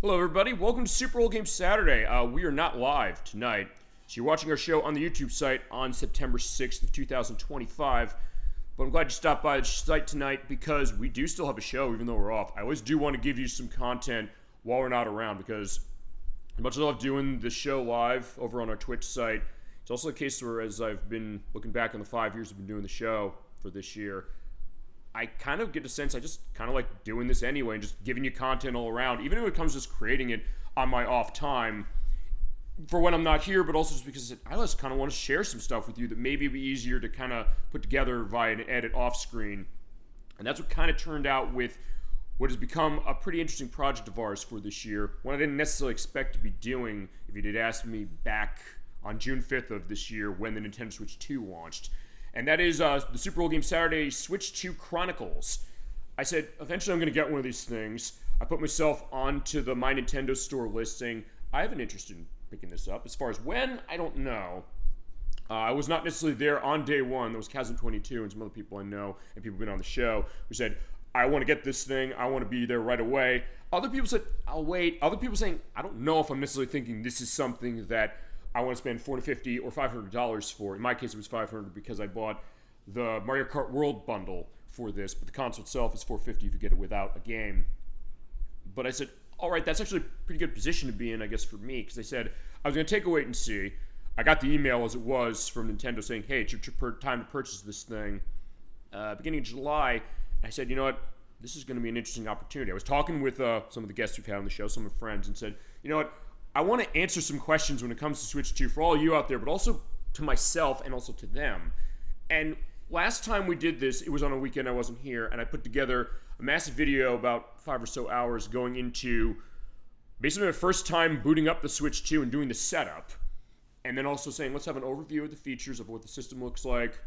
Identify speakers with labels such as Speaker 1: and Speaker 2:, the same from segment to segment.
Speaker 1: Hello everybody, welcome to Super Old Game Saturday. We are not live tonight, so you're watching our show on the YouTube site on September 6th of 2025, but I'm glad you stopped by the site tonight because we do still have a show even though we're off. I always do want to give you some content while we're not around because as much as I love doing the show live over on our Twitch site, it's also the case where as I've been looking back on the 5 years I've been doing the show for this year, I kind of get a sense I just kind of like doing this anyway and just giving you content all around, even if it comes just creating it on my off time for when I'm not here, but also just because I just kind of want to share some stuff with you that maybe would be easier to kind of put together via an edit off screen. And that's what kind of turned out with what has become a pretty interesting project of ours for this year. One I didn't necessarily expect to be doing if you did ask me back on June 5th of this year when the Nintendo Switch 2 launched. And that is the Super Old Game Saturday Switch 2 Chronicles. I said, eventually I'm going to get one of these things. I put myself onto the My Nintendo Store listing. I have an interest in picking this up. As far as when, I don't know. I was not necessarily there on day one. There was Chasm22 and some other people I know and people who've been on the show who said, I want to get this thing. I want to be there right away. Other people said, I'll wait. Other people saying, I don't know if I'm necessarily thinking this is something that I want to spend $450 or $500 for. In my case, it was $500 because I bought the Mario Kart World bundle for this, but the console itself is $450 if you get it without a game. But I said, all right, that's actually a pretty good position to be in, I guess, for me, because I said I was going to take a wait and see. I got the email as it was from Nintendo saying, hey, it's your time to purchase this thing. Beginning of July, and I said, you know what, this is going to be an interesting opportunity. I was talking with some of the guests we've had on the show, some of my friends, and said, you know what, I want to answer some questions when it comes to Switch 2 for all of you out there, but also to myself and also to them. And last time we did this, it was on a weekend I wasn't here, and I put together a massive video about 5 or so hours going into basically my first time booting up the Switch 2 and doing the setup, and then also saying, let's have an overview of the features of what the system looks like,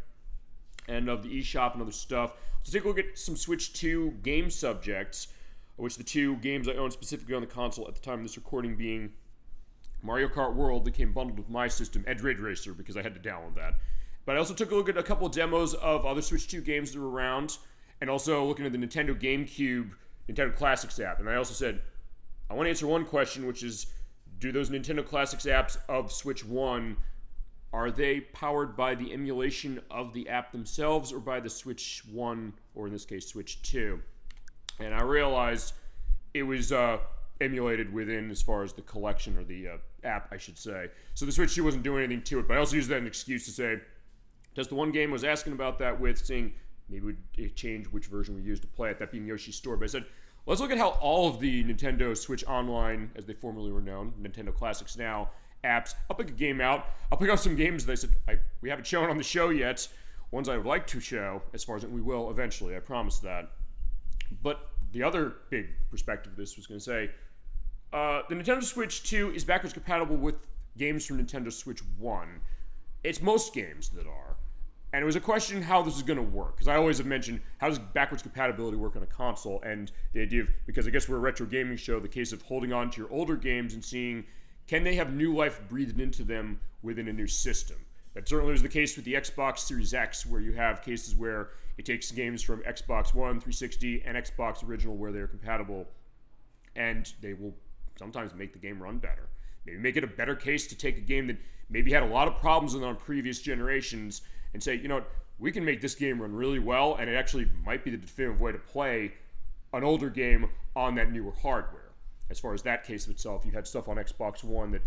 Speaker 1: and of the eShop and other stuff. So take a look at some Switch 2 game subjects, which the two games I own specifically on the console at the time of this recording being Mario Kart World that came bundled with my system, and Ridge Racer, because I had to download that. But I also took a look at a couple of demos of other Switch 2 games that were around, and also looking at the Nintendo GameCube Nintendo Classics app. And I also said, I want to answer one question, which is, do those Nintendo Classics apps of Switch 1, are they powered by the emulation of the app themselves or by the Switch 1, or in this case, Switch 2? And I realized it was emulated within as far as the collection, or the app, I should say. So the Switch 2 wasn't doing anything to it, but I also used that as an excuse to say, just the one game I was asking about that with, seeing maybe we'd change which version we used to play it, that being Yoshi's Store. But I said, let's look at how all of the Nintendo Switch Online, as they formerly were known, Nintendo Classics Now, apps, I'll pick a game out. I'll pick out some games that I said, we haven't shown on the show yet, ones I would like to show, as far as we will eventually, I promise that. But the other big perspective of this was going to say, the Nintendo Switch 2 is backwards compatible with games from Nintendo Switch 1. It's most games that are. And it was a question how this is going to work. Because I always have mentioned, how does backwards compatibility work on a console? And the idea of, because I guess we're a retro gaming show, the case of holding on to your older games and seeing, can they have new life breathed into them within a new system? That certainly was the case with the Xbox Series X, where you have cases where it takes games from Xbox One, 360, and Xbox Original where they're compatible, and they will sometimes make the game run better. Maybe make it a better case to take a game that maybe had a lot of problems with on previous generations and say, you know what, we can make this game run really well, and it actually might be the definitive way to play an older game on that newer hardware. As far as that case of itself, you had stuff on Xbox One that,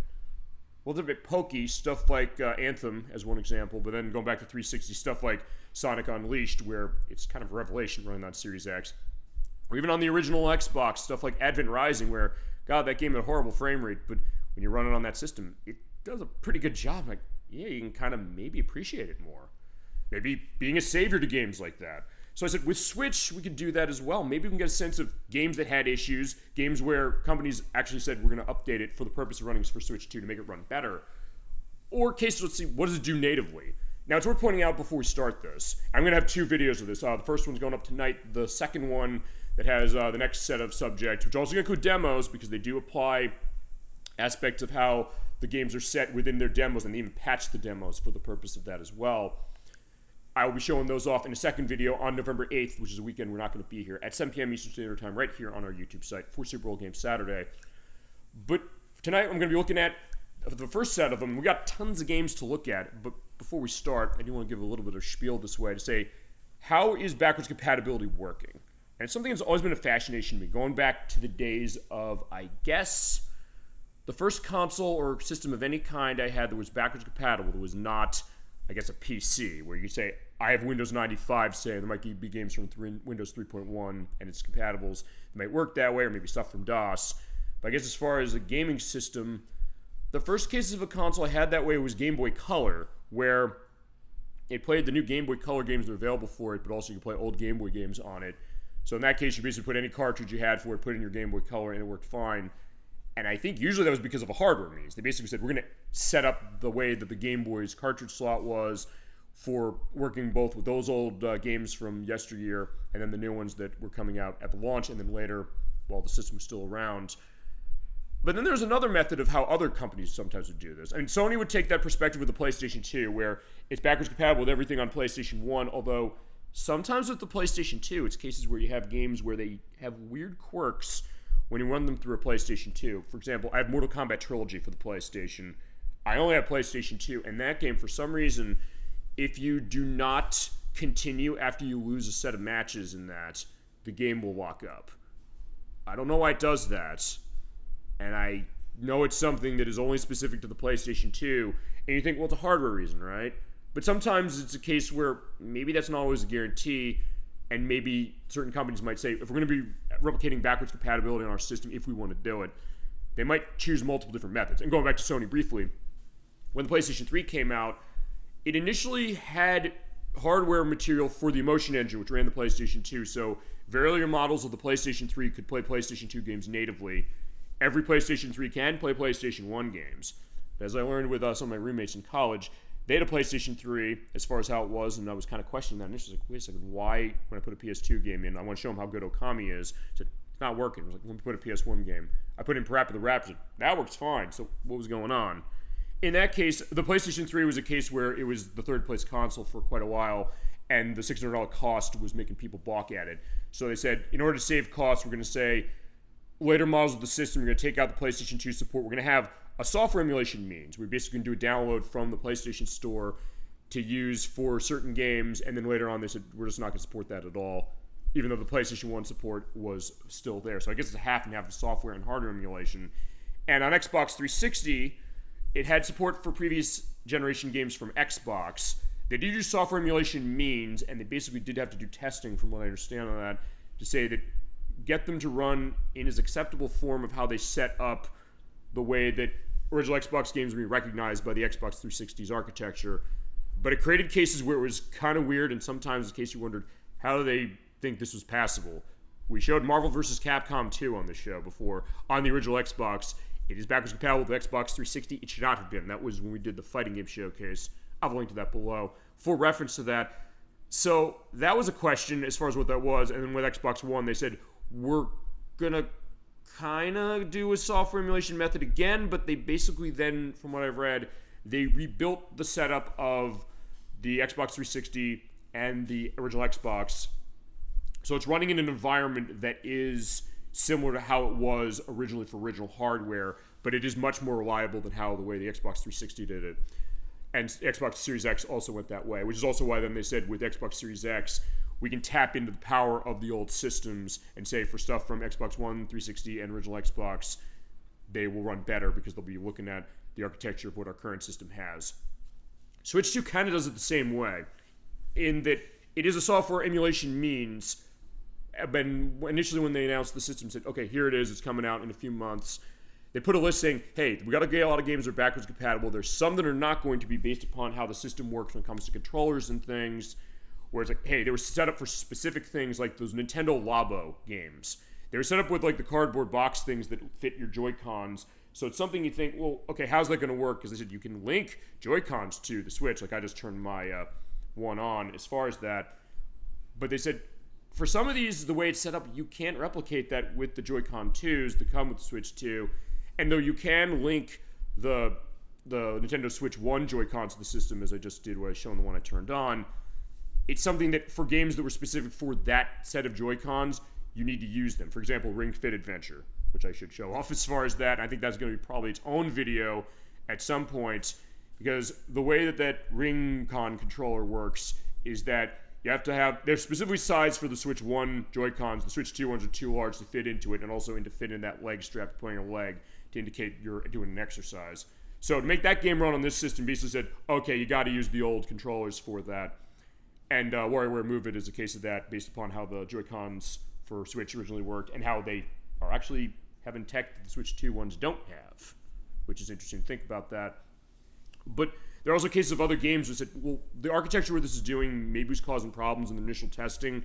Speaker 1: well, they're a bit pokey, stuff like Anthem as one example, but then going back to 360, stuff like Sonic Unleashed, where it's kind of a revelation running on Series X. Or even on the original Xbox, stuff like Advent Rising, where, God, that game had a horrible frame rate, but when you run it on that system, it does a pretty good job. Like, yeah, you can kind of maybe appreciate it more. Maybe being a savior to games like that. So I said, with Switch, we could do that as well. Maybe we can get a sense of games that had issues, games where companies actually said, we're going to update it for the purpose of running for Switch 2 to make it run better. Or cases, let's see, what does it do natively? Now, it's worth pointing out before we start this, I'm going to have two videos of this. The first one's going up tonight. The second one that has the next set of subjects, which also include demos, because they do apply aspects of how the games are set within their demos, and they even patch the demos for the purpose of that as well. I will be showing those off in a second video on November 8th, which is a weekend we're not going to be here, at 7 p.m. Eastern Standard Time, right here on our YouTube site for Super Bowl Game Saturday. But tonight I'm going to be looking at the first set of them. We got tons of games to look at, but before we start, I do want to give a little bit of spiel this way to say, how is backwards compatibility working? And it's something that's always been a fascination to me, going back to the days of, I guess, the first console or system of any kind I had that was backwards compatible, that was not, I guess, a PC, where you say, I have Windows 95, say, there might be games from Windows 3.1, and it's compatibles. It might work that way, or maybe stuff from DOS. But I guess as far as a gaming system, the first cases of a console I had that way was Game Boy Color, where it played the new Game Boy Color games that were available for it, but also you could play old Game Boy games on it. So in that case, you basically put any cartridge you had for it, put it in your Game Boy Color, and it worked fine. And I think usually that was because of a hardware means. They basically said, we're going to set up the way that the Game Boy's cartridge slot was for working both with those old games from yesteryear and then the new ones that were coming out at the launch and then later while the system was still around. But then there's another method of how other companies sometimes would do this. And Sony would take that perspective with the PlayStation 2, where it's backwards compatible with everything on PlayStation 1, although sometimes with the PlayStation 2, it's cases where you have games where they have weird quirks when you run them through a PlayStation 2. For example, I have Mortal Kombat Trilogy for the PlayStation. I only have PlayStation 2, and that game, for some reason, if you do not continue after you lose a set of matches in that, the game will lock up. I don't know why it does that. And I know it's something that is only specific to the PlayStation 2, and you think, well, it's a hardware reason, right? But sometimes it's a case where maybe that's not always a guarantee, and maybe certain companies might say, if we're going to be replicating backwards compatibility on our system, if we want to do it, they might choose multiple different methods. And going back to Sony briefly, when the PlayStation 3 came out, it initially had hardware material for the Emotion Engine, which ran the PlayStation 2, so very earlier models of the PlayStation 3 could play PlayStation 2 games natively. Every PlayStation 3 can play PlayStation 1 games. As I learned with some of my roommates in college, they had a PlayStation 3 as far as how it was, and I was kind of questioning that initially. Like, wait a second, why, when I put a PS2 game in, I want to show them how good Okami is. I said, it's not working. I was like, let me put a PS1 game. I put in Parappa the Raptor. That works fine. So what was going on? In that case, the PlayStation 3 was a case where it was the third place console for quite a while, and the $600 cost was making people balk at it. So they said, in order to save costs, we're going to say, later models of the system, we're going to take out the PlayStation 2 support. We're going to have a software emulation means. We're basically going to do a download from the PlayStation Store to use for certain games, and then later on they said, we're just not going to support that at all, even though the PlayStation 1 support was still there. So I guess it's a half and half of software and hardware emulation. And on Xbox 360, it had support for previous generation games from Xbox. They did use software emulation means, and they basically did have to do testing, from what I understand on that, to say that get them to run in as acceptable form of how they set up the way that original Xbox games would be recognized by the Xbox 360's architecture. But it created cases where it was kind of weird, and sometimes in case you wondered, how do they think this was passable? We showed Marvel vs. Capcom 2 on the show before, on the original Xbox. It is backwards compatible with Xbox 360. It should not have been. That was when we did the fighting game showcase. I'll link to that below for reference to that. So that was a question as far as what that was. And then with Xbox One, they said, we're going to kind of do a software emulation method again, but they basically then, from what I've read, they rebuilt the setup of the Xbox 360 and the original Xbox. So it's running in an environment that is similar to how it was originally for original hardware, but it is much more reliable than how the way the Xbox 360 did it. And Xbox Series X also went that way, which is also why then they said with Xbox Series X, we can tap into the power of the old systems and say for stuff from Xbox One, 360, and original Xbox, they will run better because they'll be looking at the architecture of what our current system has. Switch 2 kind of does it the same way, in that it is a software emulation means. But initially when they announced the system, said, okay, here it is, it's coming out in a few months. They put a list saying, hey, we got to get a lot of games that are backwards compatible. There's some that are not going to be based upon how the system works when it comes to controllers and things. Where it's like, hey, they were set up for specific things like those Nintendo Labo games. They were set up with like the cardboard box things that fit your Joy-Cons. So it's something you think, well, okay, how's that going to work? Because they said you can link Joy-Cons to the Switch. Like I just turned my one on as far as that. But they said, for some of these, the way it's set up, you can't replicate that with the Joy-Con 2s that come with the Switch 2. And though you can link the Nintendo Switch 1 Joy-Cons to the system, as I just did when I was showing the one I turned on, it's something that for games that were specific for that set of Joy-Cons, you need to use them. For example, Ring Fit Adventure. which I should show off as far as that. And I think that's going to be probably its own video at some point, because the way that that Ring-Con controller works is that you have to have, they're specifically sized for the Switch 1 Joy-Cons. The Switch 2 ones are too large to fit into it, and also to fit in that leg strap putting a leg to indicate you're doing an exercise. So to make that game run on this system, basically said, okay, you got to use the old controllers for that. And WarioWare Move It is a case of that, based upon how the Joy-Cons for Switch originally worked, and how they are actually having tech that the Switch 2 ones don't have, which is interesting to think about that. But there are also cases of other games that said, well, the architecture where this is doing maybe was causing problems in the initial testing.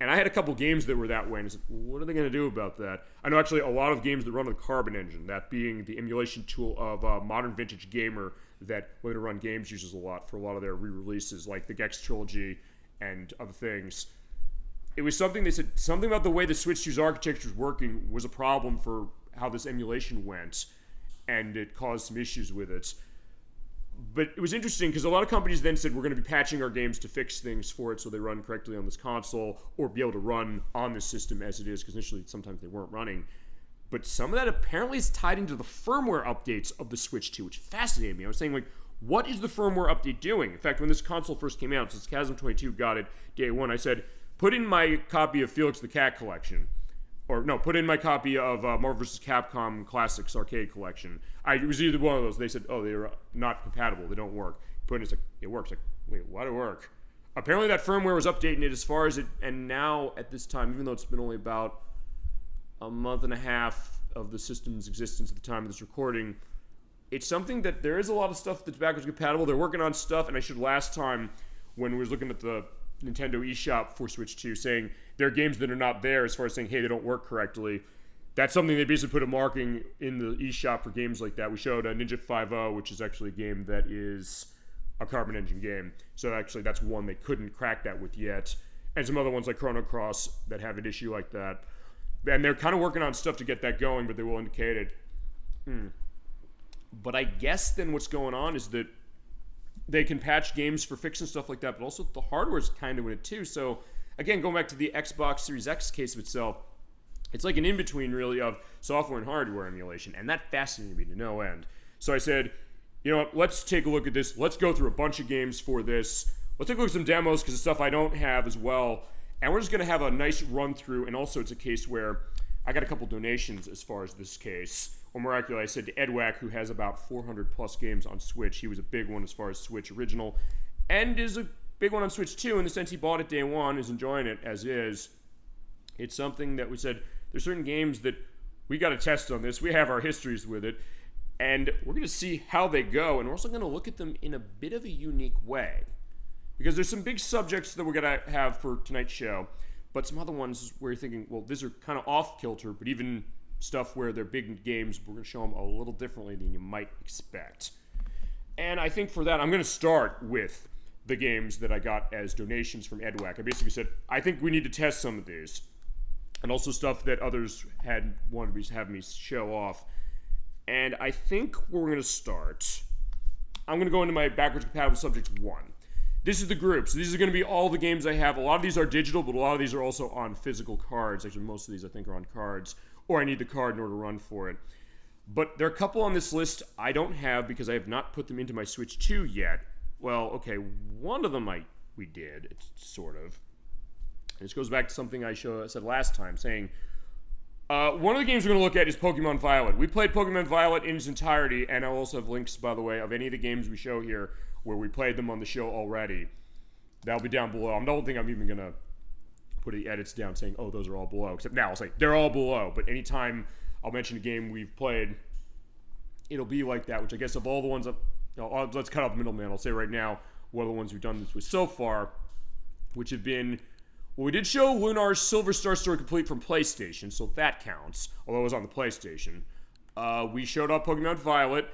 Speaker 1: And I had a couple games that were that way, and I said, well, what are they going to do about that? I know actually a lot of games that run on the Carbon engine, that being the emulation tool of Modern Vintage Gamer that when they run games uses a lot for a lot of their re-releases, like the Gex Trilogy and other things. It was something they said, something about the way the Switch 2's architecture was working was a problem for how this emulation went, and it caused some issues with it. But it was interesting because a lot of companies then said, we're going to be patching our games to fix things for it so they run correctly on this console or be able to run on this system as it is, because initially sometimes they weren't running. But some of that apparently is tied into the firmware updates of the Switch 2, which fascinated me. I was saying, like, what is the firmware update doing? In fact, when this console first came out, since Chasm22 got it day one, I said, put in my copy of Felix the Cat Collection. Or no, put in my copy of Marvel vs. Capcom Classics Arcade Collection. It was either one of those. They said, oh, they're not compatible. They don't work. Put in, it's like, it works. Like, wait, why do it work? Apparently that firmware was updating it as far as it, and now at this time, even though it's been only about a month and a half of the system's existence at the time of this recording, it's something that there is a lot of stuff that's backwards compatible. They're working on stuff, and I should last time when we was looking at the Nintendo eShop for Switch 2 saying there are games that are not there as far as saying, hey, they don't work correctly. That's something they basically put a marking in the eShop for games like that. We showed Ninja 5.0, which is actually a game that is a Carbon Engine game. So actually that's one they couldn't crack that with yet. And some other ones like Chrono Cross that have an issue like that. And they're kind of working on stuff to get that going, but they will indicate it. But I guess then what's going on is that they can patch games for fixing stuff like that, but also the hardware's kind of in it too. So again, going back to the Xbox Series X case of itself, it's like an in-between really of software and hardware emulation, and that fascinated me to no end. So I said, you know what, let's take a look at this. Let's go through a bunch of games for this. Let's take a look at some demos, because it's stuff I don't have as well. And we're just going to have a nice run through, and also it's a case where I got a couple donations as far as this case. Or more accurately, I said to Edwack, who has about 400 plus games on Switch. He was a big one as far as Switch original, and is a big one on Switch too, in the sense he bought it day one, is enjoying it as is. It's something that we said, there's certain games that we got to test on this. We have our histories with it, and we're going to see how they go, and we're also going to look at them in a bit of a unique way. Because there's some big subjects that we're going to have for tonight's show, but some other ones where you're thinking, well, these are kind of off kilter, but even stuff where they're big games, we're going to show them a little differently than you might expect. And I think for that, I'm going to start with the games that I got as donations from Edwack. I basically said, I think we need to test some of these. And also stuff that others had wanted to have me show off. And I think where we're going to start, I'm going to go into my backwards compatible subject 1. This is the group. So these are going to be all the games I have. A lot of these are digital, but a lot of these are also on physical cards. Actually, most of these I think are on cards. Or I need the card in order to run for it. But there are a couple on this list I don't have because I have not put them into my Switch 2 yet. Well, okay, one of them we did, it's sort of. And this goes back to something I said last time, saying, one of the games we're going to look at is Pokemon Violet. We played Pokemon Violet in its entirety, and I'll also have links, by the way, of any of the games we show here where we played them on the show already. That'll be down below. I don't think I'm even going to put the edits down saying, oh, those are all below. Except now I'll say, they're all below. But anytime I'll mention a game we've played, it'll be like that, which I guess of all the ones, let's cut out the middleman. I'll say right now, what are the ones we've done this with so far, which have been, well, we did show Lunar's Silver Star Story Complete from PlayStation, so that counts, although it was on the PlayStation. We showed off Pokemon Violet.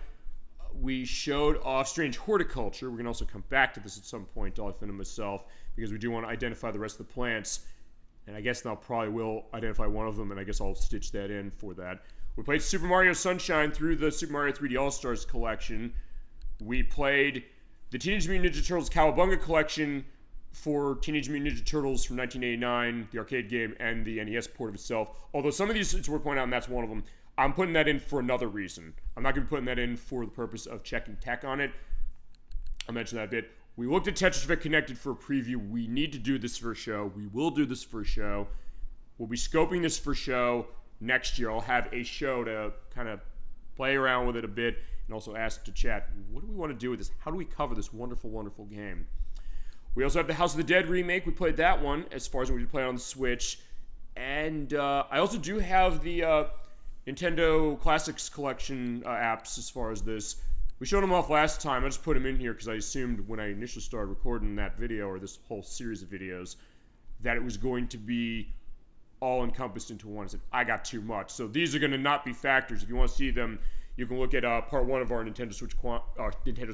Speaker 1: We showed off Strange Horticulture. We're going to also come back to this at some point, Dolly Finn and myself, because we do want to identify the rest of the plants. And I guess I probably will identify one of them, and I guess I'll stitch that in for that. We played Super Mario Sunshine through the Super Mario 3D All-Stars collection. We played the Teenage Mutant Ninja Turtles Cowabunga collection for Teenage Mutant Ninja Turtles from 1989, the arcade game, and the NES port of itself. Although some of these, it's worth pointing out, and that's one of them, I'm putting that in for another reason. I'm not going to be putting that in for the purpose of checking tech on it. I mentioned that a bit. We looked at Tetris Effect Connected for a preview. We need to do this for a show. We will do this for a show. We'll be scoping this for a show next year. I'll have a show to kind of play around with it a bit and also ask to chat, what do we want to do with this? How do we cover this wonderful, wonderful game? We also have the House of the Dead remake. We played that one as far as we played on the Switch. And I also do have the Nintendo Classics Collection apps as far as this. We showed them off last time. I just put them in here because I assumed when I initially started recording that video, or this whole series of videos, that it was going to be all encompassed into one. I said, I got too much. So these are going to not be factors. If you want to see them, you can look at part 1 of our Nintendo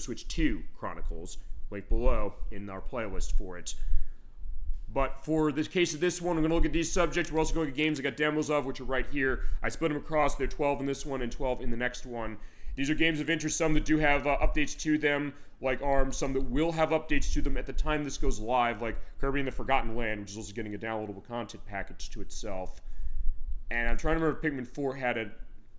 Speaker 1: Switch 2 Chronicles, link below in our playlist for it. But for the case of this one, we're going to look at these subjects. We're also going to look at games I got demos of, which are right here. I split them across. They're 12 in this one and 12 in the next one. These are games of interest, some that do have updates to them, like ARMS, some that will have updates to them at the time this goes live, like Kirby and the Forgotten Land, which is also getting a downloadable content package to itself. And I'm trying to remember if Pikmin 4 had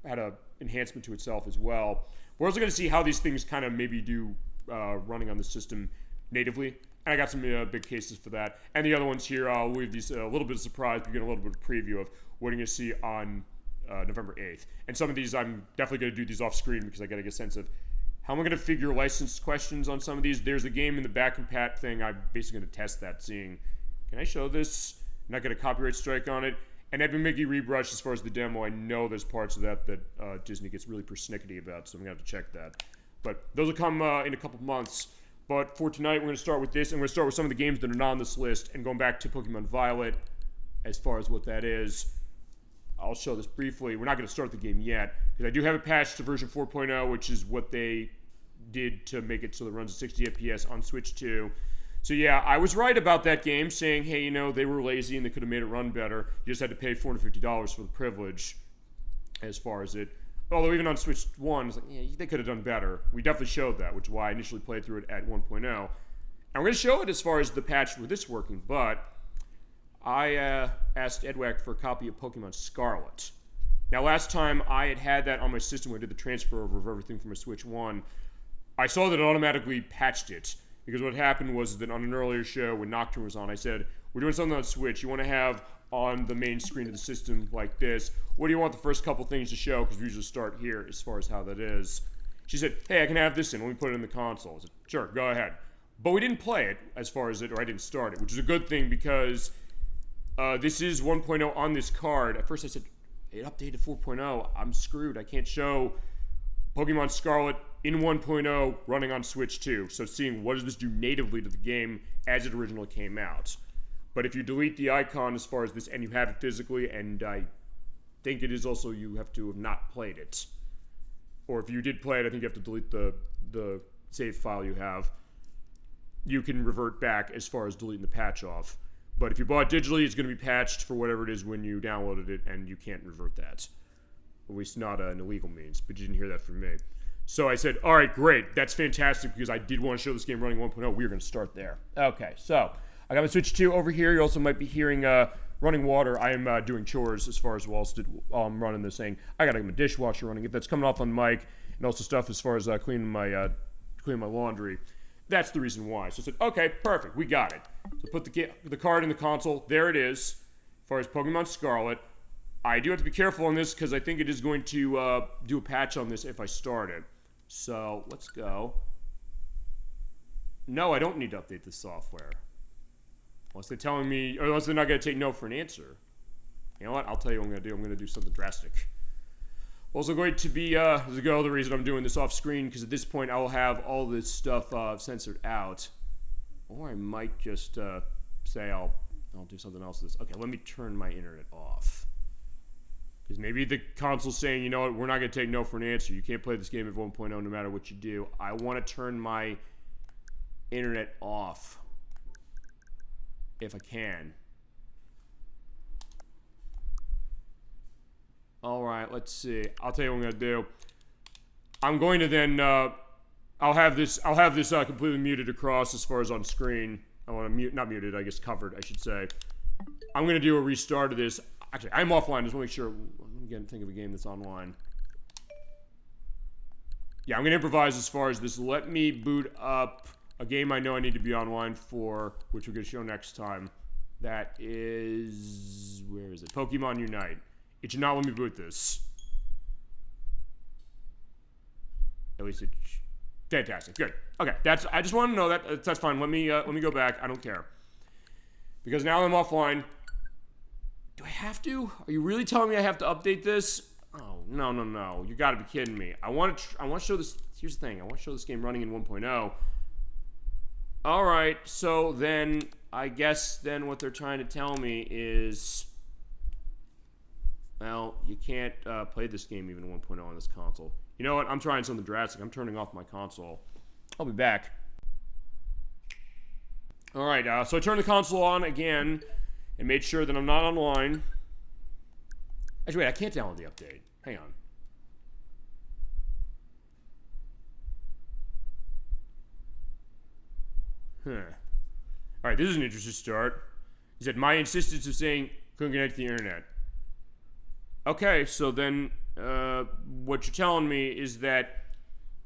Speaker 1: a enhancement to itself as well. We're also going to see how these things kind of maybe do running on the system natively. And I got some big cases for that. And the other ones here, I'll leave these a little bit of surprise, but you get a little bit of preview of what you're going to see on November 8th. And some of these, I'm definitely going to do these off screen because I got to get a sense of how am I going to figure license questions on some of these. There's a game in the back compat thing. I'm basically going to test that, seeing, can I show this? I'm not going to copyright strike on it. And Epic Mickey Rebrush, as far as the demo, I know there's parts of that Disney gets really persnickety about, so I'm going to have to check that. But those will come in a couple months. But for tonight, we're going to start with this, and we're going to start with some of the games that are not on this list, and going back to Pokemon Violet, as far as what that is. I'll show this briefly. We're not going to start the game yet, because I do have it patched to version 4.0, which is what they did to make it so that it runs at 60 FPS on Switch 2. So yeah, I was right about that game, saying, hey, you know, they were lazy and they could have made it run better. You just had to pay $450 for the privilege, as far as it. Although even on Switch 1, it's like, yeah, they could have done better. We definitely showed that, which is why I initially played through it at 1.0. And we're going to show it as far as the patch with this working, but I asked Edwack for a copy of Pokemon Scarlet. Now, last time I had that on my system when I did the transfer over of everything from a Switch 1, I saw that it automatically patched it. Because what happened was that on an earlier show, when Nocturne was on, I said, we're doing something on Switch. You want to have on the main screen of the system like this. What do you want the first couple things to show? Because we usually start here as far as how that is. She said, hey, I can have this in. Let me put it in the console. I said, sure, go ahead. But we didn't play it as far as it, or I didn't start it, which is a good thing because this is 1.0 on this card. At first I said, it updated 4.0. I'm screwed. I can't show Pokemon Scarlet in 1.0 running on Switch 2. So seeing what does this do natively to the game as it originally came out. But if you delete the icon as far as this, and you have it physically, and I think it is also you have to have not played it. Or if you did play it, I think you have to delete the save file you have. You can revert back as far as deleting the patch off. But if you bought it digitally, it's going to be patched for whatever it is when you downloaded it, and you can't revert that. At least not an illegal means, but you didn't hear that from me. So I said, all right, great. That's fantastic because I did want to show this game running 1.0. We were going to start there. Okay, so I got my Switch 2 over here. You also might be hearing running water. I am doing chores as far as while I'm running this thing. I got my dishwasher running it. That's coming off on mic, and also stuff as far as cleaning my laundry. That's the reason why. So I said, okay, perfect. We got it. So put the card in the console. There it is. As far as Pokemon Scarlet. I do have to be careful on this because I think it is going to do a patch on this if I start it. So let's go. No, I don't need to update the software. Unless they're telling me, or unless they're not going to take no for an answer. You know what? I'll tell you what I'm going to do. I'm going to do something drastic. Also going to be, the reason I'm doing this off screen, because at this point I will have all this stuff censored out. Or I might just say I'll do something else with this. Okay, let me turn my internet off. Because maybe the console's saying, you know what, we're not going to take no for an answer. You can't play this game at 1.0 no matter what you do. I want to turn my internet off. If I can. Alright, let's see. I'll tell you what I'm going to do. I'm going to then, I'll have this completely muted across as far as on screen. I want to mute, not muted, I guess covered, I should say. I'm going to do a restart of this. Actually, I'm offline. Just want to make sure. Again, think of a game that's online. Yeah, I'm going to improvise as far as this. Let me boot up a game I know I need to be online for, which we're going to show next time. That is... where is it? Pokemon Unite. It should not let me boot this. At least it... fantastic. Good. Okay, I just want to know that. That's fine. Let me go back. I don't care. Because now I'm offline. Do I have to? Are you really telling me I have to update this? Oh, no, no, no. You gotta be kidding me. I want to show this. Here's the thing. I want to show this game running in 1.0. Alright, so then, I guess then what they're trying to tell me is... well, you can't play this game even 1.0 on this console. You know what? I'm trying something drastic. I'm turning off my console. I'll be back. Alright, so I turned the console on again and made sure that I'm not online. Actually, wait, I can't download the update. Hang on. Alright, this is an interesting start. He said, my insistence of saying couldn't connect to the internet. Okay, so then what you're telling me is that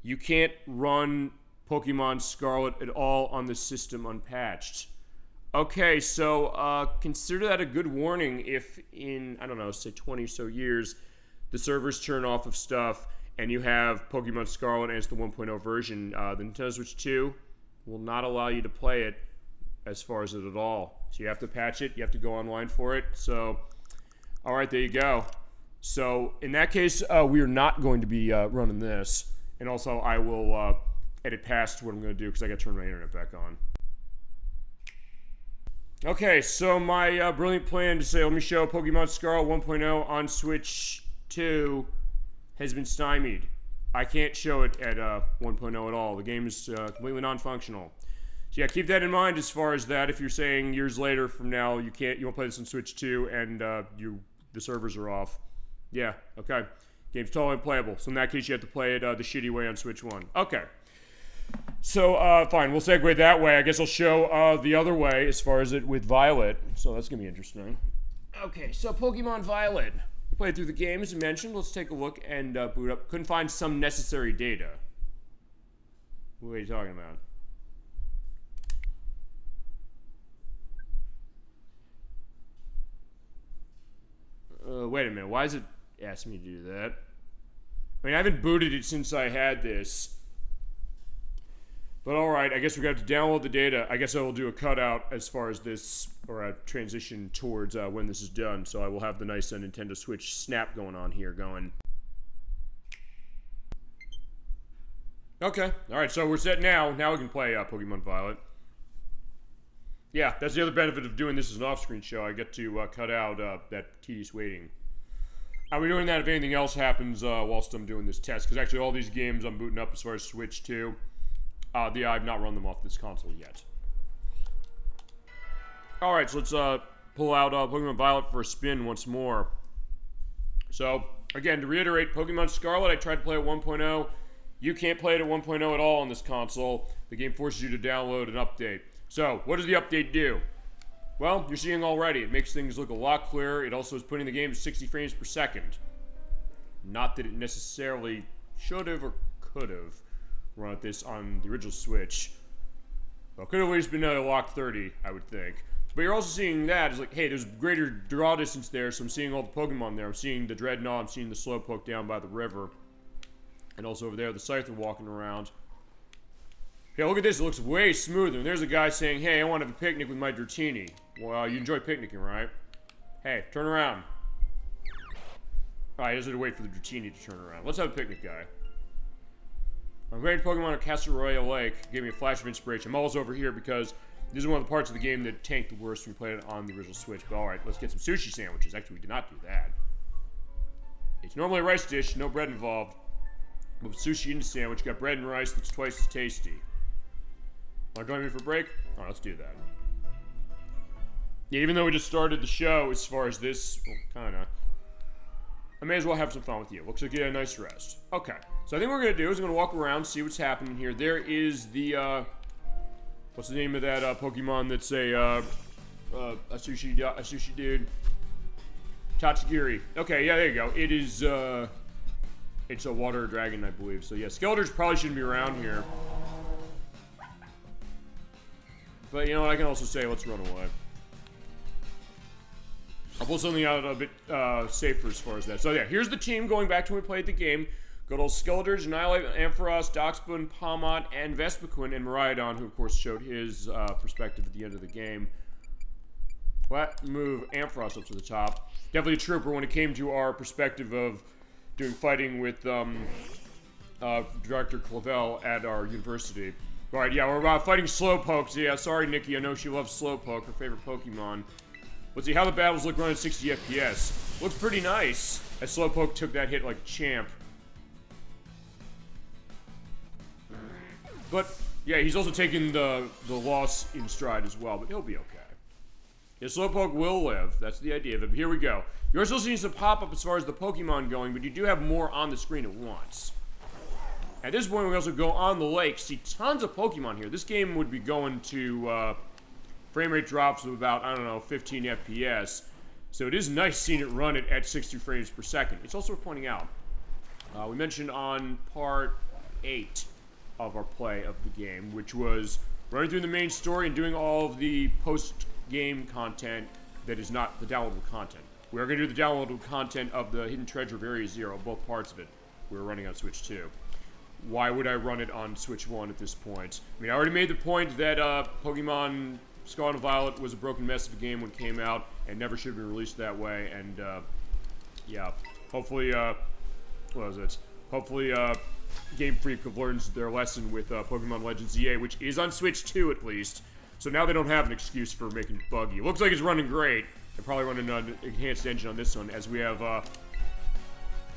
Speaker 1: you can't run Pokemon Scarlet at all on the system unpatched. Okay, so consider that a good warning if in, I don't know, say 20 or so years, the servers turn off of stuff and you have Pokemon Scarlet and it's the 1.0 version. The Nintendo Switch 2 will not allow you to play it as far as it at all. So you have to patch it, you have to go online for it. So, alright, there you go. So, in that case, we are not going to be running this. And also, I will edit past what I'm going to do because I got to turn my internet back on. Okay, so my brilliant plan to say, let me show Pokemon Scarlet 1.0 on Switch 2 has been stymied. I can't show it at 1.0 at all. The game is completely non-functional. So yeah, keep that in mind as far as that. If you're saying years later from now, you won't play this on Switch 2 and the servers are off. Yeah, okay. Game's totally unplayable. So in that case, you have to play it the shitty way on Switch 1. Okay. So, fine. We'll segue that way. I guess I'll show the other way as far as it with Violet. So that's going to be interesting. Okay, so Pokemon Violet. We played through the game, as I mentioned. Let's take a look and boot up. Couldn't find some necessary data. What are you talking about? Wait a minute. Why is it asking me to do that? I mean, I haven't booted it since I had this. But alright, I guess we're going to have to download the data. I guess I will do a cutout as far as this, or a transition towards when this is done. So I will have the nice Nintendo Switch Snap going on here going. Okay, alright, so we're set now. Now we can play Pokemon Violet. Yeah, that's the other benefit of doing this as an off-screen show. I get to cut out that tedious waiting. I'll be doing that if anything else happens whilst I'm doing this test. Because actually all these games I'm booting up as far as Switch 2. I've not run them off this console yet. Alright, so let's pull out Pokemon Violet for a spin once more. So, again, to reiterate, Pokemon Scarlet, I tried to play at 1.0. You can't play it at 1.0 at all on this console. The game forces you to download an update. So, what does the update do? Well, you're seeing already, it makes things look a lot clearer. It also is putting the game to 60 frames per second. Not that it necessarily should have or could have run at this on the original Switch. Well, could have at least been locked 30, I would think. But you're also seeing that as like, hey, there's greater draw distance there, so I'm seeing all the Pokemon there. I'm seeing the Dreadnought, I'm seeing the Slowpoke down by the river. And also over there, the Scyther walking around. Yeah, look at this, it looks way smoother. And there's a guy saying, hey, I want to have a picnic with my Dratini. Well, you enjoy picnicking, right? Hey, turn around. Alright, he doesn't have to wait for the Dratini to turn around. Let's have a picnic, guy. I'm playing Pokemon at Castle Royale Lake. Gave me a flash of inspiration. I'm always over here because this is one of the parts of the game that tanked the worst when we played it on the original Switch. But alright, let's get some sushi sandwiches. Actually, we did not do that. It's normally a rice dish, no bread involved. But with sushi in the sandwich, got bread and rice that's twice as tasty. Want to join me for a break? Alright, let's do that. Yeah, even though we just started the show as far as this, well, kinda, I may as well have some fun with you. Looks like you had a nice rest. Okay, so I think what we're going to do is I'm going to walk around, see what's happening here. There is the What's the name of that Pokemon that's a sushi dude? Tatsugiri. Okay, yeah, there you go. It is, it's a water dragon, I believe. So yeah, Skeletors probably shouldn't be around here. But you know what, I can also say, let's run away. I'll pull something out a bit safer as far as that. So yeah, here's the team going back to when we played the game. Good old Skeletors, Annihilate, Ampharos, Darkspoon, Palmont, and Vespiquen, and Miraidon, who of course showed his perspective at the end of the game. Let's move Ampharos up to the top. Definitely a trooper when it came to our perspective of doing fighting with Director Clavel at our university. Alright, yeah, we're fighting Slowpoke. Yeah, sorry, Nikki, I know she loves Slowpoke, her favorite Pokemon. Let's see how the battles look running at 60 FPS. Looks pretty nice, as Slowpoke took that hit like a champ. But, yeah, he's also taking the loss in stride as well, but he'll be okay. Yeah, Slowpoke will live. That's the idea of it. But here we go. You're still seeing some pop-up as far as the Pokemon going, but you do have more on the screen at once. At this point, we also go on the lake. See tons of Pokemon here. This game would be going to frame rate drops of about, I don't know, 15 FPS. So it is nice seeing it run it at 60 frames per second. It's also worth pointing out, we mentioned on part 8 of our play of the game, which was running through the main story and doing all of the post-game content that is not the downloadable content. We are going to do the downloadable content of the Hidden Treasure of Area 0, both parts of it. We're running on Switch 2. Why would I run it on Switch 1 at this point? I mean, I already made the point that Pokemon Scarlet and Violet was a broken mess of a game when it came out and never should have been released that way, and yeah, hopefully, what was it? Hopefully, Game Freak have learned their lesson with Pokemon Legends EA, which is on Switch 2 at least. So now they don't have an excuse for making it buggy. It looks like it's running great. They're probably running an enhanced engine on this one, as we have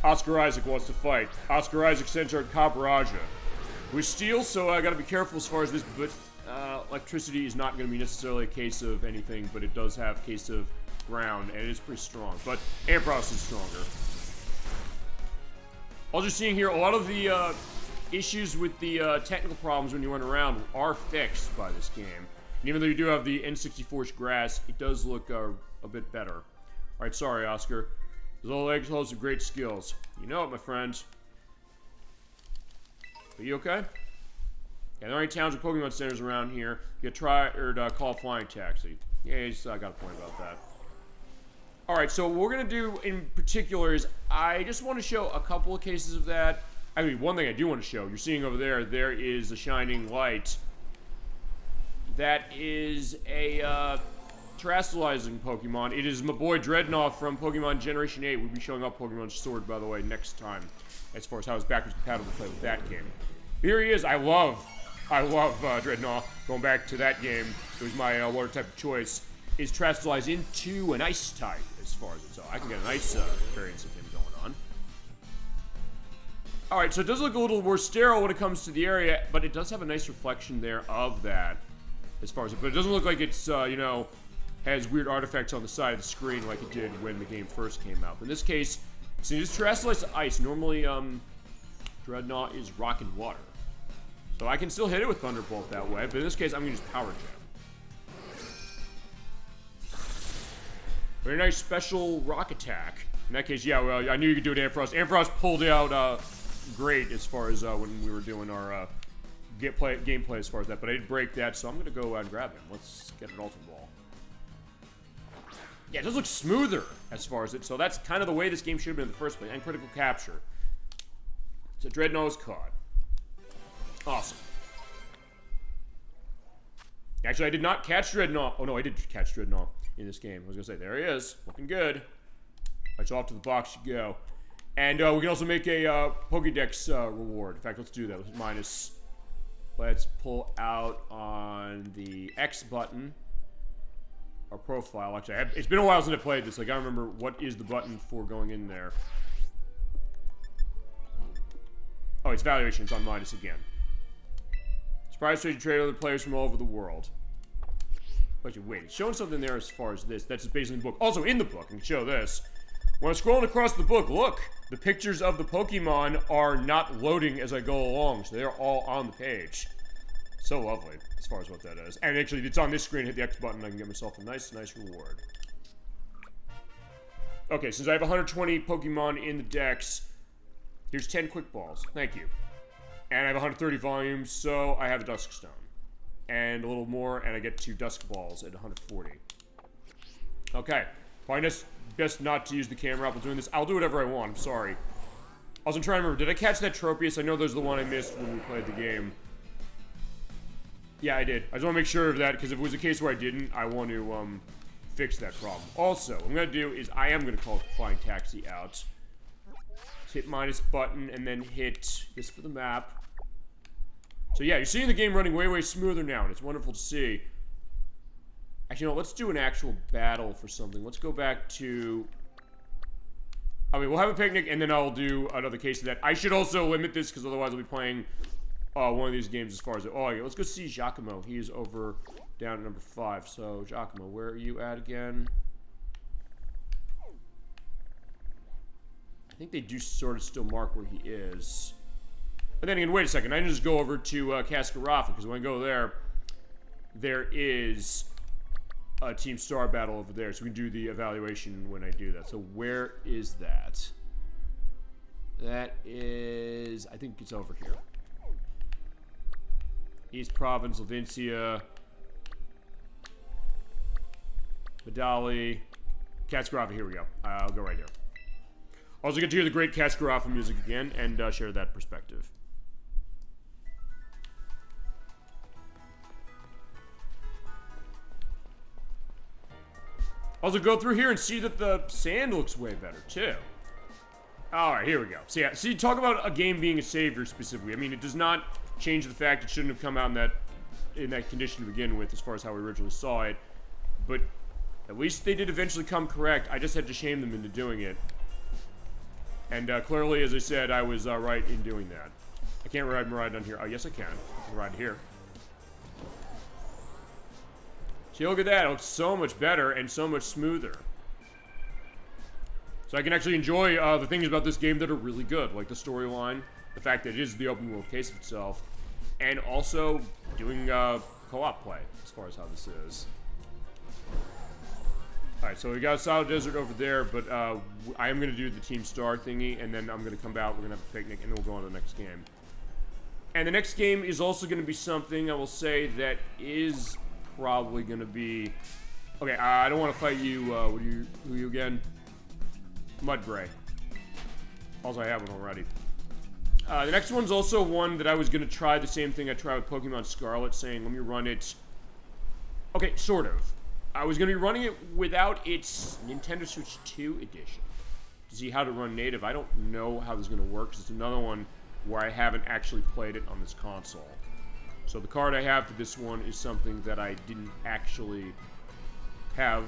Speaker 1: Oscar Isaac wants to fight. Oscar Isaac sends out Cabaraja. We steal, so I gotta be careful as far as this, but electricity is not gonna be necessarily a case of anything, but it does have a case of ground, and it is pretty strong. But Ampharos is stronger. Also seeing here, a lot of the issues with the technical problems when you run around are fixed by this game. And even though you do have the N64's grass, it does look a bit better. Alright, sorry, Oscar. Those little eggs holds some great skills. You know it, my friend. Are you okay? Yeah, there aren't towns or Pokemon centers around here. You gotta try or call a flying taxi. Yeah, I got a point about that. Alright, so what we're gonna do in particular is I just want to show a couple of cases of that. I mean, one thing I do want to show, you're seeing over there, there is a shining light. That is a terrestrializing Pokemon. It is my boy Dreadnought from Pokemon Generation 8. We'll be showing up Pokemon Sword, by the way, next time, as far as how it's backwards compatible to play with that game. Here he is. I love Dreadnought. Going back to that game, it was my water type of choice. Is terrestrialized into an ice type, as far as it's so I can get an ice variance of him going on. Alright, so it does look a little more sterile when it comes to the area, but it does have a nice reflection there of that, as far as it, but it doesn't look like it's, you know, has weird artifacts on the side of the screen like it did when the game first came out. But in this case, see, this terrestrialized to ice. Normally, Dreadnought is rock and water. So I can still hit it with Thunderbolt that way, but in this case, I'm going to use Power Jam. Very nice special rock attack. In that case, yeah, well, I knew you could do it, Ampharos. Ampharos pulled out great as far as when we were doing our gameplay as far as that, but I did break that, so I'm going to go and grab him. Let's get an Ultra Ball. Yeah, it does look smoother as far as it, so that's kind of the way this game should have been in the first place, and critical capture. So Dreadnought is caught. Awesome. Actually, I did not catch Dreadnought. Oh, no, I did catch Dreadnought in this game. I was going to say, there he is. Looking good. Alright, so off to the box you go. And we can also make a Pokédex reward. In fact, let's do that. Let's pull out on the X button our profile. Actually, it's been a while since I played this. Like, I don't remember what is the button for going in there. Oh, it's valuation. It's on minus again. Surprise trade to trade other players from all over the world. Actually, wait. It's showing something there as far as this. That's just basically in the book. Also, in the book, I can show this. When I'm scrolling across the book, look! The pictures of the Pokemon are not loading as I go along, so they're all on the page. So lovely, as far as what that is. And actually, it's on this screen. Hit the X button. I can get myself a nice reward. Okay, since I have 120 Pokemon in the dex, here's 10 quick balls. Thank you. And I have 130 volumes, so I have a Dusk Stone. And a little more, and I get 2 Dusk Balls at 140. Okay. Probably best not to use the camera while doing this. I'll do whatever I want. I'm sorry. I was trying to remember. Did I catch that Tropius? I know there's the one I missed when we played the game. Yeah, I did. I just want to make sure of that, because if it was a case where I didn't, I want to, fix that problem. Also, what I'm going to do is I am going to call Flying Taxi out. Just hit minus button, and then hit this for the map. So yeah, you're seeing the game running way smoother now, and it's wonderful to see. Actually, no, let's do an actual battle for something. Let's go back to... I mean, we'll have a picnic, and then I'll do another case of that. I should also limit this, because otherwise I'll be playing one of these games as far as... Oh, yeah, let's go see Giacomo. He's over down at number 5. So, Giacomo, where are you at again? I think they do sort of still mark where he is. But then again, wait a second. I can just go over to Cascarafa, because when I go there, there is a Team Star battle over there. So we can do the evaluation when I do that. So where is that? That is... I think it's over here. East Province, Levincia, Medali, Cascarafa. Here we go. I'll go right here. Also get to hear the great Cascarafa music again and share that perspective. Also go through here and see that the sand looks way better too. Alright, here we go. So yeah, see, talk about a game being a savior specifically. I mean, it does not change the fact it shouldn't have come out in that condition to begin with as far as how we originally saw it. But at least they did eventually come correct. I just had to shame them into doing it. And clearly, as I said, I was right in doing that. I can't ride on here. Oh, yes I can. I can ride here. See, look at that. It looks so much better and so much smoother. So I can actually enjoy the things about this game that are really good, like the storyline, the fact that it is the open world case of itself, and also doing co-op play, as far as how this is. Alright, so we got a solid desert over there, but I am going to do the Team Star thingy, and then I'm going to come out, we're going to have a picnic, and then we'll go on to the next game. And the next game is also going to be something, I will say, that is probably going to be... Okay, I don't want to fight you, who are you again? Mudbray. Also, I have one already. The next one's also one that I was going to try the same thing I tried with Pokemon Scarlett, saying, let me run it... Okay, sort of. I was going to be running it without its Nintendo Switch 2 edition to see how to run native. I don't know how this is going to work, because it's another one where I haven't actually played it on this console. So the card I have for this one is something that I didn't actually have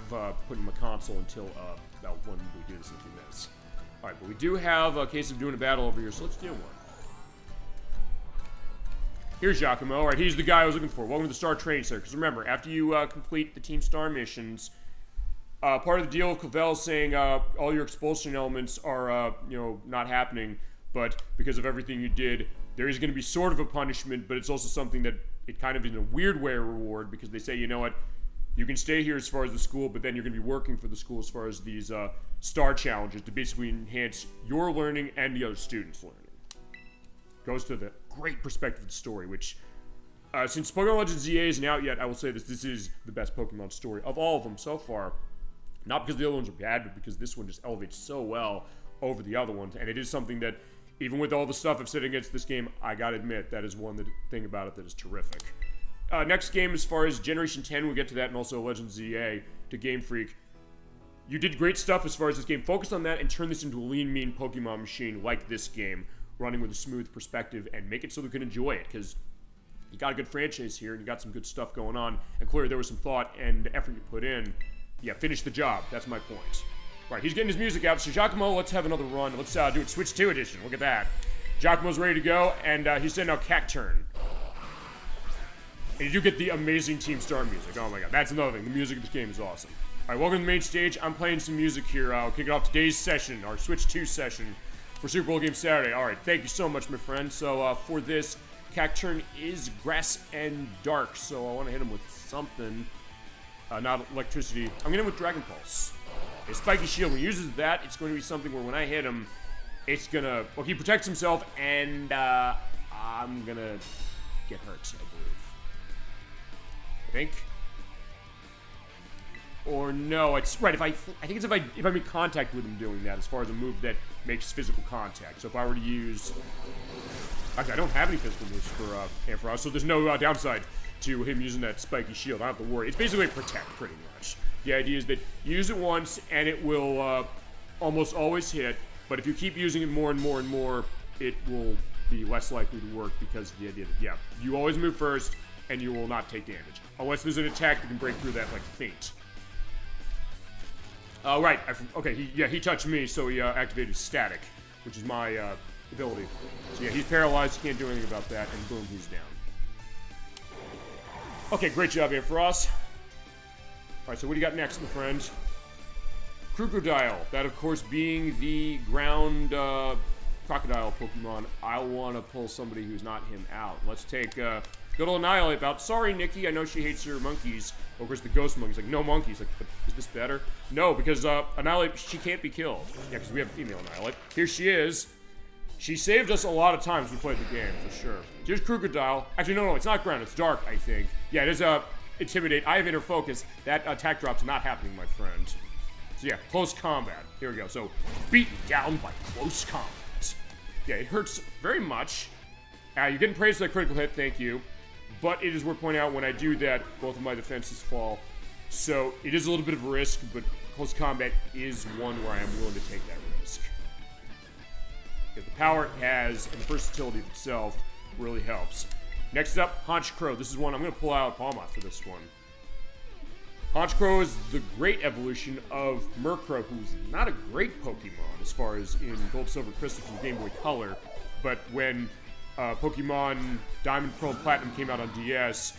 Speaker 1: put in my console until about when we do this in 2 minutes. Alright, but we do have a case of doing a battle over here, so let's do one. Here's Giacomo. Alright, he's the guy I was looking for. Welcome to the Star Training Center. Because remember, after you complete the Team Star missions, part of the deal of Cavell is saying all your expulsion elements are, not happening, but because of everything you did, there is going to be sort of a punishment, but it's also something that it kind of in a weird way a reward, because they say, you know what, you can stay here as far as the school, but then you're going to be working for the school as far as these star challenges to basically enhance your learning and the other students' learning. Goes to the great perspective of the story, which, since Pokemon Legends ZA isn't out yet, I will say this is the best Pokemon story of all of them so far. Not because the other ones are bad, but because this one just elevates so well over the other ones, and it is something that, even with all the stuff I've said against this game, I gotta admit, that is one thing about it that is terrific. Next game, as far as Generation 10, we'll get to that, and also Legends ZA to Game Freak. You did great stuff as far as this game. Focus on that and turn this into a lean, mean Pokemon machine like this game, running with a smooth perspective, and make it so we can enjoy it, because you got a good franchise here, and you got some good stuff going on, and clearly there was some thought and effort you put in. Yeah, finish the job. That's my point. Right, he's getting his music out, so Giacomo, let's have another run. Let's do it Switch 2 edition. Look at that. Giacomo's ready to go, and he's sending out Cacturn. And you do get the amazing Team Star music. Oh my god, that's another thing. The music of this game is awesome. Alright, welcome to the main stage. I'm playing some music here. I'll kick it off today's session, our Switch 2 session for Super Bowl Game Saturday. Alright, thank you so much, my friend. So, for this, Cacturn is grass and dark, so I want to hit him with something. Not electricity. I'm gonna hit him with Dragon Pulse. A spiky shield. When he uses that, it's going to be something where when I hit him, it's gonna... Well, he protects himself, and I'm gonna get hurt, I believe. I think. Or no, it's right. I think it's if I'm in contact with him doing that, as far as a move that makes physical contact. So if I were to use, actually, I don't have any physical moves for Ampharos, so there's no downside to him using that spiky shield. I don't have to worry. It's basically protect, pretty much. The idea is that you use it once and it will almost always hit. But if you keep using it more and more and more, it will be less likely to work because of the idea that you always move first and you will not take damage unless there's an attack that can break through that, like feint. Right. Okay. He touched me, so he activated static, which is my ability. So yeah, he's paralyzed. He can't do anything about that, and boom, he's down. Okay, great job, Ampharos. All right. So what do you got next, my friend? Crocodile. That, of course, being the ground crocodile Pokemon. I want to pull somebody who's not him out. Let's take good old Annihilate out. Sorry, Nikki. I know she hates her monkeys. Of course, the ghost monkey's like, no monkeys. Like, is this better? No, because Annihilate, she can't be killed. Yeah, because we have a female Annihilate. Here she is. She saved us a lot of times we played the game, for sure. Here's Crocodile. Actually, no, it's not ground. It's dark, I think. Yeah, it is Intimidate. I have Inner Focus. That attack drop's not happening, my friend. So yeah, close combat. Here we go. So, beat down by close combat. Yeah, it hurts very much. You're getting praised for that critical hit. Thank you. But it is worth pointing out when I do that, both of my defenses fall. So it is a little bit of a risk, but close combat is one where I am willing to take that risk. Yeah, the power it has and the versatility of itself really helps. Next up, Honchkrow. This is one I'm going to pull out Palmot for this one. Honchkrow is the great evolution of Murkrow, who's not a great Pokemon as far as in Gold, Silver, Crystal from Game Boy Color, but when Pokemon Diamond, Pearl, and Platinum came out on DS,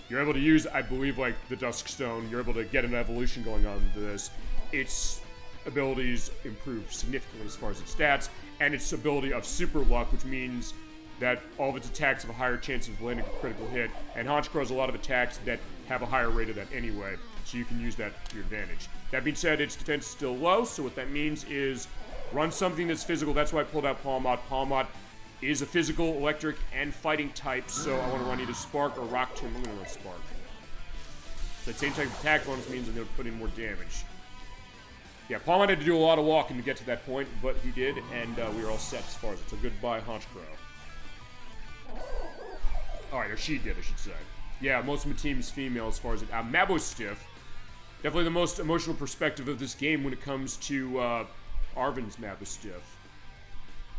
Speaker 1: you're able to use, I believe, like the Dusk Stone. You're able to get an evolution going on into this. Its abilities improve significantly as far as its stats, and its ability of Super Luck, which means that all of its attacks have a higher chance of landing a critical hit, and Honchkrow has a lot of attacks that have a higher rate of that anyway, so you can use that to your advantage. That being said, its defense is still low, so what that means is run something that's physical. That's why I pulled out Palmot. Palmot is a physical, electric, and fighting type, so I want to run either Spark or Rock Tomb. I'm going to run Spark. So that same type of attack bonus means I'm going to put in more damage. Yeah, Palmot had to do a lot of walking to get to that point, but he did, and we are all set as far as it. So goodbye, Honchkrow. Alright, or she did, I should say. Yeah, most of my team is female as far as it. Mabostiff. Definitely the most emotional perspective of this game when it comes to Arven's Mabostiff.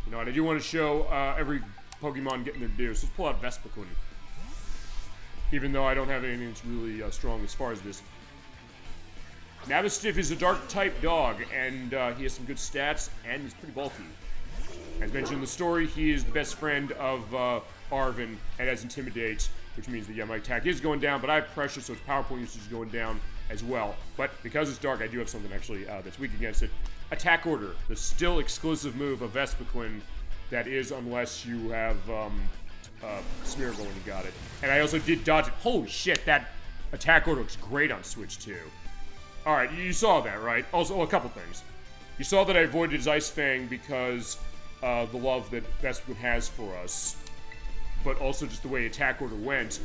Speaker 1: You know, and I do want to show every Pokemon getting their due. So let's pull out Vespiquen. Even though I don't have anything that's really strong as far as this. Mabostiff is a dark-type dog, and he has some good stats, and he's pretty bulky. As mentioned in the story, he is the best friend of Arven, and has Intimidate, which means that, yeah, my attack is going down, but I have Pressure, so its power point usage is going down as well. But because it's dark, I do have something actually that's weak against it. Attack Order, the still exclusive move of Vespiquen that is unless you have Smeargle when you got it. And I also did dodge it. Holy shit, that Attack Order looks great on Switch 2. Alright, you saw that, right? Also, a couple things. You saw that I avoided his Ice Fang because the love that Vespiquen has for us, but also just the way Attack Order went.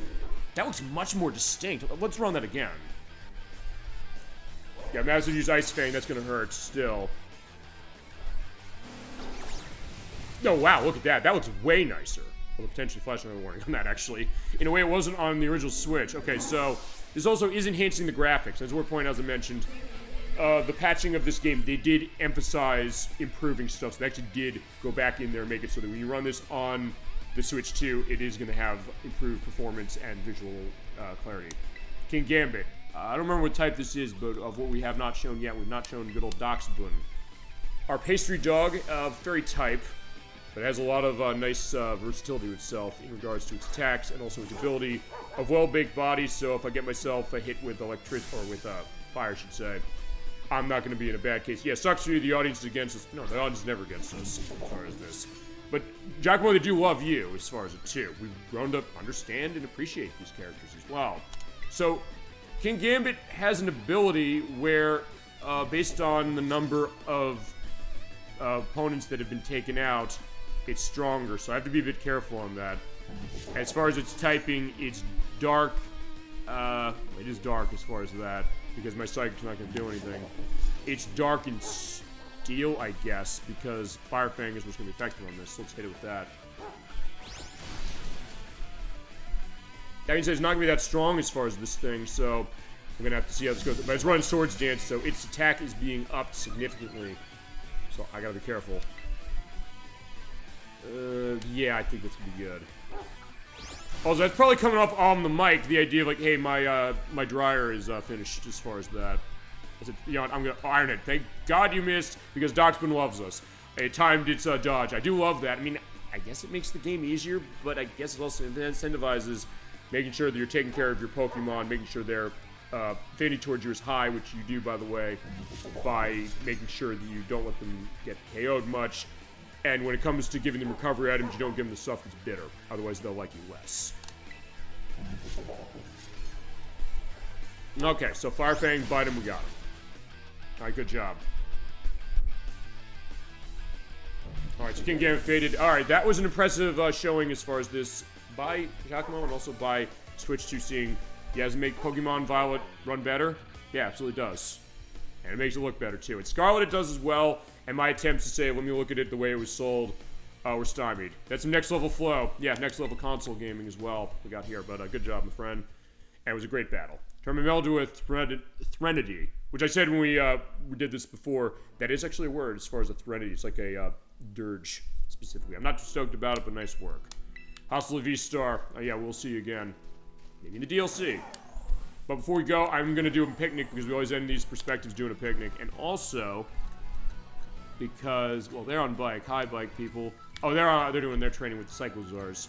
Speaker 1: That looks much more distinct. Let's run that again. Yeah, I'm going to use Ice Fang. That's going to hurt still. Oh, wow, look at that. That looks way nicer. Well, potentially flash another warning on that, actually. In a way, it wasn't on the original Switch. Okay, so this also is enhancing the graphics. As we're pointing out, as I mentioned, the patching of this game, they did emphasize improving stuff. So they actually did go back in there and make it so that when you run this on the Switch 2, it is going to have improved performance and visual clarity. King Gambit. I don't remember what type this is, but of what we have not shown yet, we've not shown good old Doxbun. Our pastry dog, fairy type, but has a lot of nice versatility to itself in regards to its attacks and also its ability of well-baked body. So if I get myself a hit with electricity, or with fire, I should say, I'm not going to be in a bad case. Yeah, sucks for you, the audience is against us. No, the audience is never against us as far as this. But Giacomo, they do love you as far as it too. We've grown to understand and appreciate these characters as well. So, King Gambit has an ability where, based on the number of opponents that have been taken out, it's stronger. So I have to be a bit careful on that. As far as its typing, it's dark. It is dark as far as that, because my psychic's not going to do anything. It's dark and steel, I guess, because Fire Fang is what's going to be effective on this. So let's hit it with that. That means it's not going to be that strong as far as this thing, so we're going to have to see how this goes. But it's running Swords Dance, so its attack is being upped significantly. So I got to be careful. Yeah, I think that's going to be good. Also, that's probably coming up on the mic, the idea of like, hey, my dryer is finished as far as that. I said, you know what, I'm going to iron it. Thank God you missed, because Doxman loves us. It timed its dodge. I do love that. I mean, I guess it makes the game easier, but I guess it also incentivizes making sure that you're taking care of your Pokemon, making sure their affinity towards you is high, which you do, by the way, by making sure that you don't let them get KO'd much. And when it comes to giving them recovery items, you don't give them the stuff that's bitter. Otherwise, they'll like you less. Okay, so Fire Fang, bite him, we got him. Alright, good job. Alright, so King Gambit faded. Alright, that was an impressive showing as far as this by Giacomo, and also by Switch 2 seeing, yeah, does it make Pokemon Violet run better? Yeah, absolutely does. And it makes it look better, too. And Scarlett, it does as well. And my attempts to say, let me look at it the way it was sold, were stymied. That's some next level flow. Yeah, next level console gaming as well we got here. But good job, my friend. And it was a great battle. Termimelda with Threnody, which I said when we did this before, that is actually a word as far as a Threnody. It's like a dirge, specifically. I'm not too stoked about it, but nice work. Hostile V-Star. Yeah, we'll see you again. Maybe in the DLC. But before we go, I'm going to do a picnic, because we always end these perspectives doing a picnic. And also, because, well, they're on bike. Hi, bike people. Oh, they're doing their training with the Cyclozars.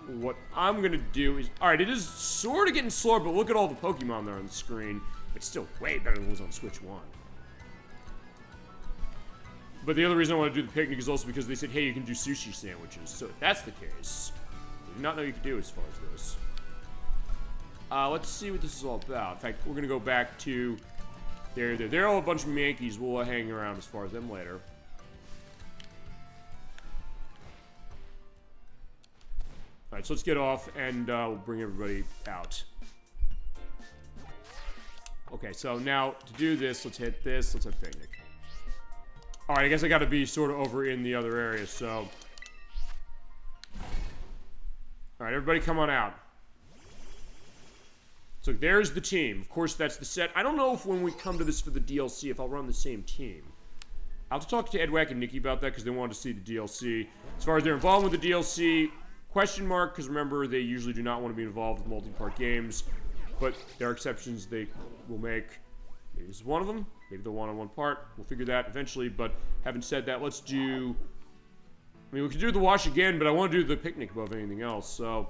Speaker 1: What I'm going to do is... Alright, it is sort of getting slower, but look at all the Pokemon there on the screen. It's still way better than it was on Switch 1. But the other reason I want to do the picnic is also because they said, hey, you can do sushi sandwiches. So if that's the case, I did not know you could do as far as this. Let's see what this is all about. In fact, we're going to go back to... They're all a bunch of Yankees. We'll hang around as far as them later. Alright, so let's get off, and we'll bring everybody out. Okay, so now, to do this, let's hit this. Let's have picnic. Alright, I guess I gotta be sort of over in the other area, so... Alright, everybody come on out. So there's the team. Of course, that's the set. I don't know if when we come to this for the DLC, if I'll run the same team. I'll have to talk to Edwack and Nikki about that, because they wanted to see the DLC. As far as their involvement with the DLC, question mark, because remember, they usually do not want to be involved with multi-part games. But there are exceptions they will make. Maybe this is one of them. Maybe they'll want on one part. We'll figure that eventually. But having said that, let's do... I mean, we can do the wash again, but I want to do the picnic above anything else. So,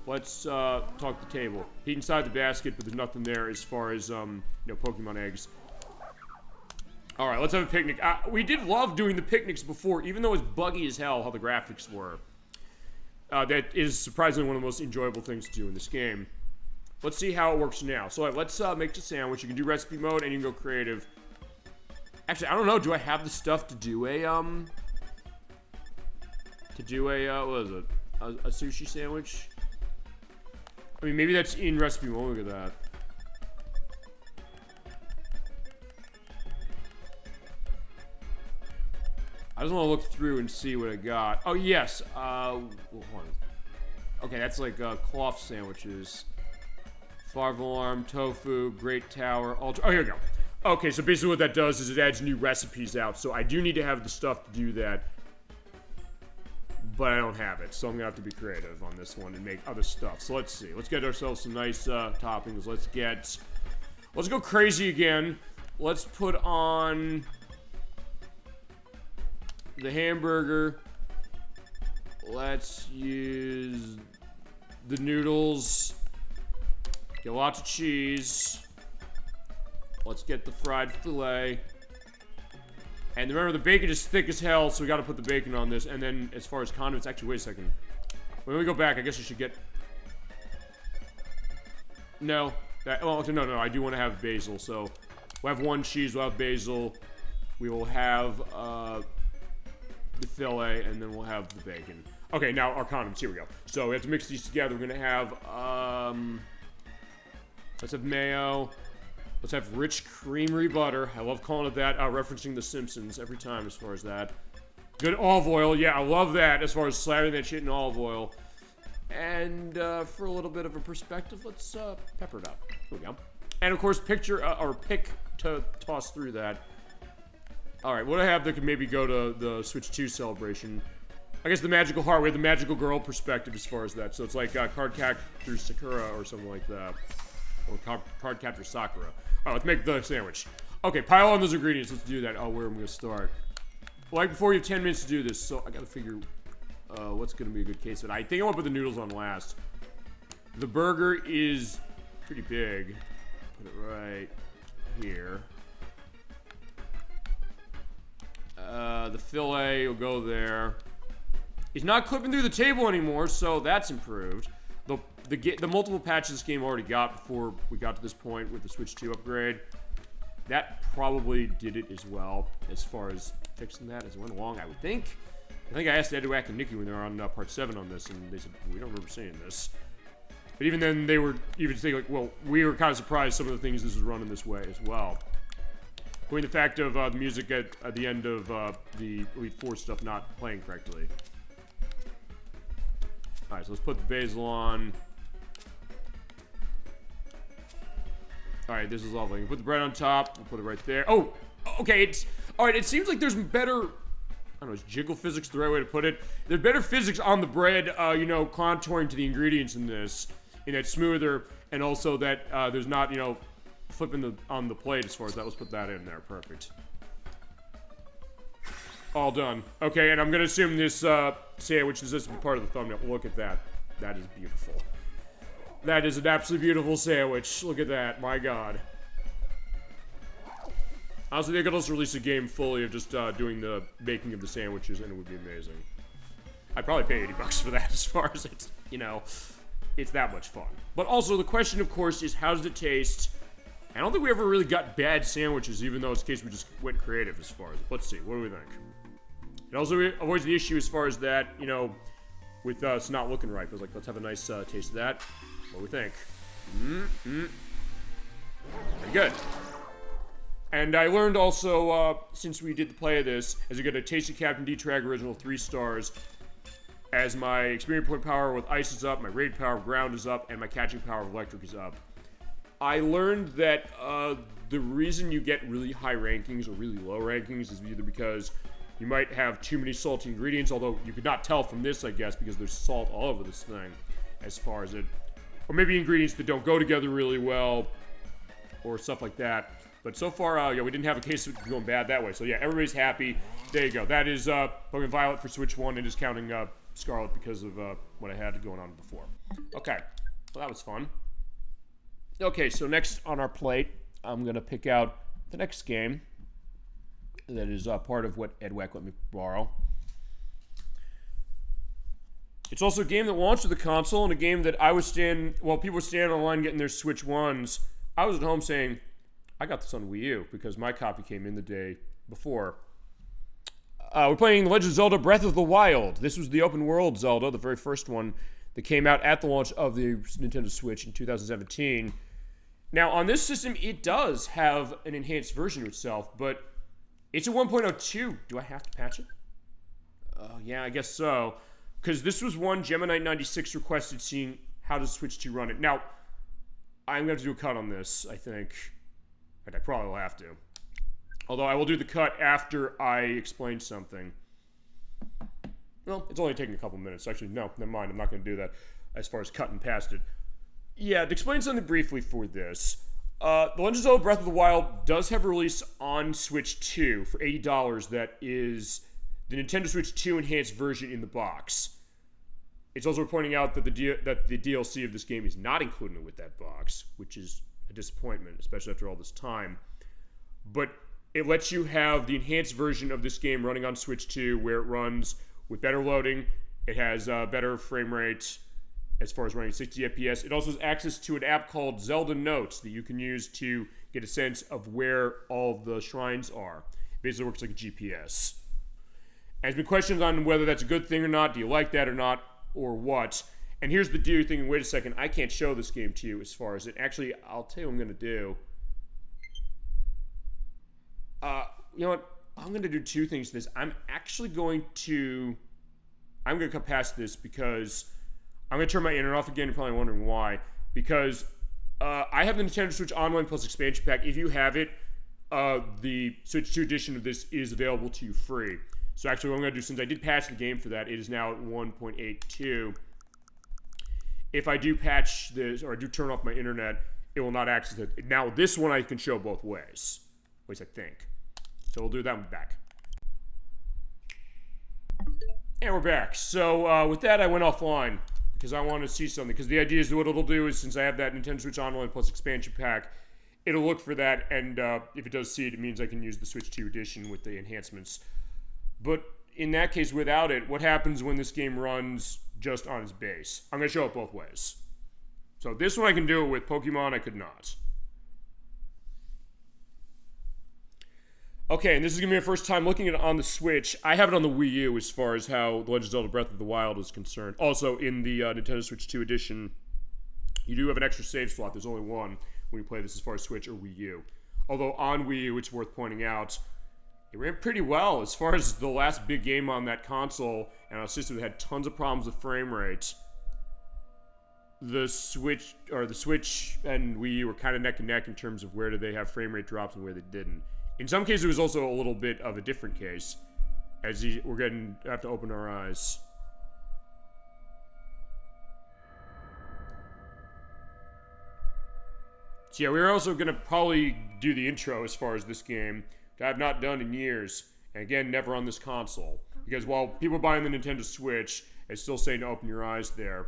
Speaker 1: let's talk the table. Heat inside the basket, but there's nothing there as far as, you know, Pokemon eggs. Alright, let's have a picnic. We did love doing the picnics before, even though it's buggy as hell how the graphics were. That is surprisingly one of the most enjoyable things to do in this game. Let's see how it works now. So let's make the sandwich. You can do recipe mode and you can go creative. Actually, I don't know. Do I have the stuff to do a what is it? A sushi sandwich? I mean, maybe that's in recipe mode. Look at that. I just want to look through and see what I got. Oh, yes. Hold on. Okay, that's like cloth sandwiches. Farvarm, tofu, great tower, ultra. Oh, here we go. Okay, so basically what that does is it adds new recipes out. So I do need to have the stuff to do that. But I don't have it, so I'm gonna have to be creative on this one and make other stuff. So let's see. Let's get ourselves some nice toppings. Let's go crazy again. Let's put on the hamburger. Let's use the noodles. Get lots of cheese. Let's get the fried filet. And remember, the bacon is thick as hell, so we gotta put the bacon on this. And then, as far as condiments, actually, wait a second. When we go back, I guess I should get... No. No, I do want to have basil, so... We'll have one cheese, we'll have basil. We will have, the fillet, and then we'll have the bacon. Okay, now our condiments, here we go. So, we have to mix these together. We're gonna have, let's have mayo. Let's have rich, creamery butter. I love calling it that, referencing The Simpsons every time as far as that. Good olive oil. Yeah, I love that as far as slathering that shit in olive oil. And for a little bit of a perspective, let's pepper it up. Here we go. And of course, pick to toss through that. Alright, what do I have that could maybe go to the Switch 2 celebration? I guess the magical heart. We have the magical girl perspective as far as that. So it's like Card Captor Sakura or something like that. Or Card Captor Sakura. Alright, let's make the sandwich. Okay, pile on those ingredients. Let's do that. Oh, where am I going to start? Well, like before, you have 10 minutes to do this, so I gotta figure what's going to be a good case of it. I think I want to put the noodles on last. The burger is pretty big. Put it right here. The fillet will go there. It's not clipping through the table anymore, so that's improved. The multiple patches this game already got before we got to this point with the Switch 2 upgrade, that probably did it as well, as far as fixing that as it went along, I would think. I think I asked Edwak and Nikki when they were on part 7 on this, and they said, we don't remember seeing this. But even then, they were even saying, like, well, we were kind of surprised some of the things this was running this way as well. Including the fact of the music at the end of the Elite Four stuff not playing correctly. Alright, so let's put the basil on. Alright, this is lovely. Put the bread on top. We'll put it right there. Oh! Okay, alright, it seems like there's better... I don't know, is jiggle physics the right way to put it? There's better physics on the bread, you know, contouring to the ingredients in this. And it's smoother, and also that there's not, you know, flipping on the plate as far as that. Let's put that in there. Perfect. All done. Okay, and I'm going to assume this sandwich is just part of the thumbnail. Look at that. That is beautiful. That is an absolutely beautiful sandwich. Look at that. My God. Honestly, they could also release a game fully of just doing the making of the sandwiches, and it would be amazing. I'd probably pay $80 for that as far as it's, you know, it's that much fun. But also, the question, of course, is how does it taste? I don't think we ever really got bad sandwiches, even though it's the case we just went creative as far as, let's see, what do we think? It also avoids the issue as far as that, you know, with us not looking right. But like, let's have a nice taste of that. What do we think? Pretty good. And I learned also, since we did the play of this, as I get a Tasty Captain D-Trag Original 3 stars, as my experience point power with ice is up, my raid power of ground is up, and my catching power of electric is up. I learned that the reason you get really high rankings or really low rankings is either because you might have too many salty ingredients, although you could not tell from this, I guess, because there's salt all over this thing, as far as it... Or maybe ingredients that don't go together really well, or stuff like that. But so far, yeah, we didn't have a case of it going bad that way. So yeah, everybody's happy. There you go. That is Pokemon Violet for Switch 1, and just counting Scarlett because of what I had going on before. Okay, well that was fun. Okay, so next on our plate, I'm going to pick out the next game that is part of what Edwak let me borrow. It's also a game that launched with the console, and a game that I was while people were standing online getting their Switch 1s, I was at home saying, I got this on Wii U, because my copy came in the day before. We're playing The Legend of Zelda Breath of the Wild. This was the open world Zelda, the very first one that came out at the launch of the Nintendo Switch in 2017. Now, on this system, it does have an enhanced version of itself, but it's a 1.02. Do I have to patch it? Yeah, I guess so. Because this was one Gemini96 requested, seeing how does Switch 2 run it. Now, I'm going to do a cut on this, I think. I probably will have to. Although I will do the cut after I explain something. Well, it's only taking a couple minutes. Actually, no, never mind. I'm not going to do that as far as cutting past it. Yeah, to explain something briefly for this. The Legend of Zelda Breath of the Wild does have a release on Switch 2 for $80 that is the Nintendo Switch 2 enhanced version in the box. It's also pointing out that the DLC of this game is not included with that box, which is a disappointment, especially after all this time. But it lets you have the enhanced version of this game running on Switch 2, where it runs with better loading. It has better frame rate as far as running 60 FPS. It also has access to an app called Zelda Notes that you can use to get a sense of where all of the shrines are. It basically works like a GPS. And there's been questions on whether that's a good thing or not. Do you like that or not, or what? And here's the deal. You're thinking, wait a second, I can't show this game to you as far as it. Actually, I'll tell you what I'm going to do. You know what? I'm going to do two things to this. I'm going to cut past this because I'm going to turn my internet off again. You're probably wondering why. Because I have the Nintendo Switch Online Plus expansion pack. If you have it, the Switch 2 edition of this is available to you free. So actually what I'm going to do, since I did patch the game for that, it is now at 1.82. If I do patch this, or I do turn off my internet, it will not access it. Now this one I can show both ways. At least I think. So we'll do that one back. And we're back. So with that, I went offline because I wanted to see something. Because the idea is what it'll do is, since I have that Nintendo Switch Online Plus expansion pack, it'll look for that, and if it does see it, it means I can use the Switch 2 edition with the enhancements. But in that case, without it, what happens when this game runs just on its base? I'm going to show it both ways. So this one I can do it with. Pokemon I could not. Okay, and this is going to be my first time looking at it on the Switch. I have it on the Wii U as far as how The Legend of Zelda Breath of the Wild is concerned. Also, in the Nintendo Switch 2 edition, you do have an extra save slot. There's only one when you play this as far as Switch or Wii U. Although on Wii U, it's worth pointing out, it ran pretty well as far as the last big game on that console and on a system that had tons of problems with frame rate. The Switch and Wii U were kind of neck and neck in terms of where did they have frame rate drops and where they didn't. In some cases, it was also a little bit of a different case, as we're going to have to open our eyes. So yeah, we're also going to probably do the intro as far as this game, which I have not done in years, and again, never on this console. Because while people are buying the Nintendo Switch, it's still saying to open your eyes there.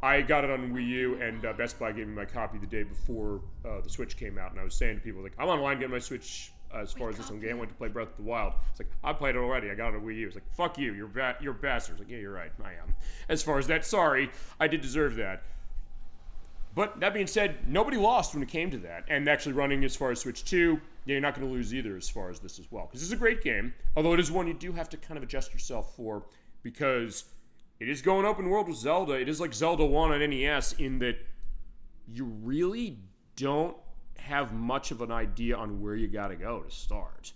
Speaker 1: I got it on Wii U, and Best Buy gave me my copy the day before the Switch came out, and I was saying to people, like, I'm online getting my Switch as far as this one game. I went to play Breath of the Wild. It's like, I played it already. I got it on Wii U. It's like, fuck you. You're bastards. Like, yeah, you're right. I am. As far as that, sorry. I did deserve that. But that being said, nobody lost when it came to that. And actually running as far as Switch 2, yeah, you're not going to lose either as far as this as well. Because this is a great game, although it is one you do have to kind of adjust yourself for, because it is going open world with Zelda. It is like Zelda 1 on NES in that you really don't have much of an idea on where you gotta go to start.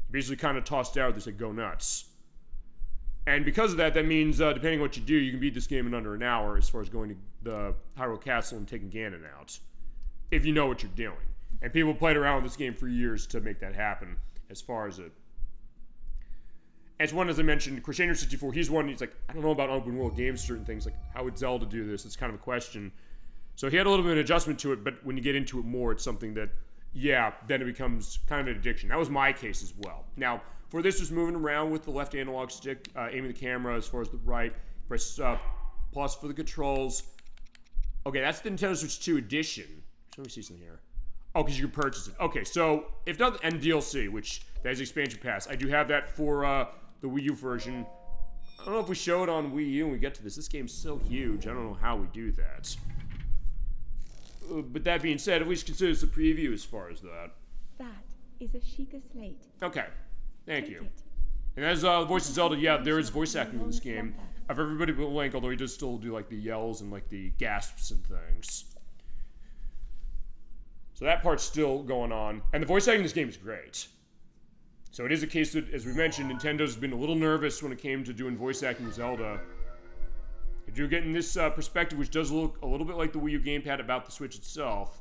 Speaker 1: You're basically kind of tossed out. They say, go nuts. And because of that, that means, depending on what you do, you can beat this game in under an hour as far as going to the Hyrule Castle and taking Ganon out, if you know what you're doing. And people played around with this game for years to make that happen as far as it. As one, as I mentioned, Crusader64, he's one, he's like, I don't know about open world games, certain things, like, how would Zelda do this? It's kind of a question. So he had a little bit of an adjustment to it, but when you get into it more, it's something that, yeah, then it becomes kind of an addiction. That was my case as well. Now, for this, just moving around with the left analog stick, aiming the camera as far as the right, press plus for the controls. Okay, that's the Nintendo Switch 2 edition. Let me see something here. Oh, because you can purchase it. Okay, so, if not, and DLC, which that is expansion pass. I do have that for, the Wii U version. I don't know if we show it on Wii U when we get to this. This game's so huge. I don't know how we do that. But that being said, at least consider this a preview as far as that.
Speaker 2: That is a Sheikah slate.
Speaker 1: Okay. Thank you. And as the voice of Zelda, yeah, there is voice acting in this game. Of everybody but Link, although he does still do like the yells and like the gasps and things. So that part's still going on. And the voice acting in this game is great. So it is a case that, as we mentioned, Nintendo's been a little nervous when it came to doing voice acting with Zelda. If you're getting this perspective, which does look a little bit like the Wii U gamepad about the Switch itself,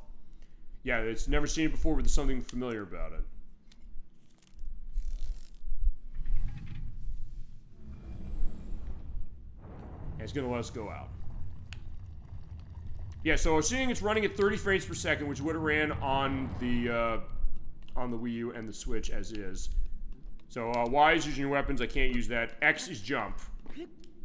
Speaker 1: yeah, it's never seen it before, but there's something familiar about it. And it's going to let us go out. Yeah, so we're seeing it's running at 30 frames per second, which would have ran on the Wii U and the Switch as is. So Y is using your weapons. I can't use that. X is jump.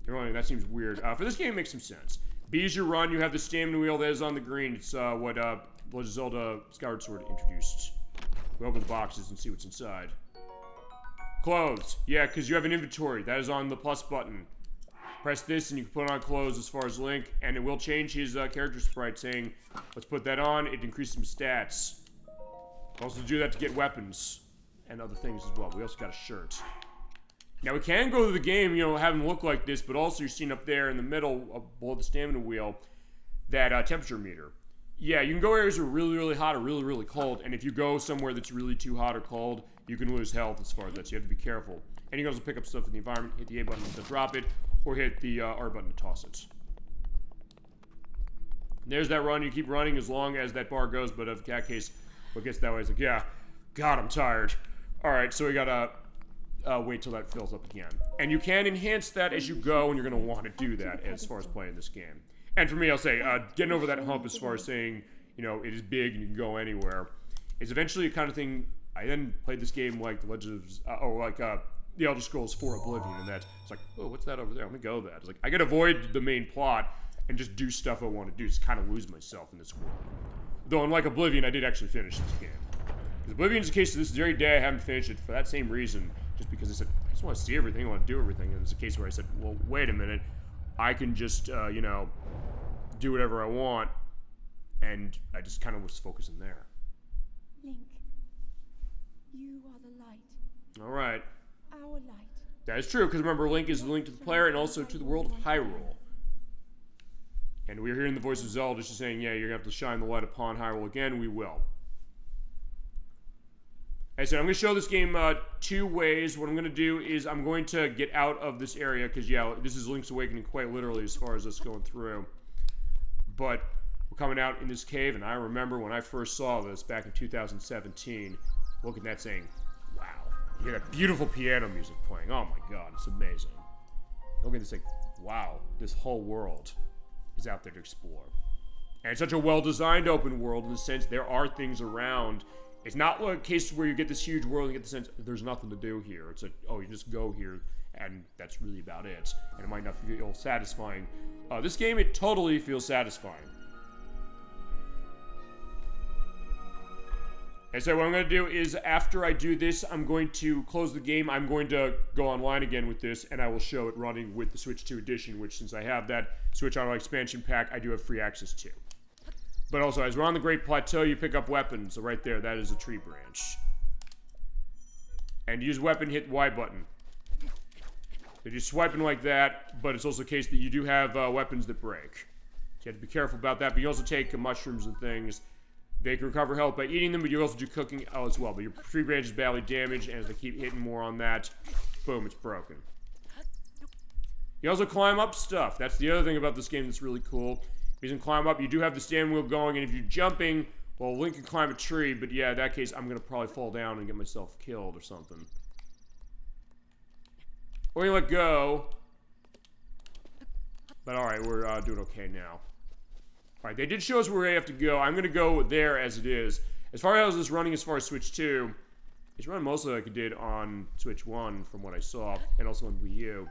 Speaker 1: That seems weird. For this game, it makes some sense. B is your run. You have the stamina wheel that is on the green. It's what Legend of Zelda Skyward Sword introduced. We open the boxes and see what's inside. Clothes. Yeah, because you have an inventory. That is on the plus button. Press this and you can put on clothes as far as Link, and it will change his character sprite, saying, let's put that on. It increases some stats. Also do that to get weapons and other things as well. We also got a shirt. Now we can go to the game, you know, have them look like this, but also you're seeing up there in the middle, below the stamina wheel, that temperature meter. Yeah, you can go areas that are really, really hot or really, really cold, and if you go somewhere that's really too hot or cold, you can lose health as far as that, so you have to be careful. And you can also pick up stuff in the environment, hit the A button to drop it, or hit the R button to toss it. And there's that run. You keep running as long as that bar goes, but in that case, what gets that way is like, yeah, God, I'm tired. Alright, so we gotta wait till that fills up again. And you can enhance that as you go, and you're gonna want to do that as far as playing this game. And for me, I'll say, getting over that hump as far as saying, you know, it is big and you can go anywhere, is eventually a kind of thing. I then played this game like The Legend of, The Elder Scrolls 4 Oblivion, and that, it's like, oh, what's that over there? I'm gonna go that. It's like, I can avoid the main plot and just do stuff I want to do, just kind of lose myself in this world. Though, unlike Oblivion, I did actually finish this game. Because Oblivion is a case of this very day I haven't finished it for that same reason, just because I said, I just want to see everything, I want to do everything, and it's a case where I said, well, wait a minute, I can just, you know, do whatever I want, and I just kind of was focusing there.
Speaker 2: Link, you are the light.
Speaker 1: Alright.
Speaker 2: Our light.
Speaker 1: That is true, because remember, Link is the link to the player and also to the world of Hyrule. And we're hearing the voice of Zelda just saying, yeah, you're going to have to shine the light upon Hyrule again. We will. As I said, I'm going to show this game two ways. What I'm going to do is I'm going to get out of this area, because, yeah, this is Link's Awakening quite literally as far as us going through. But we're coming out in this cave, and I remember when I first saw this back in 2017, looking at that saying, wow. You hear that beautiful piano music playing. Oh my god, it's amazing. Looking at this like, wow, this whole world is out there to explore. And it's such a well-designed open world in the sense there are things around. It's not like a case where you get this huge world and get the sense there's nothing to do here. It's like, oh, you just go here, and that's really about it. And it might not feel satisfying. This game, it totally feels satisfying. And so what I'm going to do is, after I do this, I'm going to close the game. I'm going to go online again with this, and I will show it running with the Switch 2 edition, which, since I have that Switch Online expansion pack, I do have free access to. But also, as we're on the Great Plateau, you pick up weapons. So right there, that is a tree branch. And use weapon, hit Y button. So you're swiping like that, but it's also the case that you do have weapons that break. So you have to be careful about that, but you also take mushrooms and things. They can recover health by eating them, but you also do cooking as well. But your tree branch is badly damaged, and as I keep hitting more on that, boom, it's broken. You also climb up stuff. That's the other thing about this game that's really cool. If you can climb up, you do have the stamina wheel going, and if you're jumping, well, Link can climb a tree, but yeah, in that case, I'm going to probably fall down and get myself killed or something. Or you let go. But alright, we're doing okay now. Alright, they did show us where we have to go. I'm going to go there as it is. As far as this running as far as Switch 2, it's running mostly like it did on Switch 1 from what I saw, and also on Wii U.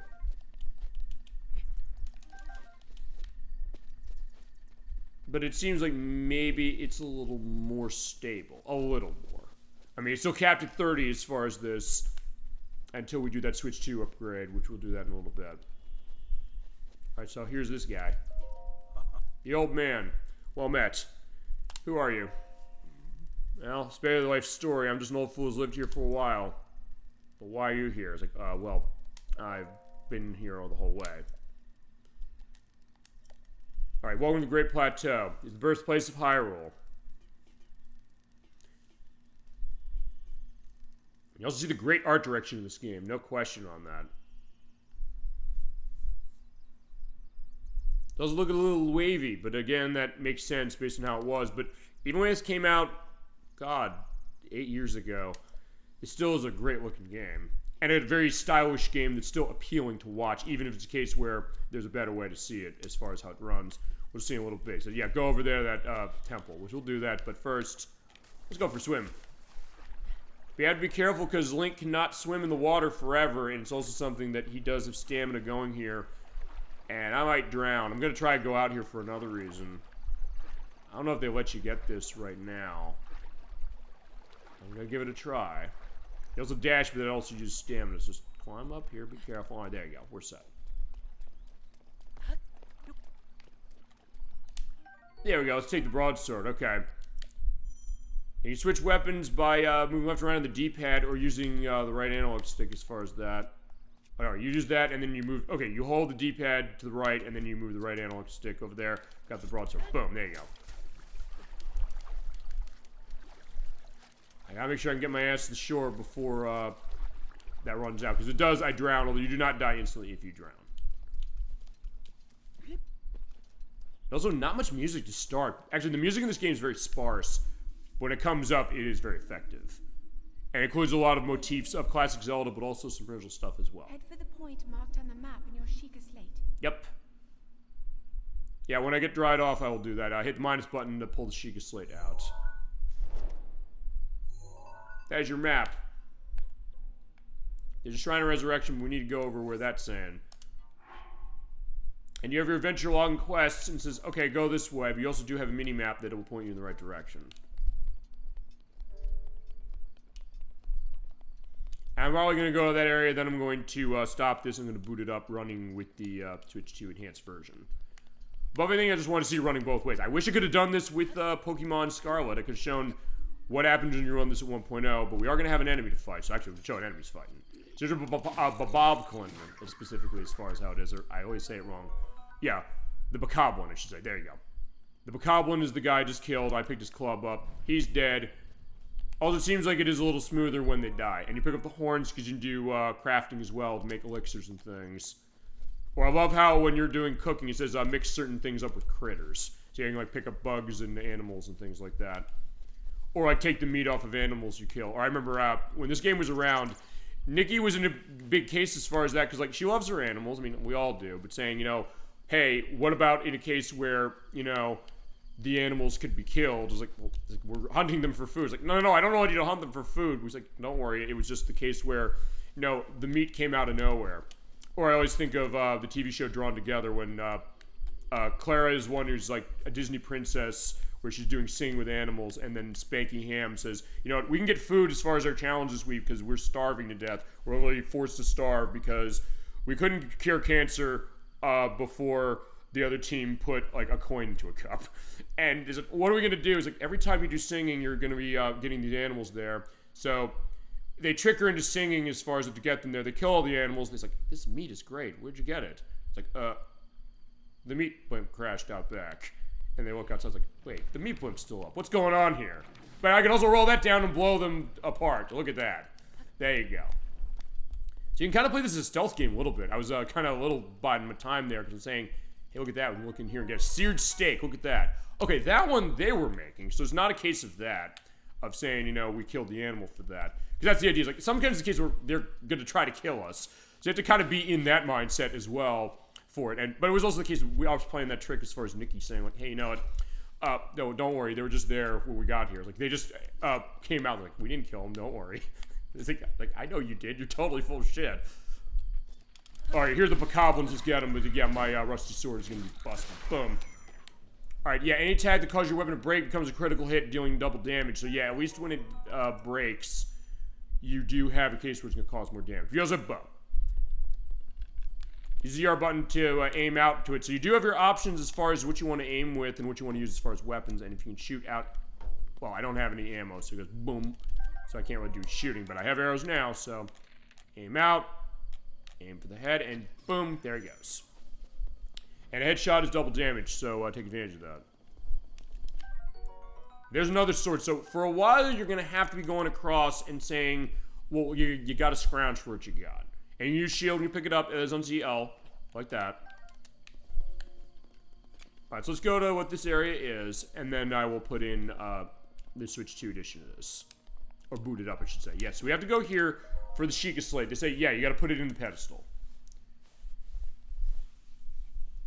Speaker 1: But it seems like maybe it's a little more stable. A little more. I mean, it's still capped at 30 as far as this, until we do that Switch 2 upgrade, which we'll do that in a little bit. Alright, so here's this guy. The old man. Well met. Who are you? Well, spare the life story. I'm just an old fool who's lived here for a while. But why are you here? It's like, well, I've been here all the whole way. Alright, welcome to the Great Plateau. It's the birthplace of Hyrule. You also see the great art direction in this game. No question on that. It does look a little wavy, but again, that makes sense based on how it was. But even when this came out, God, 8 years ago, it still is a great looking game. And a very stylish game that's still appealing to watch, even if it's a case where there's a better way to see it as far as how it runs. We'll see in a little bit. So yeah, go over there, that temple, which we'll do that. But first, let's go for a swim. But you have to be careful because Link cannot swim in the water forever, and it's also something that he does have stamina going here. And I might drown. I'm going to try to go out here for another reason. I don't know if they let you get this right now. I'm gonna give it a try. You also dash, but it also uses stamina. So just climb up here, be careful. Alright, there you go. We're set. There we go. Let's take the broadsword. Okay. And you switch weapons by moving left and right on the D-pad or using the right analog stick as far as that. Oh, no, you use that and then you move. Okay, you hold the D-pad to the right and then you move the right analog stick over there. Got the broadsword. Boom. There you go. I gotta make sure I can get my ass to the shore before that runs out. Because it does, I drown, although you do not die instantly if you drown. Also, not much music to start. Actually, the music in this game is very sparse. When it comes up, it is very effective. And it includes a lot of motifs of classic Zelda, but also some original stuff as well.
Speaker 2: Head for the point marked on the map in your Sheikah slate.
Speaker 1: Yep. Yeah, when I get dried off, I will do that. I hit the minus button to pull the Sheikah slate out. There's your map. There's a Shrine of Resurrection. We need to go over where that's saying. And you have your adventure log and quests, and it says, okay, go this way, but you also do have a mini-map that will point you in the right direction. And I'm probably going to go to that area, then I'm going to stop this, I'm going to boot it up running with the Switch 2 enhanced version. Above anything, I just want to see running both ways. I wish I could have done this with Pokemon Scarlett. I could have shown what happens when you run this at 1.0, but we are going to have an enemy to fight, so actually we can show an enemy's fighting. So there's a Bob calendar, specifically as far as how it is, or I always say it wrong. Yeah, the Bokoblin, I should say. There you go. The Bokoblin is the guy I just killed. I picked his club up. He's dead. Also, it seems like it is a little smoother when they die. And you pick up the horns because you can do crafting as well to make elixirs and things. Or I love how when you're doing cooking, it says mix certain things up with critters. So you can like pick up bugs and animals and things like that. Or like take the meat off of animals you kill. Or I remember when this game was around, Nikki was in a big case as far as that because like she loves her animals. I mean, we all do. But saying, you know, hey, what about in a case where, you know, the animals could be killed? It was like, well, we're hunting them for food. It's like, no, I don't want you to hunt them for food. It was like, don't worry. It was just the case where, you know, the meat came out of nowhere. Or I always think of the TV show Drawn Together when Clara is one who's like a Disney princess where she's doing singing with animals, and then Spanky Ham says, you know what, we can get food as far as our challenge this week because we're starving to death. We're literally forced to starve because we couldn't cure cancer before the other team put like a coin into a cup. And is it, what are we gonna do? Is like every time you do singing, you're gonna be getting these animals there. So they trick her into singing as far as to get them there. They kill all the animals. And it's like, this meat is great. Where'd you get it? It's like, the meat blimp crashed out back. And they look outside, it's like, wait, the meat blimp's still up. What's going on here? But I can also roll that down and blow them apart. Look at that. There you go. So you can kind of play this as a stealth game a little bit. I was kind of a little biding my time there because I'm saying, hey, look at that. We can look in here and get a seared steak. Look at that. Okay, that one they were making. So it's not a case of that, of saying, you know, we killed the animal for that. Because that's the idea. It's like sometimes it's a case where they're going to try to kill us. So you have to kind of be in that mindset as well for it. But it was also the case I was playing that trick as far as Nikki saying, like, hey, you know what? No, don't worry. They were just there when we got here. Like, they just came out like, we didn't kill them. Don't worry. It's like, I know you did. You're totally full of shit. All right, here's the Bokoblins. Let's get them. But yeah, my rusty sword is going to be busted. Boom. All right, yeah, any attack that causes your weapon to break becomes a critical hit, dealing double damage. So yeah, at least when it breaks, you do have a case where it's going to cause more damage. You also have bow. Use the R button to aim out to it. So you do have your options as far as what you want to aim with and what you want to use as far as weapons. And if you can shoot out, well, I don't have any ammo, so it goes boom. So I can't really do shooting, but I have arrows now, so aim out, aim for the head, and boom, there it goes. And a headshot is double damage, so take advantage of that. There's another sword. So for a while, you're going to have to be going across and saying, well, you got to scrounge for what you got. And you use shield and you pick it up as on ZL, like that. Alright, so let's go to what this area is, and then I will put in the Switch 2 edition of this. Or boot it up, I should say. Yes, so we have to go here for the Sheikah slate. They say, yeah, you got to put it in the pedestal.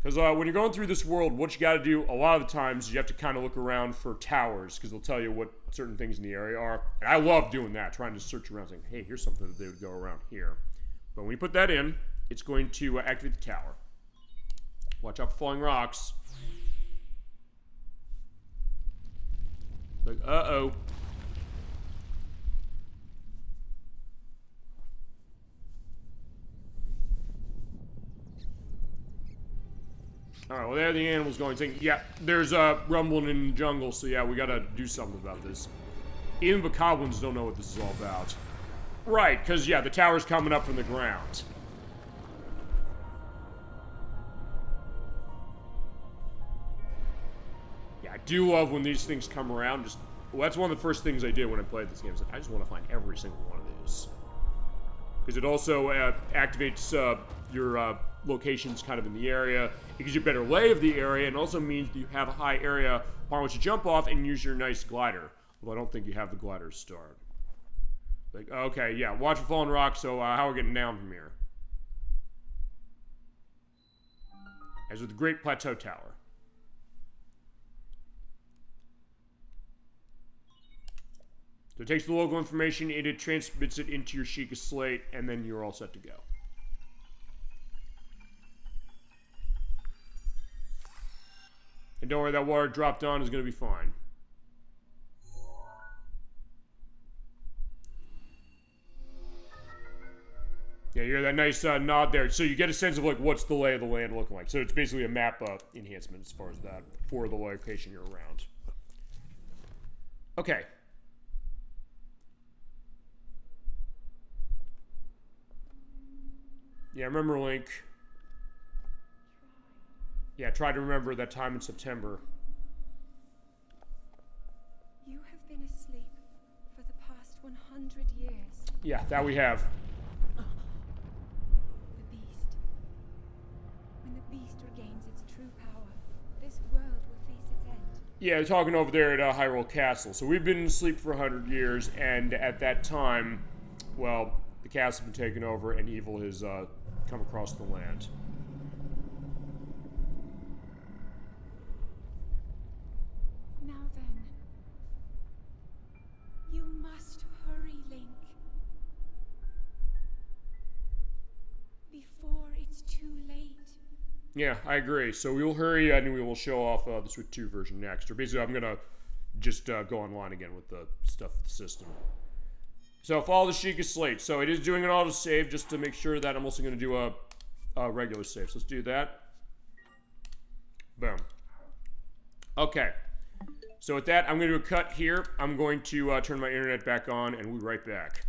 Speaker 1: Because when you're going through this world, what you got to do a lot of the times, you have to kind of look around for towers, because they'll tell you what certain things in the area are. And I love doing that, trying to search around, saying, hey, here's something that they would go around here. But when you put that in, it's going to activate the tower. Watch out for falling rocks. Like, uh-oh. Alright, well, there are the animals going, saying, yeah, there's rumbling in the jungle, so yeah, we gotta do something about this. Even the Bacawans don't know what this is all about. Right, because, yeah, the tower's coming up from the ground. Yeah, I do love when these things come around. Well, that's one of the first things I did when I played this game. I just want to find every single one of these. Because it also activates your locations kind of in the area. It gives you a better lay of the area, and also means that you have a high area upon which you jump off and use your nice glider. Although I don't think you have the glider start. Like, okay, yeah, watch for falling rocks, so how are we getting down from here? As with the Great Plateau Tower. So it takes the local information, and it transmits it into your Sheikah slate, and then you're all set to go. And don't worry, that water dropped on is going to be fine. Yeah, you hear that nice nod there. So you get a sense of, like, what's the lay of the land looking like. So it's basically a map enhancement as far as that for the location you're around. Okay. Yeah, remember Link. Yeah, try to remember that time in September.
Speaker 2: You have been asleep for the past 100 years.
Speaker 1: Yeah, that we have.
Speaker 2: The beast. When the beast regains its true power, this world will face its end.
Speaker 1: Yeah, they're talking over there at Hyrule Castle. So we've been asleep for 100 years, and at that time, well, the castle's been taken over, and evil has come across the land.
Speaker 2: Now then, you must hurry, Link. Before it's too late.
Speaker 1: Yeah, I agree. So we will hurry, and we will show off the Switch 2 version next. Or basically, I'm gonna just go online again with the stuff with the system. So follow the Sheikah slate. So it is doing an autosave just to make sure that I'm also going to do a regular save. So let's do that. Boom. Okay. So with that, I'm going to do a cut here. I'm going to turn my internet back on, and we'll be right back.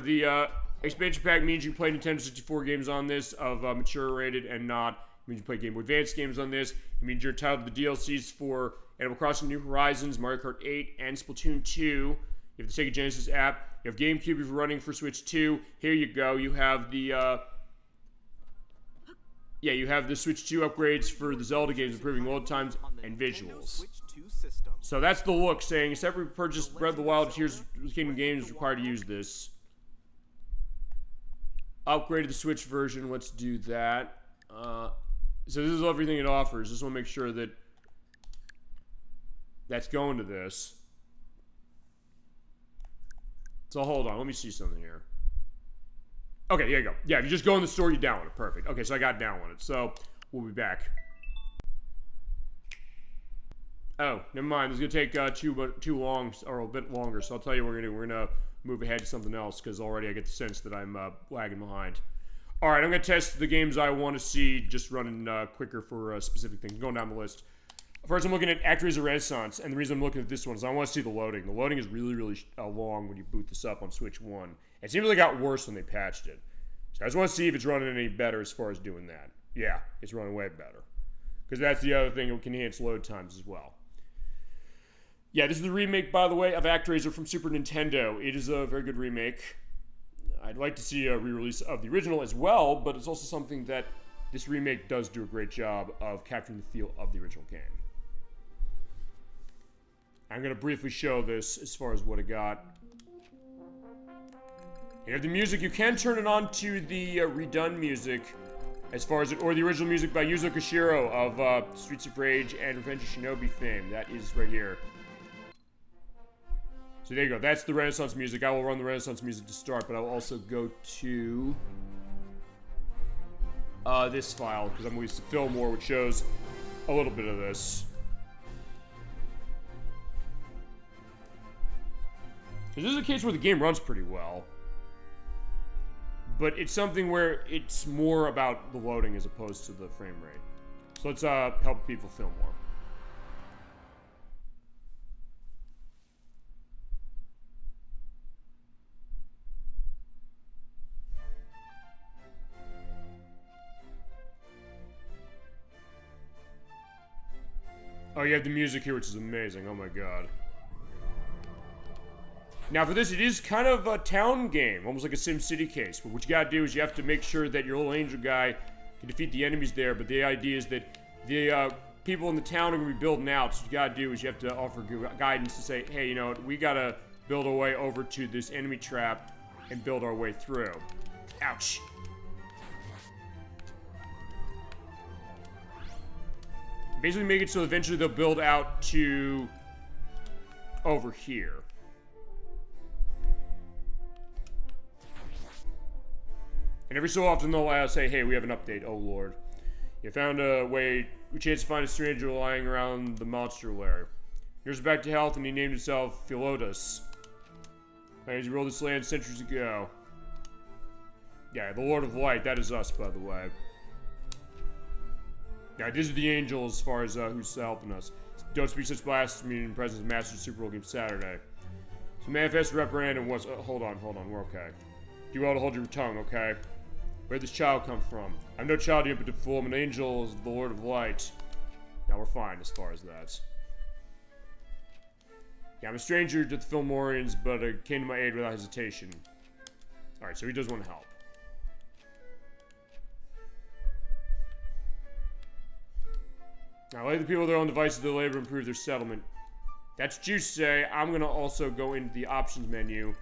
Speaker 1: The expansion pack means you can play Nintendo 64 games on this of mature rated and not. It means you play Game Boy Advance games on this. It means you're entitled to the DLCs for Animal Crossing New Horizons, Mario Kart 8, and Splatoon 2. You have the Sega Genesis app. You have GameCube if you're running for Switch 2. Here you go. You have the, you have the Switch 2 upgrades for the Zelda games, improving load times and visuals. So that's the look, saying, except for purchase Breath of the Wild, Tears of the Kingdom games required to use this. Upgraded the Switch version. Let's do that. So this is everything it offers. Just want to make sure that that's going to this. So hold on, let me see something here. Okay, here you go. Yeah, if you just go in the store, you download it. Perfect. Okay, so I got downloaded. So we'll be back. Oh, never mind. This is gonna take too long, or a bit longer. So I'll tell you what we're gonna do. We're gonna move ahead to something else because already I get the sense that I'm lagging behind. All right, I'm gonna test the games I want to see just running quicker for specific things. Going down the list. First, I'm looking at ActRaiser Renaissance, and the reason I'm looking at this one is I want to see the loading. The loading is really, really long when you boot this up on Switch 1. It seems like it got worse when they patched it. So I just want to see if it's running any better as far as doing that. Yeah, it's running way better. Because that's the other thing, it can enhance load times as well. Yeah, this is the remake, by the way, of ActRaiser from Super Nintendo. It is a very good remake. I'd like to see a re-release of the original as well, but it's also something that this remake does do a great job of capturing the feel of the original game. I'm going to briefly show this as far as what I got. You have the music. You can turn it on to the redone music as far as it, or the original music by Yuzo Koshiro of Streets of Rage and Revenge of Shinobi fame. That is right here. So there you go. That's the Renaissance music. I will run the Renaissance music to start, but I will also go to this file because I'm going to use the Fillmore, which shows a little bit of this. This is a case where the game runs pretty well. but it's something where it's more about the loading as opposed to the frame rate. So let's help people feel more. Oh, you have the music here, which is amazing. Oh my god. Now for this, it is kind of a town game, almost like a SimCity case. But what you gotta do is you have to make sure that your little angel guy can defeat the enemies there, but the idea is that the people in the town are gonna be building out, so what you gotta do is you have to offer guidance to say, hey, you know what, we gotta build our way over to this enemy trap and build our way through. Ouch. Basically make it so eventually they'll build out to over here. And every so often they'll say, hey, we have an update. Oh lord. You found a way, we chance to find a stranger lying around the monster lair. Here's back to health and he named himself Philotas. As he ruled this land centuries ago. Yeah, the Lord of Light, that is us, by the way. Yeah, these are the angels as far as who's helping us. Don't speak such blasphemy in the presence of Master Super Bowl Game Saturday. So manifest reprimand and what's... hold on, we're okay. Do well to hold your tongue, okay? Where'd this child come from? I'm no child, you but fool. I'm an angel of the Lord of Light. Now we're fine as far as that. Yeah, I'm a stranger to the Fillmorians, but I came to my aid without hesitation. Alright, so he does want to help. Now, lay the people on their own devices to labor improve their settlement. That's what you say. I'm gonna also go into the options menu.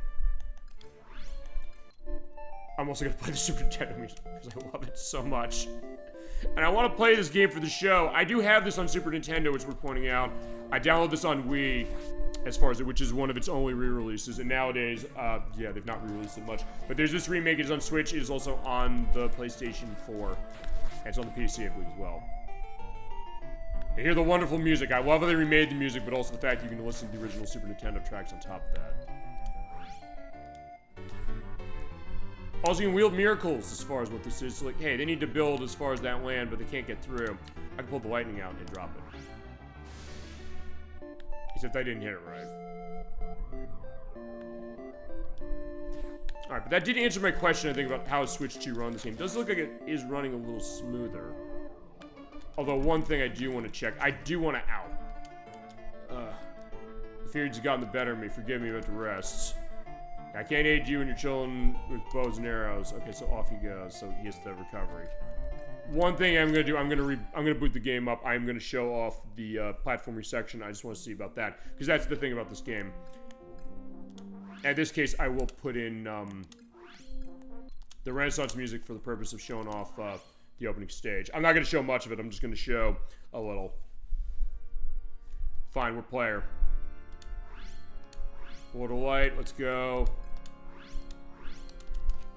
Speaker 1: I'm also gonna play the Super Nintendo music because I love it so much. And I want to play this game for the show. I do have this on Super Nintendo, which we're pointing out. I downloaded this on Wii, as far as it, which is one of its only re-releases. And nowadays, yeah, they've not re-released it much. But there's this remake. It is on Switch. It is also on the PlayStation 4. And it's on the PC, I believe, as well. I hear the wonderful music. I love how they remade the music, but also the fact you can listen to the original Super Nintendo tracks on top of that. Also, you can wield miracles as far as what this is. So like, hey, they need to build as far as that land, but they can't get through. I can pull the lightning out and drop it. Except I didn't hit it right. Alright, but that did answer my question, I think, about how Switch 2 run this game. It does look like it is running a little smoother. Although, one thing I do want to check. I do want to out. The fear's gotten the better of me. Forgive me, but to rest. I can't aid you and your children with bows and arrows. Okay, so off he goes. So he gets the recovery. One thing I'm gonna do, I'm gonna boot the game up. I'm gonna show off the platforming section. I just want to see about that because that's the thing about this game. In this case, I will put in the Renaissance music for the purpose of showing off the opening stage. I'm not gonna show much of it. I'm just gonna show a little. Fine, we're player. Lord of Light, let's go.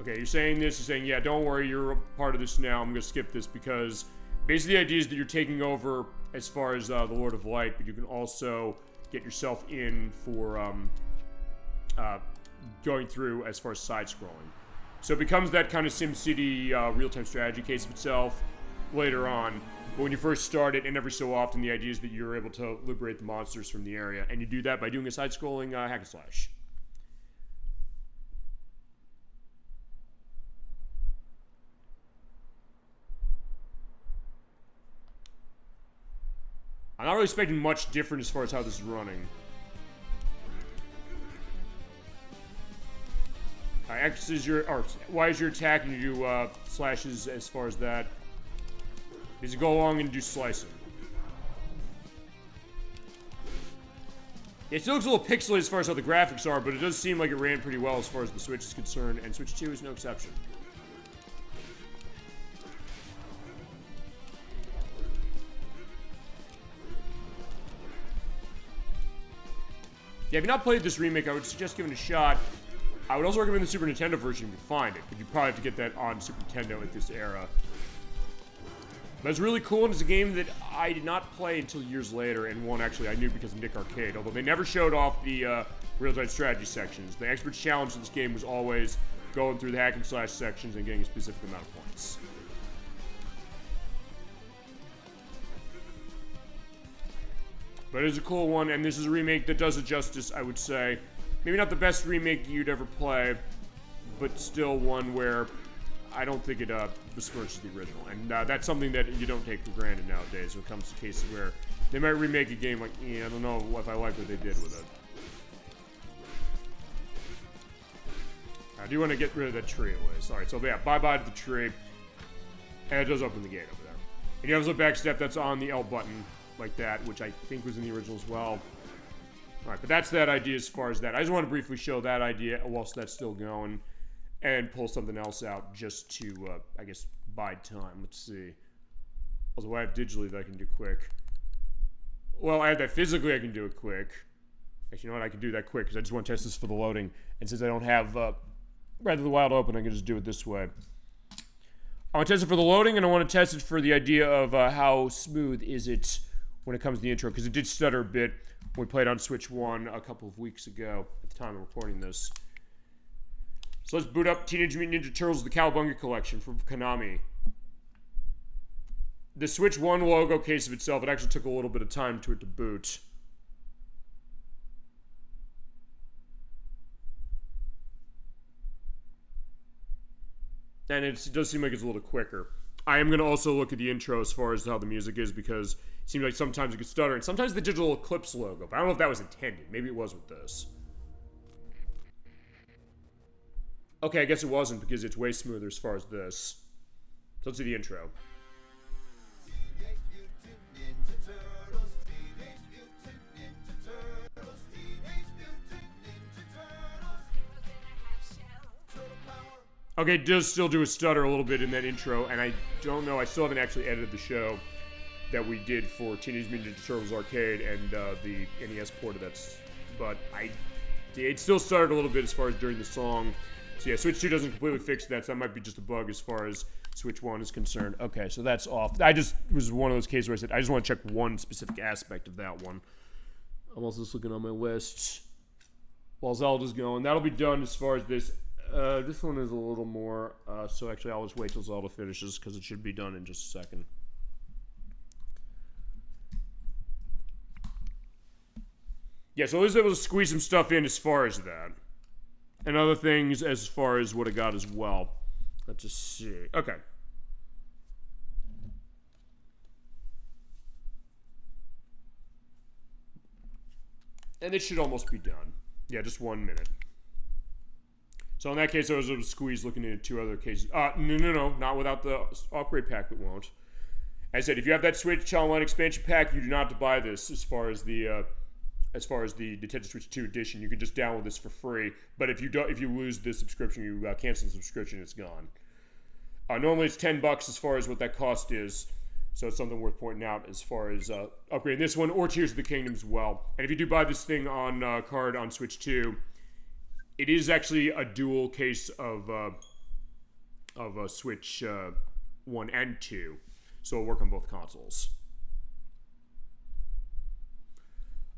Speaker 1: Okay, you're saying this, you're saying, yeah, don't worry, you're a part of this now. I'm gonna skip this because basically the idea is that you're taking over as far as the Lord of Light, but you can also get yourself in for going through as far as side-scrolling. So it becomes that kind of SimCity real-time strategy case of itself later on. But when you first start it, and every so often, the idea is that you're able to liberate the monsters from the area. And you do that by doing a side-scrolling hack and slash. I'm not really expecting much different as far as how this is running. X is your, or Y is your attack, and you do slashes as far as that. Is you go along and do slicing. It still looks a little pixely as far as how the graphics are, but it does seem like it ran pretty well as far as the Switch is concerned, and Switch 2 is no exception. Yeah, if you've not played this remake, I would suggest giving it a shot. I would also recommend the Super Nintendo version if you can find it, but you probably have to get that on Super Nintendo at this era. But it's really cool, and it's a game that I did not play until years later, and one actually I knew because of Nick Arcade, although they never showed off the real-time strategy sections. The Expert's challenge in this game was always going through the hack and slash sections and getting a specific amount of points. But it is a cool one, and this is a remake that does it justice, I would say. Maybe not the best remake you'd ever play, but still one where I don't think it besmirches the original. And that's something that you don't take for granted nowadays when it comes to cases where they might remake a game like, I don't know if I like what they did with it. I do want to get rid of that tree at least. Alright, so yeah, bye-bye to the tree. And it does open the gate over there. And you have a back step that's on the L button, like that, which I think was in the original as well. Alright, but that's that idea as far as that. I just want to briefly show that idea whilst that's still going. And pull something else out just to, I guess, bide time. Let's see. Also, I have digitally that I can do quick. Well, I have that physically I can do it quick. Actually, you know what? I can do that quick because I just want to test this for the loading. And since I don't have Breath of the Wild open, I can just do it this way. I want to test it for the loading, and I want to test it for the idea of how smooth is it when it comes to the intro. Because it did stutter a bit when we played on Switch 1 a couple of weeks ago at the time of recording this. So let's boot up Teenage Mutant Ninja Turtles, the Cowabunga collection from Konami. The Switch 1 logo case of itself, it actually took a little bit of time to boot. And it does seem like it's a little quicker. I am going to also look at the intro as far as how the music is, because it seems like sometimes it could stutter, and sometimes the digital Eclipse logo, but I don't know if that was intended. Maybe it was with this. Okay, I guess it wasn't because it's way smoother as far as this. So let's see the intro. Okay, it does still do a stutter a little bit in that intro, and I don't know, I still haven't actually edited the show that we did for Teenage Mutant Ninja Turtles Arcade and the NES port of that, but it still stuttered a little bit as far as during the song. So yeah, Switch 2 doesn't completely fix that, so that might be just a bug as far as Switch 1 is concerned. Okay, so that's off. Was one of those cases where I said, I just want to check one specific aspect of that one. I'm also just looking on my list while Zelda's going. That'll be done as far as this. This one is a little more, so actually I'll just wait till Zelda finishes, because it should be done in just a second. Yeah, so I was able to squeeze some stuff in as far as that. And other things as far as what I got as well. Let's just see. Okay. And it should almost be done. Yeah, just 1 minute. So in that case, I was able to squeeze looking into two other cases. No. Not without the upgrade pack, it won't. As I said, if you have that Switch Online expansion pack, you do not have to buy this as far as the Nintendo Switch 2 edition. You can just download this for free. But if you lose the subscription, you cancel the subscription, it's gone. Normally it's $10 as far as what that cost is. So it's something worth pointing out as far as upgrading this one or Tears of the Kingdom as well. And if you do buy this thing on card on Switch 2, it is actually a dual case of Switch 1 and 2. So it'll work on both consoles.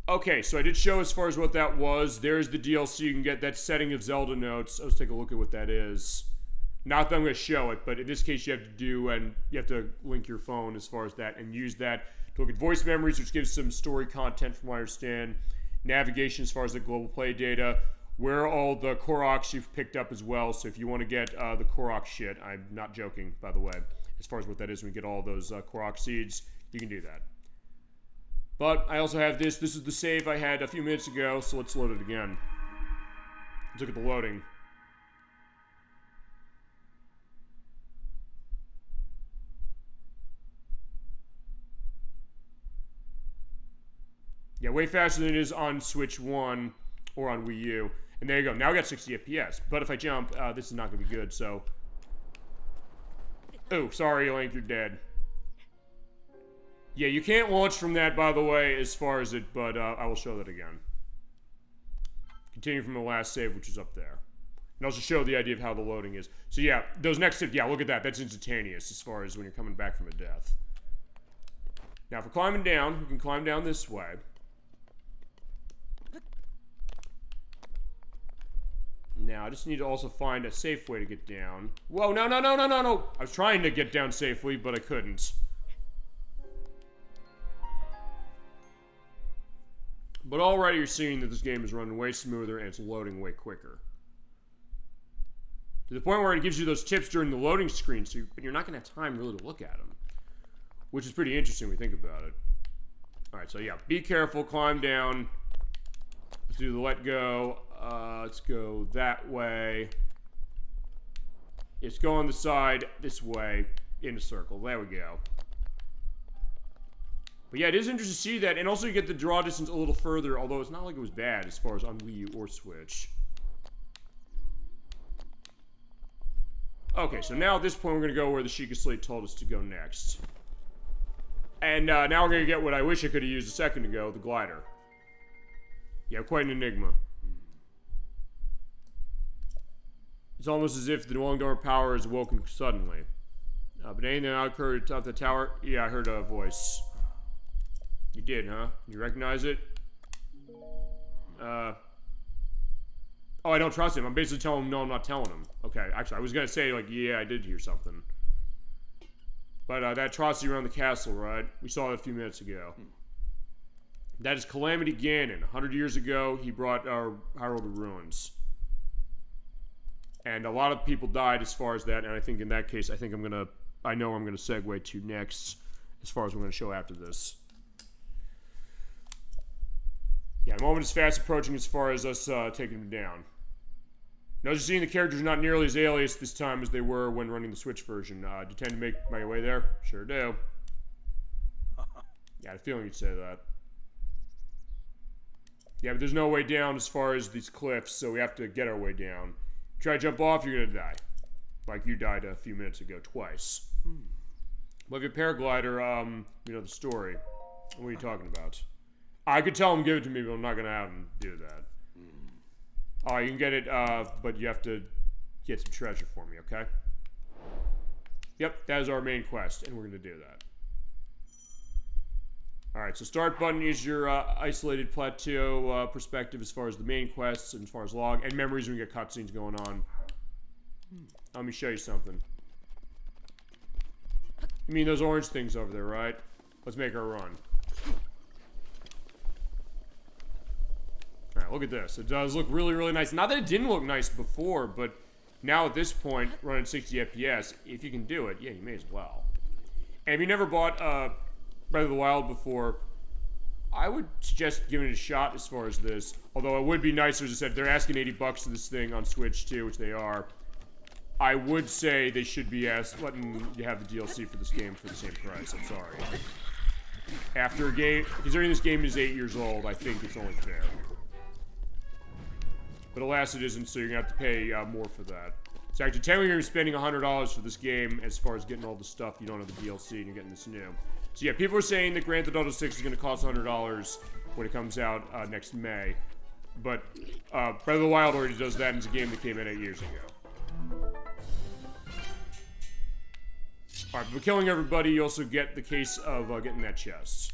Speaker 1: Okay, so I did show as far as what that was. There's the DLC. You can get that setting of Zelda notes. Let's take a look at what that is. Not that I'm going to show it, but in this case you have to do, and you have to link your phone as far as that, and use that to look at voice memories, which gives some story content from what I understand. Navigation as far as the global play data. Where all the Koroks you've picked up as well. So if you want to get the Korok shit, I'm not joking, by the way, as far as what that is, when you get all those Korok seeds, you can do that. But I also have this. This is the save I had a few minutes ago, so let's load it again. Let's look at the loading. Yeah, way faster than it is on Switch 1 or on Wii U. And there you go. Now I got 60 FPS. But if I jump, this is not going to be good, so... Oh, sorry, Link, you're dead. Yeah, you can't launch from that, by the way, as far as it, but I will show that again. Continue from the last save, which is up there. And also show the idea of how the loading is. So yeah, those next tips, yeah, look at that. That's instantaneous as far as when you're coming back from a death. Now, for climbing down, we can climb down this way. Now, I just need to also find a safe way to get down. Whoa, no, no, no, no, no, no! I was trying to get down safely, but I couldn't. But already you're seeing that this game is running way smoother and it's loading way quicker. To the point where it gives you those tips during the loading screen, so but you're not going to have time really to look at them. Which is pretty interesting when you think about it. Alright, so yeah, be careful, climb down. Let's do the let go. Let's go that way. Let's go on the side this way in a circle. There we go. But yeah, it is interesting to see that, and also you get the draw distance a little further, although it's not like it was bad as far as on Wii U or Switch. Okay, so now at this point we're going to go where the Sheikah Slate told us to go next. And now we're going to get what I wish I could have used a second ago, the glider. Yeah, quite an enigma. It's almost as if the dwelling door power is awoken suddenly. But anything that occurred atop the tower? Yeah, I heard a voice. You did, huh? You recognize it? Oh, I don't trust him. I'm basically telling him, no, I'm not telling him. Okay, actually, I was gonna say, like, yeah, I did hear something. But, that atrocity around the castle, right? We saw it a few minutes ago. That is Calamity Ganon. 100 years ago, he brought our Hyrule to ruins. And a lot of people died as far as that, and I think in that case, I know I'm gonna segue to next, as far as we're gonna show after this. Yeah, the moment is fast approaching as far as us taking him down. Notice seeing the characters are not nearly as alias this time as they were when running the Switch version. Do you tend to make my way there? Sure do. Yeah, I had a feeling you'd say that. Yeah, but there's no way down as far as these cliffs, so we have to get our way down. Try to jump off, you're gonna die. Like you died a few minutes ago, twice. But if you're a paraglider, you know the story. What are you talking about? I could tell him give it to me, but I'm not gonna have him do that. Oh, you can get it, but you have to get some treasure for me, okay? Yep, that is our main quest, and we're gonna do that. Alright, so start button is your isolated plateau perspective as far as the main quests and as far as log, and memories when you get cutscenes going on. Let me show you something. You mean those orange things over there, right? Let's make our run. Alright, look at this. It does look really, really nice. Not that it didn't look nice before, but now at this point, running 60 FPS, if you can do it, yeah, you may as well. And if you never bought Breath of the Wild before, I would suggest giving it a shot as far as this. Although it would be nicer, as I said, they're asking $80 for this thing on Switch too, which they are. I would say they should be letting you have the DLC for this game for the same price. I'm sorry. After a game, considering this game is 8 years old, I think it's only fair. But alas, it isn't, so you're going to have to pay more for that. So actually, technically, you're spending $100 for this game as far as getting all the stuff. You don't have the DLC, and you're getting this new. So yeah, people are saying that Grand Theft Auto 6 is going to cost $100 when it comes out next May. But Breath of the Wild already does that, and it's a game that came out 8 years ago. Alright, but killing everybody, you also get the case of getting that chest.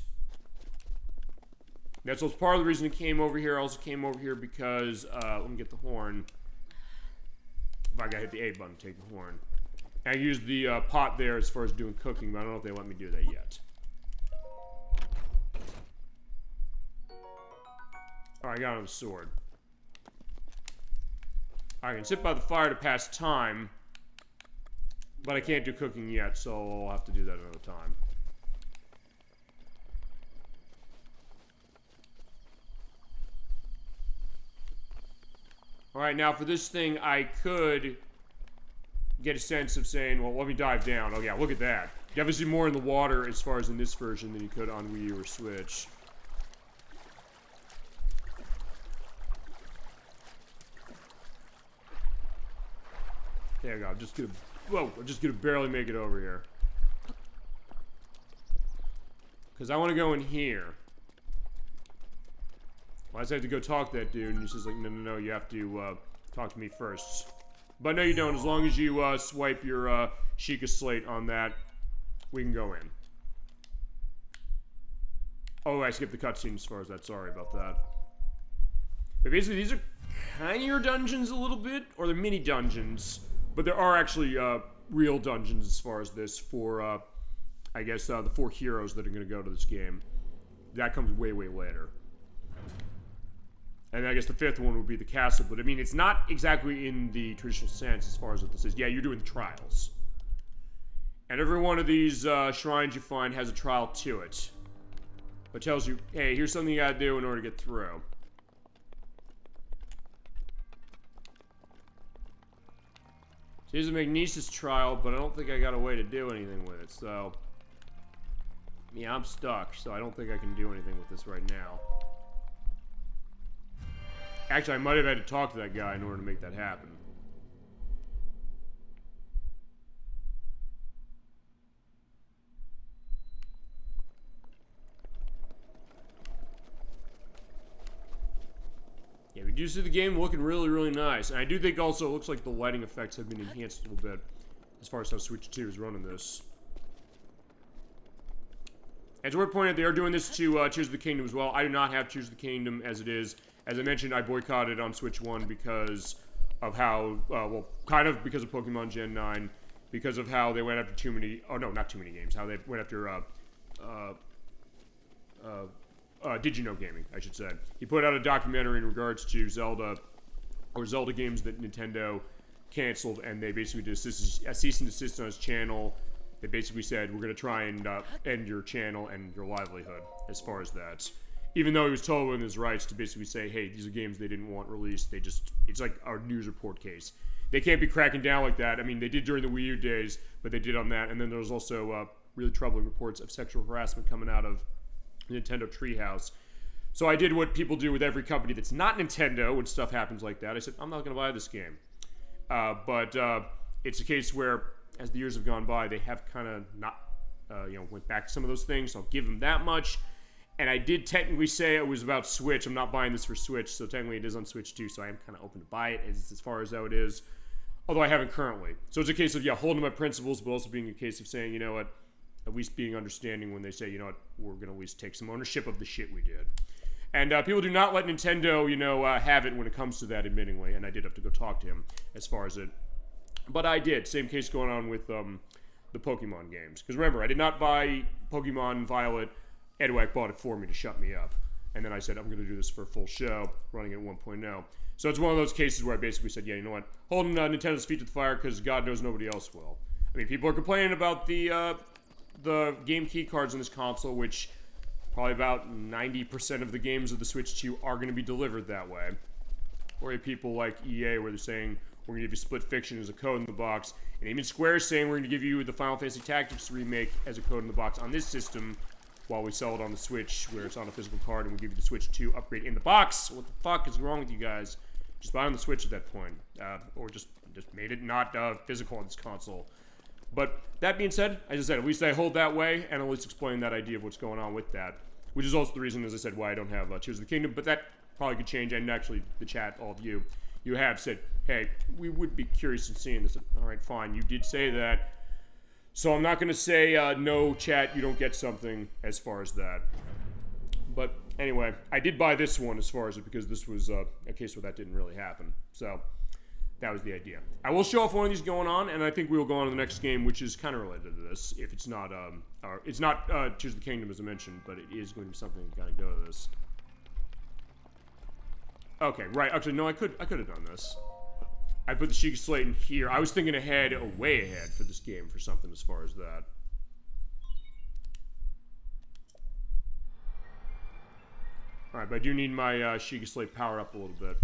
Speaker 1: That's what's part of the reason it came over here. I also came over here because, let me get the horn. If I gotta hit the A button, take the horn. And I used the pot there as far as doing cooking, but I don't know if they let me do that yet. Alright, I got another sword. I can sit by the fire to pass time, but I can't do cooking yet, so I'll have to do that another time. Alright, now for this thing, I could get a sense of saying, well, let me dive down. Oh yeah, look at that. You definitely see more in the water as far as in this version than you could on Wii U or Switch. There you go, I'm just gonna barely make it over here. Because I want to go in here. Well, I just have to go talk to that dude, and he says, like, no, you have to talk to me first. But no, you don't. As long as you swipe your Sheikah Slate on that, we can go in. Oh, I skipped the cutscene as far as that. Sorry about that. But basically, these are tinier dungeons a little bit, or they're mini dungeons, but there are actually real dungeons as far as this for, I guess, the 4 heroes that are going to go to this game. That comes way, way later. And I guess the 5th one would be the castle, but I mean, it's not exactly in the traditional sense as far as what this is. Yeah, you're doing the trials. And every one of these shrines you find has a trial to it. It tells you, hey, here's something you gotta do in order to get through. So here's a magnesis trial, but I don't think I got a way to do anything with it, so... Yeah, I'm stuck, so I don't think I can do anything with this right now. Actually, I might have had to talk to that guy in order to make that happen. Yeah, we do see the game looking really, really nice. And I do think also it looks like the lighting effects have been enhanced a little bit as far as how Switch 2 is running this. As we're pointing out, they are doing this to Tears of the Kingdom as well. I do not have Tears of the Kingdom as it is. As I mentioned, I boycotted on Switch 1 because of how, well, kind of because of Pokemon Gen 9, because of how they went after too many, oh no, not too many games, how they went after, Did You Know Gaming, I should say. He put out a documentary in regards to Zelda, or Zelda games that Nintendo canceled, and they basically did a cease and desist on his channel. They basically said, we're going to try and end your channel and your livelihood as far as that. Even though he was told within his rights to basically say, hey, these are games they didn't want released. They just, it's like our news report case. They can't be cracking down like that. I mean, they did during the Wii U days, but they did on that. And then there was also really troubling reports of sexual harassment coming out of the Nintendo Treehouse. So I did what people do with every company that's not Nintendo when stuff happens like that. I said, I'm not going to buy this game. But it's a case where, as the years have gone by, they have kind of not, went back to some of those things. So I'll give them that much. And I did technically say it was about Switch. I'm not buying this for Switch, so technically it is on Switch too, so I am kind of open to buy it as far as how it is. Although I haven't currently. So it's a case of, yeah, holding my principles, but also being a case of saying, you know what, at least being understanding when they say, you know what, we're going to at least take some ownership of the shit we did. And people do not let Nintendo, have it when it comes to that, admittingly. And I did have to go talk to him as far as it. But I did. Same case going on with the Pokemon games. Because remember, I did not buy Pokemon Violet. Edwack bought it for me to shut me up. And then I said, I'm going to do this for a full show, running at 1.0. So it's one of those cases where I basically said, yeah, you know what? Holding Nintendo's feet to the fire because God knows nobody else will. I mean, people are complaining about the game key cards on this console, which probably about 90% of the games of the Switch 2 are going to be delivered that way. Or you have people like EA where they're saying, we're going to give you Split Fiction as a code in the box. And even Square is saying we're going to give you the Final Fantasy Tactics remake as a code in the box on this system, while we sell it on the Switch, where it's on a physical card, and we give you the Switch 2 upgrade in the box. What the fuck is wrong with you guys? Just buy on the Switch at that point. Or just made it not physical on this console. But that being said, as I said, at least I hold that way, and at least explain that idea of what's going on with that. Which is also the reason, as I said, why I don't have Tears of the Kingdom. But that probably could change, and actually, the chat, all of you have said, hey, we would be curious in seeing this. All right, fine, you did say that. So I'm not going to say, no, chat, you don't get something as far as that. But anyway, I did buy this one as far as it, because this was a case where that didn't really happen. So that was the idea. I will show off one of these going on, and I think we will go on to the next game, which is kind of related to this. If it's not, it's not Tears of the Kingdom, as I mentioned, but it is going to be something to kind of go to this. Okay, right. Actually, no, I could have done this. I put the Sheikah Slate in here. I was thinking ahead, way ahead for this game for something as far as that. Alright, but I do need my Sheikah Slate power up a little bit.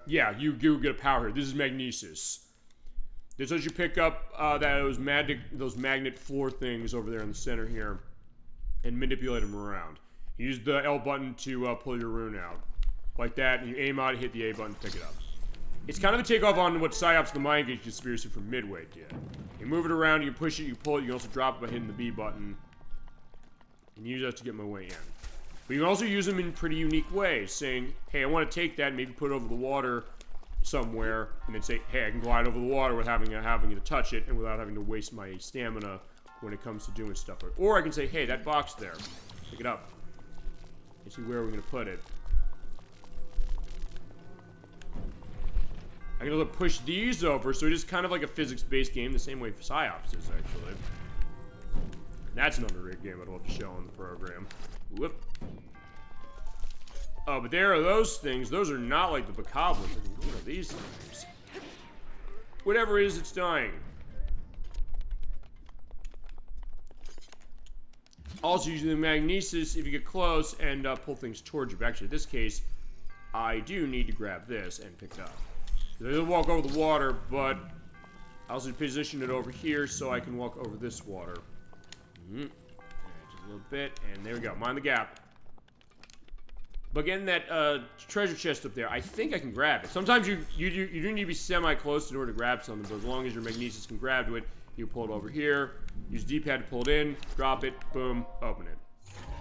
Speaker 1: Yeah, you do get a power here. This is magnesis. This lets you pick up those magnet floor things over there in the center here and manipulate them around. You use the L button to pull your rune out. Like that, and you aim out, hit the A button, pick it up. It's kind of a takeoff on what Psyops the Mind Gauge Conspiracy from Midway did. You move it around, you can push it, you pull it, you can also drop it by hitting the B button. And use that to get my way in. But you can also use them in pretty unique ways, saying, hey, I want to take that and maybe put it over the water somewhere and then say, hey, I can glide over the water without having to touch it and without having to waste my stamina when it comes to doing stuff. Or I can say, hey, that box there, pick it up and see where we're going to put it. I'm going to push these over, so it is kind of like a physics-based game, the same way Psyops is, actually. And that's another great game I'd love to show on the program. Whoop. Oh, but there are those things. Those are not like the Bakeru. What are these things? Whatever it is, it's dying. Also, using the magnesis, if you get close and pull things towards you. But actually, in this case, I do need to grab this and pick it up. They'll walk over the water, but I also position it over here so I can walk over this water. Just a little bit, and there we go. Mind the gap. But getting that treasure chest up there, I think I can grab it. Sometimes you do need to be semi-close in order to grab something, but as long as your magnesis can grab to it, you pull it over here, use D-pad to pull it in, drop it, boom, open it.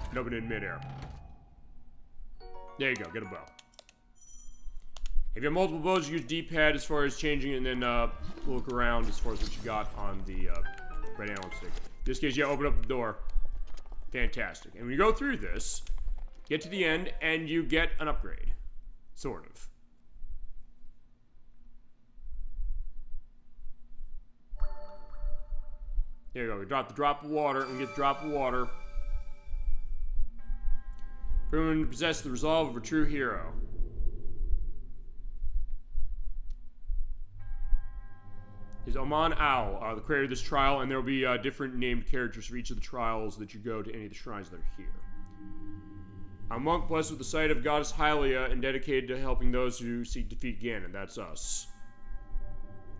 Speaker 1: And open it in midair. There you go, get a bow. If you have multiple bows, you use D-pad as far as changing it, and then look around as far as what you got on the right analog stick. In this case, open up the door. Fantastic. And when you go through this, get to the end, and you get an upgrade. Sort of. There you go. We drop the drop of water, and we get the drop of water. For everyone to possess the resolve of a true hero. Is Oman Owl, the creator of this trial, and there will be different named characters for each of the trials that you go to any of the shrines that are here. A monk blessed with the sight of goddess Hylia and dedicated to helping those who seek defeat Ganon. That's us.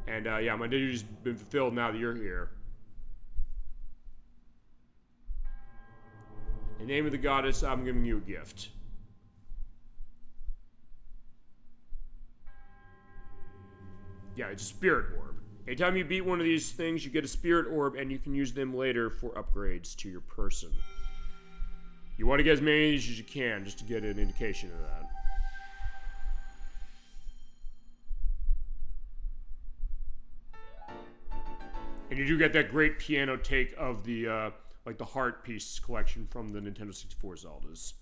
Speaker 1: And yeah, my duty's been fulfilled now that you're here. In the name of the goddess, I'm giving you a gift. Yeah, it's a spirit orb. Anytime you beat one of these things, you get a spirit orb, and you can use them later for upgrades to your person. You want to get as many of these as you can, just to get an indication of that. And you do get that great piano take of the, like the Heart Piece collection from the Nintendo 64 Zeldas.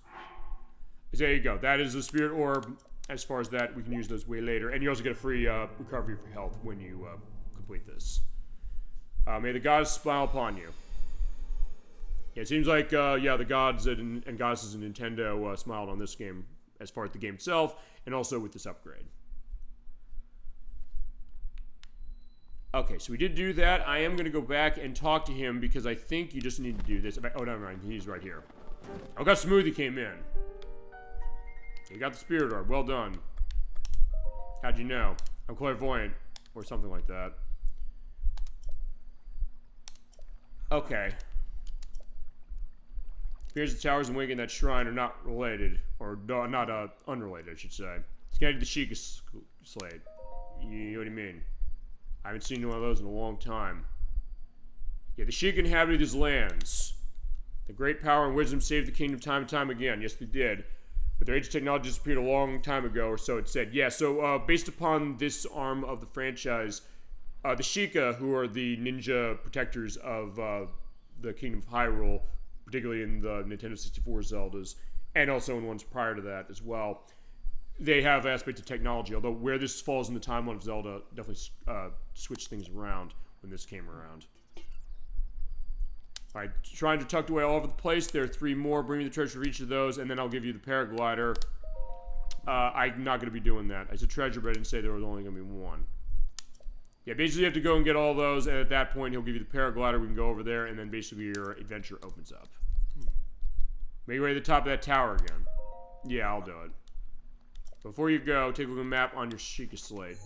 Speaker 1: So there you go. That is the spirit orb. As far as that, we can use those way later. And you also get a free recovery for health when you complete this. May the goddess smile upon you. Yeah, it seems like, yeah, the gods and goddesses in Nintendo smiled on this game as far as the game itself, and also with this upgrade. Okay, so we did do that. I am going to go back and talk to him because I think you just need to do this. Oh, never mind. He's right here. Oh, got Smoothie came in. You got the spirit orb. Well done. How'd you know? I'm clairvoyant. Or something like that. Okay. Appears the towers and wing in that shrine are not related. Or not unrelated, I should say. It's connected to Sheikah's slate. What do you mean? I haven't seen one of those in a long time. Yeah, the Sheikah inhabited these lands. The great power and wisdom saved the kingdom time and time again. Yes, they did. But their age of technology disappeared a long time ago, or so it said. Yeah, so based upon this arm of the franchise, the Sheikah, who are the ninja protectors of the Kingdom of Hyrule, particularly in the Nintendo 64 Zeldas, and also in ones prior to that as well, they have aspects of technology, although where this falls in the timeline of Zelda definitely switched things around when this came around. Alright, shrines are tucked away all over the place. There are 3 more. Bring me the treasure for each of those, and then I'll give you the paraglider. I'm not going to be doing that. It's a treasure, but I didn't say there was only going to be 1. Yeah, basically you have to go and get all those, and at that point he'll give you the paraglider. We can go over there, and then basically your adventure opens up. Make your way to the top of that tower again. Yeah, I'll do it. Before you go, take a look at the map on your Sheikah slate.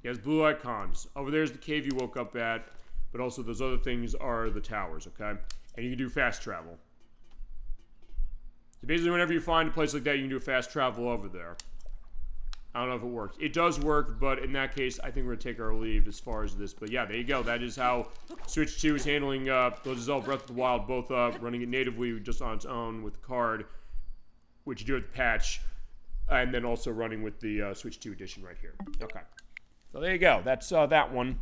Speaker 1: He has blue icons. Over there's the cave you woke up at, but also those other things are the towers, okay? And you can do fast travel. So basically whenever you find a place like that, you can do fast travel over there. I don't know if it works. It does work, but in that case, I think we're going to take our leave as far as this. But yeah, there you go. That is how Switch 2 is handling Legend of Zelda Breath of the Wild, both running it natively just on its own with the card, which you do with the patch, And then also running with the Switch 2 edition right here. Okay. So there you go. That's that one.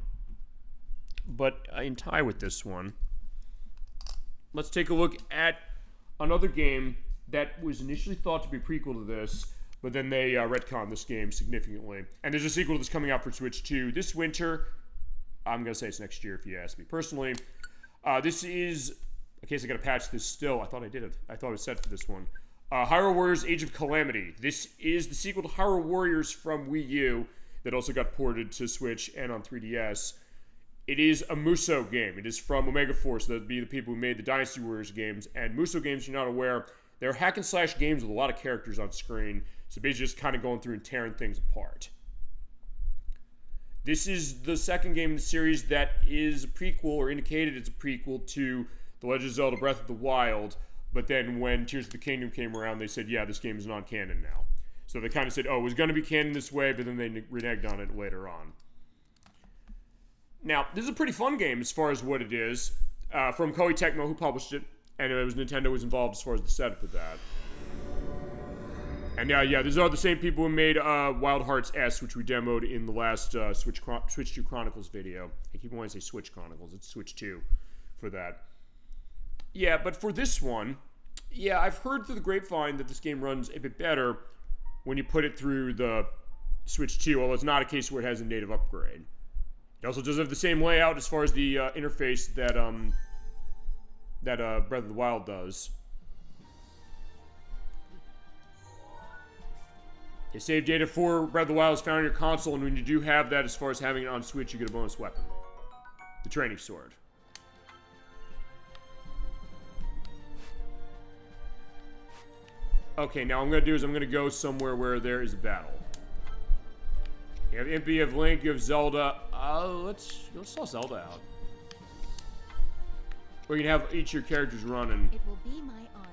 Speaker 1: But in tie with this one, let's take a look at another game that was initially thought to be a prequel to this, but then they retconned this game significantly. And there's a sequel that's coming out for Switch 2 this winter. I'm going to say it's next year if you ask me personally. This is, in case I got to patch this still, I thought I did it. I thought it was set for this one. Hyrule Warriors Age of Calamity. This is the sequel to Hyrule Warriors from Wii U that also got ported to Switch and on 3DS. It is a Musou game. It is from Omega Force. That would be the people who made the Dynasty Warriors games. And Musou games, if you're not aware, they're hack and slash games with a lot of characters on screen. So basically just kind of going through and tearing things apart. This is the second game in the series that is a prequel, or indicated it's a prequel to The Legend of Zelda Breath of the Wild. But then when Tears of the Kingdom came around, they said, yeah, this game is non-canon now. So they kind of said, oh, it was going to be canon this way, but then they reneged on it later on. Now, this is a pretty fun game as far as what it is. From Koei Tecmo, who published it, and it was Nintendo was involved as far as the setup of that. And yeah, these are the same people who made Wild Hearts S, which we demoed in the last Switch 2 Chronicles video. I keep wanting to say Switch Chronicles. It's Switch 2 for that. Yeah, but for this one, yeah, I've heard through the grapevine that this game runs a bit better when you put it through the Switch 2, although it's not a case where it has a native upgrade. It also does have the same layout as far as the interface that Breath of the Wild does. The save data for Breath of the Wild is found on your console, and when you do have that, as far as having it on Switch, you get a bonus weapon. The training sword. Okay, now what I'm going to do is I'm going to go somewhere where there is a battle. You have Imp, you have Link, you have Zelda. Let's toss Zelda out. Or you can have each of your characters running.
Speaker 2: It will be my honor.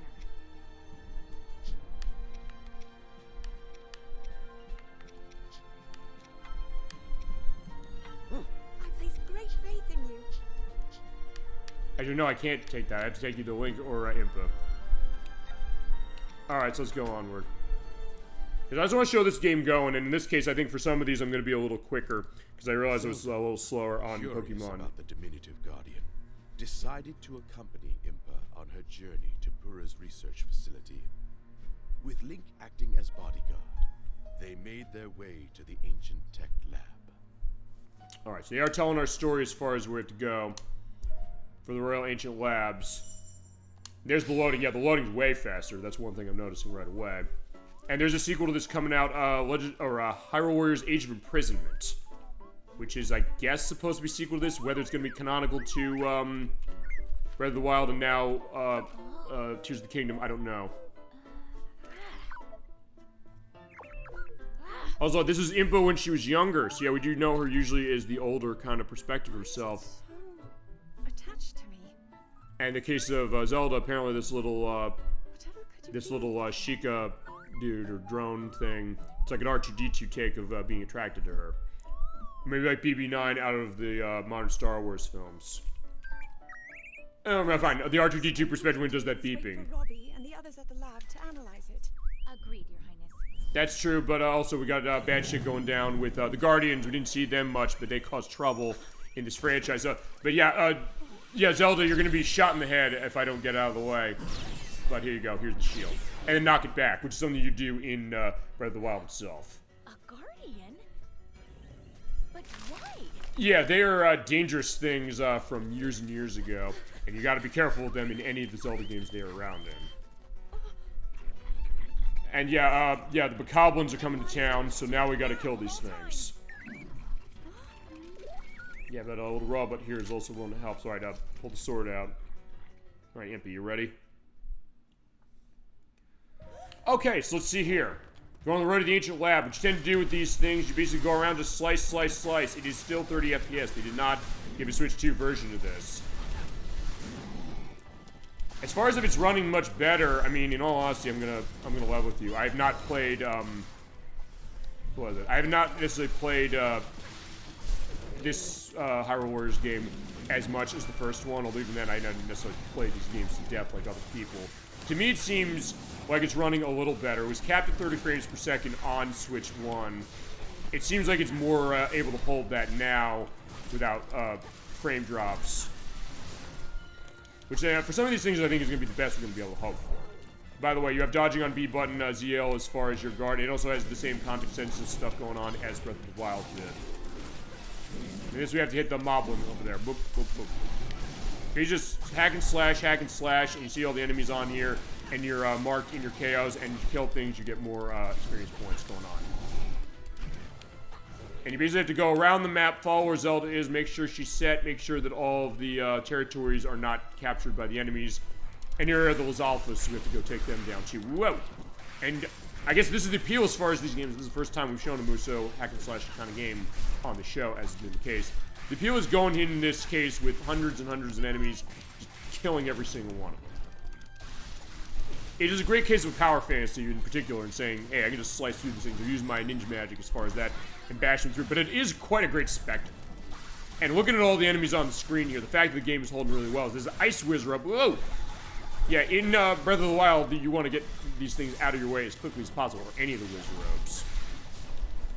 Speaker 2: I place great faith in you.
Speaker 1: As you know, I can't take that. I have to take either Link or Impa. Alright, so let's go onward. Because I just want to show this game going, and in this case, I think for some of these I'm going to be a little quicker, because I realized it was a little slower on Pokemon.
Speaker 3: About the diminutive guardian, decided to accompany Impa on her journey to Pura's research facility. With Link acting as bodyguard, they made their way to the ancient tech lab.
Speaker 1: Alright, so they are telling our story as far as where to go for the Royal Ancient Labs. There's the loading. Yeah, the loading's way faster. That's one thing I'm noticing right away. And there's a sequel to this coming out, Hyrule Warriors Age of Imprisonment, which is, I guess, supposed to be a sequel to this. Whether it's going to be canonical to Breath of the Wild and now Tears of the Kingdom, I don't know. Also, this is Impa when she was younger, so yeah, we do know her usually as the older kind of perspective of herself.
Speaker 2: So attached to me.
Speaker 1: And in the case of Zelda, apparently this little Sheikah dude or drone thing, it's like an R2-D2 take of being attracted to her. Maybe like BB-9 out of the modern Star Wars films. Oh, fine. The R2-D2 perspective when it does that beeping.
Speaker 2: Robbie and the others at the lab to analyze it. Agreed, Your Highness.
Speaker 1: That's true, but also we got bad shit going down with the Guardians. We didn't see them much, but they caused trouble in this franchise. But yeah, Zelda, you're going to be shot in the head if I don't get out of the way. But here you go. Here's the shield. And then knock it back, which is something you do in Breath of the Wild itself.
Speaker 2: A guardian? But why?
Speaker 1: Yeah, they are dangerous things from years and years ago. And you got to be careful with them in any of the Zelda games they are around in. And yeah, the Bokoblins are coming to town, so now we got to kill these things. Yeah, but little Rubb here is also willing to help. So, alright, pull the sword out. Alright, Impy, you ready? Okay, so let's see here. Go on the road to the Ancient Lab. What you tend to do with these things, you basically go around, just slice, slice, slice. It is still 30 FPS. They did not give a Switch 2 version of this. As far as if it's running much better, I mean, in all honesty, I'm gonna level with you. I have not played, what was it? I have not necessarily played, this, Hyrule Warriors game as much as the first one, although even then I didn't necessarily play these games to death like other people. To me, it seems like it's running a little better. It was capped at 30 frames per second on Switch 1. It seems like it's more able to hold that now without frame drops. Which, for some of these things, I think is going to be the best we're going to be able to hope for. By the way, you have dodging on B button, ZL, as far as your guard. It also has the same context-sensitive stuff going on as Breath of the Wild did. And this, we have to hit the moblin over there. Boop, boop, boop. You just hack and slash, and you see all the enemies on here, and you're marked in your KOs, and you kill things, you get more experience points going on. And you basically have to go around the map, follow where Zelda is, make sure she's set, make sure that all of the territories are not captured by the enemies. And here are the Lizalfas, so we have to go take them down too. Whoa! And I guess this is the appeal as far as these games. This is the first time we've shown a Muso hack and slash kind of game on the show, as has been the case. The appeal is going in this case with hundreds and hundreds of enemies, just killing every single one of them. It is a great case of power fantasy in particular, and saying, hey, I can just slice through these things or use my ninja magic as far as that and bash them through. But it is quite a great spectacle. And looking at all the enemies on the screen here, the fact that the game is holding really well is there's an Ice Wizard up. Whoa! Yeah, in Breath of the Wild, you want to get these things out of your way as quickly as possible, or any of the Wizarobes.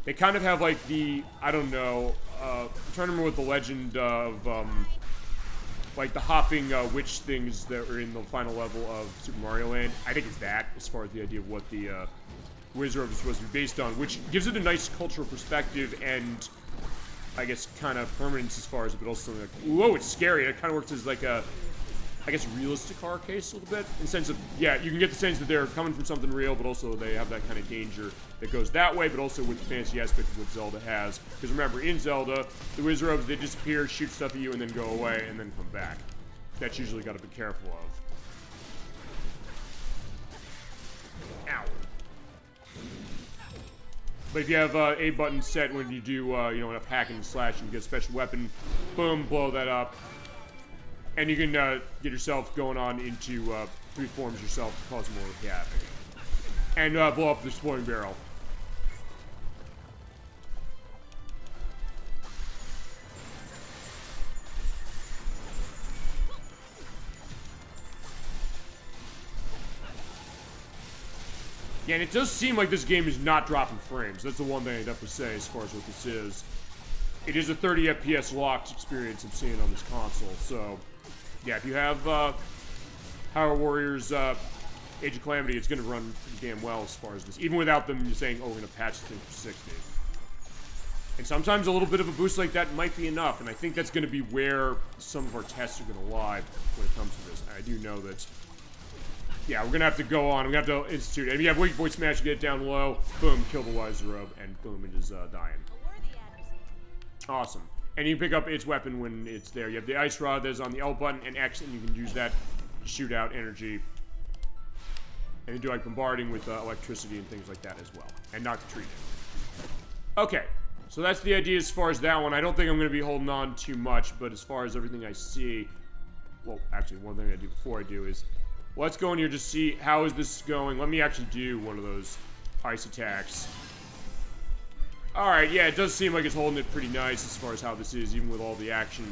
Speaker 1: They kind of have like the, I don't know, I'm trying to remember what the legend of, like the hopping witch things that are in the final level of Super Mario Land. I think it's that, as far as the idea of what the Wizard is supposed to be based on, which gives it a nice cultural perspective and, I guess, kind of permanence as far as it, but also like, whoa, it's scary. It kind of works as like a, I guess, realistic horror case a little bit, in the sense of, yeah, you can get the sense that they're coming from something real, but also they have that kind of danger that goes that way, but also with the fantasy aspect of what Zelda has. Because remember, in Zelda, the Wizarobes, they disappear, shoot stuff at you, and then go away, and then come back. That's usually got to be careful of. Ow. But if you have A button set when you do, you know, enough hacking and slash, and get a special weapon, boom, blow that up. And you can get yourself going on into three forms yourself to cause more havoc. And blow up the exploding barrel. Yeah, and it does seem like this game is not dropping frames. That's the one thing I definitely say as far as what this is. It is a 30 FPS locked experience I'm seeing on this console, so... Yeah, if you have Power Warriors Age of Calamity, it's going to run pretty damn well as far as this. Even without them saying, oh, we're going to patch things for 60. And sometimes a little bit of a boost like that might be enough, and I think that's going to be where some of our tests are going to lie when it comes to this. I do know that, yeah, we're going to have to go on. We're going to have to institute. And if you have Weak Point Smash, get it down low, boom, kill the Wizard, and boom, it is dying. Awesome. And you can pick up its weapon when it's there. You have the Ice Rod that's on the L button and X, and you can use that to shoot out energy. And then do like bombarding with electricity and things like that as well. And knock the tree down. Okay, so that's the idea as far as that one. I don't think I'm going to be holding on too much, but as far as everything I see... Well, actually, one thing I do before I do is... Let's go in here to see how is this going. Let me actually do one of those ice attacks. Alright, yeah, it does seem like it's holding it pretty nice as far as how this is, even with all the action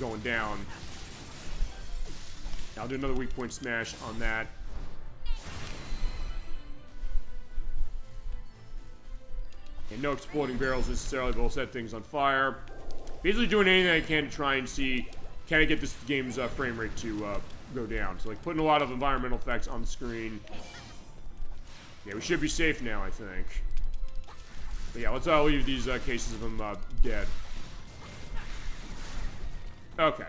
Speaker 1: going down. I'll do another weak point smash on that. And no exploding barrels necessarily, but I'll set things on fire. Basically doing anything I can to try and see, can I get this game's frame rate to go down. So like putting a lot of environmental effects on the screen. Yeah, we should be safe now, I think. But yeah, let's leave these cases of them dead. Okay.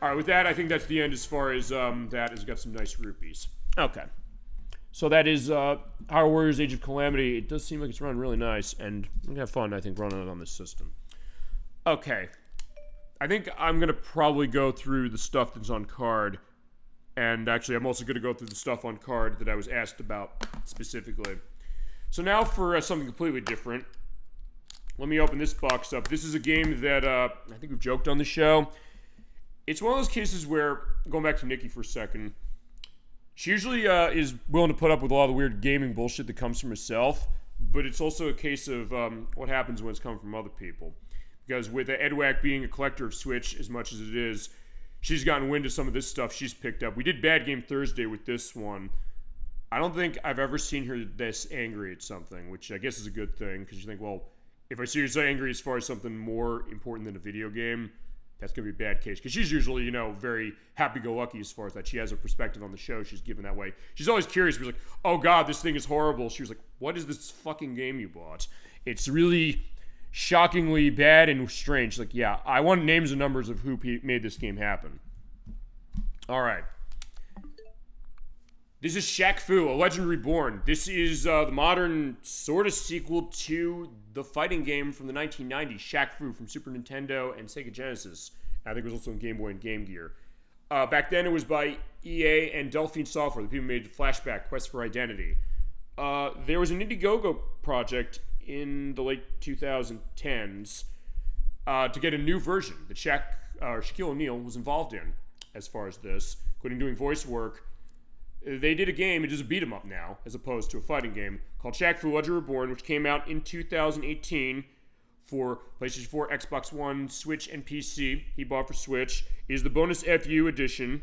Speaker 1: Alright, with that, I think that's the end as far as that has got some nice rupees. Okay. So that is Power Warriors Age of Calamity. It does seem like it's running really nice, and I'm going to have fun, I think, running it on this system. Okay. I think I'm going to probably go through the stuff that's on card. And actually, I'm also going to go through the stuff on card that I was asked about specifically. So now for something completely different. Let me open this box up. This is a game that I think we've joked on the show. It's one of those cases where, going back to Nikki for a second, she usually is willing to put up with a lot of the weird gaming bullshit that comes from herself, but it's also a case of what happens when it's coming from other people. Because with Edwack being a collector of Switch as much as it is, she's gotten wind of some of this stuff she's picked up. We did Bad Game Thursday with this one. I don't think I've ever seen her this angry at something, which I guess is a good thing, because you think, well, if I see her so angry as far as something more important than a video game, that's going to be a bad case. Because she's usually, you know, very happy-go-lucky as far as that. She has a perspective on the show she's given that way. She's always curious. She's like, oh, God, this thing is horrible. She was like, what is this fucking game you bought? It's really shockingly bad and strange. Like, yeah, I want names and numbers of who made this game happen. All right. This is Shaq-Fu, A Legend Reborn. This is the modern sort of sequel to the fighting game from the 1990s, Shaq-Fu from Super Nintendo and Sega Genesis. I think it was also on Game Boy and Game Gear. Back then it was by EA and Delphine Software, the people who made Flashback, Quest for Identity. There was an Indiegogo project in the late 2010s to get a new version that Shaquille O'Neal was involved in as far as this, including doing voice work. They did a game, it is a beat-em-up now, as opposed to a fighting game, called Shaq-Fu Legend Reborn, which came out in 2018 for PlayStation 4, Xbox One, Switch, and PC. He bought for Switch. It is the bonus FU edition.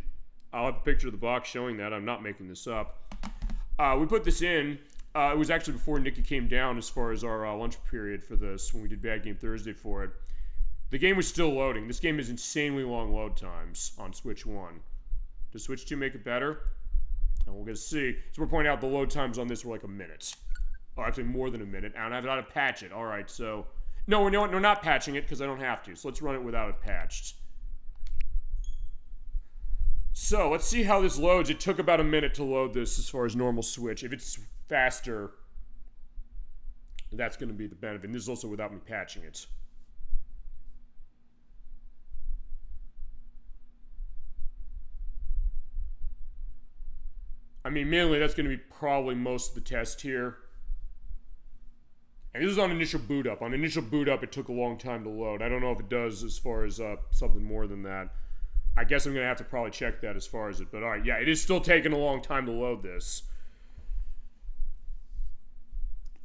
Speaker 1: I'll have a picture of the box showing that. I'm not making this up. We put this in. It was actually before Nikki came down as far as our lunch period for this, when we did Bad Game Thursday for it. The game was still loading. This game has insanely long load times on Switch 1. Does Switch 2 make it better? And we're going to see. So we're pointing out the load times on this were like a minute. Or actually more than a minute. And I've got to patch it. All right, so... No, we're not patching it because I don't have to. So let's run it without it patched. So let's see how this loads. It took about a minute to load this as far as normal Switch. If it's faster, that's going to be the benefit. And this is also without me patching it. I mean, mainly that's going to be probably most of the test here. And this is on initial boot up. On initial boot up, it took a long time to load. I don't know if it does as far as something more than that. I guess I'm going to have to probably check that as far as it. But alright, yeah, it is still taking a long time to load this.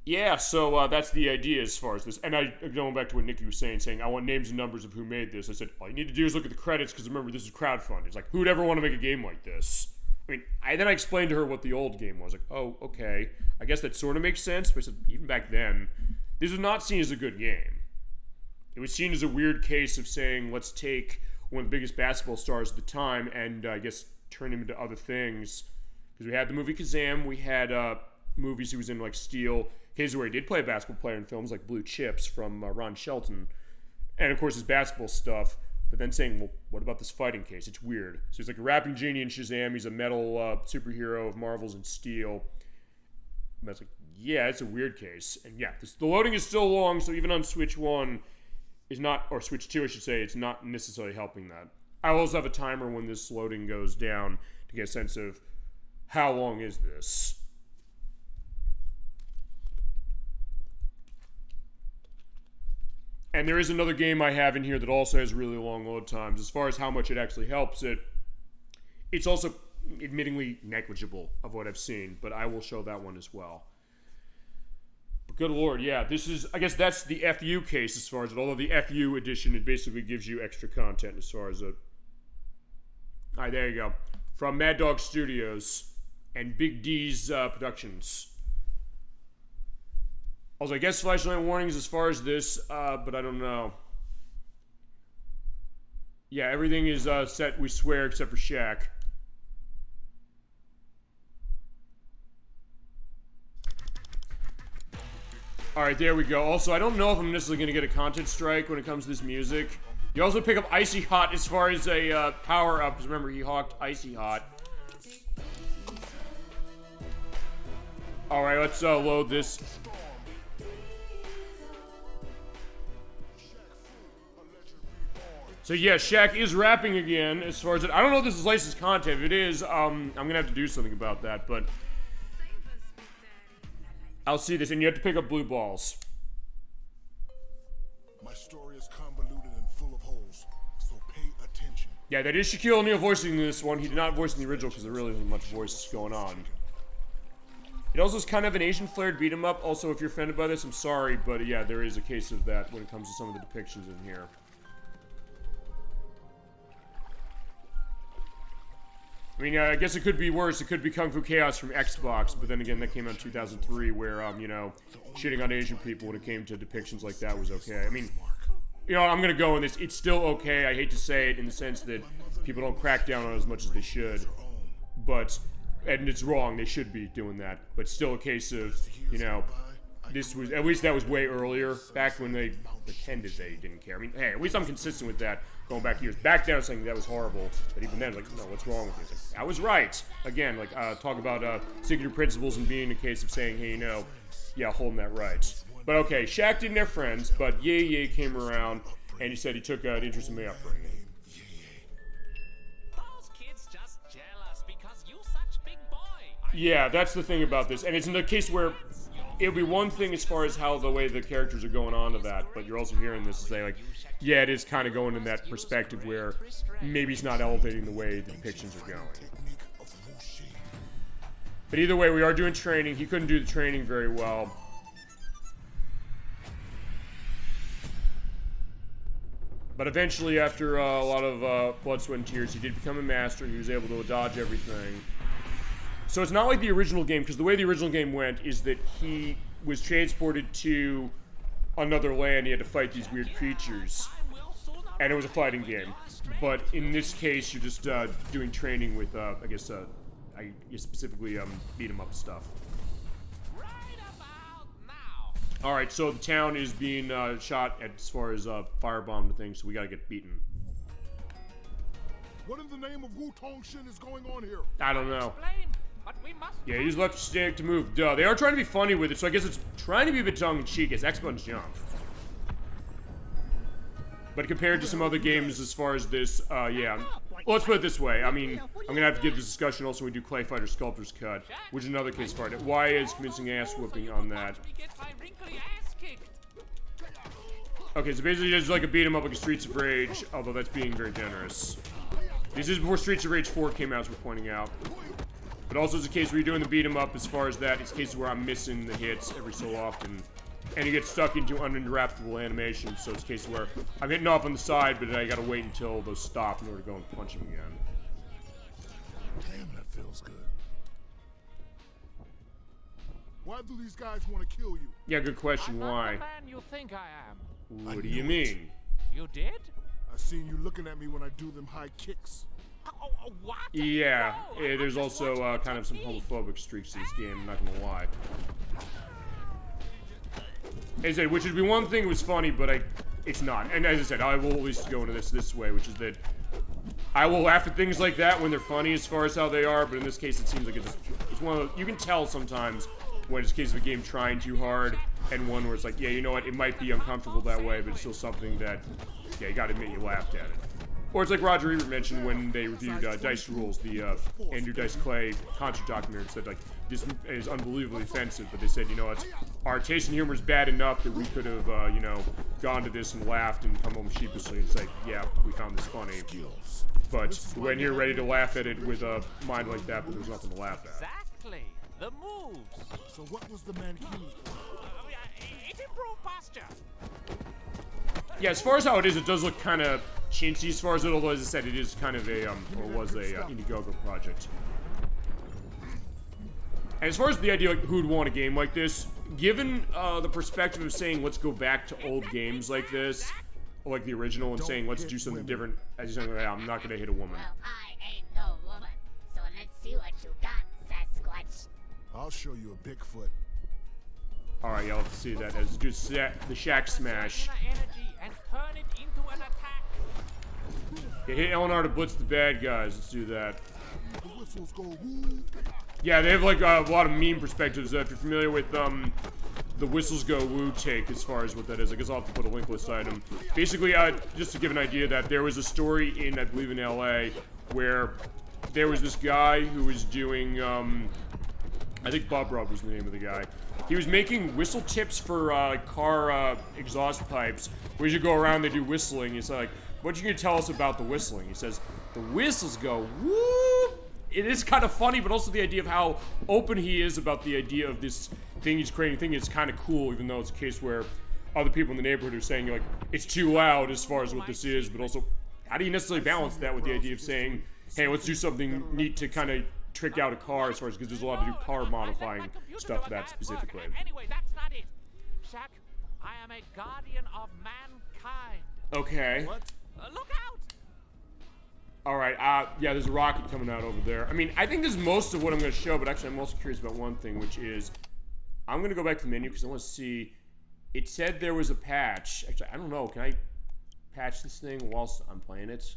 Speaker 1: Yeah, so that's the idea as far as this. And going back to what Nikki was saying I want names and numbers of who made this. I said, all you need to do is look at the credits, because remember, this is crowdfunded. It's like, who would ever want to make a game like this? I mean, then I explained to her what the old game was. Like, oh, okay. I guess that sort of makes sense. But I said, even back then, this was not seen as a good game. It was seen as a weird case of saying, let's take one of the biggest basketball stars at the time and, I guess, turn him into other things. Because we had the movie Kazam. We had movies he was in, like Steel. Cases where he did play a basketball player in films like Blue Chips from Ron Shelton. And, of course, his basketball stuff. But then saying, well, what about this fighting case? It's weird. So he's like a rapping genie in Shazam. He's a metal superhero of Marvel's and Steel. And that's like, yeah, it's a weird case. And yeah, the loading is still long, so even on Switch 1 is not, or Switch 2 I should say, it's not necessarily helping that. I will also have a timer when this loading goes down to get a sense of how long is this. And there is another game I have in here that also has really long load times. As far as how much it actually helps it, it's also admittingly negligible of what I've seen, but I will show that one as well. But good lord, yeah, this is, I guess that's the FU case as far as it, although the FU edition, it basically gives you extra content as far as it. Alright, there you go. From Mad Dog Studios and Big D's Productions. Also, I guess flashlight warnings as far as this, but I don't know. Yeah, everything is set, we swear, except for Shaq. Alright, there we go. Also, I don't know if I'm necessarily going to get a content strike when it comes to this music. You also pick up Icy Hot as far as a power-up, because remember, he hawked Icy Hot. Alright, let's load this. So yeah, Shaq is rapping again as far as it. I don't know if this is licensed content. If it is, I'm going to have to do something about that, but I'll see this, and you have to pick up blue balls.
Speaker 4: My story is convoluted and full of holes, so pay attention.
Speaker 1: Yeah, that is Shaquille O'Neal voicing this one. He did not voice in the original because there really isn't much voice going on. It also is kind of an Asian flared beat 'em up. Also, if you're offended by this, I'm sorry, but yeah, there is a case of that when it comes to some of the depictions in here. I mean, I guess it could be worse. It could be Kung Fu Chaos from Xbox, but then again, that came out in 2003, where, you know, shitting on Asian people when it came to depictions like that was okay. I mean, you know, I'm gonna go on this. It's still okay. I hate to say it in the sense that people don't crack down on it as much as they should, but, and it's wrong. They should be doing that, but still a case of, you know, this was, at least that was way earlier, back when they pretended they didn't care. I mean, hey, at least I'm consistent with that, going back years. Back then, I was saying that was horrible, but even then, like, no, what's wrong with this? Like, I was right. Again, like, talk about sticking to principles and being a case of saying, hey, you know, yeah, holding that right. But okay, Shaq didn't have friends, but Ye came around, and he said he took an interest in my upbringing.
Speaker 5: Those kids just jealous because you such big boy.
Speaker 1: Yeah, that's the thing about this, and it's in the case where it'll be one thing as far as how the way the characters are going on to that, but you're also hearing this to say, like, yeah, it is kind of going in that perspective where maybe it's not elevating the way the depictions are going. But either way, we are doing training. He couldn't do the training very well. But eventually, after a lot of blood, sweat, and tears, he did become a master. He was able to dodge everything. So it's not like the original game, because the way the original game went is that he was transported to another land. He had to fight these weird creatures, and it was a fighting game. But in this case, you're just doing training with, I guess specifically beat 'em up stuff.
Speaker 5: Right about now.
Speaker 1: All right, so the town is being shot at as far as firebombed and things, so we gotta get beaten.
Speaker 4: What in the name of Wu-Tong Shin is going on here?
Speaker 1: I don't know.
Speaker 5: Explain, but we must.
Speaker 1: Yeah, he's left stick to move. Duh. They are trying to be funny with it, so I guess it's trying to be a bit tongue-in-cheek as X buttons jump. But compared to some other games as far as this, yeah. Well, let's put it this way. I mean, I'm gonna have to give this discussion also when we do Clay Fighter Sculptor's Cut, which is another case for it. Why is convincing ass-whooping on that? Okay, so basically it's like a beat 'em up like a Streets of Rage, although that's being very generous. This is before Streets of Rage 4 came out, as we're pointing out. But also it's a case where you're doing the beat 'em up as far as that. It's cases where I'm missing the hits every so often. And you get stuck into uninterruptible animation, so it's a case where I'm hitting off on the side, but I gotta wait until those stop in order to go and punch him again.
Speaker 4: Damn, that feels good. Why do these guys want to kill you?
Speaker 1: Yeah, good question.
Speaker 5: I'm not
Speaker 1: Why?
Speaker 5: the man you think I am.
Speaker 1: What do you mean?
Speaker 5: You did?
Speaker 4: I seen you looking at me when I do them high kicks.
Speaker 5: What?
Speaker 1: Yeah,
Speaker 5: No,
Speaker 1: there's
Speaker 5: I'm just
Speaker 1: also
Speaker 5: watching
Speaker 1: kind of some
Speaker 5: technique.
Speaker 1: homophobic streaks to this game, I'm not gonna lie. As I said, which would be one thing that was funny, but it's not. And as I said, I will at least go into this way, which is that I will laugh at things like that when they're funny as far as how they are, but in this case it seems like it's one of the, you can tell sometimes when it's a case of a game trying too hard, and one where it's like, yeah, you know what, it might be uncomfortable that way, but it's still something that, yeah, you gotta admit you laughed at it. Or it's like Roger Ebert mentioned when they reviewed Dice Rules, the Andrew Dice Clay concert documentary, and said, like, this is unbelievably offensive, but they said, you know what, our taste in humor is bad enough that we could have, you know, gone to this and laughed and come home sheepishly and say, yeah, we found this funny. But when you're ready to laugh at it with a mind like that, but there's nothing to laugh at.
Speaker 5: Exactly. The moves.
Speaker 4: So what was the mankini?
Speaker 5: It improved posture.
Speaker 1: Yeah, as far as how it is, it does look kind of chintzy as far as it, although as I said, it is kind of a, or was a Indiegogo project. And as far as the idea like who'd want a game like this, given the perspective of saying let's go back to old games like this, or like the original, and saying let's do something different, as you're saying, I'm not gonna hit a woman.
Speaker 6: Well, I ain't no woman, so let's see what you got, Sasquatch.
Speaker 4: I'll show you a Bigfoot.
Speaker 1: Alright, yeah, I'll have to see that as do the Shack Smash.
Speaker 5: Energy and turn it into an attack.
Speaker 1: Yeah, hit Eleanor to blitz the bad guys. Let's do that.
Speaker 4: The whistles go woo.
Speaker 1: Yeah, they have like a lot of meme perspectives. If you're familiar with the whistles go woo take as far as what that is, I guess I'll have to put a link list item. Basically, just to give an idea that there was a story in, I believe in LA, where there was this guy who was doing, I think Bob Rubb was the name of the guy. He was making whistle tips for car exhaust pipes. Where you go around, they do whistling. He's like, what you gonna tell us about the whistling? He says, the whistles go whoop. It is kind of funny, but also the idea of how open he is about the idea of this thing he's creating. I think it's kind of cool, even though it's a case where other people in the neighborhood are saying, like, it's too loud as far as what this is, but also, how do you necessarily balance that with the idea of saying, hey, let's do something neat to kind of trick out a car as far as, because there's a lot of new car modifying stuff for that specifically.
Speaker 5: Anyway, that's not it. Shaq, I am a guardian of mankind.
Speaker 1: Okay.
Speaker 4: What?
Speaker 5: Look out!
Speaker 1: All right, yeah, there's a rocket coming out over there. I mean, I think this is most of what I'm going to show, but actually I'm also curious about one thing, which is, I'm going to go back to the menu because I want to see, it said there was a patch. Actually, I don't know, can I patch this thing whilst I'm playing it?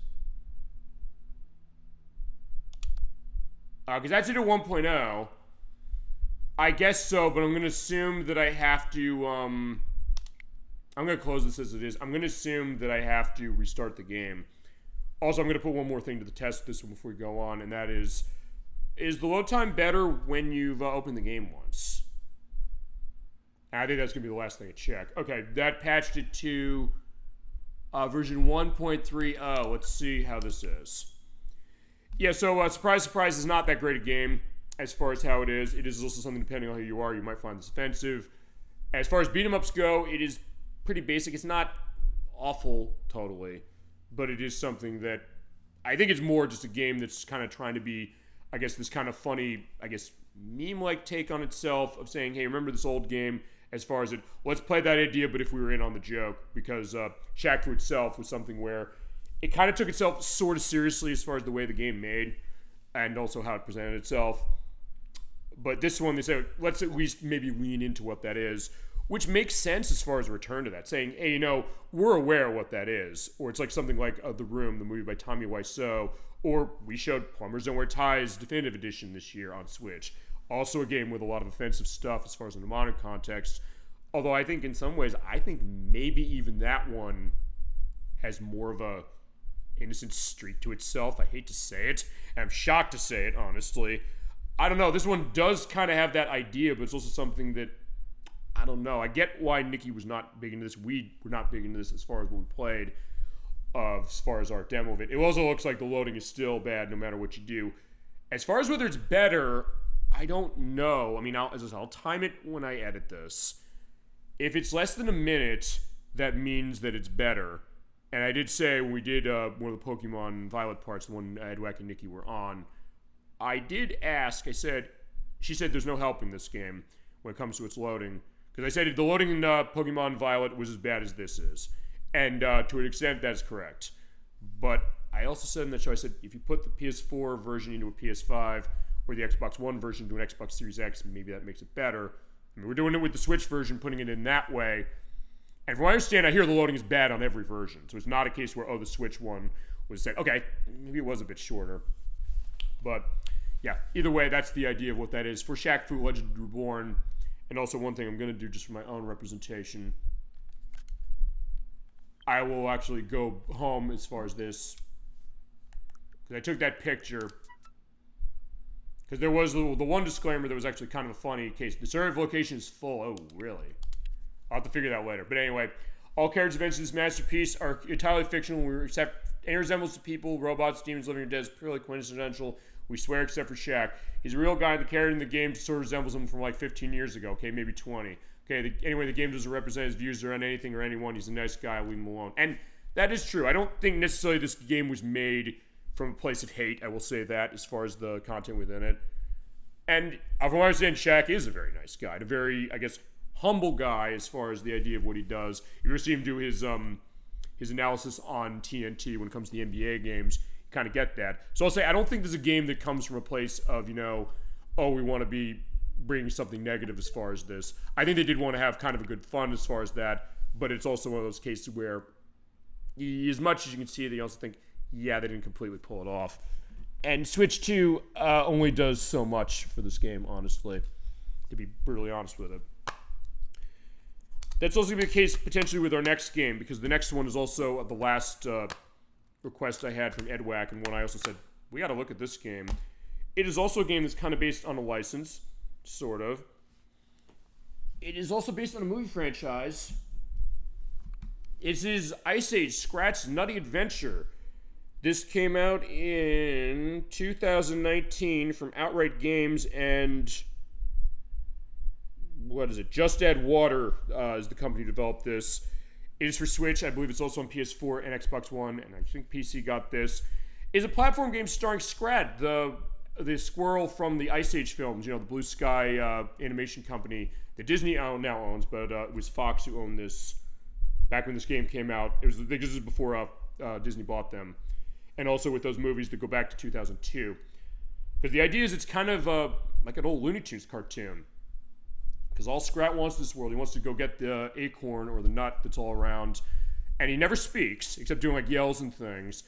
Speaker 1: Because that's it at 1.0. I guess so, but I'm going to assume that I have to, I'm going to close this as it is. I'm going to assume that I have to restart the game. Also, I'm going to put one more thing to the test this one before we go on, and that is the load time better when you've opened the game once? I think that's going to be the last thing I check. Okay, that patched it to version 1.30. Let's see how this is. Yeah, so surprise, surprise, is not that great a game as far as how it is. It is also something, depending on who you are, you might find this offensive. As far as beat-em-ups go, it is pretty basic. It's not awful, totally. But it is something that I think it's more just a game that's kind of trying to be, I guess, this kind of funny, I guess, meme-like take on itself of saying, hey, remember this old game as far as it, let's play that idea, but if we were in on the joke, because Shaq-Fu itself was something where it kind of took itself sort of seriously as far as the way the game made and also how it presented itself. But this one, they said, let's at least maybe lean into what that is, which makes sense as far as a return to that, saying, hey, you know, we're aware of what that is. Or it's like something like The Room, the movie by Tommy Wiseau, or we showed Plumbers Don't Wear Ties Definitive Edition this year on Switch. Also a game with a lot of offensive stuff as far as in the modern context. Although I think in some ways, I think maybe even that one has more of a innocent streak to itself. I hate to say it, and I'm shocked to say it, honestly. I don't know, this one does kind of have that idea, but it's also something that, I don't know. I get why Nikki was not big into this. We were not big into this as far as what we played, as far as our demo of it. It also looks like the loading is still bad no matter what you do. As far as whether it's better, I don't know. I mean, I'll time it when I edit this. If it's less than a minute, that means that it's better. And I did say when we did one of the Pokemon Violet parts, the one Edwack and Nikki were on, I did ask, she said there's no helping this game when it comes to its loading. Because I said the loading in Pokemon Violet was as bad as this is. And to an extent, that's correct. But I also said in the show, I said, if you put the PS4 version into a PS5, or the Xbox One version into an Xbox Series X, maybe that makes it better. I mean, we're doing it with the Switch version, putting it in that way. And from what I understand, I hear the loading is bad on every version. So it's not a case where, the Switch one was said, okay, maybe it was a bit shorter. But, yeah, either way, that's the idea of what that is. For Shaq-Fu Legend Reborn. And also one thing I'm going to do just for my own representation, I will actually go home as far as this, because I took that picture, because there was the one disclaimer that was actually kind of a funny case. The server location is full. Oh, really? I'll have to figure that out later. But anyway, all characters events in this masterpiece are entirely fictional. We accept any resemblance to people, robots, demons, living or dead is purely coincidental. We swear except for Shaq. He's a real guy. The character in the game sort of resembles him from like 15 years ago. Okay, maybe 20. Okay, anyway, the game doesn't represent his views on anything or anyone. He's a nice guy. Leave him alone. And that is true. I don't think necessarily this game was made from a place of hate. I will say that as far as the content within it. And from what I understand, Shaq is a very nice guy. A very, I guess, humble guy as far as the idea of what he does. You ever see him do his analysis on TNT when it comes to the NBA games, you kind of get that. So I'll say I don't think there's a game that comes from a place of, we want to be bringing something negative as far as this. I think they did want to have kind of a good fun as far as that, but it's also one of those cases where, as much as you can see, they also think, yeah, they didn't completely pull it off. And Switch 2 only does so much for this game, honestly, to be brutally honest with it. That's also going to be the case potentially with our next game, because the next one is also the last request I had from Edwack, and one I also said, we got to look at this game. It is also a game that's kind of based on a license, sort of. It is also based on a movie franchise. It is Ice Age Scratch Nutty Adventure. This came out in 2019 from Outright Games, and what is it? Just Add Water is the company who developed this. It is for Switch. I believe it's also on PS4 and Xbox One, and I think PC got this. is a platform game starring Scrat, the squirrel from the Ice Age films, you know, the Blue Sky animation company that Disney now owns, but it was Fox who owned this back when this game came out. It was, I think this was before Disney bought them. And also with those movies that go back to 2002. Because the idea is it's kind of like an old Looney Tunes cartoon. Because all Scrat wants in this world, he wants to go get the acorn or the nut that's all around. And he never speaks, except doing like yells and things.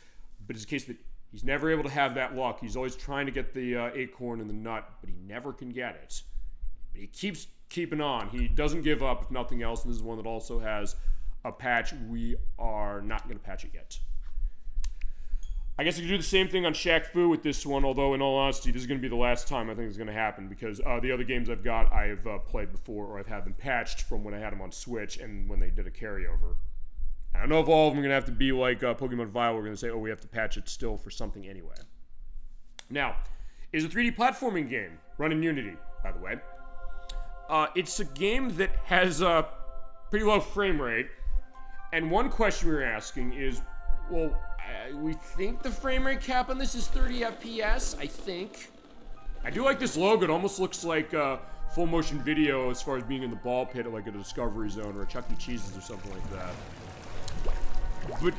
Speaker 1: But it's a case that he's never able to have that luck. He's always trying to get the acorn and the nut, but he never can get it. But he keeps keeping on. He doesn't give up, if nothing else. And this is one that also has a patch. We are not going to patch it yet. I guess I could do the same thing on Shaq-Fu with this one, although in all honesty, this is going to be the last time I think it's going to happen, because the other games I've got I've played before, or I've had them patched from when I had them on Switch and when they did a carryover. I don't know if all of them are going to have to be like Pokemon Violet. We're going to say, oh, we have to patch it still for something anyway. Now, it's a 3D platforming game, run in Unity, by the way. It's a game that has a pretty low frame rate, and one question we were asking is, well, we think the frame rate cap on this is 30 FPS, I think. I do like this logo. It almost looks like full motion video as far as being in the ball pit at like a Discovery Zone or a Chuck E. Cheese's or something like that. But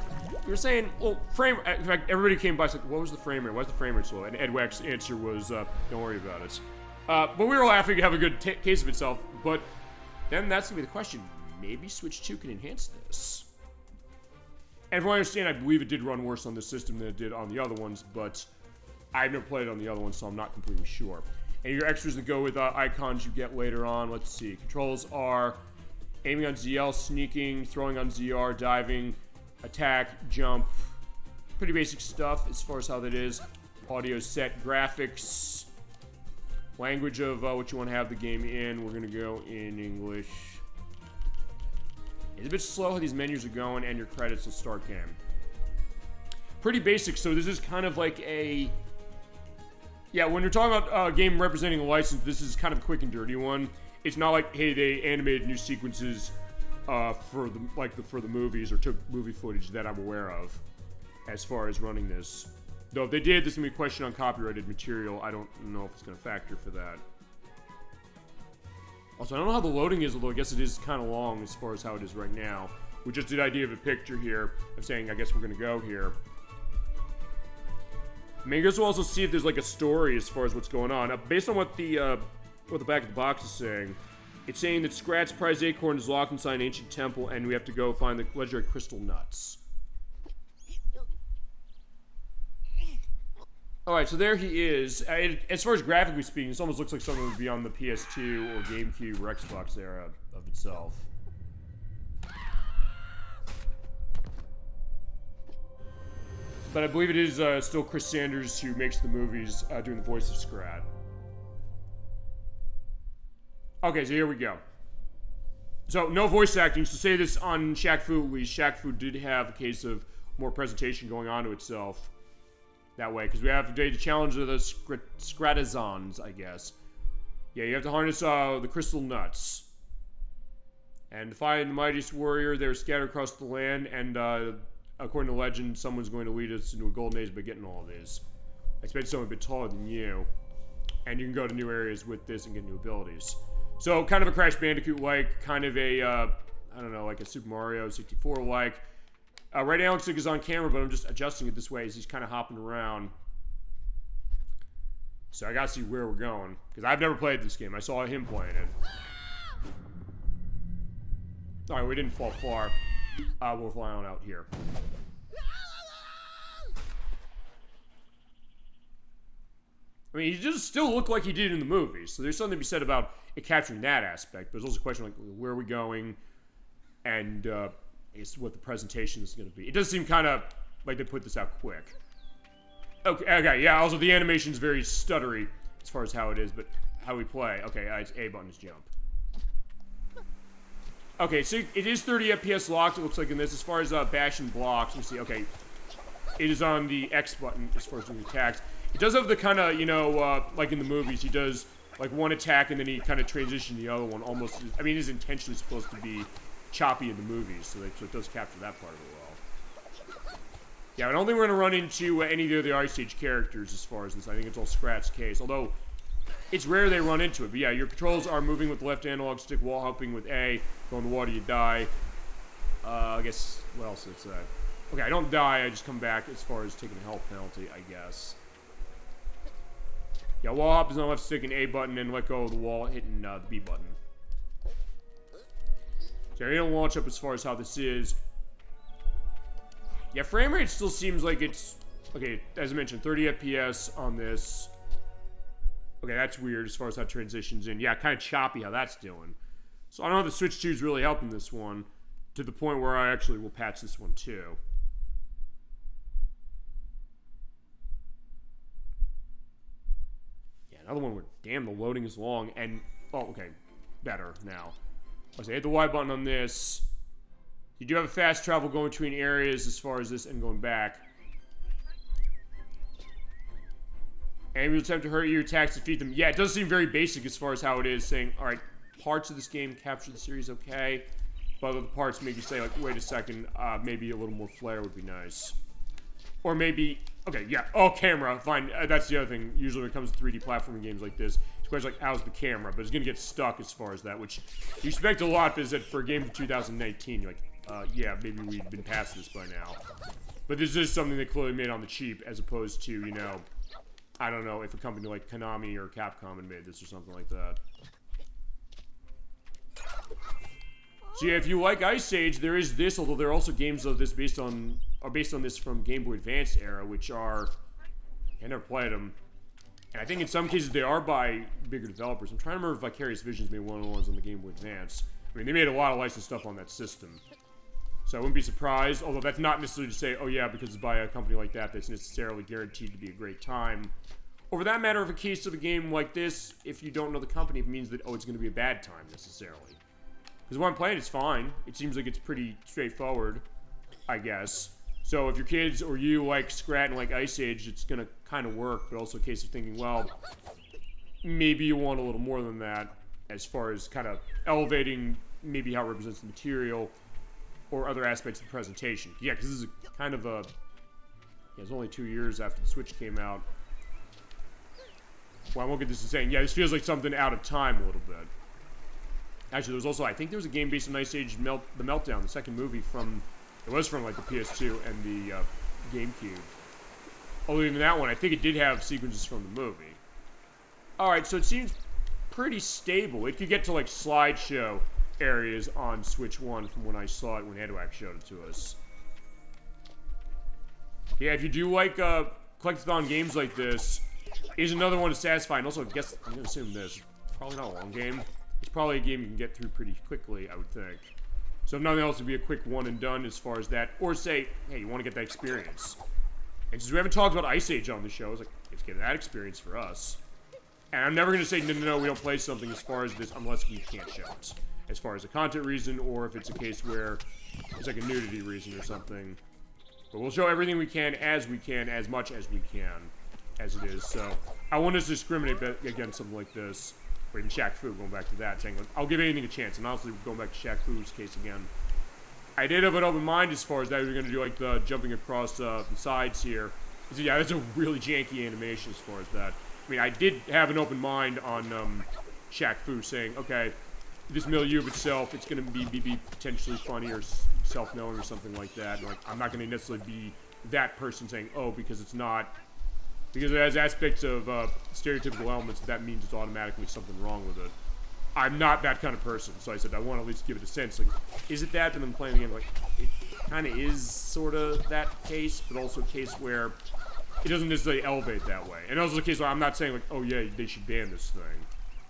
Speaker 1: you're saying, well, in fact, everybody came by and said, what was the frame rate? Why is the frame rate so low? And Ed Wack's answer was, don't worry about it. But we were laughing to have a good case of itself. But then that's going to be the question. Maybe Switch 2 can enhance this. And from what I understand, I believe it did run worse on this system than it did on the other ones, but I've never played it on the other ones, so I'm not completely sure. And your extras that go with icons you get later on, let's see. Controls are aiming on ZL, sneaking, throwing on ZR, diving, attack, jump. Pretty basic stuff as far as how that is. Audio set, graphics, language of what you want to have the game in. We're going to go in English. It's a bit slow how these menus are going, and your credits will start game. Pretty basic, so this is kind of like a... Yeah, when you're talking about a game representing a license, this is kind of a quick and dirty one. It's not like, hey, they animated new sequences for the movies or took movie footage that I'm aware of as far as running this. Though if they did, this is going to be a question on copyrighted material. I don't know if it's going to factor for that. Also, I don't know how the loading is, although I guess it is kind of long as far as how it is right now. We just did idea of a picture here of saying, I guess we're going to go here. I mean, I guess we'll also see if there's like a story as far as what's going on. Based on what the back of the box is saying, it's saying that Scrat's prized acorn is locked inside an ancient temple, and we have to go find the legendary crystal nuts. Alright, so there he is. As far as graphically speaking, this almost looks like something that would be on the PS2 or GameCube or Xbox era of itself. But I believe it is still Chris Sanders who makes the movies doing the voice of Scrat. Okay, so here we go. So, no voice acting. So say this on Shaq-Fu, at least. Shaq-Fu did have a case of more presentation going on to itself. That way, because we have today the challenge of the Scratazons, I guess. Yeah, you have to harness the crystal nuts. And to find the mightiest warrior, they're scattered across the land, and according to legend, someone's going to lead us into a golden age by getting all of these. I expect someone a bit taller than you. And you can go to new areas with this and get new abilities. So, kind of a Crash Bandicoot-like, kind of a, I don't know, like a Super Mario 64-like. Right now, it looks like he's on camera, but I'm just adjusting it this way as he's kind of hopping around. So I gotta see where we're going, because I've never played this game. I saw him playing it. Alright, we didn't fall far. We'll fly on out here. I mean, he does still look like he did in the movies, so there's something to be said about it capturing that aspect. But there's also a question like, where are we going? And, is what the presentation is going to be. It does seem kind of like they put this out quick. Okay, yeah, also the animation is very stuttery as far as how it is, but how we play. Okay, it's A button is jump. Okay, so it is 30 FPS locked, it looks like in this. As far as bashing blocks, we see, okay, it is on the X button as far as doing attacks. It does have the kind of, you know, like in the movies, he does like one attack and then he kind of transitions the other one almost. I mean, it is intentionally supposed to be choppy in the movies, so it does capture that part of it well. Yeah, I don't think we're going to run into any of the other Ice Age characters as far as this. I think it's all Scrat's case. Although, it's rare they run into it. But yeah, your controls are moving with the left analog stick, wall hopping with A. Go in the water, you die. I guess, what else is that? Okay, I don't die, I just come back as far as taking a health penalty, I guess. Yeah, wall hop is on the left stick and A button, and let go of the wall, hitting the B button. So I don't launch up as far as how this is. Yeah, frame rate still seems like it's... Okay, as I mentioned, 30 FPS on this. Okay, that's weird as far as how it transitions in. Yeah, kind of choppy how that's doing. So I don't know if the Switch 2 is really helping this one, to the point where I actually will patch this one too. Yeah, another one where, damn, the loading is long, and... Oh, okay, better now. Okay, so hit the Y button on this. You do have a fast travel going between areas as far as this and going back. And you'll attempt to hurt your attacks, defeat them. Yeah, it does seem very basic as far as how it is, saying, alright, parts of this game capture the series okay, but other parts make you say, like, wait a second, maybe a little more flair would be nice. Or maybe, okay, yeah, oh, camera, fine, that's the other thing. Usually when it comes to 3D platforming games like this, it's quite like, how's the camera? But it's gonna get stuck as far as that, which you expect a lot, because for a game from 2019, you're like, yeah, maybe we've been past this by now. But this is something they clearly made on the cheap, as opposed to, you know, I don't know, if a company like Konami or Capcom had made this or something like that. So yeah, if you like Ice Age, there is this, although there are also games of this based on this from Game Boy Advance era, which are, I never played them. And I think in some cases they are by bigger developers. I'm trying to remember if Vicarious Visions made one of the ones on the Game Boy Advance. I mean, they made a lot of licensed stuff on that system. So I wouldn't be surprised, although that's not necessarily to say, oh yeah, because it's by a company like that, that's necessarily guaranteed to be a great time. Or for that matter, of a case of a game like this, if you don't know the company, it means that, oh, it's going to be a bad time, necessarily. Because when I'm playing, it's fine. It seems like it's pretty straightforward, I guess. So if your kids or you like Scrat and like Ice Age, it's going to kind of work, but also a case of thinking, well, maybe you want a little more than that, as far as kind of elevating maybe how it represents the material, or other aspects of the presentation. Yeah, because this is kind of a... Yeah, it's only 2 years after the Switch came out. Well, I won't get this in saying, yeah, this feels like something out of time a little bit. Actually, there was also, I think there was a game based on Ice Age, The Meltdown, the second movie from... It was from, like, the PS2 and the GameCube. Although even that one, I think it did have sequences from the movie. Alright, so it seems pretty stable. It could get to, like, slideshow areas on Switch 1 from when I saw it when Edwack showed it to us. Yeah, if you do like collectathon games like this, is another one to satisfy. And also, I guess I'm gonna assume this. It's probably not a long game. It's probably a game you can get through pretty quickly, I would think. So if nothing else, it'd be a quick one and done as far as that. Or say, hey, you want to get that experience. And since we haven't talked about Ice Age on the show, it's like, let's get that experience for us. And I'm never gonna say, no, we don't play something as far as this unless we can't show it. As far as a content reason, or if it's a case where it's like a nudity reason or something. But we'll show everything we can, as much as we can, as it is. So I want us to discriminate against something like this, or even Shaq-Fu, going back to that, saying, like, I'll give anything a chance. And honestly, going back to Shaq-Fu's case again, I did have an open mind as far as that we were going to do, like, the jumping across the sides here. So yeah, that's a really janky animation as far as that. I mean, I did have an open mind on Shaq-Fu saying, okay, this milieu of itself, it's going to be potentially funny or self-knowing or something like that. And, like, I'm not going to necessarily be that person saying, oh, because it's not, because it has aspects of stereotypical elements, that means it's automatically something wrong with it. I'm not that kind of person, so I said I want to at least give it a sense. Like, is it that? And then playing the game, like, it kind of is sort of that case, but also a case where it doesn't necessarily elevate that way. And also a case where I'm not saying, like, oh yeah, they should ban this thing.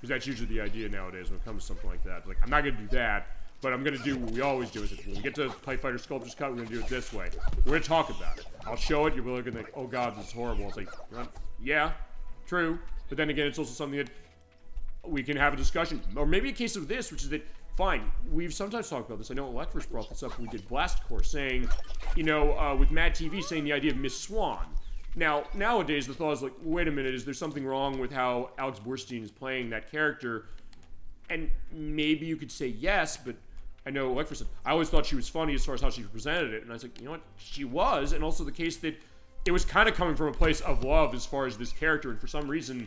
Speaker 1: Because that's usually the idea nowadays when it comes to something like that. Like, I'm not going to do that, but I'm going to do what we always do. Is when we get to Play Fighter Sculptor's Cut, we're going to do it this way. We're going to talk about it. I'll show it, you're really going to think, oh god, this is horrible. It's like, yeah, true. But then again, it's also something that we can have a discussion. Or maybe a case of this, which is that, fine, we've sometimes talked about this. I know Alec first brought this up when we did Blast Core, saying, you know, with Mad TV, saying the idea of Miss Swan. Now, nowadays, the thought is like, wait a minute, is there something wrong with how Alex Borstein is playing that character? And maybe you could say yes, but I know, like for instance, I always thought she was funny as far as how she presented it, and I was like, you know what, she was, and also the case that it was kind of coming from a place of love as far as this character, and for some reason,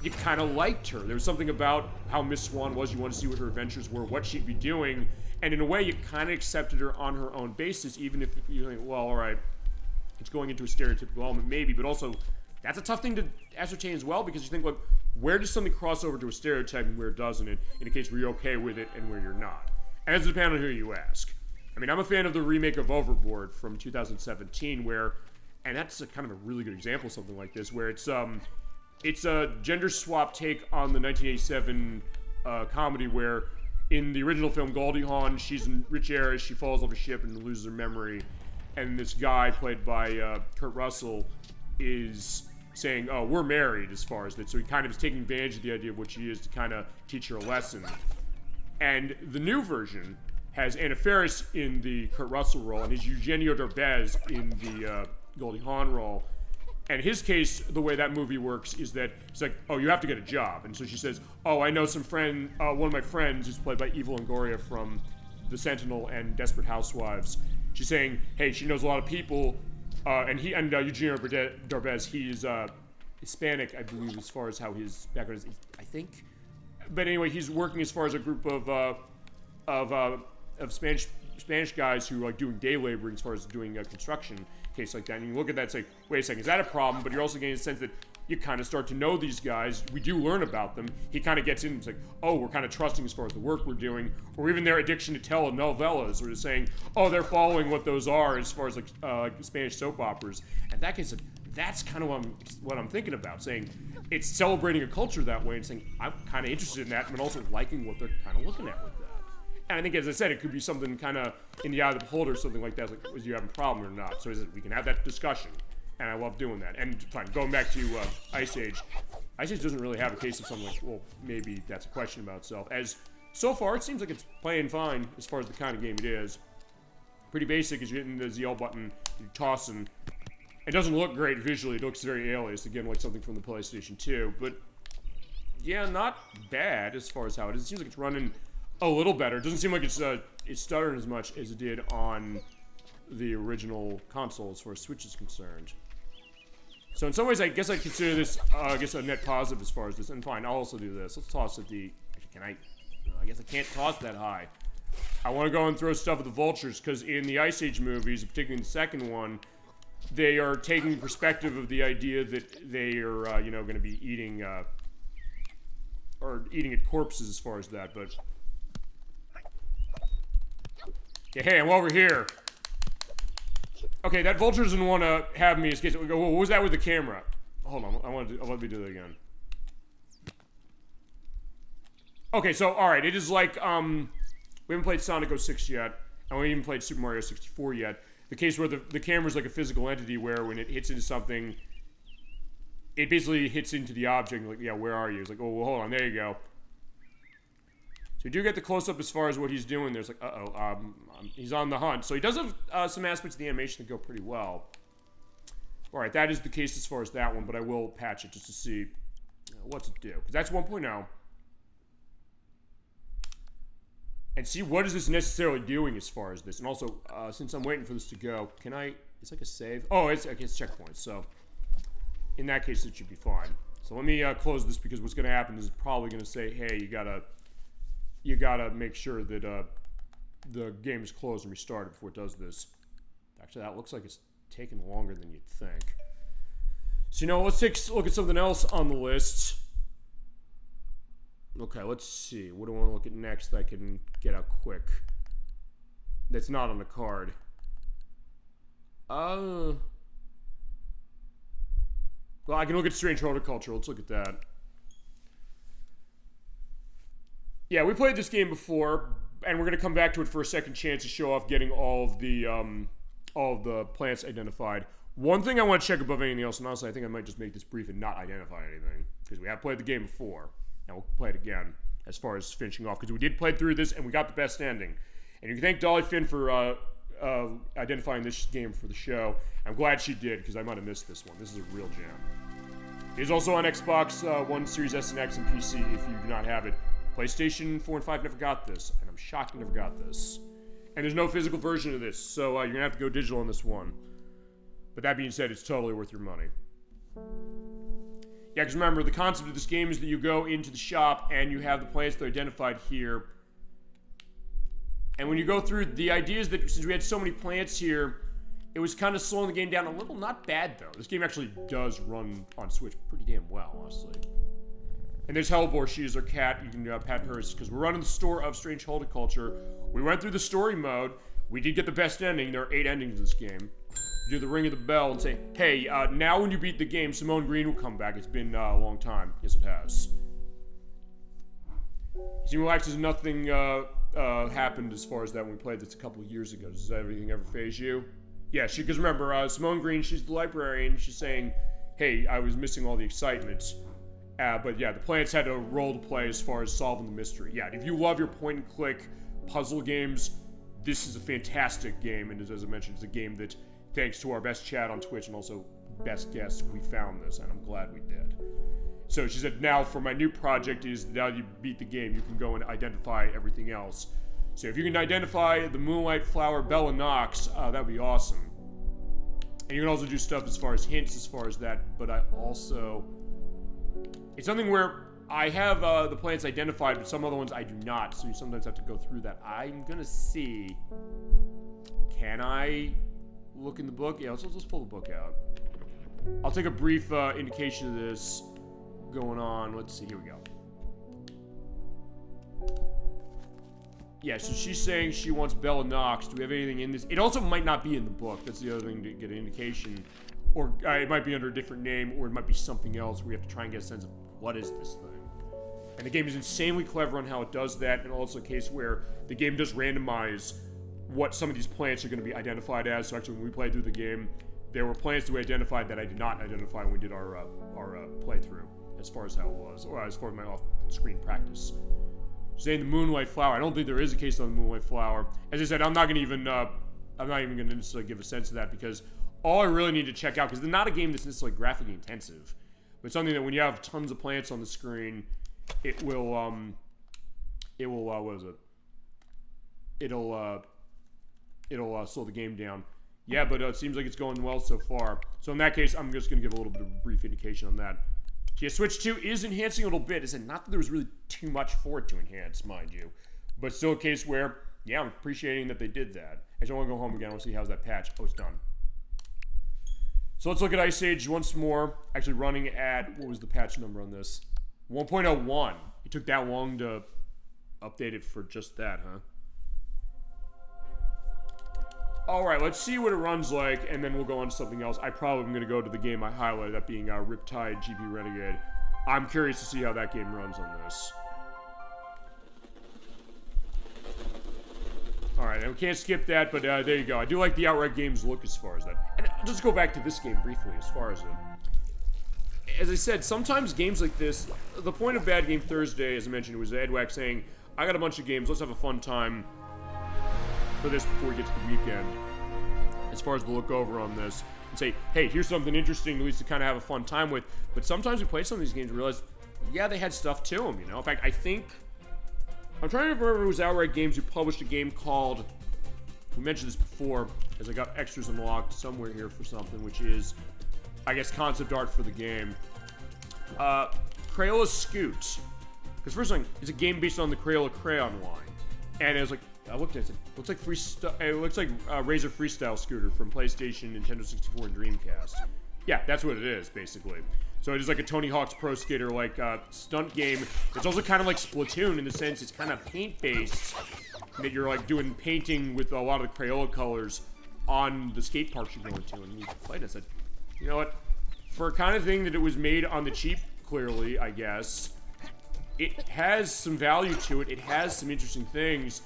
Speaker 1: you kind of liked her. There was something about how Miss Swan was, you wanted to see what her adventures were, what she'd be doing, and in a way, you kind of accepted her on her own basis, even if you think, well, alright, it's going into a stereotypical element, maybe, but also, that's a tough thing to ascertain as well, because you think, look, where does something cross over to a stereotype and where it doesn't, in a case where you're okay with it and where you're not? And it does depend on who you ask. I mean, I'm a fan of the remake of Overboard from 2017, where, and that's kind of a really good example of something like this, where it's a gender swap take on the 1987 comedy where in the original film, Goldie Hawn, she's in rich heiress, she falls off a ship and loses her memory, and this guy played by Kurt Russell is saying, oh, we're married as far as that, so he kind of is taking advantage of the idea of what she is to kind of teach her a lesson. And the new version has Anna Faris in the Kurt Russell role, and is Eugenio Derbez in the Goldie Hawn role. And his case, the way that movie works is that it's like, oh, you have to get a job. And so she says, oh, I know one of my friends who's played by Eva Longoria from The Sentinel and Desperate Housewives. She's saying, hey, she knows a lot of people, and Eugenio Derbez, he's Hispanic, I believe, as far as how his background is, I think. But anyway, he's working as far as a group of Spanish guys who are like doing day laboring as far as doing construction case like that. And you look at that and say, wait a second, is that a problem? But you're also getting a sense that you kind of start to know these guys. We do learn about them. He kind of gets in and it's like, oh, we're kind of trusting as far as the work we're doing, or even their addiction to telenovelas, or just saying, oh, they're following what those are as far as like Spanish soap operas. And that case, that's kind of what I'm thinking about, saying it's celebrating a culture that way and saying I'm kind of interested in that, but also liking what they're kind of looking at with that. And I think, as I said, it could be something kind of in the eye of the beholder, something like that, like, was you having a problem or not? So we can have that discussion, and I love doing that. And fine, going back to Ice Age doesn't really have a case of something like, well, maybe that's a question about itself. As so far, it seems like it's playing fine as far as the kind of game it is. Pretty basic, as you're hitting the ZL button, you're tossing. It doesn't look great visually, it looks very alias, again, like something from the PlayStation 2, but yeah, not bad as far as how it is. It seems like it's running a little better. It doesn't seem like it's stuttering as much as it did on the original console as far as Switch is concerned. So in some ways, I guess I'd consider this, a net positive as far as this. And fine, I'll also do this. Let's toss at the... I guess I can't toss that high. I want to go and throw stuff at the vultures, because in the Ice Age movies, particularly in the second one, they are taking the perspective of the idea that they are, going to be eating at corpses as far as that, but... Yeah, hey, I'm over here. Okay, that vulture doesn't want to have me escape. What was that with the camera? Hold on, let me do that again. Okay, so, alright, it is like, we haven't played Sonic 06 yet, and we haven't even played Super Mario 64 yet. The case where the camera's like a physical entity where when it hits into something, it basically hits into the object, like, yeah, where are you? It's like, oh, well, hold on, there you go. So you do get the close-up as far as what he's doing. There's like, he's on the hunt. So he does have some aspects of the animation that go pretty well. Alright, that is the case as far as that one, but I will patch it just to see what's it do. Because that's 1.0. And see what is this necessarily doing as far as this. And also, since I'm waiting for this to go, can I... It's like a save. Oh, it's checkpoints. So in that case, it should be fine. So let me close this, because what's going to happen is it's probably going to say, hey, you gotta make sure that the game is closed and restarted before it does this. Actually, that looks like it's taking longer than you'd think. So, let's take a look at something else on the list. Okay, let's see. What do I want to look at next that I can get out quick? That's not on the card. Well, I can look at Strange Horticulture. Let's look at that. Yeah, we played this game before, and we're going to come back to it for a second chance to show off getting all of the plants identified. One thing I want to check above anything else, and honestly, I think I might just make this brief and not identify anything, because we have played the game before, and we'll play it again as far as finishing off, because we did play through this, and we got the best ending. And you can thank Dolly Finn for identifying this game for the show. I'm glad she did, because I might have missed this one. This is a real jam. It is also on Xbox One, Series S and X, and PC if you do not have it. PlayStation 4 and 5 never got this, and I'm shocked they never got this. And there's no physical version of this, so you're gonna have to go digital on this one. But that being said, it's totally worth your money. Yeah, because remember, the concept of this game is that you go into the shop and you have the plants that are identified here. And when you go through, the idea is that since we had so many plants here, it was kind of slowing the game down a little. Not bad, though. This game actually does run on Switch pretty damn well, honestly. And there's Hellbore. She is our cat. You can pet hers, because we're running the store of Strange Horticulture. We went through the story mode. We did get the best ending. There are 8 endings in this game. Do the ring of the bell and say, hey, now when you beat the game, Simone Green will come back. It's been a long time. Yes, it has. Seem relaxed as nothing happened as far as that when we played this a couple of years ago. Does everything ever phase you? Yeah, because remember, Simone Green, she's the librarian. She's saying, hey, I was missing all the excitement. But yeah, the plants had a role to play as far as solving the mystery. Yeah, if you love your point-and-click puzzle games, this is a fantastic game. And as I mentioned, it's a game that, thanks to our best chat on Twitch and also best guests, we found this, and I'm glad we did. So she said, now for my new project is, now you beat the game, you can go and identify everything else. So if you can identify the Moonlight Flower Bella Nox, that'd be awesome. And you can also do stuff as far as hints, as far as that, but I also... It's something where I have the plants identified, but some other ones I do not, so you sometimes have to go through that. I'm gonna see... Can I look in the book? Yeah, let's pull the book out. I'll take a brief indication of this going on. Let's see, here we go. Yeah, so she's saying she wants Bella Nox. Do we have anything in this? It also might not be in the book. That's the other thing to get an indication. Or it might be under a different name, or it might be something else. We have to try and get a sense of what is this thing. And the game is insanely clever on how it does that, and also a case where the game does randomize what some of these plants are going to be identified as. So actually, when we played through the game, there were plants that we identified that I did not identify when we did our playthrough, as far as how it was, or as far as my off-screen practice. Saying the Moonlight Flower, I don't think there is a case on the Moonlight Flower. As I said, I'm not even going to necessarily give a sense of that, because all I really need to check out, because it's not a game that's necessarily graphically intensive, but something that when you have tons of plants on the screen, it will what is it? It'll slow the game down. Yeah, but it seems like it's going well so far. So in that case, I'm just going to give a little bit of a brief indication on that. Yeah, Switch 2 is enhancing a little bit. I said, not that there was really too much for it to enhance, mind you. But still a case where, yeah, I'm appreciating that they did that. Actually, I want to go home again. I want to see how's that patch. Oh, it's done. So let's look at Ice Age once more. Actually running at, what was the patch number on this? 1.01. It took that long to update it for just that, huh? Alright, let's see what it runs like, and then we'll go on to something else. I probably am going to go to the game I highlighted, that being Riptide GP Renegade. I'm curious to see how that game runs on this. Alright, and we can't skip that, but there you go. I do like the Outright Games look as far as that. And I'll just go back to this game briefly as far as it. As I said, sometimes games like this, the point of Bad Game Thursday, as I mentioned, was Edwack saying, I got a bunch of games, let's have a fun time for this before we get to the weekend, as far as the look over on this, and say, hey, here's something interesting, at least to kind of have a fun time with. But sometimes we play some of these games and realize, yeah, they had stuff to them, you know? In fact, I think, I'm trying to remember if it was Outright Games who published a game called, we mentioned this before, as I got extras unlocked somewhere here for something, which is, I guess, concept art for the game. Crayola Scoot. Because first thing, it's a game based on the Crayola Crayon line. And it was like, I looked at it, it looks like Razor Freestyle Scooter from PlayStation, Nintendo 64, and Dreamcast. Yeah, that's what it is, basically. So it is like a Tony Hawk's Pro Skater, like, stunt game. It's also kind of like Splatoon in the sense it's kind of paint-based, that you're, like, doing painting with a lot of the Crayola colors on the skate parks you're going to, and you played it. I said, you know what? For a kind of thing that it was made on the cheap, clearly, I guess, it has some value to it. It has some interesting things.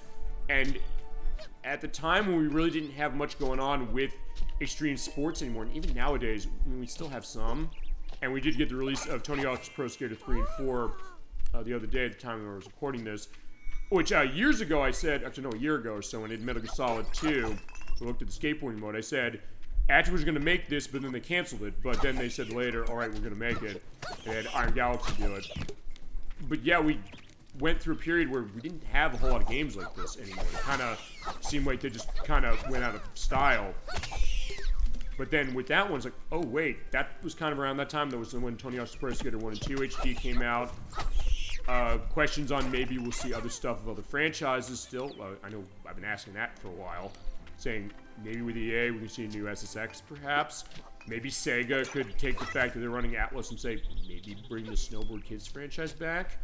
Speaker 1: And at the time when we really didn't have much going on with extreme sports anymore, and even nowadays, I mean, we still have some. And we did get the release of Tony Hawk's Pro Skater 3 and 4 the other day at the time when I was recording this. Which years ago I said, actually no, a year ago or so, when it Metal Gear Solid 2, we looked at the skateboarding mode, I said, ActRaiser was going to make this, but then they canceled it. But then they said later, alright, we're going to make it. They had Iron Galaxy do it. But yeah, went through a period where we didn't have a whole lot of games like this anymore. It kind of seemed like they just kind of went out of style. But then with that one, it's like, oh wait, that was kind of around that time. That was when Tony Hawk's Pro Skater 1 and 2 HD came out. Questions on maybe we'll see other stuff of other franchises still. I know I've been asking that for a while. Saying maybe with EA we can see a new SSX perhaps. Maybe Sega could take the fact that they're running Atlas and say, maybe bring the Snowboard Kids franchise back.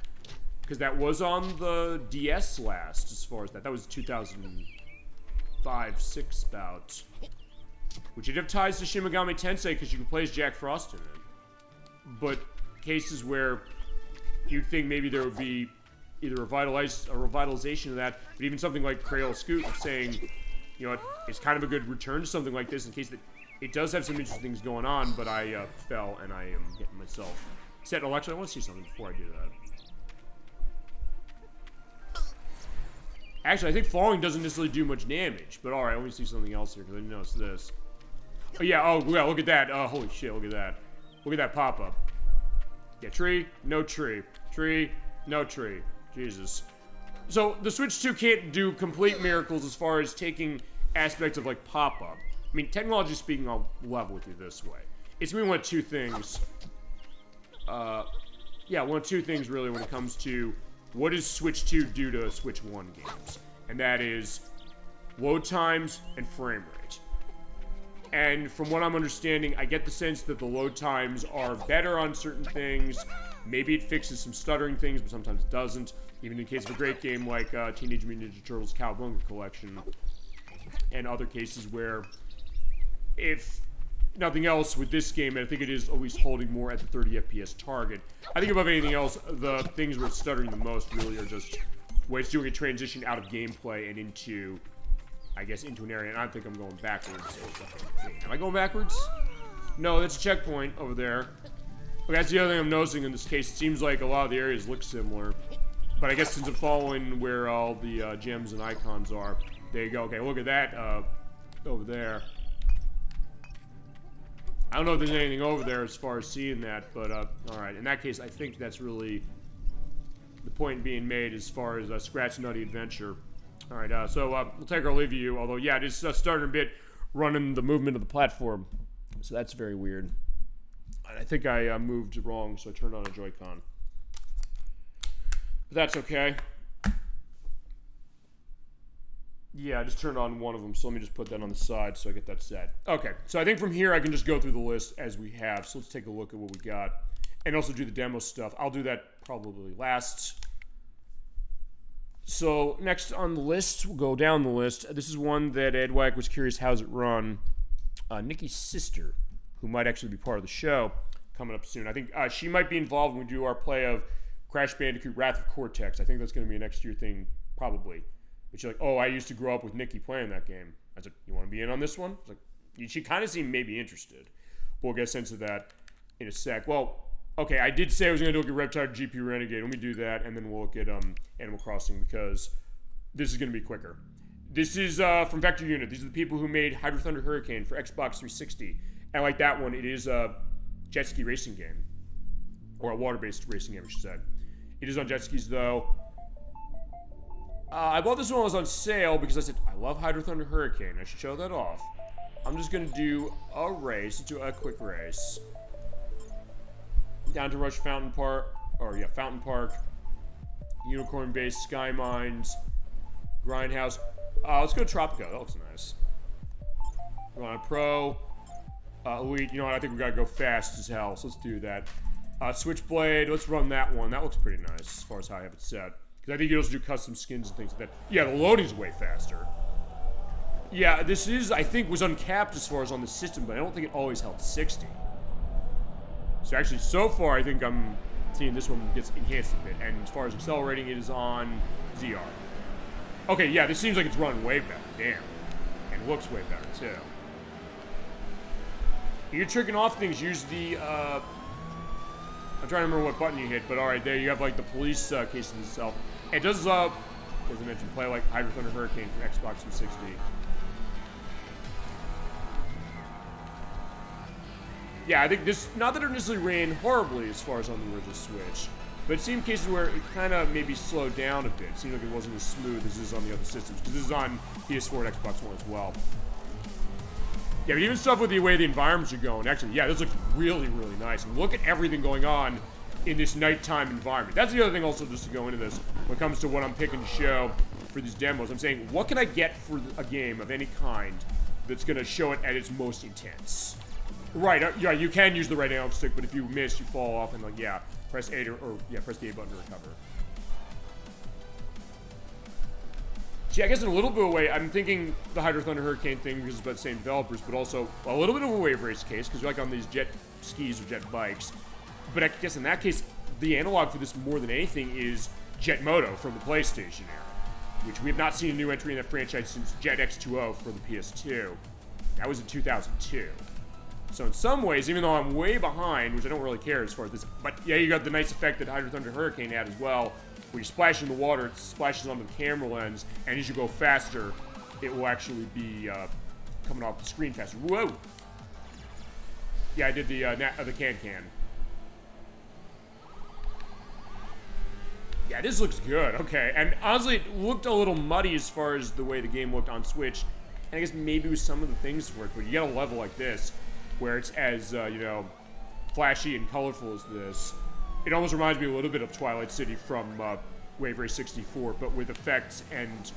Speaker 1: Because that was on the DS last, as far as that. That was 2005-06 about. Which you'd have ties to Shin Megami Tensei because you could play as Jack Frost in it. But cases where you'd think maybe there would be either a revitalization of that, but even something like Crayola Scoot saying, you know what, it's kind of a good return to something like this in case that it does have some interesting things going on, but I fell and I am getting myself set. Oh, actually, I want to see something before I do that. Actually, I think falling doesn't necessarily do much damage, but alright, let me see something else here, because I didn't notice this. Oh, yeah, look at that. Holy shit, look at that. Look at that pop-up. Yeah, tree, no tree. Tree, no tree. Jesus. So, the Switch 2 can't do complete miracles as far as taking aspects of, like, pop-up. I mean, technology speaking, I'll level with you this way. It's gonna be one of two things. Yeah, one of two things, really, when it comes to what does Switch 2 do to Switch 1 games? And that is load times and frame rate. And from what I'm understanding, I get the sense that the load times are better on certain things. Maybe it fixes some stuttering things, but sometimes it doesn't. Even in the case of a great game like Teenage Mutant Ninja Turtles Cowabunga Collection. And other cases where, if nothing else with this game, I think it is at least holding more at the 30 FPS target. I think above anything else, the things where it's stuttering the most really are just where it's doing a transition out of gameplay and into, I guess, into an area. And I think I'm going backwards. Wait, am I going backwards? No, that's a checkpoint over there. Okay, that's the other thing I'm noticing in this case. It seems like a lot of the areas look similar. But I guess since I'm following where all the gems and icons are, there you go. Okay, look at that over there. I don't know if there's anything over there as far as seeing that, but alright. In that case, I think that's really the point being made as far as Scratch Nutty Adventure. Alright, so we'll take our leave of you, although, yeah, it is starting a bit running the movement of the platform. So that's very weird. And I think I moved wrong, so I turned on a Joy-Con. But that's okay. Yeah, I just turned on one of them, so let me just put that on the side so I get that set. Okay, so I think from here I can just go through the list as we have. So let's take a look at what we got. And also do the demo stuff. I'll do that probably last. So next on the list, we'll go down the list. This is one that Edwack was curious, how's it run? Nikki's sister, who might actually be part of the show, coming up soon. I think she might be involved when we do our play of Crash Bandicoot Wrath of Cortex. I think that's going to be a next year thing, probably. But she's like, oh, I used to grow up with Nikki playing that game. I said, you want to be in on this one? I was like, she kind of seemed maybe interested. But we'll get a sense of that in a sec. Well, okay, I did say I was going to look at Riptide GP Renegade. Let me do that, and then we'll look at Animal Crossing, because this is going to be quicker. This is from Vector Unit. These are the people who made Hydro Thunder Hurricane for Xbox 360. And like that one, it is a jet ski racing game. Or a water-based racing game, I should say. It is on jet skis, though. I bought this one when it was on sale because I said, I love Hydro Thunder Hurricane. I should show that off. I'm just going to do a race. Let's do a quick race. Down to Rush Fountain Park. Or, yeah, Fountain Park. Unicorn Base, Sky Mines. Grindhouse. Let's go to Tropico. That looks nice. We're on a Pro. Elite. You know what? I think we got to go fast as hell. So let's do that. Switchblade. Let's run that one. That looks pretty nice as far as how I have it set. Because I think you also do custom skins and things like that. Yeah, the loading's way faster. Yeah, this is, I think, was uncapped as far as on the system, but I don't think it always held 60. So actually, so far, I think I'm seeing this one gets enhanced a bit. And as far as accelerating, it is on ZR. Okay, yeah, this seems like it's run way better. Damn. And looks way better, too. You're tricking off things. Use the, I'm trying to remember what button you hit, but alright, there you have, like, the police case in itself. It does, as I mentioned, play like Hydro Thunder Hurricane for Xbox 360. Yeah, I think this, not that it necessarily ran horribly as far as on the original Switch, But it seemed cases where it kind of maybe slowed down a bit. It seemed like it wasn't as smooth as it is on the other systems, because this is on PS4 and Xbox One as well. Yeah, but even stuff with the way the environments are going, actually, yeah, this looks really, really nice. And look at everything going on in this nighttime environment. That's the other thing also, just to go into this, when it comes to what I'm picking to show for these demos. I'm saying, what can I get for a game of any kind that's going to show it at its most intense? Right, yeah, you can use the right analog stick, but if you miss, you fall off, and like, yeah, press A press the A button to recover. See, I guess in a little bit of a way, I'm thinking the Hydro Thunder Hurricane thing because it's about the same developers, but also a little bit of a wave race case, because you're like on these jet skis or jet bikes. But I guess in that case, the analog for this more than anything is Jet Moto from the PlayStation era, which we have not seen a new entry in that franchise since Jet X2O for the PS2. That was in 2002. So in some ways, even though I'm way behind, which I don't really care as far as this, but yeah, you got the nice effect that Hydro Thunder Hurricane had as well. When you splash in the water, it splashes onto the camera lens, and as you go faster, it will actually be coming off the screen faster. Whoa! Yeah, I did the can. Yeah, this looks good. Okay, and honestly, it looked a little muddy as far as the way the game looked on Switch. And I guess maybe with some of the things for it, but you get a level like this, where it's as, you know, flashy and colorful as this. It almost reminds me a little bit of Twilight City from Wave Race 64, but with effects and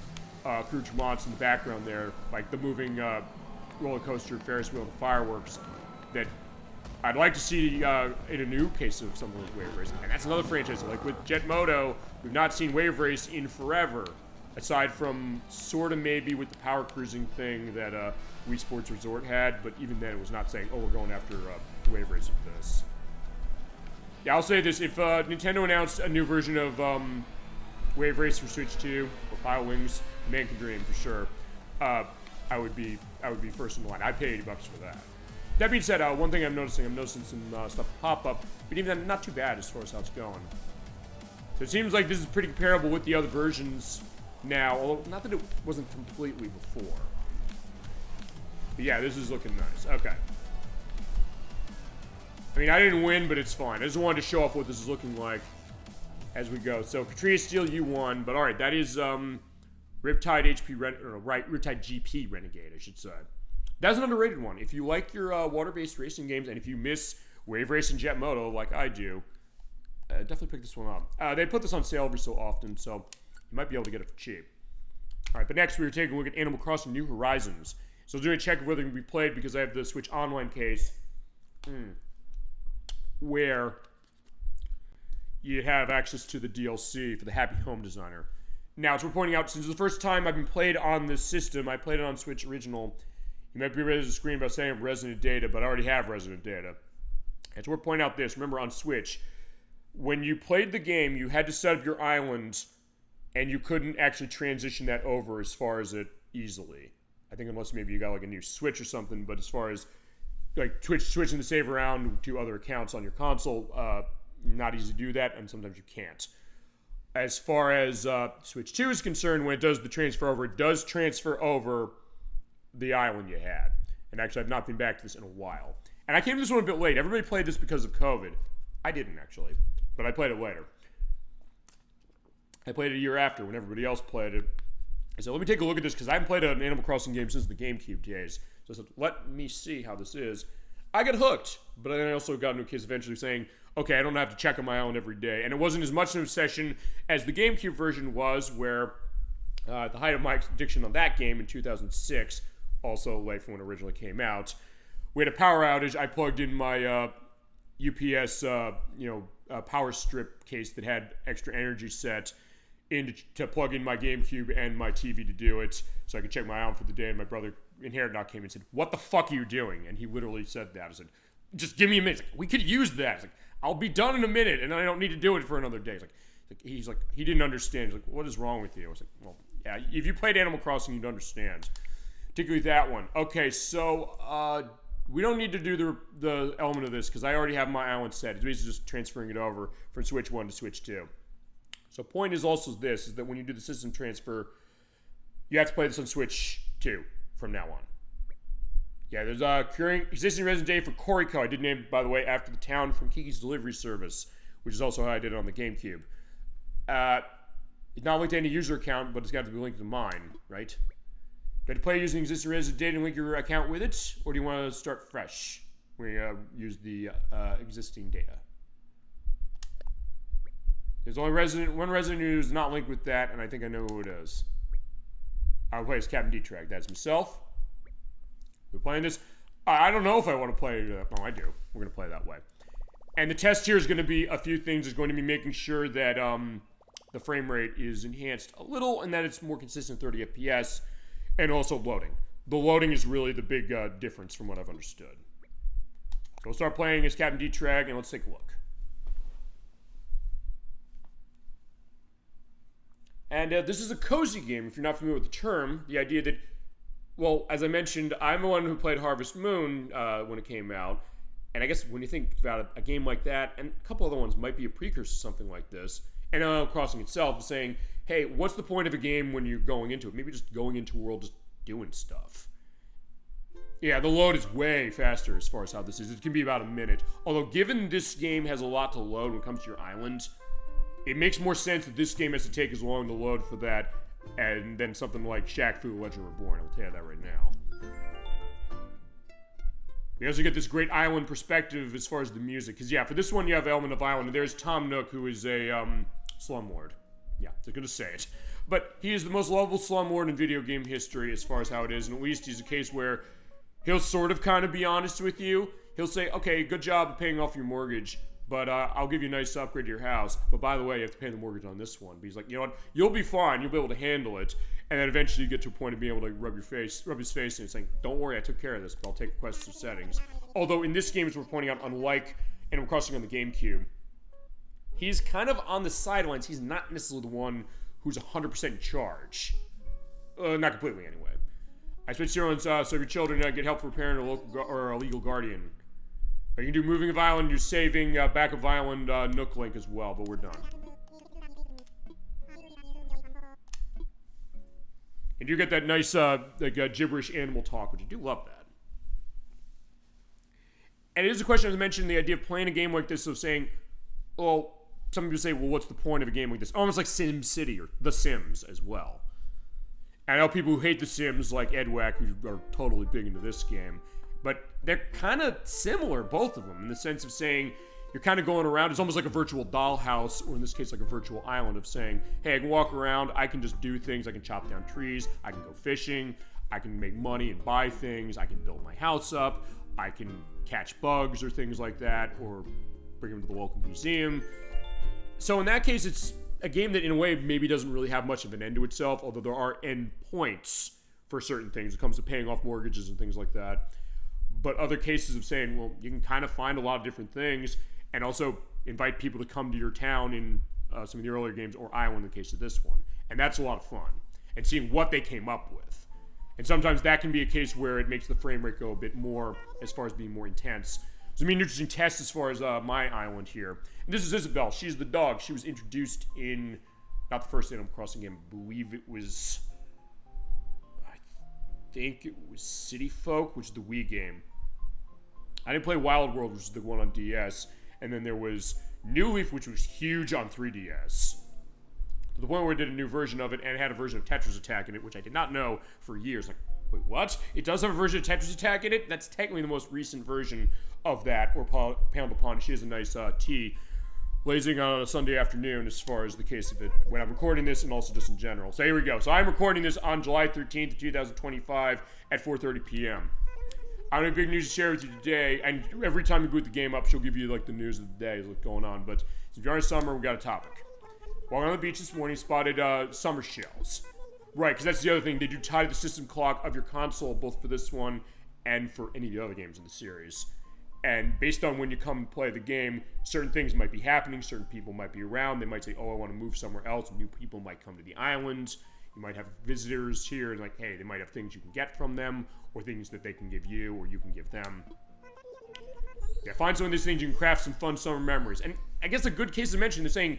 Speaker 1: accoutrements in the background there, like the moving roller coaster, Ferris wheel, and fireworks, that I'd like to see in a new case of something like Wave Race. And that's another franchise. Like with Jet Moto, we've not seen Wave Race in forever, aside from sort of maybe with the power cruising thing that Wii Sports Resort had, but even then it was not saying, oh, we're going after Wave Race with this. Yeah, I'll say this, if Nintendo announced a new version of Wave Race for Switch 2, or Pile Wings, man can dream for sure, I would be first in line. I'd pay $80 for that. That being said, one thing I'm noticing some stuff pop up, but even then, not too bad as far as how it's going. So it seems like this is pretty comparable with the other versions now, although not that it wasn't completely before. But yeah, this is looking nice. Okay. I mean, I didn't win, but it's fine. I just wanted to show off what this is looking like as we go. So, Katrina Steele, you won, but alright, that is Riptide GP Renegade, I should say. That's an underrated one. If you like your water-based racing games, and if you miss Wave Race and Jet Moto like I do, definitely pick this one up. They put this on sale every so often, so you might be able to get it for cheap. Alright, but next we're taking a look at Animal Crossing New Horizons. So, doing a check of whether it can be played because I have the Switch Online case. Where you have access to the DLC for the Happy Home Designer. Now, as we're pointing out, since the first time I've been played on this system, I played it on Switch Original. You might be ready to scream about saying Resident Data, but I already have Resident Data. And so we're pointing out this. Remember, on Switch, when you played the game, you had to set up your island, and you couldn't actually transition that over as far as it easily. I think unless maybe you got like a new Switch or something, but as far as like switching the save around to other accounts on your console, not easy to do that, and sometimes you can't. As far as Switch 2 is concerned, when it does the transfer over, it does transfer over the island you had. And actually, I've not been back to this in a while. And I came to this one a bit late. Everybody played this because of COVID. I didn't, actually, but I played it later. I played it a year after when everybody else played it. So let me take a look at this, because I haven't played an Animal Crossing game since the GameCube days. So I said, let me see how this is. I got hooked, but then I also got into a case eventually saying, okay, I don't have to check on my island every day. And it wasn't as much an obsession as the GameCube version was, where at the height of my addiction on that game in 2006, also late from when it originally came out, we had a power outage. I plugged in my UPS power strip case that had extra energy set in to plug in my GameCube and my TV to do it, so I could check my island for the day. And my brother Inherit Knock came and said, "What the fuck are you doing?" And he literally said that. I said, "Just give me a minute." He's like, "We could use that." I was like, "I'll be done in a minute, and I don't need to do it for another day." He's like, he didn't understand. He's like, "What is wrong with you?" I was like, "Well, yeah, if you played Animal Crossing, you'd understand." Particularly that one. Okay, so we don't need to do the element of this because I already have my island set. It's basically just transferring it over from Switch 1 to Switch 2. So point is also this, is that when you do the system transfer, you have to play this on Switch 2 from now on. Yeah, there's curing existing resident data for Koriko. I did name it, by the way, after the town from Kiki's Delivery Service, which is also how I did it on the GameCube. It's not linked to any user account, but it's got to be linked to mine, right? Do I have to play using existing resident data and link your account with it, or do you want to start fresh when you use the existing data? There's only one resident who's not linked with that, and I think I know who it is. I'll play as Captain D-Track. That's himself. We're playing this. I don't know if I want to play. No, I do. We're going to play that way. And the test here is going to be a few things. It's going to be making sure that the frame rate is enhanced a little and that it's more consistent 30 FPS, and also loading. The loading is really the big difference from what I've understood. So we'll start playing as Captain D-Track, and let's take a look. And this is a cozy game, if you're not familiar with the term. The idea that, well, as I mentioned, I'm the one who played Harvest Moon when it came out. And I guess when you think about a game like that, and a couple other ones might be a precursor to something like this, and Animal Crossing itself is saying, hey, what's the point of a game when you're going into it? Maybe just going into a world, just doing stuff. Yeah, the load is way faster as far as how this is. It can be about a minute. Although, given this game has a lot to load when it comes to your island, it makes more sense that this game has to take as long to load for that, and then something like Shaq-Fu Legend Reborn. I'll tell you that right now. We also get this great island perspective as far as the music. Because, yeah, for this one, you have Element of Island. And there's Tom Nook, who is a slumlord. Yeah, they're going to say it. But he is the most lovable slumlord in video game history as far as how it is. And at least he's a case where he'll sort of kind of be honest with you. He'll say, okay, good job of paying off your mortgage, but I'll give you a nice upgrade to your house. But by the way, you have to pay the mortgage on this one. But he's like, you know what? You'll be fine. You'll be able to handle it. And then eventually you get to a point of being able to rub his face, and saying, don't worry, I took care of this, but I'll take requests to settings. Although in this game, as we're pointing out, unlike Animal Crossing on the GameCube, he's kind of on the sidelines. He's not necessarily the one who's 100% in charge. Not completely, anyway. I switched zeros so your children get help from a parent or local or a legal guardian. You can do moving of island, you're saving back of island Nook link as well, but we're done. And you get that nice gibberish animal talk, which I do love that. And it is a question, as I mentioned, the idea of playing a game like this, of saying, well, some people say, well, what's the point of a game like this? Almost like Sim City or The Sims as well. And I know people who hate The Sims, like Edwack, who are totally big into this game. But they're kind of similar, both of them, in the sense of saying you're kind of going around. It's almost like a virtual dollhouse, or in this case, like a virtual island of saying, hey, I can walk around, I can just do things, I can chop down trees, I can go fishing, I can make money and buy things, I can build my house up, I can catch bugs or things like that, or bring them to the local museum. So in that case, it's a game that in a way maybe doesn't really have much of an end to itself, although there are end points for certain things. It comes to paying off mortgages and things like that. But other cases of saying, well, you can kind of find a lot of different things and also invite people to come to your town in some of the earlier games, or Iowa in the case of this one. And that's a lot of fun. And seeing what they came up with. And sometimes that can be a case where it makes the frame rate go a bit more as far as being more intense. So an interesting test as far as my island here. And this is Isabel. She's the dog. She was introduced in, not the first Animal Crossing game, I believe it was, I think it was City Folk, which is the Wii game. I didn't play Wild World, which is the one on DS. And then there was New Leaf, which was huge on 3DS. To the point where I did a new version of it, and it had a version of Tetris Attack in it, which I did not know for years. Like, wait, what? It does have a version of Tetris Attack in it? That's technically the most recent version of that, or Pound Upon. She has a nice tea blazing on a Sunday afternoon as far as the case of it when I'm recording this, and also just in general. So here we go. So I'm recording this on July 13th, 2025 at 4:30 p.m. I don't have big news to share with you today, and every time you boot the game up, she'll give you like the news of the day, what's going on. But if you're in summer, we got a topic. Walking on the beach this morning, spotted summer shells. Right, because that's the other thing. They do tie to the system clock of your console, both for this one and for any of the other games in the series. And based on when you come and play the game, certain things might be happening, certain people might be around. They might say, oh, I want to move somewhere else. New people might come to the island. You might have visitors here, and like, hey, they might have things you can get from them, or things that they can give you, or you can give them. Yeah, find some of these things, you can craft some fun summer memories. And I guess a good case to mention is saying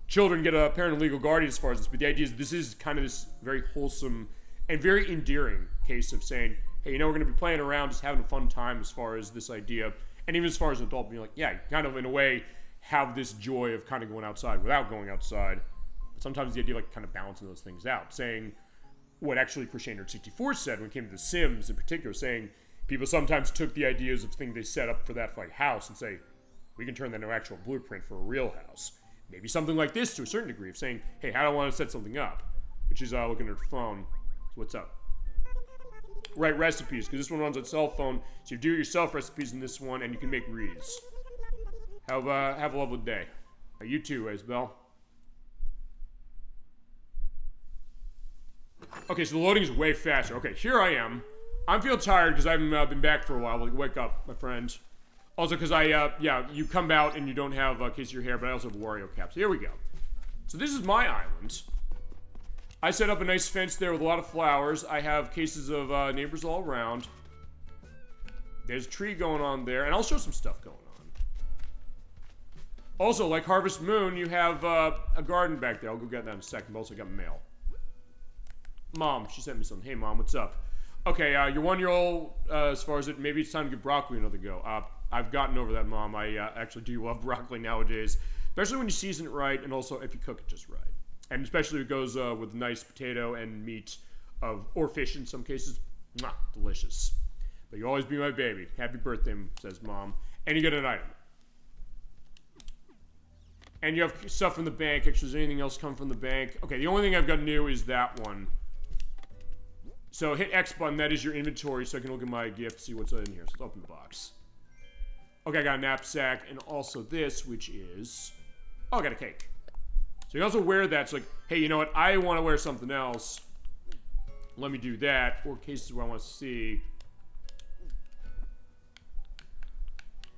Speaker 1: children get a parent and legal guardian as far as this, but the idea is this is kind of this very wholesome and very endearing case of saying, hey, you know, we're going to be playing around, just having a fun time as far as this idea, and even as far as an adult being like, yeah, kind of in a way have this joy of kind of going outside without going outside. But sometimes the idea of like kind of balancing those things out, saying what actually Crusader64 said when it came to The Sims in particular, saying people sometimes took the ideas of things they set up for that like house and say, we can turn that into an actual blueprint for a real house. Maybe something like this to a certain degree of saying, hey, how do I want to set something up? Which is looking at her phone. So what's up? Write recipes, because this one runs on cell phone, so you do it yourself recipes in this one, and you can make reads. Have a lovely day. You too, Isabel. Okay, so the loading is way faster. Okay, here I am. I'm feeling tired because I haven't been back for a while. Like, wake up, my friend. Also, because yeah, you come out and you don't have a case of your hair, but I also have Wario caps. Here we go. So this is my island. I set up a nice fence there with a lot of flowers. I have cases of neighbors all around. There's a tree going on there, and I'll show some stuff going on. Also, like Harvest Moon, you have a garden back there. I'll go get that in a second. I've also got mail. Mom, she sent me something. Hey, Mom, what's up? Okay, your 1-year-old, as far as it, maybe it's time to give broccoli another go. I've gotten over that, Mom. I actually do love broccoli nowadays, especially when you season it right, and also if you cook it just right. And especially if it goes with nice potato and meat or fish in some cases. Mwah, delicious. But you'll always be my baby. Happy birthday, says Mom. And you get an item. And you have stuff from the bank. Actually, does anything else come from the bank? Okay, the only thing I've got new is that one. So hit X button, that is your inventory, so I can look at my gift, see what's in here. So let's open the box. Okay, I got a knapsack, and also this, which is... Oh, I got a cake. So you also wear that, so like, hey, you know what, I want to wear something else. Let me do that, or cases where I want to see.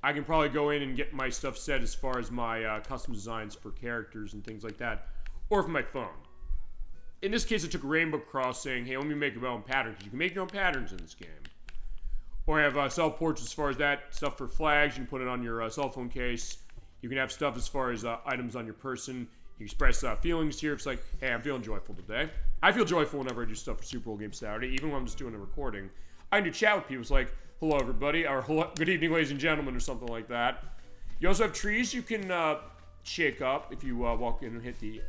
Speaker 1: I can probably go in and get my stuff set as far as my custom designs for characters and things like that, or from my phone. In this case, I took Rainbow Cross saying, hey, let me make my own patterns. You can make your own patterns in this game. Or I have self-ports as far as that. Stuff for flags. You can put it on your cell phone case. You can have stuff as far as items on your person. You express feelings here. It's like, hey, I'm feeling joyful today. I feel joyful whenever I do stuff for Super Bowl Game Saturday, even when I'm just doing a recording. I can do chat with people. It's like, hello, everybody, or hello, good evening, ladies and gentlemen, or something like that. You also have trees you can shake up if you walk in and hit the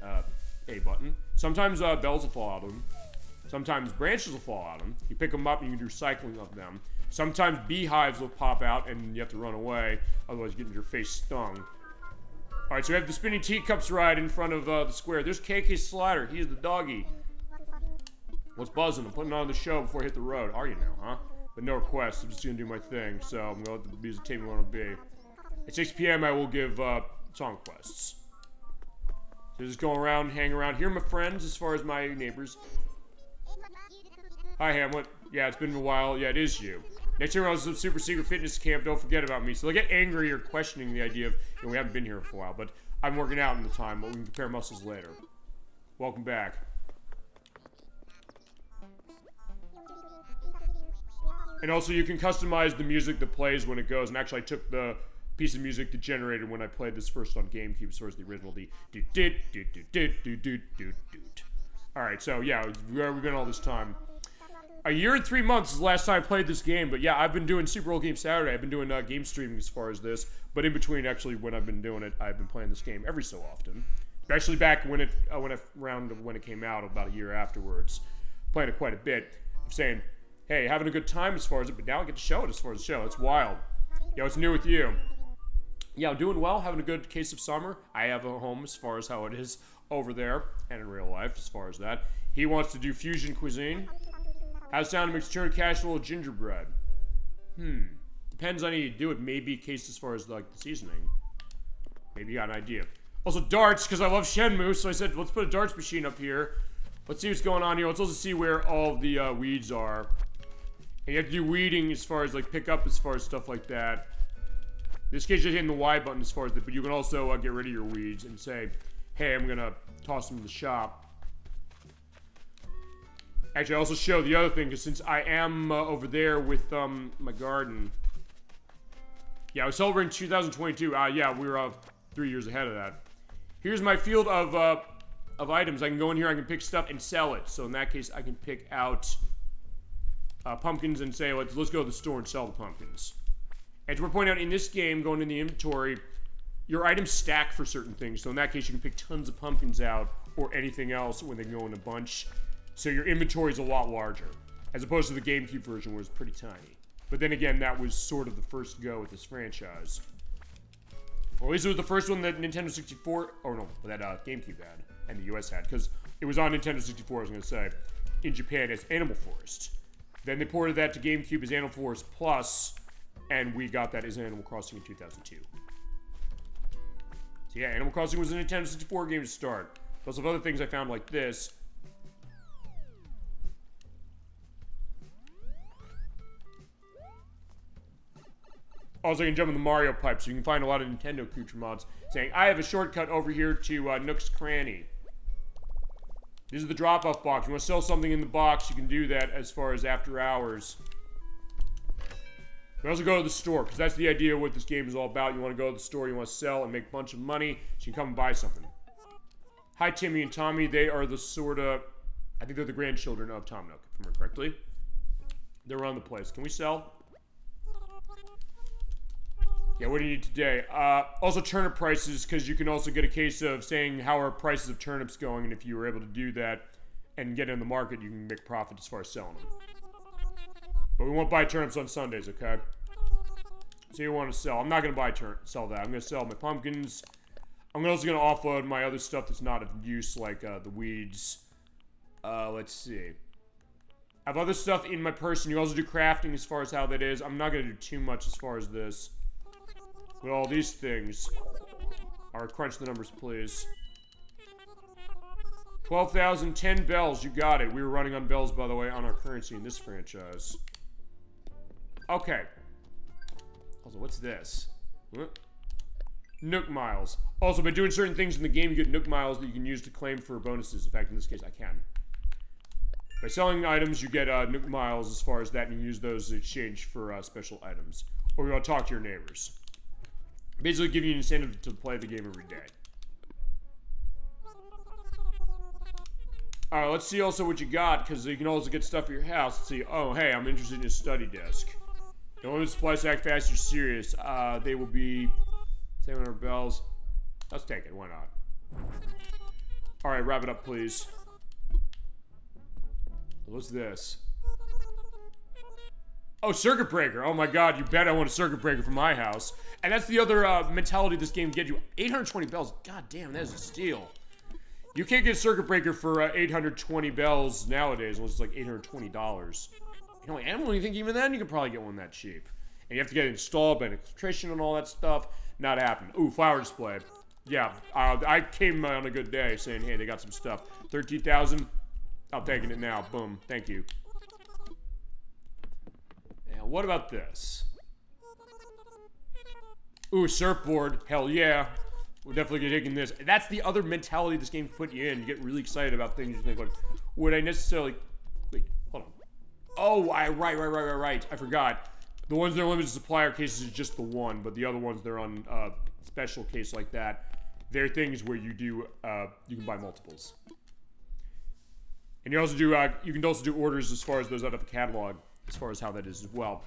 Speaker 1: A button. Sometimes bells will fall out of them. Sometimes branches will fall out of them. You pick them up and you can do cycling of them. Sometimes beehives will pop out and you have to run away, otherwise you get your face stung. Alright, so we have the spinning teacups ride in front of the square. There's KK Slider. He's the doggy. What's buzzing? I'm putting on the show before I hit the road. Are you now, huh? But no requests. I'm just going to do my thing. So I'm going to let the music take me where I want to be. At 6 p.m. I will give song requests. So just go around, hang around. Here are my friends as far as my neighbors. Hi, Hamlet. Yeah, it's been a while. Yeah, it is you. Next year I was at Super Secret Fitness Camp. Don't forget about me. So they get angry or questioning the idea of, you know, we haven't been here for a while, but I'm working out in the time, but we can compare muscles later. Welcome back. And also you can customize the music that plays when it goes. And actually I took the piece of music that generated when I played this first on GameCube, as far as the original, the doot. Alright, so yeah, we've been all this time. A year and 3 months is the last time I played this game, but yeah, I've been doing Super Bowl Game Saturday. I've been doing game streaming as far as this, but in between, actually, when I've been doing it, I've been playing this game every so often. Especially back when it came out about a year afterwards. Playing it quite a bit. Saying, hey, having a good time as far as it, but now I get to show it as far as the show. It's wild. Yo, what's new with you? Yeah, I'm doing well, having a good case of summer. I have a home as far as how it is over there, and in real life as far as that. He wants to do fusion cuisine. How's it sound to mix tuna casserole with gingerbread? Depends on how you do it. Maybe a case as far as like the seasoning. Maybe you got an idea. Also darts, because I love Shenmue, so I said, let's put a darts machine up here. Let's see what's going on here. Let's also see where all the weeds are. And you have to do weeding as far as like pick up as far as stuff like that. In this case, you're hitting the Y button as far as that, but you can also get rid of your weeds and say, hey, I'm gonna toss them in the shop. Actually, I also show the other thing, because since I am over there with my garden. Yeah, I was celebrating 2022. Yeah, we were 3 years ahead of that. Here's my field of items. I can go in here, I can pick stuff and sell it. So in that case, I can pick out pumpkins and say, let's go to the store and sell the pumpkins. And to point out, in this game, going in the inventory, your items stack for certain things. So in that case, you can pick tons of pumpkins out or anything else when they go in a bunch. So your inventory is a lot larger, as opposed to the GameCube version where it's pretty tiny. But then again, that was sort of the first go with this franchise. Or at least it was the first one that Nintendo 64, or no, that GameCube had, and the US had, because it was on Nintendo 64, I was going to say, in Japan as Animal Forest. Then they ported that to GameCube as Animal Forest Plus, and we got that as Animal Crossing in 2002. So yeah, Animal Crossing was a Nintendo 64 game to start. Plus of other things I found like this. Also, you can jump in the Mario pipe, so you can find a lot of Nintendo accoutrement mods saying, I have a shortcut over here to Nook's Cranny. This is the drop-off box. You want to sell something in the box, you can do that as far as after hours. You also go to the store, because that's the idea of what this game is all about. You want to go to the store, you want to sell and make a bunch of money, so you can come and buy something. Hi, Timmy and Tommy. They are the sort of... I think they're the grandchildren of Tom Nook, if I remember correctly. They're around the place. Can we sell? Yeah, what do you need today? Also turnip prices, because you can also get a case of saying how are prices of turnips going, and if you were able to do that and get in the market, you can make profit as far as selling them. But we won't buy turnips on Sundays, okay? So you want to sell. I'm not going to sell that. I'm going to sell my pumpkins. I'm also going to offload my other stuff that's not of use, like the weeds. Let's see. I have other stuff in my person. You also do crafting as far as how that is. I'm not going to do too much as far as this. But all these things are, crunch the numbers, please. 12,010 bells. You got it. We were running on bells, by the way, on our currency in this franchise. Okay. Also, what's this? What? Nook Miles. Also, by doing certain things in the game, you get Nook Miles that you can use to claim for bonuses. In fact, in this case, I can. By selling items, you get Nook Miles as far as that, and you use those in exchange for special items. Or you want to talk to your neighbors. Basically give you an incentive to play the game every day. Alright, let's see also what you got, because you can also get stuff for your house. Let's see. Oh, hey, I'm interested in your study desk. Don't let the supplies act fast, you're serious. They will be 700 bells. Let's take it, why not? Alright, wrap it up, please. What's this? Oh, circuit breaker. Oh my god, you bet I want a circuit breaker for my house. And that's the other mentality this game gives you. 820 bells. God damn, that is a steal. You can't get a circuit breaker for 820 bells nowadays unless it's like $820. You know, I don't even think even then you can probably get one that cheap. And you have to get it installed by an electrician and all that stuff. Not happening. Ooh, flower display. Yeah, I came on a good day saying, hey, they got some stuff. 13,000. I'm taking it now. Boom. Thank you. And what about this? Ooh, surfboard. Hell yeah. We're definitely taking this. That's the other mentality this game put you in. You get really excited about things. You think, like, would I necessarily... Wait, hold on. Oh, right. I forgot. The ones that are limited supplier cases is just the one, but the other ones, they're on special case like that. They're things where you do, you can buy multiples. And you also do, you can also do orders as far as those out of the catalog, as far as how that is as well.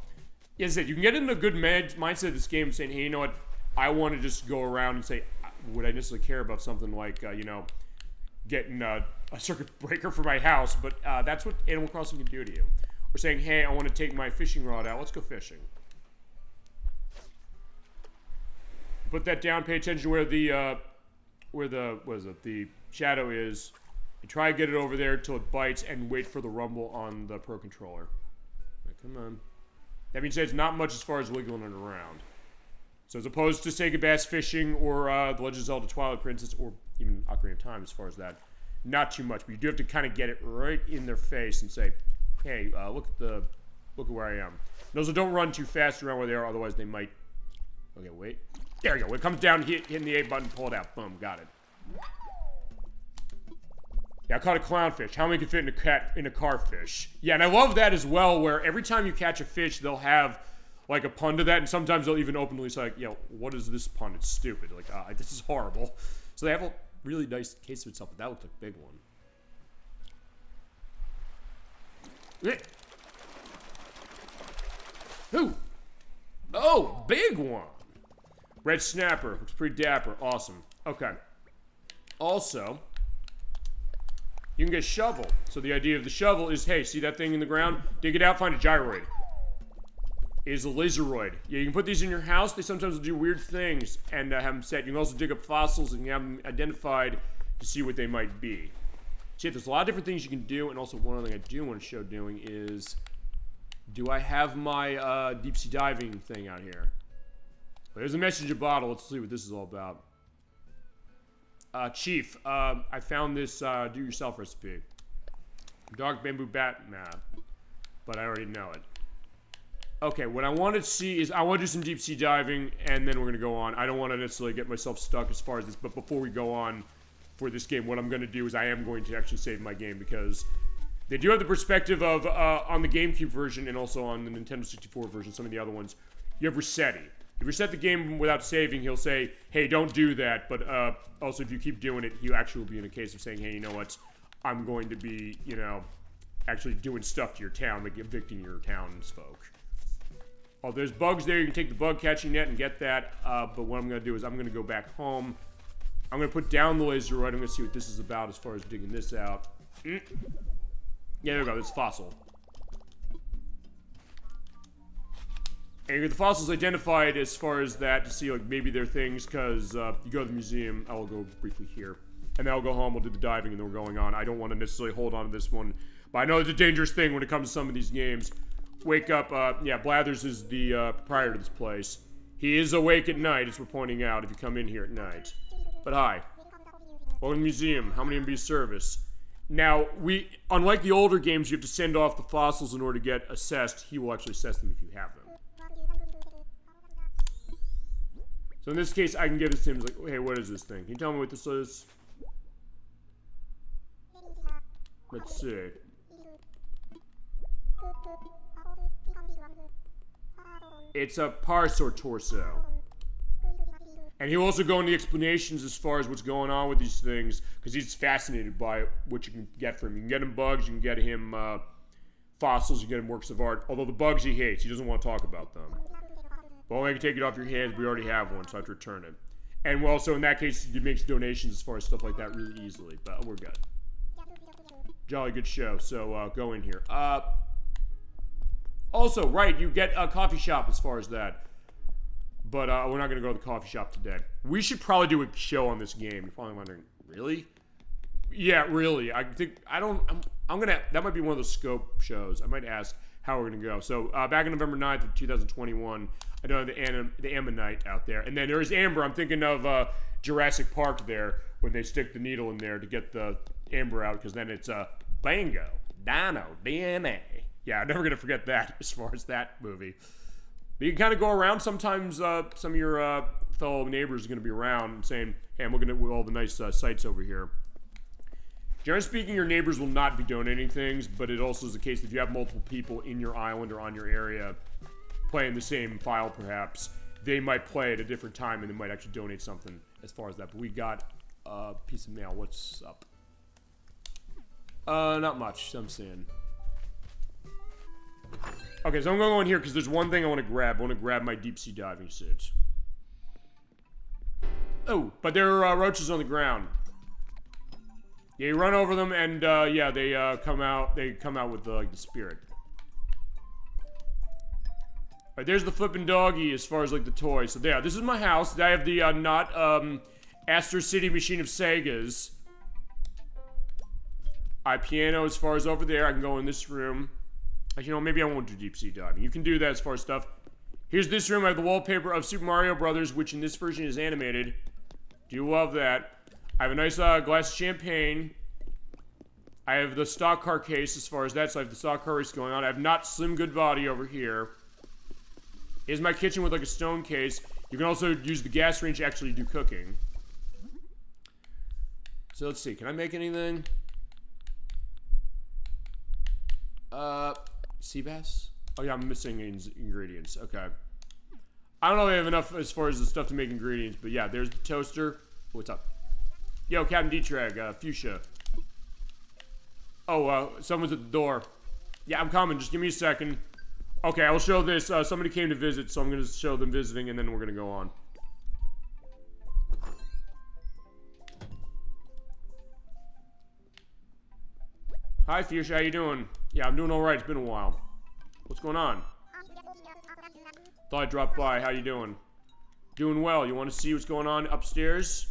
Speaker 1: As I said, you can get in a good mindset of this game saying, hey, you know what, I want to just go around and say, would I necessarily care about something like, you know, getting a circuit breaker for my house, but that's what Animal Crossing can do to you. Or saying, hey, I want to take my fishing rod out, let's go fishing. Put that down, pay attention where the shadow is. You try to get it over there till it bites and wait for the rumble on the Pro Controller. Right, come on. That means it's not much as far as wiggling it around. So as opposed to Sega Bass Fishing or The Legend of Zelda Twilight Princess or even Ocarina of Time as far as that, not too much. But you do have to kind of get it right in their face and say, hey, look at where I am. And also don't run too fast around where they are, otherwise they might... Okay, wait. There you go. When it comes down, hitting the A button, pull it out. Boom, got it. Yeah, I caught a clownfish. How many can fit in a carfish? Yeah, and I love that as well, where every time you catch a fish, they'll have like a pun to that, and sometimes they'll even openly say, like, yo, what is this pun? It's stupid. Like, this is horrible. So they have a really nice case of itself, but that looked like a big one. Ooh. Oh, big one. Red snapper. Looks pretty dapper. Awesome. Okay. Also, you can get a shovel. So the idea of the shovel is, hey, see that thing in the ground? Dig it out, find a gyroid. It is a laseroid. Yeah, you can put these in your house. They sometimes will do weird things and have them set. You can also dig up fossils and have them identified to see what they might be. See, there's a lot of different things you can do, and also one other thing I do want to show doing is, do I have my deep sea diving thing out here? There's a message bottle. Let's see what this is all about. Chief, I found this do-yourself recipe. Dark bamboo bat map, but I already know it. Okay, what I want to see is, I want to do some deep sea diving, and then we're going to go on. I don't want to necessarily get myself stuck as far as this, but before we go on for this game, what I'm going to do is I am going to actually save my game, because they do have the perspective of, on the GameCube version and also on the Nintendo 64 version, some of the other ones, you have resetting. If you reset the game without saving, he'll say, hey, don't do that, but also if you keep doing it, he actually will be in a case of saying, hey, you know what, I'm going to be, you know, actually doing stuff to your town, like evicting your townsfolk. Oh, there's bugs there. You can take the bug catching net and get that. But what I'm going to do is I'm going to go back home. I'm going to put down the laser rod. I'm going to see what this is about as far as digging this out. Yeah, there we go. This fossil. And you get the fossils identified as far as that to see, like, maybe they're things, because you go to the museum. I will go briefly here. And then I'll go home. We'll do the diving, and then we're going on. I don't want to necessarily hold on to this one. But I know it's a dangerous thing when it comes to some of these games. Wake up, yeah, Blathers is the proprietor of this place. He is awake at night, as we're pointing out, if you come in here at night. But hi. Welcome to the museum. How many MB service? Now, unlike the older games, you have to send off the fossils in order to get assessed. He will actually assess them if you have them. So in this case, I can give this to him, like, hey, what is this thing? Can you tell me what this is? Let's see. It's a parser torso. And he'll also go into explanations as far as what's going on with these things, because he's fascinated by what you can get from him. You can get him bugs, you can get him fossils, you can get him works of art. Although the bugs he hates, he doesn't want to talk about them. Well, I can take it off your hands, we already have one, so I have to return it. And also, in that case, he makes donations as far as stuff like that really easily, but we're good. Jolly good show, so go in here. Also, right, you get a coffee shop as far as that. But we're not going to go to the coffee shop today. We should probably do a show on this game. You're probably wondering, really? Yeah, really. I think, I'm going to, that might be one of the scope shows. I might ask how we're going to go. So, back on November 9th of 2021, I know the Ammonite out there. And then there's Amber. I'm thinking of Jurassic Park there, when they stick the needle in there to get the Amber out, because then it's Bango, Dino, DNA. Yeah, I'm never going to forget that as far as that movie. But you can kind of go around. Sometimes some of your fellow neighbors are going to be around and saying, hey, I'm looking at all the nice sites over here. Generally speaking, your neighbors will not be donating things, but it also is the case that if you have multiple people in your island or on your area playing the same file, perhaps, they might play at a different time and they might actually donate something as far as that. But we got a piece of mail. What's up? Not much, I'm seeing. Okay, so I'm going to go in here because there's one thing I want to grab. I want to grab my deep sea diving suit. Oh, but there are roaches on the ground. Yeah, you run over them and yeah, they come out. They come out with like the spirit. All right, there's the flippin' doggy as far as like the toy. So yeah, this is my house. I have the not Astro City machine of Segas. Piano as far as over there. I can go in this room. You know, maybe I won't do deep sea diving. You can do that as far as stuff. Here's this room. I have the wallpaper of Super Mario Brothers, which in this version is animated. Do love that. I have a nice glass of champagne. I have the stock car case as far as that, so I have the stock car race going on. I have not Slim Good Body over here. Here's my kitchen with like a stone case. You can also use the gas range to actually do cooking. So let's see. Can I make anything? Sea bass? Oh yeah, I'm missing ingredients. Okay. I don't know if I have enough as far as the stuff to make ingredients, but yeah, there's the toaster. What's up? Yo, Captain D-Trag, Fuchsia. Oh, someone's at the door. Yeah, I'm coming. Just give me a second. Okay, I will show this. Somebody came to visit, so I'm going to show them visiting, and then we're going to go on. Hi, Fuchsia, how you doing? Yeah, I'm doing alright. It's been a while. What's going on? Thought I'd drop by. How you doing? Doing well. You want to see what's going on upstairs?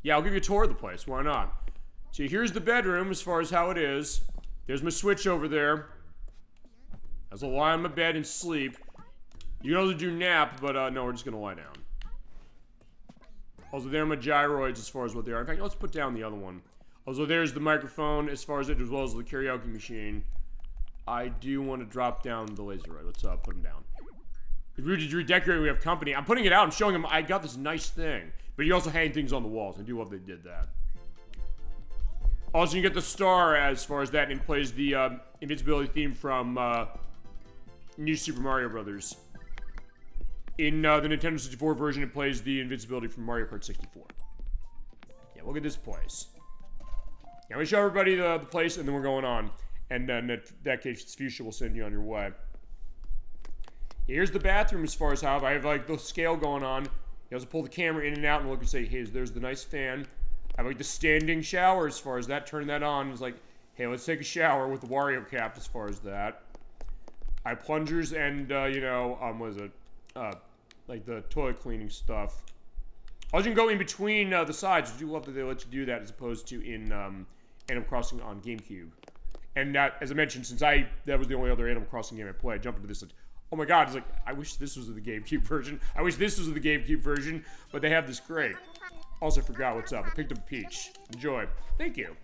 Speaker 1: Yeah, I'll give you a tour of the place. Why not? See, here's the bedroom as far as how it is. There's my Switch over there. I'll lie on my bed and sleep. You can also do nap, but no, we're just gonna lie down. Also, there are my gyroids as far as what they are. In fact, let's put down the other one. Also, there's the microphone as far as it, as well as the karaoke machine. I do want to drop down the laser rod. Let's put them down. Rudy redecorating, we have company. I'm putting it out. I'm showing them I got this nice thing. But you also hang things on the walls. I do love they did that. Also, you get the star as far as that, and it plays the invincibility theme from New Super Mario Brothers. In the Nintendo 64 version, it plays the invincibility from Mario Kart 64. Yeah, look at this place. Yeah, I'm gonna show everybody the place, and then we're going on. And in that case, Fuchsia will send you on your way. Here's the bathroom as far as how I have like the scale going on. You also pull the camera in and out and look and say, hey, there's the nice fan. I have like the standing shower as far as that. Turn that on. It's like, hey, let's take a shower with the Wario cap as far as that. I have plungers and, you know, what is it? Like the toilet cleaning stuff. Also, you can go in between the sides. I do love that they let you do that as opposed to in Animal Crossing on GameCube. And that, as I mentioned, since that was the only other Animal Crossing game I played, I jumped into this like, oh my god, it's like, I wish this was the GameCube version. I wish this was the GameCube version, but they have this great. Also forgot what's up. I picked up a peach. Enjoy. Thank you.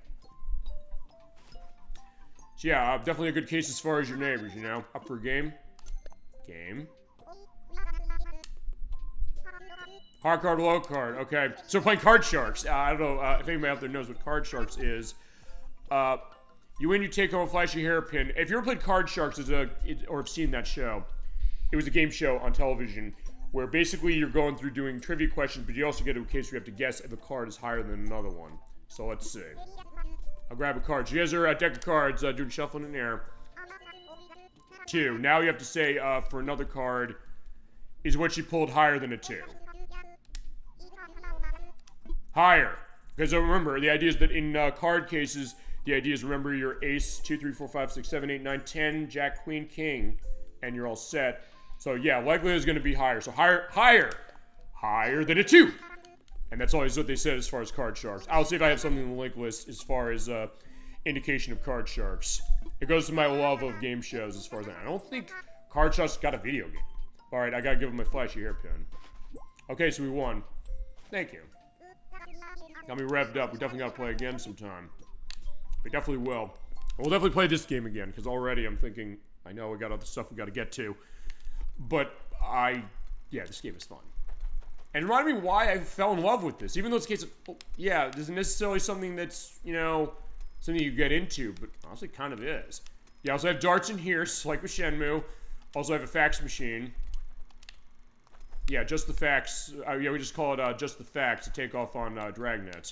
Speaker 1: So yeah, definitely a good case as far as your neighbors, you know? Up for a game? Game. Hard card, low card. Okay. So we're playing Card Sharks. I don't know if anybody out there knows what Card Sharks is. You win, you take home a flashy hairpin. If you ever played Card Sharks or have seen that show, it was a game show on television where basically you're going through doing trivia questions, but you also get to a case where you have to guess if a card is higher than another one. So let's see. I'll grab a card. So you guys are a deck of cards doing shuffling in the air. 2. Now you have to say for another card, is what she pulled higher than a 2? Higher. Because remember, the idea is that in card cases, the idea is remember your ace, 2, 3, 4, 5, 6, 7, 8, 9, 10, jack, queen, king, and you're all set. So yeah, likelihood is going to be higher. So higher than a 2. And that's always what they said as far as Card Sharks. I'll see if I have something in the link list as far as indication of Card Sharks. It goes to my love of game shows as far as that. I don't think Card Sharks got a video game. All right, I got to give him my flashy hairpin. Okay, so we won. Thank you. Got me revved up. We definitely got to play again sometime. We definitely will. We'll definitely play this game again, because already I'm thinking, I know we got other stuff we got to get to. But yeah, this game is fun. And it reminded me why I fell in love with this. Even though it's a case of, yeah, it isn't necessarily something that's, you know, something you get into, but honestly kind of is. Yeah, I also have darts in here, like with Shenmue. Also have a fax machine. Yeah, just the fax. Yeah, we just call it just the fax to take off on Dragnet.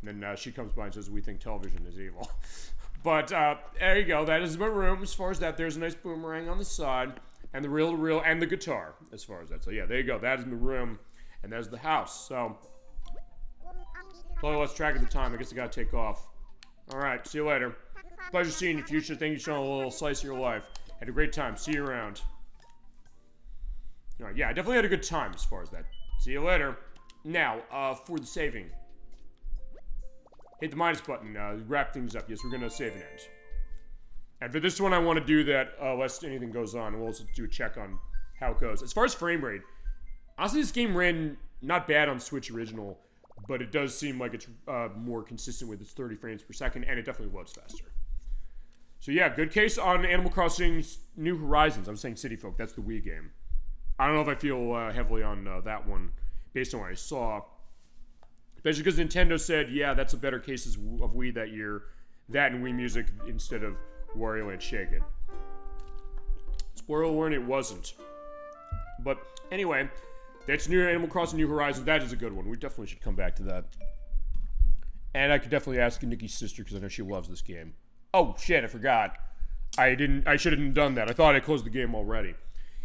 Speaker 1: And then she comes by and says, we think television is evil. But there you go. That is my room. As far as that, there's a nice boomerang on the side. And the reel, and the guitar, as far as that. So yeah, there you go. That is my room. And that's the house. So, probably lost track of the time. I guess I gotta take off. Alright, see you later. Pleasure seeing you, Future. Thank you for showing a little slice of your life. Had a great time. See you around. Alright, yeah, I definitely had a good time as far as that. See you later. Now, for the saving. Hit the minus button. Wrap things up. Yes, we're gonna save and end. And for this one, I want to do that lest anything goes on. We'll also do a check on how it goes. As far as frame rate, honestly, this game ran not bad on Switch Original, but it does seem like it's more consistent with its 30 frames per second, and it definitely loads faster. So yeah, good case on Animal Crossing New Horizons. I'm saying City Folk. That's the Wii game. I don't know if I feel heavily on that one based on what I saw. Especially because Nintendo said, yeah, that's a better case of Wii that year. That and Wii Music instead of Wario Land Shake It. Spoiler warning, it wasn't. But anyway, that's new Animal Crossing New Horizons. That is a good one. We definitely should come back to that. And I could definitely ask Nikki's sister because I know she loves this game. Oh shit, I forgot. I should have done that. I thought I closed the game already.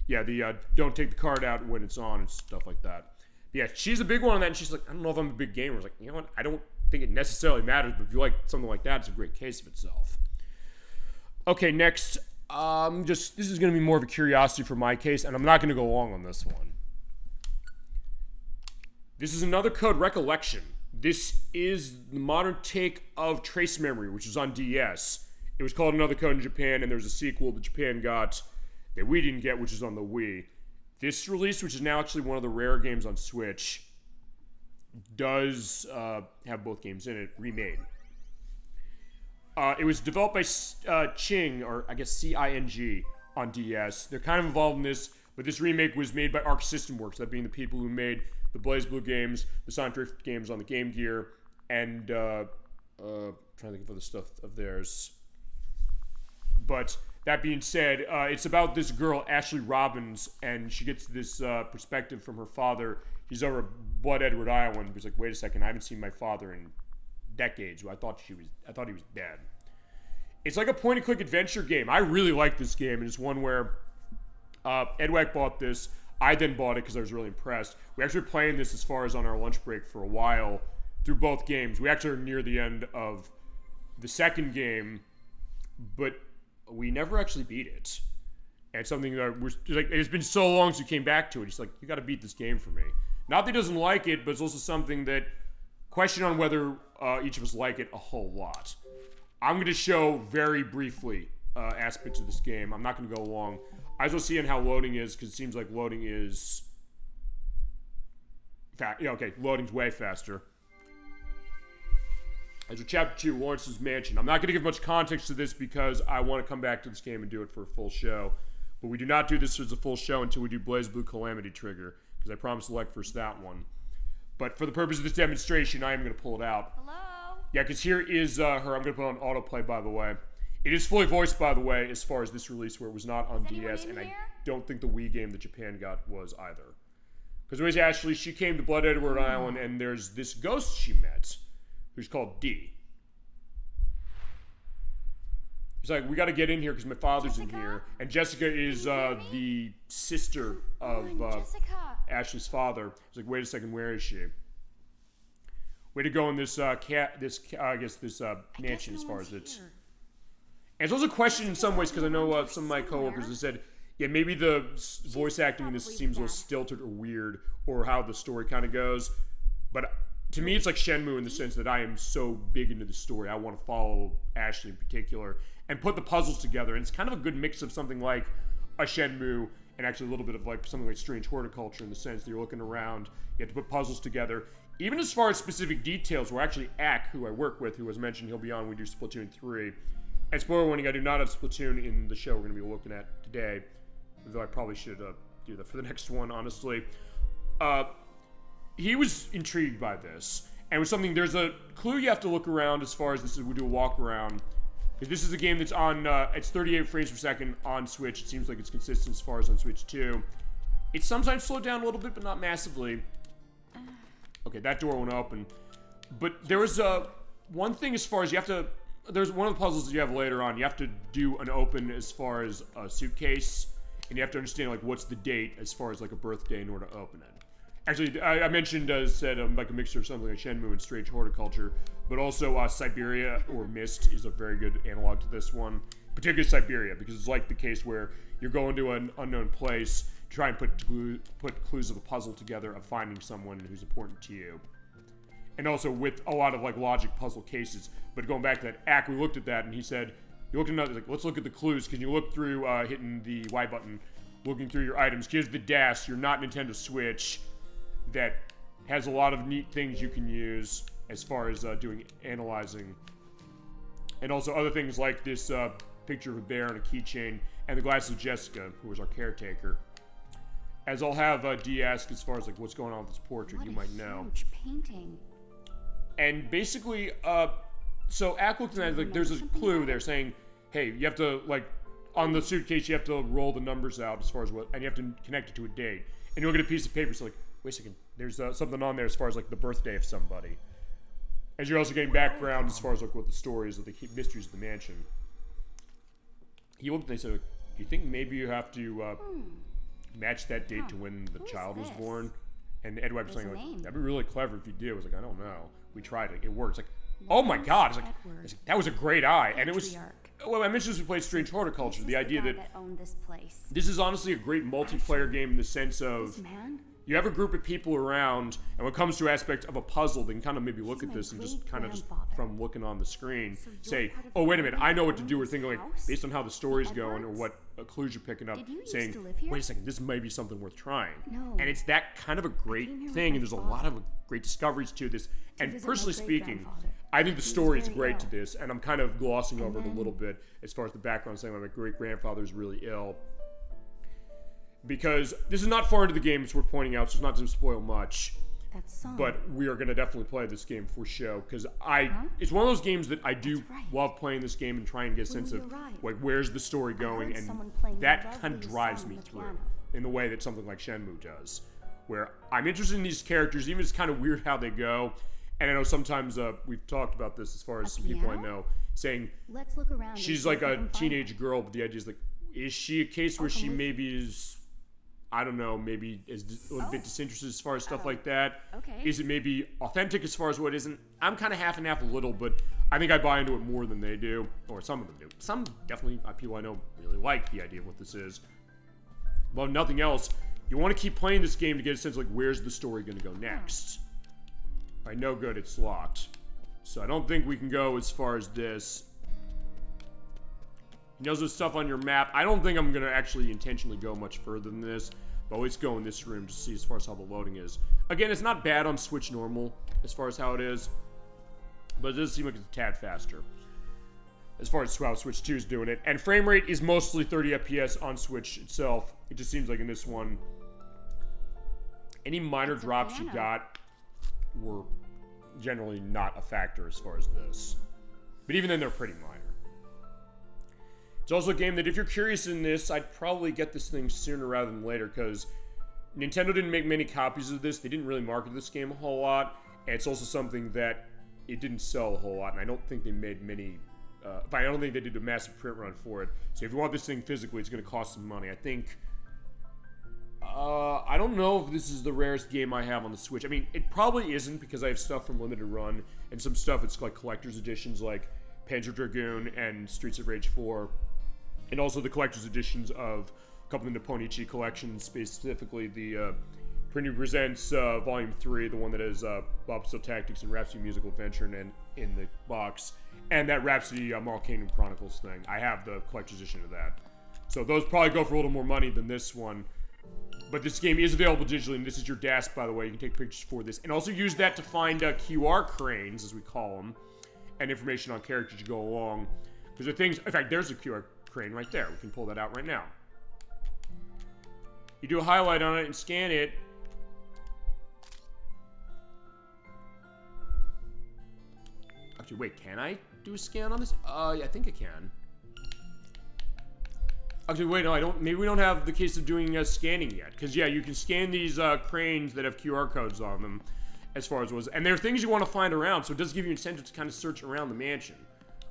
Speaker 1: Yeah, the don't take the card out when it's on and stuff like that. But yeah, she's a big one on that, and she's like, I don't know if I'm a big gamer. I was like, you know what? I don't think it necessarily matters, but if you like something like that, it's a great case of itself. Okay, next, this is going to be more of a curiosity for my case, and I'm not going to go long on this one. This is another code, Recollection. This is the modern take of Trace Memory, which was on DS. It was called Another Code in Japan, and there was a sequel that Japan got that we didn't get, which is on the Wii. This release, which is now actually one of the rare games on Switch, does have both games in it, remade. It was developed by Ching, or I guess C-I-N-G, on DS. They're kind of involved in this, but this remake was made by Arc System Works, that being the people who made the BlazBlue games, the Sonic Drift games on the Game Gear, and trying to think of other stuff of theirs. But that being said, it's about this girl, Ashley Robbins, and she gets this perspective from her father. He's over at Blood Edward Island. He's like, wait a second, I haven't seen my father in decades. I thought he was dead. It's like a point-and-click adventure game. I really like this game, and it's one where Edwack bought this. I then bought it because I was really impressed. We actually were playing this as far as on our lunch break for a while through both games. We actually are near the end of the second game, but we never actually beat it. And it's something that it's been so long since we came back to it. He's like, you got to beat this game for me. Not that he doesn't like it, but it's also something that question on whether each of us like it a whole lot. I'm going to show very briefly aspects of this game. I'm not going to go long. I just want to see how loading is, because it seems like loading is... loading's way faster. As with Chapter 2, Lawrence's Mansion. I'm not going to give much context to this because I want to come back to this game and do it for a full show. But we do not do this as a full show until we do BlazBlue Calamity Trigger, because I promised to select first that one. But for the purpose of this demonstration, I am going to pull it out.
Speaker 2: Hello?
Speaker 1: Yeah, because here is her. I'm going to put on autoplay, by the way. It is fully voiced, by the way, as far as this release, where it was not on DS, and I don't think the Wii game that Japan got was either. Because it was Ashley, she came to Blood Edward Island, and there's this ghost she met, who's called D. He's like, we got to get in here because my father's in here. And Jessica is the sister of Ashley's father. He's like, wait a second, where is she? Way to go in this mansion as far as it's... And it's also a question in some ways, because I know some of my coworkers have said, yeah, maybe the voice acting in this seems a little stilted or weird, or how the story kind of goes. But to me, it's like Shenmue in the sense that I am so big into the story. I want to follow Ashley in particular and put the puzzles together. And it's kind of a good mix of something like a Shenmue and actually a little bit of like something like Strange Horticulture, in the sense that you're looking around, you have to put puzzles together. Even as far as specific details, where actually Ack, who I work with, who was mentioned he'll be on when we do Splatoon 3. And spoiler warning, I do not have Splatoon in the show we're going to be looking at today. Though I probably should do that for the next one, honestly. He was intrigued by this. And it was something, there's a clue you have to look around as far as this is, we do a walk around. Because this is a game that's on, it's 38 frames per second on Switch. It seems like it's consistent as far as on Switch too. It's sometimes slowed down a little bit, but not massively. Okay, that door went open. But there was one thing as far as you have to, there's one of the puzzles that you have later on. You have to do an open as far as a suitcase. And you have to understand, like, what's the date as far as, like, a birthday in order to open it. Actually, I mentioned, said, like, a mixture of something like Shenmue and Strange Horticulture. But also, Siberia or Myst is a very good analog to this one. Particularly Siberia, because it's like the case where you're going to an unknown place, try and put clues of a puzzle together of finding someone who's important to you. And also with a lot of, like, logic puzzle cases. But going back to that act, we looked at that, and he said... You look at another, like, let's look at the clues. Can you look through hitting the Y button, looking through your items? Here's the dash, your not Nintendo Switch, that has a lot of neat things you can use as far as doing analyzing. And also other things like this picture of a bear on a keychain, and the glasses of Jessica, who was our caretaker. As I'll have Dee ask as far as like what's going on with this portrait, you might know.
Speaker 2: Huge painting.
Speaker 1: And basically, so Ack looked at it, like, there's a clue there saying, hey, you have to, like, on the suitcase, you have to roll the numbers out as far as what, and you have to connect it to a date. And you'll get a piece of paper, so like, wait a second, there's something on there as far as, like, the birthday of somebody. As you're also getting background as far as, like, what the story is of the mysteries of the mansion. He looked and they said, do you think maybe you have to match that date to when the child was born? And Ed Webb was
Speaker 6: There's
Speaker 1: saying,
Speaker 6: a
Speaker 1: like,
Speaker 6: name.
Speaker 1: that'd be really clever if you did. I was like, I don't know. We tried it. It works. Like, oh my God. It's like, that was a great eye. And it was, well, I mentioned this, we played Strange Horticulture. The idea that
Speaker 6: owned this place.
Speaker 1: this is honestly a great multiplayer game in the sense of
Speaker 6: Man,
Speaker 1: you have a group of people around, and when it comes to aspect of a puzzle, they can kind of maybe look
Speaker 6: He's
Speaker 1: at
Speaker 6: my
Speaker 1: this and just kind of just
Speaker 6: great-grandfather.
Speaker 1: from looking on the screen
Speaker 6: So you're
Speaker 1: say,
Speaker 6: part of
Speaker 1: oh,
Speaker 6: the
Speaker 1: wait a minute,
Speaker 6: family
Speaker 1: I know what
Speaker 6: that
Speaker 1: to do, or
Speaker 6: owns
Speaker 1: thinking like,
Speaker 6: house?
Speaker 1: based on how the story's
Speaker 6: The
Speaker 1: going or
Speaker 6: Edwards?
Speaker 1: what clues you're picking up,
Speaker 6: Did you used
Speaker 1: saying,
Speaker 6: to live here?
Speaker 1: wait a second, this may be something worth trying.
Speaker 6: No.
Speaker 1: And it's that kind of a great
Speaker 6: came here with
Speaker 1: thing,
Speaker 6: my
Speaker 1: and there's a
Speaker 6: father
Speaker 1: lot of great discoveries to this. And
Speaker 6: visit my
Speaker 1: personally speaking,
Speaker 6: great-grandfather.
Speaker 1: I think the
Speaker 6: He was
Speaker 1: story is
Speaker 6: very
Speaker 1: great to
Speaker 6: ill.
Speaker 1: this, and I'm kind of glossing over it a
Speaker 6: then-
Speaker 1: little bit as far as the background, saying my great-grandfather is really ill. Because this is not far into the game, it's worth pointing out, so it's not to spoil much.
Speaker 6: that song.
Speaker 1: But we are going to definitely play this game for show, because it's one of those games that I do
Speaker 6: That's right.
Speaker 1: love playing this game and trying to get a
Speaker 6: When
Speaker 1: sense
Speaker 6: we
Speaker 1: of,
Speaker 6: arrived,
Speaker 1: like, where's the story going,
Speaker 6: heard
Speaker 1: and
Speaker 6: someone playing
Speaker 1: that
Speaker 6: the
Speaker 1: kind of
Speaker 6: lovely
Speaker 1: drives
Speaker 6: song
Speaker 1: me
Speaker 6: on the
Speaker 1: through
Speaker 6: piano.
Speaker 1: in the way that something like Shenmue does, where I'm interested in these characters, even if it's kind of weird how they go. And I know sometimes we've talked about this as far as some people I
Speaker 6: piano?
Speaker 1: know, saying
Speaker 6: Let's look around. and
Speaker 1: she's
Speaker 6: see
Speaker 1: like
Speaker 6: if we
Speaker 1: a
Speaker 6: can find
Speaker 1: teenage
Speaker 6: it.
Speaker 1: girl, but the idea is like, is she a case where
Speaker 6: come
Speaker 1: she
Speaker 6: with
Speaker 1: maybe is, I don't know, maybe is a little bit disinterested as far as stuff like that?
Speaker 6: okay.
Speaker 1: Is it maybe authentic as far as what isn't? I'm kind of half and half a little, but I think I buy into it more than they do, or some of them do. Some definitely, people I know really like the idea of what this is. Well, nothing else, you want to keep playing this game to get a sense of like, where's the story going to go next? All right, no good, it's locked. So I don't think we can go as far as this. He knows there's stuff on your map. I don't think I'm going to actually intentionally go much further than this, but let's go in this room to see as far as how the loading is. Again, it's not bad on Switch normal as far as how it is, but it does seem like it's a tad faster as far as how Switch 2 is doing it. And frame rate is mostly 30 FPS on Switch itself. It just seems like in this one, any minor
Speaker 6: It's a
Speaker 1: drops you
Speaker 6: piano.
Speaker 1: got were generally not a factor as far as this. But even then, they're pretty minor. It's also a game that if you're curious in this, I'd probably get this thing sooner rather than later, because Nintendo didn't make many copies of this. They didn't really market this game a whole lot. And it's also something that it didn't sell a whole lot, and I don't think they made many... I don't think they did a massive print run for it. So if you want this thing physically, it's going to cost some money. I think... I don't know if this is the rarest game I have on the Switch. I mean, it probably isn't, because I have stuff from Limited Run, and some stuff it's like collector's editions like Panzer Dragoon and Streets of Rage 4, and also the collector's editions of a couple of the Nipponichi collections, specifically the Printing Presents Volume 3, the one that has Bob Still Tactics and Rhapsody Musical Adventure in the box, and that Rhapsody Marvel Kingdom Chronicles thing. I have the collector's edition of that. So those probably go for a little more money than this one. But this game is available digitally, and this is your DAS, by the way. You can take pictures for this. And also use that to find QR cranes, as we call them, and information on characters you go along. Because there are things... In fact, there's a QR crane right there. We can pull that out right now. You do a highlight on it and scan it. Actually, wait, can I do a scan on this? I think I can. Actually, wait, no, I don't. Maybe we don't have the case of doing scanning yet. Because, yeah, you can scan these cranes that have QR codes on them, as far as was. And there are things you want to find around, so it does give you incentive to kind of search around the mansion.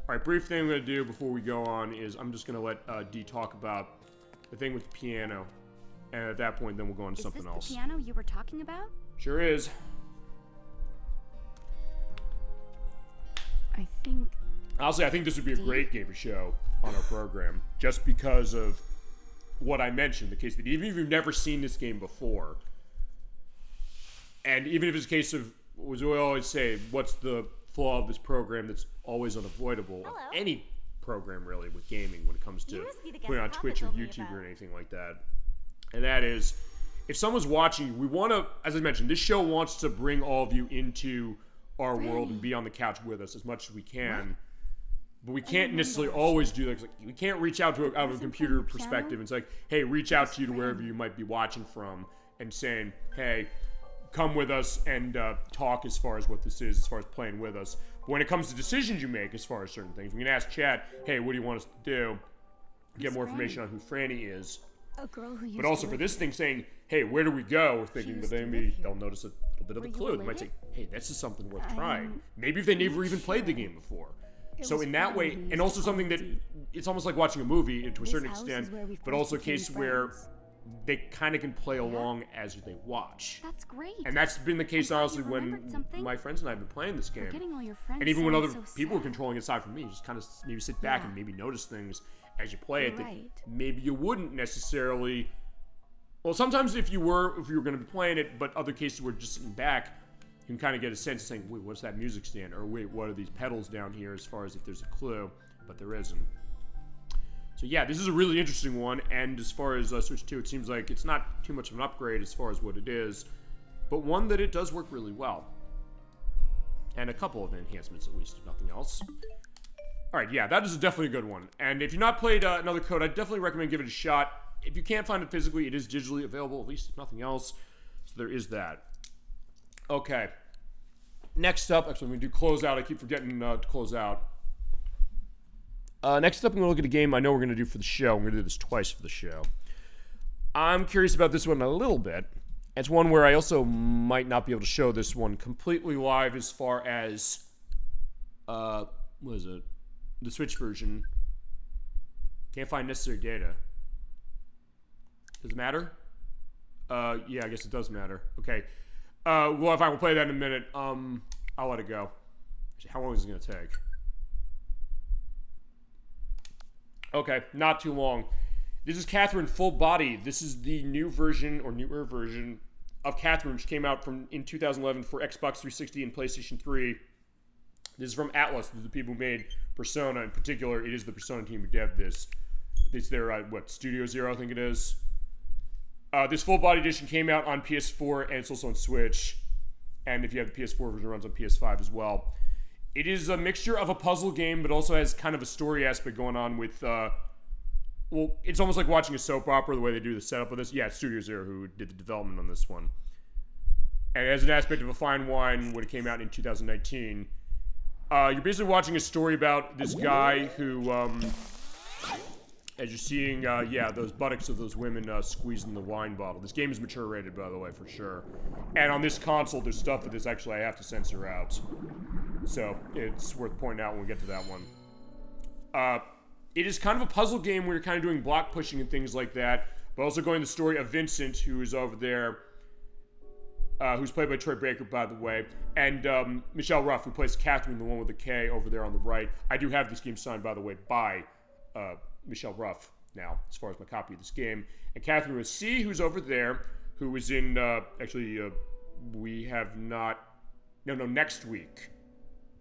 Speaker 1: All right, brief thing I'm going to do before we go on is I'm just going to let D talk about the thing with the piano. And at that point, then we'll go on to something else.
Speaker 6: Is this the piano you were talking about?
Speaker 1: Sure is.
Speaker 6: I think...
Speaker 1: Honestly, I think this would be a great game to show on our program, just because of what I mentioned, the case that even if you've never seen this game before, and even if it's a case of, as we always say, what's the flaw of this program that's always unavoidable of any program, really, with gaming when it comes to
Speaker 6: must be the
Speaker 1: putting on
Speaker 6: guest
Speaker 1: Twitch or
Speaker 6: Papa told me
Speaker 1: YouTube or
Speaker 6: about.
Speaker 1: anything like that. And that is, if someone's watching, we want to, as I mentioned, this show wants to bring all of you into our world and be on the couch with us as much as we can. But we can't necessarily always do that. 'Cause, like, we can't reach out to out of a computer perspective and say, like, hey, reach out to you to wherever you might be watching from and saying, hey, come with us and talk as far as what this is, as far as playing with us. But when it comes to decisions you make as far as certain things, we can ask chat, hey, what do you want us to do? Get more information on who Franny is.
Speaker 6: A girl who used
Speaker 1: But also
Speaker 6: to
Speaker 1: for
Speaker 6: live
Speaker 1: this
Speaker 6: here.
Speaker 1: thing saying, hey, where do we go? We're thinking, but
Speaker 6: used to
Speaker 1: then
Speaker 6: live
Speaker 1: maybe
Speaker 6: here.
Speaker 1: they'll notice a little bit of a
Speaker 6: Were you
Speaker 1: clue. They might say,
Speaker 6: related?
Speaker 1: hey, this is something worth trying. Maybe if they never even played the game before. So
Speaker 6: was
Speaker 1: in that
Speaker 6: Franny
Speaker 1: way,
Speaker 6: who
Speaker 1: and
Speaker 6: used
Speaker 1: also
Speaker 6: to
Speaker 1: something that,
Speaker 6: call me.
Speaker 1: it's almost like watching a movie to a
Speaker 6: This
Speaker 1: certain
Speaker 6: house is
Speaker 1: extent,
Speaker 6: where we
Speaker 1: but
Speaker 6: first
Speaker 1: also a
Speaker 6: became
Speaker 1: case where
Speaker 6: friends.
Speaker 1: they kind of can play along as they watch.
Speaker 2: That's great.
Speaker 1: And that's been the case,
Speaker 2: I'm glad
Speaker 1: honestly,
Speaker 2: you
Speaker 1: when
Speaker 2: remembered something.
Speaker 1: my friends and I have been playing this game.
Speaker 2: Getting all your friends
Speaker 1: And even when other
Speaker 2: sounds so
Speaker 1: people are
Speaker 2: sad.
Speaker 1: controlling it aside from me, just kind of maybe sit back
Speaker 2: Yeah.
Speaker 1: and maybe notice things as you play it
Speaker 2: You're
Speaker 1: that
Speaker 2: right.
Speaker 1: maybe you wouldn't necessarily. Well, sometimes if you were going to be playing it, but other cases where just sitting back, you can kind of get a sense of saying, wait, what's that music stand? Or wait, what are these pedals down here as far as if there's a clue, but there isn't. So yeah, this is a really interesting one, and as far as Switch 2, it seems like it's not too much of an upgrade as far as what it is, but one that it does work really well. And a couple of enhancements at least, if nothing else. Alright, yeah, that is definitely a good one. And if you've not played Another Code, I'd definitely recommend giving it a shot. If you can't find it physically, it is digitally available, at least if nothing else. So there is that. Okay. Next up, actually, when we do close out, I keep forgetting to close out. Next up, I'm going to look at a game I know we're going to do for the show. I'm going to do this twice for the show. I'm curious about this one a little bit. It's one where I also might not be able to show this one completely live as far as, what is it? The Switch version. Can't find necessary data. Does it matter? Yeah, I guess it does matter. Okay. Well, if I will play that in a minute, I'll let it go. Actually, how long is it going to take? Okay, not too long. This is Catherine Full Body. This is the new version, or newer version, of Catherine, which came out in 2011 for Xbox 360 and PlayStation 3. This is from Atlas. This is the people who made Persona. In particular, it is the Persona team who devved this. It's their, Studio Zero, I think it is. This Full Body edition came out on PS4, and it's also on Switch. And if you have the PS4 version, it runs on PS5 as well. It is a mixture of a puzzle game, but also has kind of a story aspect going on with, well, it's almost like watching a soap opera, the way they do the setup of this. Yeah, it's Studio Zero who did the development on this one. And it has an aspect of a fine wine when it came out in 2019. You're basically watching a story about this guy who, as you're seeing, those buttocks of those women squeezing the wine bottle. This game is mature rated, by the way, for sure. And on this console, there's stuff that this actually I have to censor out. So it's worth pointing out when we get to that one. It is kind of a puzzle game where you're kind of doing block pushing and things like that, but also going the story of Vincent, who is over there, who's played by Troy Baker, by the way, and Michelle Ruff, who plays Catherine, the one with the K over there on the right. I do have this game signed, by the way, by Michelle Ruff now, as far as my copy of this game. And Catherine with C, who's over there, who was in, we have not, next week,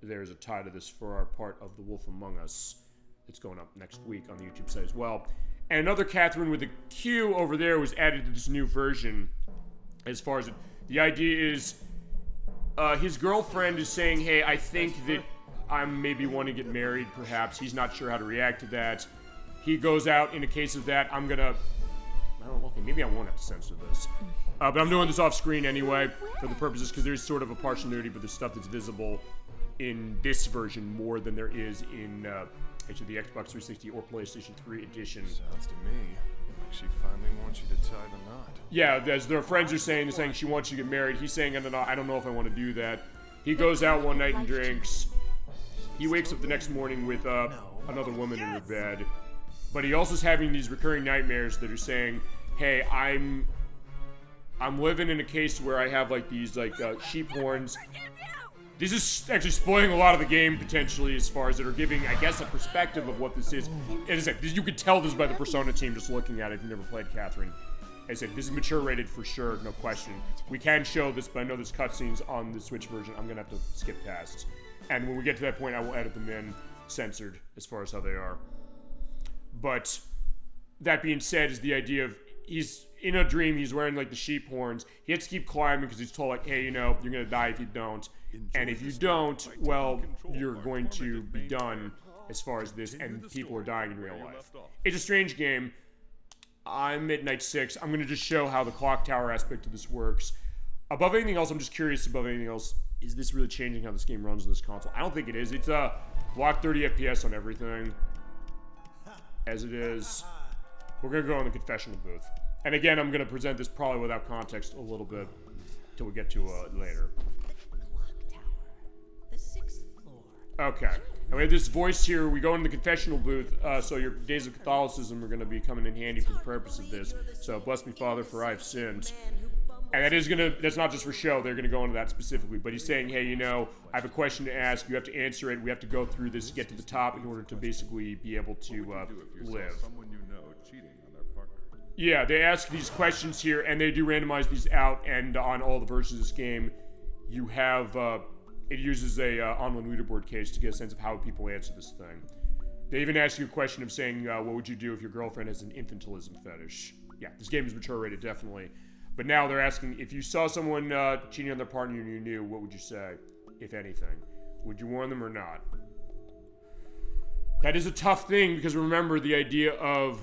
Speaker 1: there's a tie to this for our part of The Wolf Among Us. It's going up next week on the YouTube site as well. And another Catherine with a Q over there was added to this new version. As far as the idea is, his girlfriend is saying, hey, I think that I'm maybe want to get married, perhaps. He's not sure how to react to that. He goes out in a case of that. I don't know, okay, maybe I won't have to censor this. But I'm doing this off screen anyway for the purposes, because there's sort of a partial nudity, but there's stuff that's visible in this version more than there is in actually the Xbox 360 or PlayStation 3 edition.
Speaker 7: Sounds to me like she finally wants you to tie the knot.
Speaker 1: Yeah, as their friends are saying, they're saying she wants you to get married. He's saying, I don't know if I want to do that. He goes out one night and drinks. He wakes up the next morning with another woman in her bed. But he also is having these recurring nightmares that are saying, hey, I'm living in a case where I have like these sheep horns. This is actually spoiling a lot of the game potentially, as far as it are giving, I guess, a perspective of what this is. As I said, you could tell this by the Persona team just looking at it if you've never played Catherine. As I said, this is mature rated for sure, no question. We can show this, but I know there's cutscenes on the Switch version I'm gonna have to skip past. And when we get to that point, I will edit them in, censored, as far as how they are. But that being said, is the idea of he's in a dream, he's wearing like the sheep horns. He has to keep climbing because he's told like, hey, you're gonna die if you don't. And if you don't, well, you're going to be done as far as this, and people are dying in real life. It's a strange game. I'm at night 6. I'm gonna just show how the clock tower aspect of this works. Above anything else, I'm just curious above anything else, is this really changing how this game runs on this console? I don't think it is. It's a block 30 FPS on everything. As it is. We're gonna go in the confessional booth. And again, I'm gonna present this probably without context a little bit till we get to later.
Speaker 8: Clock tower. The 6th floor.
Speaker 1: Okay. And we have this voice here. We go in the confessional booth, so your days of Catholicism are going to be coming in handy for the purpose of this. So, bless me, Father, for I have sinned. And that's not just for show. They're going to go into that specifically. But he's saying, hey, I have a question to ask. You have to answer it. We have to go through this, get to the top in order to basically be able to live.
Speaker 7: Someone you know cheating on their partner.
Speaker 1: Yeah, they ask these questions here, and they do randomize these out. And on all the versions of this game, you have it uses a online leaderboard case to get a sense of how people answer this thing. They even ask you a question of saying, what would you do if your girlfriend has an infantilism fetish? Yeah, this game is mature rated, definitely. But now they're asking, if you saw someone cheating on their partner and you knew, what would you say, if anything? Would you warn them or not? That is a tough thing, because remember the idea of,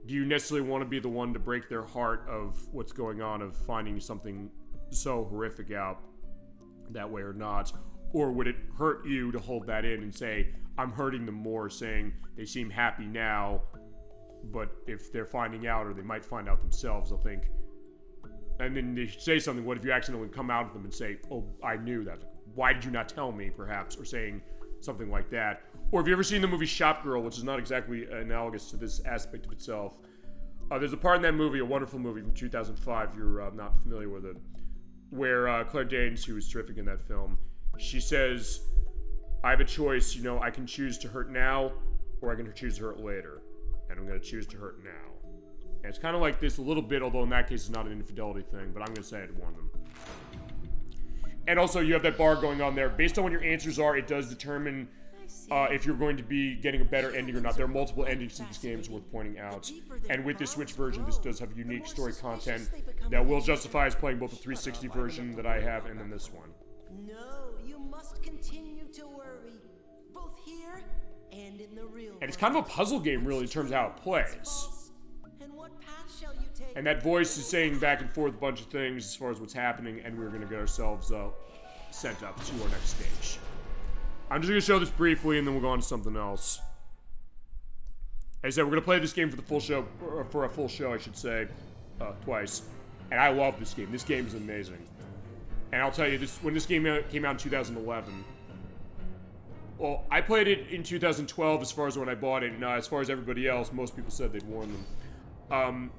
Speaker 1: do you necessarily want to be the one to break their heart of what's going on, of finding something so horrific out that way or not? Or would it hurt you to hold that in and say, I'm hurting them more, saying they seem happy now, but if they're finding out, or they might find out themselves, they'll think, and then they say something, what if you accidentally come out of them and say, oh, I knew that. Why did you not tell me, perhaps, or saying something like that. Or have you ever seen the movie Shop Girl, which is not exactly analogous to this aspect of itself. There's a part in that movie, a wonderful movie from 2005, if you're not familiar with it, where Claire Danes, who is terrific in that film, she says, I have a choice, I can choose to hurt now, or I can choose to hurt later. And I'm going to choose to hurt now. And it's kind of like this a little bit, although in that case it's not an infidelity thing, but I'm going to say I'd warn them. And also you have that bar going on there. Based on what your answers are, it does determine if you're going to be getting a better ending or not. There are multiple endings to this game, it's worth pointing out. And with the Switch version, this does have unique story content that will justify us playing both the 360 version that I have and then this one.
Speaker 8: No, you must continue to worry, both here and in the real world.
Speaker 1: And it's kind of a puzzle game, really, in terms of how it plays.
Speaker 8: And what path shall you take?
Speaker 1: And that voice is saying back and forth a bunch of things as far as what's happening, and we're going to get ourselves sent up to our next stage. I'm just going to show this briefly, and then we'll go on to something else. As I said, we're going to play this game for the full show, or for a full show, I should say, twice. And I love this game. This game is amazing. And I'll tell you, when this game came out in 2011, well, I played it in 2012 as far as when I bought it, and as far as everybody else, most people said they'd warn them.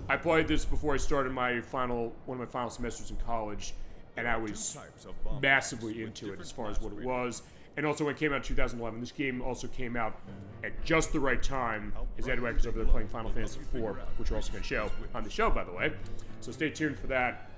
Speaker 1: I played this before I started one of my final semesters in college, and I was massively into it as far as what it was. And also when it came out in 2011, this game also came out at just the right time, as Edward was over there playing Final Fantasy IV, which we're also going to show on the show, by the way. So stay tuned for that.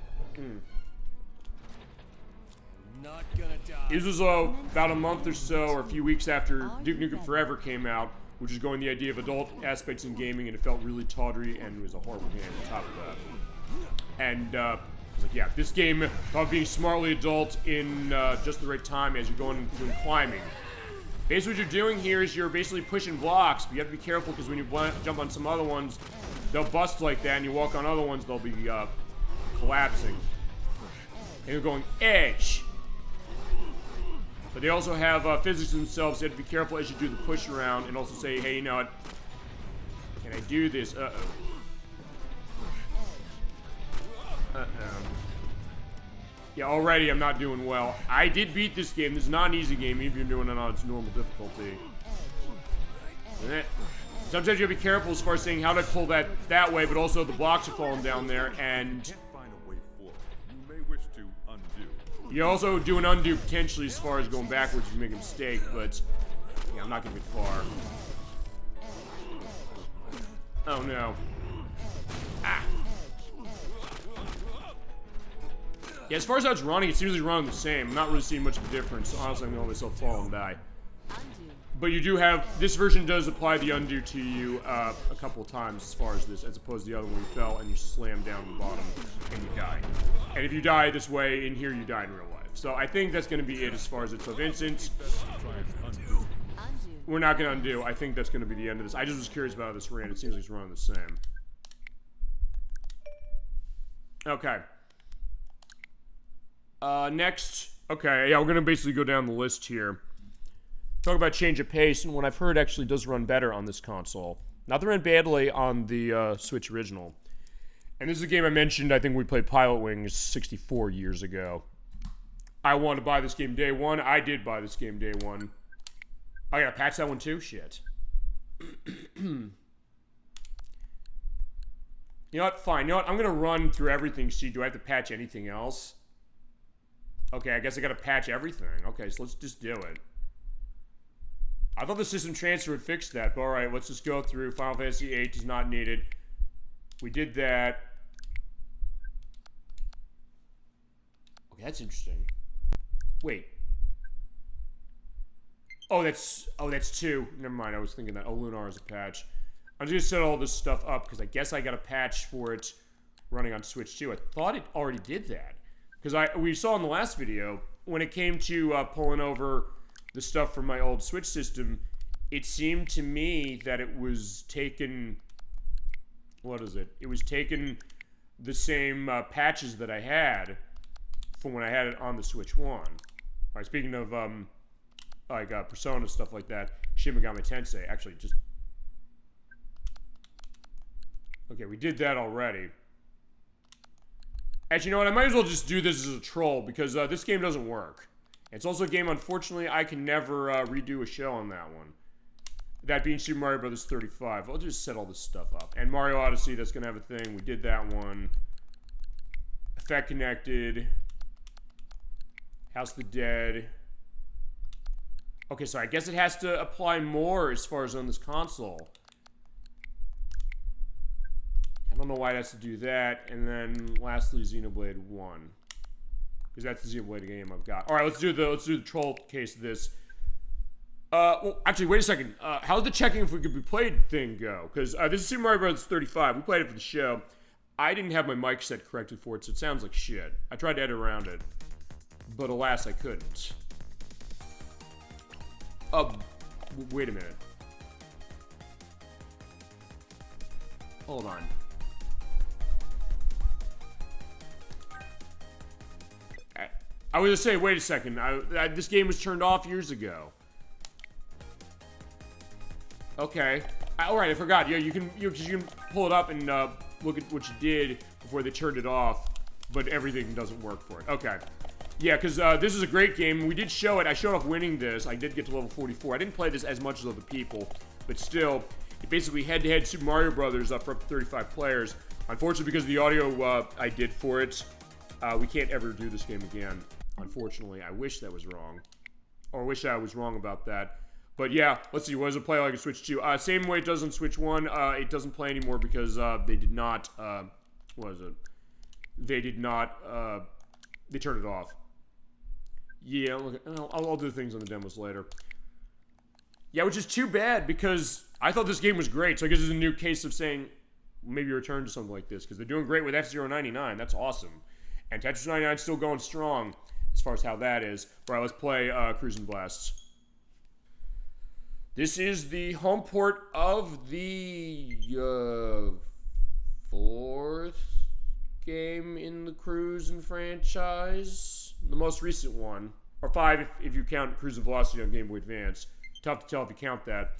Speaker 9: Not gonna die.
Speaker 1: This was about a month or so, or a few weeks after Duke Nukem Forever came out, which is going the idea of adult aspects in gaming, and it felt really tawdry, and it was a horrible game on top of that. And I was like, yeah, this game about being smartly adult in just the right time as you're going and doing climbing. Basically what you're doing here is you're basically pushing blocks, but you have to be careful because when you jump on some other ones, they'll bust like that, and you walk on other ones, they'll be collapsing. And you're going edge. But they also have physics themselves, so you have to be careful as you do the push around, and also say, hey, you know what? Can I do this? Yeah, already I'm not doing well. I did beat this game. This is not an easy game, even if you're doing it on its normal difficulty. Sometimes you have to be careful as far as saying how to pull that way, but also the blocks are falling down there, and you also do an undo potentially as far as going backwards if you make a mistake, but yeah, I'm not gonna get far. Oh no. Ah. Yeah, as far as how it's running, it seems like it's running the same. I'm not really seeing much of a difference. Honestly, I'm gonna let myself fall and die. But you do have, this version does apply the undo to you a couple of times as far as this, as opposed to the other one you fell and you slam down the bottom and you die. And if you die this way, in here you die in real life. So I think that's going to be it as far as it's of Vincent. We're not going to undo. I think that's going to be the end of this. I just was curious about how this ran. It seems like it's running the same. Okay. Next. Okay, yeah, we're going to basically go down the list here. Talk about change of pace, and what I've heard actually does run better on this console. Not that it ran badly on the Switch original. And this is a game I mentioned, I think we played Pilot Wings 64 years ago. I wanted to buy this game day one. I did buy this game day one. I gotta patch that one too? Shit. You know what? Fine. You know what? I'm gonna run through everything. See, do I have to patch anything else? Okay, I guess I gotta patch everything. Okay, so let's just do it. I thought the system transfer would fix that, but alright, let's just go through. Final Fantasy VIII is not needed. We did that. Okay, that's interesting. Wait. Oh, that's 2. Never mind, I was thinking that. Oh, Lunar is a patch. I'm just gonna set all this stuff up, because I guess I got a patch for it running on Switch too. I thought it already did that. Because we saw in the last video, when it came to pulling over the stuff from my old Switch system, it seemed to me that it was taking... What is it? It was taking the same patches that I had from when I had it on the Switch 1. Alright, speaking of, Persona, stuff like that, Shin Megami Tensei, actually, just... Okay, we did that already. Actually, you know what? I might as well just do this as a troll, because this game doesn't work. It's also a game, unfortunately, I can never redo a show on that one. That being Super Mario Bros. 35. I'll just set all this stuff up. And Mario Odyssey, that's going to have a thing. We did that one. Effect Connected. House of the Dead. Okay, so I guess it has to apply more as far as on this console. I don't know why it has to do that. And then lastly, Xenoblade 1. Because that's the Xenoblade game I've got. Alright, let's do the troll case of this. Well, actually, wait a second. How's the checking if we could be played thing go? Because this is Super Mario Bros. 35. We played it for the show. I didn't have my mic set correctly for it, so it sounds like shit. I tried to edit around it. But alas, I couldn't. Wait a minute. Hold on. I was gonna say, wait a second. This game was turned off years ago. Okay. Alright, I forgot. Yeah, you can pull it up and look at what you did before they turned it off, but everything doesn't work for it. Okay. Yeah, because this is a great game. We did show it. I showed off winning this. I did get to level 44. I didn't play this as much as other people, but still, it basically head-to-head Super Mario Brothers up for up to 35 players. Unfortunately, because of the audio I did for it, we can't ever do this game again. Unfortunately, I wish that was wrong. Or I wish I was wrong about that. But yeah, let's see, what does it play like a Switch 2? Same way it does on Switch 1. It doesn't play anymore because they did not, what is it? They did not, they turned it off. Yeah, look, I'll do things on the demos later. Yeah, which is too bad because I thought this game was great. So I guess it's a new case of saying maybe return to something like this because they're doing great with F-Zero 99. That's awesome. And Tetris 99 is still going strong as far as how that is. Alright, let's play Cruis'n Blast. This is the home port of the 4th game in the Cruis'n franchise. The most recent one. Or 5 if you count Cruis'n Velocity on Game Boy Advance. Tough to tell if you count that.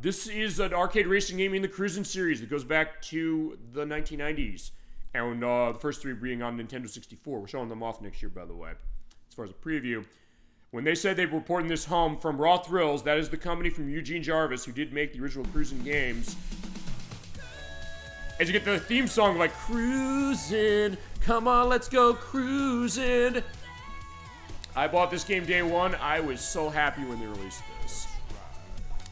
Speaker 1: This is an arcade racing game in the Cruis'n series that goes back to the 1990s. And the first 3 being on Nintendo 64. We're showing them off next year, by the way, as far as a preview. When they said they were porting this home from Raw Thrills, that is the company from Eugene Jarvis, who did make the original Cruis'n games. As you get the theme song like, Cruis'n, come on, let's go cruising. I bought this game day one. I was so happy when they released this.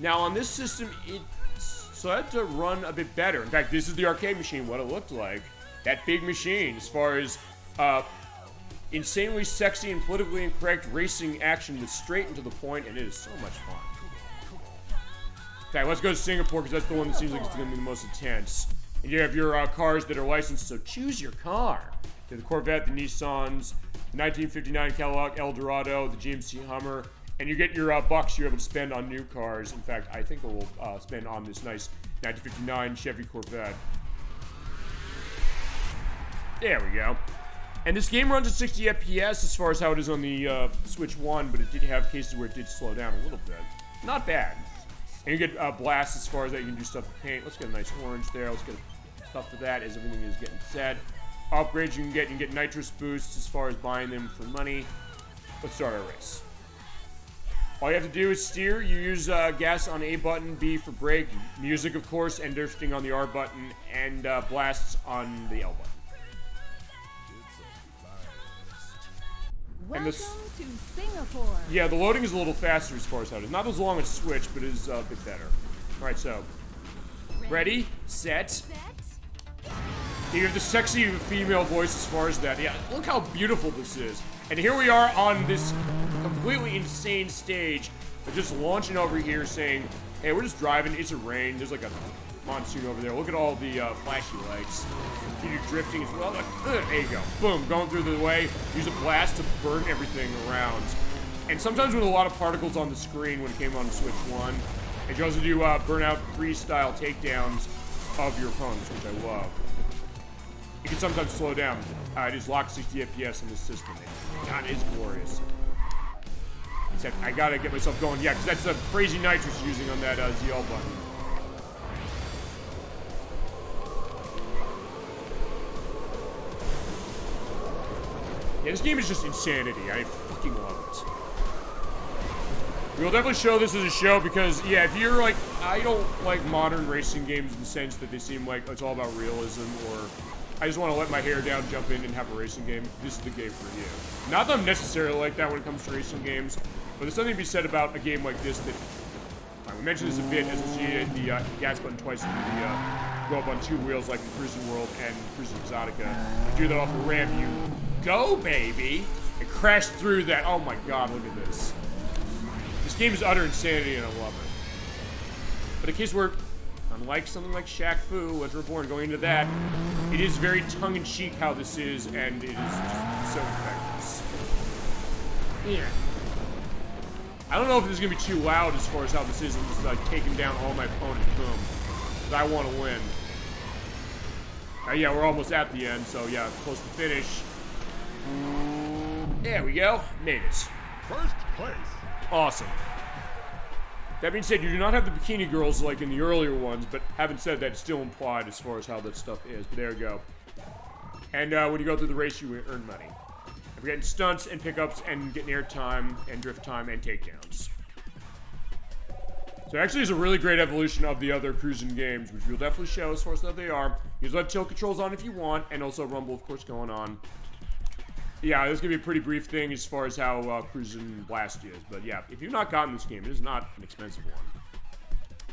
Speaker 1: Now, on this system, it started to run a bit better. In fact, this is the arcade machine, what it looked like. That big machine, as far as insanely sexy and politically incorrect racing action that's straight and to the point, and it is so much fun. Okay, let's go to Singapore, because that's the one that seems like it's going to be the most intense. And you have your cars that are licensed, so choose your car. You have the Corvette, the Nissans, the 1959 Cadillac Eldorado, the GMC Hummer, and you get your bucks you're able to spend on new cars. In fact, I think I will spend on this nice 1959 Chevy Corvette. There we go. And this game runs at 60 FPS as far as how it is on the Switch 1, but it did have cases where it did slow down a little bit. Not bad. And you get blasts as far as that you can do stuff with paint. Let's get a nice orange there. Let's get stuff for that as everything is getting set. upgrades you can get nitrous boosts as far as buying them for money. Let's start our race. All you have to do is steer. You use gas on A button, B for brake, music of course, and drifting on the R button, and blasts on the L button.
Speaker 2: Welcome to Singapore.
Speaker 1: Yeah, the loading is a little faster as far as how it is. Not as long as Switch, but it is a bit better. Alright, so. Ready, set. You hear the sexy female voice as far as that. Yeah, look how beautiful this is. And here we are on this completely insane stage. They're just launching over here saying, hey, we're just driving. It's a rain. There's like a monsoon over there. Look at all the flashy lights. Continue drifting as well. There you go. Boom. Going through the way. Use a blast to burn everything around. And sometimes with a lot of particles on the screen when it came on Switch 1, it goes to do Burnout 3 style takedowns of your opponents, which I love. It can sometimes slow down. It is locked 60 FPS on this system. God, it is glorious. Except I gotta get myself going. Yeah, because that's the crazy nitrous using on that ZL button. Yeah, this game is just insanity. I fucking love it. We'll definitely show this as a show because, yeah, if you're like, I don't like modern racing games in the sense that they seem like it's all about realism, or I just want to let my hair down, jump in, and have a racing game. This is the game for you. Not that I'm necessarily like that when it comes to racing games, but there's something to be said about a game like this that, we mentioned this a bit, as you see the gas button twice, and go up on two wheels like in Cruis'n World and Cruis'n Exotica. You do that off a ramp, you go, baby, and crash through that. Oh my god, look at this. This game is utter insanity, and I love it. But in case we're, unlike something like Shaq-Fu, Legend Reborn, going into that, it is very tongue-in-cheek how this is, and it is just so effective. Yeah. I don't know if this is going to be too loud as far as how this is. I'm just like taking down all my opponents, boom. Because I want to win. Yeah, we're almost at the end, so yeah, close to finish. There we go. Made it.
Speaker 4: First place.
Speaker 1: Awesome. That being said, you do not have the bikini girls like in the earlier ones, but having said that, it's still implied as far as how that stuff is. But there you go. And when you go through the race, you earn money. And we're getting stunts and pickups and getting air time and drift time and takedowns. So actually, it's a really great evolution of the other Cruis'n games, which we'll definitely show as far as how they are. You just have tilt controls on if you want, and also rumble, of course, going on. Yeah, this is going to be a pretty brief thing as far as how Cruis'n Blast is. But yeah, if you've not gotten this game, it is not an expensive one.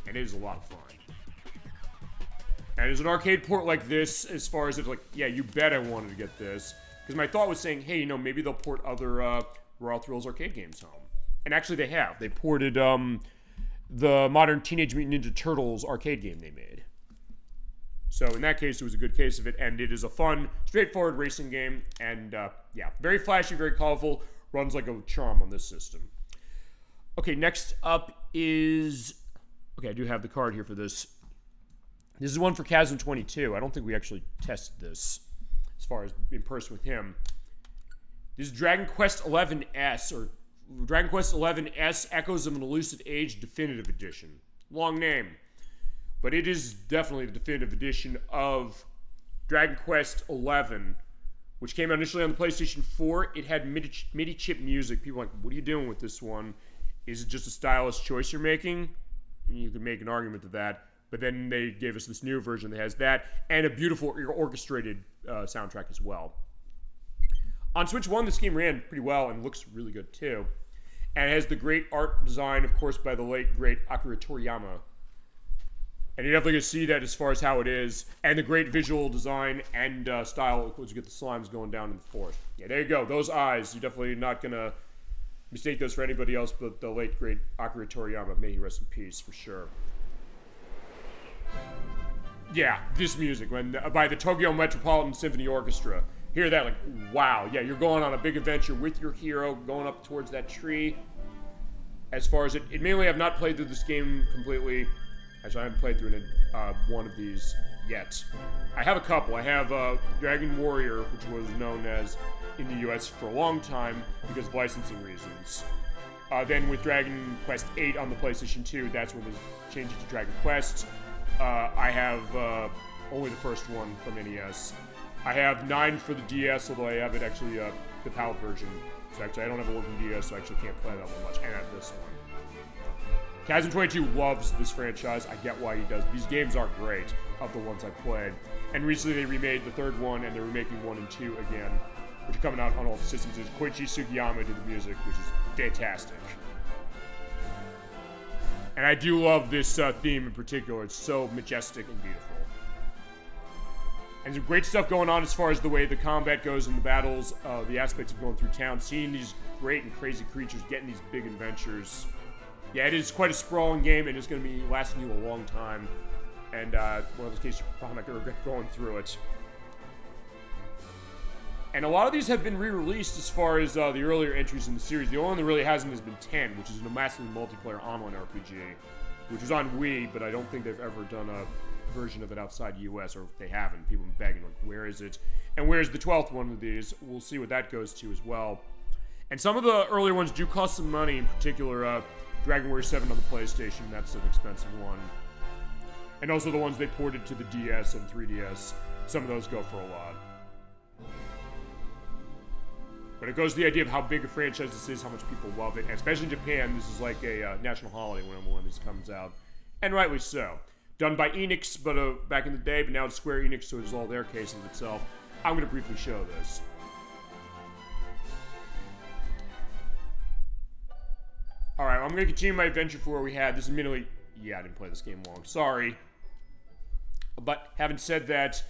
Speaker 1: And it is a lot of fun. And as an arcade port like this, as far as it's like, yeah, you bet I wanted to get this. Because my thought was saying, hey, you know, maybe they'll port other Raw Thrills arcade games home. And actually they have. They ported the modern Teenage Mutant Ninja Turtles arcade game they made. So in that case, it was a good case of it, and it is a fun, straightforward racing game, and yeah, very flashy, very colorful, runs like a charm on this system. Okay, next up is, okay, I do have the card here for this. This is one for Chasm22. I don't think we actually tested this as far as in person with him. This is Dragon Quest XI S, or Dragon Quest XI S Echoes of an Elusive Age Definitive Edition. Long name. But it is definitely the definitive edition of Dragon Quest XI, which came out initially on the PlayStation 4. It had MIDI chip music. People are like, what are you doing with this one? Is it just a stylist choice you're making? You could make an argument to that. But then they gave us this new version that has that, and a beautiful orchestrated soundtrack as well. On Switch 1, this game ran pretty well and looks really good too. And it has the great art design, of course, by the late, great Akira Toriyama. And you're definitely going to see that as far as how it is. And the great visual design and style as you get the slimes going down in the forest. Yeah, there you go. Those eyes. You're definitely not going to mistake those for anybody else but the late, great Akira Toriyama. May he rest in peace, for sure. Yeah, this music. By the Tokyo Metropolitan Symphony Orchestra. Hear that, like, wow. Yeah, you're going on a big adventure with your hero, going up towards that tree. As far as it mainly have not played through this game completely. Actually, I haven't played through one of these yet. I have a couple. I have Dragon Warrior, which was known as in the US for a long time because of licensing reasons. Then with Dragon Quest VIII on the PlayStation 2, that's when they changed it to Dragon Quest. I have only the first one from NES. I have 9 for the DS, although I have it actually, the PAL version. So actually, I don't have a working DS, so I actually can't play that one much. And I have this one. Chasm22 loves this franchise. I get why he does. These games are great, of the ones I played. And recently they remade the 3rd one, and they're remaking 1 and 2 again, which are coming out on all the systems. There's Koichi Sugiyama did the music, which is fantastic. And I do love this theme in particular. It's so majestic and beautiful. And some great stuff going on as far as the way the combat goes in the battles, the aspects of going through town, seeing these great and crazy creatures, getting these big adventures. Yeah, it is quite a sprawling game, and it's going to be lasting you a long time. And one of those cases, you're probably not going to regret going through it. And a lot of these have been re-released as far as the earlier entries in the series. The only one that really hasn't has been 10, which is a massively multiplayer online RPG, which was on Wii, but I don't think they've ever done a version of it outside the US, or if they haven't, people have been begging, like, where is it? And where's the 12th one of these? We'll see what that goes to as well. And some of the earlier ones do cost some money, in particular, Dragon Warrior 7 on the PlayStation, that's an expensive one. And also the ones they ported to the DS and 3DS, some of those go for a lot. But it goes to the idea of how big a franchise this is, how much people love it, and especially in Japan, this is like a national holiday when one of these comes out. And rightly so. Done by Enix, but back in the day, but now it's Square Enix, so it's all their case of itself. I'm going to briefly show this. Alright, I'm going to continue my adventure for where we had. This is admittedly... Yeah, I didn't play this game long. Sorry. But having said that,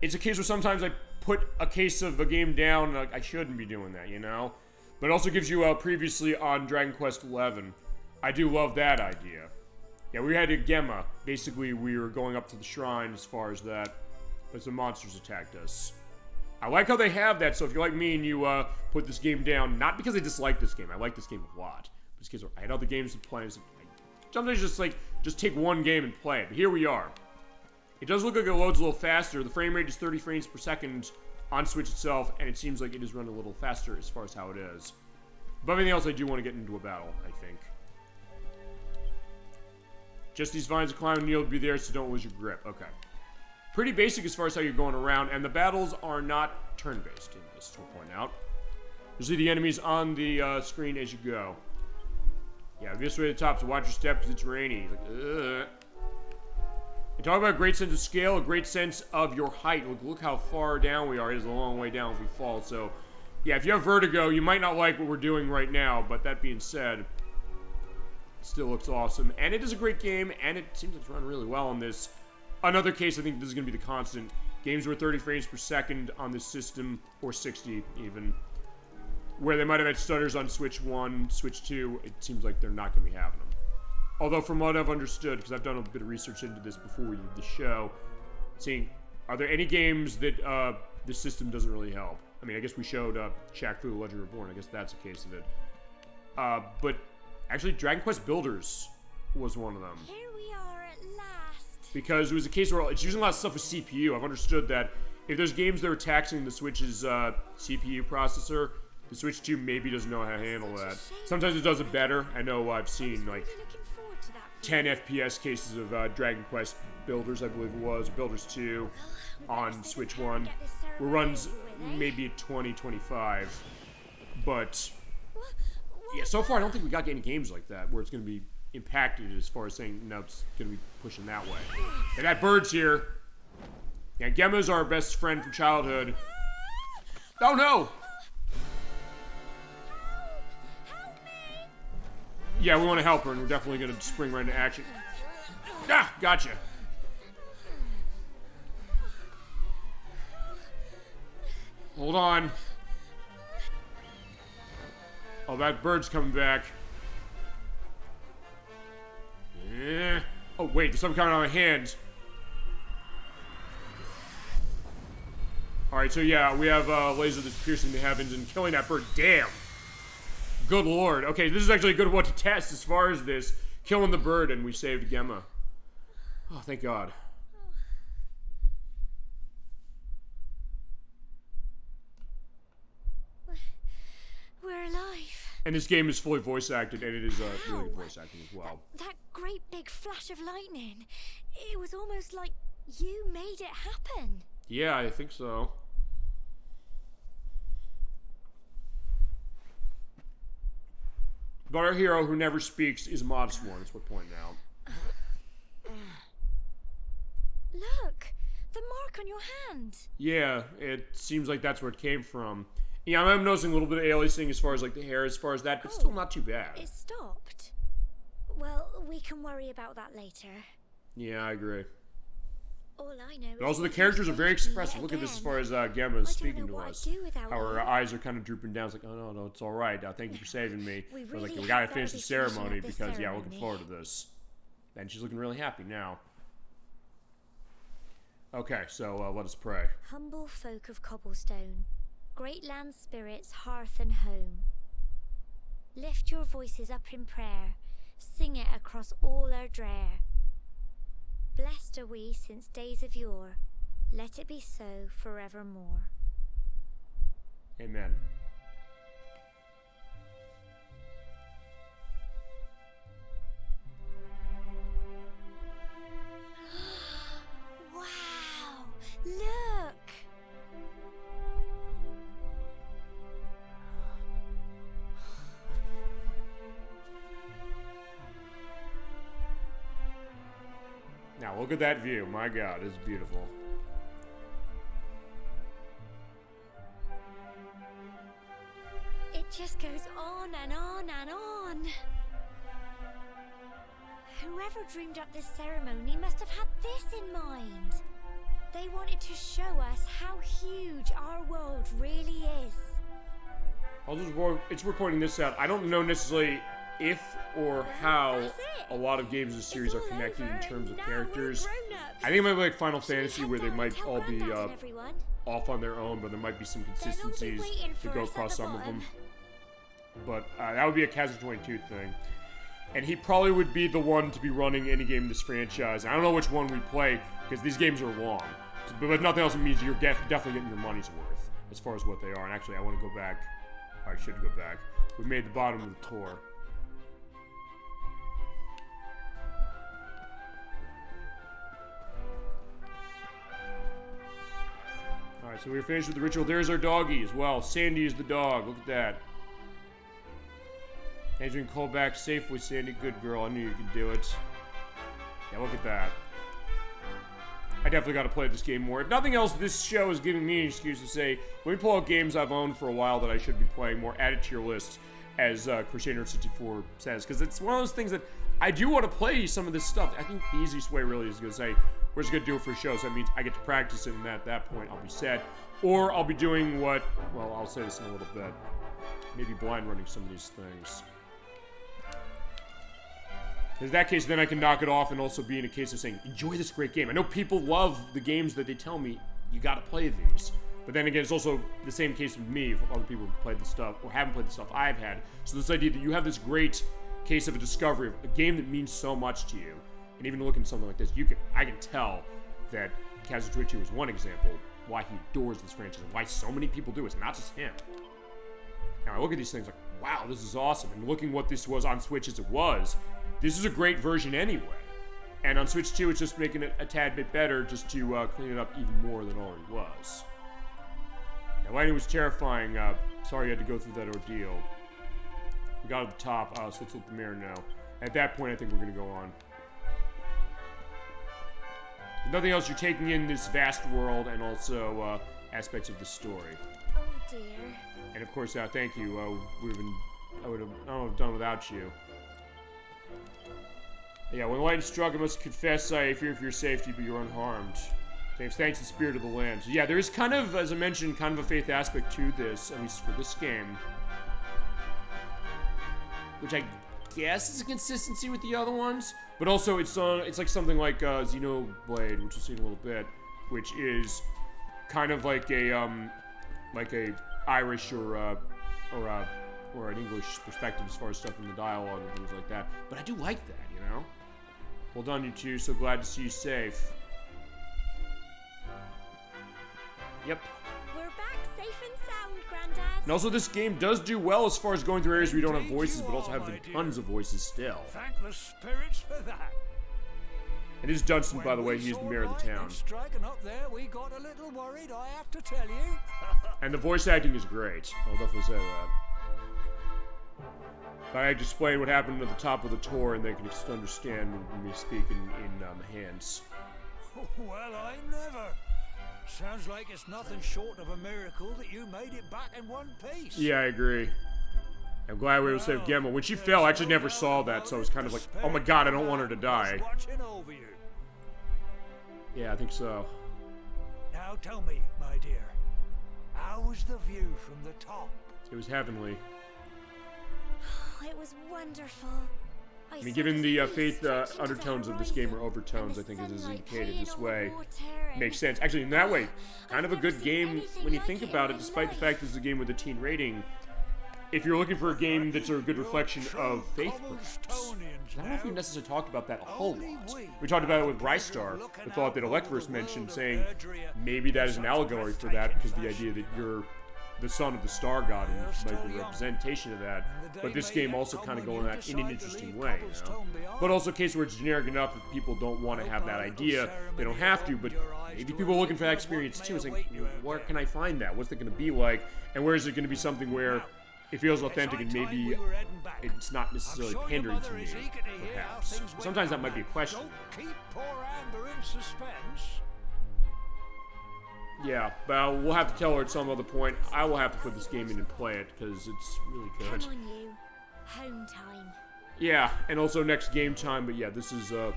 Speaker 1: it's a case where sometimes I put a case of a game down, and I shouldn't be doing that, you know? But it also gives you previously on Dragon Quest XI. I do love that idea. Yeah, we had a Gemma. Basically, we were going up to the shrine as far as that, but some monsters attacked us. I like how they have that, so if you're like me and you put this game down, not because I dislike this game, I like this game a lot. But because I had other games to play, so sometimes just take one game and play it. But here we are. It does look like it loads a little faster. The frame rate is 30 frames per second on Switch itself, and it seems like it is running a little faster as far as how it is. But everything else, I do want to get into a battle, I think. Just these vines to climb and kneel to be there, so don't lose your grip. Okay. Pretty basic as far as how you're going around, and the battles are not turn-based in this, to point out. You see the enemies on the screen as you go. Yeah, this way to the top, so watch your step because it's rainy. Like, ugh. And talk about a great sense of scale, a great sense of your height. Look how far down we are. It is a long way down if we fall. So, yeah, if you have vertigo, you might not like what we're doing right now. But that being said, it still looks awesome. And it is a great game, and it seems like it's run really well on this. Another case, I think this is going to be the constant. Games were 30 frames per second on this system, or 60 even. Where they might have had stutters on Switch 1, Switch 2, it seems like they're not going to be having them. Although from what I've understood, because I've done a bit of research into this before we did the show, seeing, are there any games that this system doesn't really help? I mean, I guess we showed Shaq-Fu, Legend Reborn, I guess that's a case of it. But actually, Dragon Quest Builders was one of them.
Speaker 6: Here we are at last.
Speaker 1: Because it was a case where it's using a lot of stuff with CPU. I've understood that if there's games that are taxing the Switch's CPU processor, the Switch 2 maybe doesn't know how to handle that. Sometimes it does it better. I know I've seen like 10 FPS cases of Dragon Quest Builders, I believe it was, Builders 2 on Switch 1, where runs maybe at 20, 25. But yeah, so far I don't think we got any games like that where it's going to be impacted as far as saying, no, it's going to be pushing that way. And that bird's here. Yeah, Gemma's our best friend from childhood. Oh no! Yeah, we want to help her, and we're definitely going to spring right into action. Ah, gotcha. Hold on. Oh, that bird's coming back. Yeah. Oh, wait, there's something coming on my hands. Alright, so yeah, we have a laser that's piercing the heavens and killing that bird. Damn. Good lord. Okay, this is actually a good one to test as far as this. Killing the bird, and we saved Gemma. Oh, thank God.
Speaker 6: We're alive.
Speaker 1: And this game is fully voice acted, and it is really good voice acting as well.
Speaker 6: That great big flash of lightning. It was almost like you made it happen.
Speaker 1: Yeah, I think so. But our hero, who never speaks, is a modest one, that's what we're pointing out.
Speaker 2: Look! The mark on your hand!
Speaker 1: Yeah, it seems like that's where it came from. Yeah, I'm noticing a little bit of aliasing as far as like the hair, as far as that, but still not too bad.
Speaker 2: It stopped. Well, we can worry about that later.
Speaker 1: Yeah, I agree.
Speaker 2: All I know
Speaker 1: But also the characters are very expressive. Look at this as far as Gemma is speaking to us. How her eyes are kind of drooping down. It's like, oh no, it's all right. Thank you for saving me. But like, we gotta finish the ceremony because yeah, we're looking forward to this. And she's looking really happy now. Okay, so let us pray.
Speaker 2: Humble folk of cobblestone, great land spirits, hearth and home. Lift your voices up in prayer, sing it across all our drear. Blessed are we since days of yore, let it be so forevermore.
Speaker 1: Amen.
Speaker 2: Wow! Look!
Speaker 1: Now look at that view. My God, it's beautiful.
Speaker 2: It just goes on and on and on. Whoever dreamed up this ceremony must have had this in mind. They wanted to show us how huge our world really is.
Speaker 1: It's worth pointing this out. I don't know necessarily if or how a lot of games in the series are connected in terms of characters. I think it might be like Final Fantasy where they might all be off on their own, but there might be some consistencies to go across some of them. But that would be a Kazakh 22 thing. And he probably would be the one to be running any game in this franchise. I don't know which one we play, because these games are long. But if nothing else, it means you're definitely getting your money's worth, as far as what they are. And actually, I want to go back. I should go back. We made the bottom of the tour. Alright, so we're finished with the ritual. There's our doggy as well. Sandy is the dog. Look at that. Adrian Colback safely, Sandy. Good girl. I knew you could do it. Yeah, look at that. I definitely got to play this game more. If nothing else, this show is giving me an excuse to say, let me pull out games I've owned for a while that I should be playing more. Add it to your list, as Crusader64 says. Because it's one of those things that I do want to play some of this stuff. I think the easiest way really is going to say, we're just going to do it for shows. That means I get to practice it, and at that point I'll be set. Or I'll be doing what, well, I'll say this in a little bit. Maybe blind running some of these things. In that case, then I can knock it off and also be in a case of saying, enjoy this great game. I know people love the games that they tell me, you gotta play these. But then again, it's also the same case with me, for other people who've played the stuff, or haven't played the stuff I've had. So this idea that you have this great case of a discovery of a game that means so much to you, and even looking at something like this, I can tell that Kazutoichi was one example, why he adores this franchise, and why so many people do. It's not just him. Now I look at these things like, wow, this is awesome. And looking what this was on Switch as it was, this is a great version anyway. And on Switch 2, it's just making it a tad bit better just to clean it up even more than it already was. Now, Lightning was terrifying. Sorry you had to go through that ordeal. We got to the top, so let's let the mayor know. At that point, I think we're going to go on. If nothing else, you're taking in this vast world and also aspects of the story.
Speaker 2: Oh dear.
Speaker 1: And of course, thank you. I don't have done without you. Yeah, when lightning struck, I must confess I fear for your safety, but you're unharmed. Thanks to the spirit of the land. So yeah, there is kind of, as I mentioned, kind of a faith aspect to this, at least for this game. Which I guess is a consistency with the other ones. But also, it's like something like Xenoblade, which we'll see in a little bit, which is kind of like a Irish or an English perspective as far as stuff in the dialogue and things like that. But I do like that, you know? Well done, you two. So glad to see you safe. Yep.
Speaker 2: We're back safe and sound, Grandad.
Speaker 1: And also, this game does do well as far as going through areas where you don't have voices, but also having tons of voices still.
Speaker 4: Thank the spirits for that.
Speaker 1: And this is Dunstan, by the way. He is the mayor of the town.
Speaker 9: Striking up there, we got a little worried, I have to tell you.
Speaker 1: And the voice acting is great. I'll definitely say that. I just explain what happened at the top of the tour, and they can just understand me speaking in hands.
Speaker 9: Well, I never. Sounds like it's nothing short of a miracle that you made it back in one piece.
Speaker 1: Yeah, I agree. I'm glad we were able to save Gemma. When she fell, I actually never saw that, so I was kind of like, oh my god, I don't want her to die.
Speaker 9: Watching over you.
Speaker 1: Yeah, I think so.
Speaker 9: Now tell me, my dear, how was the view from the top?
Speaker 1: It was heavenly.
Speaker 2: It was wonderful.
Speaker 1: I mean, given the faith undertones of this game, or overtones, I think it is indicated this way. Makes sense. Actually, in that way, kind of a good game when you think about it, despite the fact this is a game with a teen rating. If you're looking for a game that's a good reflection of faith, perhaps. I don't know if we necessarily talked about that a whole lot. We talked about it with Brystar, the thought that Electverse mentioned, saying maybe that is an allegory for that, because the idea that you're the son of the star god and might be a representation of that. But this game also kind of going that in an interesting way, you know? But also a case where it's generic enough that people don't want to have that idea. They don't have to, but maybe people are looking for that experience too. It's like, where can I find that? What's it going to be like? And where is it going to be something where it feels authentic and maybe it's not necessarily pandering to me, perhaps. Sometimes that might be a question. Yeah, but we'll have to tell her at some other point. I will have to put this game in and play it, because it's really good.
Speaker 2: Come on, you. Home time.
Speaker 1: Yeah, and also next game time, but yeah, this is a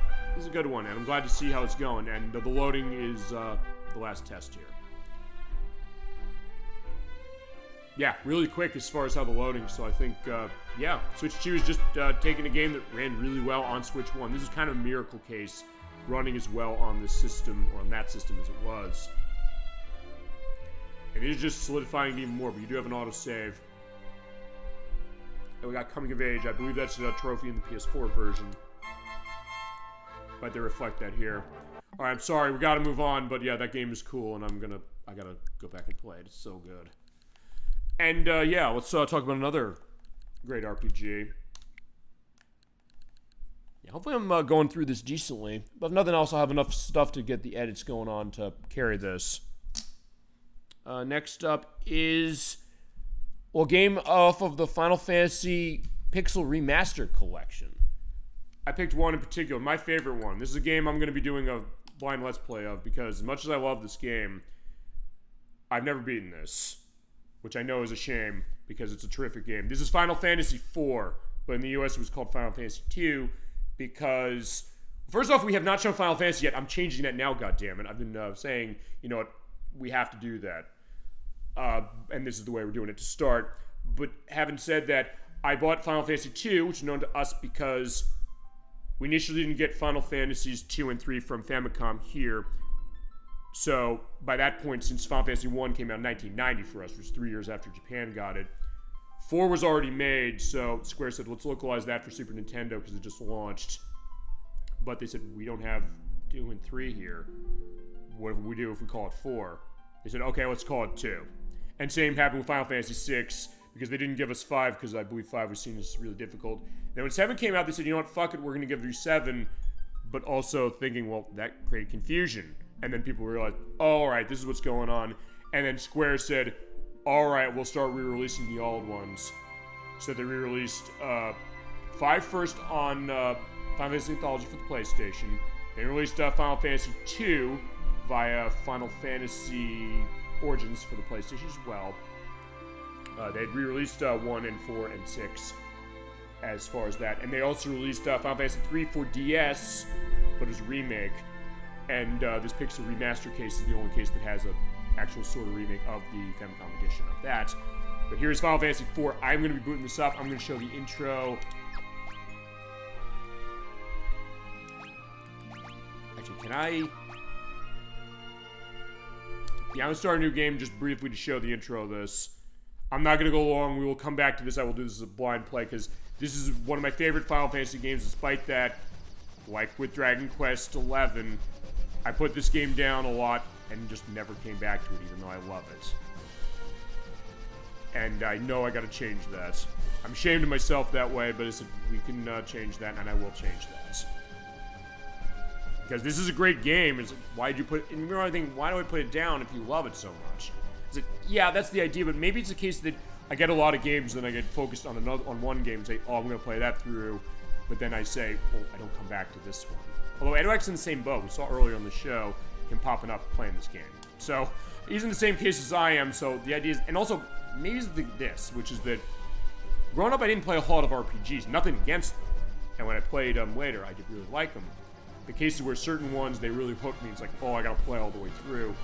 Speaker 1: good one, and I'm glad to see how it's going, and the loading is the last test here. Yeah, really quick as far as how the loading, so I think, yeah, Switch 2 is just taking a game that ran really well on Switch 1. This is kind of a miracle case, running as well on this system, or on that system as it was. And it is just solidifying even more, but you do have an autosave. And we got Coming of Age. I believe that's a trophy in the PS4 version. But they reflect that here. Alright, I'm sorry, we gotta move on, but yeah, that game is cool, and I gotta go back and play it. It's so good. And yeah, let's talk about another great RPG. Yeah, hopefully I'm going through this decently. But if nothing else, I'll have enough stuff to get the edits going on to carry this. Next up is, well, a game off of the Final Fantasy Pixel Remaster Collection. I picked one in particular, my favorite one. This is a game I'm going to be doing a blind Let's Play of, because as much as I love this game, I've never beaten this, which I know is a shame, because it's a terrific game. This is Final Fantasy IV, but in the US it was called Final Fantasy II, because, first off, we have not shown Final Fantasy yet. I'm changing that now, goddammit. I've been saying, you know what, we have to do that. And this is the way we're doing it to start. But having said that, I bought Final Fantasy II, which is known to us because we initially didn't get Final Fantasies 2 and 3 from Famicom here. So by that point, since Final Fantasy 1 came out in 1990 for us, which was 3 years after Japan got it, 4 was already made, so Square said, let's localize that for Super Nintendo because it just launched. But they said, we don't have 2 and 3 here. What would we do if we call it 4? They said, okay, let's call it 2. And same happened with Final Fantasy 6, because they didn't give us 5, because I believe 5 was seen as really difficult. Then when 7 came out, they said, you know what, fuck it, we're going to give you 7, but also thinking, well, that created confusion. And then people realized, oh, all right, this is what's going on. And then Square said, all right, we'll start re-releasing the old ones. So they re-released 5 first on Final Fantasy Anthology for the PlayStation. They released Final Fantasy 2 via Final Fantasy Origins for the PlayStation as well. They had re-released 1 and 4 and 6 as far as that. And they also released Final Fantasy 3 for DS, but as a remake. And this Pixel Remaster case is the only case that has an actual sort of remake of the Famicom edition of that. But here's Final Fantasy 4. I'm going to be booting this up. I'm going to show the intro. Actually, can I... Yeah, I'm going to start a new game just briefly to show the intro of this. I'm not going to go long. We will come back to this. I will do this as a blind play because this is one of my favorite Final Fantasy games. Despite that, like with Dragon Quest XI, I put this game down a lot and just never came back to it, even though I love it. And I know I got to change that. I'm ashamed of myself that way, but we can change that, and I will change that. Because this is a great game. It's like, why did you put it? And you're thinking, why do I put it down if you love it so much? It's like, yeah, that's the idea, but maybe it's a case that I get a lot of games, then I get focused on one game and say, oh, I'm going to play that through. But then I say, well, I don't come back to this one. Although Edward's in the same boat. We saw earlier on the show him popping up playing this game. So he's in the same case as I am. So the idea is, and also maybe it's this, which is that growing up, I didn't play a whole lot of RPGs. Nothing against them. And when I played them later, I did really like them. The cases where certain ones, they really hooked me. It's like, oh, I got to play all the way through.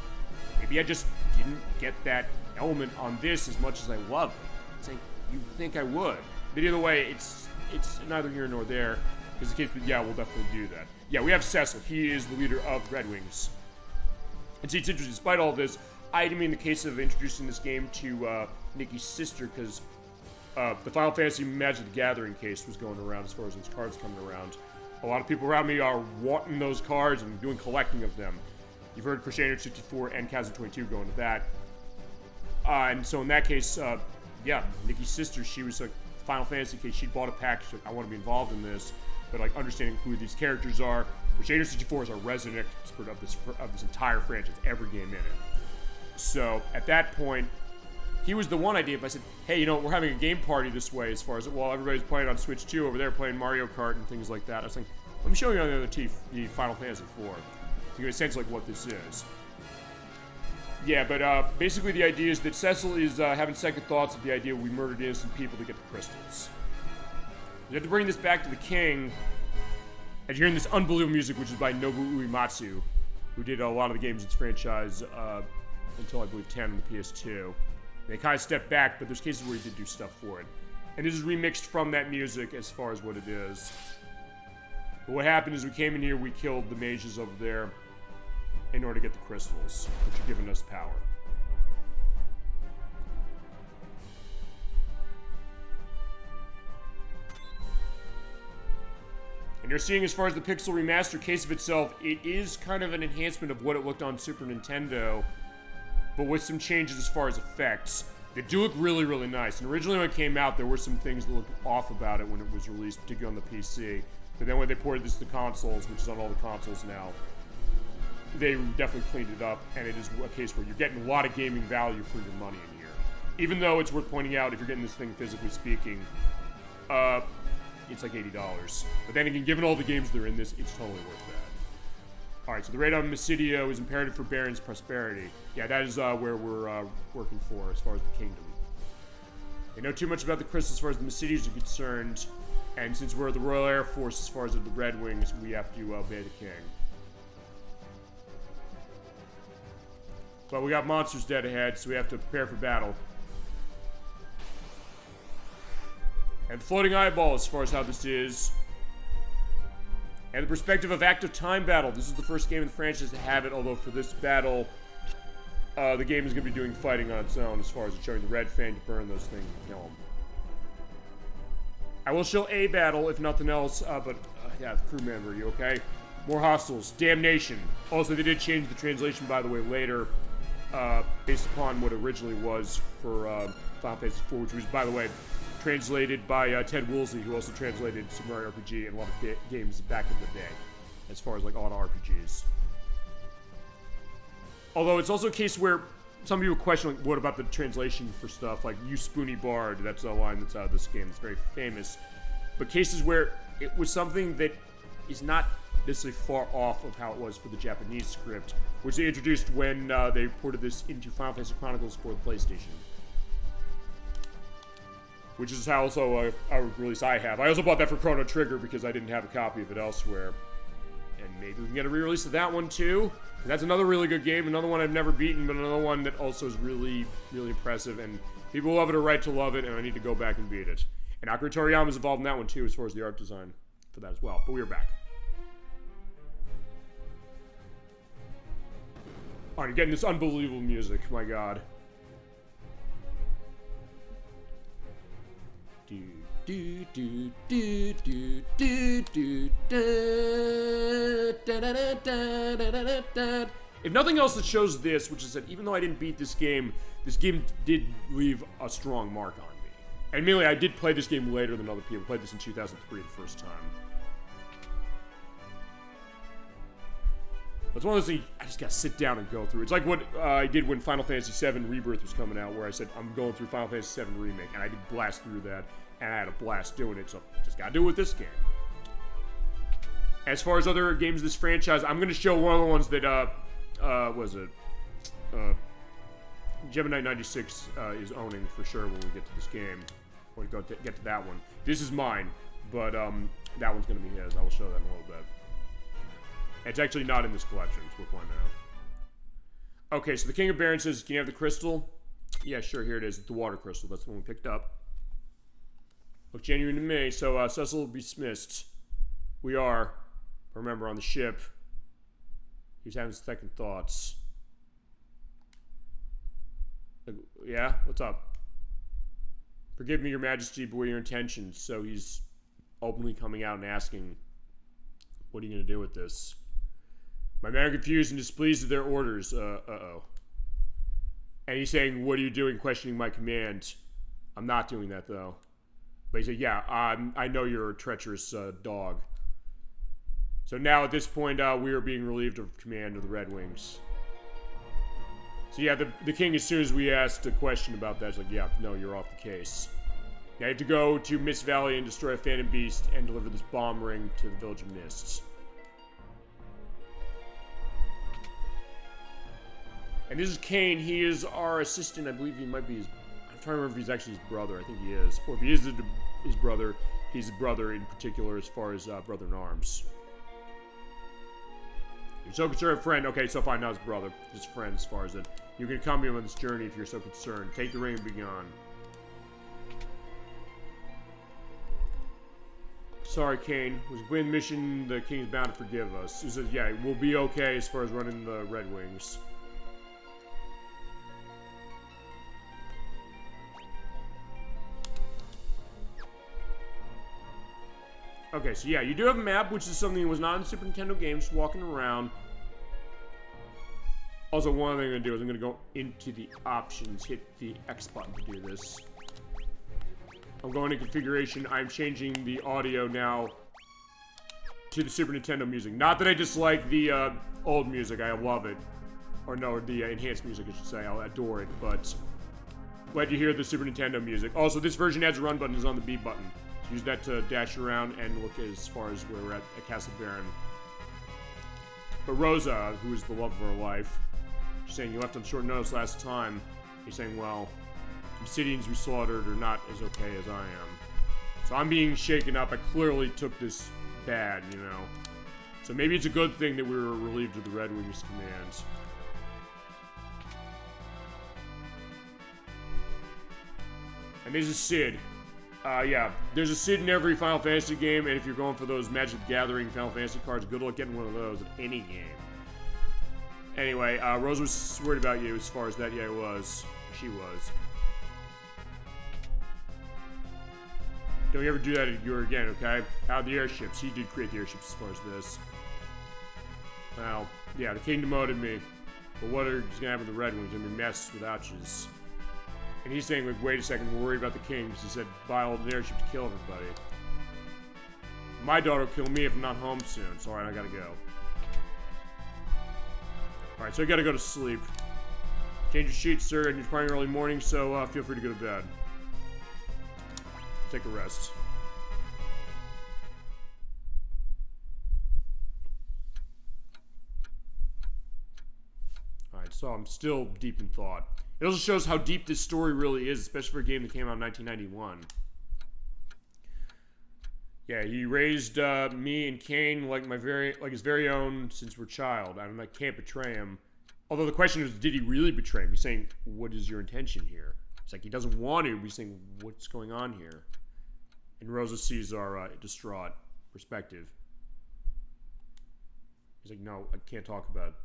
Speaker 1: Maybe I just didn't get that element on this as much as I love it. It's like, you'd think I would. But either way, it's neither here nor there. Because the case that, yeah, we'll definitely do that. Yeah, we have Cecil. He is the leader of Red Wings. And see, it's interesting. Despite all this, I didn't mean the case of introducing this game to Nikki's sister, because the Final Fantasy Magic the Gathering case was going around as far as those cards coming around. A lot of people around me are wanting those cards and doing collecting of them. You've heard Crusader 64 and Chasm 22 going to that. And so in that case, yeah, Nikki's sister, she was like, Final Fantasy case, she bought a pack. She's like, I want to be involved in this. But like understanding who these characters are, Crusader 64 is our resident expert of this entire franchise, every game in it. So at that point, he was the one idea. But I said, hey, you know, we're having a game party this way as far as, well, everybody's playing on Switch 2 over there, playing Mario Kart and things like that. I was like, let me show you on the other the Final Fantasy 4. So you get a sense like what this is. Yeah, but basically the idea is that Cecil is having second thoughts of the idea we murdered innocent people to get the crystals. You have to bring this back to the king. And you're hearing this unbelievable music, which is by Nobuo Uematsu, who did a lot of the games in this franchise until I believe 10 on the PS2. They kind of stepped back, but there's cases where he did do stuff for it. And this is remixed from that music as far as what it is. But what happened is we came in here, we killed the mages over there in order to get the crystals, which are giving us power. And you're seeing, as far as the Pixel Remaster case of itself, it is kind of an enhancement of what it looked on Super Nintendo, but with some changes as far as effects. They do look really, really nice. And originally when it came out, there were some things that looked off about it when it was released, particularly on the PC. But then when they ported this to consoles, which is on all the consoles now, they definitely cleaned it up, and it is a case where you're getting a lot of gaming value for your money in here. Even though it's worth pointing out, if you're getting this thing physically speaking, it's like $80. But then again, given all the games that are in this, it's totally worth that. Alright, so the raid on Mysidio is imperative for Baron's prosperity. Yeah, that is where we're working for as far as the kingdom. They know too much about the crystals as far as the Mysidios are concerned, and since we're the Royal Air Force as far as the Red Wings, we have to obey the king. But we got monsters dead ahead, so we have to prepare for battle. And floating eyeball as far as how this is. And the perspective of active time battle. This is the first game in the franchise to have it, although for this battle, the game is going to be doing fighting on its own as far as showing the red fan to burn those things and kill them. I will show a battle, if nothing else, but yeah, the crew member, you okay? More hostiles. Damnation. Also, they did change the translation, by the way, later, based upon what originally was for Final Fantasy IV, which was, by the way, translated by Ted Woolsey, who also translated Super Mario RPG and a lot of games back in the day, as far as like all the RPGs. Although it's also a case where some people question, like, what about the translation for stuff like "You Spoony Bard"? That's a line that's out of this game. It's very famous. But cases where it was something that is not necessarily far off of how it was for the Japanese script, which they introduced when they ported this into Final Fantasy Chronicles for the PlayStation. Which is how also a release I have. I also bought that for Chrono Trigger because I didn't have a copy of it elsewhere. And maybe we can get a re-release of that one too. That's another really good game, another one I've never beaten, but another one that also is really, really impressive, and people will have it a right to love it, and I need to go back and beat it. And Akira Toriyama's involved in that one too, as far as the art design for that as well. But we are back. Alright, getting this unbelievable music, my god. If nothing else, it shows this, which is that even though I didn't beat this game did leave a strong mark on me. Admittedly, I did play this game later than other people. I played this in 2003 the first time. It's one of those things I just gotta sit down and go through. It's like what I did when Final Fantasy VII Rebirth was coming out, where I said, I'm going through Final Fantasy VII Remake, and I did blast through that, and I had a blast doing it, so just gotta do it with this game. As far as other games of this franchise, I'm gonna show one of the ones that, Gemini 96 is owning for sure when we get to this game. When we get to that one. This is mine, but that one's gonna be his. I will show that in a little bit. It's actually not in this collection, so we'll find out. Okay, so the King of Baron says, can you have the crystal? Yeah, sure, here it is. It's the water crystal. That's the one we picked up. Look genuine to me, so Cecil will be dismissed. We are, remember, on the ship. He's having second thoughts. Yeah? What's up? Forgive me, your majesty, but what are your intentions? So he's openly coming out and asking, what are you going to do with this? My men are confused and displeased with their orders. Uh-oh. And he's saying, what are you doing, questioning my command? I'm not doing that, though. But he said, yeah, I know you're a treacherous dog. So now, at this point, we are being relieved of command of the Red Wings. So yeah, the king, as soon as we asked a question about that, is like, yeah, no, you're off the case. Now you have to go to Mist Valley and destroy a Phantom Beast and deliver this bomb ring to the Village of Mists. And this is Kane. He is our assistant. I believe he might be his... I'm trying to remember if he's actually his brother. I think he is. Or if he is his brother, he's his brother in particular as far as brother-in-arms. You're so concerned, friend. Okay, so fine, not his brother. His friend as far as it. You can accompany him on this journey if you're so concerned. Take the ring and be gone. Sorry, Kane. Was a win mission. The king's bound to forgive us. He says, yeah, we'll be okay as far as running the Red Wings. Okay, so yeah, you do have a map, which is something that was not in the Super Nintendo game, just walking around. Also, one thing I'm going to do is I'm going to go into the options, hit the X button to do this. I'm going to configuration. I'm changing the audio now to the Super Nintendo music. Not that I dislike the old music, I love it. Or no, the enhanced music, I should say. I adore it, but glad you hear the Super Nintendo music. Also, this version adds a run button is on the B button. So use that to dash around and look as far as where we're at Castle Baron. But Rosa, who is the love of her life, she's saying you left on short notice last time. He's saying, well, the Obsidians we slaughtered are not as okay as I am. So I'm being shaken up. I clearly took this bad, you know. So maybe it's a good thing that we were relieved of the Red Wings commands. And there's a Sid. Yeah, there's a Sid in every Final Fantasy game, and if you're going for those Magic the Gathering Final Fantasy cards, good luck getting one of those in any game. Anyway, Rose was worried about you as far as that. Yeah, it was. She was. Don't you ever do that again, okay? Out of the airships. He did create the airships as far as this. Well, yeah, the king demoted me. But what is gonna happen with the Red Wings? They're gonna be messed without yous. And he's saying, like, wait a second, we're worried about the king, because he said, buy all the airship to kill everybody. My daughter will kill me if I'm not home soon, so alright, I gotta go. Alright, so I gotta go to sleep. Change your sheets, sir, and it's probably early morning, so feel free to go to bed. Take a rest. Alright, so I'm still deep in thought. It also shows how deep this story really is, especially for a game that came out in 1991. Yeah, he raised me and Kane like his very own since we're a child. I can't betray him. Although the question is, did he really betray him? He's saying, what is your intention here? It's like he doesn't want to, but he's saying, what's going on here? And Rosa sees our distraught perspective. He's like, no, I can't talk about it.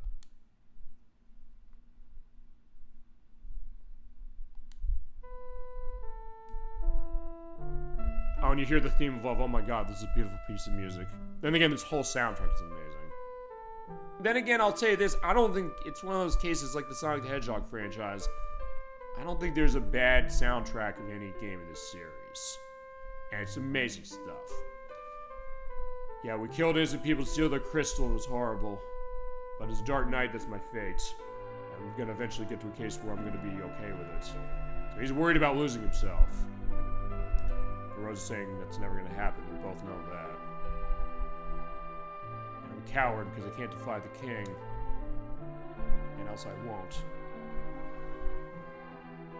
Speaker 1: Oh, and you hear the theme of love. Oh my god, this is a beautiful piece of music. Then again, this whole soundtrack is amazing. Then again, I'll tell you this. I don't think it's one of those cases like the Sonic the Hedgehog franchise. I don't think there's a bad soundtrack of any game in this series. And it's amazing stuff. Yeah, we killed innocent people to steal their crystal. It was horrible. But as a Dark Knight, that's my fate. And we're going to eventually get to a case where I'm going to be okay with it. So he's worried about losing himself. Rosa's saying that's never going to happen. We both know that. And I'm a coward because I can't defy the king. And else I won't.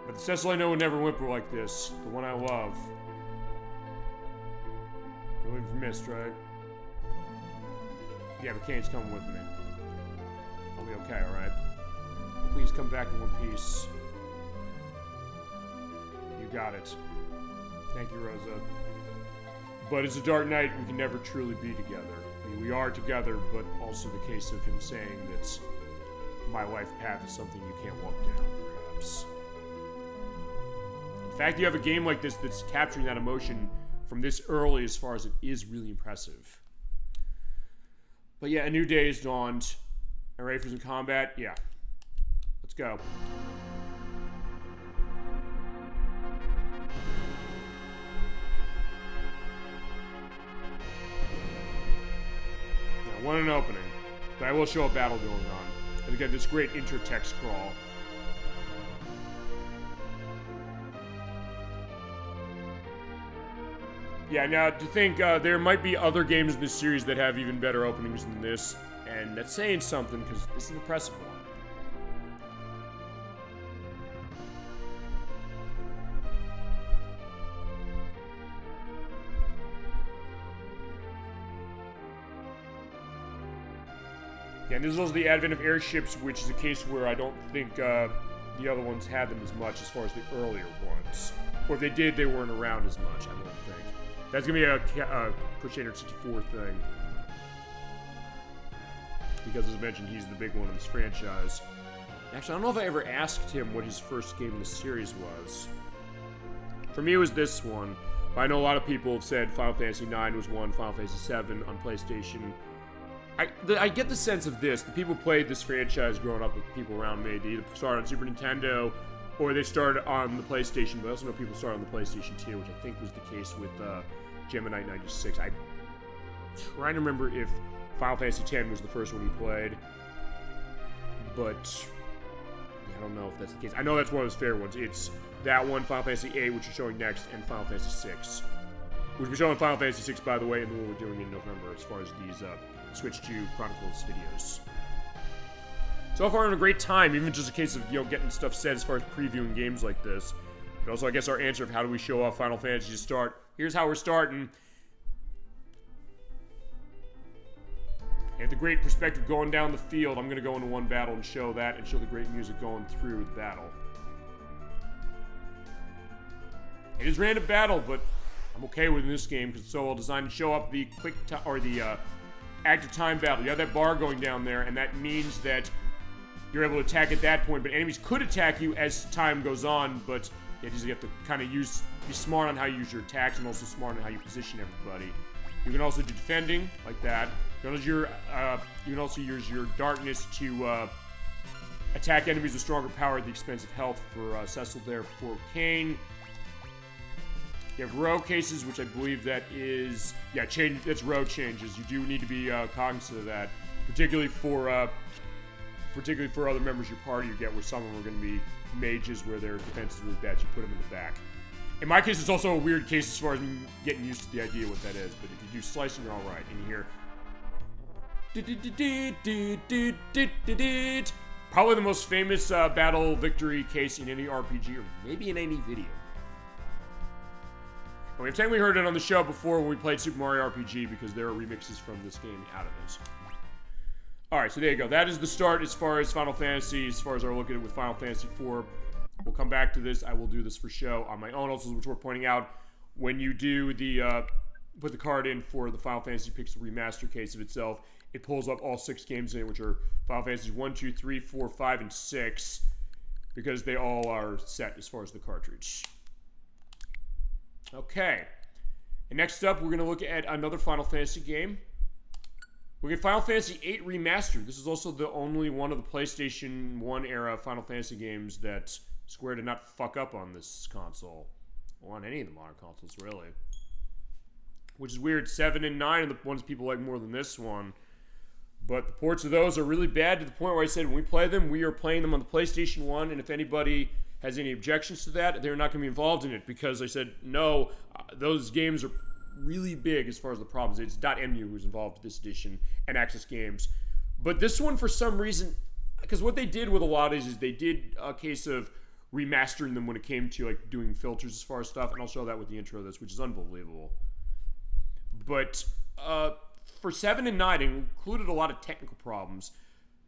Speaker 1: But the Cecil I know would never whimper like this. The one I love. You're waiting for Mist, right? Yeah, but Kane's coming with me. I'll be okay, alright? Please come back in one piece. You got it. Thank you, Rosa. But as a Dark Knight, we can never truly be together. I mean, we are together, but also the case of him saying that my life path is something you can't walk down, perhaps. The fact you have a game like this that's capturing that emotion from this early as far as it is really impressive. But yeah, a new day has dawned. Are you ready for some combat? Yeah. Let's go. Now, one an opening, but I will show a battle going on. And again, this great intertext crawl. Yeah, now to think there might be other games in this series that have even better openings than this, and that's saying something because this is an impressive one. Yeah, and this is also the advent of airships, which is a case where I don't think the other ones had them as much as far as the earlier ones. Or if they did, they weren't around as much, I don't think. That's going to be a Crusader 64 thing. Because, as I mentioned, he's the big one in this franchise. Actually, I don't know if I ever asked him what his first game in the series was. For me, it was this one. But I know a lot of people have said Final Fantasy IX was one, Final Fantasy VII on PlayStation. I get the sense of this. The people who played this franchise growing up with people around me. They either started on Super Nintendo or they started on the PlayStation. But I also know people started on the PlayStation 2, which I think was the case with Gemini 96. I'm trying to remember if Final Fantasy X was the first one he played. But yeah, I don't know if that's the case. I know that's one of his favorite ones. It's that one, Final Fantasy VIII, which is showing next, and Final Fantasy VI. Which we're showing Final Fantasy VI, by the way, and the one we're doing in November as far as these Switch to Chronicles videos. So far, having a great time, even just a case of, getting stuff said as far as previewing games like this. But also, I guess our answer of how do we show off Final Fantasy to start. Here's how we're starting. And the great perspective going down the field, I'm going to go into one battle and show that, and show the great music going through the battle. It is random battle, but I'm okay with it in this game because it's so well designed to show up the active time battle. You have that bar going down there, and that means that you're able to attack at that point, but enemies could attack you as time goes on, but you have to kind of be smart on how you use your attacks and also smart on how you position everybody. You can also do defending, like that. You can also use your darkness to attack enemies with stronger power at the expense of health for Cecil there. For Kane, you have row cases, which I believe that is... Yeah, it's row changes. You do need to be cognizant of that, particularly for other members of your party. You get where some of them are going to be mages, where their defense is really bad. You put them in the back. In my case, it's also a weird case as far as getting used to the idea of what that is. But if you do slicing, you're all right. And you hear... Probably the most famous battle victory case in any RPG, or maybe in any video. And we've technically heard it on the show before when we played Super Mario RPG, because there are remixes from this game out of this. Alright, so there you go. That is the start as far as Final Fantasy, as far as our look at it with Final Fantasy IV. We'll come back to this. I will do this for show on my own, also, which we're pointing out. When you do the, put the card in for the Final Fantasy Pixel Remaster case of itself, it pulls up all 6 games in it, which are Final Fantasies 1, 2, 3, 4, 5, and 6, because they all are set as far as the cartridge. Okay. And next up, we're going to look at another Final Fantasy game. We get Final Fantasy VIII Remastered. This is also the only one of the PlayStation 1 era Final Fantasy games that Square did not fuck up on this console. Or on any of the modern consoles, really. Which is weird. 7 and 9 are the ones people like more than this one. But the ports of those are really bad to the point where I said when we play them, we are playing them on the PlayStation 1, and if anybody has any objections to that, they're not going to be involved in it, because I said, no, those games are really big as far as the problems. It's .mu who's involved with this edition, and Access Games. But this one, for some reason, because what they did with a lot is they did a case of remastering them when it came to like doing filters as far as stuff, and I'll show that with the intro of this, which is unbelievable. But for 7 and 9, it included a lot of technical problems.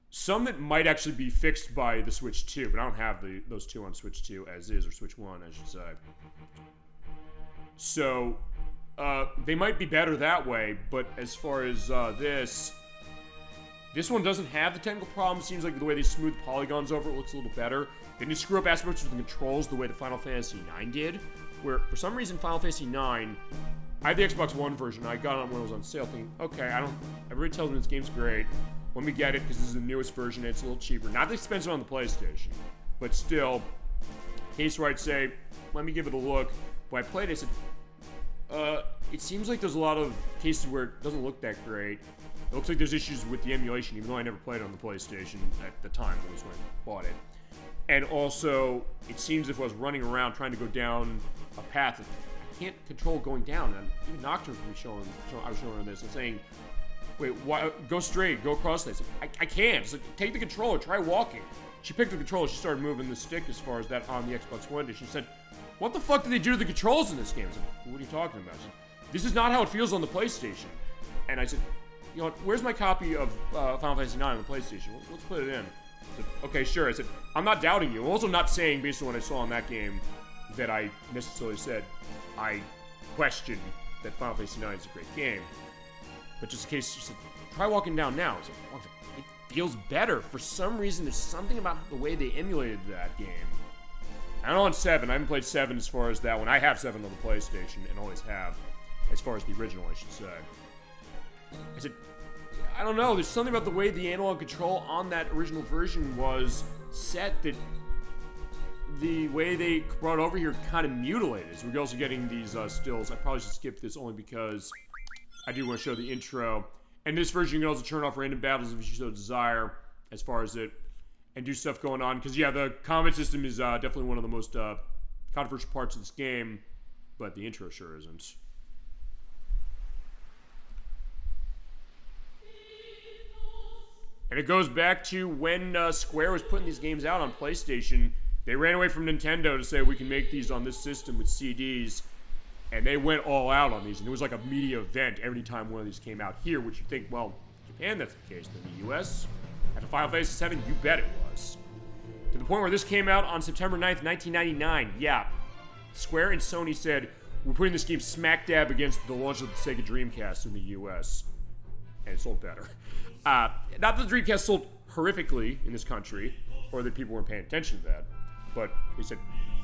Speaker 1: Some that might actually be fixed by the Switch 2, but I don't have those two on Switch 2 as is, or Switch 1, I should say. So, they might be better that way, but as far as this one doesn't have the technical problems. Seems like the way they smooth polygons over it looks a little better. They didn't screw up aspects of the controls the way the Final Fantasy IX did, where for some reason Final Fantasy IX, I had the Xbox One version. I got it when it was on sale, thinking, okay, everybody tells me this game's great. Let me get it because this is the newest version and it's a little cheaper. Not that expensive on the PlayStation, but still, case where I'd say, let me give it a look. When I played it, I said, it seems like there's a lot of cases where it doesn't look that great. It looks like there's issues with the emulation, even though I never played it on the PlayStation at the time, at least when I bought it. And also, it seems if I was running around trying to go down a path, I can't control going down. And even Nocturne was I was showing this and saying, wait, why, go straight, go across this. I can't. It's like, take the controller, try walking. She picked the controller, she started moving the stick as far as that on the Xbox One. She said, what the fuck did they do to the controls in this game? I said, what are you talking about? She said, this is not how it feels on the PlayStation. And I said, you know what, where's my copy of Final Fantasy IX on the PlayStation? Let's put it in. I said, okay, sure. I said, I'm not doubting you. I'm also not saying, based on what I saw in that game, that I necessarily said I question that Final Fantasy IX is a great game. But just in case, she said, try walking down now. I said, oh, it feels better. For some reason, there's something about the way they emulated that game. I don't know on 7. I haven't played 7 as far as that one. I have 7 on the PlayStation and always have, as far as the original, I should say. I said, I don't know. There's something about the way the analog control on that original version was set that the way they brought it over here kind of mutilated. So we're also getting these stills. I probably should skip this only because I do want to show the intro. And this version, you can also turn off random battles if you so desire, as far as it, and do stuff going on. Because, yeah, the combat system is definitely one of the most controversial parts of this game, but the intro sure isn't. And it goes back to when Square was putting these games out on PlayStation. They ran away from Nintendo to say we can make these on this system with CDs. And they went all out on these. And it was like a media event every time one of these came out here, which you think, well, Japan, that's the case. But in the US, after Final Fantasy VII, you bet it was. To the point where this came out on September 9th, 1999. Yeah, Square and Sony said, we're putting this game smack dab against the launch of the Sega Dreamcast in the US. And it sold better. Not that the Dreamcast sold horrifically in this country, or that people weren't paying attention to that, but they said,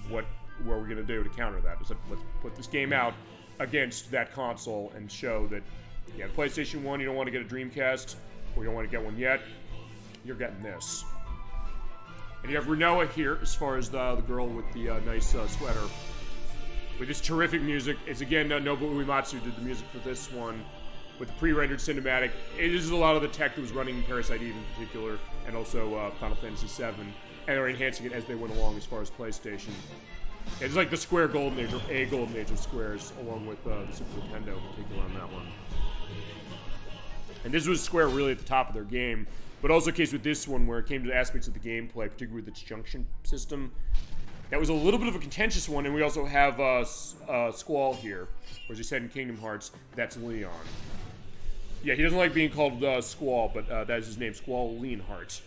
Speaker 1: what are we going to do to counter that? They said, let's put this game out against that console and show that, yeah, the PlayStation 1, you don't want to get a Dreamcast, or you don't want to get one yet, you're getting this. And you have Renoa here, as far as the girl with the nice sweater, with this terrific music. It's again, Nobuo Uematsu did the music for this one, with the pre-rendered cinematic. It is a lot of the tech that was running in Parasite Eve in particular, and also Final Fantasy VII, and they're enhancing it as they went along as far as PlayStation. It's like the Square Golden Age, or a Golden Age of Squares, along with the Super Nintendo in particular on that one. And this was Square really at the top of their game, but also the case with this one where it came to aspects of the gameplay, particularly with its junction system. That was a little bit of a contentious one, and we also have Squall here, or as he said in Kingdom Hearts, that's Leon. Yeah, he doesn't like being called Squall, but that is his name, Squall Leonhardt.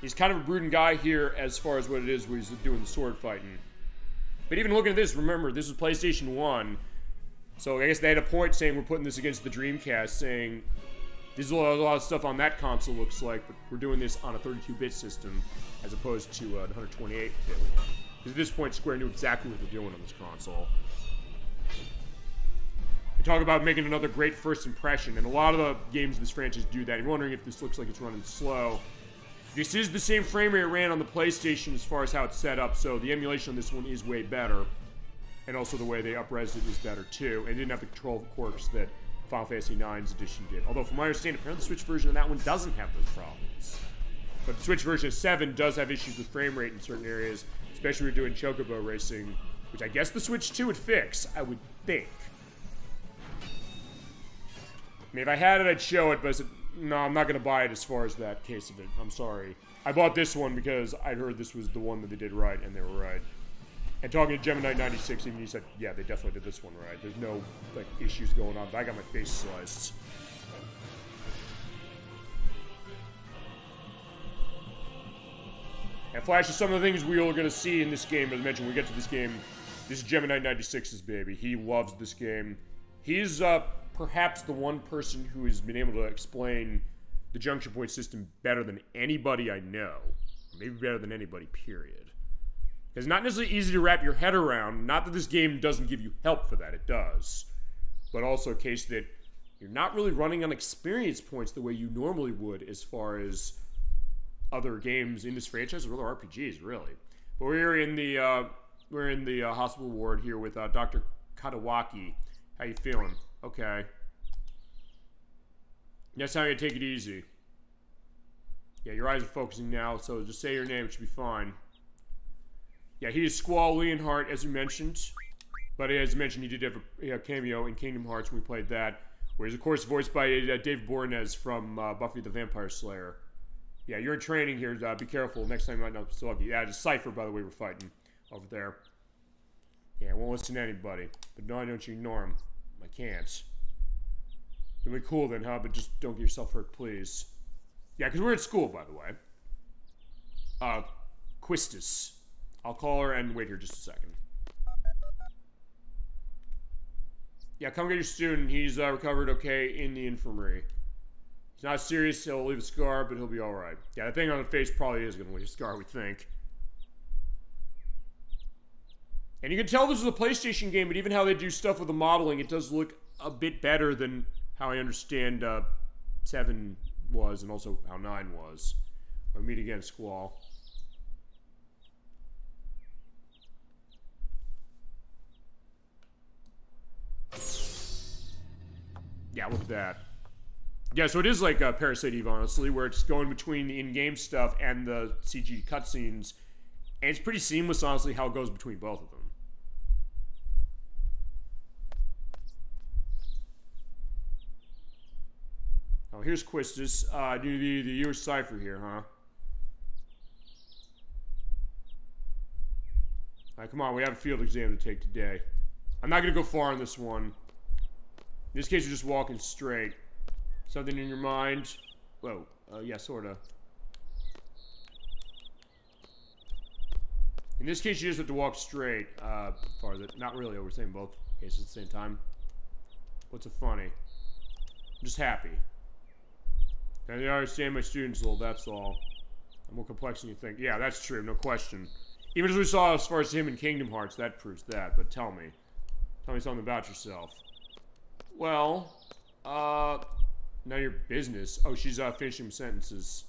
Speaker 1: He's kind of a brooding guy here as far as what it is where he's doing the sword fighting. But even looking at this, remember, this was PlayStation 1. So I guess they had a point saying we're putting this against the Dreamcast, saying this is a lot of stuff on that console looks like, but we're doing this on a 32-bit system as opposed to 128-bit. Because at this point, Square knew exactly what they're doing on this console. They talk about making another great first impression, and a lot of the games in this franchise do that. You're wondering if this looks like it's running slow. This is the same frame rate it ran on the PlayStation as far as how it's set up, so the emulation on this one is way better. And also the way they up-resed it is better too. And it didn't have the control quirks that Final Fantasy IX's edition did. Although, from my understanding, apparently the Switch version of that one doesn't have those problems. But the Switch version of 7 does have issues with frame rate in certain areas, especially when you're doing chocobo racing, which I guess the Switch 2 would fix, I would think. I mean, if I had it, I'd show it, but I said, no, I'm not going to buy it as far as that case of it. I'm sorry. I bought this one because I'd heard this was the one that they did right, and they were right. And talking to Gemini 96, even he said, yeah, they definitely did this one right. There's no, like, issues going on, but I got my face sliced. And flashes some of the things we are going to see in this game. As I mentioned, when we get to this game, this is Gemini 96's baby. He loves this game. He's perhaps the one person who has been able to explain the junction point system better than anybody I know. Maybe better than anybody, period. It's not necessarily easy to wrap your head around. Not that this game doesn't give you help for that, it does. But also a case that you're not really running on experience points the way you normally would as far as other games in this franchise or other RPGs, really. But we're in the hospital ward here with Dr. Katawaki. How you feeling? Okay. Next time you take it easy. Yeah, your eyes are focusing now, so just say your name, it should be fine. Yeah, he is Squall Leonhardt, as we mentioned. But as mentioned, he did have a cameo in Kingdom Hearts when we played that. Where he's, of course, voiced by Dave Boreanaz from Buffy the Vampire Slayer. Yeah, you're in training here. Be careful. Next time you might not slug you. Yeah, it's Cypher, by the way, we're fighting over there. Yeah, I won't listen to anybody. But no, don't you ignore him. I can't. You'll be cool then, huh? But just don't get yourself hurt, please. Yeah, because we're at school, by the way. Quistis. I'll call her and wait here just a second. Yeah, come get your student. He's recovered okay in the infirmary. He's not serious. He'll leave a scar, but he'll be alright. Yeah, that thing on the face probably is going to leave a scar, we think. And you can tell this is a PlayStation game, but even how they do stuff with the modeling, it does look a bit better than how I understand 7 was, and also how 9 was. I'll meet again, Squall. Yeah, look at that. Yeah, so it is like Parasite Eve, honestly, where it's going between the in-game stuff and the CG cutscenes. And it's pretty seamless, honestly, how it goes between both of them. Oh, here's Quistis. Do the year Cypher here, huh? Alright, come on, we have a field exam to take today. I'm not going to go far on this one. In this case, you're just walking straight. Something in your mind? Whoa. Yeah, sorta. In this case, you just have to walk straight. As far as it. Not really, we're saying both cases at the same time. What's so funny? I'm just happy. I understand my students a little, that's all. I'm more complex than you think. Yeah, that's true, no question. Even as we saw as far as him in Kingdom Hearts, that proves that. But tell me. Tell me something about yourself. Well, none of your business. Oh, she's finishing sentences.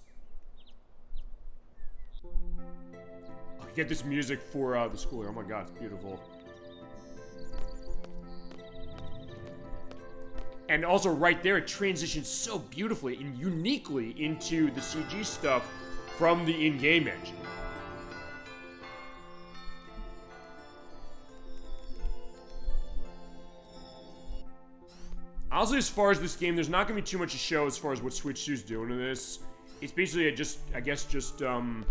Speaker 1: Oh, get this music for the school year. Oh my god, it's beautiful. And also right there, it transitions so beautifully and uniquely into the CG stuff from the in-game engine. Honestly, as far as this game, there's not going to be too much to show as far as what Switch 2's doing in this. It's basically I guess just, I don't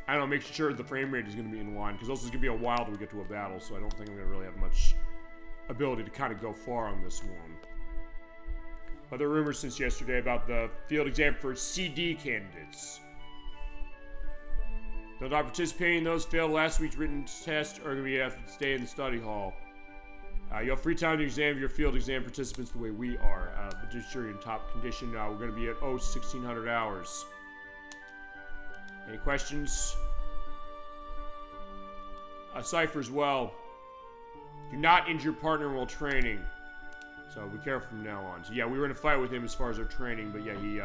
Speaker 1: know, making sure the frame rate is going to be in line. Because also it's going to be a while till we get to a battle, so I don't think I'm going to really have much ability to kind of go far on this one. But there are rumors since yesterday about the field exam for CD candidates. Those not participating in those failed last week's written test are going to be have to stay in the study hall. You have free time to examine your field exam participants the way we are. But just sure you're in top condition. We're going to be at 1600 hours. Any questions? Cypher as well. Do not injure your partner while training. So be careful from now on. So yeah, we were in a fight with him as far as our training, but yeah, he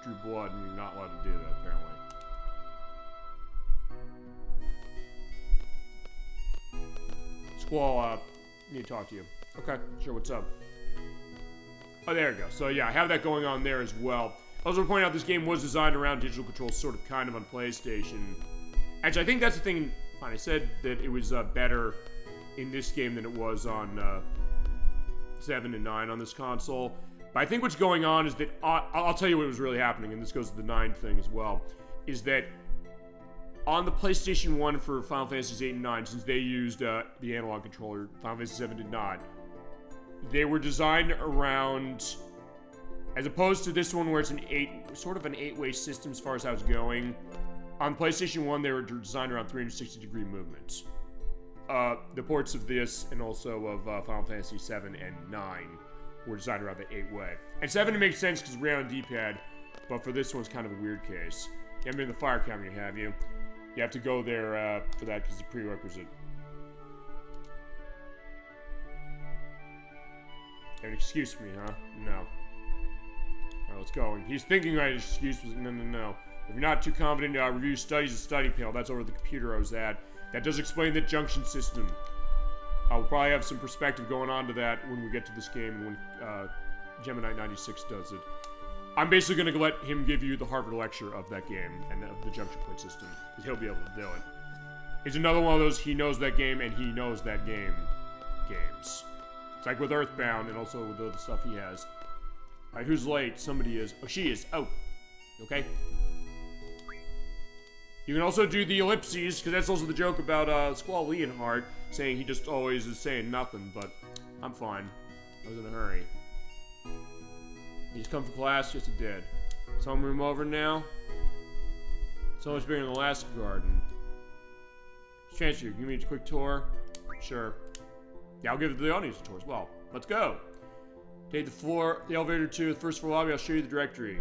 Speaker 1: drew blood and you're not allowed to do that, apparently. Squall, need to talk to you. Okay, sure, what's up? Oh, there we go. So yeah, I have that going on there as well. I also want to point out this game was designed around digital controls, sort of, kind of on PlayStation. Actually, I think that's the thing. Fine, I said that it was better in this game than it was on 7 and 9 on this console. But I think what's going on is that, I'll tell you what was really happening, and this goes to the 9 thing as well, is that on the PlayStation 1 for Final Fantasies 8 and 9, since they used the analog controller, Final Fantasy 7 did not, they were designed around, as opposed to this one where it's sort of an 8-way system as far as how it's going. On PlayStation 1, they were designed around 360-degree movements. The ports of this and also of Final Fantasy 7 and 9 were designed around the 8-way. And 7 makes sense because we're on D-pad, but for this one's kind of a weird case. You haven't been in the fire cabinet, have you? You have to go there for that because it's a prerequisite. Have an excuse for me, huh? No. Alright, let's go. And he's thinking my excuse was no. If you're not too confident, review studies and study panel. That's over the computer I was at. That does explain the junction system. We'll probably have some perspective going on to that when we get to this game and when Gemini 96 does it. I'm basically going to let him give you the Harvard lecture of that game and of the junction point system, because he'll be able to do it. It's another one of those he knows that game and he knows that game games. It's like with Earthbound and also with the other stuff he has. Alright, who's late? Somebody is. Oh, she is. Oh. Okay. You can also do the ellipses, because that's also the joke about Squall Leonhardt, saying he just always is saying nothing, but I'm fine. I was in a hurry. You just come for class? Yes, it did. Is homeroom over now? So much bigger than the last garden. Chancellor, give me a quick tour? Sure. Yeah, I'll give the audience a tour as well. Let's go. Take the elevator to the first floor lobby. I'll show you the directory.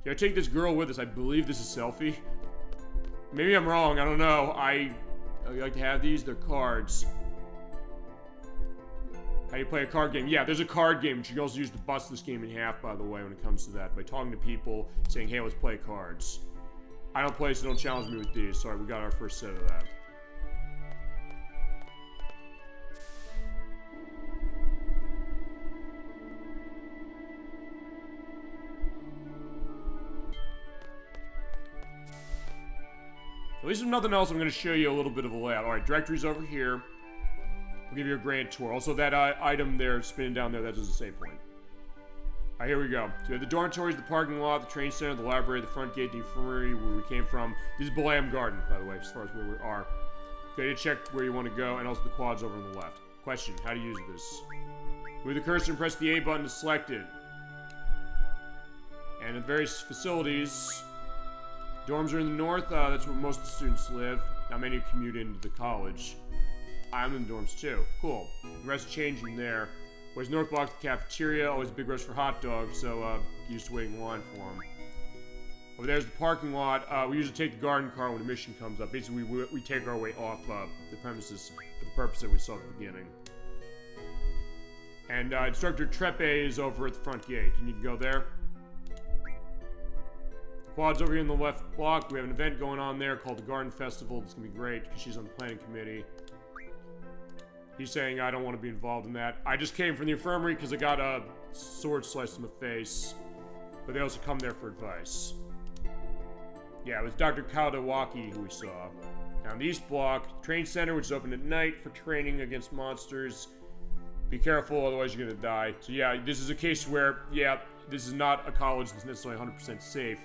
Speaker 1: Should I take this girl with us? I believe this is Selfie. Maybe I'm wrong. I don't know. I like to have these. They're cards. How do you play a card game? Yeah, there's a card game, which you can also use to bust this game in half, by the way, when it comes to that. By talking to people, saying, hey, let's play cards. I don't play, so don't challenge me with these. Sorry, we got our first set of that. At least if nothing else, I'm going to show you a little bit of a layout. Alright, directory's over here. I'll give you a grand tour. Also, that item there, spinning down there, that does the same point. Alright, here we go. So we have the dormitories, the parking lot, the train center, the library, the front gate, the infirmary, where we came from. This is Blam Garden, by the way, as far as where we are. Okay, to check where you want to go, and also the quads over on the left. Question, how to use this? Move the cursor and press the A button to select it. And in various facilities... Dorms are in the north, that's where most of the students live. Not many commute into the college. I'm in the dorms too. Cool. The rest changing there. Whereas North Block, the cafeteria, always a big rush for hot dogs, so used to waiting in line for them. Over there's the parking lot. We usually take the garden car when a mission comes up. Basically, we take our way off the premises for the purpose that we saw at the beginning. And Instructor Trepe is over at the front gate. You need to go there. Quad's over here in the left block. We have an event going on there called the Garden Festival. It's going to be great because she's on the planning committee. He's saying I don't want to be involved in that. I just came from the infirmary because I got a sword sliced in the face. But they also come there for advice. Yeah, it was Dr. Kawawaki who we saw. Now in the east block, train center, which is open at night for training against monsters. Be careful, otherwise you're going to die. So yeah, this is a case where, yeah, this is not a college that's necessarily 100% safe.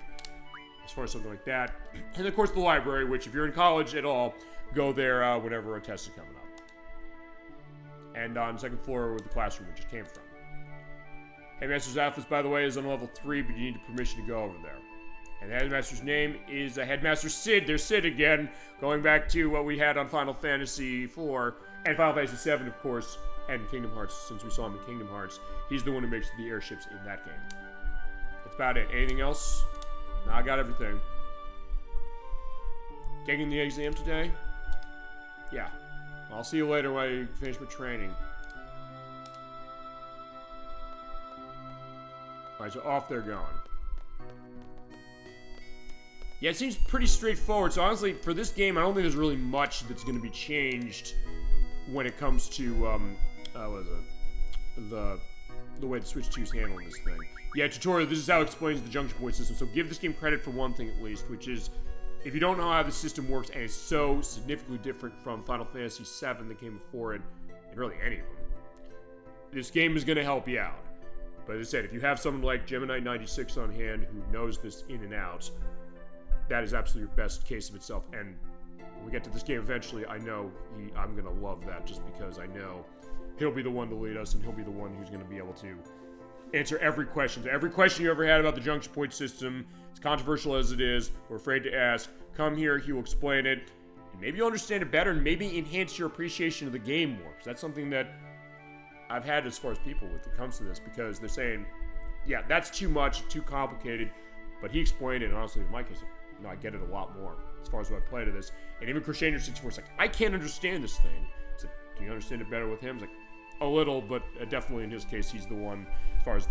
Speaker 1: As far as something like that. And of course the library, which if you're in college at all, go there whenever a test is coming up. And on the second floor where the classroom we just came from. Headmaster's office, by the way, is on level 3, but you need permission to go over there. And the headmaster's name is Headmaster Sid. There's Sid again, going back to what we had on Final Fantasy IV, and Final Fantasy VII, of course, and Kingdom Hearts, since we saw him in Kingdom Hearts. He's the one who makes the airships in that game. That's about it. Anything else? No, I got everything. Taking the exam today? Yeah. I'll see you later when I finish my training. Alright, so off they're going. Yeah, it seems pretty straightforward. So honestly, for this game, I don't think there's really much that's going to be changed when it comes to, what is it? The the way the Switch 2 is handling this thing. Yeah, tutorial, this is how it explains the junction point system. So give this game credit for one thing at least, which is, if you don't know how the system works, and it's so significantly different from Final Fantasy VII that came before it, and really any of them, this game is going to help you out. But as I said, if you have someone like Gemini96 on hand who knows this in and out, that is absolutely your best case of itself. And when we get to this game eventually, I know I'm going to love that, just because I know he'll be the one to lead us, and he'll be the one who's going to be able to answer every question. So every question you ever had about the junction point system, as controversial as it is, or afraid to ask, come here, he will explain it, and maybe you'll understand it better, and maybe enhance your appreciation of the game more. Because that's something that I've had as far as people when it comes to this, because they're saying, yeah, that's too much, too complicated, but he explained it, and honestly, in my case, no, I get it a lot more as far as what I play to this. And even Crusader64 is like, I can't understand this thing. He's like, do you understand it better with him? He's like, a little, but definitely in his case, he's the one as far as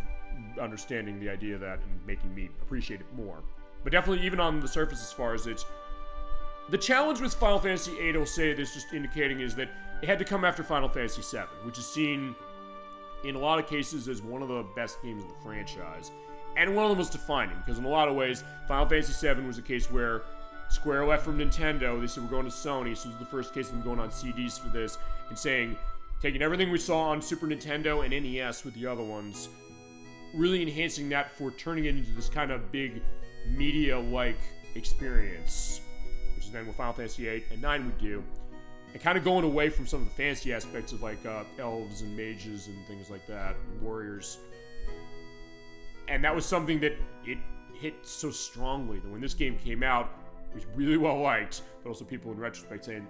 Speaker 1: understanding the idea of that and making me appreciate it more. But definitely, even on the surface, as far as it's... The challenge with Final Fantasy VIII, I'll say this, just indicating, is that it had to come after Final Fantasy VII, which is seen in a lot of cases as one of the best games of the franchise. And one of the most defining, because in a lot of ways, Final Fantasy VII was a case where Square left from Nintendo. They said, we're going to Sony, so this was the first case of them going on CDs for this, and saying, taking everything we saw on Super Nintendo and NES with the other ones, really enhancing that for turning it into this kind of big media-like experience, which is then what Final Fantasy VIII and IX would do, and kind of going away from some of the fantasy aspects of like elves and mages and things like that, and warriors. And that was something that it hit so strongly that when this game came out, it was really well liked, but also people in retrospect saying,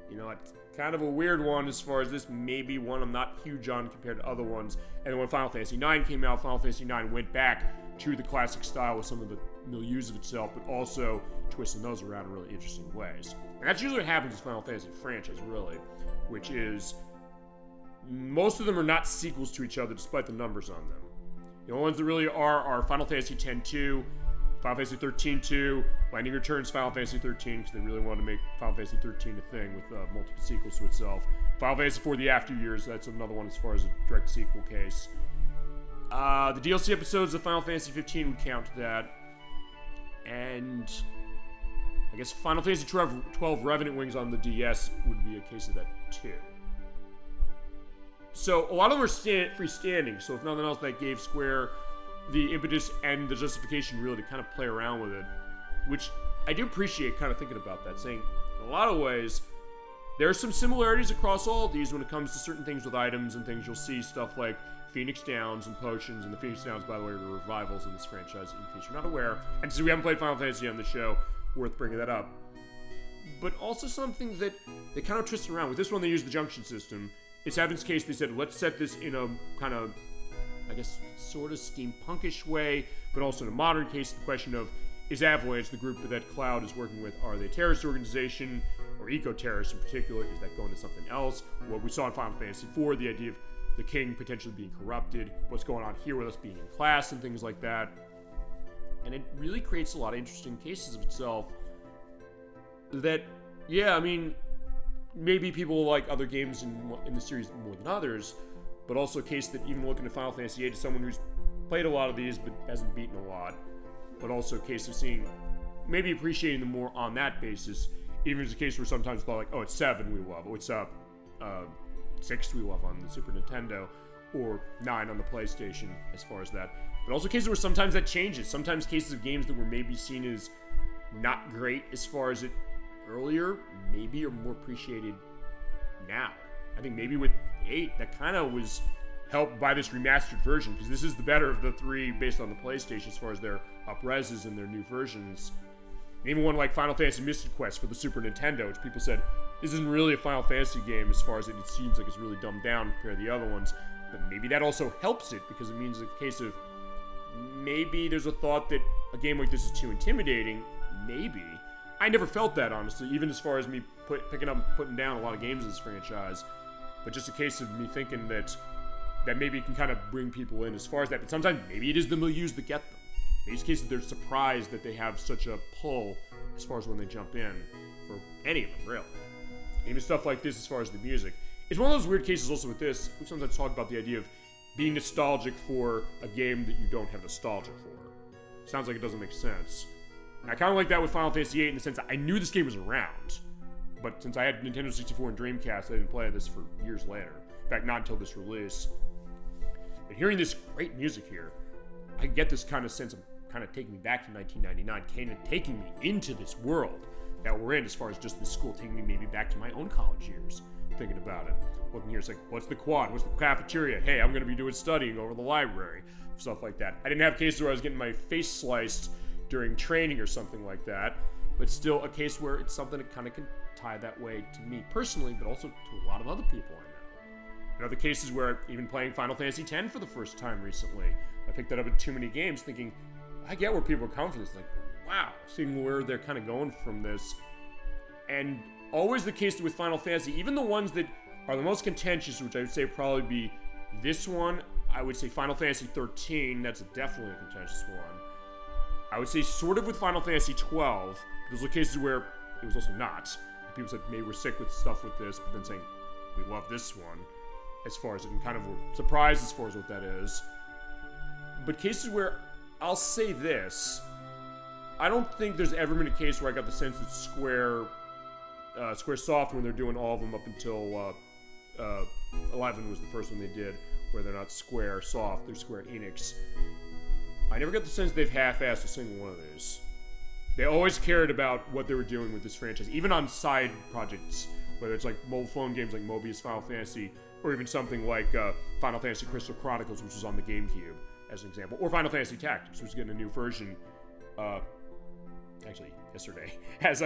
Speaker 1: you know, it's kind of a weird one as far as this may be one I'm not huge on compared to other ones. And then when Final Fantasy IX came out, Final Fantasy IX went back to the classic style with some of the milieux of itself, but also twisting those around in really interesting ways. And that's usually what happens with Final Fantasy franchise, really, which is most of them are not sequels to each other despite the numbers on them. The only ones that really are Final Fantasy X-2, Final Fantasy 13-2, Lightning Returns Final Fantasy 13, because they really wanted to make Final Fantasy 13 a thing with multiple sequels to itself. Final Fantasy 4 The After Years, that's another one as far as a direct sequel case. The DLC episodes of Final Fantasy 15 would count to that. And I guess Final Fantasy 12 Revenant Wings on the DS would be a case of that too. So a lot of them are freestanding, so if nothing else, that gave Square the impetus and the justification really to kind of play around with it, which I do appreciate kind of thinking about that, saying in a lot of ways there are some similarities across all of these when it comes to certain things with items and things. You'll see stuff like Phoenix Downs and potions, and the Phoenix Downs, by the way, are revivals in this franchise, in case you're not aware. And since we haven't played Final Fantasy on the show, worth bringing that up. But also something that they kind of twist around. With this one, they use the junction system. It's Evan's case, they said, let's set this in a kind of, I guess, sort of steampunkish way, but also in a modern case, the question of, is Avalanche, the group that Cloud is working with, are they a terrorist organization, or eco-terrorists in particular? Is that going to something else? What we saw in Final Fantasy IV, the idea of the king potentially being corrupted, what's going on here with us being in class and things like that. And it really creates a lot of interesting cases of itself that, yeah, I mean, maybe people like other games in the series more than others, but also a case that even looking at Final Fantasy VIII as someone who's played a lot of these but hasn't beaten a lot, but also a case of seeing, maybe appreciating them more on that basis, even if it's a case where sometimes thought like, oh, it's 7 we love, oh, it's 6 we love on the Super Nintendo, or 9 on the PlayStation, as far as that. But also cases where sometimes that changes. Sometimes cases of games that were maybe seen as not great as far as it earlier, maybe are more appreciated now. I think maybe with 8, that kind of was helped by this remastered version, because this is the better of the 3 based on the PlayStation as far as their up-reses and their new versions. And even one like Final Fantasy Mystic Quest for the Super Nintendo, which people said, this isn't really a Final Fantasy game as far as it seems like it's really dumbed down compared to the other ones. But maybe that also helps it, because it means a case of maybe there's a thought that a game like this is too intimidating. Maybe. I never felt that, honestly, even as far as me picking up and putting down a lot of games in this franchise. But just a case of me thinking that maybe it can kind of bring people in as far as that. But sometimes maybe it is the milieux that get them. Maybe it's a case that they're surprised that they have such a pull as far as when they jump in for any of them, really. Even stuff like this as far as the music. It's one of those weird cases also with this. We sometimes talk about the idea of, be nostalgic for a game that you don't have nostalgia for. Sounds like it doesn't make sense. And I kind of like that with Final Fantasy VIII in the sense that I knew this game was around, but since I had Nintendo 64 and Dreamcast, I didn't play this for years later. In fact, not until this release. But hearing this great music here, I get this kind of sense of kind of taking me back to 1999, kind of taking me into this world that we're in as far as just this school, taking me maybe back to my own college years, thinking about it. Looking here, it's like, what's the quad? What's the cafeteria? Hey, I'm going to be doing studying over the library. Stuff like that. I didn't have cases where I was getting my face sliced during training or something like that, but still a case where it's something that kind of can tie that way to me personally, but also to a lot of other people I know. In other cases where even playing Final Fantasy X for the first time recently, I picked that up in too many games thinking, I get where people come from this. Like, wow, seeing where they're kind of going from this. And always the case with Final Fantasy, even the ones that are the most contentious, which I would say probably be this one, I would say Final Fantasy 13, that's definitely a contentious one. I would say sort of with Final Fantasy 12, those are cases where it was also not. People said maybe we're sick with stuff with this, but then saying we love this one, as far as it, and kind of were surprised as far as what that is. But cases where I'll say this, I don't think there's ever been a case where I got the sense that Squaresoft, when they're doing all of them up until 11 was the first one they did, where they're not Squaresoft, they're Square Enix. I never got the sense they've half-assed a single one of these. They always cared about what they were doing with this franchise, even on side projects, whether it's like mobile phone games like Mobius Final Fantasy, or even something like Final Fantasy Crystal Chronicles, which was on the GameCube, as an example, or Final Fantasy Tactics, which is getting a new version, actually yesterday, as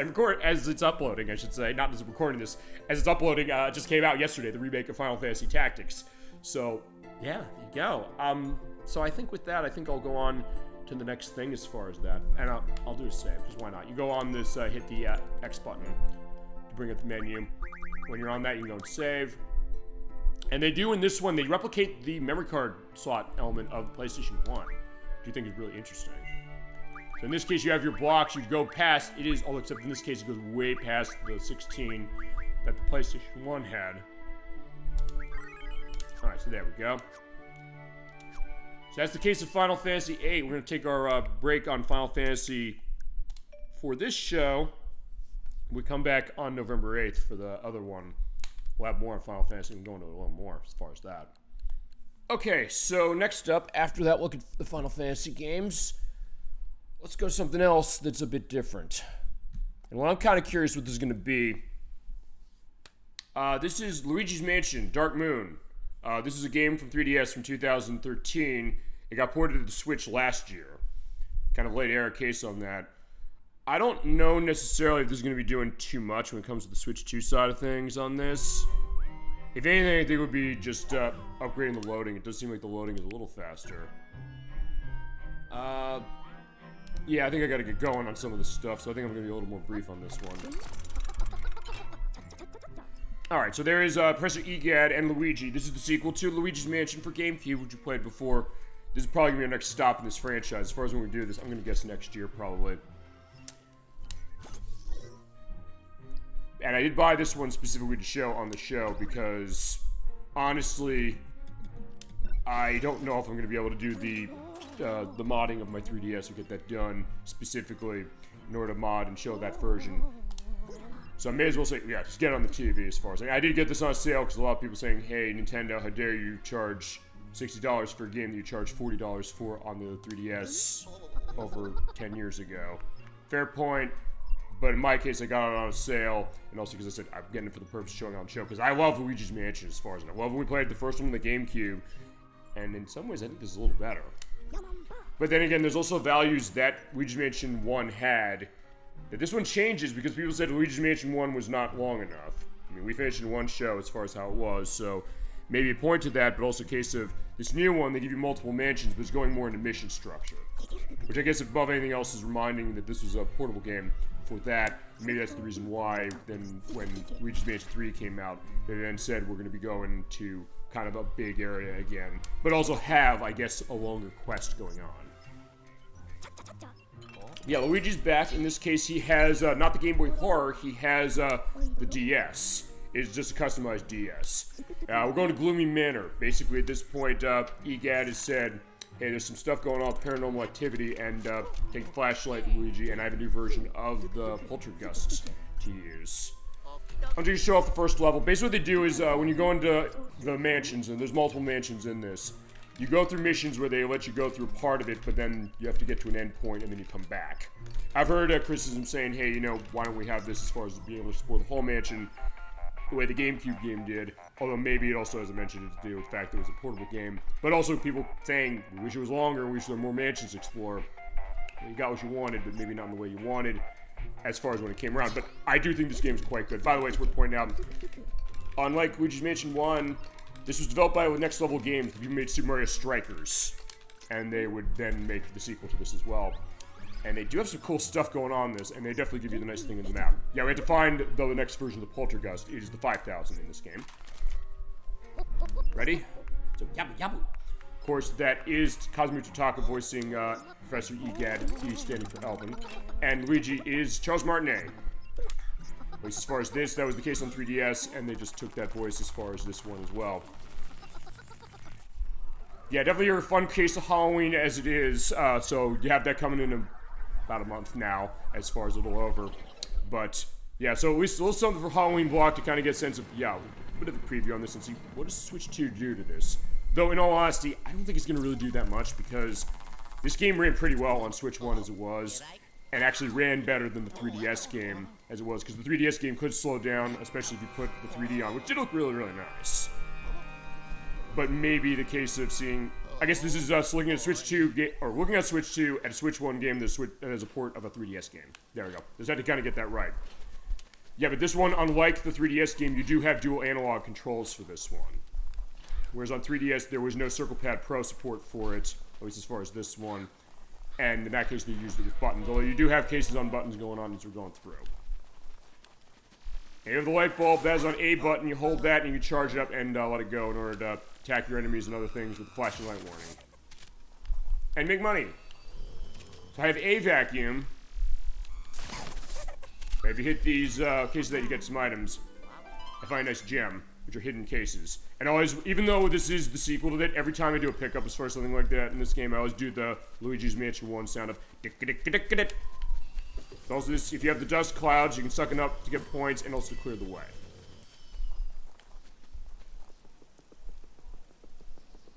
Speaker 1: it's uploading, I should say, not as I'm recording this, as it's uploading, it just came out yesterday, the remake of Final Fantasy Tactics. So, yeah, there you go. So I think with that, I think I'll go on to the next thing as far as that, and I'll do a save, because why not? You go on this, hit the X button to bring up the menu. When you're on that, you can go and save. And they do in this one, they replicate the memory card slot element of the PlayStation 1, which you think is really interesting. So in this case, you have your blocks, you go past, it is, all except in this case, it goes way past the 16 that the PlayStation 1 had. Alright, so there we go. So that's the case of Final Fantasy VIII. We're going to take our break on Final Fantasy for this show. We come back on November 8th for the other one. We'll have more on Final Fantasy and go into a little more as far as that. Okay, so next up, after that look at the Final Fantasy games, let's go to something else that's a bit different. And what I'm kind of curious what this is going to be, this is Luigi's Mansion, Dark Moon. This is a game from 3DS from 2013. It got ported to the Switch last year. Kind of late era case on that. I don't know necessarily if this is going to be doing too much when it comes to the Switch 2 side of things on this. If anything, I think it would be just upgrading the loading. It does seem like the loading is a little faster. Yeah, I think I got to get going on some of this stuff, so I think I'm going to be a little more brief on this one. Alright, so there is Professor Egad and Luigi. This is the sequel to Luigi's Mansion for GameCube, which you played before. This is probably going to be our next stop in this franchise. As far as when we do this, I'm going to guess next year, probably. And I did buy this one specifically to show on the show because, honestly, I don't know if I'm going to be able to do the modding of my 3DS or get that done specifically in order to mod and show that version. So I may as well say, yeah, just get it on the TV as far as... I did get this on sale because a lot of people saying, hey, Nintendo, how dare you charge $60 for a game that you charged $40 for on the 3DS over 10 years ago. Fair point. But in my case, I got it on a sale, and also because I said I'm getting it for the purpose of showing it on the show, because I love Luigi's Mansion as far as I love when we played the first one on the GameCube, and in some ways I think this is a little better. But then again, there's also values that Luigi's Mansion 1 had, that this one changes because people said Luigi's Mansion 1 was not long enough. I mean, we finished in one show as far as how it was, so maybe a point to that, but also a case of this new one, they give you multiple mansions, but it's going more into mission structure. Which I guess above anything else is reminding that this was a portable game for that. Maybe that's the reason why then when Luigi's Mansion 3 came out, they then said we're going to be going to kind of a big area again, but also have, I guess, a longer quest going on. Yeah, Luigi's back. In this case, he has not the Game Boy Horror, he has the DS. is just a customized DS. We're going to Gloomy Manor. Basically, at this point, EGAD has said, hey, there's some stuff going on with paranormal activity, and take the flashlight, Luigi, and I have a new version of the Poltergust to use. I'm just gonna show off the first level. Basically, what they do is when you go into the mansions, and there's multiple mansions in this, you go through missions where they let you go through part of it, but then you have to get to an end point, and then you come back. I've heard criticism saying, hey, you know, why don't we have this as far as being able to explore the whole mansion the way the GameCube game did, although maybe it also, as I mentioned, it to do with the fact that it was a portable game, but also people saying, we wish it was longer, we wish there were more mansions to explore. You got what you wanted, but maybe not in the way you wanted, as far as when it came around. But I do think this game is quite good. By the way, it's worth pointing out, unlike Luigi's Mansion 1, this was developed by Next Level Games, the people made Super Mario Strikers, and they would then make the sequel to this as well. And they do have some cool stuff going on in this, and they definitely give you the nice thing in the map. Yeah, we have to find, though, the next version of the Poltergust. It is the 5000 in this game. Ready? So, yabu yabu. Of course, that is Kazumi Totaka voicing Professor Egad, E standing for Elvin. And Luigi is Charles Martinet. At least as far as this, that was the case on 3DS, and they just took that voice as far as this one as well. Yeah, definitely a fun case of Halloween as it is, so you have that coming in about a month now, as far as a little over. But, yeah, so at least a little something for Halloween block to kind of get a sense of, yeah, a bit of a preview on this and see what does Switch 2 do to this. Though, in all honesty, I don't think it's going to really do that much because this game ran pretty well on Switch 1 as it was, and actually ran better than the 3DS game as it was, because the 3DS game could slow down, especially if you put the 3D on, which did look really, really nice. But maybe the case of seeing, I guess this is us looking at Switch 2, or looking at Switch 2 at a Switch 1 game that is a port of a 3DS game. There we go. Just had to kind of get that right. Yeah, but this one, unlike the 3DS game, you do have dual analog controls for this one. Whereas on 3DS, there was no Circle Pad Pro support for it, at least as far as this one. And in that case, they used it with buttons, although you do have cases on buttons going on as we're going through. And you have the light bulb, that is on A button, you hold that and you can charge it up and let it go in order to attack your enemies and other things with the flashing light warning. And make money. So I have a vacuum. If you hit these cases that you get some items, I find a nice gem, which are hidden cases. And always, even though this is the sequel to it, every time I do a pickup as far as something like that in this game, I always do the Luigi's Mansion 1 sound of dick-a-dick-a-dick-a-dick. Also, this, if you have the dust clouds, you can suck it up to get points and also to clear the way.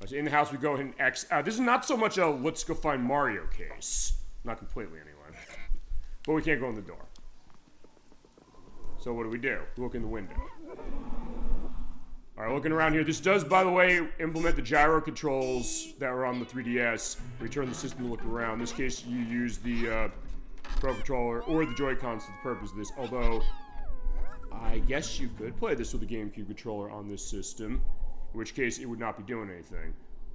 Speaker 1: So in the house, we go ahead and X. This is not so much a let's go find Mario case. Not completely, anyway. But we can't go in the door. So what do? We look in the window. Alright, looking around here. This does, by the way, implement the gyro controls that were on the 3DS. Return the system to look around. In this case, you use the Pro Controller or the Joy-Cons for the purpose of this. Although, I guess you could play this with a GameCube controller on this system. In which case, it would not be doing anything.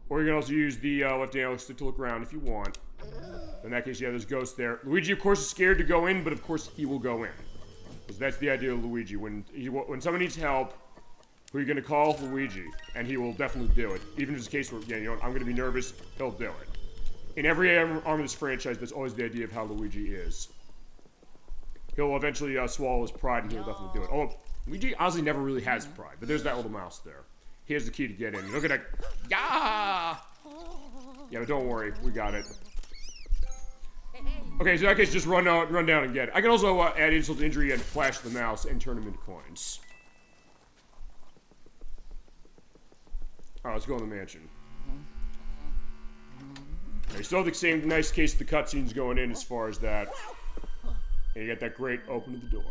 Speaker 1: Or you can also use the left analog stick to look around if you want. In that case, yeah, there's ghosts there. Luigi, of course, is scared to go in, but of course, he will go in. Because that's the idea of Luigi. When someone needs help, who are you going to call? Luigi. And he will definitely do it. Even if it's a case where, yeah, you know what, I'm going to be nervous, he'll do it. In every arm of this franchise, that's always the idea of how Luigi is. He'll eventually swallow his pride, and he'll definitely do it. Although, Luigi honestly never really has pride, but there's that little mouse there. He has the key to get in. Look at that. Yeah! Yeah, but don't worry. We got it. Okay, so in that case, just run down and get it. I can also add insult to injury and flash the mouse and turn them into coins. Alright, let's go in the mansion. Okay, still have the same nice case of the cutscenes going in as far as that. And you got that great open of the door.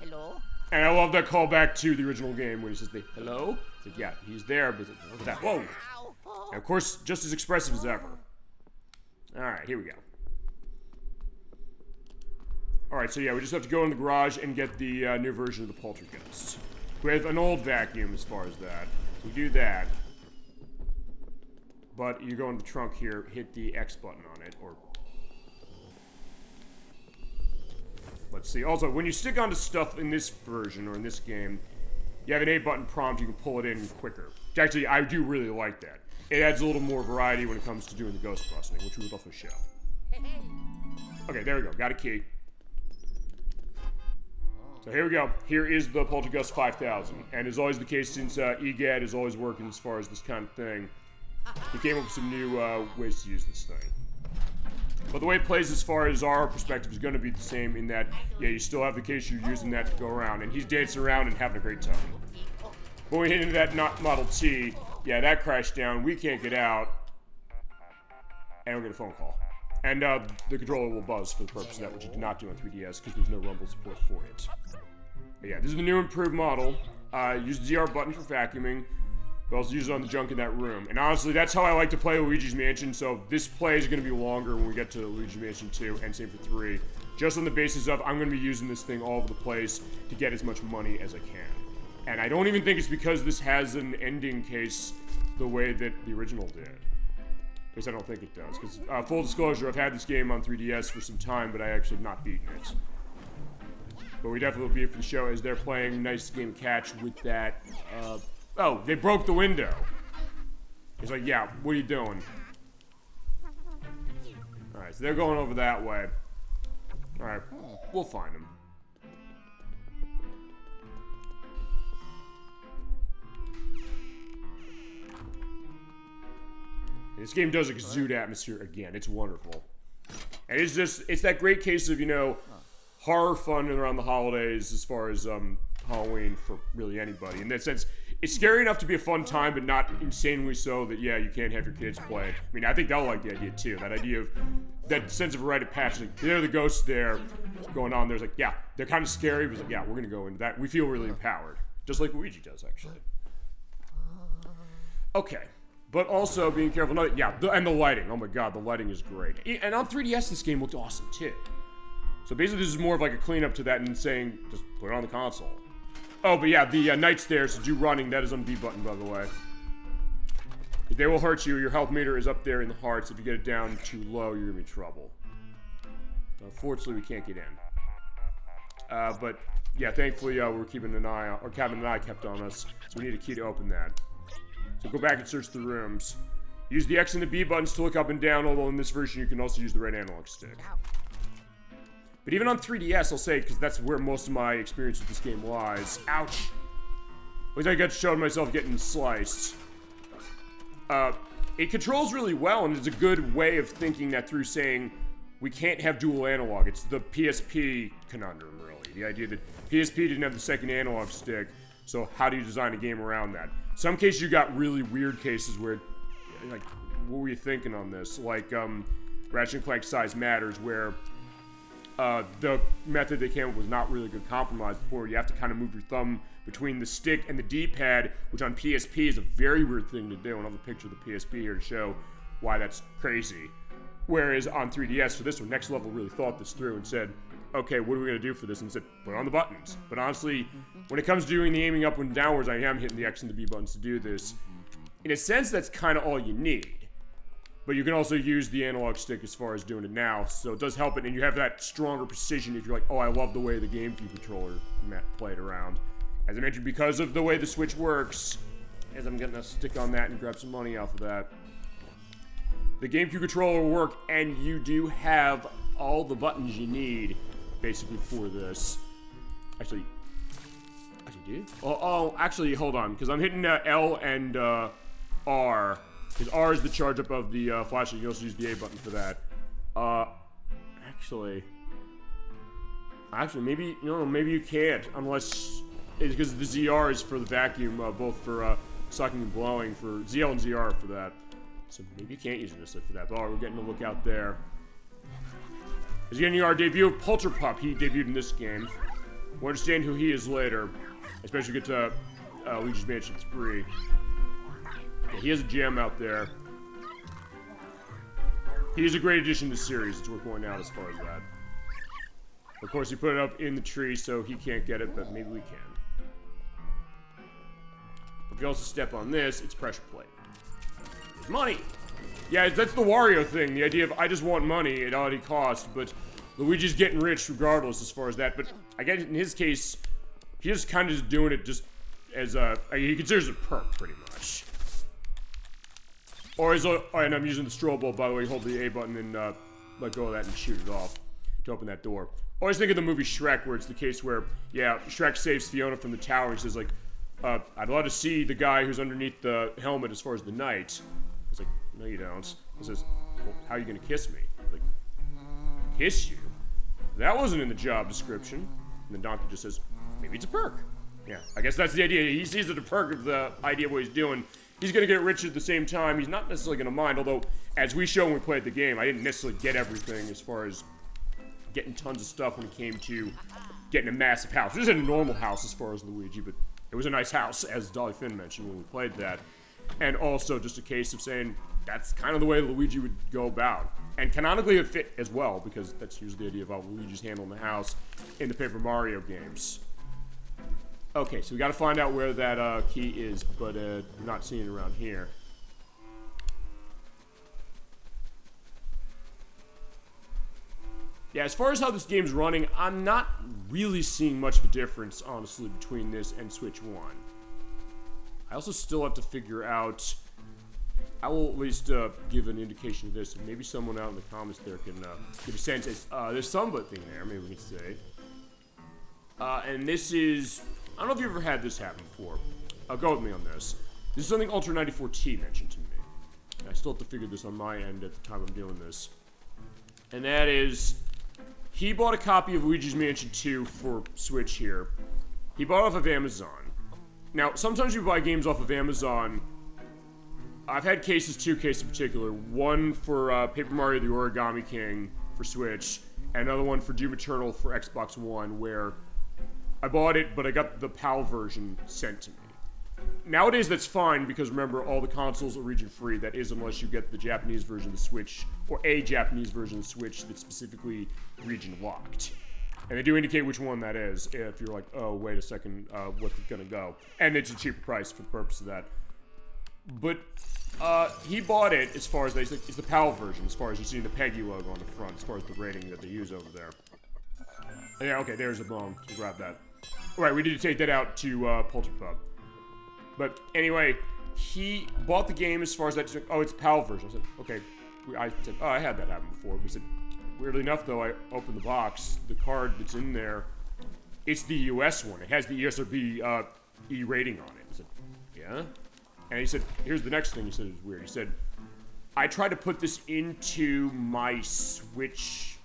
Speaker 6: Hello?
Speaker 1: And I love that callback to the original game when he says, hello? It's like, yeah, he's there, but look at that. Whoa! And of course, just as expressive as ever. Alright, here we go. Alright, so yeah, we just have to go in the garage and get the new version of the Poltergust. We have an old vacuum as far as that. We do that. But you go in the trunk here, hit the X button on it, or... Let's see. Also, when you stick onto stuff in this version, or in this game, you have an A button prompt, you can pull it in quicker. Actually, I do really like that. It adds a little more variety when it comes to doing the ghost busting, which we will also show. Okay, there we go. Got a key. So here we go. Here is the Poltergust 5000. And as always the case, since EGAD is always working as far as this kind of thing, he came up with some new ways to use this thing. But the way it plays as far as our perspective is going to be the same in that, yeah, you still have the case you're using that to go around. And he's dancing around and having a great time. When we hit into that Model T, yeah, that crashed down. We can't get out. And we'll get a phone call. And the controller will buzz for the purpose of that, which it did not do on 3DS because there's no rumble support for it. But yeah, this is the new improved model. Use the ZR button for vacuuming, but also use it on the junk in that room. And honestly, that's how I like to play Luigi's Mansion, so this play is going to be longer when we get to Luigi's Mansion 2, and same for 3. Just on the basis of, I'm going to be using this thing all over the place to get as much money as I can. And I don't even think it's because this has an ending case the way that the original did. At least I don't think it does, because full disclosure, I've had this game on 3DS for some time, but I actually have not beaten it. But we definitely will be here for the show as they're playing nice game catch with that. Oh, they broke the window. He's like, yeah, what are you doing? Alright, so they're going over that way. Alright, we'll find them. This game does exude atmosphere again. It's wonderful. And it's that great case of, you know, horror fun around the holidays as far as Halloween for really anybody. In that sense, it's scary enough to be a fun time, but not insanely so that, yeah, you can't have your kids play. I mean, I think they'll like the idea, too. That idea of that sense of a rite of passage. Like, there are the ghosts there going on. There's like, yeah, they're kind of scary, but like, yeah, we're going to go into that. We feel really empowered. Just like Luigi does, actually. Okay. But also being careful. No, yeah, and the lighting. Oh my god, the lighting is great. And on 3DS, this game looked awesome, too. So basically, this is more of like a cleanup to that and saying, just put it on the console. Oh, but yeah, the night stairs to do running, that is on the B button, by the way. They will hurt you. Your health meter is up there in the hearts. If you get it down too low, you're gonna be in trouble. Unfortunately, we can't get in. But yeah, thankfully, we're keeping an eye on, or Cabin and I kept on us, so we need a key to open that. So go back and search the rooms. Use the X and the B buttons to look up and down, although in this version you can also use the right analog stick. But even on 3DS, I'll say, because that's where most of my experience with this game lies. Ouch! At least I got showed myself getting sliced. It controls really well, and it's a good way of thinking that through, saying we can't have dual analog. It's the PSP conundrum, really. The idea that PSP didn't have the second analog stick, so how do you design a game around that? Some cases you got really weird cases where, like, what were you thinking on this? Like, Ratchet & Clank Size Matters, where the method they came up with was not really a good compromise, where you have to kind of move your thumb between the stick and the D-pad, which on PSP is a very weird thing to do. And I'll have a picture of the PSP here to show why that's crazy. Whereas on 3DS, for this one, Next Level really thought this through and said, okay, what are we going to do for this? And said, put on the buttons. But honestly, when it comes to doing the aiming up and downwards, I am hitting the X and the B buttons to do this. In a sense, that's kind of all you need. But you can also use the analog stick as far as doing it now, so it does help it, and you have that stronger precision if you're like, oh, I love the way the GameCube controller played around. As I mentioned, because of the way the Switch works, as I'm gonna stick on that and grab some money off of that, the GameCube controller will work, and you do have all the buttons you need, basically, for this. Actually, do you? Actually, hold on, because I'm hitting L and R. Because R is the charge up of the flash, and you can also use the A button for that. Actually, maybe, maybe you can't, unless, it's because the ZR is for the vacuum, both for sucking and blowing, for ZL and ZR for that. So maybe you can't use this for that, but we're getting a look out there. As getting our debut of Polterpup, he debuted in this game. We'll understand who he is later, especially get to Luigi's Mansion 3. Yeah, he has a gem out there. He is a great addition to the series, it's worth pointing out as far as that. Of course, he put it up in the tree, so he can't get it, but maybe we can. If you also step on this, it's pressure plate. There's money! Yeah, that's the Wario thing, the idea of I just want money at any cost, but Luigi's getting rich regardless as far as that. But I guess in his case, he's just kind of just doing it just as a, he considers it a perk, pretty much. Or as a, and I'm using the strobe ball, by the way, hold the A button and let go of that and shoot it off. to open that door. Always think of the movie Shrek, where it's the case where, yeah, Shrek saves Fiona from the tower. He says, like, I'd love to see the guy who's underneath the helmet as far as the knight. He's like, no, you don't. He says, well, how are you going to kiss me? Like, kiss you? That wasn't in the job description. And the donkey just says, maybe it's a perk. Yeah, I guess that's the idea. He sees it a perk of the idea of what he's doing. He's going to get rich at the same time. He's not necessarily going to mind, although, as we showed when we played the game, I didn't necessarily get everything as far as getting tons of stuff when it came to getting a massive house. It wasn't a normal house as far as Luigi, but it was a nice house, as Dolly Finn mentioned when we played that. And also just a case of saying that's kind of the way Luigi would go about. And canonically it fit as well, because that's usually the idea of how Luigi's handling the house in the Paper Mario games. Okay, so we got to find out where that key is, but we're not seeing it around here. Yeah, as far as how this game's running, I'm not really seeing much of a difference, honestly, between this and Switch 1. I also still have to figure out... I will at least give an indication of this, and maybe someone out in the comments there can give a sense. There's some thing there, maybe we can say. And this is... I don't know if you've ever had this happen before. Go with me on this. This is something Ultra 94T mentioned to me. And I still have to figure this on my end at the time I'm doing this. And that is... He bought a copy of Luigi's Mansion 2 for Switch here. He bought it off of Amazon. Now, sometimes you buy games off of Amazon. I've had two cases in particular. One for Paper Mario the Origami King for Switch, and another one for Doom Eternal for Xbox One, where I bought it, but I got the PAL version sent to me. Nowadays, that's fine, because remember, all the consoles are region-free. That is, unless you get the Japanese version of the Switch, or a Japanese version of the Switch that's specifically region-locked. And they do indicate which one that is, if you're like, oh, wait a second, what's it gonna go? And it's a cheaper price for the purpose of that. But he bought it as far as it's the PAL version, as far as you see the Peggy logo on the front, as far as the rating that they use over there. Yeah, okay, there's a bone. So grab that. Alright, we need to take that out to Polterpub. But anyway, he bought the game as far as that. Oh, it's PAL version. I said, okay. I said, oh, I had that happen before. But he said, weirdly enough, though, I opened the box. The card that's in there, it's the US one. It has the ESRB E rating on it. I said, yeah? And he said, here's the next thing. He said, it was weird. He said, I tried to put this into my Switch.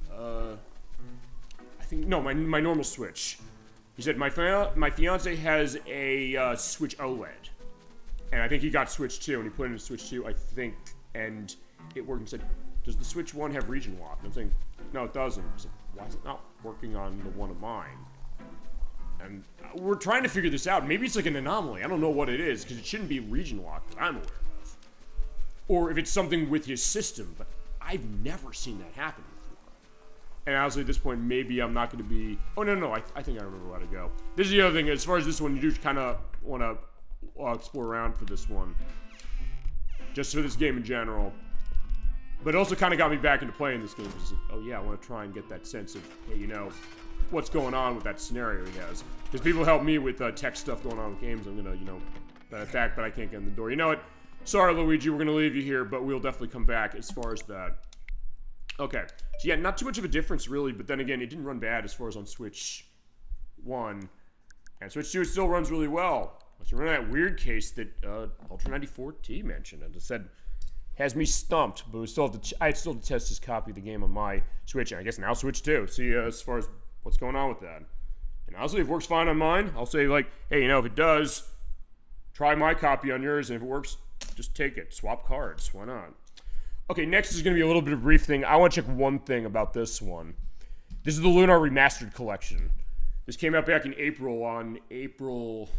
Speaker 1: My normal Switch. He said, my fiance has a Switch OLED. And I think he got Switch 2, and he put it in Switch 2, I think, and it worked. And said, does the Switch 1 have region lock? And I'm saying, no, it doesn't. I said, why is it not working on the one of mine? And we're trying to figure this out. Maybe it's like an anomaly. I don't know what it is, because it shouldn't be region locked that I'm aware of. Or if it's something with his system, but I've never seen that happen before. And honestly, at this point, maybe I'm not going to be... Oh, no, I think I remember how to go. This is the other thing. As far as this one, you do kind of want to explore around for this one. Just for this game in general. But it also kind of got me back into playing this game. Because, oh, yeah, I want to try and get that sense of, hey, you know, what's going on with that scenario he has. Because people help me with tech stuff going on with games. I'm going to, you know, that attack, but I can't get in the door. You know what? Sorry, Luigi, we're going to leave you here, but we'll definitely come back as far as that. Okay, so yeah, not too much of a difference really, but then again, it didn't run bad as far as on Switch 1. And Switch 2, it still runs really well. So we're in that weird case that Ultra 94T mentioned, and it said, has me stumped, but I still have to test this copy of the game on my Switch, and I guess now Switch 2, see as far as what's going on with that. And honestly, if it works fine on mine, I'll say like, hey, you know, if it does, try my copy on yours, and if it works, just take it. Swap cards, why not? Okay, next is going to be a little bit of a brief thing. I want to check one thing about this one. This is the Lunar Remastered Collection. This came out back in April on April...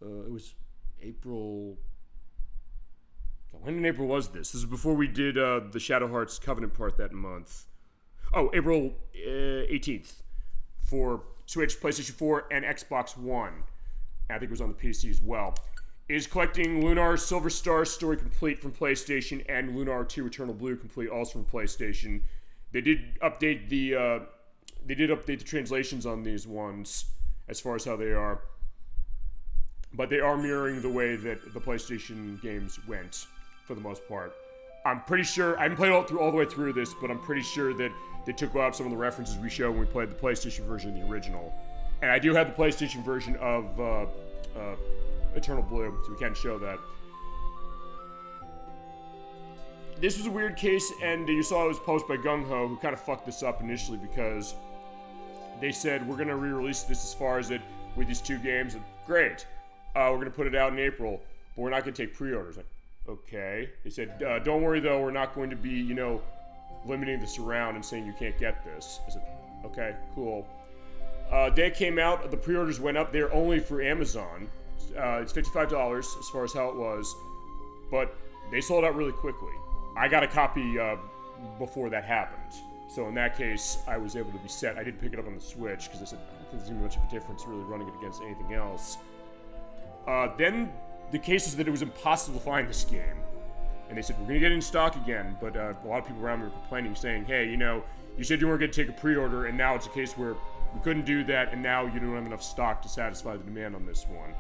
Speaker 1: it was April... When in April was this? This is before we did the Shadow Hearts Covenant part that month. Oh, April 18th. For Switch, PlayStation 4, and Xbox One. And I think it was on the PC as well. Is collecting Lunar Silver Star Story Complete from PlayStation and Lunar 2 Eternal Blue Complete also from PlayStation. They did update the translations on these ones as far as how they are. But they are mirroring the way that the PlayStation games went for the most part. I'm pretty sure, I haven't played all the way through this, but I'm pretty sure that they took out some of the references we showed when we played the PlayStation version of the original. And I do have the PlayStation version of Eternal Blue, so we can show that. This was a weird case, and you saw it was posted by Gung Ho, who kind of fucked this up initially because they said, we're going to re-release this as far as it with these 2 games. And, great. We're going to put it out in April, but we're not going to take pre-orders. Like, okay. They said, don't worry, though. We're not going to be, limiting this around and saying you can't get this. I said, okay, cool. Day it came out. The pre-orders went up. They're only for Amazon. It's $55 as far as how it was. But they sold out really quickly. I got a copy before that happened. So in that case, I was able to be set. I did pick it up on the Switch because I said, I don't think there's going to be much of a difference really running it against anything else. Then the case is that it was impossible to find this game. And they said, we're going to get it in stock again. But a lot of people around me were complaining, saying, hey, you said you weren't going to take a pre-order, and now it's a case where we couldn't do that, and now you don't have enough stock to satisfy the demand on this one.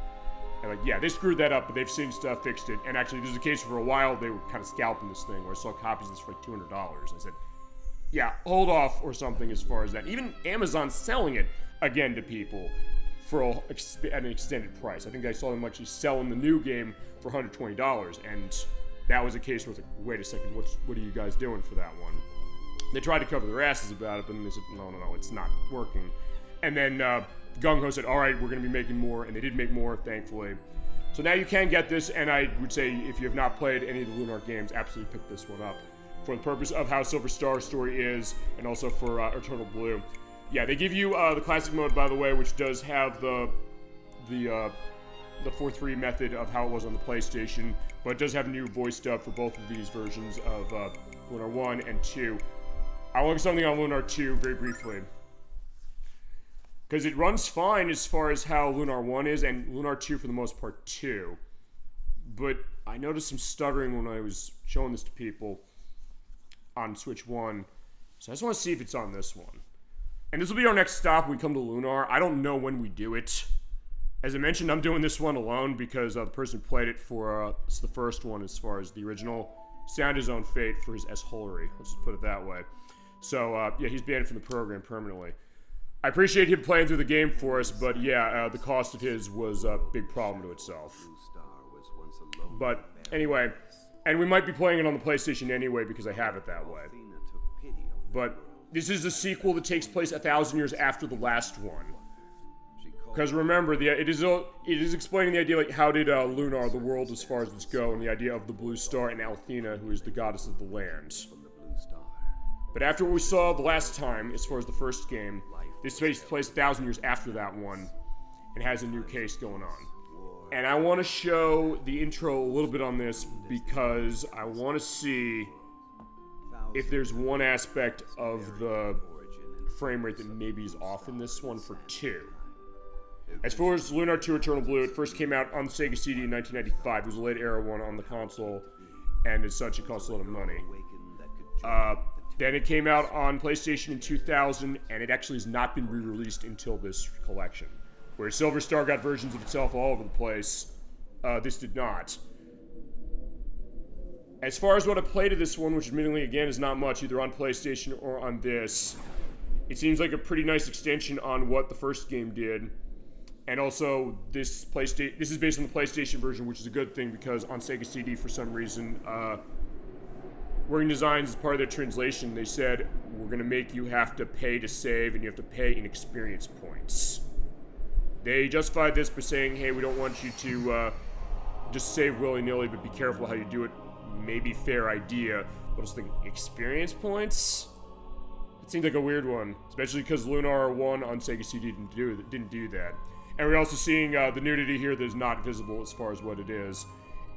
Speaker 1: And yeah, they screwed that up, but they've since fixed it. And actually, there's a case for a while they were kind of scalping this thing, where I saw copies of this for like $200. I said, yeah, hold off or something as far as that. Even Amazon's selling it again to people for an extended price. I think I saw them actually selling the new game for $120, and that was a case where it's like, wait a second, what are you guys doing for that one? They tried to cover their asses about it, but then they said, no, it's not working. And then Gung Ho said, all right, we're going to be making more, and they did make more, thankfully. So now you can get this, and I would say if you have not played any of the Lunar games, absolutely pick this one up for the purpose of how Silver Star's story is, and also for Eternal Blue. Yeah, they give you the classic mode, by the way, which does have the 4-3 method of how it was on the PlayStation, but it does have new voice dub for both of these versions of Lunar 1 and 2. I'll look at something on Lunar 2 very briefly, because it runs fine as far as how Lunar 1 is, and Lunar 2 for the most part too. But I noticed some stuttering when I was showing this to people on Switch 1, so I just want to see if it's on this one. And this will be our next stop when we come to Lunar. I don't know when we do it. As I mentioned, I'm doing this one alone because the person who played it for it's the first one as far as the original signed his own fate for his S-holery. Let's just put it that way. So, yeah, he's banned from the program permanently. I appreciate him playing through the game for us, but yeah, the cost of his was a big problem to itself. But anyway, and we might be playing it on the PlayStation anyway because I have it that way. But this is a sequel that takes place 1,000 years after the last one. Because remember, it is explaining the idea, like, how did Lunar, the world as far as this go, and the idea of the blue star and Althena, who is the goddess of the land. But after what we saw the last time, as far as the first game, this takes place 1,000 years after that one, and has a new case going on. And I want to show the intro a little bit on this, because I want to see if there's one aspect of the frame rate that maybe is off in this one for 2. As far as Lunar 2 Eternal Blue, it first came out on the Sega CD in 1995. It was a late era one on the console, and as such, it cost a lot of money. Then it came out on PlayStation in 2000, and it actually has not been re-released until this collection. Where Silver Star got versions of itself all over the place, this did not. As far as what I played of this one, which admittedly, again, is not much, either on PlayStation or on this, it seems like a pretty nice extension on what the first game did. And also, this is based on the PlayStation version, which is a good thing, because on Sega CD, for some reason, Working Designs, as part of their translation, they said, we're going to make you have to pay to save, and you have to pay in experience points. They justified this by saying, hey, we don't want you to just save willy-nilly, but be careful how you do it. Maybe fair idea. But I was thinking, experience points? It seemed like a weird one, especially because Lunar 1 on Sega CD didn't do that. And we're also seeing the nudity here that is not visible as far as what it is.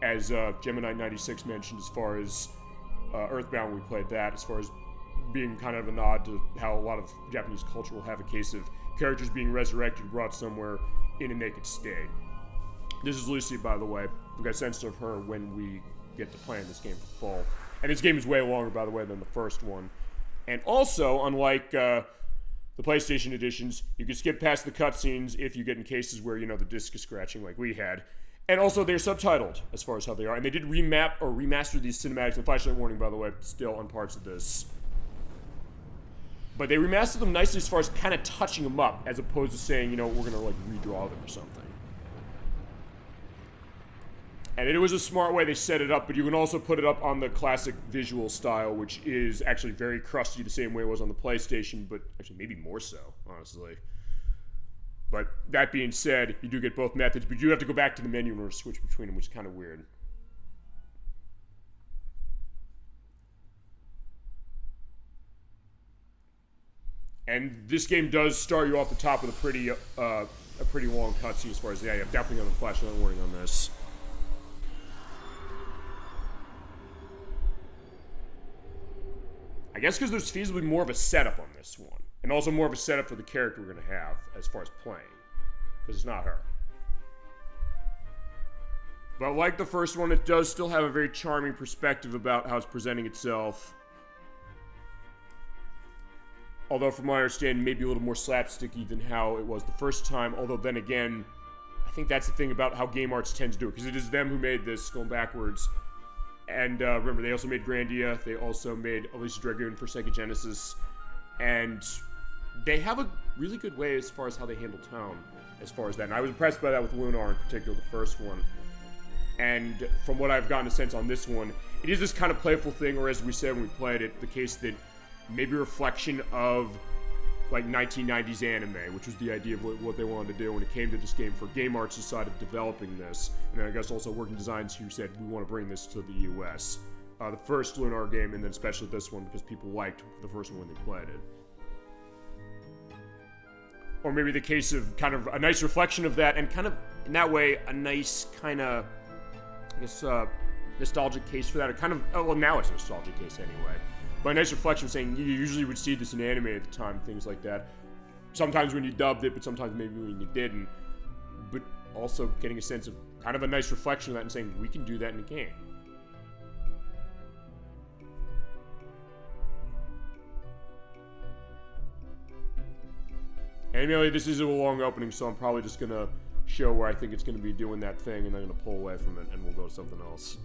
Speaker 1: As Gemini 96 mentioned, as far as Earthbound, we played that, as far as being kind of a nod to how a lot of Japanese culture will have a case of characters being resurrected, brought somewhere in a naked state. This is Lucy, by the way. We got a sense of her when we get to playing this game for full. And this game is way longer, by the way, than the first one. And also, unlike the PlayStation editions, you can skip past the cutscenes if you get in cases where, the disc is scratching like we had. And also, they're subtitled as far as how they are. And they did remap or remaster these cinematics. And flashlight warning, by the way, still on parts of this. But they remastered them nicely as far as kind of touching them up, as opposed to saying, you know, we're gonna like redraw them or something. And it was a smart way they set it up, but you can also put it up on the classic visual style, which is actually very crusty, the same way it was on the PlayStation, but actually maybe more so, honestly. But that being said, you do get both methods, but you do have to go back to the menu or switch between them, which is kind of weird. And this game does start you off the top with a pretty long cutscene as far as, yeah, you have definitely got a flashlight warning on this. I guess because there's feasibly more of a setup on this one. And also more of a setup for the character we're going to have as far as playing. Because it's not her. But like the first one, it does still have a very charming perspective about how it's presenting itself. Although from my understanding, maybe a little more slapsticky than how it was the first time. Although then again, I think that's the thing about how Game Arts tends to do it. Because it is them who made this, going backwards. And remember, they also made Grandia. They also made Alicia Dragoon for Sega Genesis. And they have a really good way as far as how they handle tone, as far as that. And I was impressed by that with Lunar in particular, the first one. And from what I've gotten a sense on this one, it is this kind of playful thing, or as we said when we played it, the case that maybe a reflection of like 1990s anime, which was the idea of what they wanted to do when it came to this game for Game Arts decided developing this. And then I guess also Working Designs who said, we want to bring this to the US. The first Lunar game, and then especially this one, because people liked the first one when they played it. Or maybe the case of kind of a nice reflection of that, and kind of, in that way, a nice kind of, I guess, nostalgic case for that. Or kind of, well, now it's a nostalgic case anyway. But a nice reflection saying you usually would see this in anime at the time, things like that. Sometimes when you dubbed it, but sometimes maybe when you didn't. But also getting a sense of kind of a nice reflection of that and saying, we can do that in a game. Anyway, this is a long opening, so I'm probably just going to show where I think it's going to be doing that thing, and then I'm going to pull away from it, and we'll go to something else.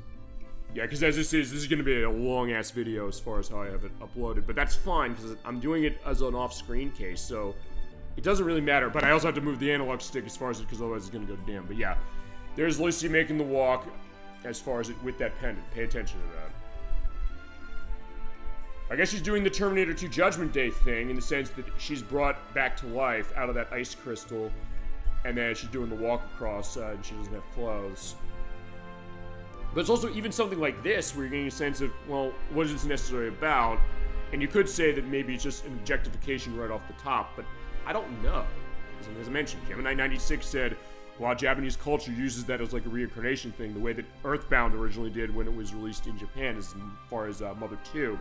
Speaker 1: Yeah, because as this is going to be a long-ass video as far as how I have it uploaded, but that's fine, because I'm doing it as an off-screen case, so it doesn't really matter, but I also have to move the analog stick as far as it, because otherwise it's going to go dim. But yeah, there's Lucy making the walk as far as it with that pendant. Pay attention to that. I guess she's doing the Terminator 2 Judgment Day thing in the sense that she's brought back to life out of that ice crystal, and then she's doing the walk across, and she doesn't have clothes. But it's also even something like this, where you're getting a sense of, well, what is this necessarily about? And you could say that maybe it's just an objectification right off the top, but I don't know. As I mentioned, Gemini 96 said, while Japanese culture uses that as like a reincarnation thing, the way that Earthbound originally did when it was released in Japan, as far as Mother 2,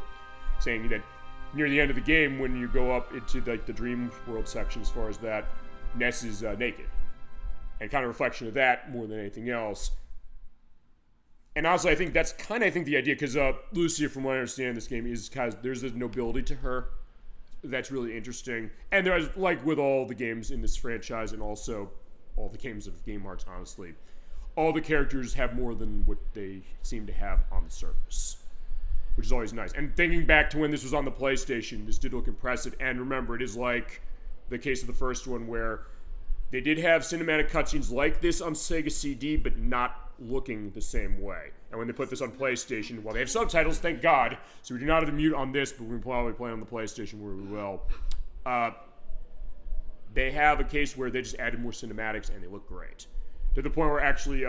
Speaker 1: saying that near the end of the game, when you go up into like the Dream World section, as far as that, Ness is naked. And kind of reflection of that more than anything else. And honestly, I think that's kind of, the idea, because Lucia, from what I understand, this game is kind of, there's a nobility to her that's really interesting. And there's, like with all the games in this franchise, and also all the games of Game Arts, honestly, all the characters have more than what they seem to have on the surface, which is always nice. And thinking back to when this was on the PlayStation, this did look impressive. And remember, it is like the case of the first one, where they did have cinematic cutscenes like this on Sega CD, but not looking the same way. And when they put this on PlayStation, well, they have subtitles, thank God, so we do not have to mute on this, but we can probably play on the PlayStation where we will. They have a case where they just added more cinematics, and they look great. To the point where actually,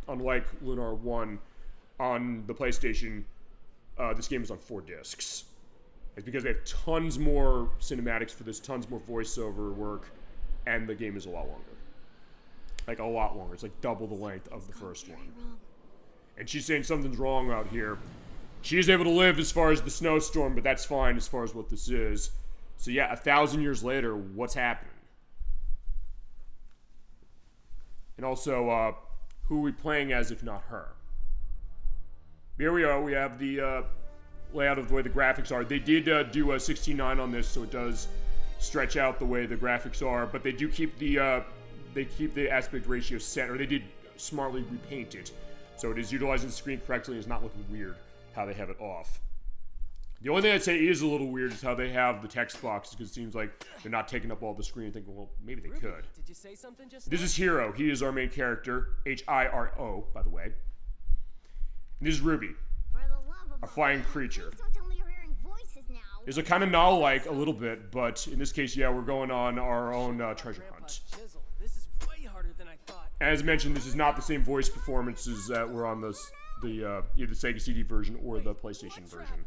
Speaker 1: unlike Lunar 1 on the PlayStation, this game is on 4 discs. It's because they have tons more cinematics for this, tons more voiceover work, and the game is a lot longer. Like, a lot longer. It's like double the length of the first one. And she's saying something's wrong out here. She is able to live as far as the snowstorm, but that's fine as far as what this is. So yeah, 1,000 years later, what's happening? And also, who are we playing as if not her? Here we are. We have the layout of the way the graphics are. They did do a 16:9 on this, so it does stretch out the way the graphics are, but they do keep the aspect ratio set, or they did smartly repainted. So it is utilizing the screen correctly and is not looking weird how they have it off. The only thing I'd say is a little weird is how they have the text boxes, because it seems like they're not taking up all the screen and thinking, well, maybe they could.
Speaker 10: Did you say something just
Speaker 1: This is Hiro. He is our main character. Hiro, by the way. And this is Ruby, a flying creature.
Speaker 6: Don't tell me you're hearing voices now.
Speaker 1: Is a kind of null-like a little bit, but in this case, yeah, we're going on our own treasure hunt.
Speaker 10: This is way harder than I thought.
Speaker 1: As mentioned, this is not the same voice performances that were on the either the Sega CD version or the PlayStation version.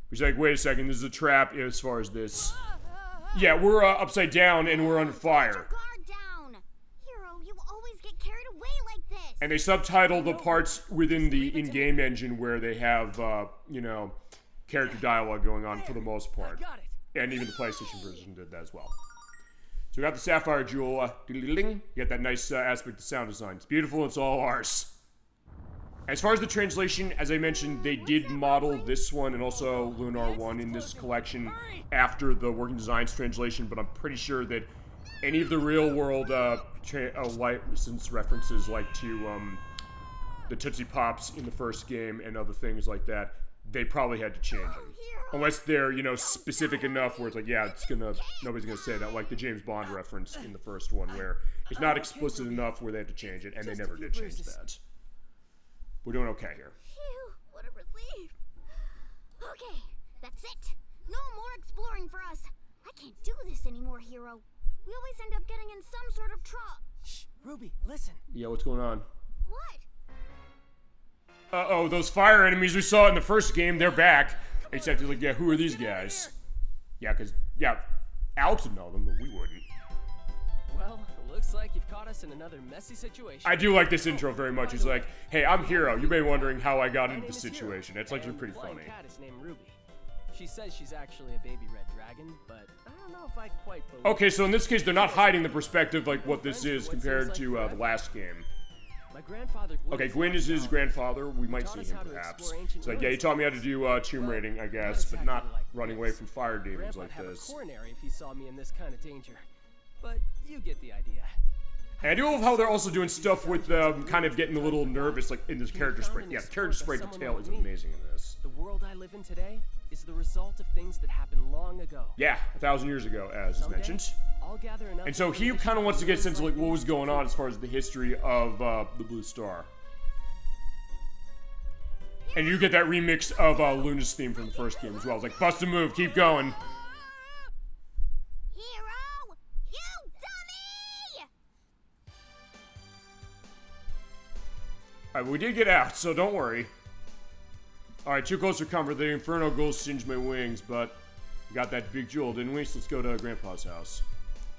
Speaker 1: He's like, wait a second, this is a trap as far as this. Yeah, we're upside down and we're under fire.
Speaker 6: Guard down. Hero, you always get carried away like this.
Speaker 1: And they subtitle the parts within the in-game engine where they have, you know, character dialogue going on for the most part. And even the PlayStation version did that as well. So we got the Sapphire Jewel. You got that nice aspect of sound design. It's beautiful, it's all ours. As far as the translation, as I mentioned, they did model this one and also Lunar 1 in this collection after the Working Designs translation, but I'm pretty sure that any of the real-world license references, like to the Tootsie Pops in the first game and other things like that, they probably had to change them. Unless they're, you know, specific enough where it's like, yeah, nobody's gonna say that, like the James Bond reference in the first one, where it's not explicit enough where they had to change it, and they never did change that. We're doing okay here.
Speaker 6: Phew, what a relief. Okay, that's it. No more exploring for us. I can't do this anymore, Hero. We always end up getting in some sort of trouble.
Speaker 10: Shh, Ruby, listen.
Speaker 1: Yeah, what's going on?
Speaker 6: What?
Speaker 1: Uh-oh, those fire enemies we saw in the first game, they're back. Except it's like, yeah, who are these guys? Yeah, because, yeah, Alex would know them, but we wouldn't.
Speaker 10: Well, it looks like you've caught us in another messy situation.
Speaker 1: I do like this intro very much. He's like, hey, I'm Hiro. You may be wondering how I got into this situation. It's actually pretty funny.
Speaker 10: Cat is named Ruby. She says she's actually a baby red dragon, but I don't know if I quite believe.
Speaker 1: Okay, so in this case, they're not hiding the perspective like what this is compared to the last game.
Speaker 10: My grandfather.
Speaker 1: Okay, Gwyn is his grandfather. We might see him perhaps. It's like, yeah, he taught me how to do tomb raiding, I guess, but not running away from fire demons like this.
Speaker 10: Coronary if he saw me in this kind of danger, but you get the idea.
Speaker 1: And I do love how they're also doing stuff with kind of getting a little nervous, like in this character sprite. Yeah, the character sprite detail is amazing in this.
Speaker 10: The world I live in today is the result of things that happened long ago.
Speaker 1: Yeah, 1,000 years ago, as is mentioned. And so he kind of wants to get a sense of like what was going on as far as the history of the Blue Star. And you get that remix of Luna's theme from the first game as well. It's like, bust a move, keep going.
Speaker 6: Hero, you dummy!
Speaker 1: Alright, but we did get out, so don't worry. Alright, too close for comfort. The Inferno Ghost singed my wings, but we got that big jewel, didn't we? So let's go to Grandpa's house.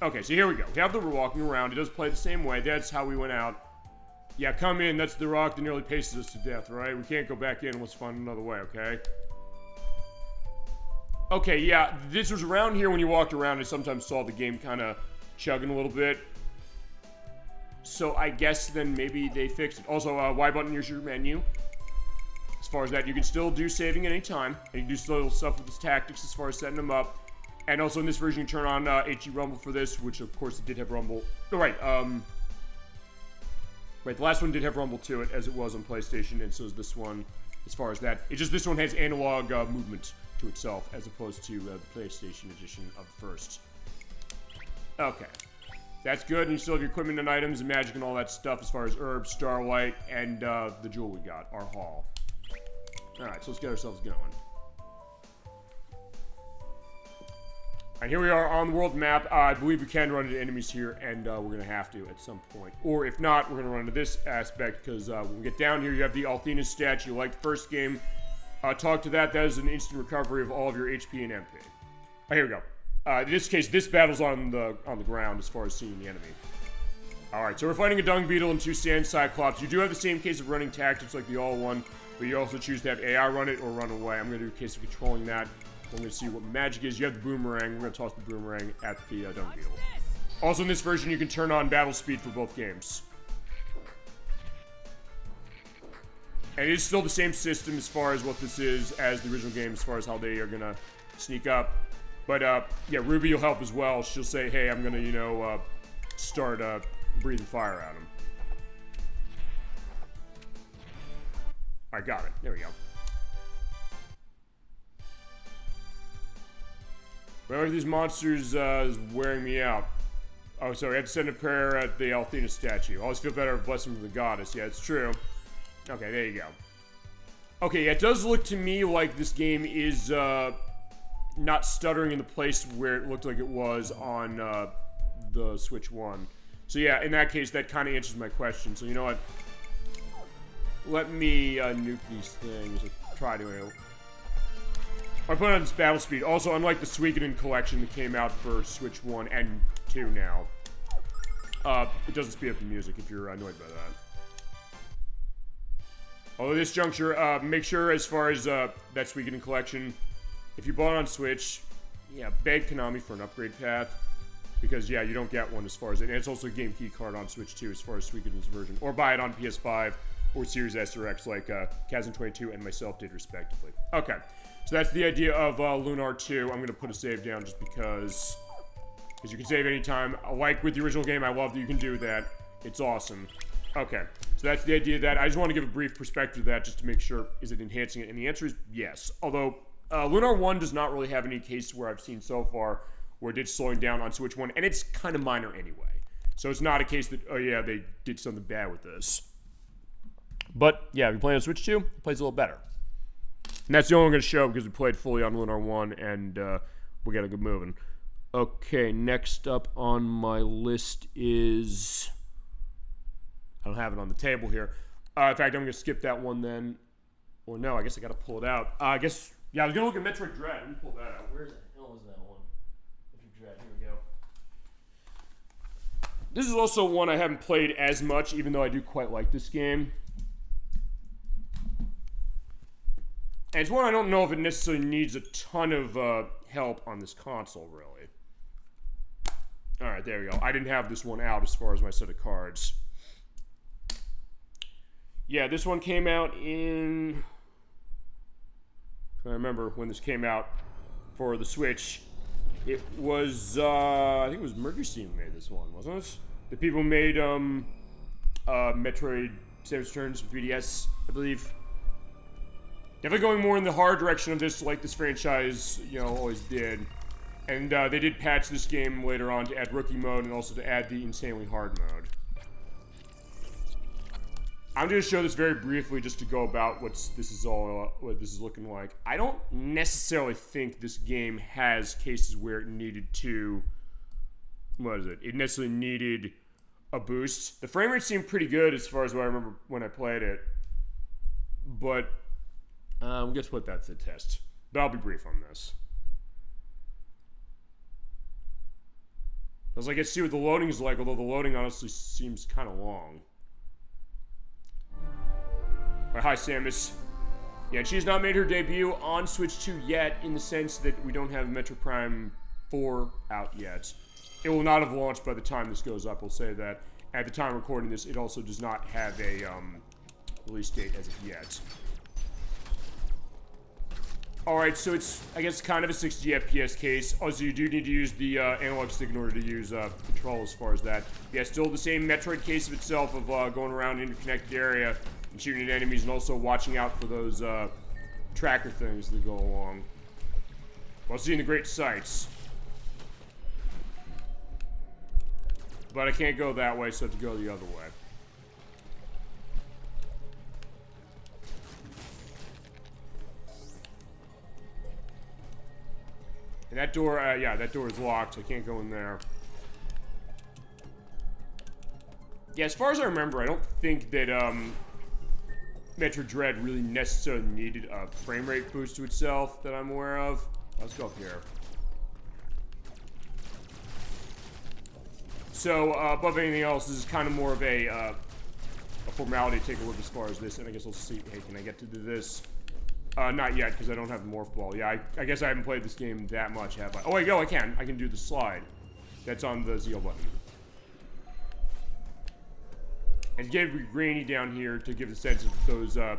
Speaker 1: Okay, so here we go. We have the walking around. It does play the same way. That's how we went out. Yeah, come in. That's the rock that nearly pasted us to death, right? We can't go back in. Let's find another way, okay? Okay, yeah. This was around here when you walked around. I sometimes saw the game kind of chugging a little bit. So I guess then maybe they fixed it. Also, Y button, here's your menu. As far as that, you can still do saving at any time. And you can do still stuff with this tactics as far as setting them up. And also in this version, you turn on HD Rumble for this, which of course it did have Rumble. Oh, right, right, the last one did have Rumble to it, as it was on PlayStation, and so is this one, as far as that. It's just this one has analog movement to itself, as opposed to the PlayStation edition of the first. Okay. That's good, and you still have your equipment and items and magic and all that stuff, as far as herbs, Starlight, and the jewel we got, our haul. Alright, so let's get ourselves going. And here we are on the world map. I believe we can run into enemies here, and we're going to have to at some point. Or if not, we're going to run into this aspect, because when we get down here, you have the Althena statue. Like the first game, talk to that. That is an instant recovery of all of your HP and MP. Here we go. In this case, this battle's on the ground as far as seeing the enemy. Alright, so we're fighting a dung beetle and 2 sand cyclops. You do have the same case of running tactics like the all-one, but you also choose to have AI run it or run away. I'm going to do a case of controlling that. We're going to see what magic is. You have the boomerang. We're going to toss the boomerang at the dung beetle. Also in this version, you can turn on battle speed for both games. And it is still the same system as far as what this is as the original game, as far as how they are going to sneak up. But, yeah, Ruby will help as well. She'll say, hey, I'm going to, you know, start breathing fire at him. Alright, got it. There we go. Well, these monsters is wearing me out. Oh, sorry, I had to send a prayer at the Althena statue. Always feel better with blessing from the goddess. Yeah, it's true. Okay, there you go. Okay, yeah, it does look to me like this game is not stuttering in the place where it looked like it was on the Switch 1. So yeah, in that case, that kind of answers my question. So you know what? Let me nuke these things. Or try to. I put on this battle speed. Also, unlike the Suikoden collection that came out for Switch 1 and 2 now, it doesn't speed up the music if you're annoyed by that. Although this juncture, make sure as far as that Suikoden collection, if you bought it on Switch, yeah, beg Konami for an upgrade path. Because, yeah, you don't get one as far as it. And it's also a game key card on Switch 2 as far as Suikoden's version. Or buy it on PS5 or Series S or X like Kazan22 and myself did respectively. Okay. So that's the idea of Lunar 2. I'm going to put a save down just because you can save anytime. Like with the original game, I love that you can do that. It's awesome. Okay, so that's the idea of that. I just want to give a brief perspective of that just to make sure, is it enhancing it? And the answer is yes. Although, Lunar 1 does not really have any case where I've seen so far where it did slowing down on Switch 1, and it's kind of minor anyway. So it's not a case that, oh yeah, they did something bad with this. But, yeah, if you're playing on Switch 2, it plays a little better. And that's the only one I'm going to show because we played fully on Lunar 1, and we got to get moving. Okay, next up on my list is... I don't have it on the table here. In fact, I'm going to skip that one then. Or no, I guess I got to pull it out. I guess, yeah, I was going to look at Metroid Dread. Let me pull that out. Where the hell is that one? Metroid Dread, here we go. This is also one I haven't played as much, even though I do quite like this game. And it's one I don't know if it necessarily needs a ton of help on this console, really. Alright, there we go. I didn't have this one out as far as my set of cards. Yeah, this one came out in... I remember when this came out for the Switch. It was, I think it was Mercury Steam made this one, wasn't it? The people made, Metroid Samus Returns 3DS, I believe. Definitely going more in the hard direction of this, like this franchise, you know, always did. And they did patch this game later on to add rookie mode and also to add the insanely hard mode. I'm going to show this very briefly just to go about what this is looking like. I don't necessarily think this game has cases where it needed to... What is it? It necessarily needed a boost. The frame rate seemed pretty good as far as what I remember when I played it. But... guess what? That's a test. But I'll be brief on this. I was like, let's see what the loading is like, although the loading honestly seems kind of long. Right, hi, Samus. Yeah, she has not made her debut on Switch 2 yet, in the sense that we don't have Metroid Prime 4 out yet. It will not have launched by the time this goes up, we'll say that. At the time of recording this, it also does not have a release date as of yet. Alright, so it's, I guess, kind of a 60 FPS case. Also, you do need to use the analog stick in order to use control as far as that. Yeah, still the same Metroid case of itself of going around an interconnected area and shooting at enemies and also watching out for those tracker things that go along while seeing the great sights. But I can't go that way, so I have to go the other way. And that door, yeah, that door is locked, so I can't go in there. Yeah, as far as I remember, I don't think that, Metroid Dread really necessarily needed a frame rate boost to itself that I'm aware of. Let's go up here. So, above anything else, this is kind of more of a formality to take a look as far as this, and I guess we'll see, hey, can I get to do this? Not yet, because I don't have the Morph Ball. Yeah, I guess I haven't played this game that much, have I? Oh, wait, go, I can. I can do the slide. That's on the ZL button. And get it grainy down here to give the sense of those, what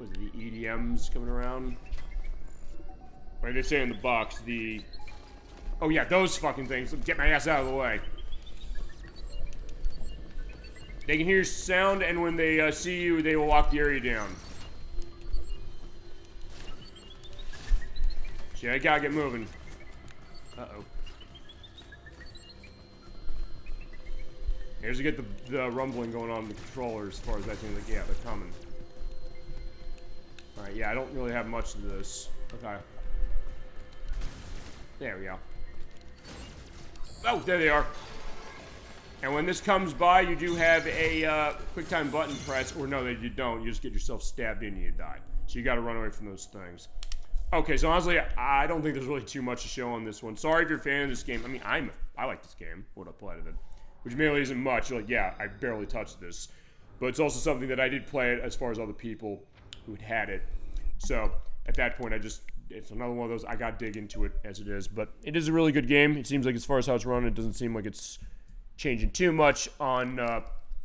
Speaker 1: is it, the EDMs coming around? Like they say in the box, the... Oh yeah, those fucking things. Get my ass out of the way. They can hear sound, and when they see you, they will lock the area down. See, I gotta get moving. Uh-oh. Here's to get the rumbling going on in the controller as far as that thing. Like, yeah, they're coming. Alright, yeah, I don't really have much of this. Okay. There we go. Oh, there they are. And when this comes by, you do have a quick time button press, or no, you don't. You just get yourself stabbed in and you die. So you gotta run away from those things. Okay, so honestly, I don't think there's really too much to show on this one. Sorry if you're a fan of this game. I mean, I like this game, what I played of it. Which merely isn't much. You're like, yeah, I barely touched this. But it's also something that I did play it as far as other people who had it. So, at that point, it's another one of those, I gotta dig into it as it is. But it is a really good game. It seems like as far as how it's running, it doesn't seem like it's changing too much on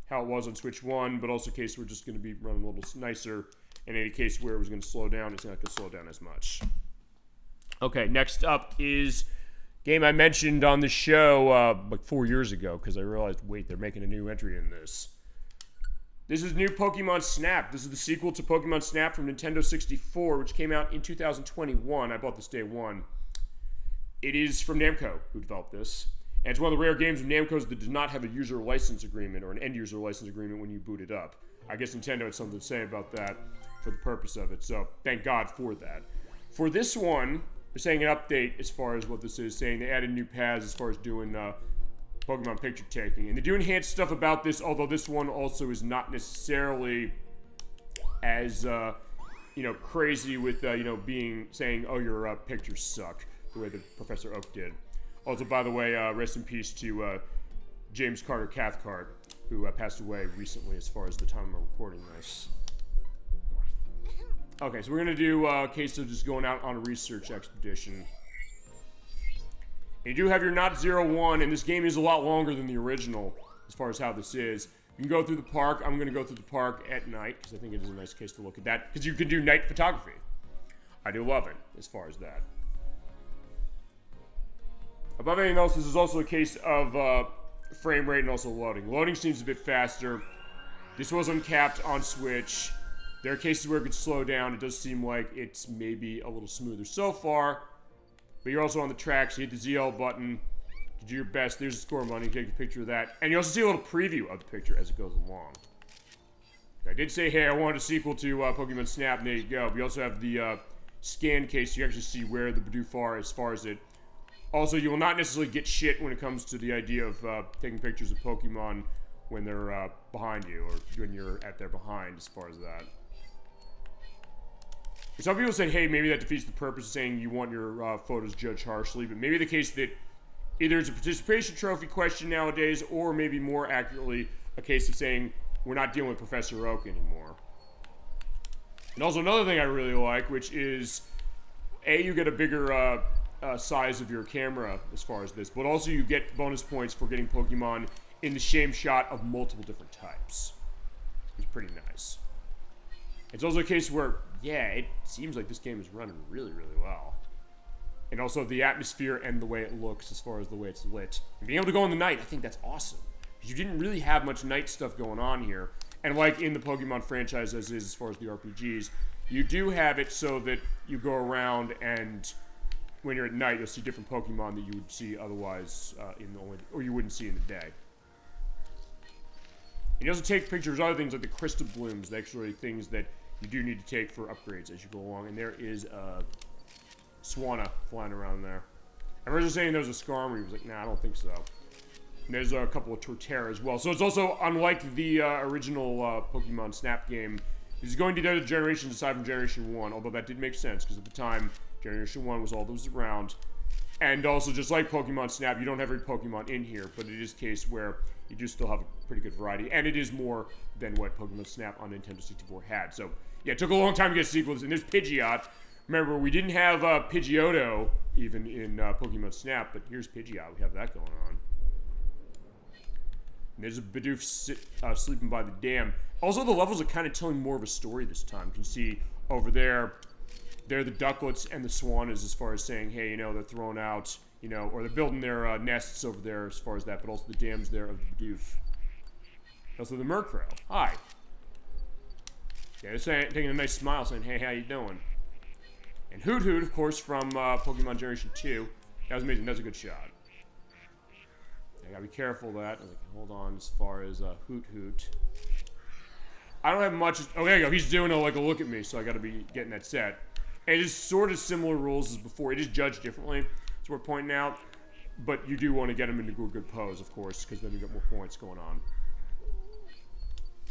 Speaker 1: how it was on Switch 1. But also in case we're just gonna be running a little nicer. In any case where it was gonna slow down, it's not gonna slow down as much. Okay, next up is game I mentioned on the show like 4 years ago, because I realized, wait, they're making a new entry in this. This is new Pokémon Snap. This is the sequel to Pokémon Snap from Nintendo 64, which came out in 2021. I bought this day one. It is from Namco, who developed this. And it's one of the rare games of Namco's that does not have a user license agreement, or an end-user license agreement when you boot it up. I guess Nintendo had something to say about that for the purpose of it, so thank God for that. For this one, they're saying an update as far as what this is, saying they added new paths as far as doing Pokemon picture taking. And they do enhance stuff about this, although this one also is not necessarily as, crazy with, saying, oh, your pictures suck, the way that Professor Oak did. Also, by the way, rest in peace to James Carter Cathcart, who passed away recently as far as the time I'm recording this. Okay, so we're going to do a case of just going out on a research expedition. And you do have your Not Zero One, and this game is a lot longer than the original as far as how this is. You can go through the park. I'm going to go through the park at night, because I think it is a nice case to look at that, because you can do night photography. I do love it as far as that. Above anything else, this is also a case of frame rate and also loading. Loading seems a bit faster. This was uncapped on Switch. There are cases where it could slow down. It does seem like it's maybe a little smoother so far. But you're also on the track, so you hit the ZL button to do your best. There's the score button. You take a picture of that. And you also see a little preview of the picture as it goes along. I did say, hey, I wanted a sequel to Pokemon Snap, and there you go. But you also have the scan case, so you actually see where the Bidoof are as far as it. Also, you will not necessarily get shit when it comes to the idea of taking pictures of Pokemon when they're behind you, or when you're at their behind as far as that. Some people said, hey, maybe that defeats the purpose of saying you want your photos judged harshly, but maybe the case that either it's a participation trophy question nowadays, or maybe more accurately, a case of saying we're not dealing with Professor Oak anymore. And also another thing I really like, which is, A, you get a bigger size of your camera as far as this, but also you get bonus points for getting Pokemon in the same shot of multiple different types. It's pretty nice. It's also a case where, yeah, it seems like this game is running really, really well. And also the atmosphere and the way it looks as far as the way it's lit. And being able to go in the night, I think that's awesome. Because you didn't really have much night stuff going on here. And like in the Pokemon franchise as is as far as the RPGs, you do have it so that you go around and when you're at night, you'll see different Pokemon that you would see otherwise or you wouldn't see in the day. And you also take pictures of other things like the crystal blooms, actually things that you do need to take for upgrades as you go along. And there is a Swanna flying around there. I remember saying there was a Skarmory. He was like, nah, I don't think so. And there's a couple of Torterra as well. So it's also, unlike the original Pokemon Snap game, this is going to the other generations aside from Generation 1, although that did make sense, because at the time, Generation 1 was all that was around. And also, just like Pokemon Snap, you don't have every Pokemon in here, but it is a case where you do still have a pretty good variety, and it is more than what Pokemon Snap on Nintendo 64 had. So, yeah, it took a long time to get a sequel to this, and there's Pidgeot. Remember, we didn't have Pidgeotto even in Pokemon Snap, but here's Pidgeot. We have that going on. And there's a Bidoof sleeping by the dam. Also, the levels are kind of telling more of a story this time. You can see over there, they're the ducklets and the swannas as far as saying, hey, you know, they're throwing out, you know, or they're building their nests over there as far as that, but also the dams there of the Bidoof. Also the Murkrow. Hi. Yeah, they're saying, taking a nice smile saying, hey, how you doing? And Hoot Hoot, of course, from Pokemon Generation 2. That was amazing. That's a good shot. I gotta be careful of that. I was like, hold on, as far as Hoot Hoot. I don't have much. Oh, there you go. He's doing a look at me, so I gotta be getting that set. And it is sort of similar rules as before. It is judged differently. That's what we're pointing out. But you do want to get him into a good pose, of course, because then you got more points going on.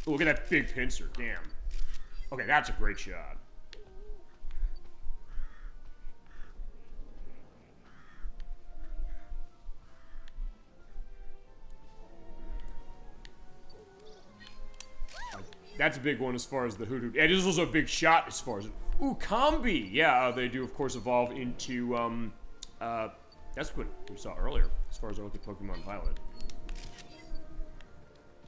Speaker 1: Ooh, look at that big pincer. Damn. Okay, that's a great shot. That's a big one as far as the Hoot Hoot. And it is also a big shot as far as... Ooh, Combi! Yeah, they do, of course, evolve into, that's what we saw earlier, as far as I look at Pokemon Violet.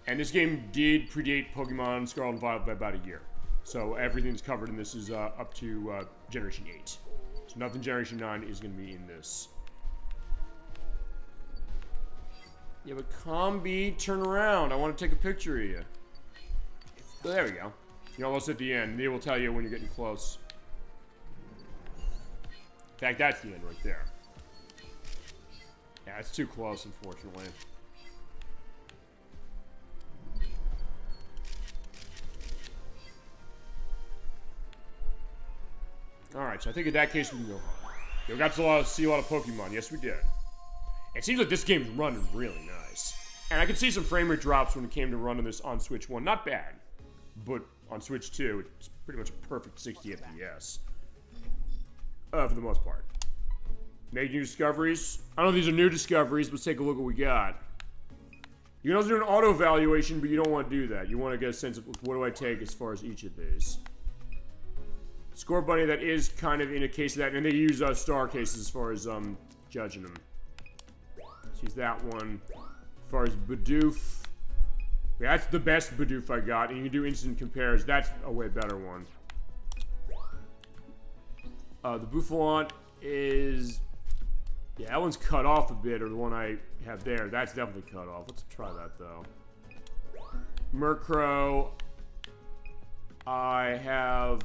Speaker 1: And this game did predate Pokemon Scarlet and Violet by about a year. So everything's covered in this is up to Generation 8. So nothing Generation 9 is going to be in this. Yeah, but Combi, turn around. I want to take a picture of you. So there we go. You're almost at the end. They will tell you when you're getting close. In fact, that's the end right there. Yeah, it's too close, unfortunately. Alright, so I think in that case we can go home. We got to see a lot of Pokemon. Yes, we did. It seems like this game's running really nice. And I could see some frame rate drops when it came to running this on Switch 1. Not bad. But on Switch 2, it's pretty much a perfect 60 FPS. For the most part. Make new discoveries. I don't know if these are new discoveries, but let's take a look at what we got. You can also do an auto evaluation, but you don't want to do that. You want to get a sense of what do I take as far as each of these. Score Bunny, that is kind of in a case of that, and they use star cases as far as judging them. Let's use that one. As far as Bidoof, yeah, that's the best Bidoof I got, and you can do instant compares. That's a way better one. The Bouffalant is, yeah, that one's cut off a bit, or the one I have there. That's definitely cut off. Let's try that though. Murkrow, I have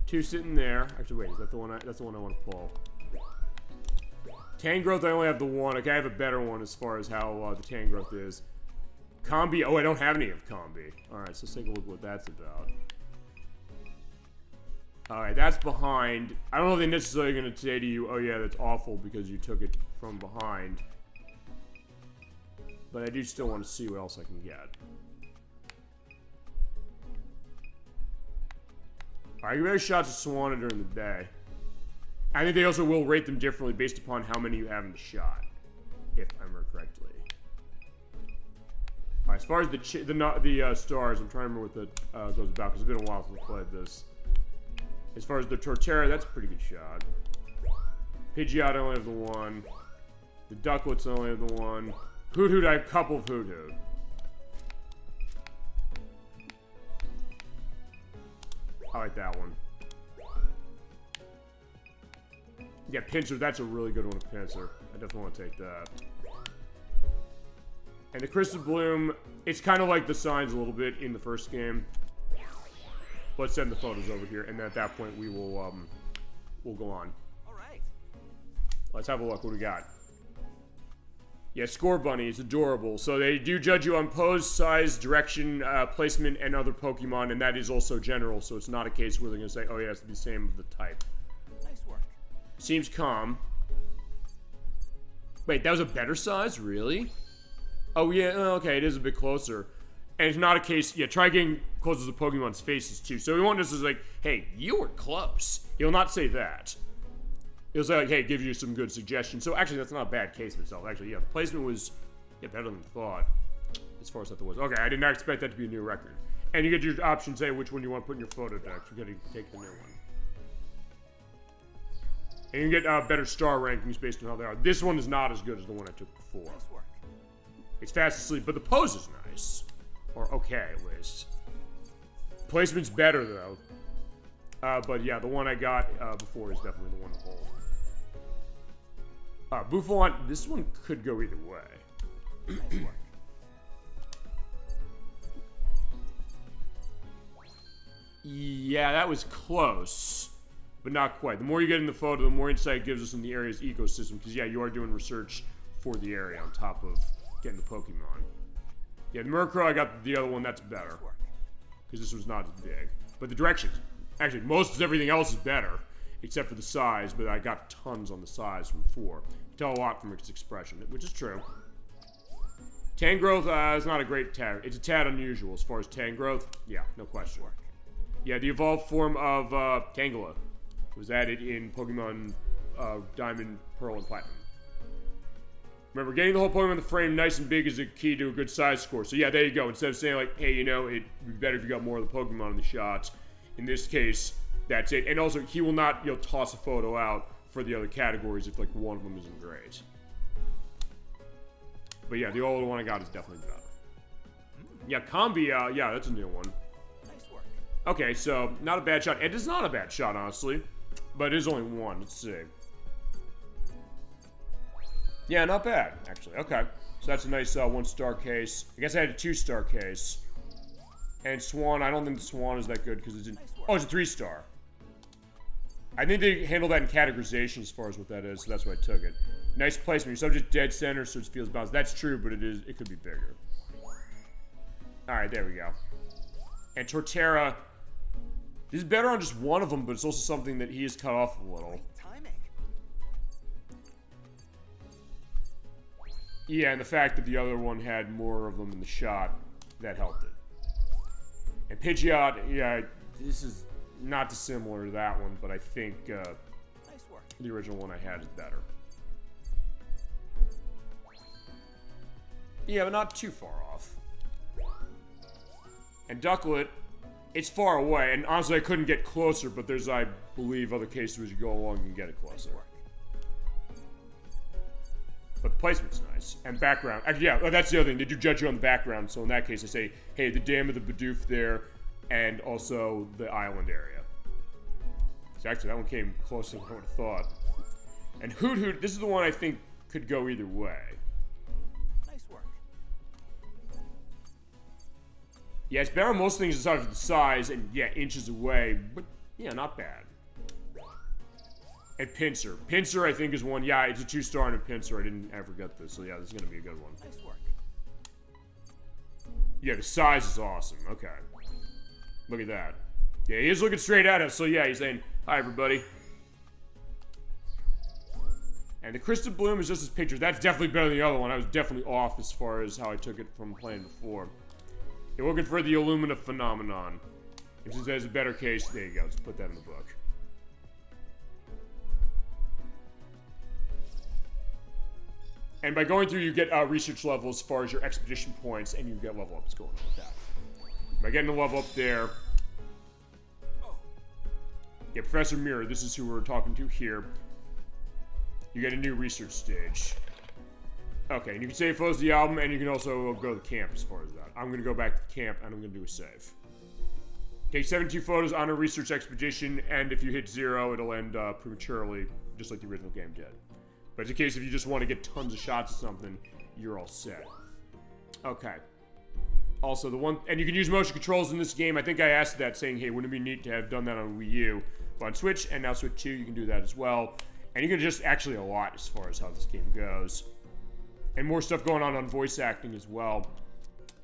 Speaker 1: two sitting there. Actually, wait, is that the one? That's the one I want to pull. Tangrowth, I only have the one. Okay, I have a better one as far as how the Tangrowth is. Combi, oh, I don't have any of Combi. Alright, so let's take a look at what that's about. Alright, that's behind. I don't know if they're necessarily going to say to you, oh yeah, that's awful because you took it from behind. But I do still want to see what else I can get. Alright, you better shots of Swanna during the day. I think they also will rate them differently based upon how many you have in the shot. If I remember correctly. Alright, as far as the stars, I'm trying to remember what that goes about, because it's been a while since I played this. As far as the Torterra, that's a pretty good shot. Pidgeot, I only have the one. The Ducklets, I only have the one. Hoot Hoot, I have a couple of Hoot Hoot. I like that one. Yeah, Pinsir, that's a really good one with Pinsir. I definitely want to take that. And the Crystal Bloom, it's kind of like the signs a little bit in the first game. Let's send the photos over here, and then at that point we will, we'll go on.
Speaker 10: Alright.
Speaker 1: Let's have a look. What do we got? Yeah, Score Bunny is adorable. So they do judge you on pose, size, direction, placement, and other Pokemon, and that is also general, so it's not a case where they're going to say, oh yeah, it's the same of the type.
Speaker 10: Nice work.
Speaker 1: Seems calm. Wait, that was a better size? Really? Oh yeah, okay, it is a bit closer. And it's not a case, yeah, try getting closer to the Pokemon's faces too. So we want this as like, hey, you were close. He'll not say that. He'll say like, hey, give you some good suggestions. So actually, that's not a bad case of itself. Actually, yeah, the placement was better than thought. As far as that was. Okay, I did not expect that to be a new record. And you get your options, say which one you want to put in your photo deck. You gotta take the new one. And you can get better star rankings based on how they are. This one is not as good as the one I took before.
Speaker 10: Nice work.
Speaker 1: It's fast asleep, but the pose is nice. Or okay, at least. Placement's better, though. But yeah, the one I got before is definitely the one to hold. Bouffalant, this one could go either way.
Speaker 10: Nice work.
Speaker 1: Yeah, that was close. but not quite. The more you get in the photo, the more insight it gives us in the area's ecosystem, because yeah, you are doing research for the area on top of getting the Pokemon. Yeah, the Murkrow, I got the other one, that's better, because this was not as big. But the directions, actually, most of everything else is better, except for the size, but I got tons on the size from 4. You can tell a lot from its expression, which is true. Tangrowth is not a great tag. It's a tad unusual as far as Tangrowth. Yeah, no question. Yeah, the evolved form of Tangela was added in Pokemon Diamond, Pearl, and Platinum. Remember, getting the whole Pokemon in the frame nice and big is a key to a good size score. So yeah, there you go. Instead of saying like, hey, you know, it'd be better if you got more of the Pokemon in the shots. In this case, that's it. And also, he will not, you know, toss a photo out for the other categories if like one of them isn't great. But yeah, the older one I got is definitely better. Yeah, Combi, yeah, that's a new one.
Speaker 10: Nice work.
Speaker 1: Okay, so not a bad shot. It is not a bad shot, honestly. But it is only one. Let's see. Yeah, not bad, actually. Okay. So that's a nice 1-star case. I guess I had a 2-star case. And Swan, I don't think the Swan is that good because it's oh, it's a 3-star. I think they handle that in categorization as far as what that is, so that's why I took it. Nice placement. Your subject dead center, so it feels balanced. That's true, but it could be bigger. Alright, there we go. And Torterra. This is better on just one of them, but it's also something that he has cut off a little. Yeah, and the fact that the other one had more of them in the shot, that helped it. And Pidgeot, yeah, this is not dissimilar to that one, but I think
Speaker 10: nice work.
Speaker 1: The original one I had is better. Yeah, but not too far off. And Ducklet, it's far away, and honestly I couldn't get closer, but there's, I believe, other cases as you go along you can get it closer. But the placement's nice. And background. Actually, yeah, that's the other thing. They do judge you on the background, so in that case I say, hey, the dam of the Bidoof there, and also the island area. So actually, that one came closer than I would have thought. And Hoot Hoot, this is the one I think could go either way.
Speaker 10: Nice work.
Speaker 1: Yeah, it's better on most things aside from the size, and yeah, inches away, but yeah, not bad. And Pinsir. Pinsir, I think, is one. Yeah, it's a 2-star and a Pinsir. I didn't ever get this, so yeah, this is gonna be a good one.
Speaker 10: Nice work.
Speaker 1: Yeah, the size is awesome. Okay. Look at that. Yeah, he is looking straight at us, so yeah, he's saying, hi, everybody. And the Crystal Bloom is just his picture. That's definitely better than the other one. I was definitely off as far as how I took it from playing before. You're looking for the Illumina Phenomenon. And since there's a better case, there you go. Let's put that in the book. And by going through, you get research level as far as your expedition points, and you get level ups going on with that. By getting a level up there, yeah, Professor Mirror, this is who we're talking to here. You get a new research stage. Okay, and you can save photos of the album, and you can also go to the camp as far as that. I'm going to go back to the camp, and I'm going to do a save. Take 72 photos on a research expedition, and if you hit 0, it'll end prematurely, just like the original game did. But it's a case if you just want to get tons of shots of something, you're all set. Okay. Also, the one... And you can use motion controls in this game. I think I asked that, saying, hey, wouldn't it be neat to have done that on Wii U? But on Switch, and now Switch 2, you can do that as well. And you can just actually a lot as far as how this game goes. And more stuff going on voice acting as well.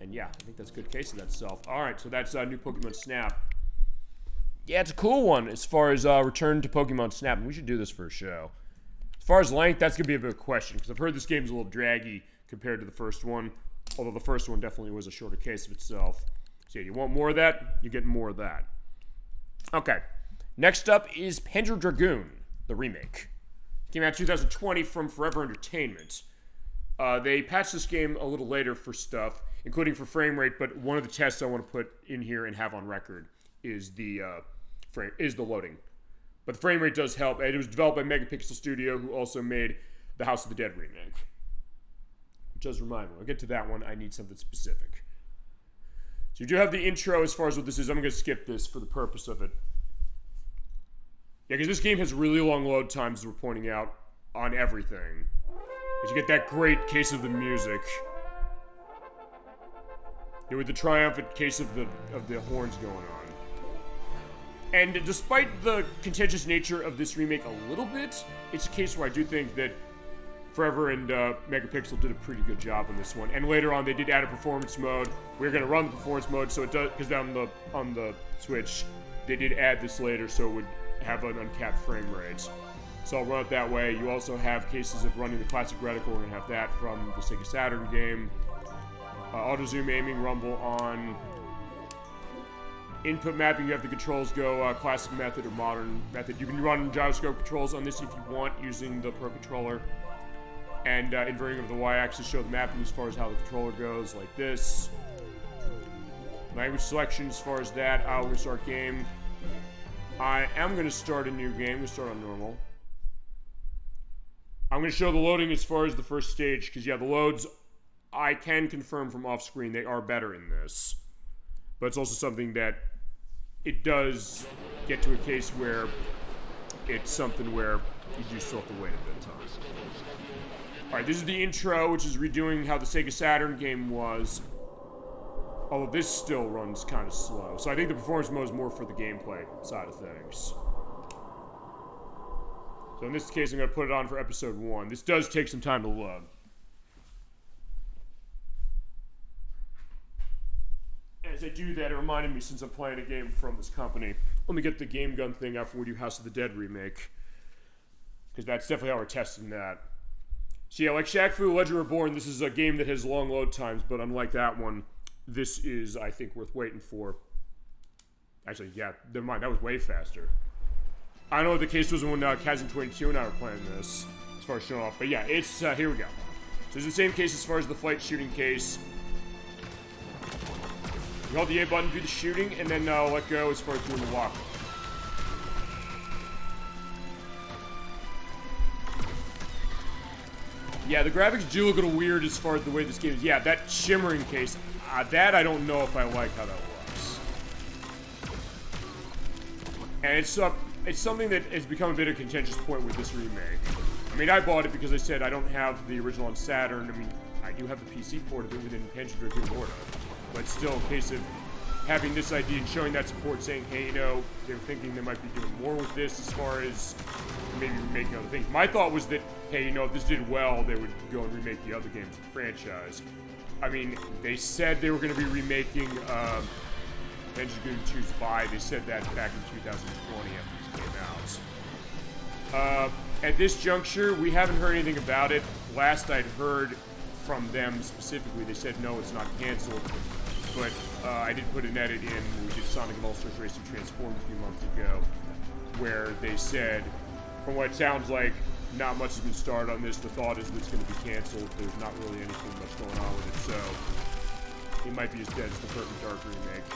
Speaker 1: And yeah, I think that's a good case of that itself. Alright, so that's new Pokemon Snap. Yeah, it's a cool one as far as Return to Pokemon Snap. And we should do this for a show. As far as length, that's going to be a bit of a question, because I've heard this game's a little draggy compared to the first one, although the first one definitely was a shorter case of itself. So yeah, you want more of that, you get more of that. Okay, next up is Panzer Dragoon, the remake. Came out in 2020 from Forever Entertainment. They patched this game a little later for stuff, including for frame rate, but one of the tests I want to put in here and have on record is the loading. But the frame rate does help, and it was developed by Megapixel Studio, who also made the House of the Dead remake. Which does remind me, I'll get to that one, I need something specific. So you do have the intro as far as what this is. I'm going to skip this for the purpose of it. Yeah, because this game has really long load times, as we're pointing out, on everything. As you get that great case of the music. Yeah, with the triumphant case of the horns going on. And despite the contentious nature of this remake a little bit, it's a case where I do think that Forever and Megapixel did a pretty good job on this one. And later on, they did add a performance mode. We're going to run the performance mode, so it does, because on the Switch, they did add this later, so it would have an uncapped frame rate. So I'll run it that way. You also have cases of running the classic reticle. We're going to have that from the Sega Saturn game. Auto zoom, aiming, rumble on. Input mapping, you have the controls go classic method or modern method. You can run gyroscope controls on this if you want using the Pro Controller. And inverting of the y-axis show the mapping as far as how the controller goes, like this. Language selection as far as that. We're going to start game. I am going to start a new game. I'm going to start on normal. I'm going to show the loading as far as the first stage, because yeah, the loads, I can confirm from off screen, they are better in this. But it's also something that it does get to a case where it's something where you do still have to wait a bit of time. Alright, this is the intro, which is redoing how the Sega Saturn game was. Although this still runs kind of slow. So I think the performance mode is more for the gameplay side of things. So in this case, I'm going to put it on for episode 1. This does take some time to load. As I do that, it reminded me, since I'm playing a game from this company, let me get the Game Gun thing out for when we do House of the Dead remake. Because that's definitely how we're testing that. So yeah, like Shaq-Fu Legend Reborn, this is a game that has long load times, but unlike that one, this is, I think, worth waiting for. Actually, yeah, never mind, that was way faster. I don't know what the case was when Kazin22 and I were playing this, as far as showing off, but yeah, it's, here we go. So it's the same case as far as the flight shooting case. You hold the A button, do the shooting, and then let go as far as doing the walk. Yeah, the graphics do look a little weird as far as the way this game is. Yeah, that shimmering case, that I don't know if I like how that looks. And it's something that has become a bit of a contentious point with this remake. I mean, I bought it because I said I don't have the original on Saturn. I mean, I do have the PC port of it within Panzer Dragoon order. But still a case of having this idea and showing that support, saying, hey, you know, they were thinking they might be doing more with this as far as maybe remaking other things. My thought was that, hey, you know, if this did well, they would go and remake the other games in the franchise. I mean, they said they were going to be remaking Panzer Dragoon 2's Vi. They said that back in 2020 after this came out. At this juncture, we haven't heard anything about it. Last I'd heard from them specifically, they said, no, it's not canceled. But I did put an edit in when we did Sonic and All-Stars Racing Transformed a few months ago, where they said, from what it sounds like, not much has been started on this. The thought is that it's going to be canceled. There's not really anything much going on with it, so it might be as dead as the Perfect Dark remake.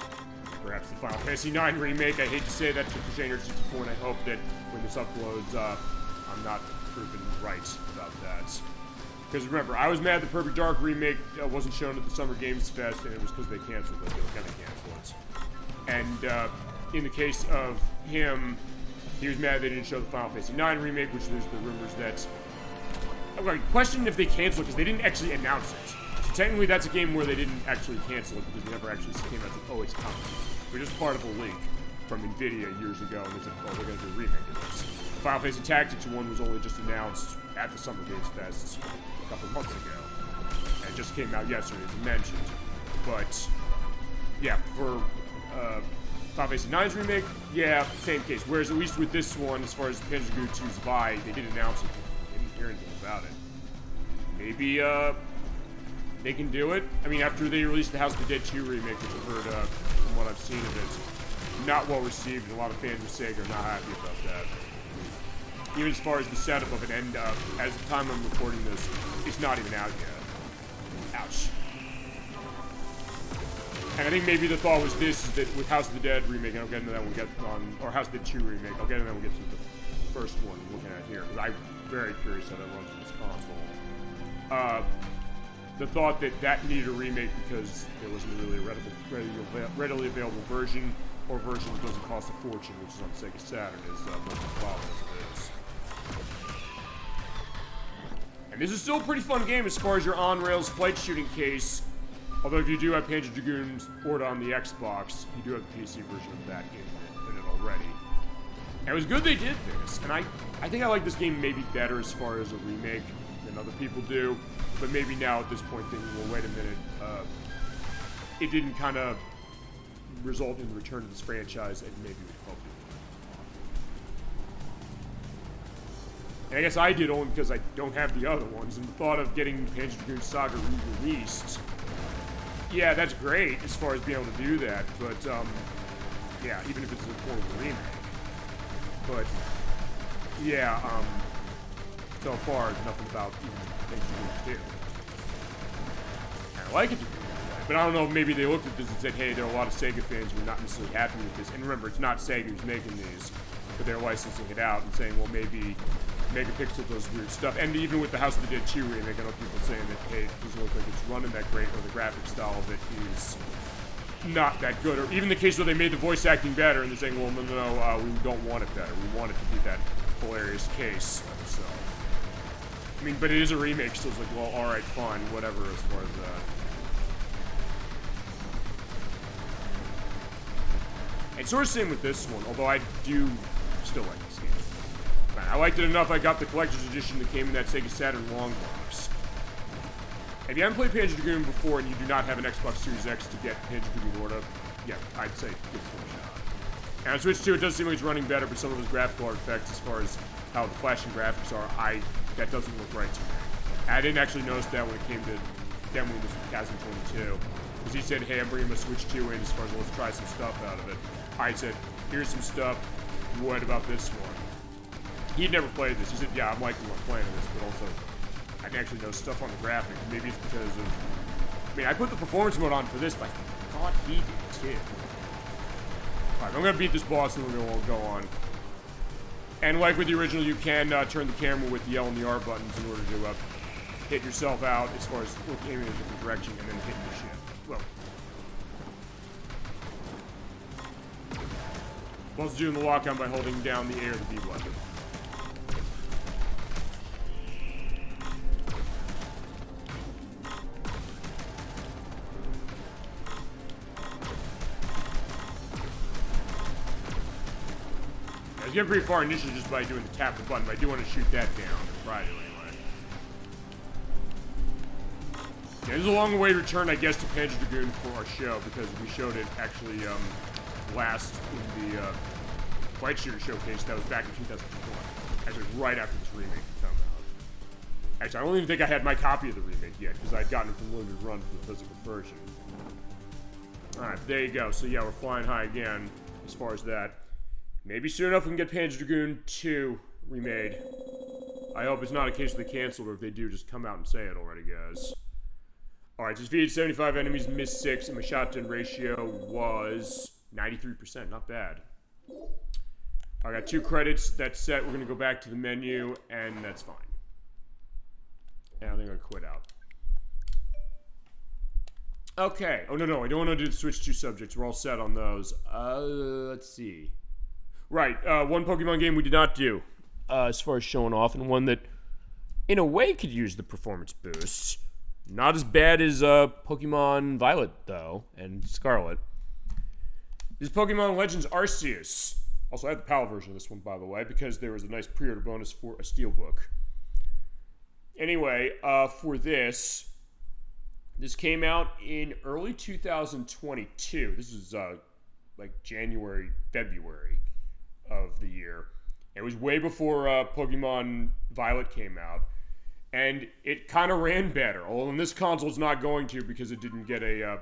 Speaker 1: Perhaps the Final Fantasy IX remake. I hate to say that to Crusader 64, and I hope that when this uploads, I'm not proven right about that. Because remember, I was mad the Perfect Dark remake wasn't shown at the Summer Games Fest, and it was because they canceled it. They were going to cancel it. And in the case of him, he was mad they didn't show the Final Fantasy IX remake, which there's the rumors that... I questioned if they canceled it because they didn't actually announce it. So technically, that's a game where they didn't actually cancel it because they never actually came out and said, oh, it's coming. We're just part of a leak from NVIDIA years ago, and they said, oh, they're going to do a remake of this. Final Fantasy Tactics 1 was only just announced at the Summer Games Fest a couple months ago. And it just came out yesterday, as you mentioned. But, yeah, for Final Fantasy IX's remake, yeah, same case. Whereas at least with this one, as far as Panzer Dragoon 2's Vi, they did announce it. They didn't hear anything about it. Maybe, they can do it. I mean, after they released the House of the Dead 2 remake, which I've heard, from what I've seen of it, not well received, and a lot of fans of Sega are not happy about that. Even as far as the setup of it, and as the time I'm recording this, it's not even out yet. Ouch. And I think maybe the thought was this, is that with House of the Dead remake, and I'll get into that when we get on, or House of the Dead 2 remake, I'll get into that when we get to the first one we're looking at here, because I'm very curious how that runs with this console. The thought that that needed a remake because there wasn't really a readily available version, or version that doesn't cost a fortune, which is on Sega Saturn, is most as it is. And this is still a pretty fun game as far as your on-rails flight shooting case. Although if you do have Panzer Dragoon ordered on the Xbox, you do have the PC version of that game in it already. And it was good they did this, and I think I like this game maybe better as far as a remake than other people do, but maybe now at this point thinking, well, wait a minute, it didn't kind of result in the return of this franchise, and maybe it would help you. And I guess I did only because I don't have the other ones, and the thought of getting Panzer Dragoon Saga re-released, yeah, that's great as far as being able to do that, but, yeah, even if it's in the form of a remake. But, yeah, so far, nothing about even Panzer Dragoon 2. I like it to be that way, but I don't know, maybe they looked at this and said, hey, there are a lot of Sega fans who are not necessarily happy with this, and remember, it's not Sega who's making these, but they're licensing it out and saying, well, maybe Megapixel does weird stuff, and even with the House of the Dead 2 remake, I know people saying that, hey, it doesn't look like it's running that great, or the graphic style of it is not that good, or even the case where they made the voice acting better, and they're saying, well, no, we don't want it better. We want it to be that hilarious case of itself. I mean, but it is a remake, so it's like, well, alright, fine, whatever as far as that. And sort of same with this one, although I do still like this game. I liked it enough, I got the collector's edition that came in that Sega Saturn long box. If you haven't played Panzer Dragoon before and you do not have an Xbox Series X to get Panzer Dragoon order, yeah, I'd say give this one a shot. And on Switch 2, it does seem like it's running better, but some of those graphical artifacts, as far as how the flashing graphics are, that doesn't look right to me. I didn't actually notice that when it came to demoing this with Kazan22, because he said, hey, I'm bringing my Switch 2 in as far as let's try some stuff out of it. I said, here's some stuff, what about this one? He'd never played this. He said, yeah, I'm liking what I'm playing this, but also I can actually know stuff on the graphics. Maybe it's because of... I mean, I put the performance mode on for this, but I thought he did too. Alright, I'm going to beat this boss and then we'll go on. And like with the original, you can turn the camera with the L and the R buttons in order to hit yourself out as far as aiming in a different direction and then hitting your ship. Well, I'm also doing the lock-on by holding down the A or the B button. I was getting pretty far initially just by doing the tap the button, but I do want to shoot that down. Try to anyway. Yeah, this is a long way to return, I guess, to Panzer Dragoon for our show, because we showed it actually last in the Flight Shooter Showcase that was back in 2001. Actually, right after this remake had come out. Actually, I don't even think I had my copy of the remake yet, because I'd gotten it from Limited Run for the physical version. Alright, there you go. So yeah, we're flying high again as far as that. Maybe soon enough we can get Panzer Dragoon 2 remade. I hope it's not a case where they canceled, or if they do, just come out and say it already, guys. Alright, just defeated 75 enemies, missed 6, and my shot-to-hit ratio was 93%. Not bad. I got 2 credits. That's set. We're going to go back to the menu, and that's fine. And I think I'm going to quit out. Okay. Oh, no. I don't want to do the Switch 2 subjects. We're all set on those. Let's see. Right. One Pokemon game we did not do as far as showing off, and one that, in a way, could use the performance boosts. Not as bad as Pokemon Violet, though, and Scarlett. This is Pokemon Legends Arceus. Also, I had the PAL version of this one, by the way, because there was a nice pre-order bonus for a Steelbook. Anyway, for this came out in early 2022. This is like January, February of the year. It was way before Pokemon Violet came out. And it kind of ran better. Although in this console it's not going to, because it didn't get a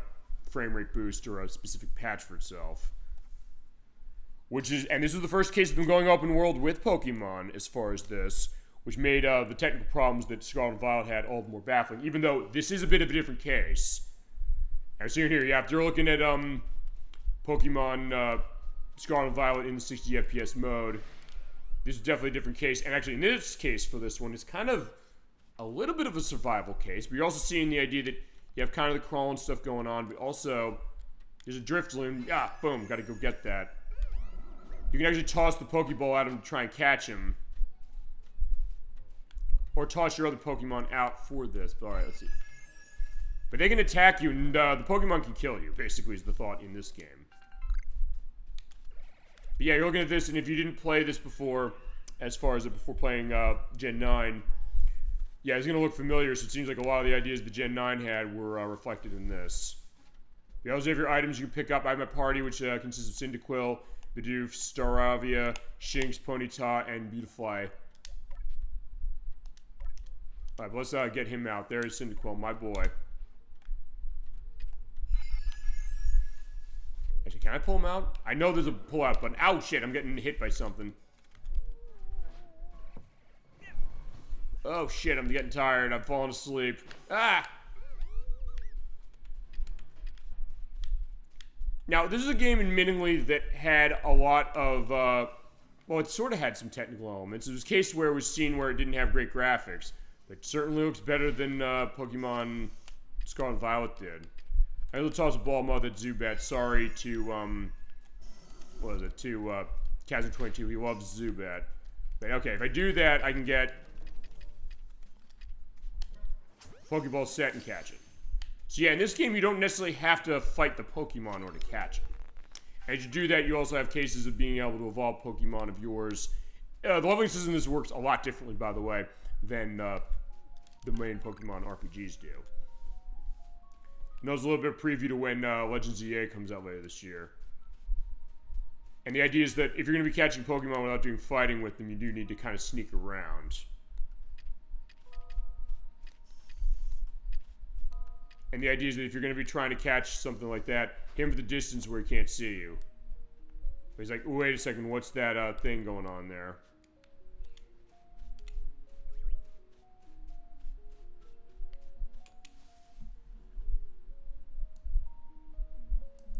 Speaker 1: frame rate boost or a specific patch for itself. And this is the first case of them going open world with Pokemon as far as this, which made the technical problems that Scarlet and Violet had all the more baffling, even though this is a bit of a different case. And so here, yeah, if you're looking at Pokemon Scarlet and Violet in the 60 FPS mode, this is definitely a different case. And actually in this case for this one, it's kind of a little bit of a survival case, but you're also seeing the idea that you have kind of the crawling stuff going on, but also there's a Drifloon. Ah, boom, gotta go get that. You can actually toss the Pokeball at him to try and catch him. Or toss your other Pokemon out for this. But alright, let's see. But they can attack you, and the Pokemon can kill you, basically, is the thought in this game. But yeah, you're looking at this, and if you didn't play this before, as far as before playing Gen 9, yeah, it's going to look familiar, so it seems like a lot of the ideas the Gen 9 had were reflected in this. You also have your items you can pick up. I have my party, which consists of Cyndaquil, Bidoof, Staravia, Shinx, Ponyta, and Beautifly. Alright, but let's get him out. There's Cyndaquil, my boy. Actually, can I pull him out? I know there's a pull out button. Ow, shit, I'm getting hit by something. Oh, shit, I'm getting tired. I'm falling asleep. Ah! Now, this is a game, admittingly, that had a lot of, well, it sort of had some technical elements. It was a case where it was seen where it didn't have great graphics. But it certainly looks better than Pokemon Scarlet and Violet did. I know the toss a ball mode at Zubat. Sorry to, what is it, to Kazoo22. He loves Zubat. But okay, if I do that, I can get Pokeball set and catch it. So yeah, in this game, you don't necessarily have to fight the Pokemon in order to catch it. As you do that, you also have cases of being able to evolve Pokemon of yours. The leveling system in this works a lot differently, by the way, than the main Pokemon RPGs do. And there's a little bit of preview to when Legends EA comes out later this year. And the idea is that if you're going to be catching Pokemon without doing fighting with them, you do need to kind of sneak around. And the idea is that if you're going to be trying to catch something like that, hit him at the distance where he can't see you. But he's like, wait a second, what's that thing going on there?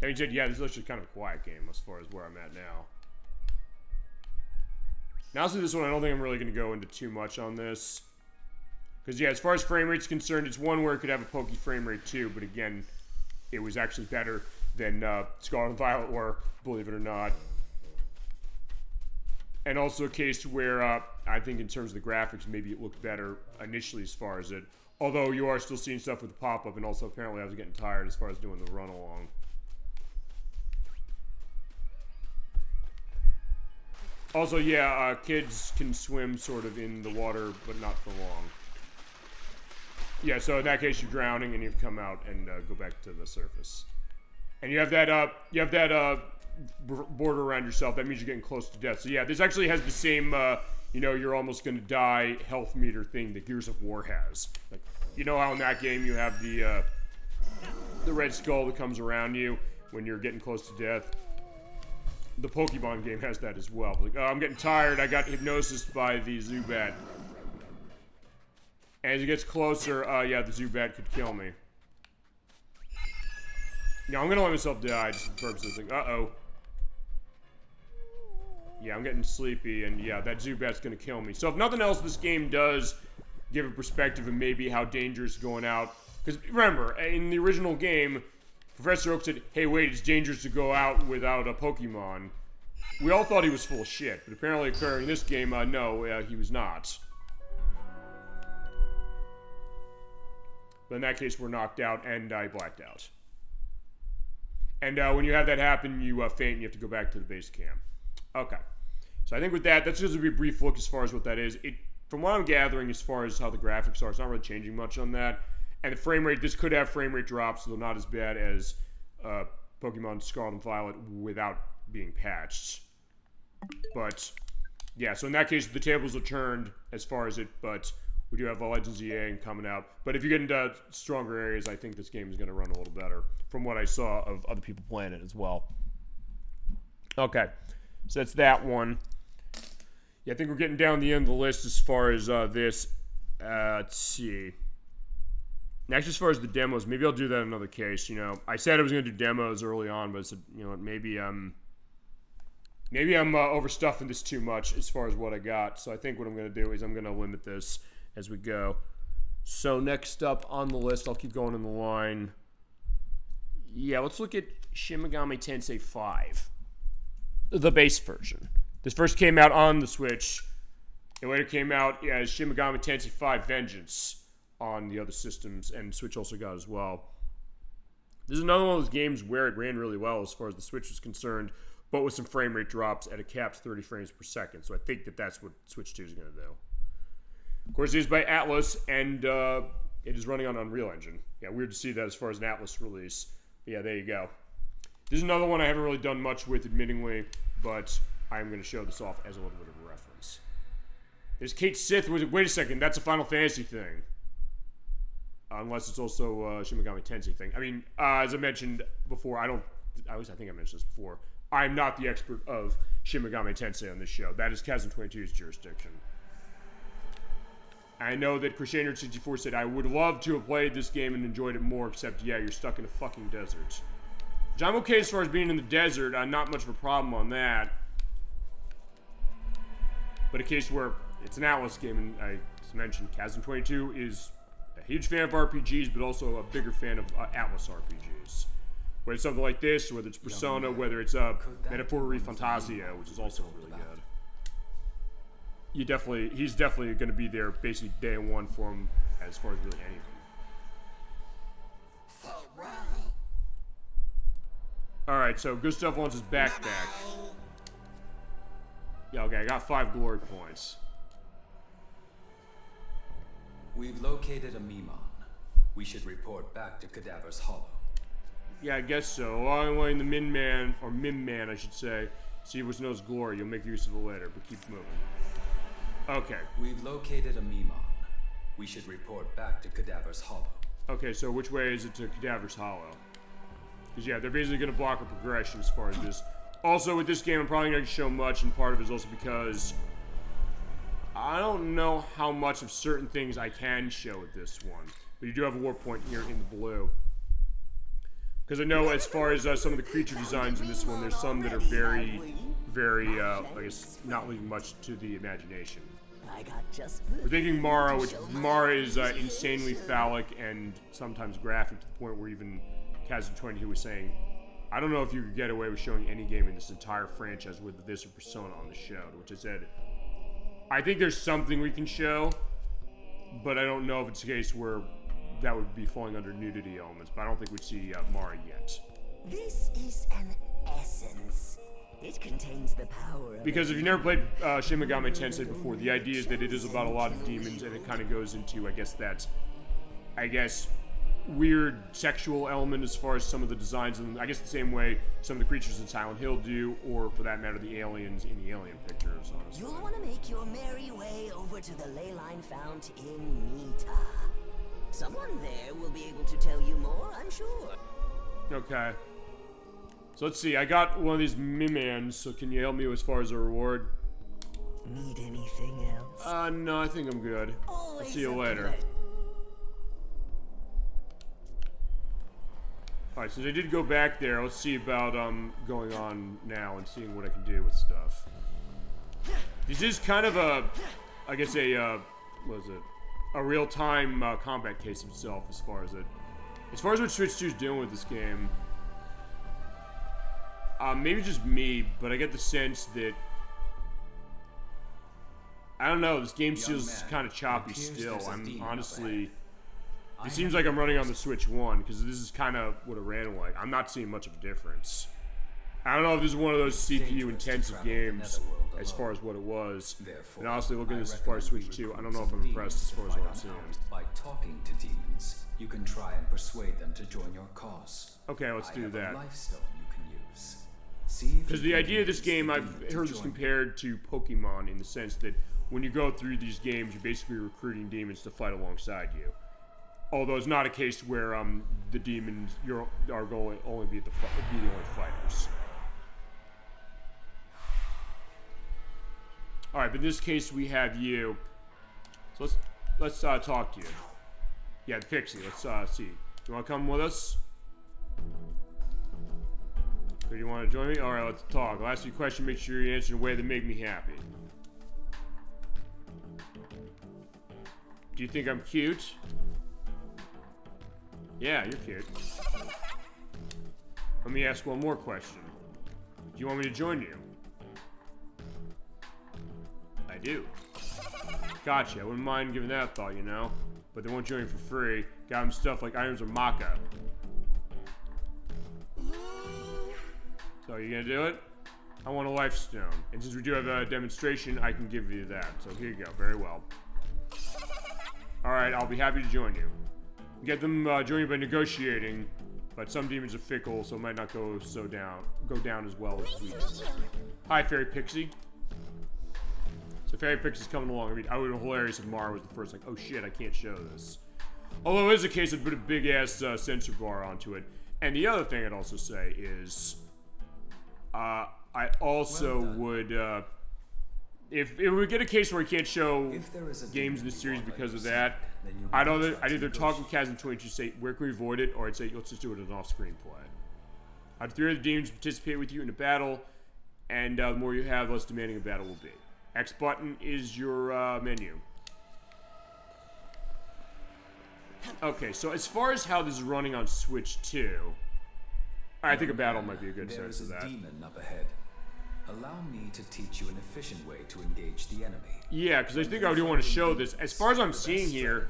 Speaker 1: That being said, yeah, this is actually kind of a quiet game as far as where I'm at now. Now, honestly, this one, I don't think I'm really going to go into too much on this. Because, yeah, as far as frame rate's concerned, it's one where it could have a pokey frame rate, too. But, again, it was actually better than Scarlet and Violet were, believe it or not. And also a case where I think in terms of the graphics, maybe it looked better initially as far as it. Although you are still seeing stuff with the pop-up, and also apparently I was getting tired as far as doing the run-along. Also, yeah, kids can swim sort of in the water, but not for long. Yeah, so in that case, you're drowning, and you come out and go back to the surface. And you have that border around yourself. That means you're getting close to death. So yeah, this actually has the same, you know, you're almost going to die health meter thing that Gears of War has. Like, you know how in that game you have the red skull that comes around you when you're getting close to death? The Pokemon game has that as well. Like, oh, I'm getting tired. I got hypnosis by the Zubat. And as it gets closer, yeah, the Zubat could kill me. Yeah, I'm gonna let myself die just for the purposes of, uh-oh. Yeah, I'm getting sleepy, and yeah, that Zubat's gonna kill me. So if nothing else, this game does give a perspective of maybe how dangerous going out. Because remember, in the original game, Professor Oak said, hey, wait, it's dangerous to go out without a Pokemon. We all thought he was full of shit, but apparently occurring in this game, no, he was not. But in that case, we're knocked out, and I blacked out. And when you have that happen, you faint, and you have to go back to the base camp. Okay. So I think with that, that's just a brief look as far as what that is. From what I'm gathering, as far as how the graphics are, it's not really changing much on that. And the frame rate, this could have frame rate drops, though not as bad as Pokemon Scarlet and Violet without being patched. But, yeah, so in that case, the tables are turned as far as it, but we do have Legends EA coming out. But if you get into stronger areas, I think this game is going to run a little better from what I saw of other people playing it as well. Okay, so that's that one. Yeah, I think we're getting down the end of the list as far as this. Let's see. Next, as far as the demos, maybe I'll do that in another case. You know, I said I was going to do demos early on, but I said, you know, maybe I'm overstuffing this too much as far as what I got. So I think what I'm going to do is I'm going to limit this as we go. So next up on the list, I'll keep going in the line. Yeah, let's look at Shin Megami Tensei 5, the base version. This first came out on the Switch. It later came out as Shin Megami Tensei 5 Vengeance on the other systems, and Switch also got as well. This is another one of those games where it ran really well as far as the Switch was concerned, but with some frame rate drops at a capped 30 frames per second. So I think that's what Switch 2 is going to do. Of course, it is by Atlas, and it is running on Unreal Engine. Yeah, weird to see that as far as an Atlas release. But yeah, there you go. This is another one I haven't really done much with, admittingly, but I'm going to show this off as a little bit of a reference. There's Kate Sith. Wait a second, that's a Final Fantasy thing. Unless it's also a Shin Megami Tensei thing. I mean, as I mentioned before, I think I mentioned this before. I'm not the expert of Shin Megami Tensei on this show. That is Kazan22's jurisdiction. I know that Crusader64 said, I would love to have played this game and enjoyed it more, except, yeah, you're stuck in a fucking desert. Which I'm okay as far as being in the desert. Not much of a problem on that. But a case where it's an Atlas game, and I just mentioned Kazan22 is a huge fan of RPGs, but also a bigger fan of Atlas RPGs. Whether it's something like this, whether it's Persona, whether it's Metaphor Fantasia, which is also really good. He's definitely going to be there basically day one for him as far as really anything. Alright, so Gustav wants his backpack. Yeah, okay, I got 5 glory points.
Speaker 11: We've located a Memon. We should report back to Cadaver's Hollow.
Speaker 1: Yeah, I guess so. I'm letting the Min-Man, or Mim-Man, I should say, see if it knows glory. You'll make use of it later, but keep moving. Okay.
Speaker 11: We've located a Memon. We should report back to Cadaver's Hollow.
Speaker 1: Okay, so which way is it to Cadaver's Hollow? Because, yeah, they're basically going to block a progression as far as this. Also, with this game, I'm probably not going to show much, and part of it is also because I don't know how much of certain things I can show with this one. But you do have a warp point here in the blue. Because I know as far as some of the creature designs in this one, there's some that are very, very, I guess, not leaving much to the imagination. We're thinking Mara, which Mara is insanely phallic and sometimes graphic to the point where even Kazan22 was saying, I don't know if you could get away with showing any game in this entire franchise with this or Persona on the show, which I said, I think there's something we can show, but I don't know if it's a case where that would be falling under nudity elements, but I don't think we'd see Mara yet.
Speaker 12: This is an essence. It contains the power of
Speaker 1: because if you've never played Shin Megami Tensei before, the idea is that it is about a lot of demons, and it kind of goes into, I guess, weird sexual element as far as some of the designs, and I guess the same way some of the creatures in Silent Hill do, or for that matter, the aliens in the Alien pictures, honestly.
Speaker 12: You'll want to make your merry way over to the ley line fount in Mita. Someone there will be able to tell you more, I'm sure.
Speaker 1: Okay. So let's see, I got one of these Mimans, so can you help me as far as a reward?
Speaker 12: Need anything else?
Speaker 1: No, I think I'm good. I'll see you later. Alright, since I did go back there, let's see about going on now and seeing what I can do with stuff. This is kind of a, I guess what is it? A real-time combat case itself as far as what Switch 2 is doing with this game. Maybe just me, but I get the sense that I don't know, this game feels kind of choppy still. I'm honestly, it seems like I'm running on the Switch 1 because this is kind of what it ran like. I'm not seeing much of a difference. I don't know if this is one of those CPU intensive games as far as what it was. And honestly, looking at this as far as Switch 2, I don't know if I'm impressed as far as what I'm seeing.
Speaker 11: By talking to demons, you can try and persuade them to join your cause.
Speaker 1: Okay, let's do that.
Speaker 11: Lifestone you can use.
Speaker 1: Because the idea of this game, I've heard this compared to Pokemon in the sense that when you go through these games, you're basically recruiting demons to fight alongside you. Although it's not a case where the demons are going to only be the only fighters. All right, but in this case, we have you. So let's talk to you. Yeah, the Pixie. Let's see. You want to come with us? Or do you want to join me? All right, let's talk. I'll ask you a question. Make sure you answer in a way that make me happy. Do you think I'm cute? Yeah, you're cute. Let me ask one more question. Do you want me to join you? I do. Gotcha. I wouldn't mind giving that a thought, you know? but they won't join for free. Got them stuff like items or maca. So you gonna do it? I want a life stone. And since we do have a demonstration, I can give you that. So here you go, very well. Alright, I'll be happy to join you. Get them join you by negotiating, but some demons are fickle, so it might not go down as well as we. Hi, Fairy Pixie. So Fairy Pixie's coming along. I mean, I would have been hilarious if Mara was the first, like, oh shit, I can't show this. Although it is a case of put a big ass censor bar onto it. And the other thing I'd also say is, I also would, if we get a case where we can't show games in the series because of that, I'd either talk with Kaz22 say, where can we avoid it, or I'd say, let's just do it as an off-screen play. I'd have 3 other demons participate with you in a battle, and the more you have, less demanding a battle will be. X button is your menu. Okay, so as far as how this is running on Switch 2, I think a battle might be a good sense of that.
Speaker 11: There is a demon up ahead. Allow me to teach you an efficient way to engage the enemy.
Speaker 1: Yeah, because I think I do want to show this. As far as I'm seeing here,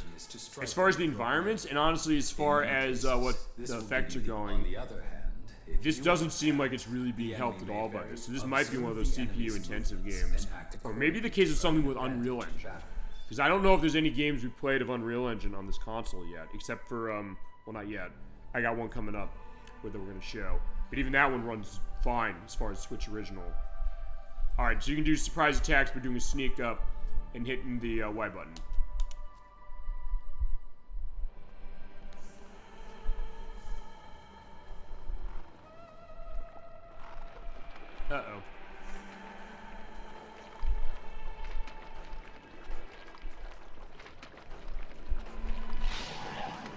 Speaker 1: as far as the environments, and honestly as far as what the effects are going, this doesn't seem like it's really being helped at all by this. So this might be one of those CPU-intensive games. Or maybe the case of something with Unreal Engine. Because I don't know if there's any games we played of Unreal Engine on this console yet, except for, well, not yet. I got one coming up that we're going to show. But even that one runs fine as far as Switch original. Alright, so you can do surprise attacks by doing a sneak up and hitting the Y button. Uh-oh.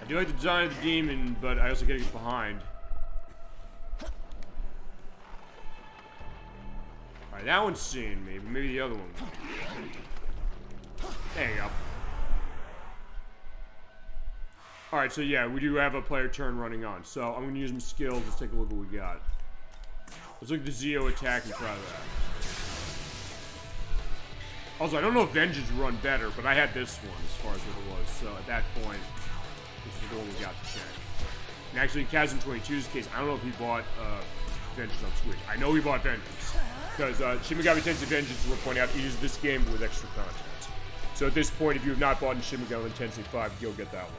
Speaker 1: I do like the design of the demon, but I also gotta get behind. Alright, that one's seen me, but maybe the other one. There you go. Alright, so yeah, we do have a player turn running on. So I'm gonna use some skills. Let's take a look at what we got. Let's look at the Zeo attack and try that. Also, I don't know if Vengeance would run better, but I had this one as far as what it was. So at that point, this is the one we got to check. And actually, in Kaz22's case, I don't know if he bought Vengeance on Switch. I know he bought Vengeance. Because Shin Megami Tensei Vengeance, we'll point out, uses this game with extra content. So at this point, if you have not bought Shin Megami Tensei 5, you'll get that one.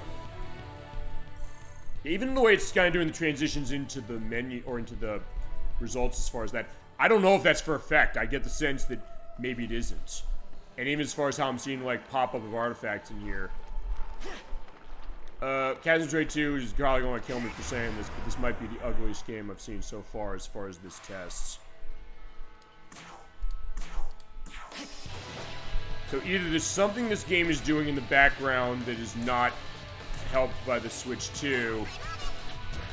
Speaker 1: Even the way it's kind of doing the transitions into the menu, or into the results as far as that, I don't know if that's for effect. I get the sense that maybe it isn't. And even as far as how I'm seeing, like, pop-up of artifacts in here. Kaz22 is probably going to kill me for saying this, but this might be the ugliest game I've seen so far as this tests. So either there's something this game is doing in the background that is not helped by the Switch 2,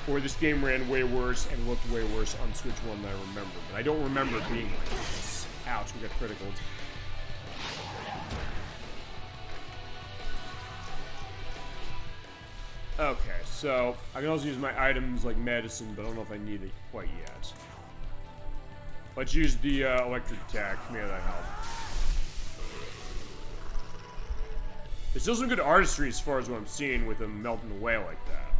Speaker 1: or this game ran way worse and looked way worse on Switch 1 than I remember. But I don't remember it being like this. Ouch, we got critical. Okay, so I can also use my items like medicine, but I don't know if I need it quite yet. Let's use the electric attack. Maybe that helps. There's still some good artistry as far as what I'm seeing with them melting away like that.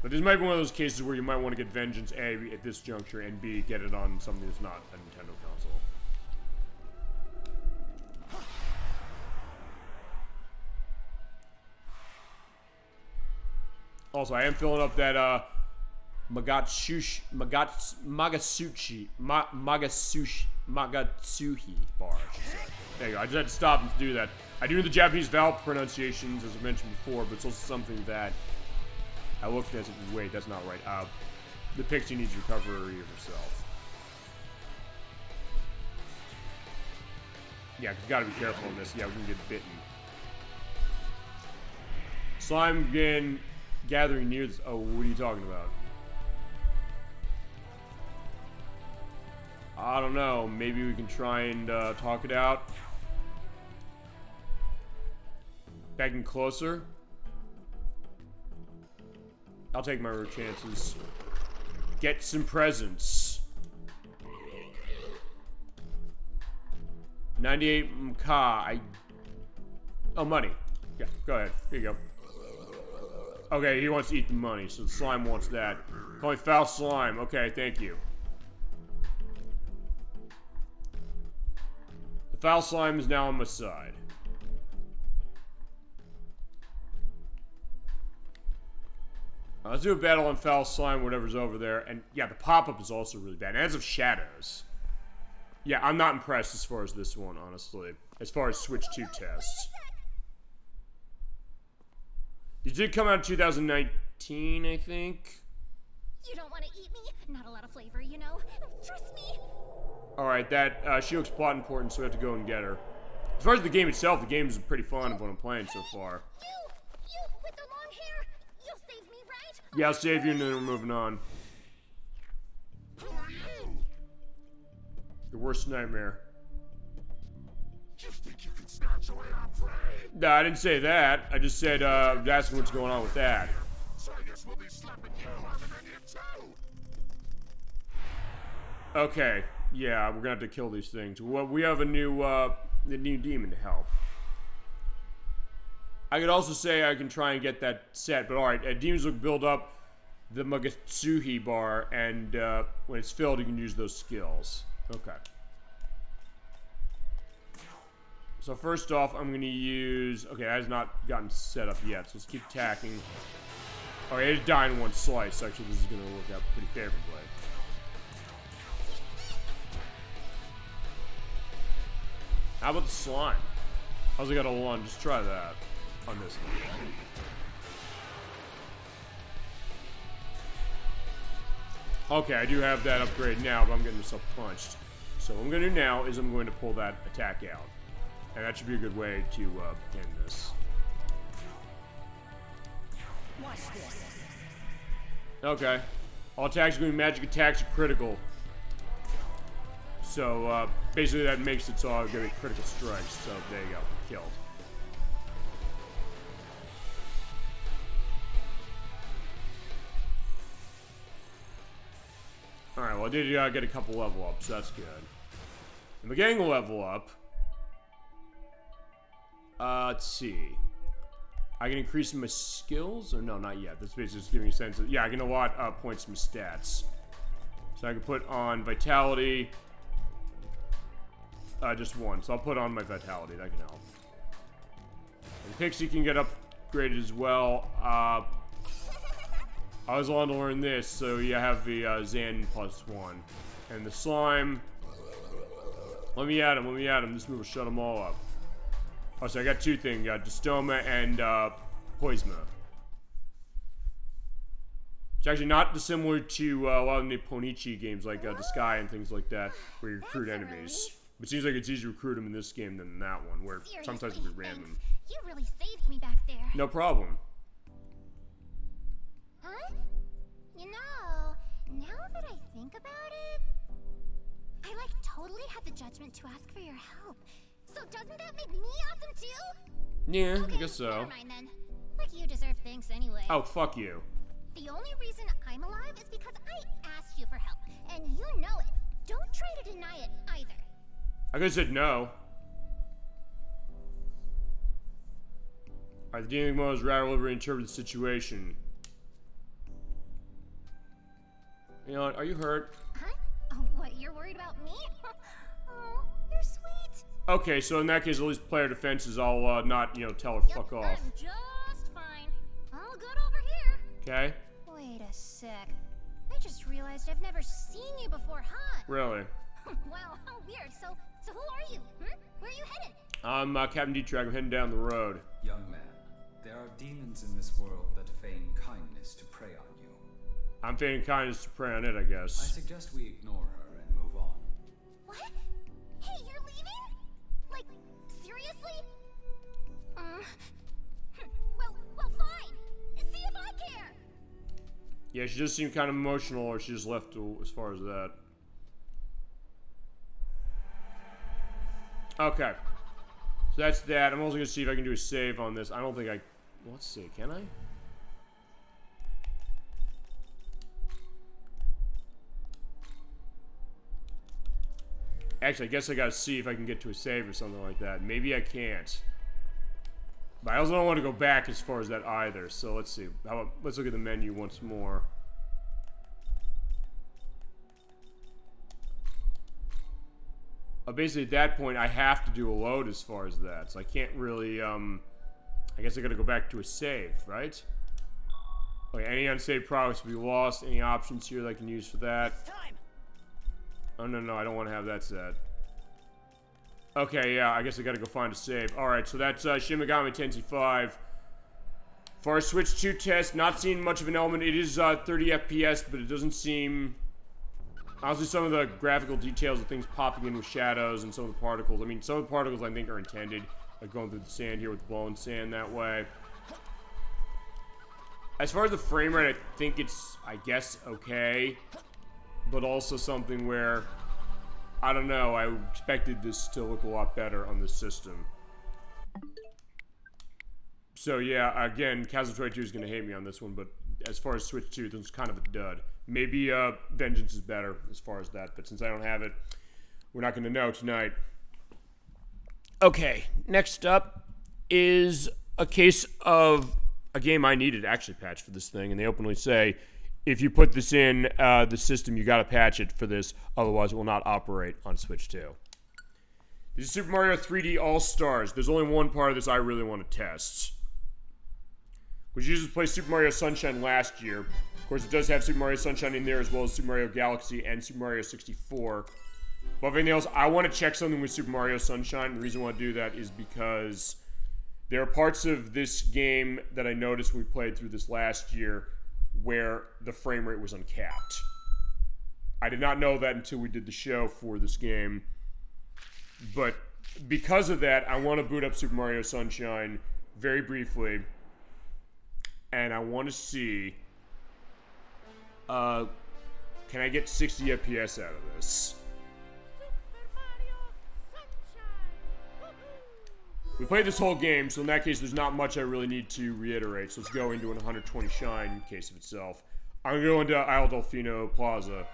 Speaker 1: But this might be one of those cases where you might want to get Vengeance A at this juncture, and B, get it on something that's not a Nintendo console. Also, I am filling up that Magatsuhi bar, I should say. There you go. I just had to stop and do that. I do the Japanese vowel pronunciations, as I mentioned before, but it's also something that I looked at and said, wait, that's not right. The Pixie needs recovery herself. Yeah, you gotta be careful in this. Yeah, we can get bitten. Slime again, gathering near this. Oh, what are you talking about? I don't know. Maybe we can try and talk it out. Backing closer. I'll take my chances. Get some presents. 98 Mka. Oh, money. Yeah, go ahead. Here you go. Okay, he wants to eat the money, so the slime wants that. Call me foul slime. Okay, thank you. The foul slime is now on my side. Let's do a battle on foul slime, whatever's over there. And yeah, the pop-up is also really bad. And as of shadows. Yeah, I'm not impressed as far as this one, honestly. As far as Switch 2 tests. It did come out in 2019, I think.
Speaker 6: You don't want to eat me? Not a lot of flavor, you know? Trust me.
Speaker 1: Alright, that, she looks plot important, so we have to go and get her. As far as the game itself, the game is pretty fun of what I'm playing so far.
Speaker 6: You with the long hair, you'll save me, right?
Speaker 1: Yeah, I'll save you and then we're moving on.
Speaker 4: Who are you?
Speaker 1: Your worst nightmare.
Speaker 4: You think you can snatch away our prey?
Speaker 1: No, I didn't say that. I just said, asking what's going on with that.
Speaker 4: So I guess we'll be slapping you on the menu too.
Speaker 1: Okay, yeah, we're gonna have to kill these things. Well, we have a new demon to help. I could also say I can try and get that set, but alright, demons will build up the Magatsuhi bar, and when it's filled, you can use those skills. Okay. So first off, I'm gonna use... Okay, that has not gotten set up yet, so let's keep attacking. Alright, it's dying in one slice, so actually this is gonna work out pretty favorably. How about the slime? How's it got a 1? Just try that on this one. Okay, I do have that upgrade now, but I'm getting myself punched. So what I'm gonna do now is I'm going to pull that attack out. And that should be a good way to end this.
Speaker 8: Watch this.
Speaker 1: Okay. All attacks are going to be magic attacks or critical. So, basically that makes it so I'm going to be critical strikes. So, there you go. Killed. Alright, well I did get a couple level ups, so that's good. And we're getting a level up. Let's see. I can increase my skills? Or no, not yet. That's basically just giving me a sense of... Yeah, I can allot points to my stats. So I can put on Vitality. Just one. So I'll put on my Vitality. That can help. And Pixie can get upgraded as well. I was on to learn this. So you have the Zan +1. And the Slime... Let me at him. Let me at him. This move will shut them all up. Oh, so I got two things. Got Dystoma and Poisma. It's actually not dissimilar to a lot of the Nipponichi games like Disguise and things like that, where you recruit enemies. But it seems like it's easier to recruit them in this game than in that one, where sometimes it'll be random.
Speaker 6: You really saved me back there.
Speaker 1: No problem.
Speaker 6: Huh? You know, now that I think about it, I totally had the judgment to ask for your help. So doesn't that make me awesome too?
Speaker 1: Yeah,
Speaker 6: okay,
Speaker 1: I guess so.
Speaker 6: Never mind then. You deserve thanks anyway.
Speaker 1: Oh, fuck you.
Speaker 6: The only reason I'm alive is because I asked you for help, and you know it. Don't try to deny it either.
Speaker 1: I could have said no. Alright, the dealing mode is rattle over and interpret the situation. You know what, are you hurt?
Speaker 6: Huh? Oh, what, you're worried about me? Oh, you're sweet.
Speaker 1: Okay, so in that case, at least player defenses, I'll not, tell her fuck off.
Speaker 6: I'm just fine. All good over here.
Speaker 1: Okay.
Speaker 6: Wait a sec. I just realized I've never seen you before, huh?
Speaker 1: Really?
Speaker 6: Wow, how weird. So who are you? Where are you headed?
Speaker 1: I'm Captain D-Track. I'm heading down the road.
Speaker 11: Young man, there are demons in this world that feign kindness to prey on you.
Speaker 1: I'm feigning kindness to prey on it, I guess.
Speaker 11: I suggest we ignore her and move on.
Speaker 6: What? Hey, you're leaving? Seriously? Well, fine. See if I care.
Speaker 1: Yeah, she just seemed kind of emotional, or she just left as far as that. Okay. So that's that. I'm also going to see if I can do a save on this. I don't think I... Let's see. Can I? Actually, I guess I got to see if I can get to a save or something like that. Maybe I can't. But I also don't want to go back as far as that either. So let's see. How about, let's look at the menu once more. Basically, at that point, I have to do a load as far as that. So I can't really, I guess I gotta go back to a save, right? Okay, any unsaved progress will be lost. Any options here that I can use for that? Oh, no, I don't want to have that set. Okay, yeah, I guess I gotta go find a save. Alright, so that's Shin Megami Tensei 5. For our Switch 2 test, not seeing much of an element. It is 30 FPS, but it doesn't seem... Honestly, some of the graphical details of things popping in with shadows and some of the particles. I mean, some of the particles I think are intended. Like going through the sand here with blown sand that way. As far as the frame rate, I think it's, I guess, okay. But also something where, I don't know, I expected this to look a lot better on this system. So yeah, again, Kazuma22 is going to hate me on this one, but as far as Switch 2, this is kind of a dud. Maybe Vengeance is better as far as that, but since I don't have it, we're not going to know tonight. Okay, next up is a case of a game I needed to actually patch for this thing, and they openly say, if you put this in the system, you got to patch it for this, otherwise it will not operate on Switch 2. This is Super Mario 3D All-Stars. There's only one part of this I really want to test, which used to play Super Mario Sunshine last year. Of course, it does have Super Mario Sunshine in there, as well as Super Mario Galaxy and Super Mario 64. But if anything else, I want to check something with Super Mario Sunshine. The reason I want to do that is because there are parts of this game that I noticed when we played through this last year where the frame rate was uncapped. I did not know that until we did the show for this game. But because of that, I want to boot up Super Mario Sunshine very briefly. And I want to see... can I get 60 FPS out of this? We played this whole game, so in that case, there's not much I really need to reiterate. So let's go into an 120 shine case of itself. I'm going to go into Isle Delfino Plaza,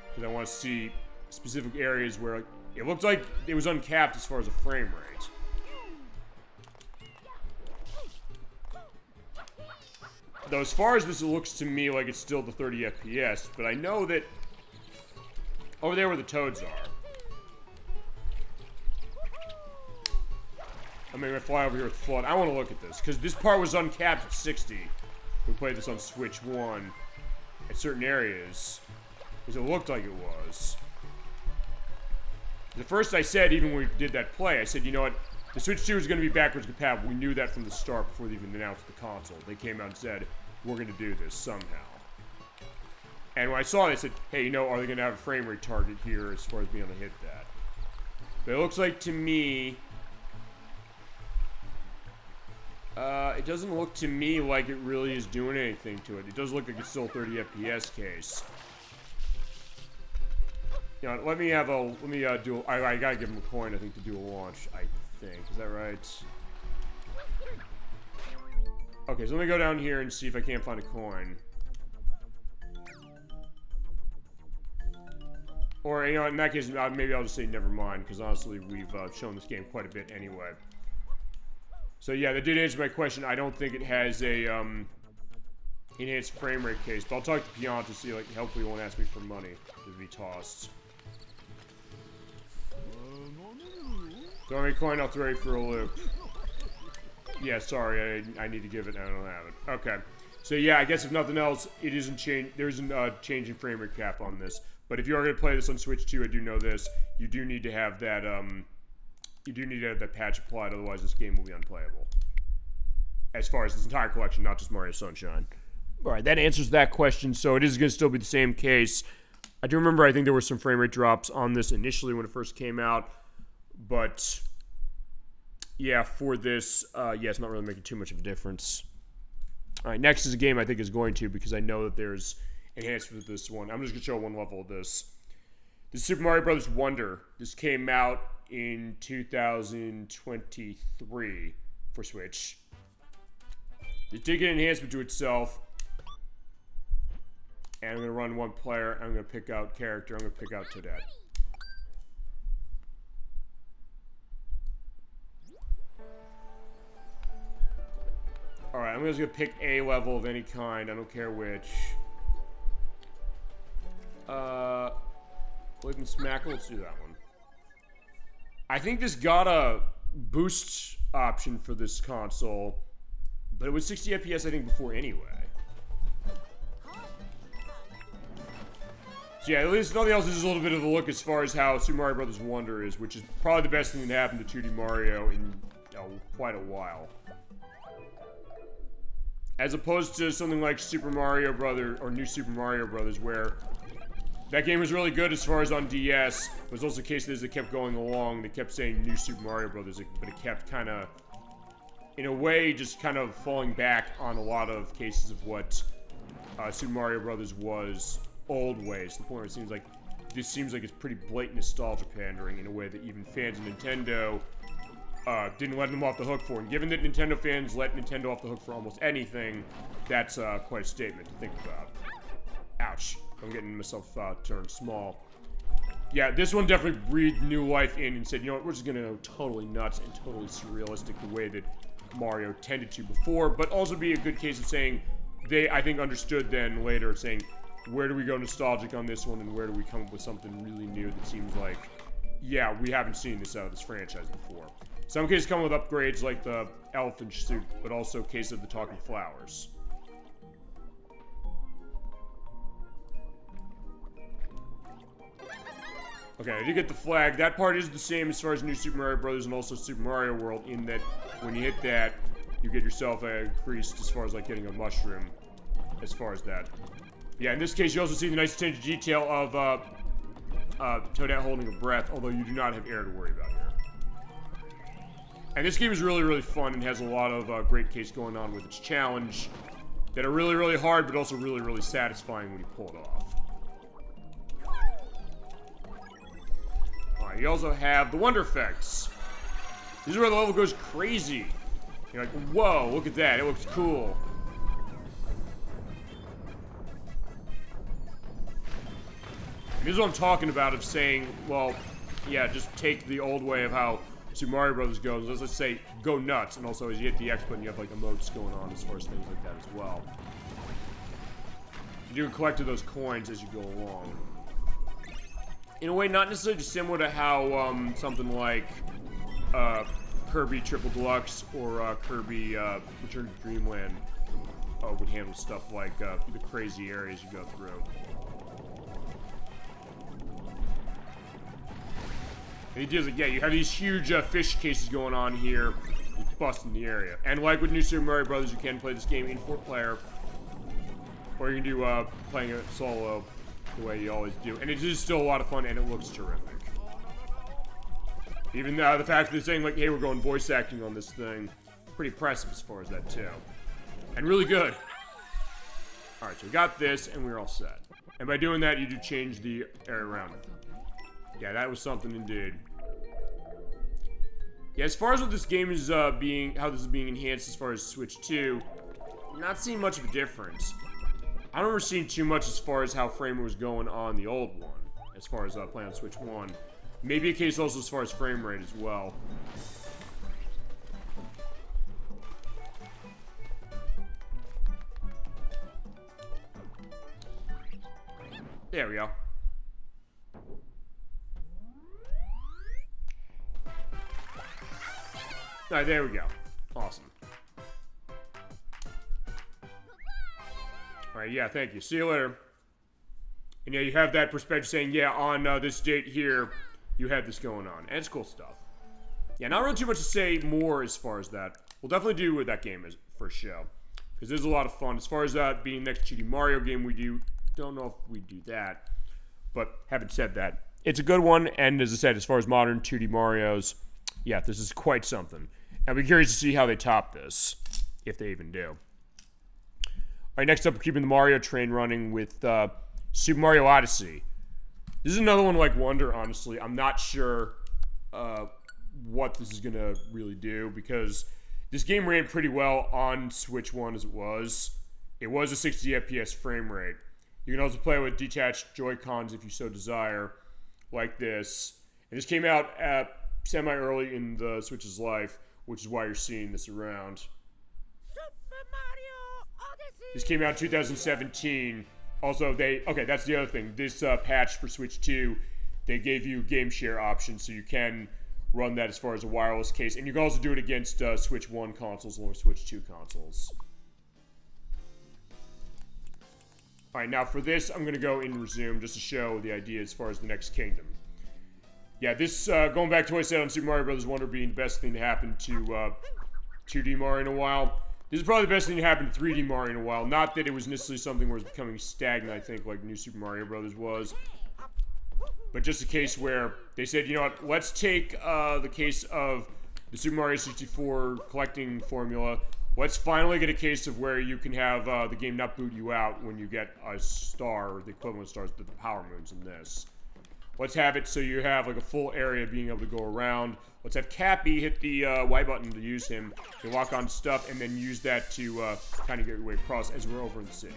Speaker 1: because I want to see specific areas where it looked like it was uncapped as far as a frame rate. Though as far as this, it looks to me like it's still the 30 FPS, but I know that over there where the toads are, I'm going to fly over here with Flood. I want to look at this, because this part was uncapped at 60. We played this on Switch 1 at certain areas, because it looked like it was. The first I said, even when we did that play, I said, you know what, the Switch 2 is going to be backwards compatible. We knew that from the start before they even announced the console. They came out and said, we're going to do this somehow. And when I saw it, I said, hey, you know, are they going to have a frame rate target here as far as being able to hit that? But it looks like to me... it doesn't look to me like it really is doing anything to it. It does look like it's still a 30 FPS case. You know, let me do, I gotta give him a coin, I think, to do a launch, I think. Is that right? Okay, so let me go down here and see if I can't find a coin. Or, you know, in that case, maybe I'll just say never mind, because honestly, we've shown this game quite a bit anyway. So yeah, that did answer my question. I don't think it has a enhanced frame rate case, but I'll talk to Pion to see, like, hopefully he won't ask me for money to be tossed. Throw me a coin, I'll throw you for a loop. Yeah, sorry, I need to give it, I don't have it. Okay. So yeah, I guess if nothing else, it isn't there isn't a change in frame rate cap on this. But if you are going to play this on Switch 2, I do know this, you do need to have that, that patch applied, otherwise this game will be unplayable. As far as this entire collection, not just Mario Sunshine. Alright, that answers that question, so it is going to still be the same case. I do remember, I think there were some frame rate drops on this initially when it first came out, but yeah, for this, yeah, it's not really making too much of a difference. Alright, next is a game I think is going to, because I know that there's enhancements with this one. I'm just going to show one level of this. This is Super Mario Bros. Wonder. This came out in 2023 for Switch. It did get an enhancement to itself. And I'm going to run one player. I'm going to pick out character. I'm going to pick out Toadette. Alright, I'm just gonna pick a level of any kind. I don't care which. Lick and Smackle, let's do that one. I think this got a boost option for this console, but it was 60 FPS I think before anyway. So yeah, at least nothing else, this is a little bit of a look as far as how Super Mario Bros. Wonder is, which is probably the best thing that happened to 2D Mario in quite a while. As opposed to something like Super Mario Brothers, or New Super Mario Brothers, where that game was really good as far as on DS. It was also the case that as it kept going along, they kept saying New Super Mario Brothers, but it kept kind of, in a way, just kind of falling back on a lot of cases of what Super Mario Brothers was old ways. To the point where it seems like this seems like it's pretty blatant nostalgia pandering in a way that even fans of Nintendo didn't let them off the hook for. And given that Nintendo fans let Nintendo off the hook for almost anything, that's quite a statement to think about. Ouch. I'm getting myself turned small. Yeah, this one definitely breathed new life in and said, you know what, we're just gonna go totally nuts and totally surrealistic the way that Mario tended to before, but also be a good case of saying, they, I think, understood then later, saying, where do we go nostalgic on this one and where do we come up with something really new that seems like, yeah, we haven't seen this out of this franchise before. Some cases come with upgrades like the elephant suit, but also case of the talking flowers. Okay, I did get the flag. That part is the same as far as New Super Mario Bros. And also Super Mario World, in that when you hit that, you get yourself a increased as far as like getting a mushroom, as far as that. Yeah, in this case, you also see the nice attention to detail of Toadette holding a breath, although you do not have air to worry about here. And this game is really, really fun and has a lot of great case going on with its challenge that are really, really hard, but also really, really satisfying when you pull it off. You also have the Wonder Effects. This is where the level goes crazy. You're like, whoa, look at that. It looks cool. And this is what I'm talking about of saying, well, yeah, just take the old way of how Super Mario Bros. Goes. Let's say, go nuts. And also, as you hit the X button, you have like emotes going on as far as things like that as well. You do collect those coins as you go along. In a way, not necessarily dissimilar to how something like Kirby Triple Deluxe or Kirby Return to Dreamland would handle stuff like the crazy areas you go through. And it is like, yeah, you have these huge fish cases going on here, busting the area. And like with New Super Mario Bros., you can play this game in 4-player, or you can do playing it solo. The way you always do. And it is still a lot of fun, and it looks terrific. Even the fact that they're saying, like, hey, we're going voice acting on this thing, pretty impressive as far as that, too. And really good. Alright, so we got this, and we're all set. And by doing that, you do change the area around it. Yeah, that was something indeed. Yeah, as far as what this game is how this is being enhanced as far as Switch 2, not seeing much of a difference. I don't remember seeing too much as far as how frame rate was going on the old one, as far as playing on Switch 1. Maybe a case also as far as frame rate as well. There we go. Alright, there we go. Awesome. Alright, yeah, thank you. See you later. And yeah, you have that perspective saying, yeah, on this date here, you had this going on. And it's cool stuff. Yeah, not really too much to say more as far as that. We'll definitely do what that game is for show. Because it is a lot of fun. As far as that being the next 2D Mario game we do, don't know if we do that. But having said that, it's a good one. And as I said, as far as modern 2D Marios, yeah, this is quite something. I'll be curious to see how they top this, if they even do. Alright, next up, we're keeping the Mario train running with Super Mario Odyssey. This is another one like Wonder, honestly. I'm not sure what this is going to really do, because this game ran pretty well on Switch 1 as it was. It was a 60 FPS frame rate. You can also play with detached Joy-Cons if you so desire, like this. And this came out semi-early in the Switch's life, which is why you're seeing this around.
Speaker 6: Super
Speaker 1: This came out in 2017. Also, okay, that's the other thing. This patch for Switch 2, they gave you game share options, so you can run that as far as a wireless case. And you can also do it against Switch 1 consoles or Switch 2 consoles. Alright, now for this, I'm going to go in resume just to show the idea as far as the next kingdom. Yeah, this, going back to what I said on Super Mario Bros. Wonder being the best thing to happen to 2D Mario in a while. This is probably the best thing to happen to 3D Mario in a while. Not that it was necessarily something where it was becoming stagnant, I think, like New Super Mario Bros. Was. But just a case where they said, you know what, let's take the case of the Super Mario 64 collecting formula. Let's finally get a case of where you can have the game not boot you out when you get a star, or the equivalent stars, the power moons in this. Let's have it so you have like a full area being able to go around. Let's have Cappy hit the Y button to use him. You walk on stuff and then use that to kind of get your way across as we're over in the city.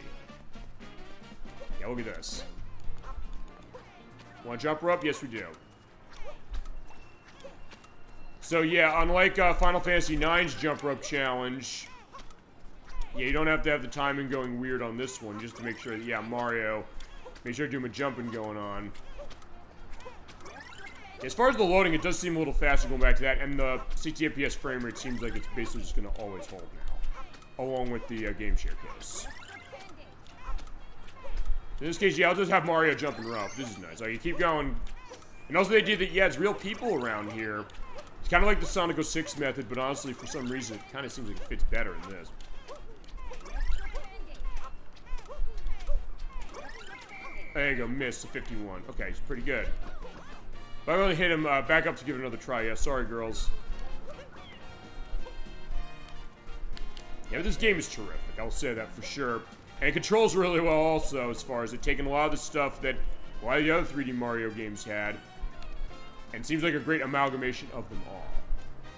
Speaker 1: Yeah, look at this. Want to jump rope? Yes, we do. So yeah, unlike Final Fantasy IX's jump rope challenge, yeah, you don't have to have the timing going weird on this one, just to make sure that, yeah, Mario, make sure to do my jumping going on. As far as the loading, it does seem a little faster going back to that, and the 60 FPS frame rate seems like it's basically just going to always hold now, along with the game share case. In this case, yeah, I'll just have Mario jumping rope. This is nice. Like, you keep going. And also, they did that, yeah, it's real people around here. It's kind of like the Sonic 06 method, but honestly, for some reason, it kind of seems like it fits better in this. There you go, missed a 51. Okay, he's pretty good. But I'm gonna hit him back up to give it another try. Yeah, sorry, girls. Yeah, but this game is terrific. I'll say that for sure. And it controls really well also, as far as it taking a lot of the stuff that a lot of the other 3D Mario games had. And seems like a great amalgamation of them all.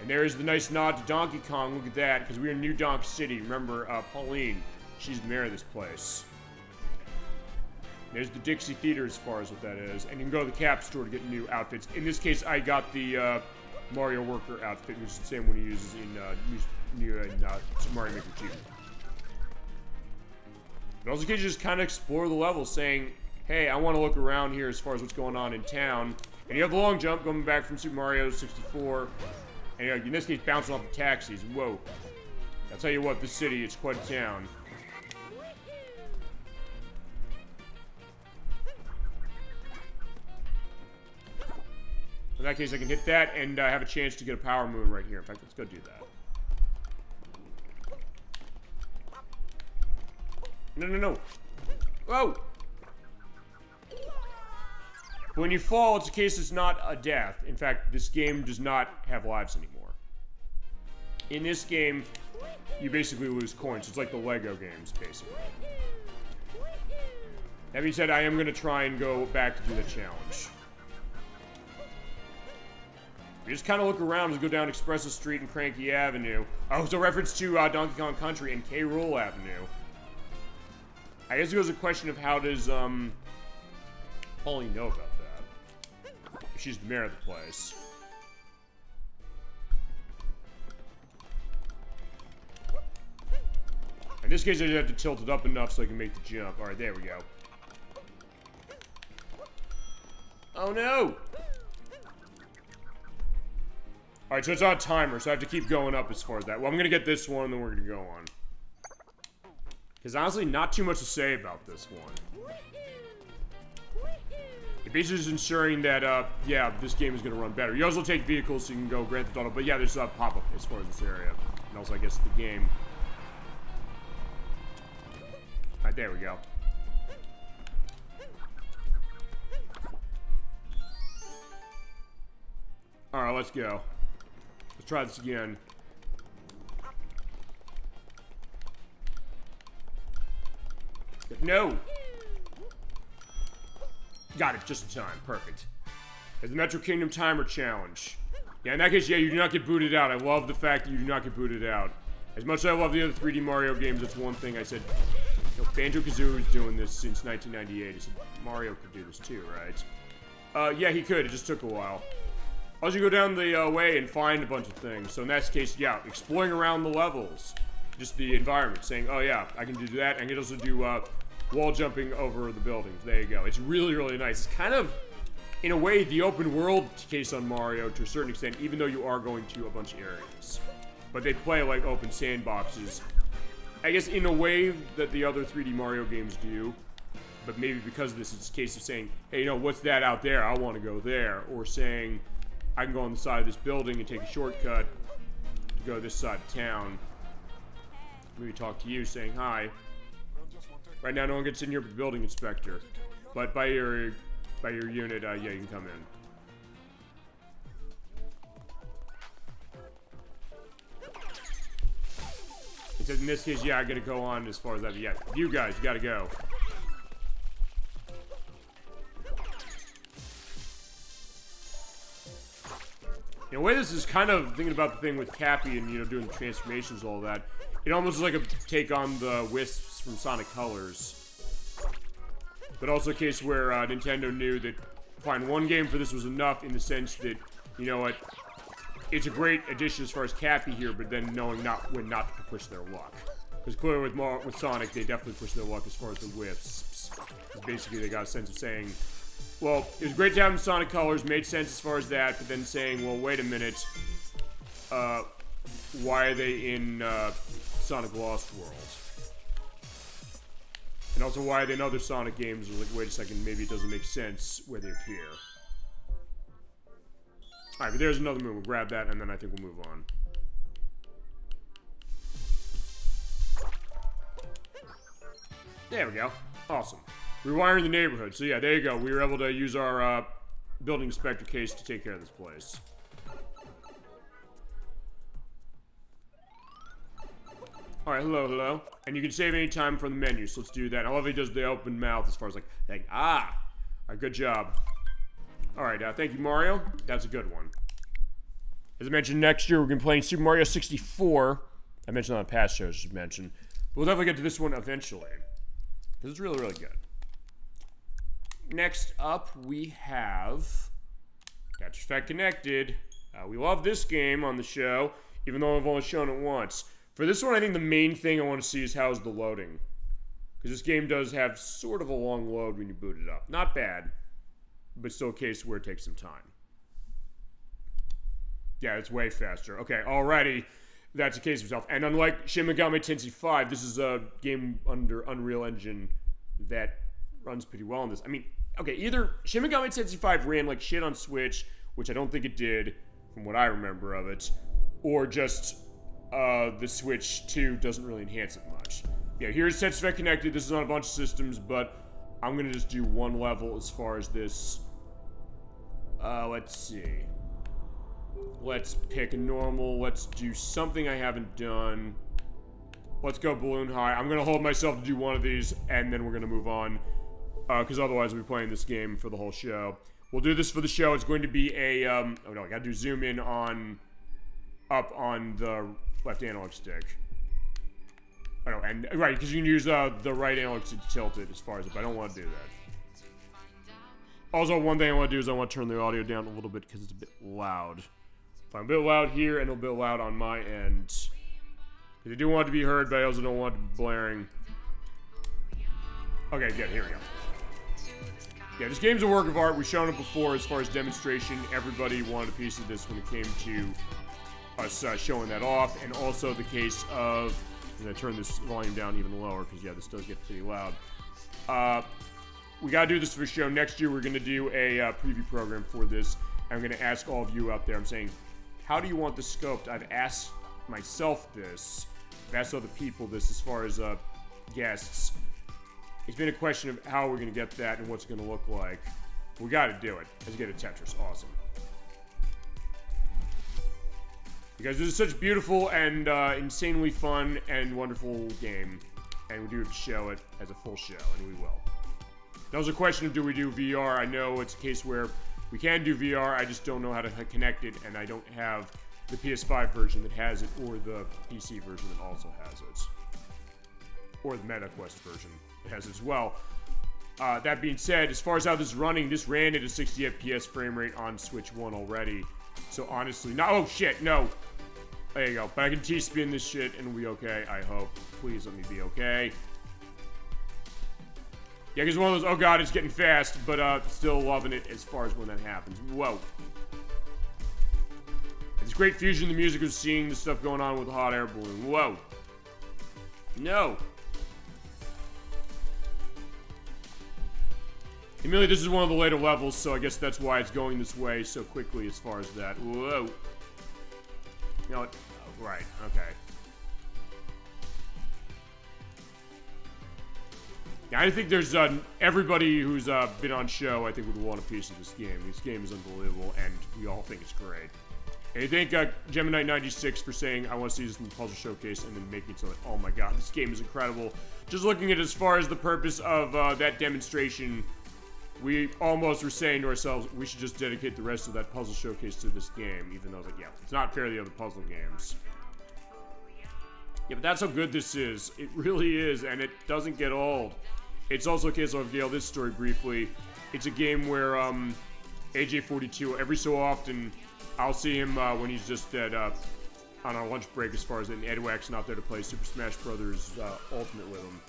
Speaker 1: And there is the nice nod to Donkey Kong. Look at that, because we're in New Donk City. Remember, Pauline, she's the mayor of this place. There's the Dixie Theater as far as what that is. And you can go to the Cap store to get new outfits. In this case, I got the Mario Worker outfit, which is the same one he uses in Super Mario Maker 2. But also, you can just kind of explore the level, saying, hey, I want to look around here as far as what's going on in town. And you have the long jump going back from Super Mario 64. And in this case, bouncing off the taxis. Whoa. I'll tell you what, this city, it's quite a town. In that case, I can hit that and have a chance to get a power moon right here. In fact, let's go do that. No, no, no. Whoa! When you fall, it's a case it's not a death. In fact, this game does not have lives anymore. In this game, you basically lose coins. It's like the Lego games, basically. That being said, I am going to try and go back to do that challenge. You just kind of look around as you go down Expressa Street and Cranky Avenue. Oh, it's a reference to Donkey Kong Country and K. Rool Avenue. I guess it was a question of how does Pauline know about that? If she's the mayor of the place. In this case, I just have to tilt it up enough so I can make the jump. Alright, there we go. Oh no! Alright, so it's on a timer, so I have to keep going up as far as that. Well, I'm gonna get this one, and then we're gonna go on. Because honestly, not too much to say about this one. It basically is ensuring that, yeah, this game is gonna run better. You also take vehicles so you can go Grand Theft Auto, but yeah, there's a pop-up as far as this area. And also, I guess, the game. Alright, there we go. Alright, let's go. Let's try this again. No! Got it, just in time. Perfect. There's the Metro Kingdom Timer Challenge. Yeah, in that case, yeah, you do not get booted out. I love the fact that you do not get booted out. As much as I love the other 3D Mario games, that's one thing I said. You know, Banjo-Kazooie is doing this since 1998. He said Mario could do this too, right? Yeah, he could. It just took a while. Also, you go down the way and find a bunch of things. So in that case, yeah, exploring around the levels. just the environment, saying, oh yeah, I can do that. I can also do wall jumping over the buildings. There you go. It's really, really nice. It's kind of, in a way, the open world case on Mario to a certain extent, even though you are going to a bunch of areas. But they play like open sandboxes. I guess in a way that the other 3D Mario games do, but maybe because of this, it's a case of saying, hey, you know, what's that out there? I want to go there. Or saying, I can go on the side of this building and take a shortcut to go this side of town. Maybe talk to you saying, hi. Right now, no one gets in here but the building inspector. But by your unit, yeah, you can come in. It says in this case, yeah, I gotta go on as far as that. Yeah, you guys, you gotta go. In a way, this is kind of thinking about the thing with Cappy and, you know, doing the transformations and all that. It almost is like a take on the Wisps from Sonic Colors. But also a case where Nintendo knew that, fine, one game for this was enough in the sense that, you know what, it's a great addition as far as Cappy here, but then knowing when not to push their luck. Because clearly with Sonic, they definitely pushed their luck as far as the Wisps. Basically, they got a sense of saying, well, it was great to have them Sonic Colors, made sense as far as that, but then saying, well, wait a minute, why are they in Sonic Lost World? And also, why are they in other Sonic games? Like, wait a second, maybe it doesn't make sense where they appear. Alright, but there's another move. We'll grab that, and then I think we'll move on. There we go. Awesome. Rewiring the neighborhood. So yeah, there you go. We were able to use our building inspector case to take care of this place. Alright, hello, hello. And you can save any time from the menu, so let's do that. I love he does the open mouth as far as like, ah! Alright, good job. Alright, thank you, Mario. That's a good one. As I mentioned, next year we're going to be playing Super Mario 64. I mentioned on the past shows, just mentioned. But we'll definitely get to this one eventually. Because it's really, really good. Next up, we have Tetris Effect Connected. We love this game on the show, even though I've only shown it once. For this one, I think the main thing I want to see is how's the loading. Because this game does have sort of a long load when you boot it up. Not bad, but still a case where it takes some time. Yeah, it's way faster. Okay, already, that's a case of itself. And unlike Shin Megami Tensei 5, this is a game under Unreal Engine that runs pretty well on this. I mean, okay, either Shin Megami Tensei 5 ran like shit on Switch, which I don't think it did, from what I remember of it, or just the Switch 2 doesn't really enhance it much. Yeah, here's Tetris Effect Connected. This is on a bunch of systems, but I'm going to just do one level as far as this. Let's see. Let's pick a normal. Let's do something I haven't done. Let's go balloon high. I'm going to hold myself to do one of these, and then we're going to move on. Because otherwise we'll be playing this game for the whole show. We'll do this for the show. It's going to be a, oh no, I got to do zoom in up on the left analog stick. Oh no, and, right, because you can use the right analog stick to tilt it as far as it, but I don't want to do that. Also, one thing I want to do is I want to turn the audio down a little bit because it's a bit loud. If I'm a bit loud here and a bit loud on my end. Because I do want it to be heard, but I also don't want it to be blaring. Okay, good, here we go. Yeah, this game's a work of art. We've shown it before as far as demonstration. Everybody wanted a piece of this when it came to us showing that off. And also the case of, I'm going to turn this volume down even lower because, yeah, this does get pretty loud. We got to do this for the show. Next year, we're going to do a preview program for this. I'm going to ask all of you out there, I'm saying, how do you want this scoped? I've asked myself this. I've asked other people this as far as guests. It's been a question of how we're going to get that and what's it going to look like. We got to do it. Let's get a Tetris. Awesome. Because this is such a beautiful and insanely fun and wonderful game. And we do have to show it as a full show, and we will. That was a question of do we do VR. I know it's a case where we can do VR. I just don't know how to connect it, and I don't have the PS5 version that has it or the PC version that also has it. Or the MetaQuest version that has it as well. That being said, as far as how this is running, this ran at a 60 FPS frame rate on Switch 1 already. So honestly, no, oh shit, no. There you go. But I can T-spin this shit and we'll be okay, I hope. Please let me be okay. Yeah, because one of those, oh god, it's getting fast, but still loving it as far as when that happens. Whoa. It's great fusion, the music of seeing the stuff going on with the hot air balloon. Whoa. No. Admittedly, this is one of the later levels, so I guess that's why it's going this way so quickly as far as that. Whoa. You know what? Oh, right, okay. Yeah, I think there's everybody who's been on show, I think, would want a piece of this game. This game is unbelievable, and we all think it's great. And I thank Gemini96 for saying, I want to see this in the puzzle showcase, and then making it so that, oh my god, this game is incredible. Just looking at it as far as the purpose of that demonstration, we almost were saying to ourselves, we should just dedicate the rest of that puzzle showcase to this game, even though, yeah, it's not fair to the other puzzle games. Yeah, but that's how good this is. It really is, and it doesn't get old. It's also a case of, I'll reveal this story briefly. It's a game where AJ42, every so often, I'll see him when he's just at on a lunch break, as far as Edwack's not there to play Super Smash Brothers Ultimate with him.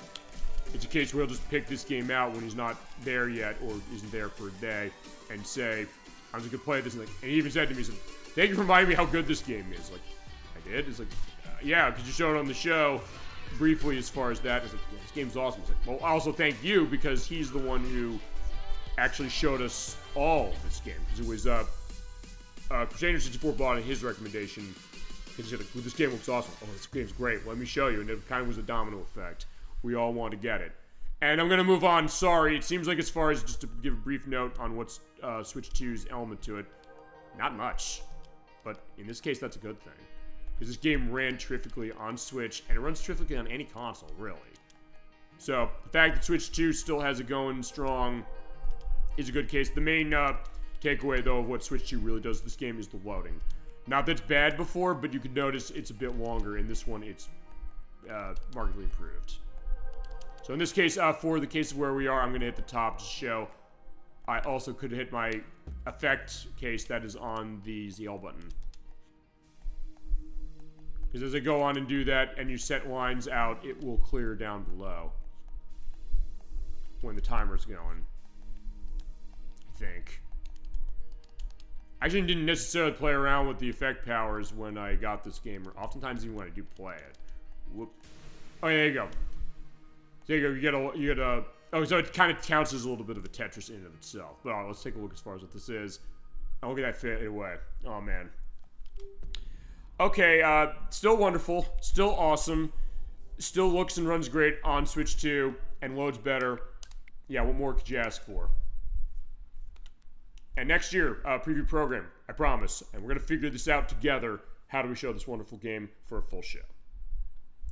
Speaker 1: It's a case where he'll just pick this game out when he's not there yet, or isn't there for a day, and say, I'm just gonna play this. And he even said to me, he said, thank you for reminding me how good this game is. Like, I did? It's like, yeah, because you showed it on the show briefly as far as that. It's like, yeah, this game's awesome. It's like, well, I also thank you because he's the one who actually showed us all this game. Because it was Crusader64 bought in his recommendation. Because he said, like, well, this game looks awesome. Oh, this game's great. Let me show you. And it kind of was a domino effect. We all want to get it. And I'm going to move on. Sorry. It seems like as far as just to give a brief note on what's Switch 2's element to it, not much. But in this case, that's a good thing. Because this game ran terrifically on Switch, and it runs terrifically on any console, really. So, the fact that Switch 2 still has it going strong is a good case. The main takeaway, though, of what Switch 2 really does to this game is the loading. Not that it's bad before, but you can notice it's a bit longer. In this one, it's markedly improved. So in this case, for the case of where we are, I'm going to hit the top to show. I also could hit my effect case that is on the ZL button. Because as I go on and do that, and you set lines out, it will clear down below. When the timer's going. I think. I actually didn't necessarily play around with the effect powers when I got this game, or oftentimes even when I do play it. Whoop. Oh, yeah, there you go. There you go, you get a, oh, so it kind of counts as a little bit of a Tetris in and of itself. But let's take a look as far as what this is. Oh, look at that fade away. Oh, man. Okay, still wonderful, still awesome, still looks and runs great on Switch 2, and loads better. Yeah, what more could you ask for? And next year, preview program, I promise. And we're going to figure this out together. How do we show this wonderful game for a full show?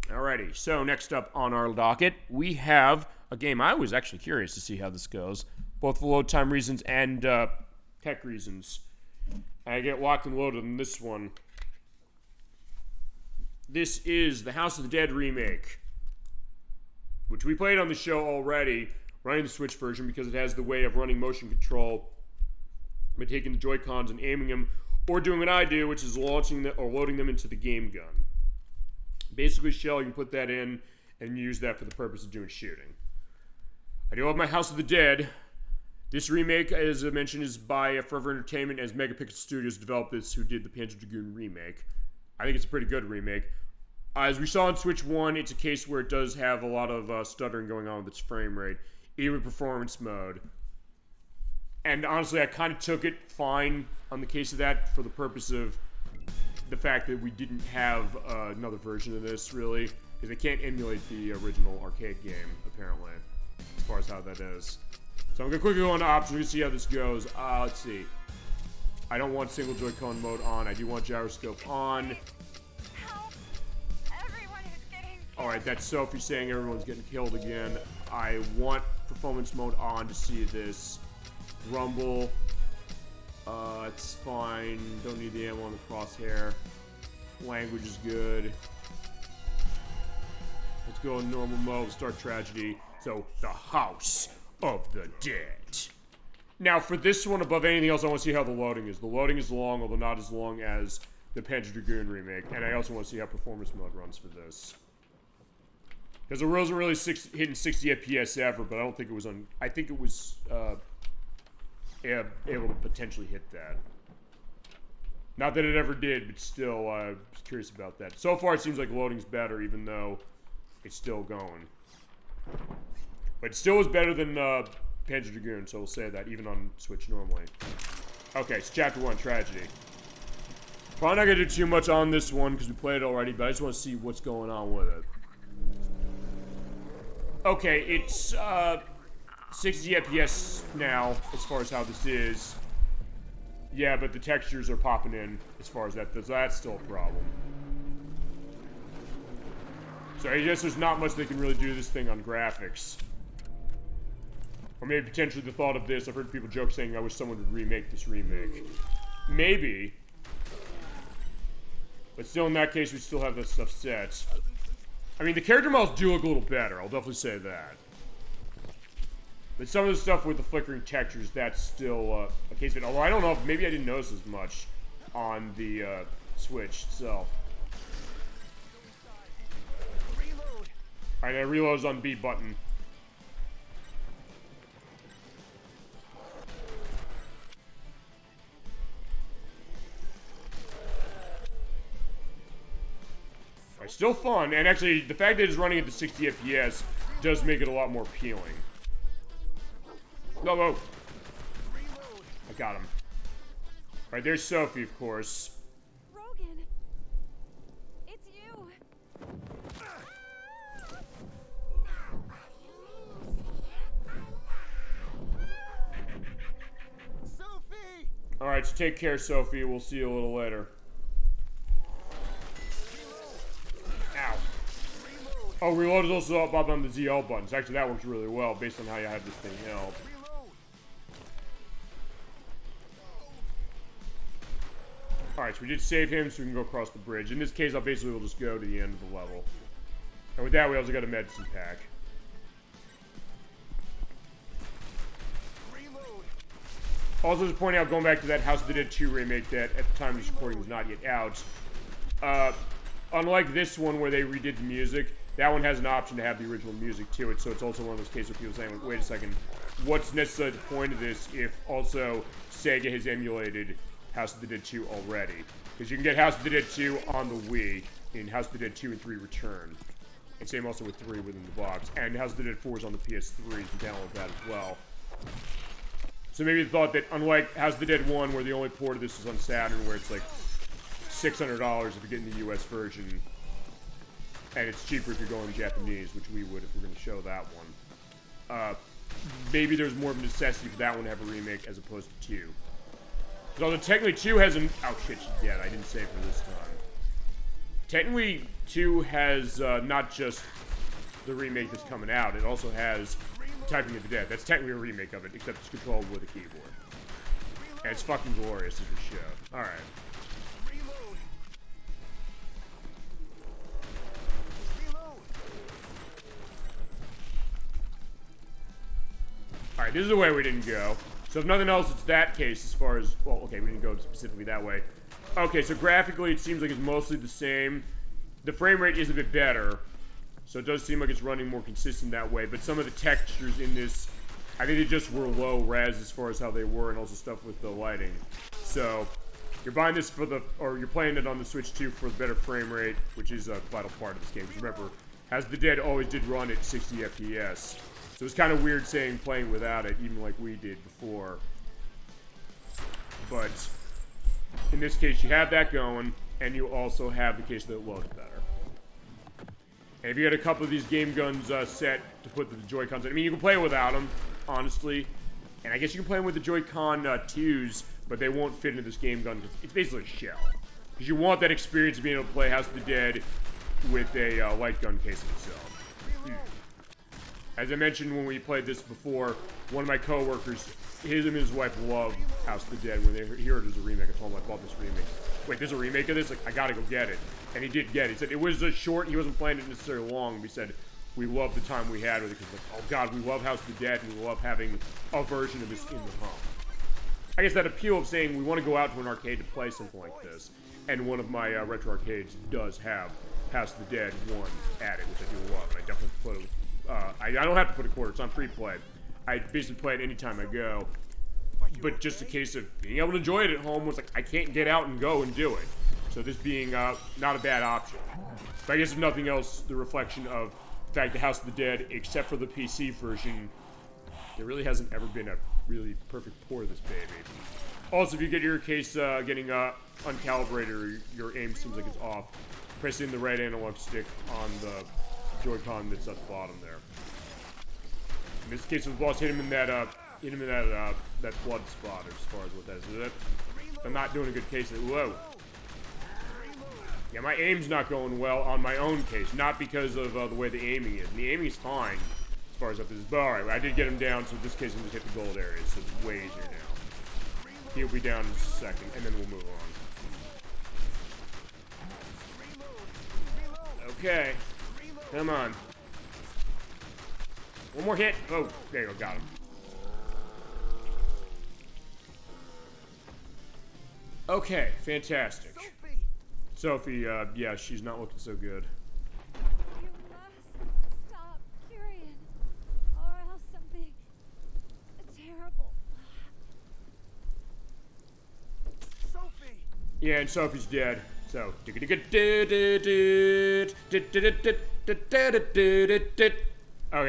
Speaker 1: Alrighty, so next up on our docket, we have a game I was actually curious to see how this goes, both for load time reasons and tech reasons. I get locked and loaded on this one. This is the House of the Dead remake, which we played on the show already, running the Switch version because it has the way of running motion control by taking the Joy-Cons and aiming them, or doing what I do, which is launching them or loading them into the game gun. Basically, Shell, you can put that in and use that for the purpose of doing shooting. I do have my House of the Dead. This remake, as I mentioned, is by Forever Entertainment, as Megapixel Studios developed this, who did the Panzer Dragoon remake. I think it's a pretty good remake. As we saw on Switch 1, it's a case where it does have a lot of stuttering going on with its frame rate, even performance mode. And honestly, I kind of took it fine on the case of that for the purpose of the fact that we didn't have another version of this, really, because they can't emulate the original arcade game, apparently, as far as how that is. So I'm going to quickly go into options to see how this goes. Let's see. I don't want single Joy-Con mode on. I do want gyroscope on. Alright, that's Sophie saying everyone's getting killed again. I want performance mode on to see this. Rumble. It's fine. Don't need the ammo on the crosshair. Language is good. Let's go in normal mode. Start tragedy. So, the House of the Dead. Now, for this one, above anything else, I want to see how the loading is. The loading is long, although not as long as the Panzer Dragoon remake, and I also want to see how performance mode runs for this. Because it wasn't really hitting 60 FPS ever, but I don't think it was on. I think it was able to potentially hit that. Not that it ever did, but still, I was curious about that. So far, it seems like loading's better, even though it's still going. But it still is better than Panzer Dragoon, so we'll say that, even on Switch normally. Okay, so Chapter 1, Tragedy. Probably not going to do too much on this one, because we played it already, but I just want to see what's going on with it. Okay, it's 60 FPS now, as far as how this is. Yeah, but the textures are popping in as far as that. That's still a problem. So I guess there's not much they can really do to this thing on graphics. Or maybe potentially the thought of this. I've heard people joke saying, I wish someone would remake this remake. Maybe. But still, in that case, we still have that stuff set. I mean, the character models do look a little better. I'll definitely say that. But some of the stuff with the flickering textures, that's still a case of it. Although I don't know if maybe I didn't notice as much on the Switch itself. Alright, reload is on B button. Alright, still fun, and actually, the fact that it's running at the 60 FPS does make it a lot more appealing. No, no. I got him. Alright, there's Sophie, of course.
Speaker 13: Rogan, it's you.
Speaker 4: Sophie!
Speaker 1: Alright, so take care, Sophie. We'll see you a little later. Ow. Oh, reload is also up on the ZL buttons. Actually, that works really well based on how you have this thing held. Alright, so we did save him so we can go across the bridge. In this case, I'll basically will just go to the end of the level. And with that, we also got a medicine pack. Also, just pointing out, going back to that House of the Dead 2 remake that at the time of this recording was not yet out. Unlike this one where they redid the music, that one has an option to have the original music to it, so it's also one of those cases where people saying, like, wait a second, what's necessarily the point of this if also Sega has emulated House of the Dead 2 already? Because you can get House of the Dead 2 on the Wii in House of the Dead 2 and 3 Return. And same also with 3 within the box. And House of the Dead 4 is on the PS3, you can download that as well. So maybe the thought that unlike House of the Dead 1, where the only port of this is on Saturn, where it's like $600 if you're getting the US version, and it's cheaper if you're going Japanese, which we would if we're going to show that one. Maybe there's more of a necessity for that one to have a remake as opposed to 2. Although technically 2 has an... Oh shit, she's dead. I didn't save her this time. Technically 2 has not just the remake that's coming out, it also has Typing of the Dead. That's technically a remake of it, except it's controlled with a keyboard. And it's fucking glorious as a show. Alright. Alright, this is the way we didn't go. So if nothing else, it's that case as far as... Well, okay, we didn't go specifically that way. Okay, so graphically it seems like it's mostly the same. The frame rate is a bit better. So it does seem like it's running more consistent that way. But some of the textures in this, I think they just were low res as far as how they were, and also stuff with the lighting. So you're buying this for the... Or you're playing it on the Switch 2 for the better frame rate, which is a vital part of this game. Because remember, House of the Dead always did run at 60 FPS. So it's kind of weird playing without it, even like we did before. But in this case, you have that going, and you also have the case that it loads better. And if you had a couple of these game guns set to put the Joy-Cons in, I mean, you can play without them, honestly. And I guess you can play them with the Joy-Con 2s, but they won't fit into this game gun because it's basically a shell. Because you want that experience of being able to play House of the Dead with a light gun case itself. As I mentioned when we played this before, one of my coworkers, his and his wife loved House of the Dead when they heard it was a remake. I told him I bought this remake. Wait, there's a remake of this? Like, I gotta go get it. And he did get it. He said it was a short, he wasn't playing it necessarily long. We said we loved the time we had with it because, like, oh god, we love House of the Dead and we love having a version of this in the home. I guess that appeal of saying we want to go out to an arcade to play something like this, and one of my retro arcades does have House of the Dead 1 at it, which I do love. I definitely put it. I don't have to put a quarter. It's on free play. I basically play it anytime I go. But just a case of being able to enjoy it at home was like I can't get out and go and do it. So this being not a bad option. But I guess if nothing else, the reflection of the fact that House of the Dead, except for the PC version, there really hasn't ever been a really perfect port of this baby. Also, if you get your case getting uncalibrated or your aim seems like it's off, press in the right analog stick on the Joy-Con that's at the bottom there. In this case, with the boss, hit him in that blood spot, as far as what that is. I'm not doing a good case of it. Whoa. Yeah, my aim's not going well on my own case, not because of the way the aiming is. And the aiming is fine, as far as up this. But alright, I did get him down, so in this case, I'm just hit the gold area, so it's way easier now. He'll be down in a second, and then we'll move on. Okay. Come on. One more hit. Oh, there you go. Got him. Okay, fantastic. Sophie, yeah, she's not looking so good.
Speaker 13: You must stop curing, or else something terrible.
Speaker 4: Sophie!
Speaker 1: Yeah, and Sophie's dead. So, okay,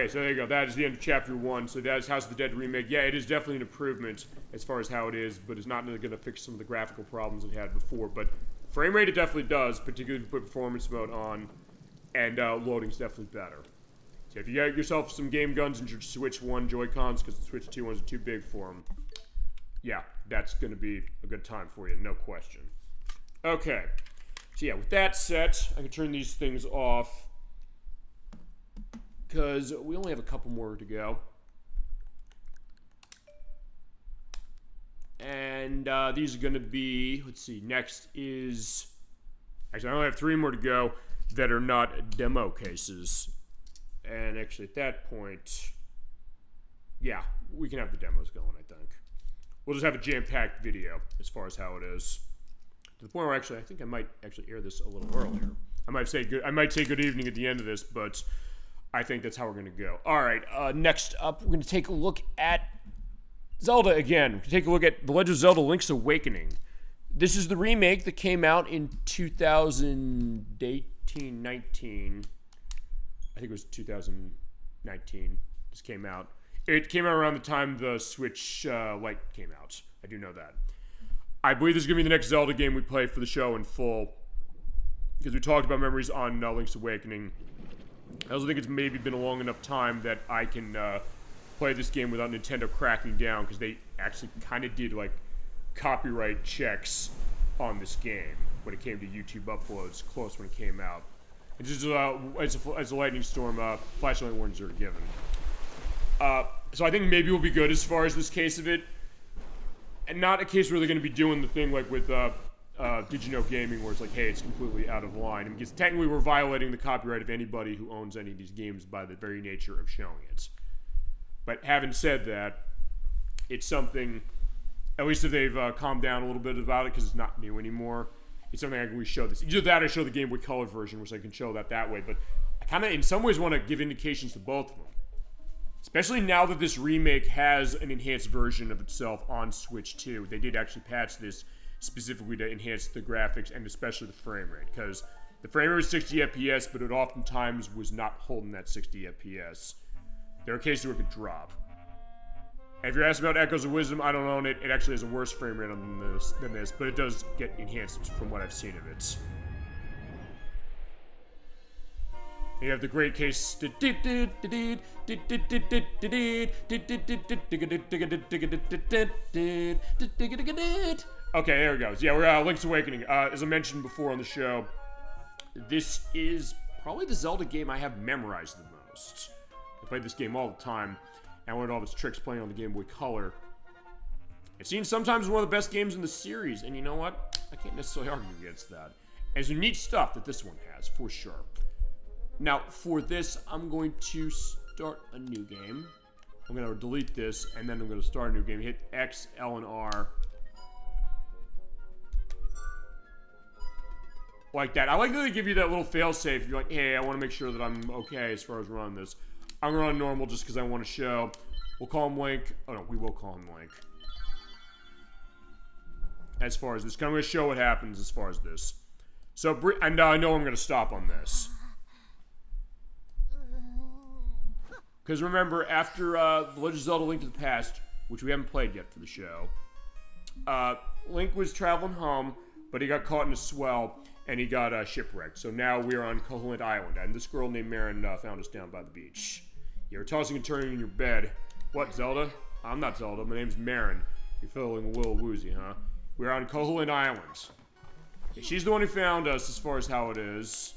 Speaker 1: so there you go. That is the end of Chapter 1. So that is House of the Dead remake. Yeah, it is definitely an improvement as far as how it is, but it's not really going to fix some of the graphical problems it had before. But frame rate, it definitely does, particularly if you put performance mode on, and loading's definitely better. So if you get yourself some game guns and your Switch 1 Joy-Cons, because the Switch 2 ones are too big for them, yeah, that's going to be a good time for you, no question. Okay, so yeah, with that set, I can turn these things off, because we only have a couple more to go. And these are going to be, let's see, next is, actually I only have 3 more to go that are not demo cases. And actually at that point, yeah, we can have the demos going, I think. We'll just have a jam-packed video as far as how it is. To the point where actually, I think I might actually air this a little earlier. I might say good evening at the end of this, but I think that's how we're going to go. All right, next up, we're going to take a look at Zelda again. We're going to take a look at The Legend of Zelda Link's Awakening. This is the remake that came out in 2018-19. I think it was 2019. This came out. It came out around the time the Switch Lite came out. I do know that. I believe this is going to be the next Zelda game we play for the show in full, because we talked about memories on Link's Awakening. I also think it's maybe been a long enough time that I can play this game without Nintendo cracking down, because they actually kind of did like copyright checks on this game when it came to YouTube uploads close when it came out. It's just as a lightning storm, flashlight warnings are given. So I think maybe we'll be good as far as this case of it, and not a case where they're going to be doing the thing like with Did You Know Gaming, where it's like, hey, it's completely out of line. Because technically we're violating the copyright of anybody who owns any of these games by the very nature of showing it. But having said that, it's something, at least if they've calmed down a little bit about it, because it's not new anymore, it's something I can show this. Either that or show the Game Boy Color version, which I can show that way. But I kind of, in some ways, want to give indications to both of them. Especially now that this remake has an enhanced version of itself on Switch 2. They did actually patch this specifically to enhance the graphics and especially the frame rate. Because the frame rate was 60 FPS, but it oftentimes was not holding that 60 FPS. There are cases where it could drop. And if you're asking about Echoes of Wisdom, I don't own it. It actually has a worse frame rate than this, but it does get enhanced from what I've seen of it. You have the great case. Okay, there it goes. Yeah, we're Link's Awakening. As I mentioned before on the show, this is probably the Zelda game I have memorized the most. I played this game all the time, and I learned all of its tricks playing on the Game Boy Color. It's seen sometimes one of the best games in the series, and you know what? I can't necessarily argue against that. And some neat stuff that this one has, for sure. Now, for this, I'm going to start a new game. I'm going to delete this, and then I'm going to start a new game. Hit X, L, and R. Like that. I like that they give you that little fail-safe. You're like, hey, I want to make sure that I'm okay as far as running this. I'm going to run normal just because I want to show. We'll call him Link. Oh, no, we will call him Link. As far as this. I'm going to show what happens as far as this. So, and I know I'm going to stop on this. Because remember, after The Legend of Zelda Link to the Past, which we haven't played yet for the show, Link was traveling home, but he got caught in a swell, and he got shipwrecked. So now we're on Koholint Island, and this girl named Marin found us down by the beach. You were tossing and turning in your bed. What, Zelda? I'm not Zelda. My name's Marin. You're feeling a little woozy, huh? We're on Koholint Island. Yeah, she's the one who found us as far as how it is.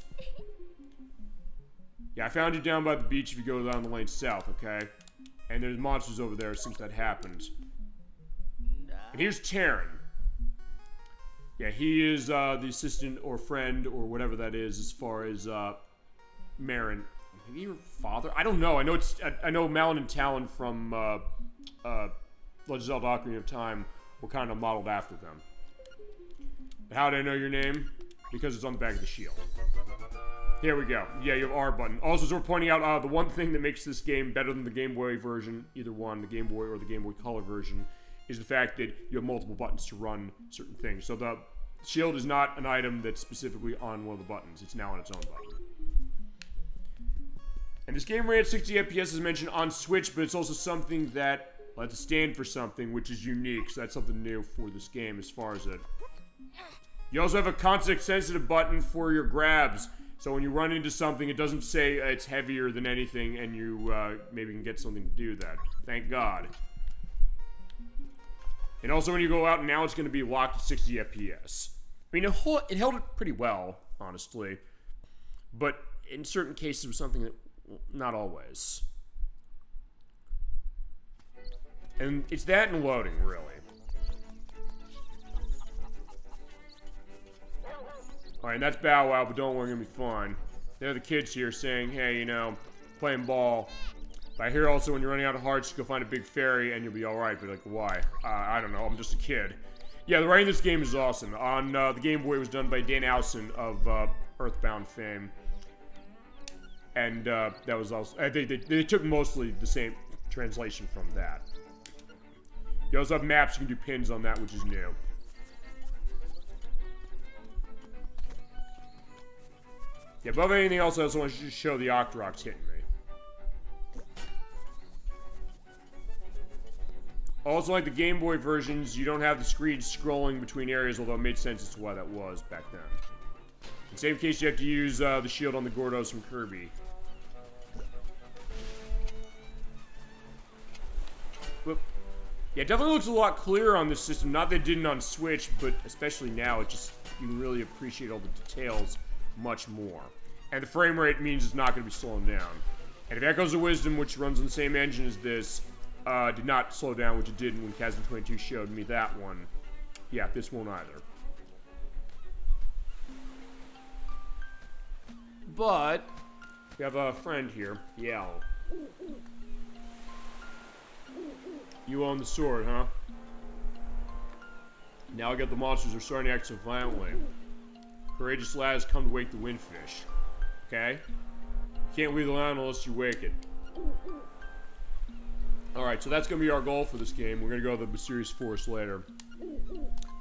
Speaker 1: Yeah, I found you down by the beach if you go down the lane south, okay? And there's monsters over there since that happened. And here's Terran. Yeah, he is the assistant or friend or whatever that is as far as Marin. Maybe your father? I don't know. I know Malin and Talon from Legend of Zelda Ocarina of Time were kind of modeled after them. But how did I know your name? Because it's on the back of the shield. Here we go. Yeah, you have R button. Also, as we're pointing out, the one thing that makes this game better than the Game Boy version, either one, the Game Boy or the Game Boy Color version, is the fact that you have multiple buttons to run certain things. So the shield is not an item that's specifically on one of the buttons. It's now on its own button. And this game ran at 60 FPS as mentioned on Switch, but it's also something that lets it stand for something which is unique. So that's something new for this game as far as it. You also have a context-sensitive button for your grabs. So when you run into something, it doesn't say it's heavier than anything, and you maybe can get something to do that. Thank God. And also when you go out, now it's going to be locked at 60 FPS. I mean, it held it pretty well, honestly. But in certain cases, it was something that, not always. And it's that and loading, really. Alright, and that's Bow Wow, but don't worry, it'll be fine. They're the kids here saying, hey, you know, playing ball. But I hear also when you're running out of hearts, go find a big fairy and you'll be alright. But like, why? I don't know, I'm just a kid. Yeah, the writing of this game is awesome. On the Game Boy, it was done by Dan Owsen of Earthbound fame. And that was also, they took mostly the same translation from that. You also have maps, you can do pins on that, which is new. Yeah, above anything else, I also want to just show the Octoroks hitting me. Also, like the Game Boy versions, you don't have the screen scrolling between areas, although it made sense as to why that was back then. In the same case, you have to use the shield on the Gordos from Kirby. Whoop. Yeah, it definitely looks a lot clearer on this system. Not that it didn't on Switch, but especially now, it just, you can really appreciate all the details much more. And the frame rate means it's not going to be slowing down. And if Echoes of Wisdom, which runs on the same engine as this, did not slow down, which it did when Chasm 22 showed me that one. Yeah, this won't either. But we have a friend here, Yell. You own the sword, huh? Now I got the monsters are starting to act so violently. Courageous lads come to wake the windfish. Okay? Can't leave the land unless you wake it. Alright, so that's going to be our goal for this game. We're going to go to the mysterious forest later.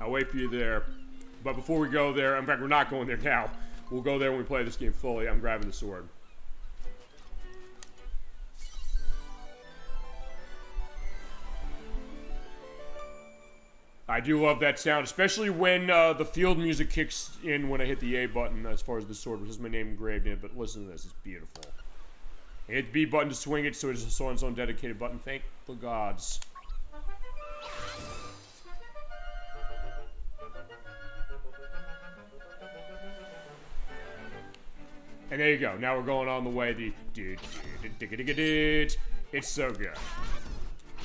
Speaker 1: I'll wait for you there. But before we go there, in fact, we're not going there now. We'll go there when we play this game fully. I'm grabbing the sword. I do love that sound, especially when the field music kicks in when I hit the A button as far as the sword, which has my name engraved in it, but listen to this, it's beautiful. I hit the B button to swing it, so it is its own dedicated button. Thank the gods. And there you go, now we're going on the way, it's so good.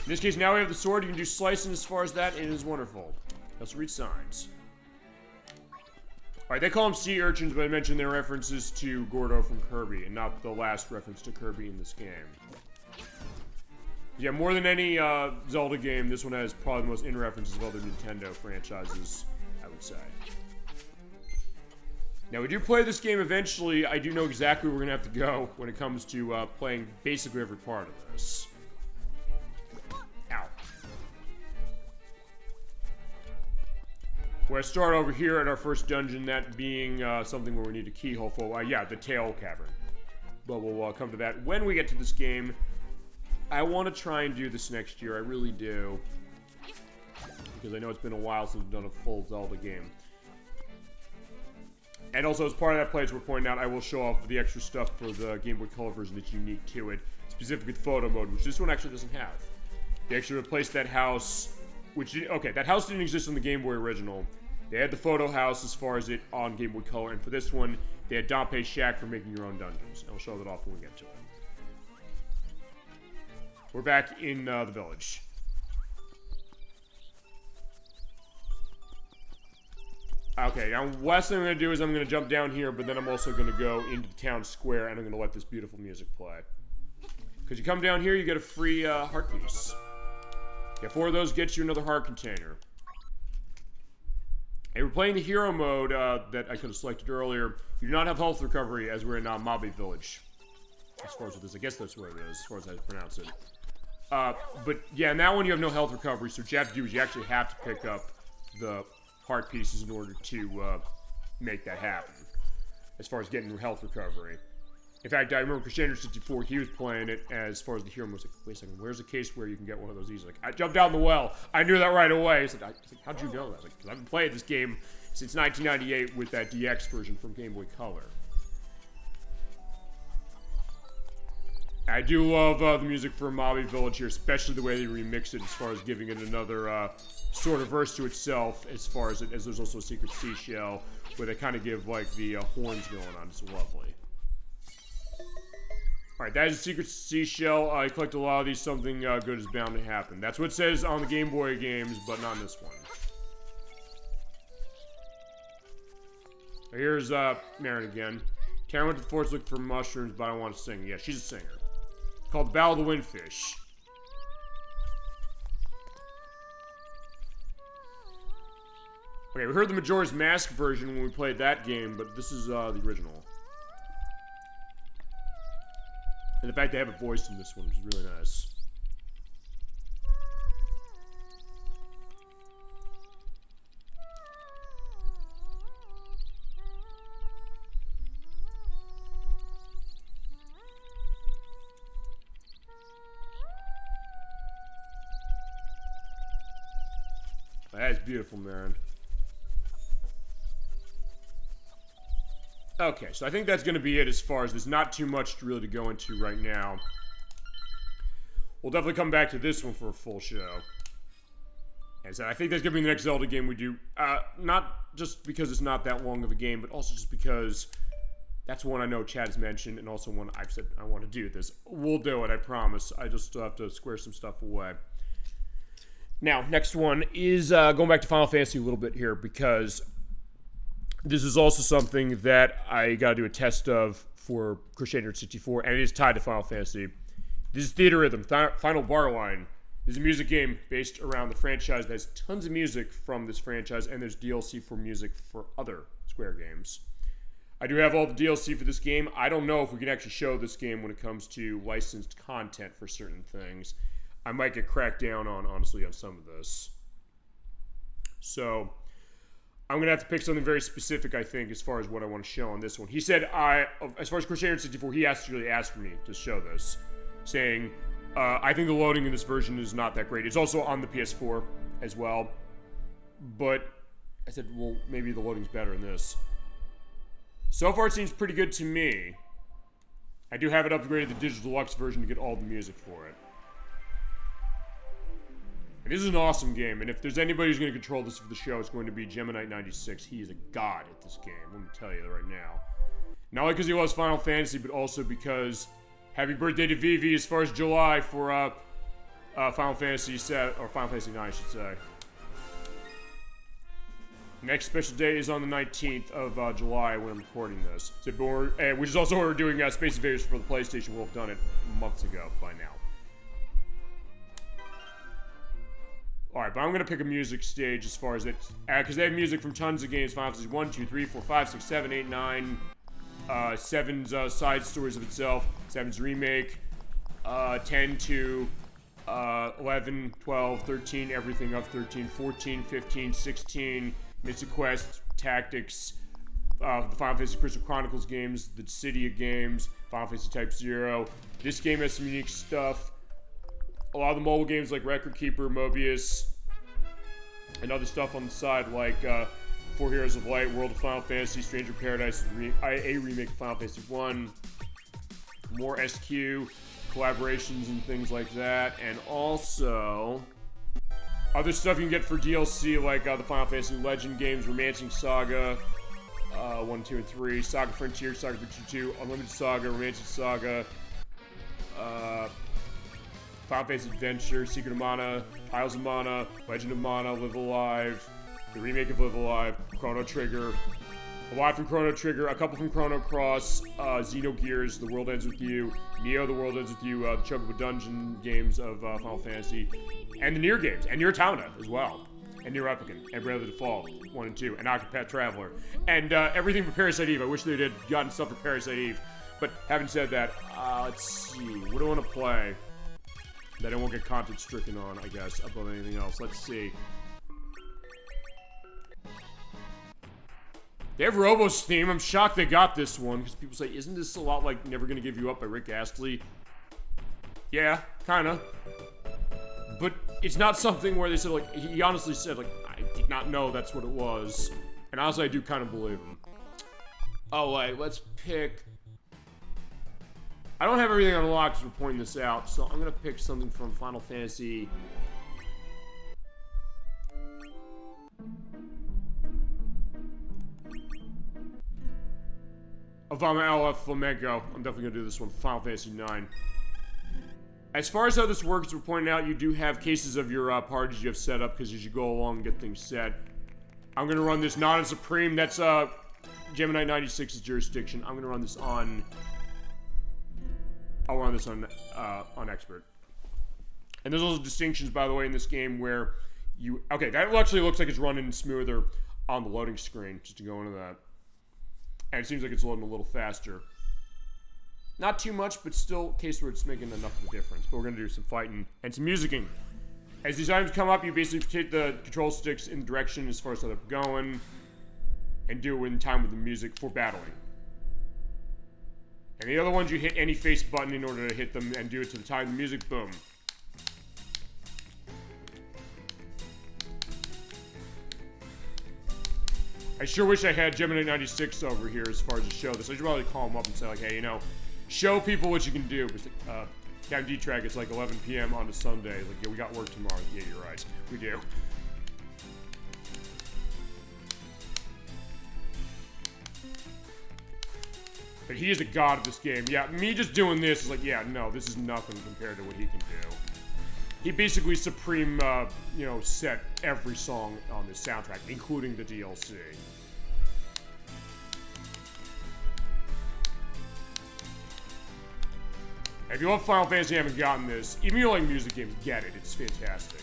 Speaker 1: In this case, now we have the sword. You can do slicing as far as that. It is wonderful. Let's read signs. Alright, they call them sea urchins, but I mentioned their references to Gordo from Kirby, and not the last reference to Kirby in this game. Yeah, more than any Zelda game, this one has probably the most in-references of other Nintendo franchises, I would say. Now, we do play this game eventually. I do know exactly where we're going to have to go when it comes to playing basically every part of this. Ow. We're going to start over here at our first dungeon, that being something where we need a keyhole for, yeah, the Tail Cavern. But we'll come to that when we get to this game. I want to try and do this next year, I really do. Because I know it's been a while since I've done a full Zelda game. And also, as part of that play, as we're pointing out, I will show off the extra stuff for the Game Boy Color version that's unique to it. Specifically, the photo mode, which this one actually doesn't have. They actually replaced that house, which, okay, that house didn't exist on the Game Boy original. They had the photo house as far as it on Game Boy Color, and for this one, they had Dompe's Shack for making your own dungeons. I'll show that off when we get to it. We're back in the village. Okay, now last thing I'm going to do is I'm going to jump down here, but then I'm also going to go into the town square, and I'm going to let this beautiful music play. Because you come down here, you get a free heart piece. Yeah, 4 of those gets you another heart container. And we're playing the hero mode that I could have selected earlier. You do not have health recovery as we're in Mabe Village. As far as it is, I guess that's what it is, as far as I pronounce it. But yeah, in that one you have no health recovery, so what you have to do is you actually have to pick up the heart pieces in order to make that happen. As far as getting health recovery. In fact, I remember Crusader 64, he was playing it as far as the hero was like, wait a second, where's a case where you can get one of those easily? Like, I jumped down the well. I knew that right away. He's like, how'd you know that? I was like, because I've been playing this game since 1998 with that DX version from Game Boy Color. I do love the music for Mabe Village here, especially the way they remix it as far as giving it another sort of verse to itself, as far as it, as there's also a secret seashell where they kind of give like the horns going on. It's lovely. Alright, that is a secret seashell. I collect a lot of these, something good is bound to happen. That's what it says on the Game Boy games, but not in this one. Here's Marin again. Karen went to the forest looking for mushrooms, but I don't want to sing. Yeah, she's a singer. Called The Battle of the Windfish. Okay, we heard the Majora's Mask version when we played that game, but this is the original. And the fact they have it voiced in this one is really nice. That is beautiful, Marin. Okay, so I think that's going to be it as far as there's not too much really to go into right now. We'll definitely come back to this one for a full show. And so I think that's going to be the next Zelda game we do. Not just because it's not that long of a game, but also just because that's one I know Chad has mentioned, and also one I've said I want to do this. We'll do it, I promise. I just still have to square some stuff away. Now, next one is going back to Final Fantasy a little bit here, because this is also something that I got to do a test of for Crusader 64, and it is tied to Final Fantasy. This is Theater Rhythm, Final Bar Line. This is a music game based around the franchise that has tons of music from this franchise, and there's DLC for music for other Square games. I do have all the DLC for this game. I don't know if we can actually show this game when it comes to licensed content for certain things. I might get cracked down on, honestly, on some of this. So I'm going to have to pick something very specific, I think, as far as what I want to show on this one. He said, as far as Crusader 64, he actually asked for me to show this, saying, I think the loading in this version is not that great. It's also on the PS4 as well. But I said, well, maybe the loading's better in this. So far, it seems pretty good to me. I do have it upgraded to the Digital Deluxe version to get all the music for it. And this is an awesome game, and if there's anybody who's going to control this for the show, it's going to be Gemini96. He is a god at this game, let me tell you that right now. Not only because he loves Final Fantasy, but also because happy birthday to Vivi as far as July for Final Fantasy 7, or Final Fantasy 9, I should say. Next special day is on the 19th of July when I'm recording this. So, which is also when we're doing Space Invaders for the PlayStation. We'll have done it months ago by now. Alright, but I'm gonna pick a music stage as far as it, because they have music from tons of games. Final Fantasy 1, 2, 3, 4, 5, 6, 7, 8, 9, 7's side stories of itself, 7's remake, 10 to 11, 12, 13, everything up 13, 14, 15, 16, Mystic Quest, Tactics, the Final Fantasy Crystal Chronicles games, the Cydia games, Final Fantasy Type 0. This game has some unique stuff. A lot of the mobile games like Record Keeper, Mobius, and other stuff on the side like Four Heroes of Light, World of Final Fantasy, Stranger Paradise, a remake of Final Fantasy 1, more SQ, collaborations and things like that, and also other stuff you can get for DLC like the Final Fantasy Legend games, Romancing Saga, 1, 2, and 3, Saga Frontier, Saga Frontier 2, Unlimited Saga, Romancing Saga, Final Fantasy Adventure, Secret of Mana, Isles of Mana, Legend of Mana, Live Alive, the remake of Live Alive, Chrono Trigger, a lot from Chrono Trigger, a couple from Chrono Cross, Xenogears, The World Ends With You, Neo, The World Ends With You, the Chocobo Dungeon games of Final Fantasy, and the Nier games, and Nier Automata as well, and Nier Replicant, and Bravely Default 1 and 2, and Octopath Traveler, and everything for Parasite Eve. I wish they had gotten stuff for Parasite Eve, but having said that, let's see, what do I want to play that I won't get content stricken on, I guess, above anything else? Let's see. They have Robo's theme. I'm shocked they got this one, because people say, isn't this a lot like Never Gonna Give You Up by Rick Astley? Yeah, kinda. But it's not something where they said, like, he honestly said, like, I did not know that's what it was. And honestly, I do kind of believe him. Oh, wait, let's pick... I don't have everything unlocked as we're pointing this out, so I'm gonna pick something from Final Fantasy... Avama LF Flamenco. I'm definitely gonna do this one. Final Fantasy 9. As far as how this works, we're pointing out you do have cases of your parties you have set up, because as you go along and get things set. I'm gonna run this not on Supreme. That's Gemini 96's jurisdiction. I'm gonna run this on... I'll run this on Expert. And there's also distinctions, by the way, in this game where you... Okay, that actually looks like it's running smoother on the loading screen, just to go into that. And it seems like it's loading a little faster. Not too much, but still a case where it's making enough of a difference. But we're going to do some fighting and some musicking. As these items come up, you basically take the control sticks in the direction as far as how they're going, and do it in time with the music for battling. And the other ones, you hit any face button in order to hit them and do it to the time of the music. Boom. I sure wish I had Gemini 96 over here as far as to show this. I should probably call him up and say, like, hey, you know, show people what you can do. It's like, Captain D-Track, it's like 11 p.m. on a Sunday. Like, yeah, we got work tomorrow. Yeah, you're right. We do. But he is a god of this game. Yeah, me just doing this is like, yeah, no, this is nothing compared to what he can do. He basically supreme, you know, set every song on this soundtrack, including the DLC. If you love Final Fantasy and haven't gotten this, even if you like music games, get it. It's fantastic.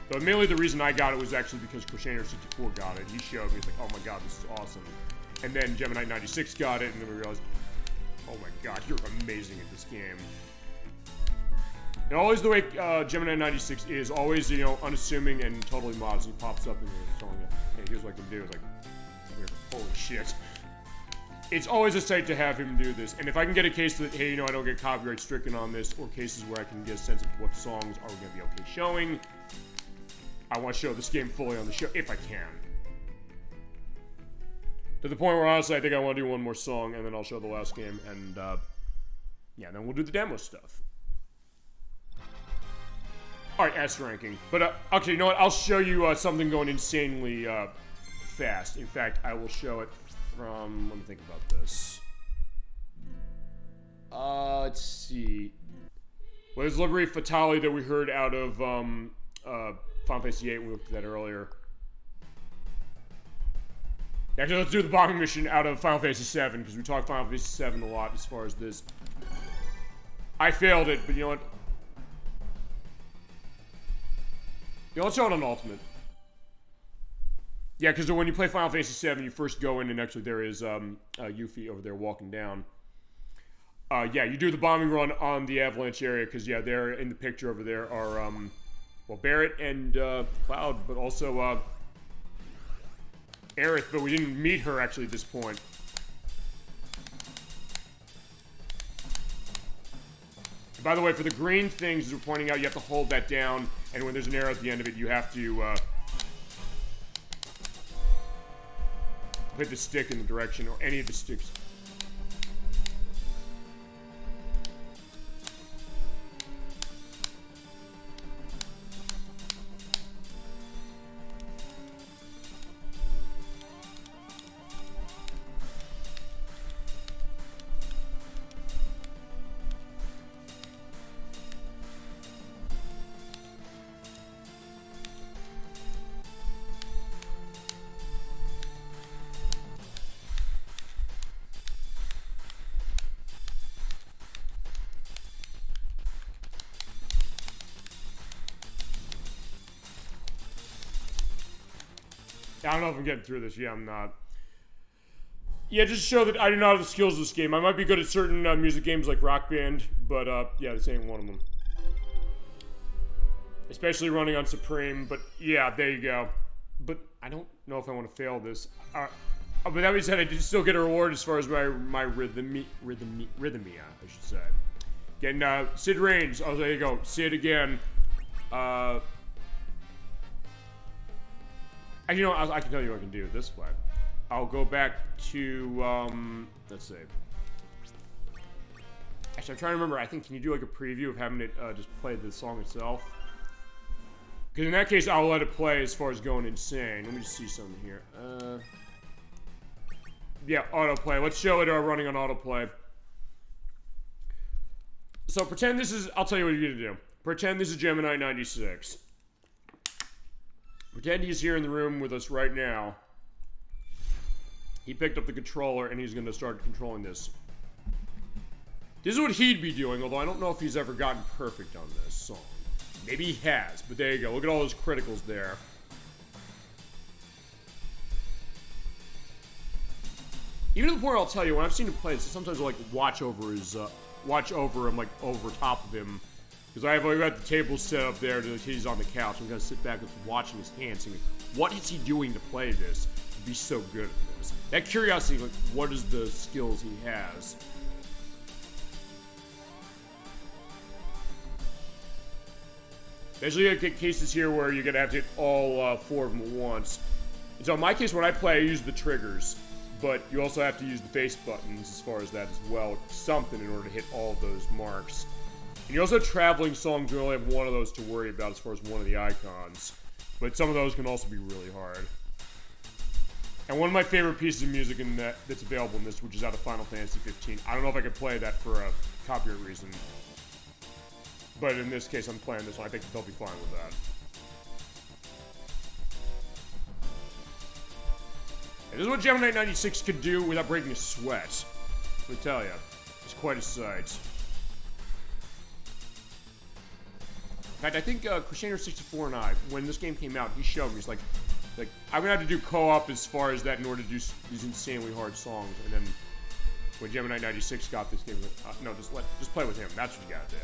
Speaker 1: But mainly the reason I got it was actually because Crusader64 got it. He showed me, he's like, oh my god, this is awesome. And then Gemini 96 got it, and then we realized, oh my god, you're amazing at this game. And always the way Gemini 96 is, always, you know, unassuming and totally modest. He pops up and he's telling you, hey, here's what I can do. It's like, holy shit. It's always a sight to have him do this. And if I can get a case that, hey, you know, I don't get copyright stricken on this, or cases where I can get a sense of what songs are going to be okay showing, I want to show this game fully on the show, if I can. To the point where, honestly, I think I want to do one more song, and then I'll show the last game, and, yeah, then we'll do the demo stuff. Alright, S ranking. But, okay, you know what? I'll show you something going insanely fast. In fact, I will show it from... Let me think about this. Let's see. Well, there's Liberty Fatale that we heard out of Final Fantasy VIII. We looked at that earlier. Actually, let's do the bombing mission out of Final Fantasy VII, because we talked Final Fantasy VII a lot as far as this. I failed it, but you know what? Yeah, let's show it on Ultimate. Yeah, because when you play Final Fantasy VII, you first go in and actually there is Yuffie over there walking down. Yeah, you do the bombing run on the Avalanche area because, yeah, there in the picture over there are, well, Barrett and Cloud, but also Aerith, but we didn't meet her actually at this point. And by the way, for the green things, as we're pointing out, you have to hold that down, and when there's an arrow at the end of it, you have to hit the stick in the direction, or any of the sticks. I don't know if I'm getting through this. Yeah, I'm not. Yeah, just to show that I do not have the skills of this game. I might be good at certain music games like Rock Band, but yeah, this ain't one of them. Especially running on Supreme, but yeah, there you go. But I don't know if I want to fail this. But that being said, I did still get a reward as far as my rhythmia, I should say. Getting Sid Reigns. Oh, there you go. Sid again. You know, I can tell you what I can do this way. I'll go back to, let's see. Actually, I'm trying to remember. I think, can you do like a preview of having it just play the song itself? Because in that case, I'll let it play as far as going insane. Let me just see something here. Yeah, autoplay. Let's show it running on autoplay. So pretend this is, I'll tell you what you're going to do. Pretend this is Gemini 96. Pretend he's here in the room with us right now. He picked up the controller and he's going to start controlling this. This is what he'd be doing, although I don't know if he's ever gotten perfect on this song. Maybe he has, but there you go. Look at all those criticals there. Even to the point where I'll tell you, when I've seen him play this, sometimes I'll like watch over him, like over top of him. Because I've got the table set up there, he's on the couch. I'm going to sit back and watching his hands, thinking, what is he doing to play this to be so good at this? That curiosity, like, what is the skills he has? Especially like cases here where you're going to have to hit all 4 of them at once. And so in my case, when I play, I use the triggers. But you also have to use the face buttons as far as that as well. Something in order to hit all of those marks. And you also have traveling songs, you only have one of those to worry about as far as one of the icons. But some of those can also be really hard. And one of my favorite pieces of music in that's available in this, which is out of Final Fantasy 15. I don't know if I could play that for a copyright reason. But in this case, I'm playing this one. I think they'll be fine with that. And this is what Gemini 96 could do without breaking a sweat. Let me tell you. It's quite a sight. In fact, I think Crusader64 and I, when this game came out, he showed me, he's like, I'm gonna have to do co-op as far as that in order to do these insanely hard songs. And then when Gemini 96 got this game, no, just play with him. That's what you gotta do.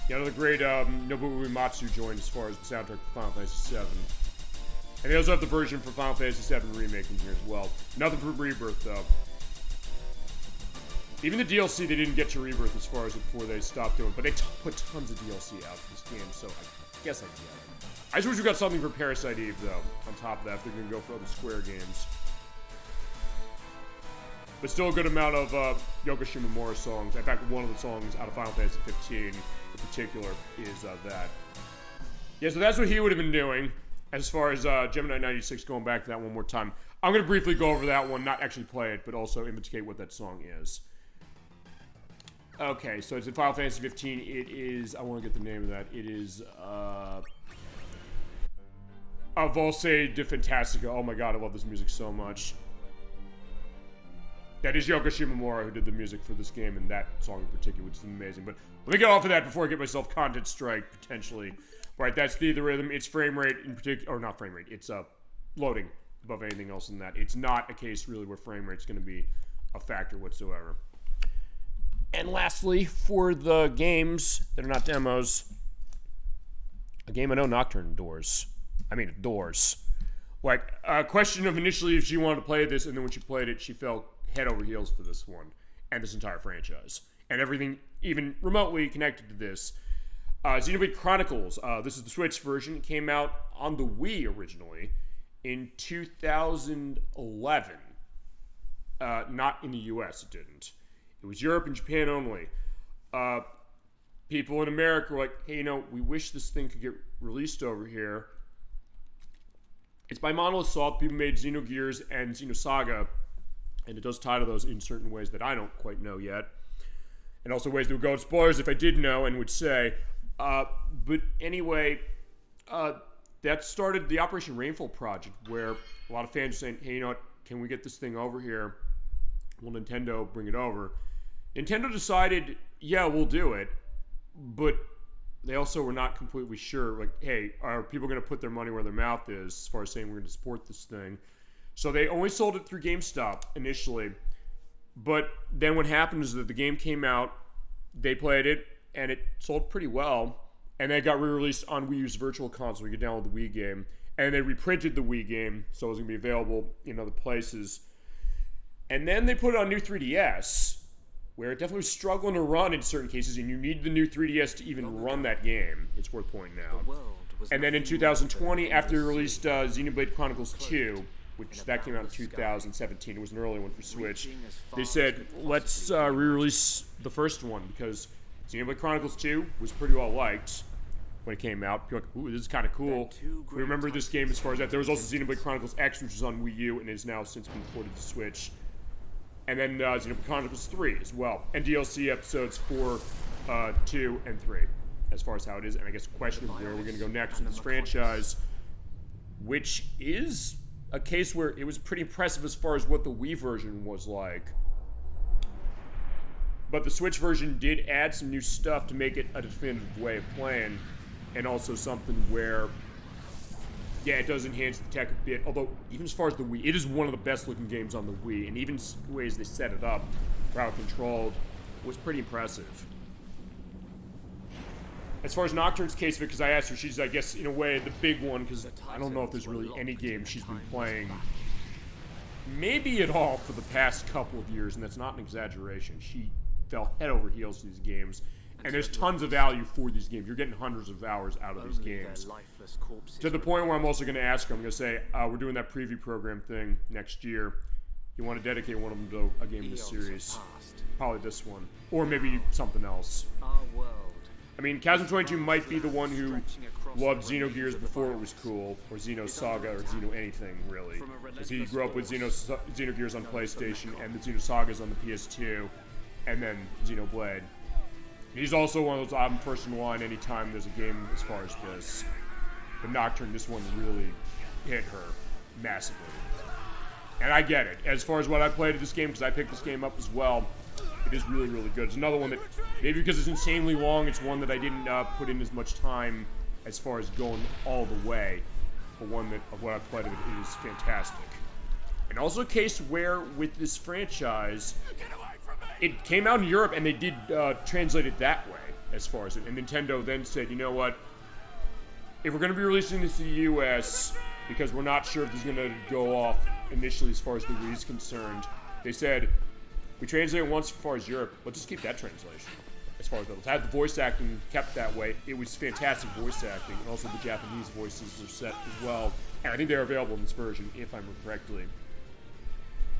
Speaker 1: Yeah, another great Nobuo Uematsu joined as far as the soundtrack for Final Fantasy VII. And they also have the version for Final Fantasy VII Remake in here as well. Nothing for Rebirth, though. Even the DLC, they didn't get to Rebirth as far as before they stopped doing, but they put tons of DLC out for this game, so I guess I get it. I just wish we got something for Parasite Eve, though, on top of that, if they're going to go for other Square games. But still a good amount of Yoko Shimomura songs. In fact, one of the songs out of Final Fantasy 15 in particular is that. Yeah, so that's what he would have been doing as far as Gemini 96, going back to that one more time. I'm going to briefly go over that one, not actually play it, but also indicate what that song is. Okay, so it's in Final Fantasy 15. It is, I want to get the name of that. It is, Volse de Fantastica. Oh my god, I love this music so much. That is Yoko Shimomura who did the music for this game, and that song in particular, which is amazing. But let me get off of that before I get myself content strike, potentially. Right, that's the rhythm. It's frame rate in particular, or not frame rate, it's loading above anything else than that. It's not a case really where frame rate's going to be a factor whatsoever. And lastly, for the games that are not demos, a game I know Nocturne adores. Like, a question of initially if she wanted to play this, and then when she played it, she fell head over heels for this one, and this entire franchise. And everything even remotely connected to this. Xenoblade Chronicles, this is the Switch version. It came out on the Wii originally in 2011. Not in the US, it didn't. It was Europe and Japan only. People in America were like, hey, you know, we wish this thing could get released over here. It's by Monolith Soft. People made Xenogears and Xenosaga, and it does tie to those in certain ways that I don't quite know yet. And also ways that would go in spoilers if I did know and would say. But anyway, that started the Operation Rainfall project, where a lot of fans are saying, hey, you know what, can we get this thing over here? Will Nintendo bring it over? Nintendo decided, yeah, we'll do it, but they also were not completely sure, like, hey, are people going to put their money where their mouth is as far as saying we're going to support this thing? So they only sold it through GameStop initially, but then what happened is that the game came out, they played it, and it sold pretty well, and then it got re-released on Wii U's Virtual Console. You could download the Wii game, and they reprinted the Wii game, so it was going to be available in other places. And then they put it on new 3DS, where it definitely was struggling to run in certain cases, and you need the new 3DS to even run that game. It's worth pointing out. And then in 2020, after they released Xenoblade Chronicles 2, which that came out in 2017, it was an early one for Switch, they said, let's re-release the first one, because Xenoblade Chronicles 2 was pretty well liked when it came out. People were like, ooh, this is kind of cool. We remember this game as far as that. There was also Xenoblade Chronicles X, which was on Wii U, and has now since been ported to Switch. And then Xenoblade Chronicles 3 as well. And DLC episodes 4, 2, and 3, as far as how it is. And I guess the question of where we're going to go next with this franchise, which is a case where it was pretty impressive as far as what the Wii version was like. But the Switch version did add some new stuff to make it a definitive way of playing, and also something where, yeah, it does enhance the tech a bit, although even as far as the Wii, it is one of the best looking games on the Wii, and even the ways they set it up, for how it controlled, was pretty impressive. As far as Nocturne's case of it, because I asked her, she's, I guess, in a way, the big one, because I don't know if there's really any game she's been playing, maybe at all, for the past couple of years, and that's not an exaggeration. She fell head over heels to these games, and there's tons of value for these games. You're getting hundreds of hours out of these games. To the point where I'm also going to ask her, I'm going to say, we're doing that preview program thing next year. You want to dedicate one of them to a game in this series. Probably this one. Or maybe something else. I mean, Chasm22 might be the one who loved Xenogears before it was cool, or Xenosaga, or Xeno anything, really. Because he grew up with Xenogears on PlayStation, and the Xenosagas on the PS2, and then Xenoblade. He's also one of those, I'm first in line anytime there's a game as far as this. But Nocturne, this one really hit her massively. And I get it. As far as what I played at this game, because I picked this game up as well, it is really, really good. It's another one that, maybe because it's insanely long, it's one that I didn't put in as much time as far as going all the way. But one that, of what I played of it, is fantastic. And also a case where, with this franchise, it came out in Europe and they did translate it that way, as far as it. And Nintendo then said, you know what? If we're going to be releasing this in the US, because we're not sure if this is going to go off initially as far as the Wii is concerned, they said, we translate it once as far as Europe, let's just keep that translation. As far as that, let's have the voice acting kept that way. It was fantastic voice acting, and also the Japanese voices were set as well. And I think they're available in this version, if I remember correctly.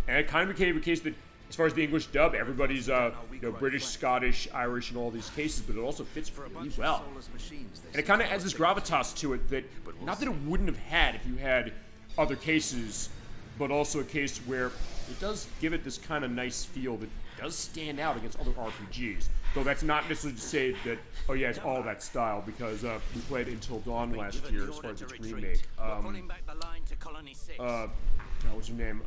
Speaker 1: And it kind of became a case that, as far as the English dub, everybody's British, Scottish, Irish in all these cases, but it also fits really well. And it kind of adds this gravitas to it that, not that it wouldn't have had if you had other cases, but also a case where it does give it this kind of nice feel that does stand out against other RPGs. Though that's not necessarily to say that, oh yeah, it's all that style, because we played Until Dawn last year as far as its remake. What's her name?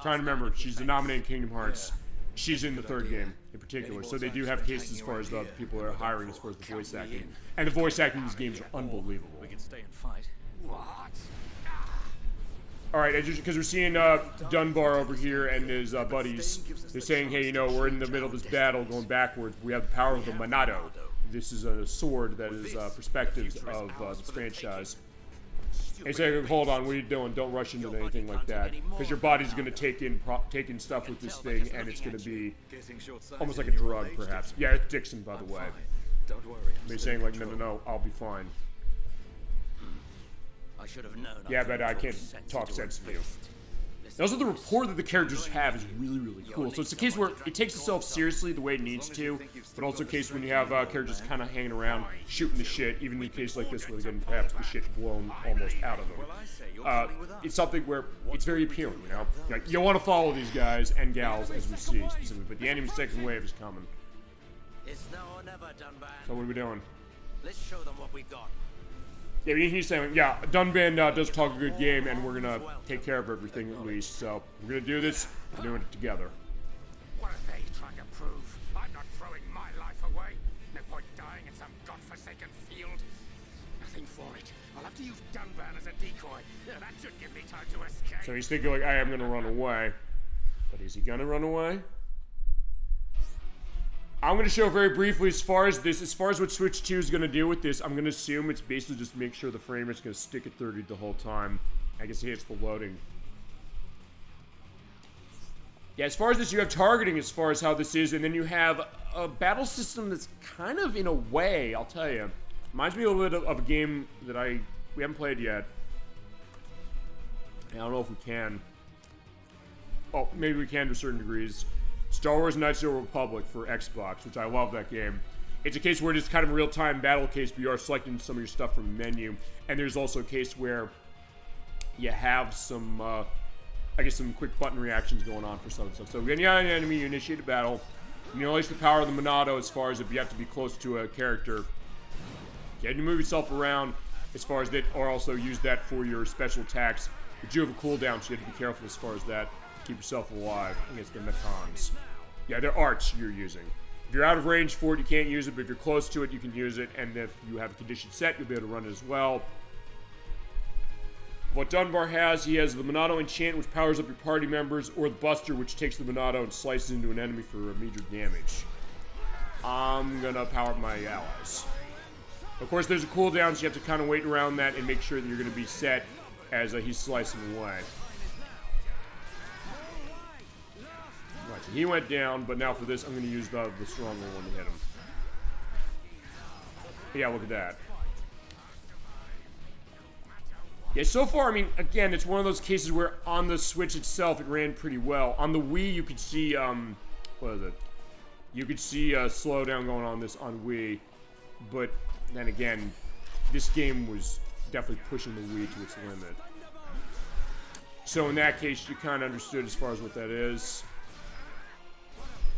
Speaker 1: Trying to remember. She's the nominated Kingdom Hearts. She's in the third game in particular, so they do have cases as far as the people that are hiring as far as the voice acting. And the voice acting in these games are unbelievable.
Speaker 14: We can stay and fight.
Speaker 1: Alright, because we're seeing Dunbar over here and his buddies. They're saying, hey, you know, we're in the middle of this battle going backwards. We have the power of the Monado. This is a sword that is perspectives of this franchise. They say, hold on, what are you doing? Don't rush into anything like that. Because your body's going to take in stuff with this thing, and it's going to be almost like a drug, perhaps. Yeah, it's Dixon, by the way. They're saying, like, no, I'll be fine.
Speaker 14: I should have known.
Speaker 1: Yeah, but I can't talk sense to you. Also, the rapport that the characters have is really, really cool. So it's a case where it takes itself seriously the way it needs to, but also a case when you have characters kind of hanging around, shooting the shit, even in a case like this where they're getting perhaps the shit blown almost out of them. It's something where it's very appealing, you know? Like, you want to follow these guys and gals, as we see, specifically, but the enemy second wave is coming. So what are we doing?
Speaker 14: Let's show them what we've got.
Speaker 1: Yeah, he's saying, yeah, Dunban does talk a good game, and we're gonna take care of everything at least. So we're gonna do this. We're doing it together.
Speaker 15: What are they trying to prove? I'm not throwing my life away. No point dying in some godforsaken field. Nothing for it. I'll have to use Dunban as a decoy. That should give me time to escape.
Speaker 1: So he's thinking like, I am gonna run away, but is he gonna run away? I'm going to show very briefly as far as what Switch 2 is going to do with this. I'm going to assume it's basically just make sure the frame rate's going to stick at 30 the whole time. I guess it hits the loading. Yeah, as far as this, you have targeting as far as how this is, and then you have a battle system that's kind of, in a way, I'll tell you, reminds me a little bit of a game that we haven't played yet. I don't know if we can. Oh, maybe we can to certain degrees. Star Wars Knights of the Republic for Xbox, which I love that game. It's a case where it's kind of a real-time battle case, but you are selecting some of your stuff from the menu. And there's also a case where you have some, I guess, some quick button reactions going on for some stuff. So when you have an enemy, you initiate a battle. You unleash the power of the Monado as far as if you have to be close to a character. You have to move yourself around as far as that, or also use that for your special attacks. But you have a cooldown, so you have to be careful as far as that. Keep yourself alive against the Metons. Yeah, they're arts you're using. If you're out of range for it, you can't use it, but if you're close to it, you can use it, and if you have a condition set, you'll be able to run it as well. What Dunbar has, he has the Monado Enchant, which powers up your party members, or the Buster, which takes the Monado and slices into an enemy for major damage. I'm gonna power up my allies. Of course, there's a cooldown, so you have to kind of wait around that and make sure that you're gonna be set as he's slicing away. Right, so he went down, but now for this, I'm going to use the stronger one to hit him. Yeah, look at that. Yeah, so far, I mean, again, it's one of those cases where on the Switch itself, it ran pretty well. On the Wii, you could see, what is it? You could see a slowdown going on this on Wii, but then again, this game was definitely pushing the Wii to its limit. So in that case, you kind of understood as far as what that is.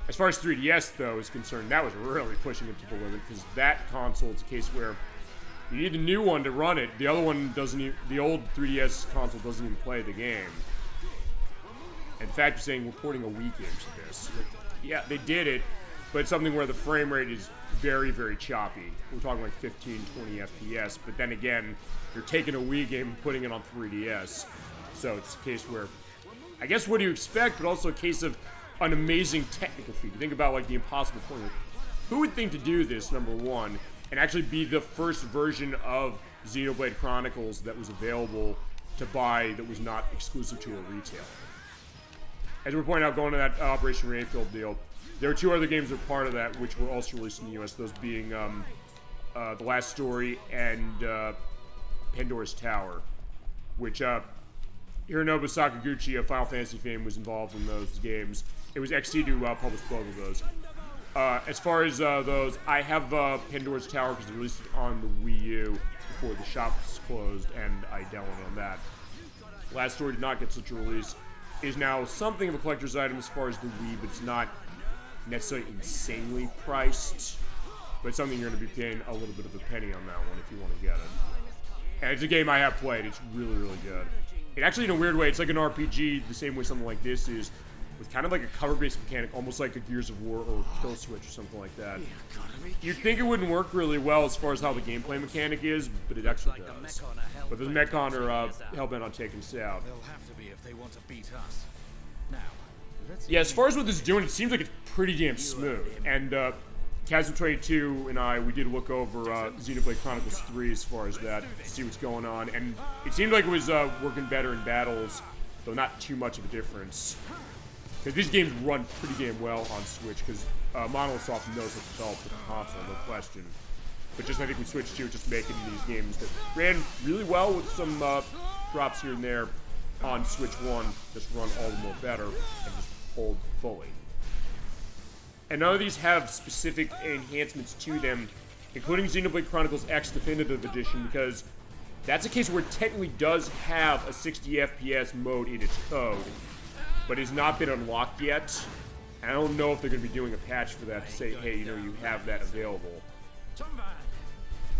Speaker 1: As far as 3DS, though, is concerned, that was really pushing it to the limit, because that console is a case where you need a new one to run it. The other one doesn't even, the old 3DS console doesn't even play the game. In fact, you're saying we're porting a Wii game to this. Yeah, they did it, but it's something where the frame rate is very, very choppy. We're talking like 15, 20 FPS, but then again, you're taking a Wii game and putting it on 3DS. So it's a case where, I guess what do you expect, but also a case of an amazing technical feat. You think about like the impossible point. Who would think to do this, number one, and actually be the first version of Xenoblade Chronicles that was available to buy that was not exclusive to a retailer? As we're pointing out, going to that Operation Rayfield deal, there were two other games that were part of that, which were also released in the US, those being The Last Story and Pandora's Tower, which Hironobu Sakaguchi of Final Fantasy fame was involved in those games. It was XC to publish both of those. As far as those, I have Pandora's Tower because they released it on the Wii U before the shops closed, and I downloaded on that. Last Story did not get such a release. is now something of a collector's item as far as the Wii, but it's not necessarily insanely priced. But it's something you're going to be paying a little bit of a penny on that one if you want to get it. And it's a game I have played. It's really, really good. It actually, in a weird way, it's like an RPG the same way something like this is, with kind of like a cover-based mechanic, almost like a Gears of War or Kill Switch or something like that. You'd think it wouldn't work really well as far as how the gameplay mechanic is, but it actually does. But the Mechon are hell-bent on taking us out.
Speaker 14: They'll have to be if they want to beat us. Now,
Speaker 1: yeah, as far as what this is doing, it seems like it's pretty damn smooth. And Chasm22 and I, we did look over Xenoblade Chronicles 3 as far as that, to see what's going on. And it seemed like it was working better in battles, though not too much of a difference. Because these games run pretty damn well on Switch, because Monosoft knows how to develop the console, no question. But just I think we switched to just making these games that ran really well with some drops here and there on Switch 1, just run all the more better and just hold fully. And none of these have specific enhancements to them, including Xenoblade Chronicles X Definitive Edition, because that's a case where it technically does have a 60 FPS mode in its code, but has not been unlocked yet. And I don't know if they're going to be doing a patch for that to say, hey, you know, you have that available.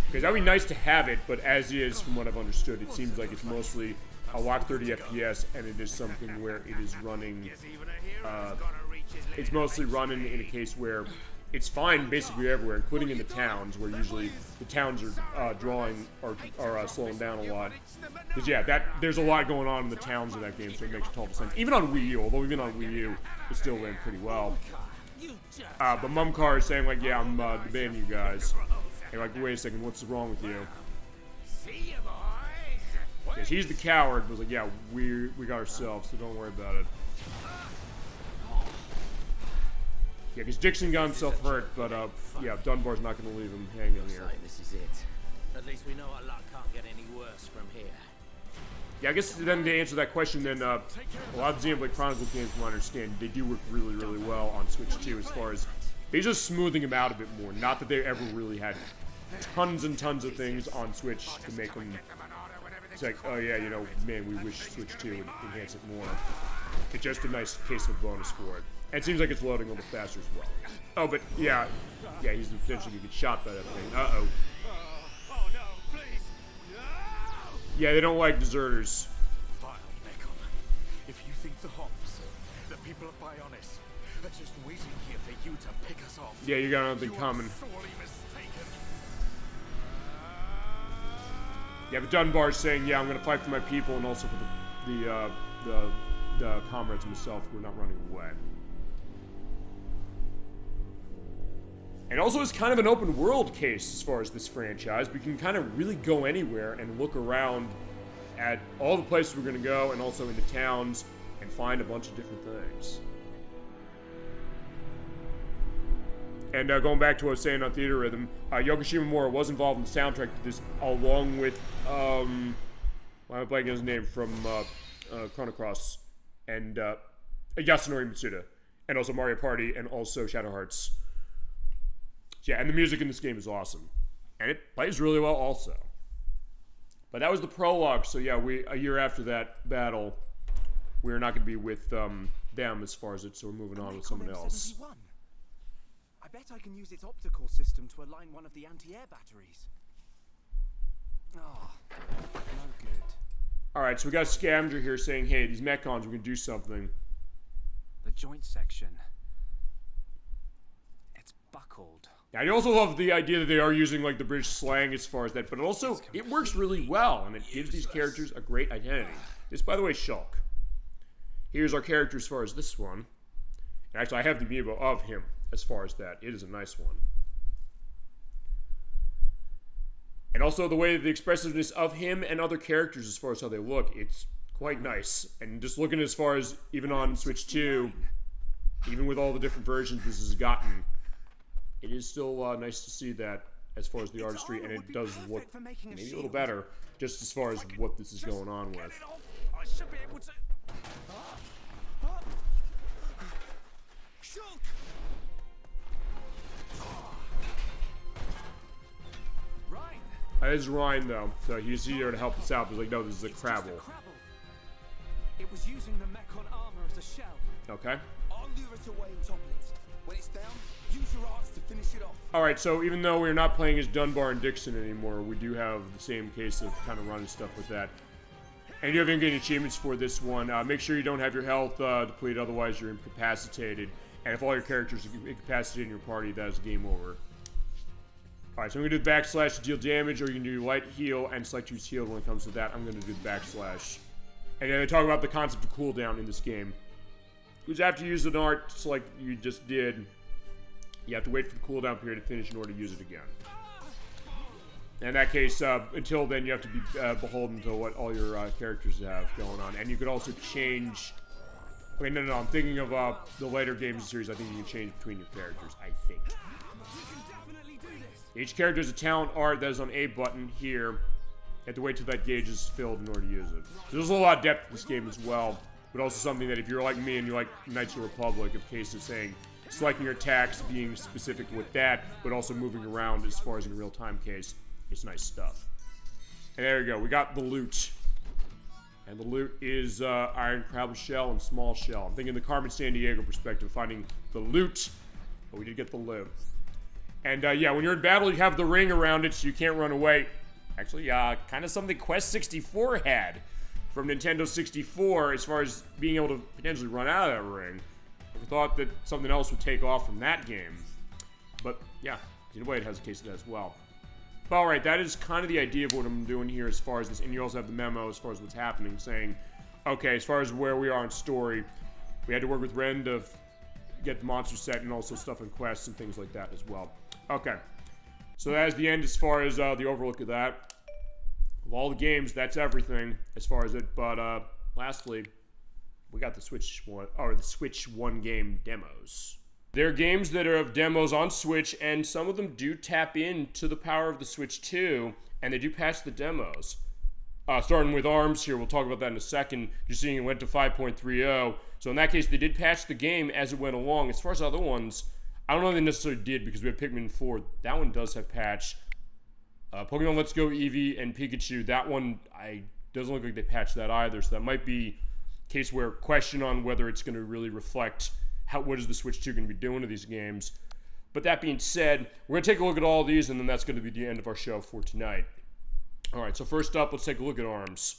Speaker 1: Because that would be nice to have it, but as is, from what I've understood, it seems like it's mostly a locked 30 FPS, and it is something where it is running, it's mostly running in a case where it's fine basically everywhere, including in the towns, where usually the towns are slowing down a lot. Because yeah, there's a lot going on in the towns in that game, so it makes total sense. Even on Wii U, although even on Wii U, it still ran pretty well. But Mumcar is saying like, yeah, I'm debating you guys. And like, wait a second, what's wrong with you? Because he's the coward, but like, yeah, we got ourselves, so don't worry about it. Yeah, because Dixon got himself hurt, but yeah, Dunbar's not going to leave him hanging here.
Speaker 14: This is it. At least we know our luck can't get any worse from here.
Speaker 1: Yeah, I guess then to answer that question, then a lot of Xenoblade Chronicles games, from what I understand, they do work really, really well on Switch 2 as far as they're just smoothing them out a bit more. Not that they ever really had tons and tons of things on Switch to make them. It's like, oh yeah, you know, man, we wish Switch 2 would enhance it more. It's just a nice case of bonus for it. And it seems like it's loading a little faster as well. Oh, but yeah, he's potentially gonna get shot by that thing. Uh-oh.
Speaker 14: Oh no, please! No!
Speaker 1: Yeah, they don't like deserters.
Speaker 14: Vile Mechon. If you think the hops, the people of Bionis, are just waiting here for you to pick us off.
Speaker 1: Yeah, you got nothing coming.
Speaker 14: Sorely mistaken.
Speaker 1: Yeah, but Dunbar's saying, yeah, I'm gonna fight for my people and also for the comrades myself who are not running away. And also it's kind of an open world case as far as this franchise. We can kind of really go anywhere and look around at all the places we're going to go and also in the towns and find a bunch of different things. And going back to what I was saying on Theater Rhythm, Yoko Shimomura was involved in the soundtrack to this along with, why am I blanking his name, from Chrono Cross and Yasunori Mitsuda. And also Mario Party and also Shadow Hearts. Yeah, and the music in this game is awesome. And it plays really well also. But that was the prologue, so yeah, a year after that battle, we're not going to be with them as far as it, so we're moving on with someone else.
Speaker 10: I bet I can use its optical system to align one of the anti-air batteries. Oh, no good.
Speaker 1: Alright, so we got a scavenger here saying, hey, these Mechons, we're going to do something.
Speaker 10: The joint section. It's buckled.
Speaker 1: Yeah, I also love the idea that they are using like the British slang as far as that, but also it works really well and it gives these characters a great identity. This, by the way, is Shulk. Here's our character as far as this one. And actually, I have the amiibo of him as far as that. It is a nice one. And also the way that the expressiveness of him and other characters as far as how they look, it's quite nice. And just looking as far as even on Switch 2, even with all the different versions this has gotten, it is still nice to see that as far as the artistry, and it does look maybe a little better just as far as what this is going on with.
Speaker 14: I should be able to.
Speaker 1: That is Ryan though, so he's here to help us out. He's like, no, this is a Crabble.
Speaker 10: It was using the Mechon armor shell.
Speaker 1: Okay.
Speaker 10: I'll lure it away and topple it. When it's down, use your arts to finish it off.
Speaker 1: Alright, so even though we're not playing as Dunbar and Dixon anymore, we do have the same case of kind of running stuff with that. And you have in-game achievements for this one. Make sure you don't have your health depleted, otherwise you're incapacitated. And if all your characters are incapacitated in your party, that is game over. Alright, so I'm going to do the backslash to deal damage, or you can do light heal and select use heal when it comes to that. I'm going to do the backslash. And then they talk about the concept of cooldown in this game. Because after you use an art, just like you just did, you have to wait for the cooldown period to finish in order to use it again. In that case, until then, you have to be beholden to what all your characters have going on. And you could also change... Okay, no, I'm thinking of the later games of the series. I think you can change between your characters, I think. Each character has a talent art that is on A button here. You have to wait till that gauge is filled in order to use it. So there's a lot of depth to this game as well. But also something that if you're like me and you like Knights of the Republic, of case of saying, selecting your attacks, being specific with that, but also moving around as far as in a real-time case. It's nice stuff. And there we go. We got the loot. And the loot is Iron Crab Shell and Small Shell. I'm thinking the Carmen Sandiego perspective, finding the loot. But we did get the loot. And yeah, when you're in battle, you have the ring around it, so you can't run away. Actually, kind of something Quest 64 had from Nintendo 64, as far as being able to potentially run out of that ring. I thought that something else would take off from that game. But yeah, Xenoblade has a case of that as well. But alright, that is kind of the idea of what I'm doing here as far as this. And you also have the memo as far as what's happening, saying, okay, as far as where we are in story, we had to work with Ren to get the monster set and also stuff in quests and things like that as well. Okay, so that is the end as far as the overlook of that. Of all the games, that's everything as far as it. But lastly, we got the Switch One game demos. There are games that are of demos on Switch, and some of them do tap into the power of the Switch 2, and they do patch the demos. Starting with ARMS here, we'll talk about that in a second. You're seeing it went to 5.30, so in that case, they did patch the game as it went along. As far as other ones, I don't know if they necessarily did, because we have Pikmin 4. That one does have patch. Pokemon Let's Go Eevee and Pikachu, that one, doesn't look like they patched that either, so that might be a case where question on whether it's going to really reflect what is the Switch 2 going to be doing to these games. But that being said, we're going to take a look at all of these, and then that's going to be the end of our show for tonight. Alright, so first up, let's take a look at ARMS.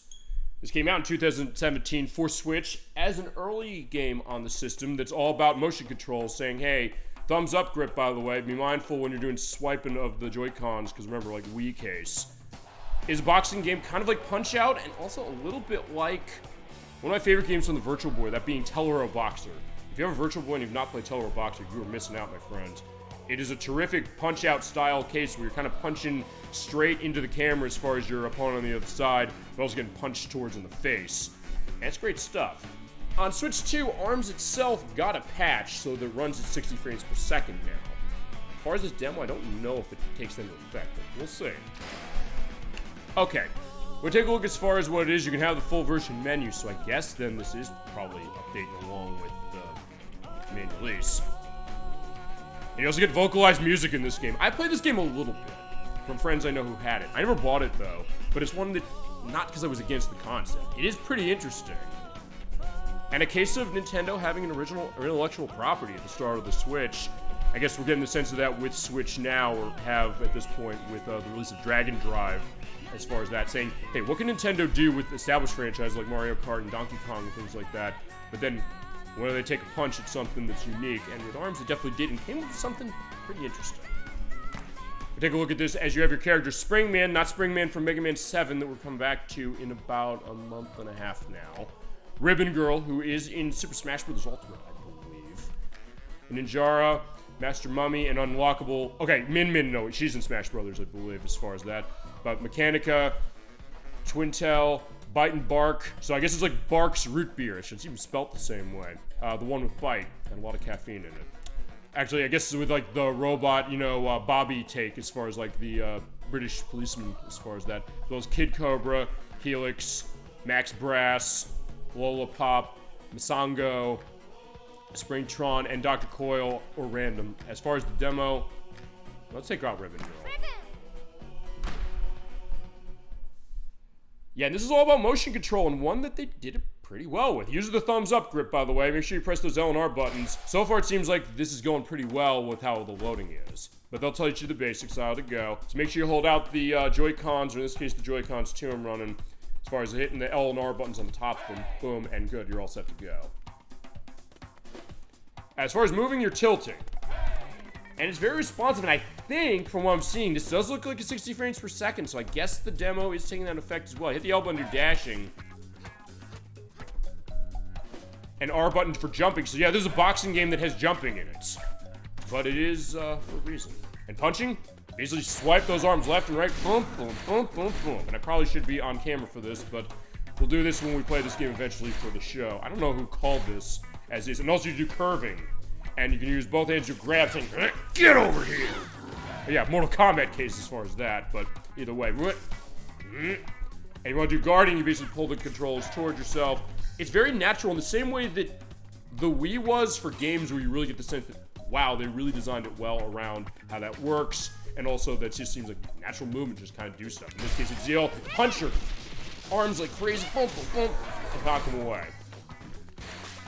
Speaker 1: This came out in 2017 for Switch as an early game on the system that's all about motion control, saying, hey, thumbs up grip, by the way, be mindful when you're doing swiping of the Joy-Cons, because remember, like Wii case. Is a boxing game kind of like Punch-Out, and also a little bit like one of my favorite games from the Virtual Boy, that being Tellero Boxer. If you have a Virtual Boy and you've not played Tellero Boxer, you are missing out, my friends. It is a terrific Punch-Out style case where you're kind of punching straight into the camera as far as your opponent on the other side, but also getting punched towards in the face. And it's great stuff. On Switch 2, ARMS itself got a patch so that it runs at 60 frames per second now. As far as this demo, I don't know if it takes that into effect, but we'll see. Okay, we'll take a look as far as what it is. You can have the full version menu, so I guess then this is probably updating along with the main release. And you also get vocalized music in this game. I played this game a little bit from friends I know who had it. I never bought it though, but it's one that, not because I was against the concept. It is pretty interesting. And a case of Nintendo having an original or intellectual property at the start of the Switch. I guess we're getting the sense of that with Switch now, or have at this point with the release of Dragon Drive, as far as that, saying, hey, what can Nintendo do with established franchises like Mario Kart and Donkey Kong and things like that? But then, when they take a punch at something that's unique, and with ARMS it definitely did, and came with something pretty interesting. We'll take a look at this as you have your character Springman, not Springman from Mega Man 7 that we're coming back to in about a month and a half now. Ribbon Girl, who is in Super Smash Bros. Ultimate, I believe. Ninjara, Master Mummy, and Unlockable. Okay, Min, no, she's in Smash Brothers, I believe, as far as that. But Mechanica, Twintel, Bite and Bark. So I guess it's like Bark's root beer. It's even spelt the same way. The one with Bite, and a lot of caffeine in it. Actually, I guess it's with like the robot, Bobby take as far as like the British policeman as far as that. Those Kid Cobra, Helix, Max Brass, Lola Pop, Masango, Springtron, and Dr. Coil, or random. As far as the demo, let's take out Ribbon Girl. Yeah, and this is all about motion control, and one that they did a pretty well with. Use the thumbs up grip, by the way. Make sure you press those L and R buttons. So far, it seems like this is going pretty well with how the loading is. But they'll tell you the basics, how to go. So make sure you hold out the Joy-Cons, or in this case, the Joy-Cons 2 I'm running. As far as hitting the L and R buttons on the top of them, boom, and good. You're all set to go. As far as moving, you're tilting. And it's very responsive, and I think, from what I'm seeing, this does look like a 60 frames per second, so I guess the demo is taking that effect as well. Hit the L button, you're dashing. And R button for jumping. So yeah, this is a boxing game that has jumping in it. But it is, for a reason. And punching, basically swipe those arms left and right, boom, boom, boom, boom, boom. And I probably should be on camera for this, but we'll do this when we play this game eventually for the show. I don't know who called this as is. And also you do curving. And you can use both hands to grab things. Get over here! Yeah, Mortal Kombat case as far as that, but either way. And you want to do guarding, you basically pull the controls towards yourself. It's very natural in the same way that the Wii was for games where you really get the sense that, wow, they really designed it well around how that works. And also that just seems like natural movement, just kind of do stuff. In this case, it's Zeal, punch your arms like crazy, boom, boom, boom, and knock them away.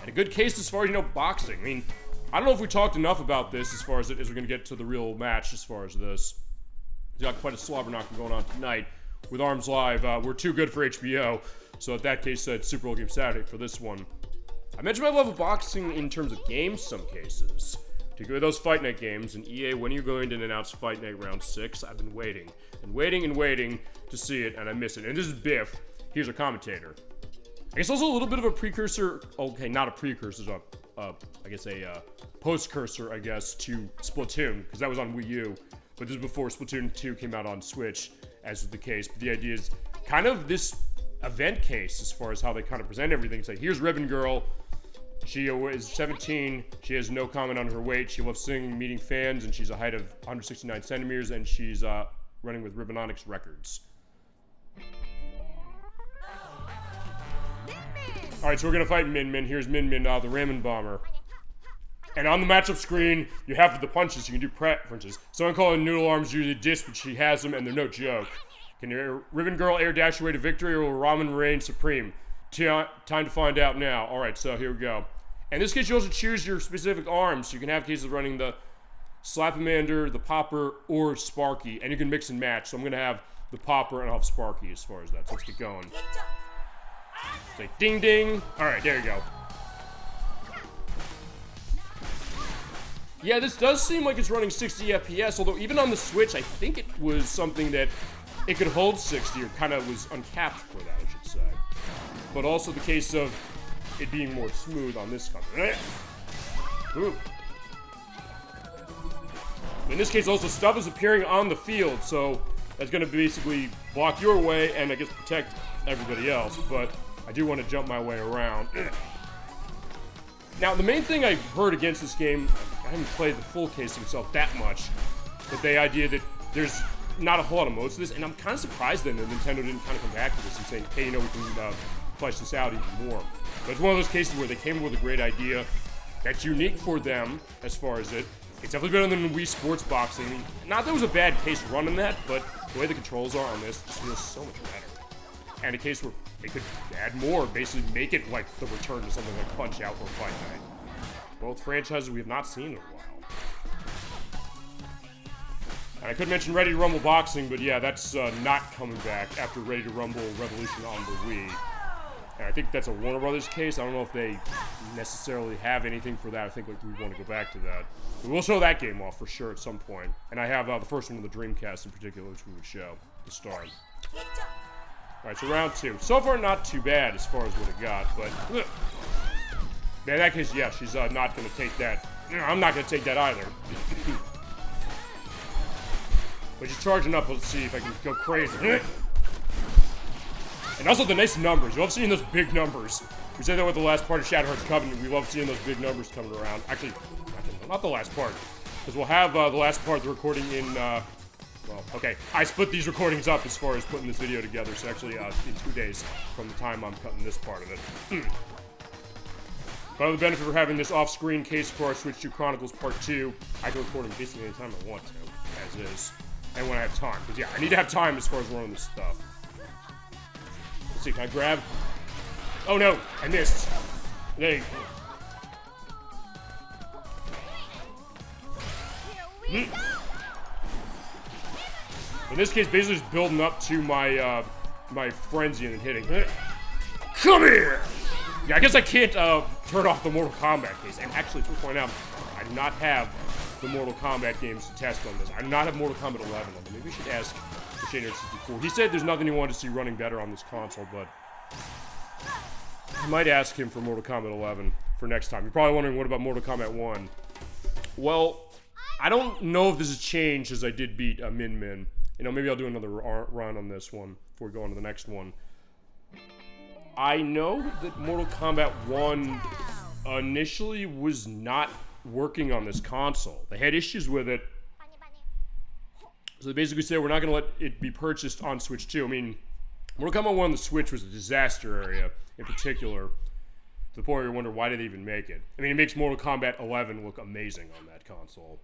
Speaker 1: And a good case as far as, boxing. I mean, I don't know if we talked enough about this as far as we're going to get to the real match as far as this. We've got quite a slobber knocker going on tonight with Arms Live. We're too good for HBO, so in that case, it's Super Bowl Game Saturday for this one. I mentioned my love of boxing in terms of games some cases. Particularly those Fight Night games, and EA, when are you going to announce Fight Night Round 6? I've been waiting, and waiting, and waiting to see it, and I miss it. And this is Biff. Here's our commentator. I guess also a little bit of a precursor, okay, not a precursor, I guess a post-cursor, I guess, to Splatoon, because that was on Wii U, but this is before Splatoon 2 came out on Switch, as was the case. But the idea is kind of this event case as far as how they kind of present everything. It's like, here's Ribbon Girl. She is 17. She has no comment on her weight. She loves singing, meeting fans, and she's a height of 169 centimeters, and she's running with Ribbononics Records. Alright, so we're gonna fight Min Min. Here's Min Min, the Ramen Bomber. And on the matchup screen, you have the punches. You can do preferences. Someone calling Noodle Arms usually diss, but she has them, and they're no joke. Can your Ribbon Girl air dash away to victory, or will Ramen reign supreme? Time to find out now. Alright, so here we go. In this case, you also choose your specific arms. So you can have cases running the Slapamander, the Popper, or Sparky. And you can mix and match. So I'm gonna have the Popper, and I'll have Sparky as far as that. So let's get going. Say ding ding. Alright, there you go. Yeah, this does seem like it's running 60 FPS, although even on the Switch, I think it was something that it could hold 60, or kind of was uncapped for that, I should say. But also the case of it being more smooth on this company. Ooh. In this case, also, stuff is appearing on the field, so that's going to basically block your way and, I guess, protect everybody else, but I do want to jump my way around. Now, the main thing I've heard against this game, I haven't played the full case itself that much, but the idea that there's not a whole lot of modes to this, and I'm kind of surprised then that Nintendo didn't kind of come back to this and say, hey, we can flesh this out even more. But it's one of those cases where they came up with a great idea that's unique for them as far as it. It's definitely better than Wii Sports Boxing. I mean, not that it was a bad case running that, but the way the controls are on this just feels so much better. And a case where they could add more, basically make it like the return to something like Punch-Out or Fight Night. Both franchises we have not seen in a while. And I could mention Ready to Rumble Boxing, but yeah, that's not coming back after Ready to Rumble Revolution on the Wii. And I think that's a Warner Brothers case. I don't know if they necessarily have anything for that. I think like we want to go back to that. But we'll show that game off for sure at some point. And I have the first one of the Dreamcast in particular, which we would show to start. Alright, so round 2. So far, not too bad as far as what it got, but... in that case, yeah, she's not going to take that. I'm not going to take that either. But she's charging up. Let's see if I can go crazy. And also the nice numbers. You love seeing those big numbers. We said that with the last part of Shadowheart's Covenant. We love seeing those big numbers coming around. Actually, not the last part. Because we'll have the last part of the recording in... well, okay. I split these recordings up as far as putting this video together. So actually, in 2 days from the time I'm cutting this part of it. But other benefit for having this off-screen case before I switch to Chronicles Part 2, I can record them basically anytime I want to, as is. And when I have time. Because, yeah, I need to have time as far as running this stuff. Let's see, can I grab? Oh no, I missed. There you go. In this case, basically just building up to my my frenzy and then hitting. Come here! Yeah, I guess I can't turn off the Mortal Kombat case. And actually, to point out, I do not have the Mortal Kombat games to test on this. I do not have Mortal Kombat 11 on them. Maybe we should ask the Shane 64. He said there's nothing he wanted to see running better on this console, but I might ask him for Mortal Kombat 11 for next time. You're probably wondering, what about Mortal Kombat 1? Well, I don't know if this has changed as I did beat Min Min. You know, maybe I'll do another run on this one before we go on to the next one. I know that Mortal Kombat 1 initially was not working on this console. They had issues with it. So they basically said, we're not going to let it be purchased on Switch 2. I mean, Mortal Kombat 1 on the Switch was a disaster area in particular. To the point where you wonder, why did they even make it? I mean, it makes Mortal Kombat 11 look amazing on that console.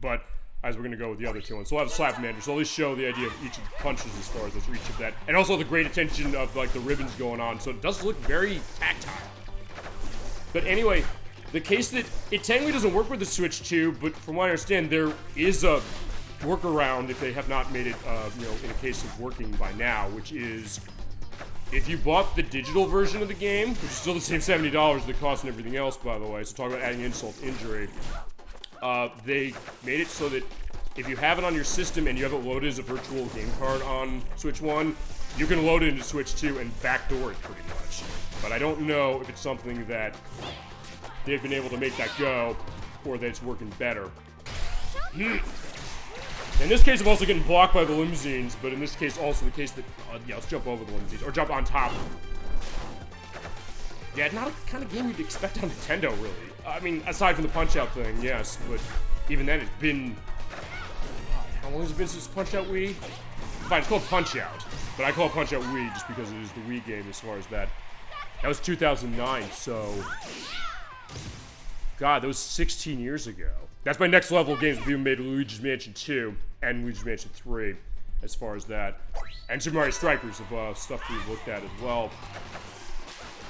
Speaker 1: But as we're going to go with the other two ones. So we'll have a slap commander. So I'll at least show the idea of each of the punches as far as that's each of that. And also the great attention of like the ribbons going on. So it does look very tactile. But anyway, the case that it technically doesn't work with the Switch 2, but from what I understand, there is a workaround if they have not made it, you know, in a case of working by now, which is if you bought the digital version of the game, which is still the same $70 that costs and everything else, by the way. So talk about adding insult to injury. They made it so that if you have it on your system and you have it loaded as a virtual game card on Switch 1, you can load it into Switch 2 and backdoor it pretty much. But I don't know if it's something that they've been able to make that go or that it's working better. In this case, I'm also getting blocked by the limousines, but in this case, also the case that, yeah, let's jump over the limousines, or jump on top. Yeah, not a kind of game you'd expect on Nintendo, really. I mean, aside from the Punch-Out thing, yes, but even then, it's been... How long has it been since Punch-Out Wii? Fine, it's called Punch-Out, but I call it Punch-Out Wii just because it is the Wii game as far as that. That was 2009, so... God, that was 16 years ago. That's my next level of games that we made Luigi's Mansion 2 and Luigi's Mansion 3, as far as that. And Super Mario Strikers of stuff we've looked at as well.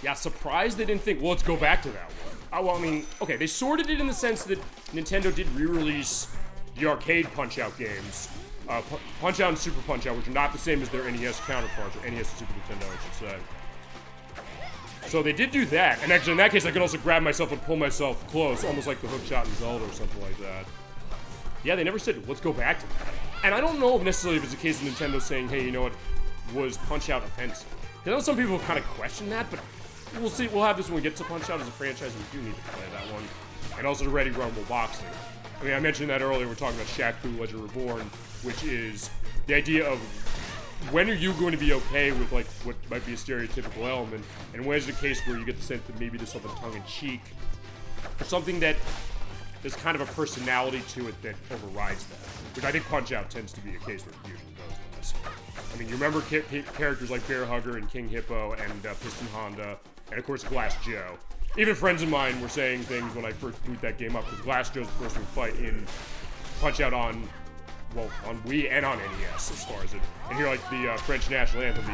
Speaker 1: Yeah, surprised they didn't think, well, let's go back to that one. Well, I mean, okay, they sorted it in the sense that Nintendo did re-release the arcade Punch-Out games. Punch-Out and Super Punch-Out, which are not the same as their NES counterparts, or NES and Super Nintendo, I should say. So they did do that, and actually in that case I could also grab myself and pull myself close, almost like the hook shot in Zelda or something like that. Yeah, they never said, let's go back to that. And I don't know if necessarily if it's a case of Nintendo saying, hey, you know what, was Punch-Out offensive? Because I know some people kind of question that, but we'll see. We'll have this when we get to Punch-Out as a franchise, and we do need to play that one. And also the Ready Rumble boxing. I mean, I mentioned that earlier, we're talking about Shaq-Fu Legend Reborn, which is the idea of when are you going to be okay with, like, what might be a stereotypical element, and when is the case where you get the sense that maybe there's something tongue-in-cheek, or something that there's kind of a personality to it that overrides that, which I think Punch-Out tends to be a case where it usually does that. I mean, you remember characters like Bear Hugger and King Hippo and Piston Honda, and of course Glass Joe. Even friends of mine were saying things when I first boot that game up, because Glass Joe's the first one to fight in Punch-Out on, well, on Wii and on NES, as far as it. And here, like, the French national anthem, as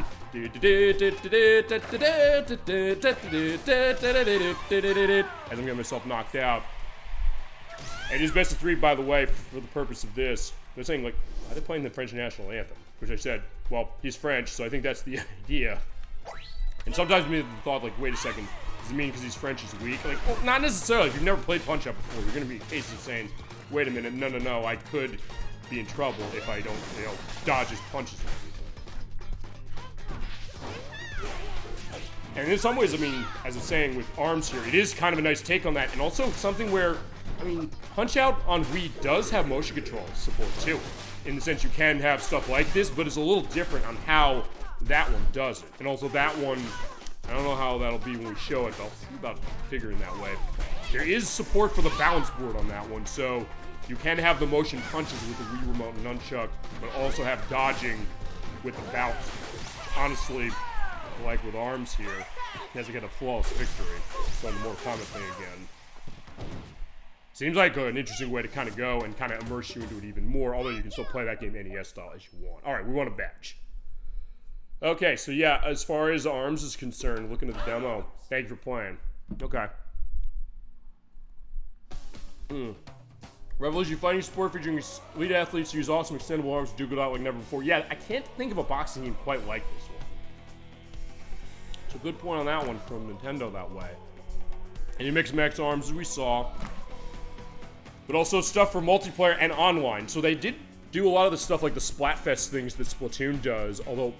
Speaker 1: I'm getting myself knocked out. And it is best of 3, by the way, for the purpose of this. They're saying, like, why are they playing the French national anthem? Which I said, well, he's French, so I think that's the idea. And sometimes me thought, like, wait a second, does it mean because he's French he's weak? Like, well, not necessarily. If you've never played Punch-Out before, you're going to be cases of saying, wait a minute, no, I could be in trouble if I don't, you know, dodge his punches and everything. And in some ways, I mean, as I'm saying with ARMS here, it is kind of a nice take on that, and also something where, I mean, Punch-Out on Wii does have motion control support too. In the sense you can have stuff like this, but it's a little different on how that one does it. And also that one, I don't know how that'll be when we show it, but I'll see about figuring that way. There is support for the balance board on that one, so you can have the motion punches with the Wii Remote and Nunchuck, but also have dodging with the bounce. Honestly, like with ARMS here, he has to get a flawless victory. So on the Mortal Kombat thing again. Seems like an interesting way to kind of go and kind of immerse you into it even more, although you can still play that game NES style as you want. Alright, we want a badge. Okay, so yeah, as far as ARMS is concerned, looking at the demo, thank you for playing. Okay. Revolution fighting sport featuring elite athletes who use awesome extendable arms to duke it out like never before. Yeah, I can't think of a boxing game quite like this one. It's a good point on that one from Nintendo that way. And you mix max arms as we saw. But also stuff for multiplayer and online. So they did do a lot of the stuff like the Splatfest things that Splatoon does, although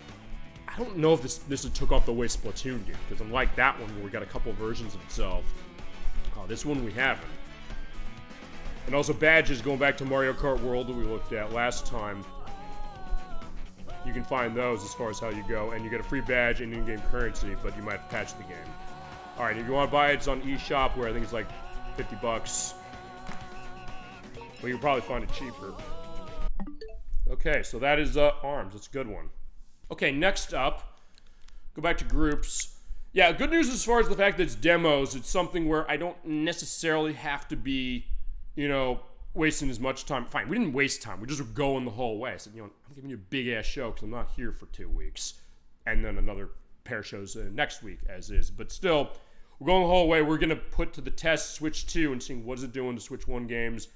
Speaker 1: I don't know if this took off the way Splatoon did, because unlike that one where we got a couple versions of itself, this one we haven't. And also badges, going back to Mario Kart World that we looked at last time. You can find those as far as how you go, and you get a free badge and in-game currency, but you might have to patch the game. Alright, if you want to buy it, it's on eShop, where I think it's like 50 bucks. But you can probably find it cheaper. Okay, so that is ARMS. That's a good one. Okay, next up, go back to groups. Yeah, good news as far as the fact that it's demos. It's something where I don't necessarily have to be, you know, wasting as much time. Fine, we didn't waste time. We just were going the whole way. I said, you know, I'm giving you a big-ass show because I'm not here for 2 weeks. And then another pair of shows next week, as is. But still, we're going the whole way. We're going to put to the test Switch 2 and seeing what is it doing to Switch 1 games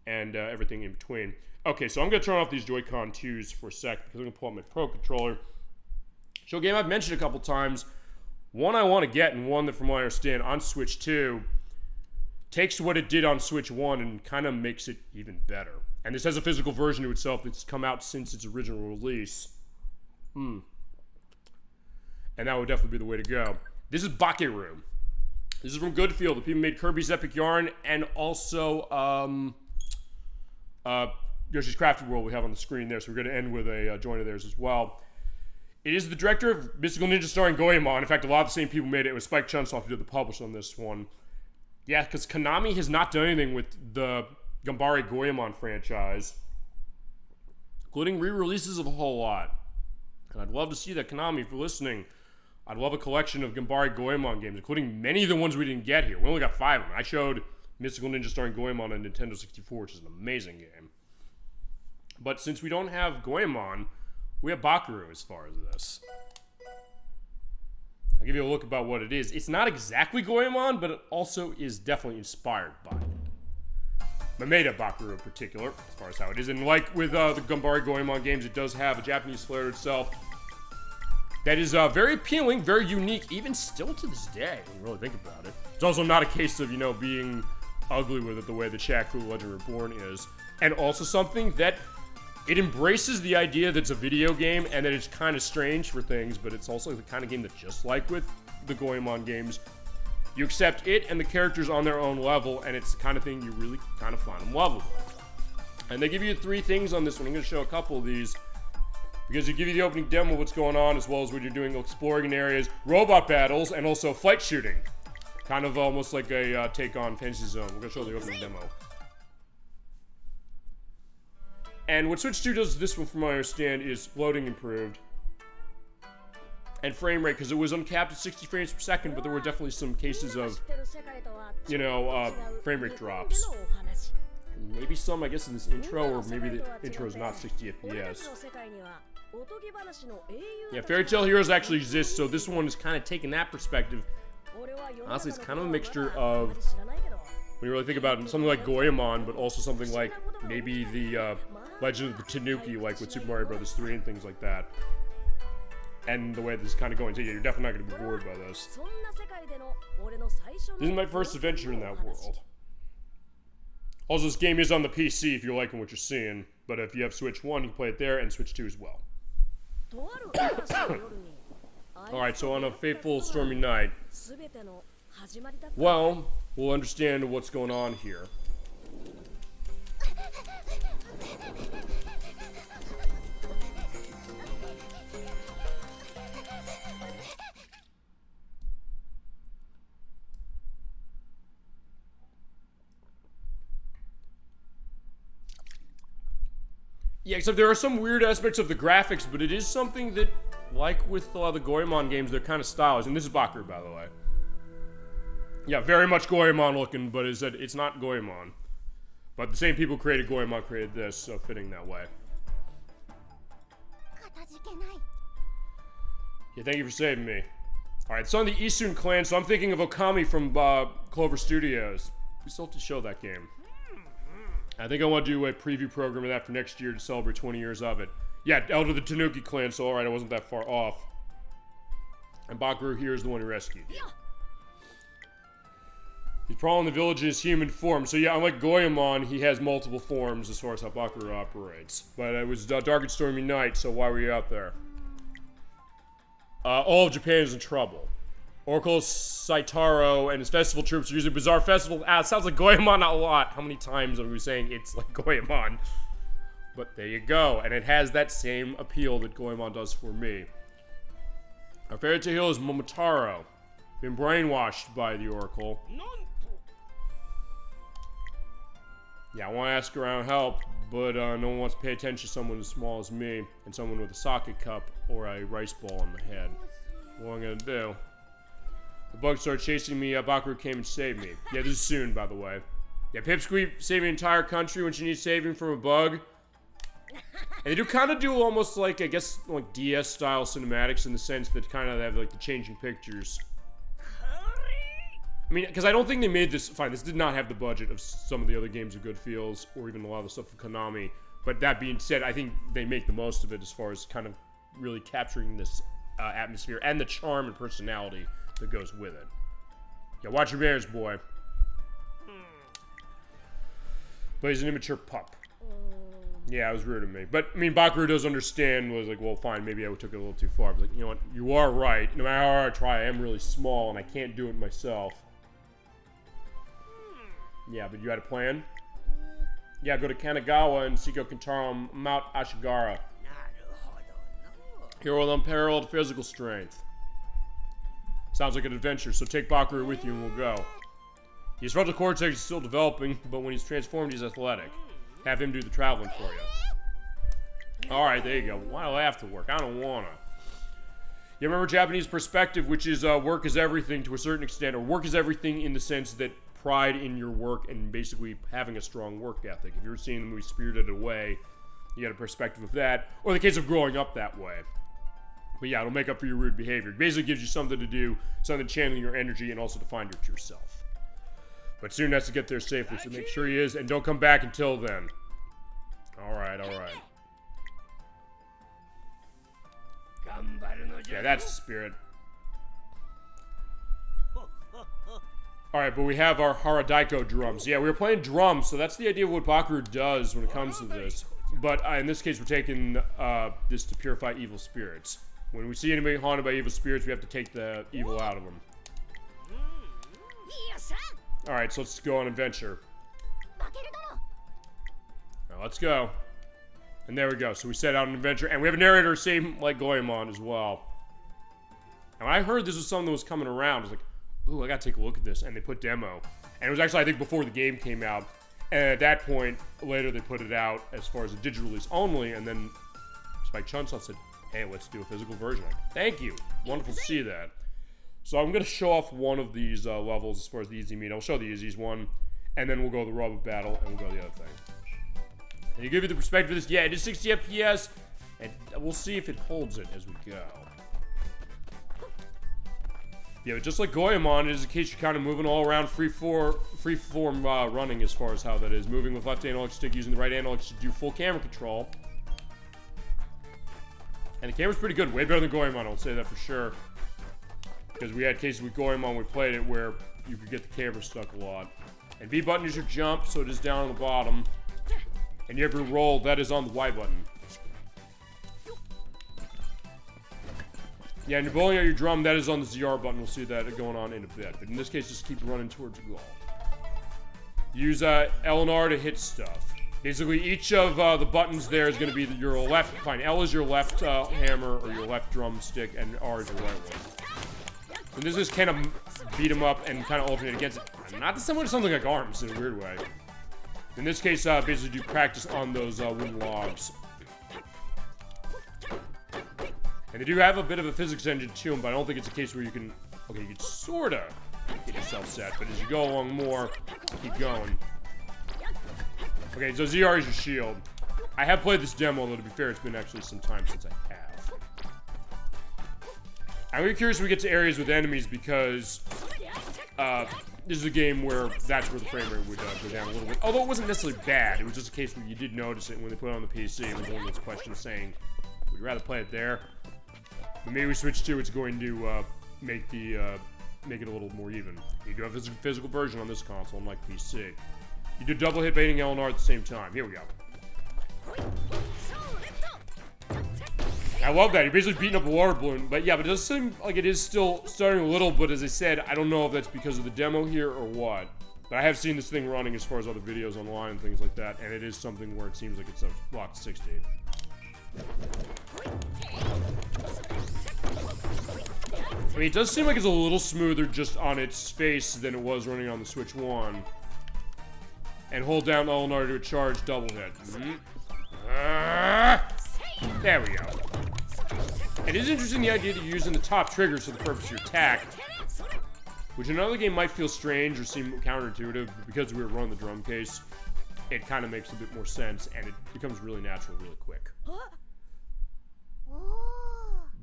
Speaker 1: and everything in between. Okay, so I'm going to turn off these Joy-Con 2s for a sec because I'm going to pull out my Pro Controller. Show game I've mentioned a couple times. One I want to get, and one that from what I understand on Switch 2 takes what it did on Switch 1 and kind of makes it even better. And this has a physical version to itself that's come out since its original release. And that would definitely be the way to go. This is Bakeru. This is from Goodfield. The people made Kirby's Epic Yarn and also Yoshi's Crafted World we have on the screen there. So we're going to end with a joint of theirs as well. It is the director of Mystical Ninja starring Goemon. In fact, a lot of the same people made it. It was Spike Chunsoft who did the publish on this one. Yeah, because Konami has not done anything with the Gambare Goemon franchise, including re-releases of a whole lot. And I'd love to see that. Konami, if you're listening, I'd love a collection of Gambare Goemon games, including many of the ones we didn't get here. We only got 5 of them. I showed Mystical Ninja starring Goemon on Nintendo 64, which is an amazing game. But since we don't have Goemon, we have Bakeru as far as this. I'll give you a look about what it is. It's not exactly Goemon, but it also is definitely inspired by it. Mameda Bakeru in particular, as far as how it is. And like with the Gambare Goemon games, it does have a Japanese flair itself that is very appealing, very unique, even still to this day, when you really think about it. It's also not a case of, you know, being ugly with it the way the Shaq-Fu Legend Reborn is. And also something that it embraces the idea that it's a video game and that it's kind of strange for things, but it's also the kind of game that, just like with the Goemon games, you accept it and the characters on their own level, and it's the kind of thing you really kind of find in love with. And they give you 3 things on this one. I'm going to show a couple of these because you give you the opening demo of what's going on, as well as what you're doing exploring in areas, robot battles, and also flight shooting. Kind of almost like a take on Fantasy Zone. We're going to show the opening demo. And what Switch 2 does to this one, from what I understand, is loading improved. And frame rate, because it was uncapped at 60 frames per second, but there were definitely some cases of, you know, frame rate drops. And maybe some, I guess, in this intro, or maybe the intro is not 60 FPS. Yeah, Fairy Tail Heroes actually exists, so this one is kind of taking that perspective. Honestly, it's kind of a mixture of, when you really think about it, something like Goemon, but also something like maybe the Legend of the Tanuki, like with Super Mario Bros. 3 and things like that. And the way this is kind of going, so yeah, you're definitely not going to be bored by this. This is my first adventure in that world. Also, this game is on the PC if you're liking what you're seeing, but if you have Switch 1, you can play it there, and Switch 2 as well. Alright, so on a fateful stormy night, well, we'll understand what's going on here. Yeah, except there are some weird aspects of the graphics, but it is something that, like with a lot of the Goemon games, they're kind of stylized. And this is Bakeru, by the way. Yeah, very much Goemon looking, but it's not Goemon. But the same people created Goemon created this, so fitting that way. Yeah, thank you for saving me. Alright, it's on the Isun clan, so I'm thinking of Okami from Clover Studios. We still have to show that game. I think I want to do a preview program of that for next year to celebrate 20 years of it. Yeah, Elder the Tanuki clan, so alright, I wasn't that far off. And Bakeru here is the one who rescued you. He's prowling the village in his human form. So yeah, unlike Goemon, he has multiple forms as far as how Bakeru operates. But it was dark and stormy night, so why were you out there? All of Japan is in trouble. Oracle Saitaro and his festival troops are using bizarre festival. It sounds like Goemon a lot. How many times are we saying it's like Goemon? But there you go. And it has that same appeal that Goemon does for me. Our fairy tale is Momotaro. Been brainwashed by the Oracle. Yeah, I want to ask around help, but no one wants to pay attention to someone as small as me and someone with a sake cup or a rice ball on the head. What am I gonna do? The bugs started chasing me. Bakeru came and saved me. Yeah, this is soon, by the way. Yeah, Pipsqueak saving an entire country when she needs saving from a bug. And they do kind of do almost like, I guess, like DS-style cinematics in the sense that kind of have like the changing pictures. I mean, because I don't think they made this... Fine, this did not have the budget of some of the other games of Good Feels, or even a lot of the stuff from Konami. But that being said, I think they make the most of it as far as kind of really capturing this atmosphere and the charm and personality that goes with it. Yeah, watch your manners, boy. But he's an immature pup. Yeah, it was rude of me. But, I mean, Bakeru does understand, was like, well, fine, maybe I took it a little too far. I was like, you know what, you are right. No matter how hard I try, I am really small, and I can't do it myself. Yeah, but you had a plan? Yeah, go to Kanagawa and Seiko Kintaro on Mount Ashigara. Hero with unparalleled physical strength. Sounds like an adventure, so take Bakeru with you and we'll go. His frontal cortex is still developing, but when he's transformed, he's athletic. Have him do the traveling for you. Alright, there you go. Why do I have to work? I don't wanna. You remember Japanese perspective, which is work is everything to a certain extent, or work is everything in the sense that pride in your work and basically having a strong work ethic. If you're seeing the movie Spirited Away, you got a perspective of that, or the case of growing up that way. But yeah, it'll make up for your rude behavior. It basically gives you something to do, something channeling your energy, and also to find your true self. But Soon has to get there safely, so make sure he is, and don't come back until then. Alright, alright. Yeah, that's the spirit. Alright, but we have our Haradaiko drums. Yeah, we were playing drums, so that's the idea of what Bakeru does when it comes to this. But in this case, we're taking this to purify evil spirits. When we see anybody haunted by evil spirits, we have to take the evil out of them. Alright, so let's go on an adventure. Now, let's go. And there we go. So we set out on an adventure, and we have a narrator, same like Goemon as well. And when I heard this was something that was coming around, I was like, ooh, I gotta take a look at this. And they put demo. And it was actually, I think, before the game came out. And at that point, later they put it out as far as a digital release only. And then Spike Chunsoft said, hey, let's do a physical version. Like, thank you. Wonderful to see that. So I'm gonna show off one of these levels as far as the easy meat. I'll show the easiest one. And then we'll go to the Rubb battle, and we'll go to the other thing. And to give you the perspective of this, yeah, it is 60 FPS. And we'll see if it holds it as we go. Yeah, but just like Goemon, it is a case you're kind of moving all around free-form running as far as how that is. Moving with left analog stick, using the right analog stick to do full camera control. And the camera's pretty good, way better than Goemon, I'll say that for sure. Because we had cases with Goemon when we played it where you could get the camera stuck a lot. And B button is your jump, so it is down on the bottom. And you have your roll, that is on the Y button. Yeah, and you're bowling out your drum, that is on the ZR button. We'll see that going on in a bit. But in this case, just keep running towards the goal. Use L and R to hit stuff. Basically, each of the buttons there is going to be your left... Fine, L is your left hammer or your left drumstick, and R is your right one. And this is kind of beat them up and kind of alternate against it. Not similar to something like ARMS in a weird way. In this case, basically do practice on those wooden logs. And they do have a bit of a physics engine to them, but I don't think it's a case where you can... Okay, you can sort of get yourself set, but as you go along more, keep going. Okay, so ZR is your shield. I have played this demo, though, to be fair, it's been actually some time since I have. I'm really curious when we get to areas with enemies because this is a game where that's where the frame rate would go down a little bit. Although it wasn't necessarily bad. It was just a case where you did notice it when they put it on the PC. It was one of those questions saying, would you rather play it there? But maybe we switch to it's going to make it a little more even. You do have a physical version on this console, unlike PC. You do double hit baiting LNR at the same time. Here we go. I love that. You're basically beating up a water balloon. But yeah, but it does seem like it is still starting a little, but as I said, I don't know if that's because of the demo here or what. But I have seen this thing running as far as other videos online and things like that, and it is something where it seems like it's locked 60. I mean, it does seem like it's a little smoother just on its face than it was running on the Switch 1. And hold down LNR to a charge double hit. There we go. It is interesting the idea that you're using the top triggers for the purpose of your attack, which in another game might feel strange or seem counterintuitive, but because we were running the drum case, it kind of makes a bit more sense, and it becomes really natural really quick.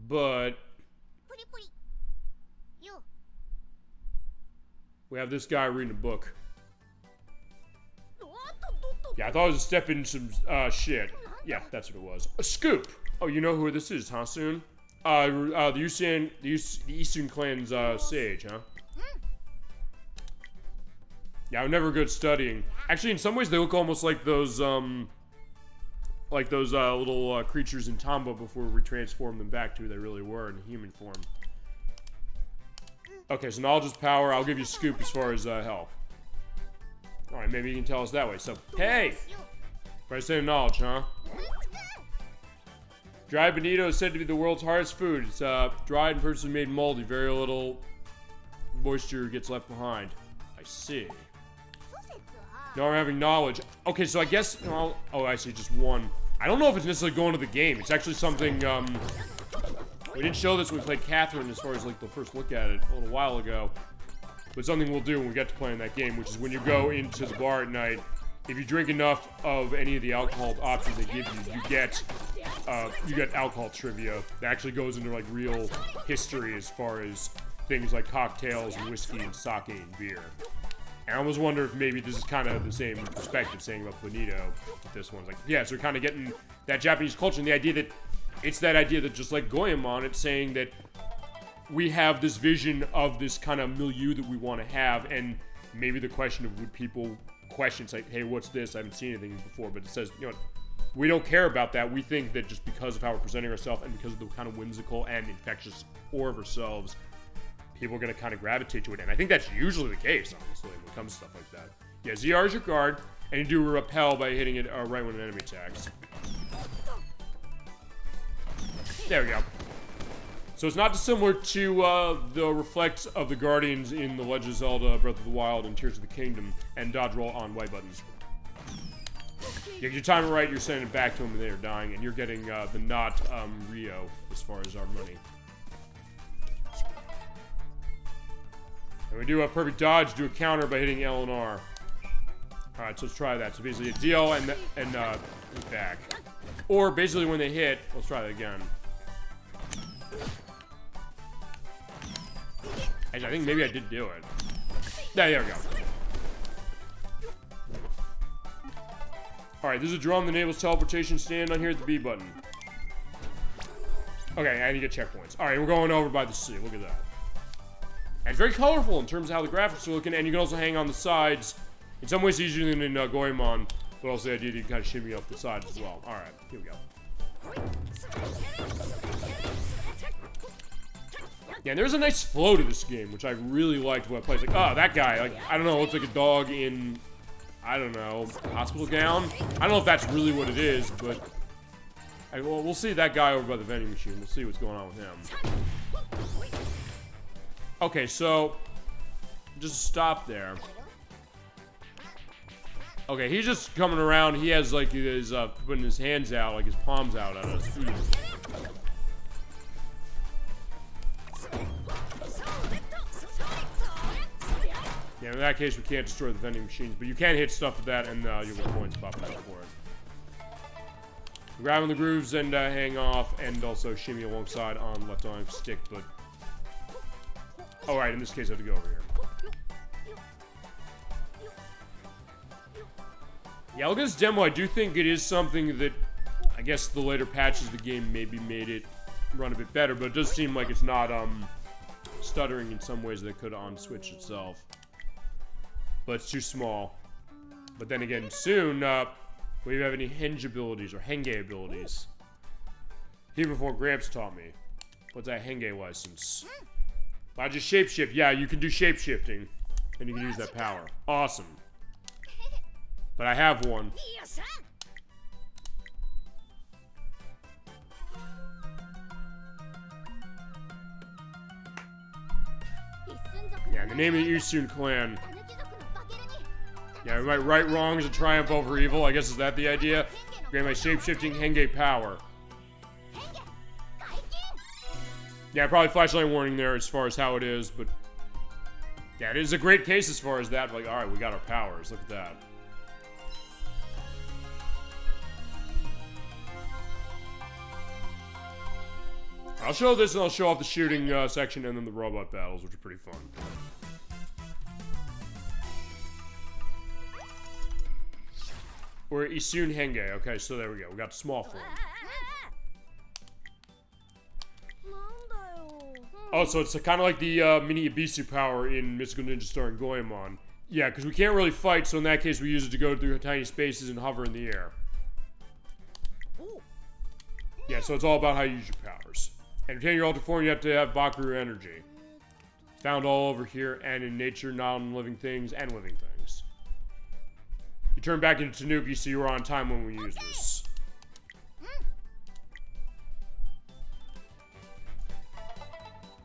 Speaker 1: But we have this guy reading a book. Yeah, I thought it was a step in some shit. Yeah, that's what it was. A scoop! Oh, you know who this is, huh, Soon? The Eastern Clan's sage, huh? Yeah, I'm never good at studying. Actually, in some ways, they look almost like those little creatures in Tomba before we transform them back to who they really were in human form. Okay, so knowledge is power. I'll give you a scoop as far as help. Alright, maybe you can tell us that way. So, hey! Price of knowledge, huh? Dried bonito is said to be the world's hardest food. It's dried and purposely made moldy. Very little moisture gets left behind. I see. No, I'm having knowledge. Okay, so I guess... oh, I see, just one. I don't know if it's necessarily going to the game. It's actually something... we didn't show this when we played Catherine as far as, like, the first look at it a little while ago. But something we'll do when we get to playing that game, which is when you go into the bar at night, if you drink enough of any of the alcohol options they give you, you get alcohol trivia that actually goes into like real history as far as things like cocktails and whiskey and sake and beer. And I almost wonder if maybe this is kind of the same perspective saying about bonito with this one. It's like, yeah, so we're kind of getting that Japanese culture and the idea that it's that idea that just like Goemon, it's saying that we have this vision of this kind of milieu that we want to have, and maybe the question of would people question, it's like, hey, what's this? I haven't seen anything before, but it says, you know, we don't care about that. We think that just because of how we're presenting ourselves and because of the kind of whimsical and infectious aura of ourselves, people are going to kind of gravitate to it. And I think that's usually the case, honestly, when it comes to stuff like that. Yeah, ZR is your guard, and you do a repel by hitting it right when an enemy attacks. There we go. So it's not dissimilar to the reflects of the Guardians in The Legend of Zelda, Breath of the Wild, and Tears of the Kingdom, and dodge roll on white buttons. Yeah, if you time it right, you're sending it back to them and they're dying, and you're getting the not Rio as far as our money. And we do a perfect dodge, do a counter by hitting L and R. Alright, so let's try that. So basically a DL and back. Or basically when they hit, let's try that again. Actually, I think maybe I did do it. There we go. Alright, there's a drum that enables teleportation. Stand on here at the B button. Okay, I need to get checkpoints. Alright, we're going over by the sea. Look at that. And it's very colorful in terms of how the graphics are looking, and you can also hang on the sides. In some ways easier than in Goemon, but also the idea that you can kind of shimmy up the sides as well. Alright, here we go. Yeah, and there's a nice flow to this game, which I really liked when I played. It's like, oh, that guy, like, I don't know, looks like a dog in, I don't know, hospital gown? I don't know if that's really what it is, but well, we'll see that guy over by the vending machine. We'll see what's going on with him. Okay, so, just stop there. Okay, he's just coming around. He has, like, his, putting his hands out, like his palms out at us. Yeah, in that case, we can't destroy the vending machines, but you can hit stuff with that, and you'll get points popping out for it. Grabbing the grooves and hang off, and also shimmy alongside on left arm stick, but Oh, right, in this case I have to go over here. Yeah, look at this demo. I do think it is something that, I guess the later patches of the game maybe made it run a bit better, but it does seem like it's not, stuttering in some ways that it could on Switch itself. But it's too small. But then again, soon, will you have any henge abilities or henge abilities? Even before Gramps taught me. What's that henge license? I just shapeshift. Yeah, you can do shapeshifting. And you can use that power. Awesome. But I have one. Yeah, in the name of the Isun clan. Yeah, right wrong is a triumph over evil. I guess is that the idea? Grant my shapeshifting henge power. Yeah, probably flashlight warning there as far as how it is, but yeah, it is a great case as far as that. Like, all right, we got our powers. Look at that. I'll show this and I'll show off the shooting section and then the robot battles, which are pretty fun. We're Isun Henge. Okay, so there we go. We got the small form. Oh, so it's kind of like the mini Ibisu power in Mystical Ninja Star and Goemon. Yeah, because we can't really fight, so in that case we use it to go through tiny spaces and hover in the air. Yeah, so it's all about how you use your powers. And to obtain your Ultra Form, you have to have Bakeru energy. It's found all over here and in nature, non-living things, and living things. You turn back into Tanuki, so you are on time when we use this.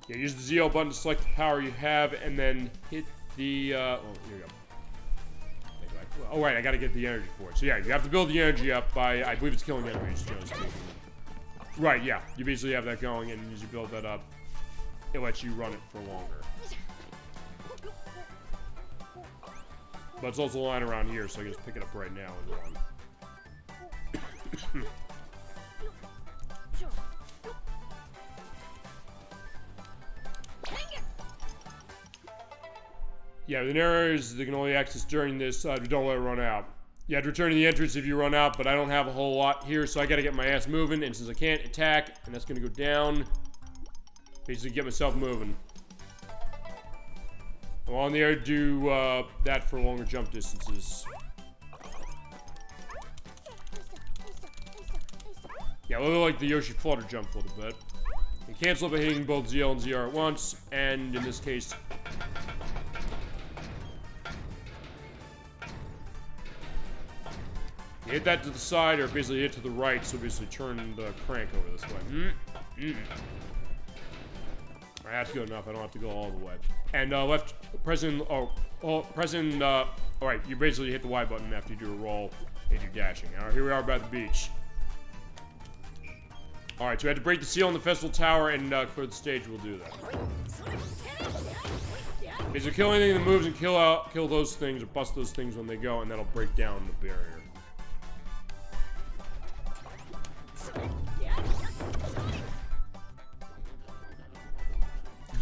Speaker 1: Yeah, use the ZL button to select the power you have, and then hit the, oh, here you go. Oh, right, I gotta get the energy for it. So yeah, you have to build the energy up by, I believe it's killing enemies, Jones. Right, yeah, you basically have that going, and as you build that up, it lets you run it for longer. But it's also lying around here, so I can just pick it up right now and run. Yeah, the narrowers they can only access during this, don't let it run out. You have to return to the entrance if you run out, but I don't have a whole lot here, so I gotta get my ass moving, and since I can't attack, and that's gonna go down, basically get myself moving. While in the air, do that for longer jump distances. Yeah, a little like the Yoshi Flutter jump a little bit. You cancel it by hitting both ZL and ZR at once, and in this case, you hit that to the side, or basically hit to the right, so basically turn the crank over this way. Alright, that's good enough. I don't have to go all the way. And left, pressing, alright, you basically hit the Y button after you do a roll and you're dashing. Alright, here we are by the beach. Alright, so we have to break the seal on the festival tower and clear the stage. We'll do that. Basically, kill anything that moves and kill those things or bust those things when they go, and that'll break down the barrier.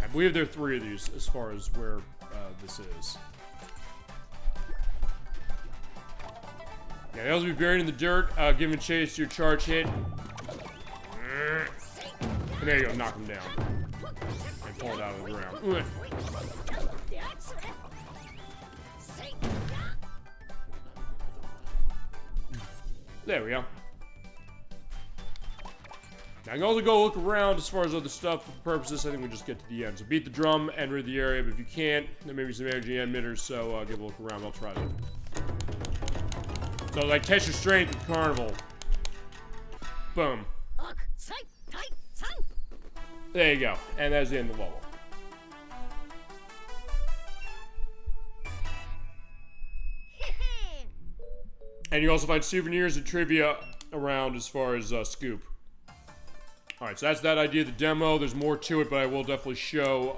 Speaker 1: I believe there are 3 of these as far as where this is. Yeah, they'll be buried in the dirt, giving chase to your charge hit. And there you go, knock them down. And pull it out of the ground. There we go. Now, I can also go look around as far as other stuff for purposes. I think we just get to the end. So beat the drum, enter the area, but if you can't, there may be some energy emitters, so give a look around. I'll try that. So, like, test your strength at Carnival. Boom. There you go. And that's the end of the level. And you also find souvenirs and trivia around as far as Scoop. Alright, so that's that idea of the demo. There's more to it, but I will definitely show,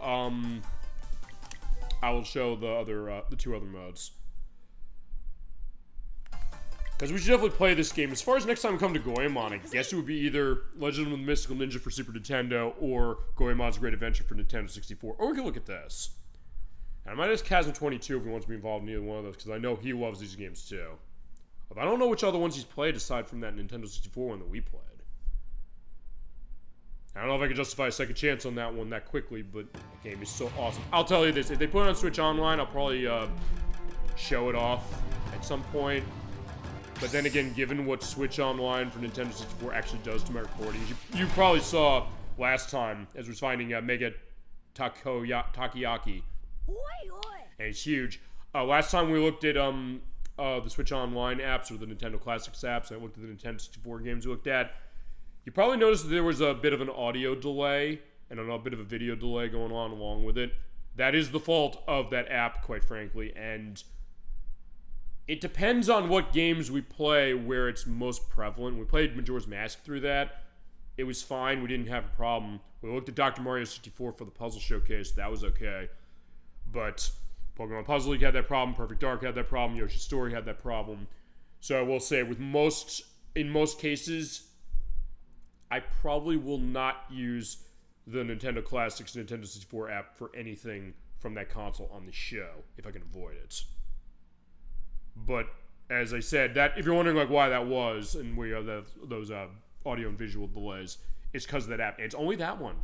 Speaker 1: I will show the 2 other modes. Because we should definitely play this game. As far as next time we come to Goemon, I guess it would be either Legend of the Mystical Ninja for Super Nintendo or Goemon's Great Adventure for Nintendo 64. Or we could look at this. And I might ask Chasm22 if he wants to be involved in either one of those, because I know he loves these games too. But I don't know which other ones he's played aside from that Nintendo 64 one that we played. I don't know if I can justify a second chance on that one that quickly, but the game is so awesome. I'll tell you this, if they put it on Switch Online, I'll probably show it off at some point. But then again, given what Switch Online for Nintendo 64 actually does to my recordings, you probably saw last time, as I was finding Mega Takoyaki. And it's huge. Last time we looked at the Switch Online apps or the Nintendo Classics apps, and I looked at the Nintendo 64 games we looked at, you probably noticed that there was a bit of an audio delay and a bit of a video delay going on along with it. That is the fault of that app, quite frankly, and it depends on what games we play where it's most prevalent. We played Majora's Mask through that. It was fine. We didn't have a problem. We looked at Dr. Mario 64 for the puzzle showcase. That was okay. But Pokemon Puzzle League had that problem. Perfect Dark had that problem. Yoshi's Story had that problem. So I will say, in most cases, I probably will not use the Nintendo Classics Nintendo 64 app for anything from that console on the show, if I can avoid it. But, as I said, that if you're wondering like why that was, and we have those audio and visual delays, it's because of that app. And it's only that one.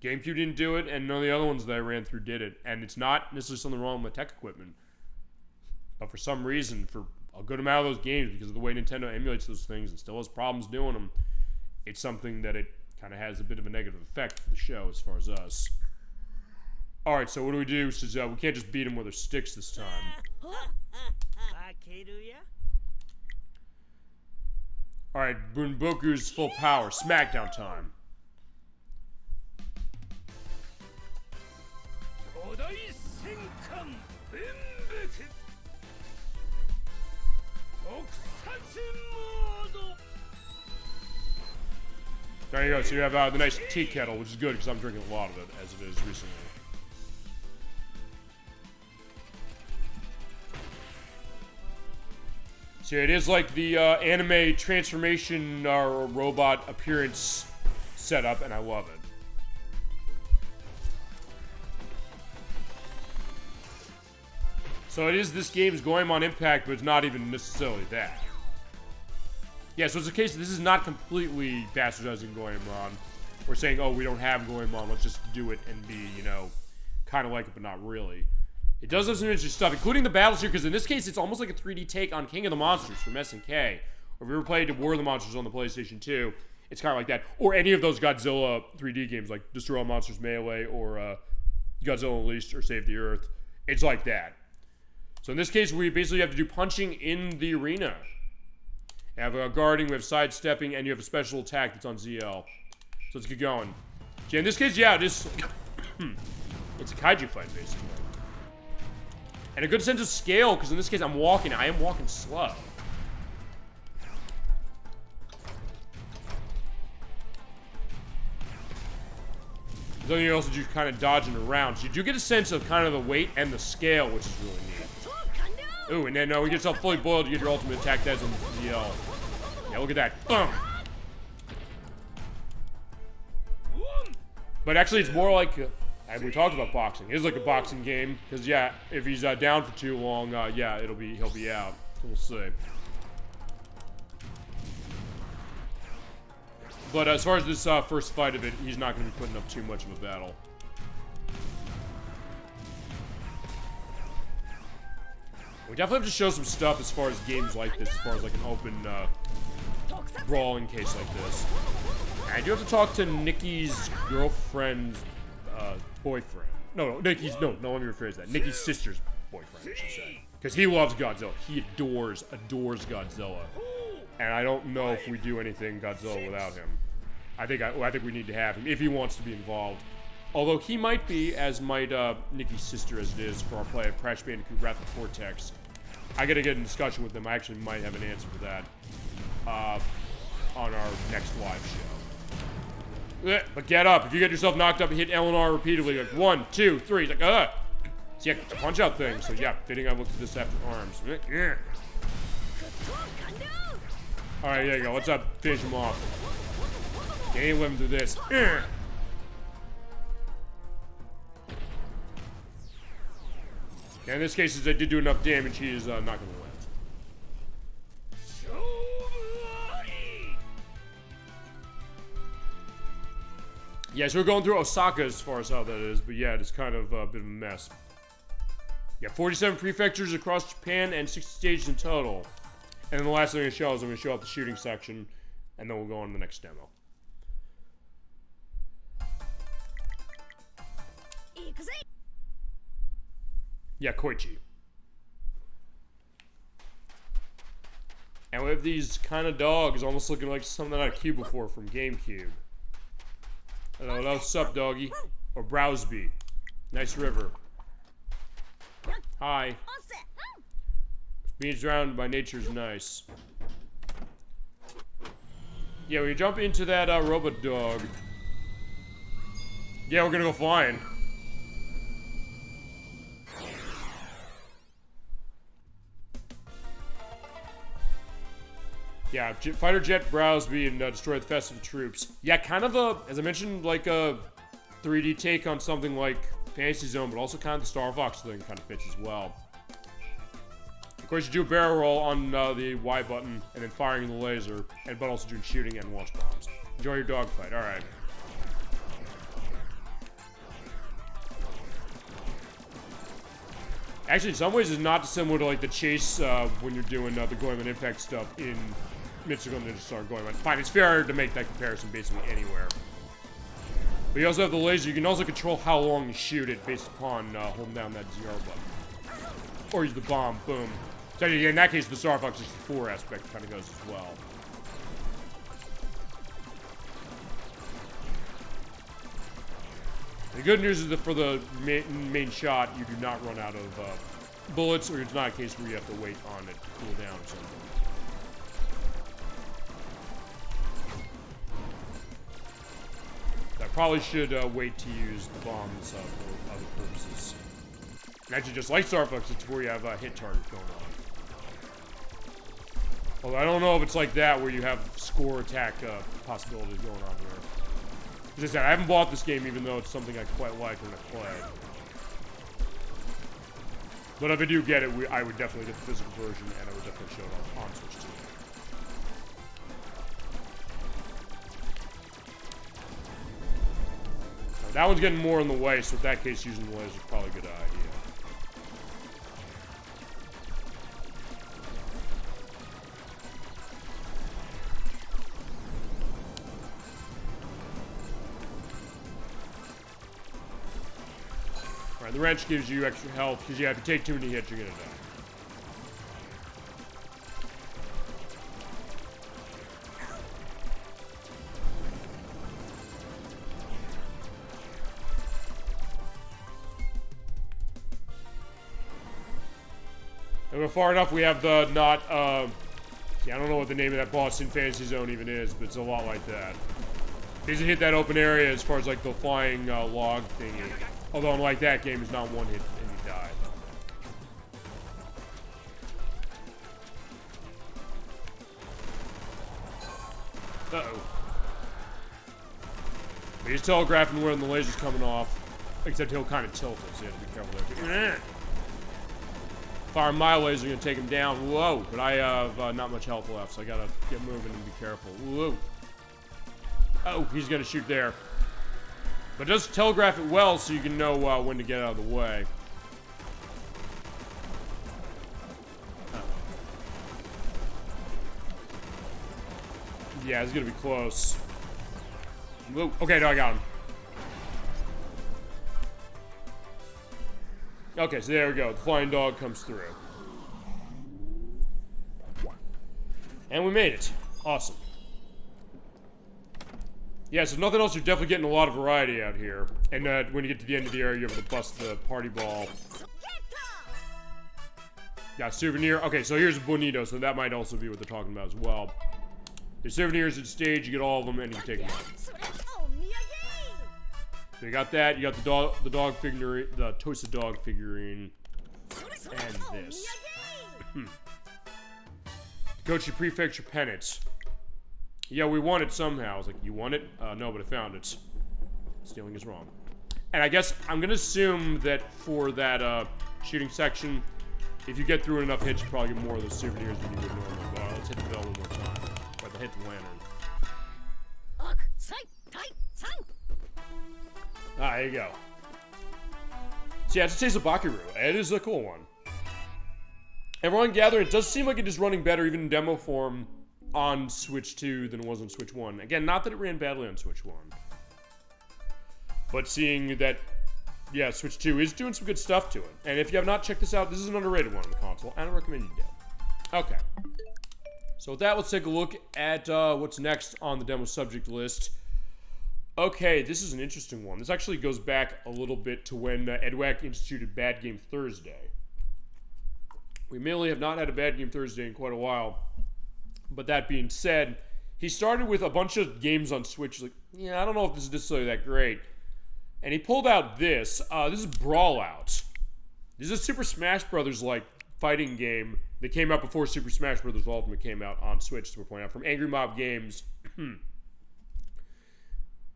Speaker 1: GameCube didn't do it, and none of the other ones that I ran through did it. And it's not necessarily something wrong with my tech equipment. But for some reason, for a good amount of those games, because of the way Nintendo emulates those things and still has problems doing them, it's something that it kind of has a bit of a negative effect for the show as far as us. Alright, so what do we do? Since we can't just beat them with our sticks this time. Alright, Bunboku's full power. Smackdown time. There you go, so you have the nice tea kettle, which is good because I'm drinking a lot of it, as it is recently. So it is like the anime transformation robot appearance setup, and I love it. So it is this game's Goemon Impact, but it's not even necessarily that. Yeah, so it's a case that this is not completely bastardizing Goemon. Or saying, oh, we don't have Goemon, let's just do it and be, you know, kind of like it, but not really. It does have some interesting stuff, including the battles here, because in this case, it's almost like a 3D take on King of the Monsters from SNK. Or if you ever played War of the Monsters on the PlayStation 2, it's kind of like that. Or any of those Godzilla 3D games, like Destroy All Monsters Melee, or Godzilla Unleashed, or Save the Earth. It's like that. So in this case, we basically have to do punching in the arena. You have guarding, we have sidestepping, and you have a special attack that's on ZL. So let's get going. Yeah, in this case, yeah, it is... it's a kaiju fight, basically. And a good sense of scale, because in this case, I am walking slow. So you also do kind of dodging around. So you do get a sense of kind of the weight and the scale, which is really neat. Ooh, and then we get yourself fully boiled to get your ultimate attack. That's on ZL. Yeah, look at that. But actually, it's more like, and we talked about boxing. It is like a boxing game, because yeah, if he's down for too long, yeah, he'll be out. So we'll see. But as far as this first fight of it, he's not going to be putting up too much of a battle. We definitely have to show some stuff as far as games like this, as far as like an open brawling case like this. And I do have to talk to Nikki's girlfriend's boyfriend. No, let me rephrase that. Nikki's sister's boyfriend, I should say. Because he loves Godzilla. He adores Godzilla. And I don't know if we do anything Godzilla without him. I think we need to have him if he wants to be involved. Although he might be, as might Nikki's sister as it is for our play of Crash Bandicoot Wrath of Cortex. I gotta get in discussion with them. I actually might have an answer for that on our next live show. But get up. If you get yourself knocked up, hit L&R repeatedly, like 1, 2, 3. It's like, See, it's a punch-out thing. So yeah, fitting I looked at this after arms. Alright, there you go. What's up? Finish him off. You ain't living through this. Yeah, in this case, since I did do enough damage, he is not going to win. Yeah, so we're going through Osaka as far as how that is, but yeah, it's kind of a bit of a mess. Yeah, 47 prefectures across Japan and 60 stages in total. And then the last thing I'm going to show is I'm going to show off the shooting section, and then we'll go on to the next demo. Yeah, Koichi. And we have these kind of dogs, almost looking like something out of Cube4 from GameCube. Hello, what's up, doggy? Or Browsby. Nice river. Hi. Being surrounded by nature is nice. Yeah, when you jump into that robot dog. Yeah, we're gonna go flying. Yeah, fighter jet Browsby and destroy the festive troops. Yeah, kind of a, as I mentioned, like a 3D take on something like Fantasy Zone, but also kind of the Star Fox thing kind of fits as well. Of course, you do a barrel roll on the Y button, and then firing the laser, but also doing shooting and launch bombs. Enjoy your dogfight. All right. Actually, in some ways, it's not dissimilar to like the chase when you're doing the Goemon Impact stuff in Mystical Ninja Star Goemon. Fine, it's fair to make that comparison basically anywhere. But you also have the laser. You can also control how long you shoot it based upon holding down that ZR button. Or use the bomb. Boom. So in that case, the Star Fox 64 aspect kind of goes as well. The good news is that for the main shot, you do not run out of bullets, or it's not a case where you have to wait on it to cool down or something. I probably should wait to use the bombs for other purposes. And actually, just like Star Fox, it's where you have hit targets going on. Although I don't know if it's like that, where you have score attack possibilities going on here. As I said, I haven't bought this game, even though it's something I quite like when I play. But if I do get it, I would definitely get the physical version, and I would definitely show it on Switch too. That one's getting more in the way, so in that case, using the laser is probably a good idea. Alright, the wrench gives you extra health, because yeah, if you take too many hits, you're gonna die. And we're far enough, we have the not, yeah, I don't know what the name of that boss in Fantasy Zone even is, but it's a lot like that. He doesn't hit that open area as far as like the flying log thingy. Although unlike that game, is not one hit and you die. Uh-oh. But he's telegraphing when the laser's coming off. Except he'll kind of tilt it, so you have to be careful there. Fire my laser, gonna take him down. Whoa! But I have not much health left, so I gotta get moving and be careful. Whoa! Oh, he's gonna shoot there. But it does telegraph it well, so you can know when to get out of the way. Oh. Yeah, it's gonna be close. Whoa. Okay, no, I got him. Okay, so there we go. The flying dog comes through. And we made it. Awesome. Yeah, so nothing else, you're definitely getting a lot of variety out here. And when you get to the end of the area, you're able to bust the party ball. Yeah, souvenir. Okay, so here's a bonito, so that might also be what they're talking about as well. The souvenirs at stage, you get all of them, and you can take them out. So you got that, you got the dog figurine, the Tosa dog figurine, and this. Gochi Prefecture Penance. Yeah, we won it somehow. I was like, you won it? No, but I found it. Stealing is wrong. And I guess I'm gonna assume that for that shooting section, if you get through enough hits, you probably get more of those souvenirs than you would normally. But let's hit the bell one more time. Or hit the lantern. Ah, there you go. So yeah, it's a taste of Bakeru. It is a cool one. Everyone gather, it does seem like it is running better, even in demo form, on Switch 2 than it was on Switch 1. Again, not that it ran badly on Switch 1. But seeing that, yeah, Switch 2 is doing some good stuff to it. And if you have not checked this out, this is an underrated one on the console. I don't recommend you do. Okay. So with that, let's take a look at what's next on the demo subject list. Okay, this is an interesting one. This actually goes back a little bit to when EdWack instituted Bad Game Thursday. We mainly have not had a Bad Game Thursday in quite a while. But that being said, he started with a bunch of games on Switch. Like, yeah, I don't know if this is necessarily that great. And he pulled out this. This is Brawlout. This is a Super Smash Bros. Like fighting game that came out before Super Smash Bros. Ultimate came out on Switch, to point out, from Angry Mob Games.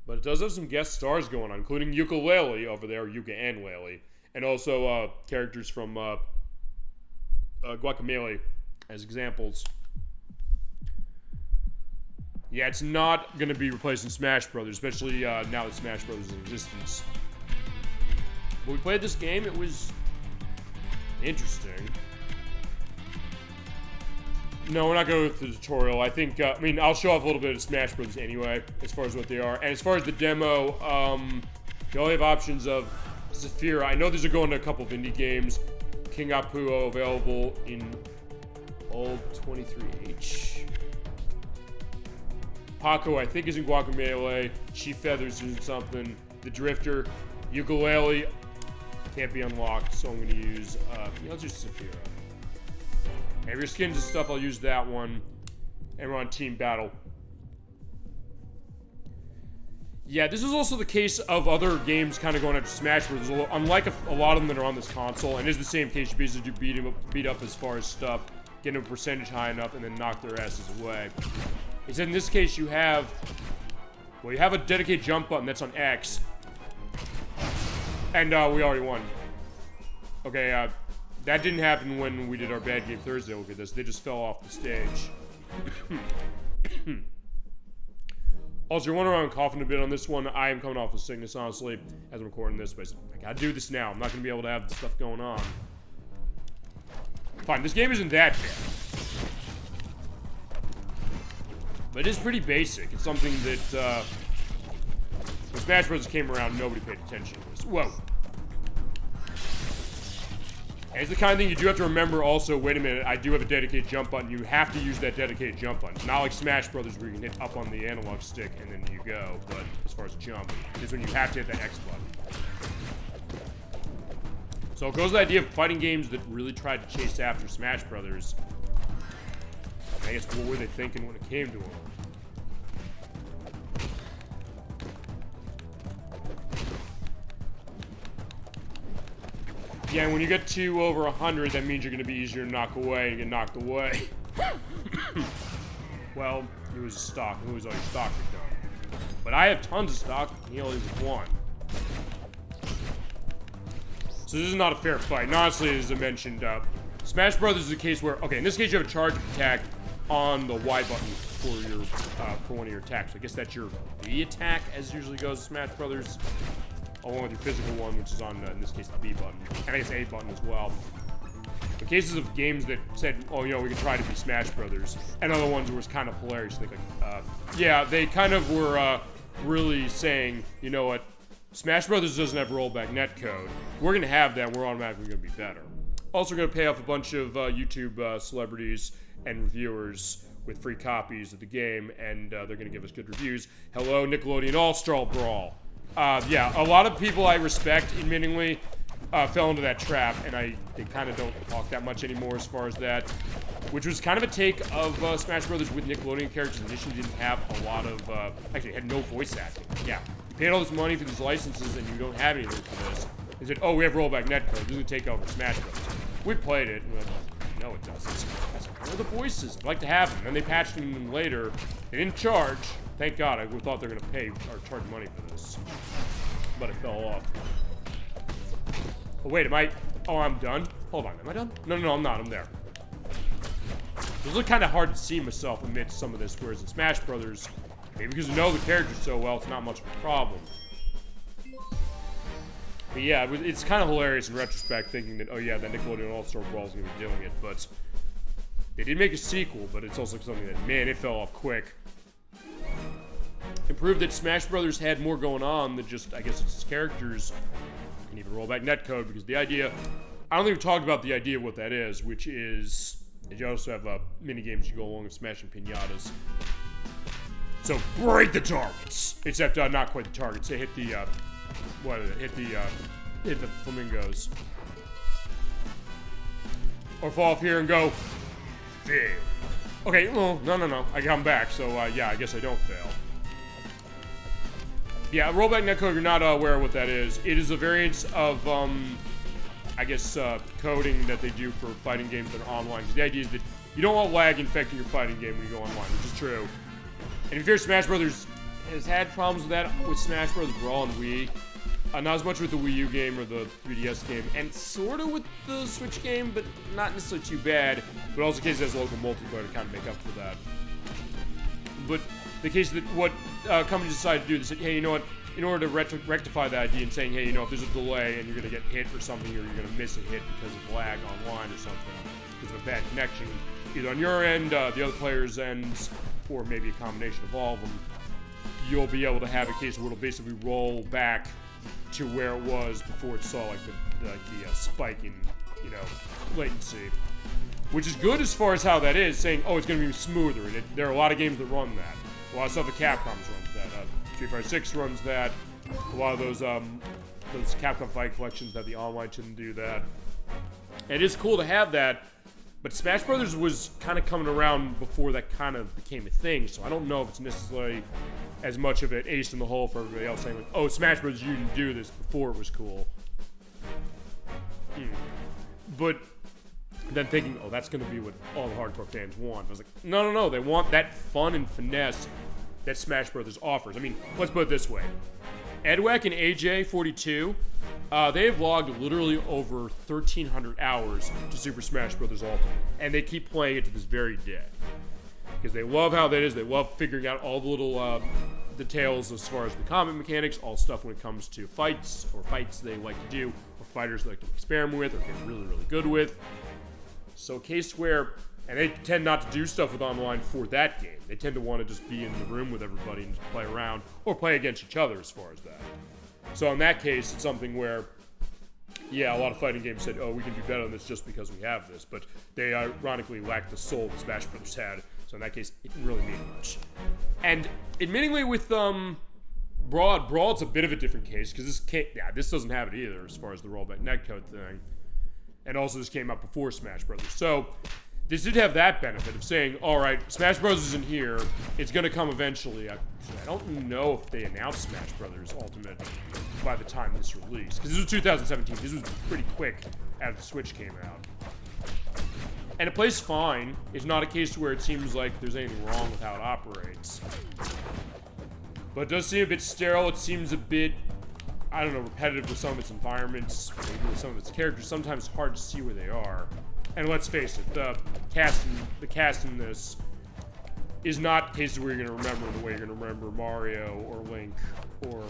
Speaker 1: But it does have some guest stars going on, including Yooka-Laylee over there, Yuka and Laylee, and also characters from Guacamelee as examples. Yeah, it's not going to be replacing Smash Brothers, especially now that Smash Brothers is in existence. When we played this game, it was interesting. No, we're not going with the tutorial. I think, I mean, I'll show off a little bit of Smash Bros. Anyway, as far as what they are. And as far as the demo, you only have options of Zafira. I know these are going to a couple of indie games. King Apuo available in old 23H. Paco, I think, is in Guacamelee. Chief Feathers is in something. The Drifter. Yooka-Laylee can't be unlocked, so I'm going to use, let's use Zafira. And if your skins and stuff, I'll use that one. And we're on Team Battle. Yeah, this is also the case of other games kind of going after Smash Bros. Unlike a lot of them that are on this console, and it is the same case, you basically do beat up as far as stuff, get a percentage high enough, and then knock their asses away. Except in this case, you have a dedicated jump button that's on X. And we already won. Okay, that didn't happen when we did our Bad Game Thursday look at this. They just fell off the stage. Also, you're wondering why I'm coughing a bit on this one. I am coming off with sickness, honestly, as I'm recording this. But I gotta do this now. I'm not gonna be able to have this stuff going on. Fine, this game isn't that bad. But it is pretty basic. It's something that, when Smash Bros. Came around, nobody paid attention to this. Whoa. And it's the kind of thing you do have to remember also, wait a minute, I do have a dedicated jump button. You have to use that dedicated jump button. It's not like Smash Brothers where you can hit up on the analog stick and then you go. But as far as jump, it's when you have to hit that X button. So it goes to the idea of fighting games that really tried to chase after Smash Brothers. I guess, what were they thinking when it came to them? Yeah, when you get to over 100, that means you're going to be easier to knock away and get knocked away. Well, it was stock. It was all your stock you've done. But I have tons of stock. He only has one. So this is not a fair fight. And honestly, as I mentioned, Smash Brothers is a case where, okay, in this case you have a charge attack on the Y button for your for one of your attacks. I guess that's your B attack, as it usually goes in Smash Brothers. Along with your physical one, which is on, in this case, the B button. And I guess A button as well. In cases of games that said, oh, we can try to be Smash Brothers, and other ones where it was kind of hilarious. Yeah, they kind of were really saying, you know what, Smash Brothers doesn't have rollback netcode. We're going to have that, we're automatically going to be better. Also going to pay off a bunch of YouTube celebrities and reviewers with free copies of the game, and they're going to give us good reviews. Hello, Nickelodeon All-Star Brawl. Yeah, a lot of people I respect, admittingly, fell into that trap, and they kind of don't talk that much anymore as far as that. Which was kind of a take of Smash Brothers with Nickelodeon characters. Initially didn't have a lot of, actually had no voice acting. Yeah, you paid all this money for these licenses and you don't have anything for this. They said, oh, we have rollback netcode, this is going to take over Smash Brothers. We played it, and we went, no it doesn't. That's are the voices. I'd like to have them. And they patched them in later. They didn't charge. Thank God. I thought they were going to pay or charge money for this. But it fell off. Oh, wait, am I... Oh, I'm done? Hold on, am I done? No, I'm not. I'm there. It looked kind of hard to see myself amidst some of this, whereas in Smash Brothers, maybe because you know the characters so well, it's not much of a problem. But yeah, it's kind of hilarious in retrospect, thinking that, oh yeah, that Nickelodeon All-Star Brawl is going to be doing it, but they did make a sequel, but it's also something that, man, it fell off quick. It proved that Smash Brothers had more going on than just, I guess, its characters, and even roll back netcode, because the idea, I don't think we've talked about the idea of what that is, which is, that you also have mini games you go along with smashing pinatas. So break the targets, except not quite the targets. They hit the hit the flamingos, or fall off here and go fail. Okay, well, no. I come back, so yeah, I guess I don't fail. Yeah, rollback netcode. If you're not aware of what that is, it is a variance of I guess coding that they do for fighting games that are online. Because the idea is that you don't want lag infecting your fighting game when you go online, which is true. And if you're Smash Brothers has had problems with that with Smash Brothers Brawl and Wii. Not as much with the Wii U game or the 3DS game, and sort of with the Switch game, but not necessarily too bad. But also the case has local multiplayer to kind of make up for that. But the case that what companies decided to do, they said, hey, you know what? In order to rectify that idea and saying, hey, you know, if there's a delay and you're going to get hit or something, or you're going to miss a hit because of lag online or something, because of a bad connection, either on your end, the other player's end, or maybe a combination of all of them, you'll be able to have a case where it'll basically roll back to where it was before it saw like the spike in, you know, latency, which is good as far as how that is, saying, oh, it's going to be smoother. And there are a lot of games that run that. A lot of stuff that Capcom's runs that. Street Fighter 6 runs that. A lot of those Capcom Fight collections that the online shouldn't do that. And it is cool to have that, but Smash Brothers was kind of coming around before that kind of became a thing, so I don't know if it's necessarily as much of an ace in the hole for everybody else saying, like, oh, Smash Bros. You didn't do this before it was cool. But then thinking, oh, that's going to be what all the hardcore fans want. I was like, no. They want that fun and finesse that Smash Bros. Offers. I mean, let's put it this way. Edwack and AJ42, they have logged literally over 1,300 hours to Super Smash Bros. Ultimate. And they keep playing it to this very day. Because they love how that is. They love figuring out all the little details as far as the combat mechanics, all stuff when it comes to fights, or fights they like to do, or fighters they like to experiment with, or get really, really good with. So a case where, and they tend not to do stuff with online for that game. They tend to want to just be in the room with everybody and just play around, or play against each other as far as that. So in that case, it's something where, yeah, a lot of fighting games said, oh, we can do better than this just because we have this, but they ironically lacked the soul that Smash Brothers had. So in that case, it didn't really mean much. And admittingly with Brawl, it's a bit of a different case, because this doesn't have it either as far as the rollback netcode thing. And also this came out before Smash Brothers. So this did have that benefit of saying, all right, Smash Bros. Isn't here. It's going to come eventually. I don't know if they announced Smash Brothers Ultimate by the time this released. Because this was 2017. This was pretty quick after the Switch came out. And it plays fine. It's not a case where it seems like there's anything wrong with how it operates. But it does seem a bit sterile. It seems a bit, I don't know, repetitive with some of its environments, maybe with some of its characters. Sometimes it's hard to see where they are. And let's face it, the cast in this is not cases where you're going to remember the way you're going to remember Mario or Link or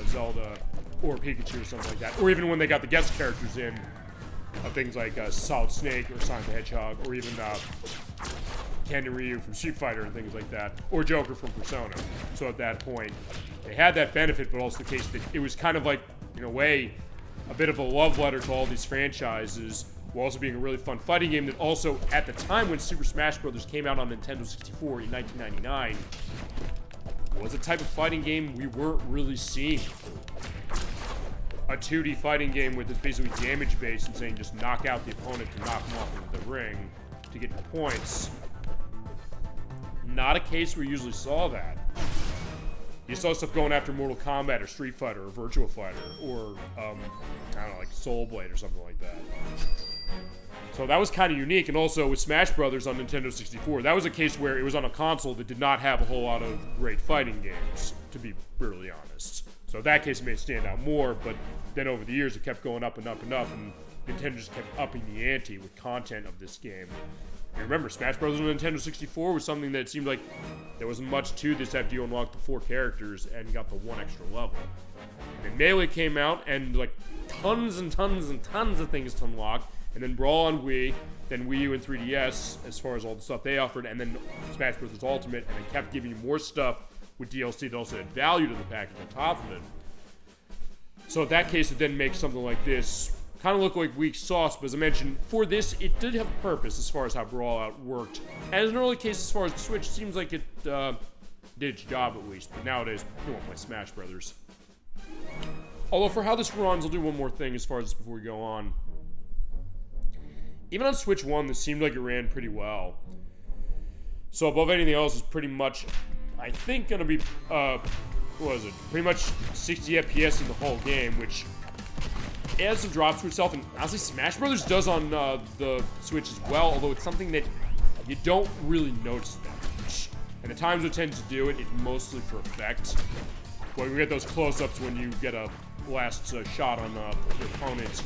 Speaker 1: Zelda or Pikachu or something like that. Or even when they got the guest characters in, things like Solid Snake or Sonic the Hedgehog, or even Ken and Ryu from Street Fighter and things like that, or Joker from Persona. So at that point, they had that benefit, but also the case that it was kind of like, in a way, a bit of a love letter to all these franchises, while also being a really fun fighting game that also, at the time when Super Smash Bros. Came out on Nintendo 64 in 1999, was a type of fighting game we weren't really seeing before. A 2D fighting game with this basically damage-based and saying just knock out the opponent to knock them off into the ring to get your points. Not a case where you usually saw that. You saw stuff going after Mortal Kombat or Street Fighter or Virtua Fighter or, I don't know, like Soul Blade or something like that. So So that was kind of unique. And also with Smash Brothers on Nintendo 64, that was a case where it was on a console that did not have a whole lot of great fighting games, to be brutally honest. So in that case, it may stand out more, but then over the years, it kept going up and up and up, and Nintendo just kept upping the ante with content of this game. And remember, Smash Bros. On Nintendo 64 was something that seemed like there wasn't much to this after you unlocked the 4 characters and got the 1 extra level. And then Melee came out, and like tons and tons and tons of things to unlock, and then Brawl on Wii, then Wii U and 3DS as far as all the stuff they offered, and then Smash Bros. Ultimate, and they kept giving you more stuff with DLC that also had value to the package on top of it. So in that case, it then makes something like this kind of look like weak sauce, but as I mentioned, for this, it did have a purpose as far as how Brawlout worked. And in an early case, as far as the Switch, it seems like it did its job at least, but nowadays, you won't play Smash Brothers. Although for how this runs, I'll do one more thing as far as this before we go on. Even on Switch 1, this seemed like it ran pretty well. So above anything else, is pretty much, I think, going to be, what was it? Pretty much 60 FPS in the whole game, which adds some drops to itself. And honestly, Smash Brothers does on the Switch as well, although it's something that you don't really notice that much. And the times it tends to do it, it's mostly for effect. But you get those close-ups when you get a last shot on your opponent,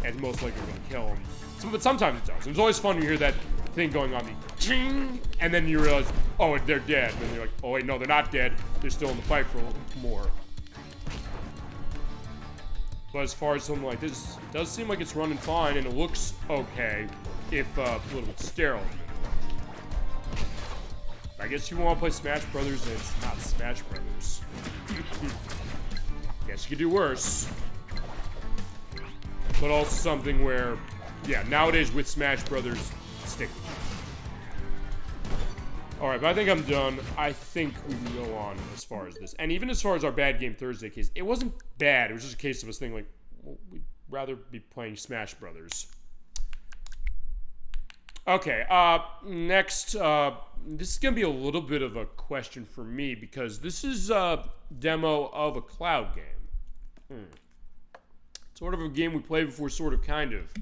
Speaker 1: and it's most likely going to kill him. So, but sometimes it does. It's always fun to hear that thing going on, the ching, and then you realize, oh, they're dead. And then you're like, oh wait, no, they're not dead. They're still in the fight for a little more. But as far as something like this, it does seem like it's running fine, and it looks okay, if a little bit sterile. I guess you want to play Smash Brothers, and it's not Smash Brothers. Guess you could do worse. But also something where, yeah, nowadays with Smash Brothers, stick with it. Alright, but I think I'm done. I think we can go on as far as this. And even as far as our Bad Game Thursday case, it wasn't bad. It was just a case of us thinking like, well, we'd rather be playing Smash Brothers. Okay, next, this is going to be a little bit of a question for me because this is a demo of a cloud game. Sort of a game we played before, sort of, kind of.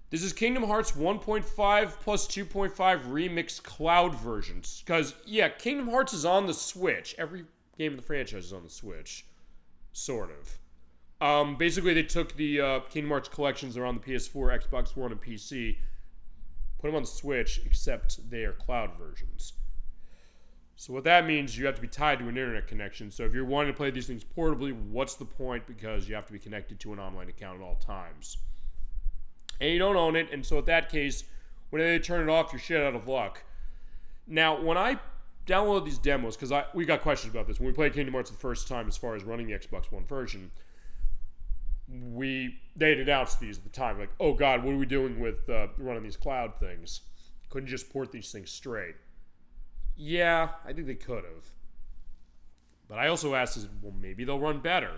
Speaker 1: This is Kingdom Hearts 1.5 plus 2.5 remixed cloud versions. Because, yeah, Kingdom Hearts is on the Switch. Every game in the franchise is on the Switch. Sort of. Basically, they took the Kingdom Hearts collections that are on the PS4, Xbox One, and PC, put them on the Switch, except they are cloud versions. So what that means, you have to be tied to an internet connection. So if you're wanting to play these things portably, what's the point? Because you have to be connected to an online account at all times. And you don't own it, and so in that case, when they turn it off, you're shit out of luck. Now, when I download these demos, because we got questions about this, when we played Kingdom Hearts the first time as far as running the Xbox One version, they had announced these at the time, like, oh god, what are we doing with running these cloud things? Couldn't just port these things straight. Yeah, I think they could have. But I also asked, well, maybe they'll run better.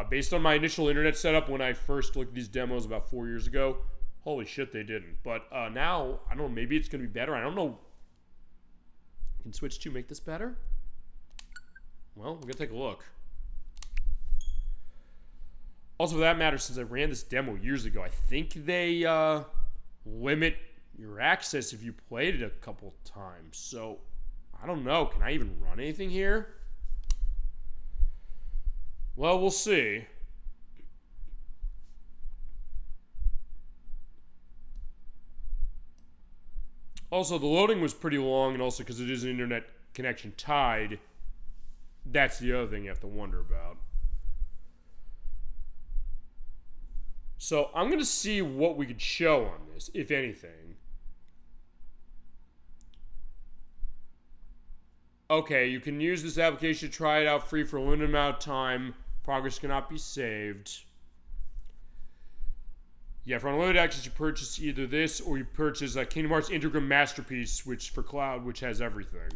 Speaker 1: Based on my initial internet setup when I first looked at these demos about 4 years ago, holy shit, they didn't. But now, I don't know, maybe it's going to be better. I don't know. Can Switch 2 make this better? Well, we're going to take a look. Also, for that matter, since I ran this demo years ago, I think they limit your access if you played it a couple times. So, I don't know. Can I even run anything here? Well, we'll see. Also, the loading was pretty long, and also because it is an internet connection tied, that's the other thing you have to wonder about. So, I'm going to see what we could show on this, if anything. Okay, you can use this application to try it out free for a limited amount of time. Progress cannot be saved. Yeah, for unlimited access, you purchase either this or you purchase a Kingdom Hearts Integral Masterpiece, which for cloud, which has everything.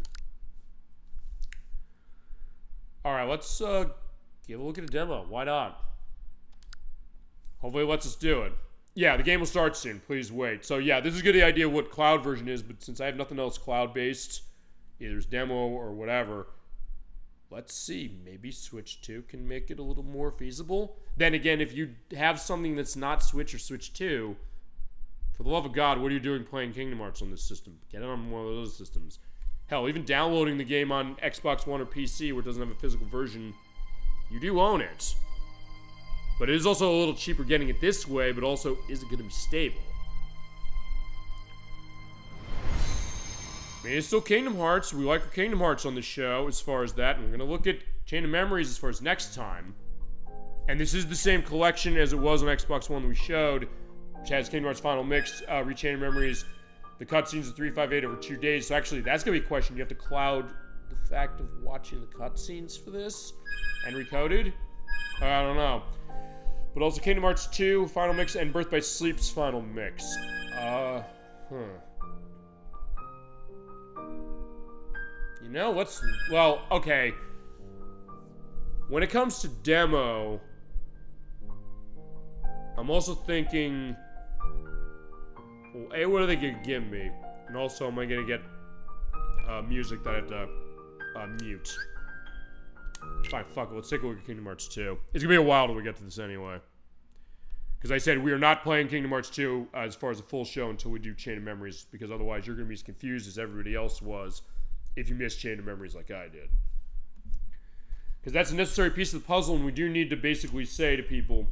Speaker 1: Alright, let's give a look at a demo. Why not? Hopefully it lets us do it. Yeah, the game will start soon. Please wait. So yeah, this is a good idea of what cloud version is, but since I have nothing else cloud-based, either it's demo or whatever, let's see. Maybe Switch 2 can make it a little more feasible. Then again, if you have something that's not Switch or Switch 2, for the love of God, what are you doing playing Kingdom Hearts on this system? Get it on one of those systems. Hell, even downloading the game on Xbox One or PC where it doesn't have a physical version, you do own it. But it is also a little cheaper getting it this way, but also, is it going to be stable? I mean, it's still Kingdom Hearts. We like our Kingdom Hearts on the show as far as that. And we're going to look at Chain of Memories as far as next time. And this is the same collection as it was on Xbox One that we showed, which has Kingdom Hearts Final Mix, Chain of Memories, the cutscenes of 358 over 2 days. So actually, that's going to be a question. You have to cloud the fact of watching the cutscenes for this and recoded. I don't know. But also Kingdom Hearts 2, Final Mix, and Birth by Sleep's Final Mix. You know, well, okay. When it comes to demo, I'm also thinking, well, A, what are they going to give me? And also, am I going to get music that I have to mute? Fine, fuck it. Let's take a look at Kingdom Hearts 2. It's going to be a while till we get to this anyway. Because I said we are not playing Kingdom Hearts 2 as far as a full show until we do Chain of Memories, because otherwise you're going to be as confused as everybody else was if you missed Chain of Memories like I did. Because that's a necessary piece of the puzzle, and we do need to basically say to people,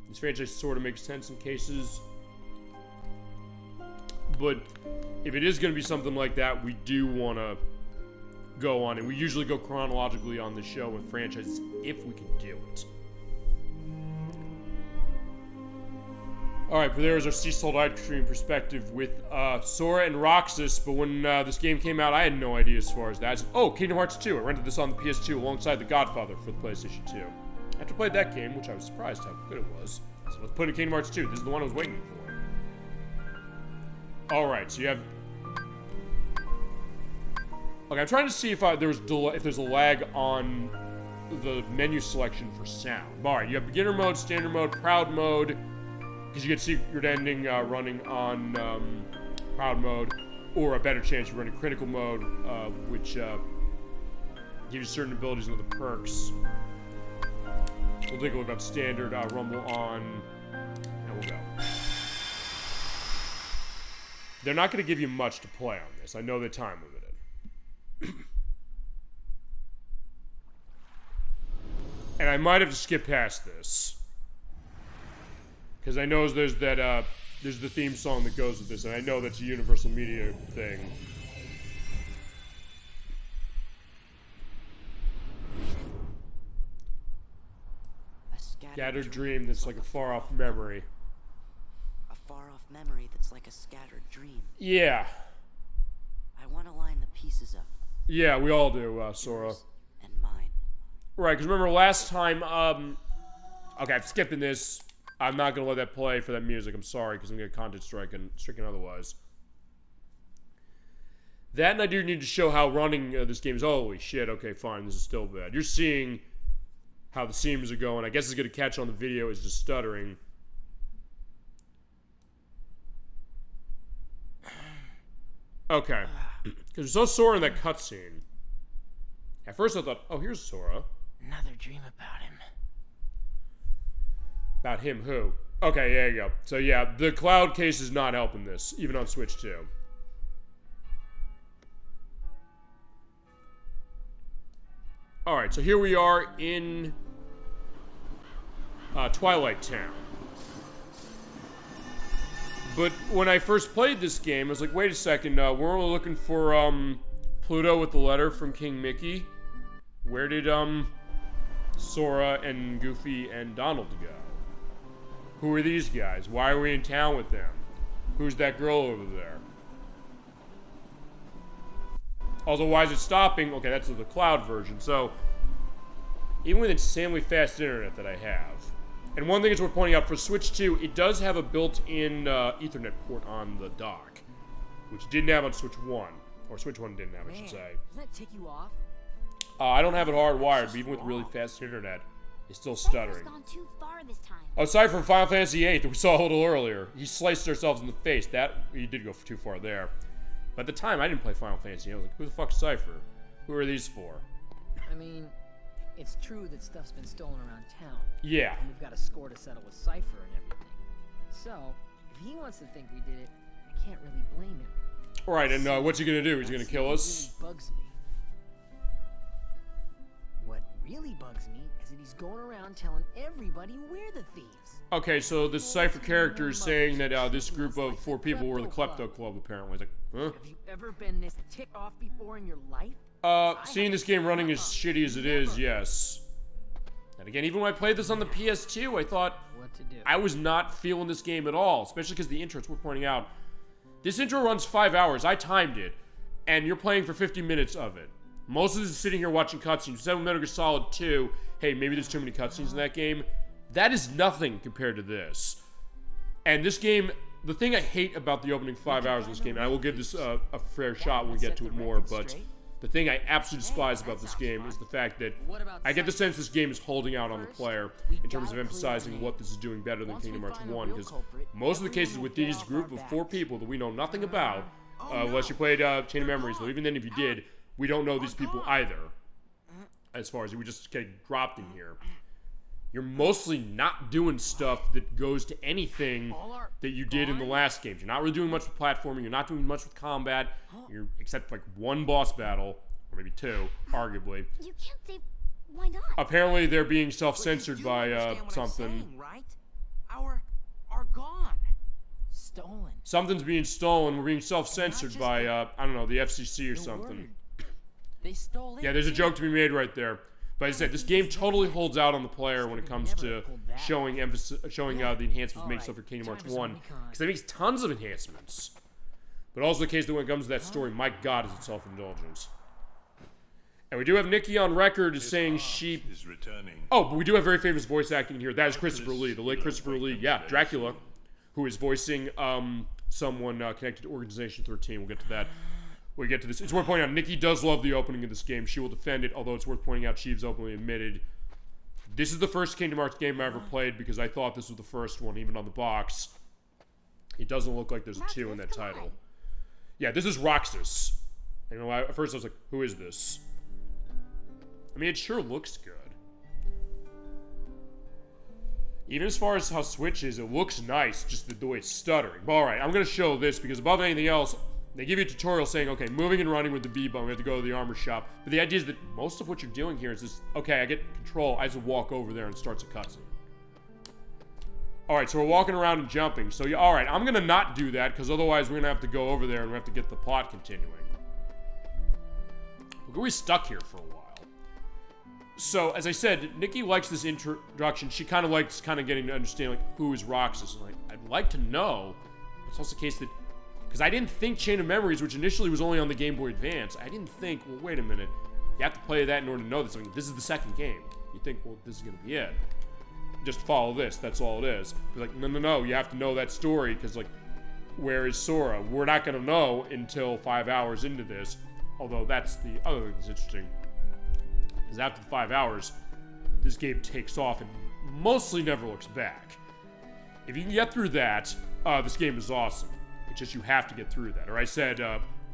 Speaker 1: this franchise sort of makes sense in cases, but if it is going to be something like that, we do want to go on, and we usually go chronologically on the show with franchises if we can do it. Alright, but there is our Sea Salt Ice Cream perspective with Sora and Roxas, but when this game came out, I had no idea as far as that. Oh, Kingdom Hearts 2. I rented this on the PS2 alongside The Godfather for the PlayStation 2. After I played that game, which I was surprised how good it was, so let's put in Kingdom Hearts 2. This is the one I was waiting for. Alright, so you have... Okay, I'm trying to see if there's a lag on the menu selection for sound. Alright, you have beginner mode, standard mode, proud mode, because you get secret ending running on proud mode, or a better chance of running critical mode, which gives you certain abilities and other perks. We'll take a look at standard, rumble on, and we'll go. They're not going to give you much to play on this. I know they're time limited. And I might have to skip past this. Because I know there's that, there's the theme song that goes with this, and I know that's a Universal Media thing. Scattered dream that's like a far-off memory.
Speaker 16: A far-off memory that's like a scattered dream.
Speaker 1: Yeah.
Speaker 16: I want to line the pieces up.
Speaker 1: Yeah, we all do, Sora.
Speaker 16: Yours and mine.
Speaker 1: Right, because remember last time, okay, I'm skipping this. I'm not going to let that play for that music. I'm sorry, because I'm going to get content stricken otherwise. That, and I do need to show how running this game is. Holy shit, okay, fine, this is still bad. You're seeing how the seams are going. I guess it's going to catch on the video is just stuttering. Okay. Because we saw Sora in that cutscene. At first I thought, oh, here's Sora.
Speaker 16: Another dream about him.
Speaker 1: About him who? Okay, there you go. So yeah, the cloud case is not helping this, even on Switch 2. Alright, so here we are in Twilight Town. But when I first played this game, I was like, wait a second, we're only looking for Pluto with the letter from King Mickey. Where did Sora and Goofy and Donald go? Who are these guys? Why are we in town with them? Who's that girl over there? Also, why is it stopping? Okay, that's the cloud version. So, even with insanely fast internet that I have, and one thing is worth pointing out, for Switch 2, it does have a built-in Ethernet port on the dock, which it didn't have on Switch 1. Or Switch 1 didn't have, I should say.
Speaker 16: Does that tick you off?
Speaker 1: I don't have it hardwired, but even with really fast internet, it's still stuttering.
Speaker 6: Gone too far this time.
Speaker 1: Aside from Final Fantasy VIII that we saw a little earlier, he sliced ourselves in the face. He did go too far there. But at the time, I didn't play Final Fantasy. I was like, who the fuck's Cypher? Who are these for?
Speaker 17: I mean, it's true that stuff's been stolen around town.
Speaker 1: Yeah.
Speaker 17: And we've got a score to settle with Cypher and everything. So, if he wants to think we did it, I can't really blame him.
Speaker 1: Alright, and what's he gonna do? He's gonna kill us?
Speaker 17: Really bugs me. What really bugs me is that he's going around telling everybody we're the thieves.
Speaker 1: Okay, so this Cypher character is saying that this group of 4 people were the Klepto Club, apparently. It's like, huh?
Speaker 17: Have you ever been this ticked off before in your life?
Speaker 1: Seeing this game running as shitty as it is, yes. And again, even when I played this on the PS2, I thought
Speaker 17: what to do.
Speaker 1: I was not feeling this game at all, especially because the intro, it's worth pointing out. This intro runs 5 hours. I timed it, and you're playing for 50 minutes of it. Most of this is sitting here watching cutscenes. 7 Metal Gear Solid 2, hey, maybe there's too many cutscenes in that game. That is nothing compared to this. And this game, the thing I hate about the opening 5 hours of this game, and I will give this a fair shot when we get to it more, but the thing I absolutely despise about this game is the fact that I get the sense this game is holding out on the player in terms of emphasizing what this is doing better than Kingdom Hearts 1, because most of the cases with these group of 4 people that we know nothing about, unless you played Chain of Memories, but even then if you did, we don't know these people either, as far as we just get dropped in here. You're mostly not doing stuff that goes to anything that you did in the last games. You're not really doing much with platforming. You're not doing much with combat. You're except like 1 boss battle, or maybe 2, arguably.
Speaker 6: You can't say why not.
Speaker 1: Apparently, they're being self-censored by something.
Speaker 16: Saying, right? Are gone. Stolen.
Speaker 1: Something's being stolen. We're being self-censored by I don't know, the FCC or something.
Speaker 16: They stole it.
Speaker 1: Yeah, there's a joke to be made right there. But as I said, this game totally holds out on the player when it comes to showing the enhancements made stuff for Kingdom Hearts 1. Because it makes tons of enhancements. But also the case that when it comes to that story, my god, is it self-indulgence. And we do have Nikki on record as saying she...
Speaker 18: is returning.
Speaker 1: Oh, but we do have very famous voice acting here. That is Christopher Lee, the late Christopher Lee. Yeah, Dracula, who is voicing someone connected to Organization 13. We'll get to that. We get to this. It's worth pointing out, Nikki does love the opening of this game. She will defend it, although it's worth pointing out she's openly admitted. This is the first Kingdom Hearts game I ever played because I thought this was the first one, even on the box. It doesn't look like there's a 2 in that title. Yeah, this is Roxas. You know, at first I was like, who is this? I mean, it sure looks good. Even as far as how Switch is, it looks nice, just the way it's stuttering. But alright, I'm going to show this because above anything else, they give you a tutorial saying, okay, moving and running with the B button, we have to go to the armor shop. But the idea is that most of what you're doing here is just, okay, I get control, I just walk over there and starts a cutscene. Alright, so we're walking around and jumping. So, yeah, alright, I'm going to not do that, because otherwise we're going to have to go over there and we have to get the plot continuing. We're stuck here for a while. So, as I said, Nikki likes this introduction. She kind of likes getting to understand, like, who is Roxas. And, like, I'd like to know, but it's also the case that because I didn't think Chain of Memories, which initially was only on the Game Boy Advance, I didn't think, well, wait a minute. You have to play that in order to know this. I mean, this is the second game. You think, well, this is going to be it. Just follow this. That's all it is. But like, no. You have to know that story because, like, where is Sora? We're not going to know until 5 hours into this. Although that's the other thing that's interesting. Because after the 5 hours, this game takes off and mostly never looks back. If you can get through that, this game is awesome. It's just you have to get through that. Or I said,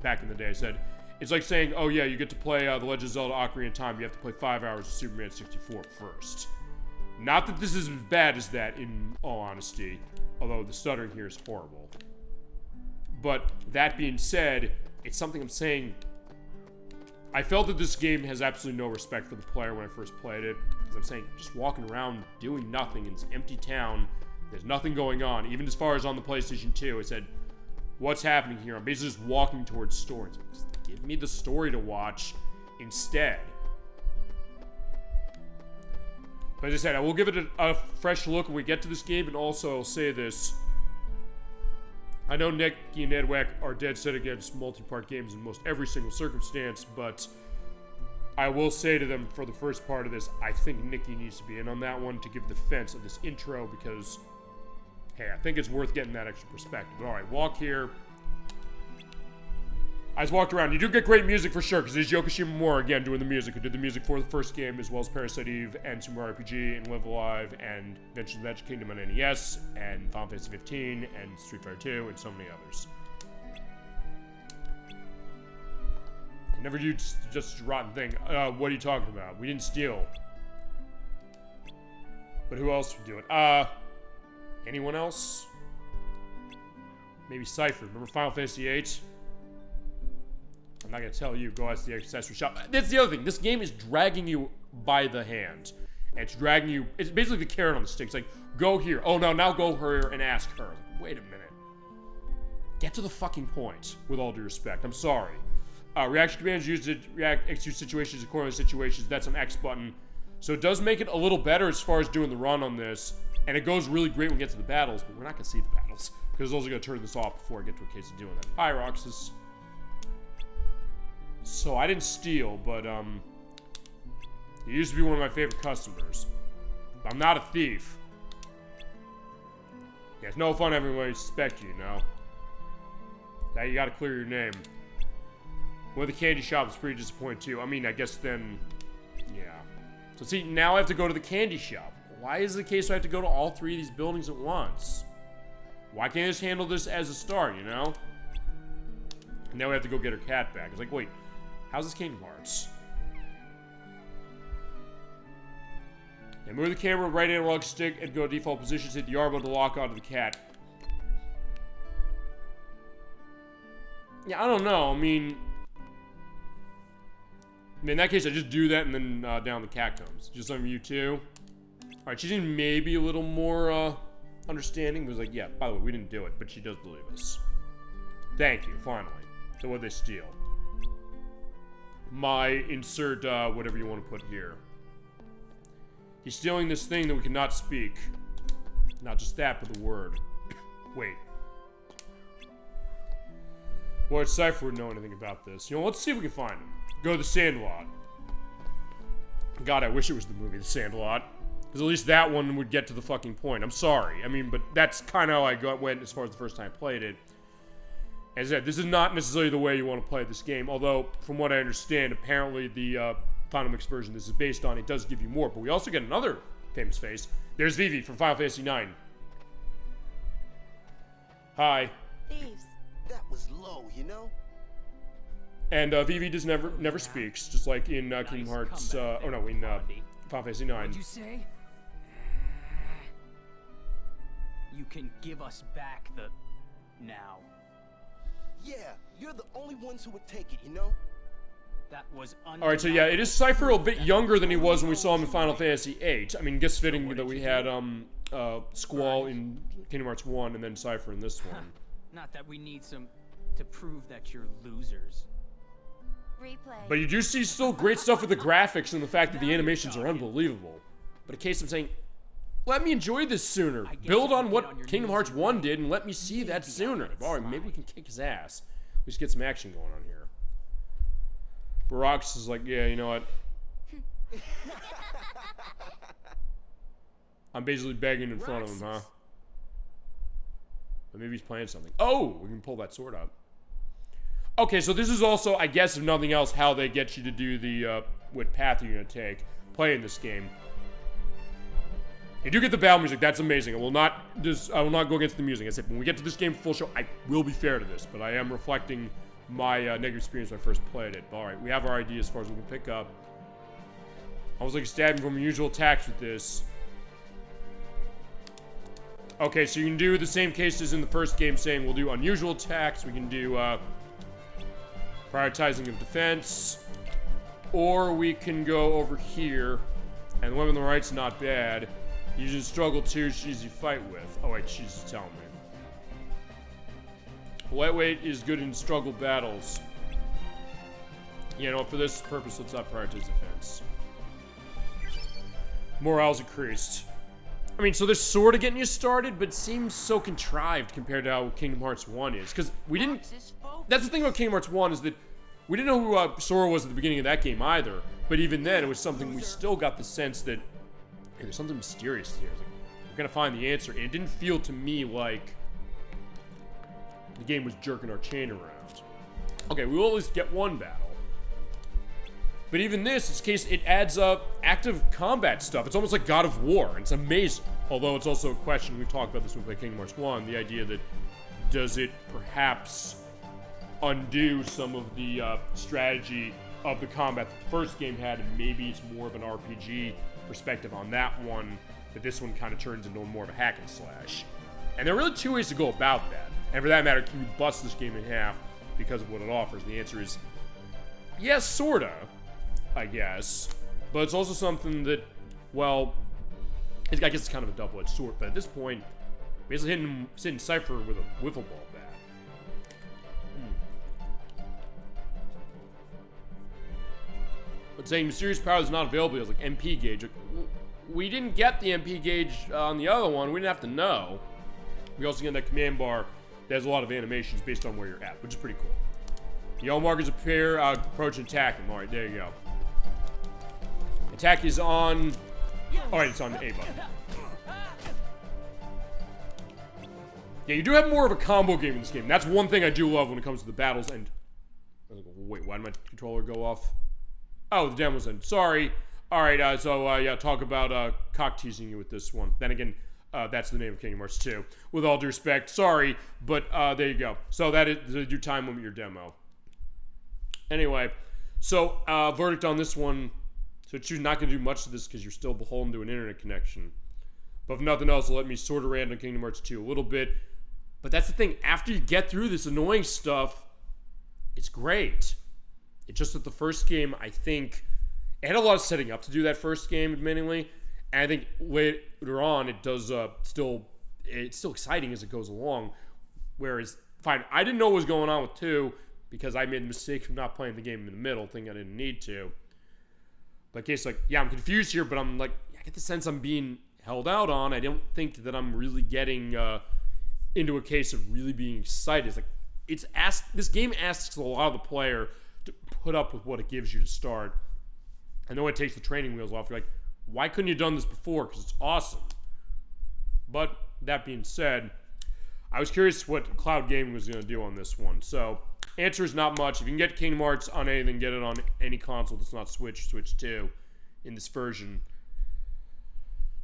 Speaker 1: back in the day, I said, it's like saying, oh yeah, you get to play The Legend of Zelda Ocarina of Time, you have to play 5 hours of Superman 64 first. Not that this is as bad as that, in all honesty, although the stuttering here is horrible. But that being said, it's something I'm saying, I felt that this game has absolutely no respect for the player when I first played it, because I'm saying, just walking around doing nothing in this empty town, there's nothing going on, even as far as on the PlayStation 2, I said, what's happening here? I'm basically just walking towards stories. Just give me the story to watch instead. But as I said, I will give it a fresh look when we get to this game, and also I'll say this. I know Nicky and Edwick are dead set against multi-part games in most every single circumstance, but I will say to them for the first part of this, I think Nicky needs to be in on that one to give defense of this intro because, hey, I think it's worth getting that extra perspective. But alright, walk here. I just walked around. You do get great music for sure, because there's Yoko Shimomura again doing the music, who did the music for the first game, as well as Parasite Eve, and Super Mario RPG, and Live Alive, and Adventures of the Magic Kingdom on NES, and Final Fantasy 15, and Street Fighter 2, and so many others. You never do just a rotten thing. What are you talking about? We didn't steal. But who else would do it? Anyone else? Maybe Cypher. Remember Final Fantasy VIII? I'm not gonna tell you. Go ask the accessory shop. That's the other thing. This game is dragging you by the hand. And it's dragging you. It's basically the carrot on the stick. It's like, go here. Oh no, now go here and ask her. Like, wait a minute. Get to the fucking point. With all due respect. I'm sorry. Reaction commands used to execute situations according to situations. That's an X button. So it does make it a little better as far as doing the run on this. And it goes really great when we get to the battles, but we're not going to see the battles. Because I was also going to turn this off before I get to a case of doing that. Hi, Roxas. So I didn't steal, but he used to be one of my favorite customers. I'm not a thief. Yeah, it's no fun having everybody suspect you, you know? Now you got to clear your name. Well, the candy shop is pretty disappointing too. I mean, I guess then, yeah. So see, now I have to go to the candy shop. Why is it the case I have to go to all three of these buildings at once? Why can't I just handle this as a start, you know? And now we have to go get her cat back. It's like, wait, how's this Kingdom Hearts? Yeah, move the camera with right analog stick and go to default positions. Hit the R button to lock onto the cat. Yeah, I don't know. I mean, in that case, I just do that and then down the cat comes. Just on you too. Alright, she's maybe a little more understanding. It was like, yeah, by the way, we didn't do it, but she does believe us. Thank you, finally. So what'd they steal? My insert whatever you want to put here. He's stealing this thing that we cannot speak. Not just that, but the word. Wait. What Cypher would know anything about this? You know, let's see if we can find him. Go to the Sandlot. God, I wish it was the movie The Sandlot. Because at least that one would get to the fucking point. I'm sorry. I mean, but that's kind of how I went as far as the first time I played it. As I said, this is not necessarily the way you want to play this game. Although, from what I understand, apparently the Final Mix version this is based on, it does give you more. But we also get another famous face. There's Vivi from Final Fantasy IX. Hi.
Speaker 8: Thieves. That was low, you know?
Speaker 1: And Vivi does never speaks, just like in Kingdom Hearts. In Final Fantasy IX.
Speaker 18: What'd you say? You can give us back the now.
Speaker 8: Yeah, you're the only ones who would take it, you know?
Speaker 18: That was
Speaker 1: Alright, so yeah, it is Cypher a bit younger than he was when we saw him in Final Fantasy VIII. I mean, guess fitting that we had Squall in Kingdom Hearts 1 and then Cypher in this one.
Speaker 18: Not that we need some to prove that you're losers.
Speaker 2: Replay.
Speaker 1: But you do see still great stuff with the graphics and the fact that the animations are unbelievable. But in case I'm saying, let me enjoy this sooner. Build on what Kingdom Hearts 1 did and let me see that sooner. Alright, maybe we can kick his ass. We just get some action going on here. Barox is like, yeah, you know what? I'm basically begging in front of him, huh? But maybe he's playing something. Oh, we can pull that sword out. Okay, so this is also, I guess, if nothing else, how they get you to do the, what path you're gonna take playing this game. You do get the battle music, that's amazing. I will not go against the music. I said, when we get to this game full show, I will be fair to this, but I am reflecting my negative experience when I first played it. Alright, we have our idea as far as we can pick up. Almost like stabbing from unusual attacks with this. Okay, so you can do the same cases in the first game saying we'll do unusual attacks, we can do prioritizing of defense, or we can go over here, and the weapon on the right's not bad. Using struggle 2, she's easy to fight with. Oh wait, she's just telling me. Lightweight is good in struggle battles. You know, for this purpose, let's not prioritize defense. Morale's increased. I mean, so they're sort of getting you started, but it seems so contrived compared to how Kingdom Hearts 1 is. Because we didn't... That's the thing about Kingdom Hearts 1 is that we didn't know who Sora was at the beginning of that game either. But even then, it was something we still got the sense that, hey, there's something mysterious here. Like, we're going to find the answer. And it didn't feel to me like the game was jerking our chain around. Okay, we will at least get one battle. But even this case, it adds up active combat stuff. It's almost like God of War, and it's amazing. Although it's also a question, we've talked about this when we played Kingdom Hearts 1, the idea that does it perhaps undo some of the strategy of the combat that the first game had, and maybe it's more of an RPG perspective on that one, but this one kind of turns into more of a hack and slash. And there are really two ways to go about that. And for that matter, can you bust this game in half because of what it offers? And the answer is yes, sorta, I guess. But it's also something that, well, I guess it's kind of a double-edged sword. But at this point, basically hitting Cypher with a wiffle ball bat. But saying mysterious power is not available is like MP gauge. Like, we didn't get the MP gauge on the other one. We didn't have to know. We also get that command bar that has a lot of animations based on where you're at, which is pretty cool. Yellow markers appear, approach and attack him. Alright, there you go. Attack is on... Alright, it's on the A button. Yeah, you do have more of a combo game in this game. That's one thing I do love when it comes to the battles, and... Wait, why did my controller go off? Oh, the demo's in. Sorry. Alright, yeah, talk about cock teasing you with this one. Then again, that's the name of Kingdom Hearts 2. With all due respect, sorry, but there you go. So that is your time limit, your demo. Anyway, so verdict on this one. So choose not going to do much of this because you're still beholden to an internet connection. But if nothing else, let me sort of rant on Kingdom Hearts 2 a little bit. But that's the thing. After you get through this annoying stuff, it's great. It's just that the first game, I think, it had a lot of setting up to do that first game, admittingly. And I think later on, it does it's still exciting as it goes along. Whereas, fine, I didn't know what was going on with 2 because I made the mistake of not playing the game in the middle, thinking I didn't need to. But in case, like, yeah, I'm confused here, but I'm like, I get the sense I'm being held out on. I don't think that I'm really getting into a case of really being excited. It's like, this game asks a lot of the player to put up with what it gives you to start. I know it takes the training wheels off. You're like, why couldn't you have done this before? Because it's awesome. But that being said, I was curious what Cloud Gaming was going to do on this one. So, answer is not much. If you can get Kingdom Hearts on anything, get it on any console that's not Switch 2 in this version.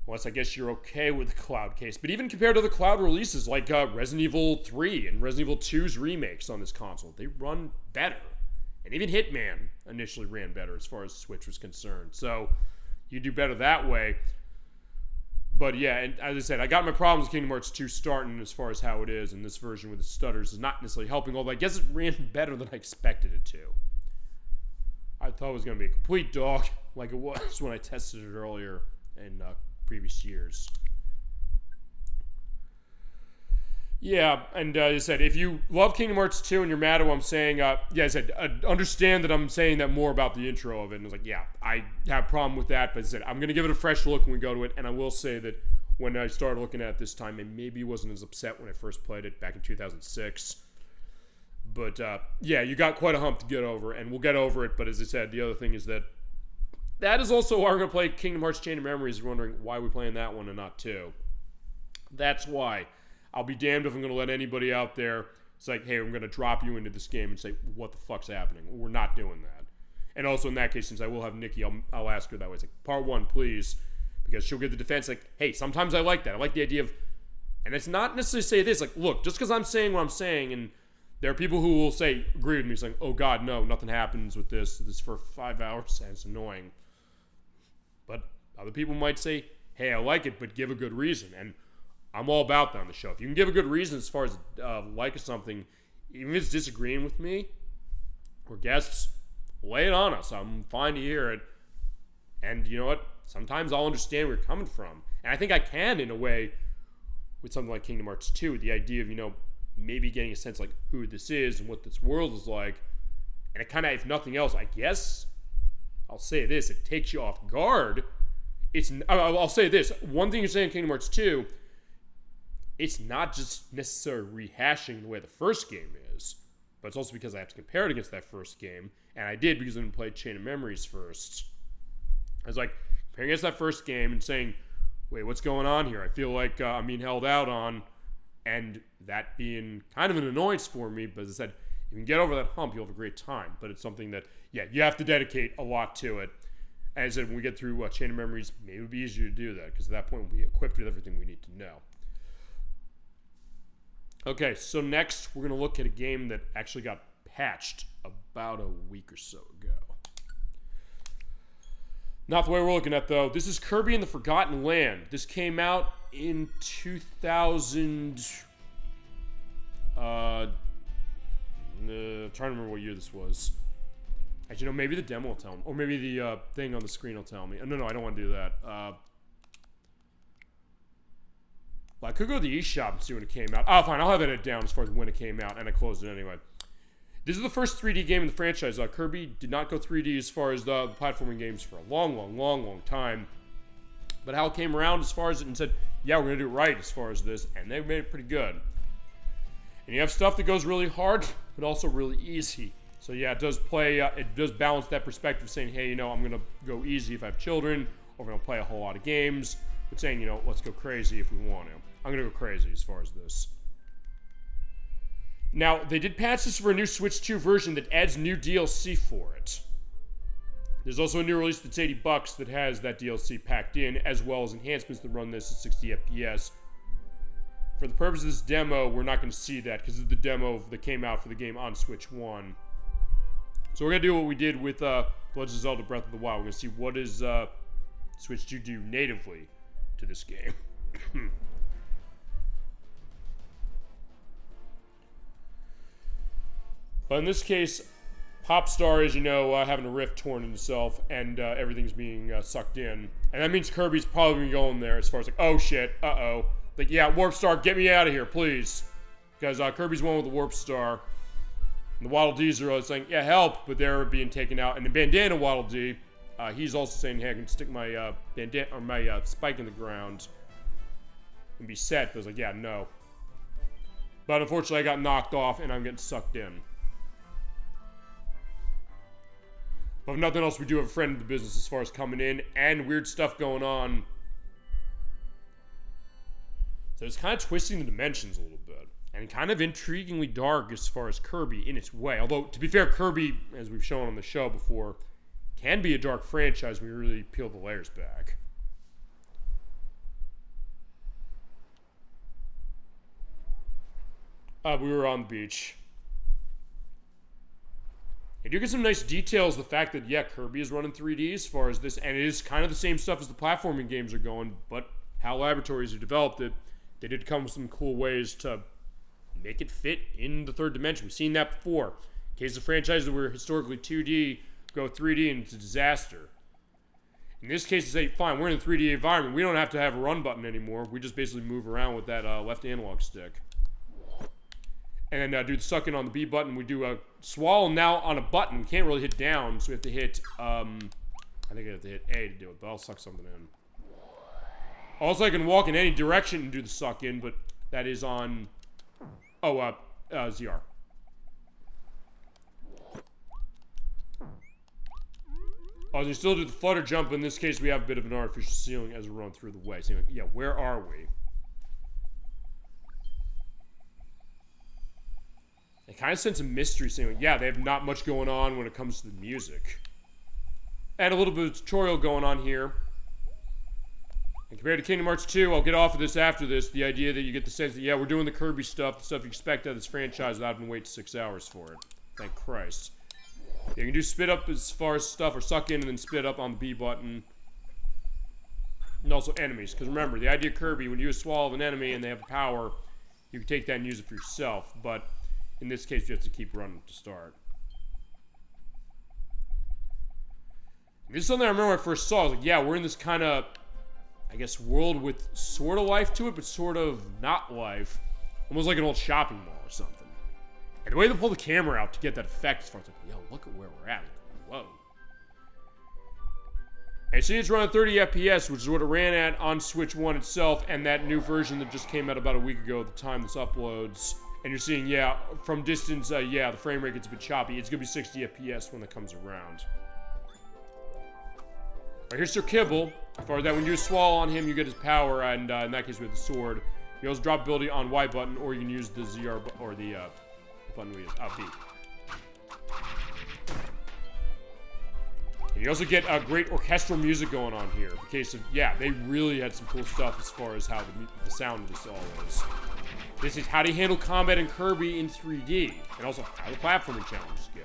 Speaker 1: Unless I guess you're okay with the Cloud case. But even compared to the Cloud releases like Resident Evil 3 and Resident Evil 2's remakes on this console, they run better. And even Hitman initially ran better as far as Switch was concerned. So, you do better that way. But yeah, and as I said, I got my problems with Kingdom Hearts 2 starting as far as how it is, and this version with the stutters is not necessarily helping, although I guess it ran better than I expected it to. I thought it was going to be a complete dog, like it was when I tested it earlier in previous years. Yeah, and as I said, if you love Kingdom Hearts 2 and you're mad at what I'm saying, yeah, I said, understand that I'm saying that more about the intro of it. And I was like, yeah, I have a problem with that. But I said, I'm going to give it a fresh look when we go to it. And I will say that when I started looking at it this time, I maybe wasn't as upset when I first played it back in 2006. But, yeah, you got quite a hump to get over. And we'll get over it. But as I said, the other thing is that is also why we're going to play Kingdom Hearts Chain of Memories. You're wondering why we're playing that one and not 2. That's why. I'll be damned if I'm going to let anybody out there say, hey, I'm going to drop you into this game and say, what the fuck's happening? We're not doing that. And also in that case, since I will have Nikki, I'll ask her that way. It's like, part 1, please. Because she'll give the defense like, hey, sometimes I like that. I like the idea of, and it's not necessarily say this, like, look, just because I'm saying what I'm saying, and there are people who will say, agree with me, saying, oh God, no, nothing happens with this. This is for 5 hours and it's annoying. But other people might say, hey, I like it, but give a good reason. And I'm all about that on the show. If you can give a good reason as far as like something, even if it's disagreeing with me or guests, lay it on us. I'm fine to hear it. And you know what? Sometimes I'll understand where you're coming from. And I think I can, in a way, with something like Kingdom Hearts 2, the idea of, maybe getting a sense like who this is and what this world is like. And it kind of, if nothing else, I guess, I'll say this, it takes you off guard. I'll say this. One thing you're saying in Kingdom Hearts 2, it's not just necessarily rehashing the way the first game is, but it's also because I have to compare it against that first game, and I did because I didn't play Chain of Memories first. I was like, comparing against that first game and saying, wait, what's going on here? I feel like I'm being held out on, and that being kind of an annoyance for me, but as I said, if you can get over that hump, you'll have a great time, but it's something that, yeah, you have to dedicate a lot to it. As I said, when we get through Chain of Memories, maybe it would be easier to do that, because at that point, we'll be equipped with everything we need to know. Okay, so next we're going to look at a game that actually got hatched about a week or so ago. Not the way we're looking at, though. This is Kirby and the Forgotten Land. This came out in 2000... I'm trying to remember what year this was. Actually, no, maybe the demo will tell me. Or maybe the thing on the screen will tell me. Oh, no, I don't want to do that. Well, I could go to the eShop and see when it came out. Oh, fine, I'll have it down as far as when it came out, and I closed it anyway. This is the first 3D game in the franchise. Kirby did not go 3D as far as the platforming games for a long time. But Hal came around as far as it and said, yeah, we're going to do it right as far as this, and they made it pretty good. And you have stuff that goes really hard, but also really easy. So yeah, it does balance that perspective, saying, hey, you know, I'm going to go easy if I have children, or I'm going to play a whole lot of games, but saying, you know, let's go crazy if we want to. I'm going to go crazy as far as this. Now, they did patch this for a new Switch 2 version that adds new DLC for it. There's also a new release that's $80 that has that DLC packed in, as well as enhancements that run this at 60 FPS. For the purpose of this demo, we're not going to see that, because it's the demo that came out for the game on Switch 1. So we're going to do what we did with Legend of Zelda Breath of the Wild. We're going to see what does Switch 2 do natively to this game. But in this case, Popstar, as you know, having a rift torn in itself, and everything's being sucked in. And that means Kirby's probably going there as far as like, oh shit, uh-oh. Like, yeah, Warp Star, get me out of here, please. Because Kirby's one with the Warp Star. And the Waddle Dees are saying, yeah, help, but they're being taken out. And the Bandana Waddle Dee, he's also saying, hey, I can stick my bandana or my spike in the ground and be set. But I was like, yeah, no. But unfortunately, I got knocked off, and I'm getting sucked in. But if nothing else, we do have a friend in the business as far as coming in, and weird stuff going on. So it's kind of twisting the dimensions a little bit, and kind of intriguingly dark as far as Kirby in its way. Although, to be fair, Kirby, as we've shown on the show before, can be a dark franchise when you really peel the layers back. We were on the beach. You do get some nice details, the fact that, yeah, Kirby is running 3D as far as this, and it is kind of the same stuff as the platforming games are going, but HAL Laboratories, who developed it, they did come with some cool ways to make it fit in the third dimension. We've seen that before. In case of franchises that were historically 2D, go 3D, and it's a disaster. In this case, they say, fine, we're in a 3D environment. We don't have to have a run button anymore. We just basically move around with that left analog stick. And then do the suck in on the B button. We do a swallow now on a button. We can't really hit down, so we have to hit, I think I have to hit A to do it, but I'll suck something in. Also, I can walk in any direction and do the suck in, but that is on, ZR. Oh, you still do the flutter jump. In this case, we have a bit of an artificial ceiling as we run through the way. So, yeah, where are we? I kind of sense a mystery saying, yeah, they have not much going on when it comes to the music. And a little bit of tutorial going on here. And compared to Kingdom Hearts 2, I'll get off of this after this, the idea that you get the sense that, yeah, we're doing the Kirby stuff, the stuff you expect out of this franchise without having to wait 6 hours for it. Thank Christ. Yeah, you can do spit up as far as stuff, or suck in and then spit up on the B button. And also enemies, because remember, the idea of Kirby, when you swallow an enemy and they have power, you can take that and use it for yourself, but in this case, you have to keep running to start. This is something I remember when I first saw. I was like, yeah, we're in this kind of, I guess, world with sort of life to it, but sort of not life. Almost like an old shopping mall or something. And the way they pull the camera out to get that effect, as far as like, yo, look at where we're at. Whoa. And see, it's running 30 FPS, which is what it ran at on Switch 1 itself, and that new version that just came out about a week ago at the time this uploads. And you're seeing, yeah, from distance, yeah, the frame rate gets a bit choppy. It's going to be 60 FPS when it comes around. Right, here's Sir Kibble. As far as that, when you swallow on him, you get his power, and in that case, we have the sword. You also drop ability on Y button, or you can use the ZR, or the button we use, B. And you also get great orchestral music going on here. In the case of, yeah, they really had some cool stuff as far as how the sound of this all is. This is how do you handle combat in Kirby in 3D, and also how the platforming challenges go.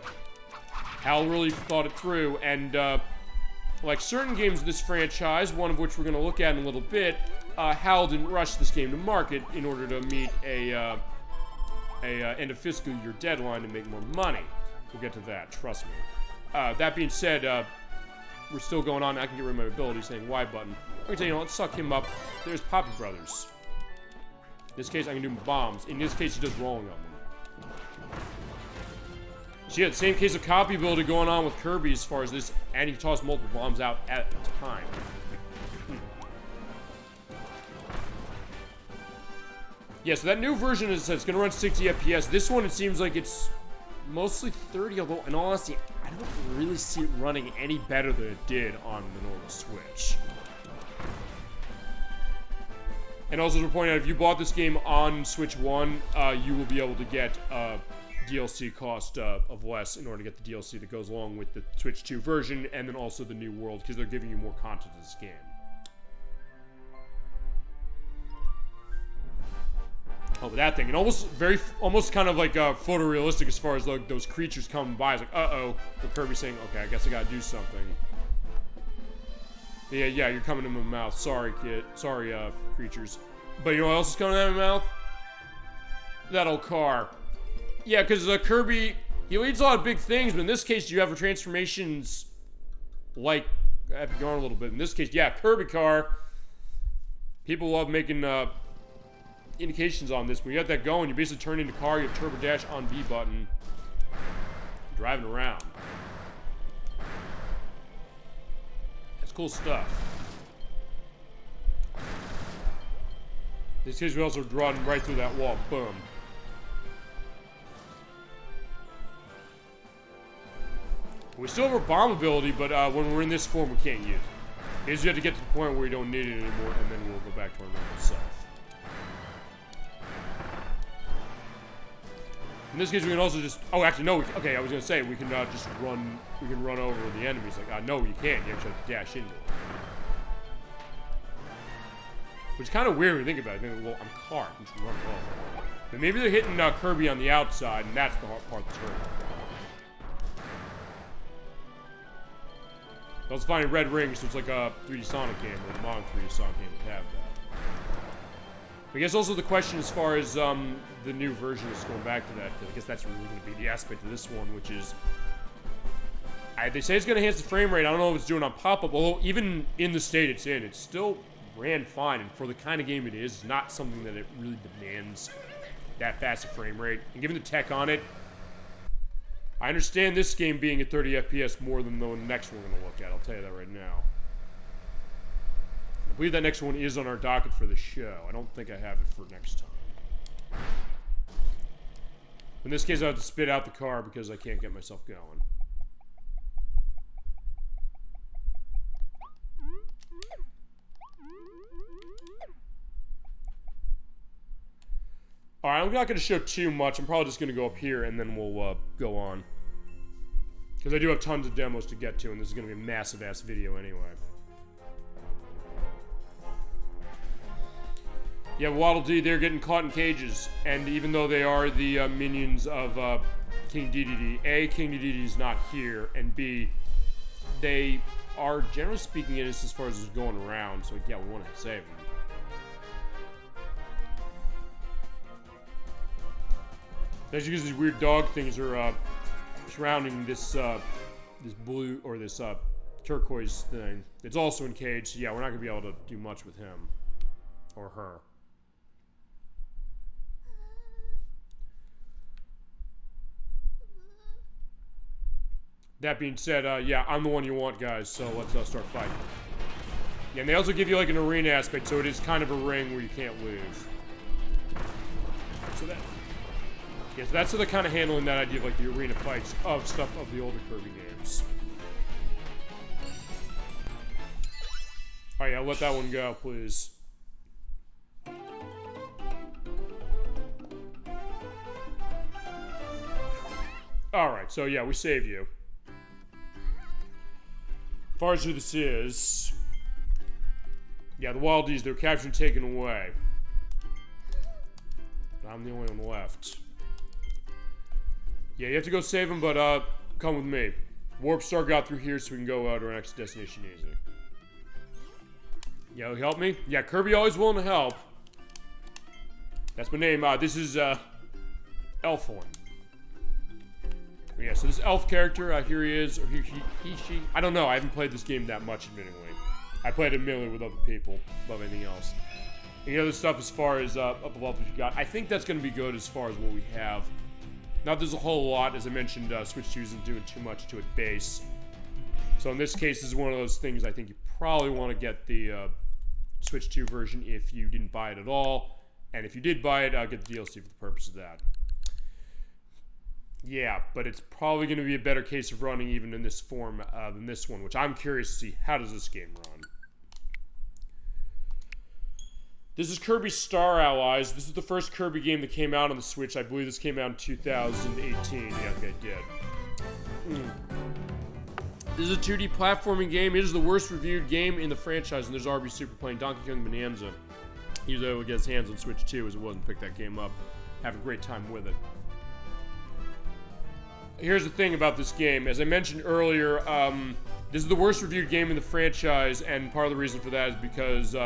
Speaker 1: Hal really thought it through, and like certain games of this franchise, one of which we're going to look at in a little bit, Hal didn't rush this game to market in order to meet a end of fiscal year deadline to make more money. We'll get to that, trust me. That being said, we're still going on. I can get rid of my ability saying Y button. I'm going to tell you, let's suck him up. There's Poppy Brothers. In this case, I can do bombs. In this case, he does rolling on them. So yeah, the same case of copy ability going on with Kirby as far as this, and he can toss multiple bombs out at a time. Yeah, so that new version is it's going to run 60 FPS. This one, it seems like it's mostly 30, although in all honesty, I don't really see it running any better than it did on the normal Switch. And also to point out, if you bought this game on Switch 1, you will be able to get DLC cost of less in order to get the DLC that goes along with the Switch 2 version, and then also the new world, because they're giving you more content to this game. Oh, but that thing, and almost kind of like photorealistic as far as like those creatures coming by. It's like, uh-oh, but Kirby's saying, okay, I guess I gotta do something. Yeah, you're coming in my mouth. Sorry, kid. Sorry, creatures. But you know what else is coming out of my mouth? That old car. Yeah, because Kirby, he leads a lot of big things, but in this case, you have transformations like, I have to go on a little bit. In this case, yeah, Kirby car. People love making indications on this. When you got that going, you basically turn into car, you have turbo dash on B button, driving around. That's cool stuff. This case we also run right through that wall. Boom. We still have our bomb ability, but when we're in this form, we can't use it. Basically, you have to get to the point where we don't need it anymore, and then we'll go back to our normal self. In this case, we can also just... Oh, actually, no. Okay, I was going to say, we can just run... We can run over the enemies. Like, no, you can't. You actually have to dash into it. Which is kind of weird when you think about it. Think, well, I'm car. I'm just running over. But maybe they're hitting Kirby on the outside, and that's the hard part that's hurting. I was finding red rings, so it's like a 3D Sonic game, or a modern 3D Sonic game would have that. I guess also the question as far as the new version is going back to that, I guess that's really going to be the aspect of this one, which is... they say it's going to enhance the frame rate. I don't know if it's doing on pop-up, although even in the state it's in, it still ran fine. And for the kind of game it is, it's not something that it really demands that fast a frame rate. And given the tech on it, I understand this game being at 30 FPS more than the next one we're going to look at. I'll tell you that right now. I believe that next one is on our docket for the show. I don't think I have it for next time. In this case, I have to spit out the car because I can't get myself going. Alright, I'm not going to show too much. I'm probably just going to go up here and then we'll go on. Because I do have tons of demos to get to, and this is going to be a massive-ass video anyway. Yeah, Waddle Dee, they're getting caught in cages, and even though they are the minions of King Dedede, A, King Dedede is not here, and B, they are, generally speaking, innocent as far as is going around, so yeah, we want to save them. That's because these weird dog things are surrounding this this blue, or this turquoise thing. It's also in cage, so yeah, we're not going to be able to do much with him. Or her. That being said, yeah, I'm the one you want, guys, so let's start fighting. Yeah, and they also give you, like, an arena aspect, so it is kind of a ring where you can't lose. So that... Yeah, so that's the kind of handling that idea of, like, the arena fights of stuff of the older Kirby games. Alright, yeah, let that one go, please. Alright, so yeah, we saved you. As far as who this is... Yeah, the Wildies, they're captured and taken away. I'm the only one left. Yeah, you have to go save him, but come with me. Warp Star got through here so we can go to our next destination easy. Yo, help me? Yeah, Kirby always willing to help. That's my name. This is Elfhorn. Yeah, so this elf character, here he is, or he, she. I don't know, I haven't played this game that much, admittedly. I played it mainly with other people, above anything else. Any other stuff as far as up above what you got? I think that's going to be good as far as what we have. Not there's a whole lot, as I mentioned, Switch 2 isn't doing too much to its base. So in this case, this is one of those things I think you probably want to get the Switch 2 version if you didn't buy it at all. And if you did buy it, get the DLC for the purpose of that. Yeah, but it's probably going to be a better case of running even in this form than this one, which I'm curious to see. How does this game run? This is Kirby Star Allies. This is the first Kirby game that came out on the Switch. I believe this came out in 2018. Yeah, okay, it did. This is a 2D platforming game. It is the worst reviewed game in the franchise, and there's RB Super playing Donkey Kong Bonanza. He was able to get his hands on Switch 2 as it wasn't pick that game up. Have a great time with it. Here's the thing about this game. As I mentioned earlier, this is the worst reviewed game in the franchise, and part of the reason for that is because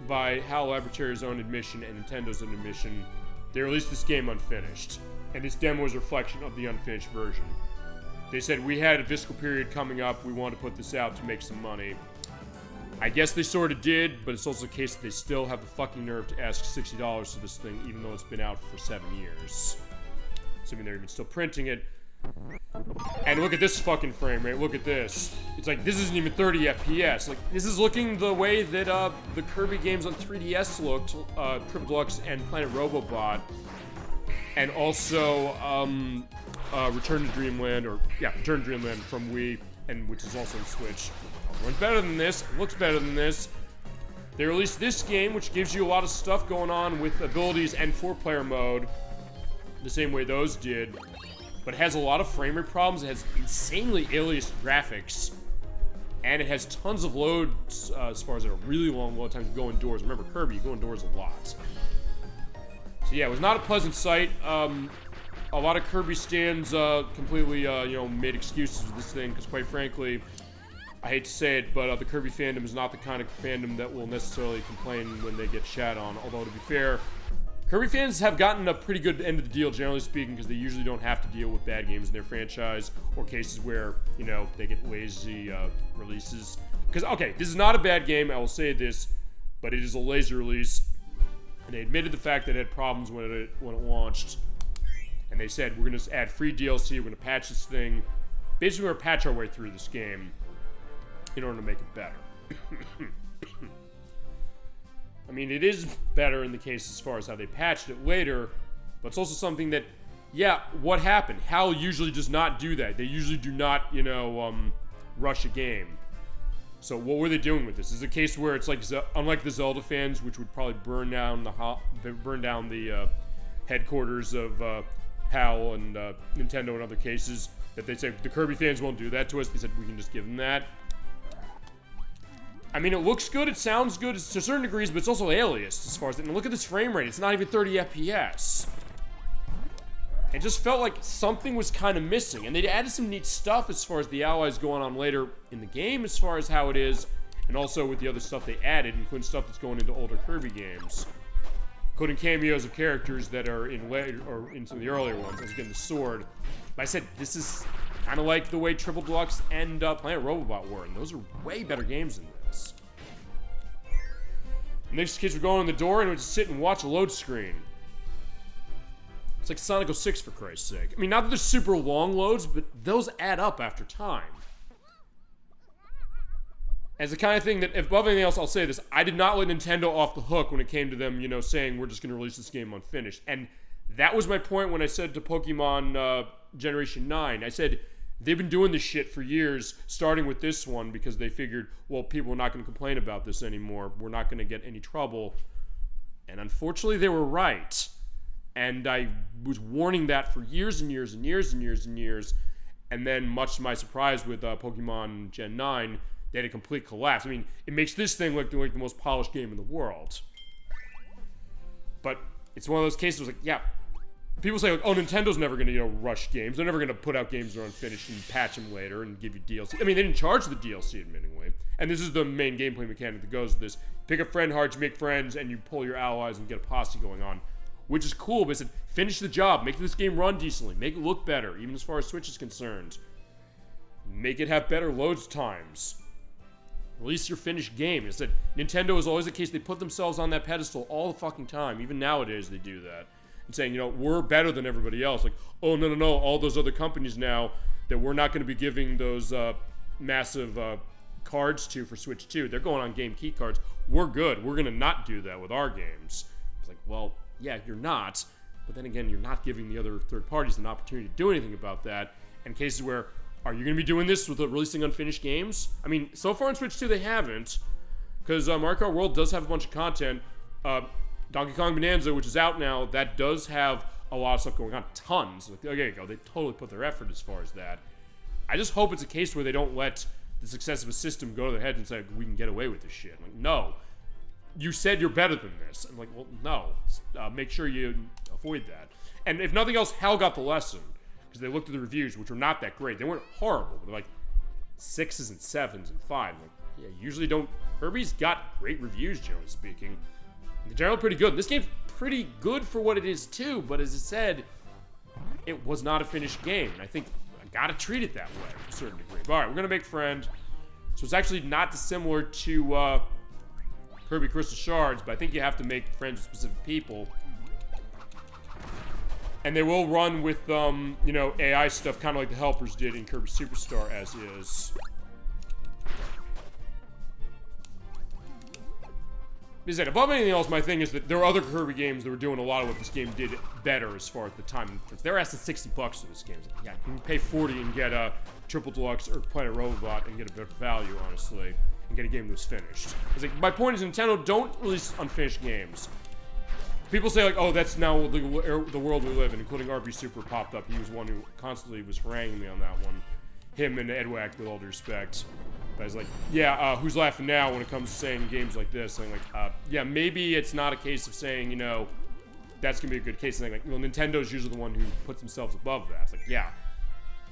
Speaker 1: by HAL Laboratories' own admission and Nintendo's own admission, they released this game unfinished. And this demo is a reflection of the unfinished version. They said, we had a fiscal period coming up, we want to put this out to make some money. I guess they sort of did, but it's also the case that they still have the fucking nerve to ask $60 for this thing, even though it's been out for 7 years. Assuming they're even still printing it. And look at this fucking frame rate, look at this. It's like, this isn't even 30 FPS. Like, this is looking the way that the Kirby games on 3DS looked, Triple Deluxe and Planet Robobot. And also, Return to Dreamland, Return to Dreamland from Wii, and which is also on Switch. It runs better than this, it looks better than this. They released this game, which gives you a lot of stuff going on with abilities and 4-player mode, the same way those did. But it has a lot of frame rate problems, it has insanely aliased graphics, and it has tons of loads as far as a really long load time to go indoors. Remember, Kirby, you go indoors a lot. So yeah, it was not a pleasant sight. A lot of Kirby stands completely, made excuses for this thing, because quite frankly, I hate to say it, but the Kirby fandom is not the kind of fandom that will necessarily complain when they get shat on. Although, to be fair, Kirby fans have gotten a pretty good end of the deal, generally speaking, because they usually don't have to deal with bad games in their franchise, or cases where, they get lazy releases. Because, okay, this is not a bad game, I will say this, but it is a lazy release, and they admitted the fact that it had problems when it launched. And they said, we're going to add free DLC, we're going to patch this thing. Basically, we're going to patch our way through this game in order to make it better. I mean, it is better in the case as far as how they patched it later, but it's also something that, yeah, what happened? HAL usually does not do that. They usually do not, rush a game. So what were they doing with this? Is it a case where it's like, unlike the Zelda fans, which would probably burn down the headquarters of HAL and Nintendo in other cases, that they say the Kirby fans won't do that to us. They said we can just give them that. I mean, it looks good, it sounds good to certain degrees, but it's also aliased as far as that. And look at this frame rate, it's not even 30 FPS. It just felt like something was kind of missing. And they added some neat stuff as far as the allies going on later in the game, as far as how it is, and also with the other stuff they added, including stuff that's going into older Kirby games. Including cameos of characters that are in later, or into the earlier ones, as again, the sword. But I said, this is kind of like the way Triple Deluxe and Planet Robobot were, and those are way better games than this. In this case, we're going in the door and we just sit and watch a load screen. It's like Sonic 06 for Christ's sake. I mean, not that they're super long loads, but those add up after time. As the kind of thing that, if above anything else, I'll say this, I did not let Nintendo off the hook when it came to them, saying we're just going to release this game unfinished. And that was my point when I said to Pokemon Generation 9, I said, they've been doing this shit for years, starting with this one, because they figured, well, people are not going to complain about this anymore. We're not going to get any trouble. And unfortunately, they were right. And I was warning that for years and years and years and years and years. And then, much to my surprise with Pokemon Gen 9, they had a complete collapse. I mean, it makes this thing look like the most polished game in the world. But it's one of those cases where it's like, yeah, people say, like, oh, Nintendo's never going to, you know, rush games. They're never going to put out games that are unfinished and patch them later and give you DLC. I mean, they didn't charge the DLC, admittingly. And this is the main gameplay mechanic that goes with this. Pick a friend hard, you make friends, and you pull your allies and get a posse going on. Which is cool, but it said, finish the job. Make this game run decently. Make it look better, even as far as Switch is concerned. Make it have better load times. Release your finished game. It said, Nintendo is always the case. They put themselves on that pedestal all the fucking time. Even nowadays, they do that. And saying, you know, we're better than everybody else. Like, oh, no, all those other companies now that we're not going to be giving those massive cards to for Switch 2, they're going on game key cards. We're good. We're going to not do that with our games. It's like, well, yeah, you're not. But then again, you're not giving the other third parties an opportunity to do anything about that. And cases where, are you going to be doing this with releasing unfinished games? I mean, so far on Switch 2, they haven't. Because Mario Kart World does have a bunch of content. Donkey Kong Bonanza, which is out now, that does have a lot of stuff going on. Tons. Like, there you go. They totally put their effort as far as that. I just hope it's a case where they don't let the success of a system go to their heads and say, we can get away with this shit. I'm like, no. You said you're better than this. I'm like, well, no. Make sure you avoid that. And if nothing else, HAL got the lesson. Because they looked at the reviews, which were not that great. They weren't horrible. They're like 6s and 7s and 5s. Like, yeah, usually don't... Kirby's got great reviews, generally speaking. They're generally pretty good. This game's pretty good for what it is, too. But as I said, it was not a finished game. And I think I gotta treat it that way to a certain degree. But, alright, we're gonna make friend. So it's actually not dissimilar to Kirby Crystal Shards, but I think you have to make friends with specific people. And they will run with, you know, AI stuff, kind of like the helpers did in Kirby Superstar, as is. As I said, above anything else, my thing is that there are other Kirby games that were doing a lot of what this game did better as far as the time. They're asking $60 for this game. Like, yeah, you can pay $40 and get a Triple Deluxe or Planet Robobot and get a better value, honestly, and get a game that was finished. It's like, my point is, Nintendo, don't release unfinished games. People say, like, oh, that's now the world we live in, including RB Super popped up. He was one who constantly was haranguing me on that one. Him and Edwack, with all due respect. But I was like, yeah, who's laughing now when it comes to saying games like this? And I'm like, yeah, maybe it's not a case of saying, you know, that's going to be a good case. And I'm like, well, Nintendo's usually the one who puts themselves above that. It's like, yeah,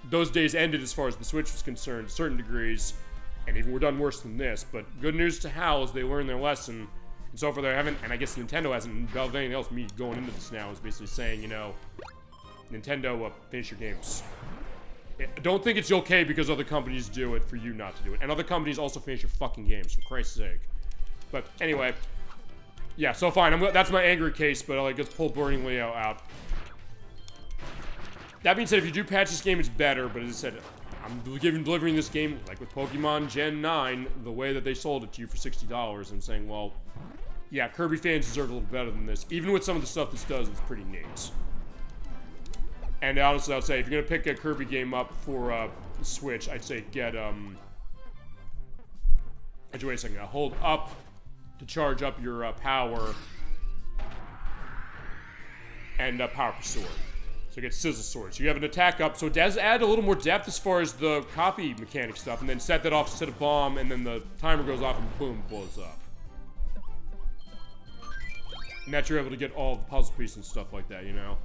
Speaker 1: those days ended as far as the Switch was concerned to certain degrees. And even we're done worse than this. But good news to HAL is they learned their lesson. And so far they haven't, and I guess Nintendo hasn't developed anything else. Me going into this now is basically saying, you know, Nintendo, finish your games. Don't think it's okay because other companies do it for you not to do it. And other companies also finish your fucking games, for Christ's sake. But anyway, yeah, so fine. That's my angry case, but I'll, I guess, pull Burning Leo out. That being said, if you do patch this game, it's better. But as I said, I'm delivering this game, like with Pokemon Gen 9, the way that they sold it to you for $60. I'm saying, well, yeah, Kirby fans deserve a little better than this. Even with some of the stuff this does, it's pretty neat. And honestly, I'll say, if you're gonna pick a Kirby game up for Switch, I'd say get, wait a second, hold up to charge up your power, and power per sword. So get Sizzle Sword. So you have an attack up, so it does add a little more depth as far as the copy mechanic stuff, and then set that off to set a bomb, and then the timer goes off and boom, blows up. And that you're able to get all the puzzle pieces and stuff like that, you know?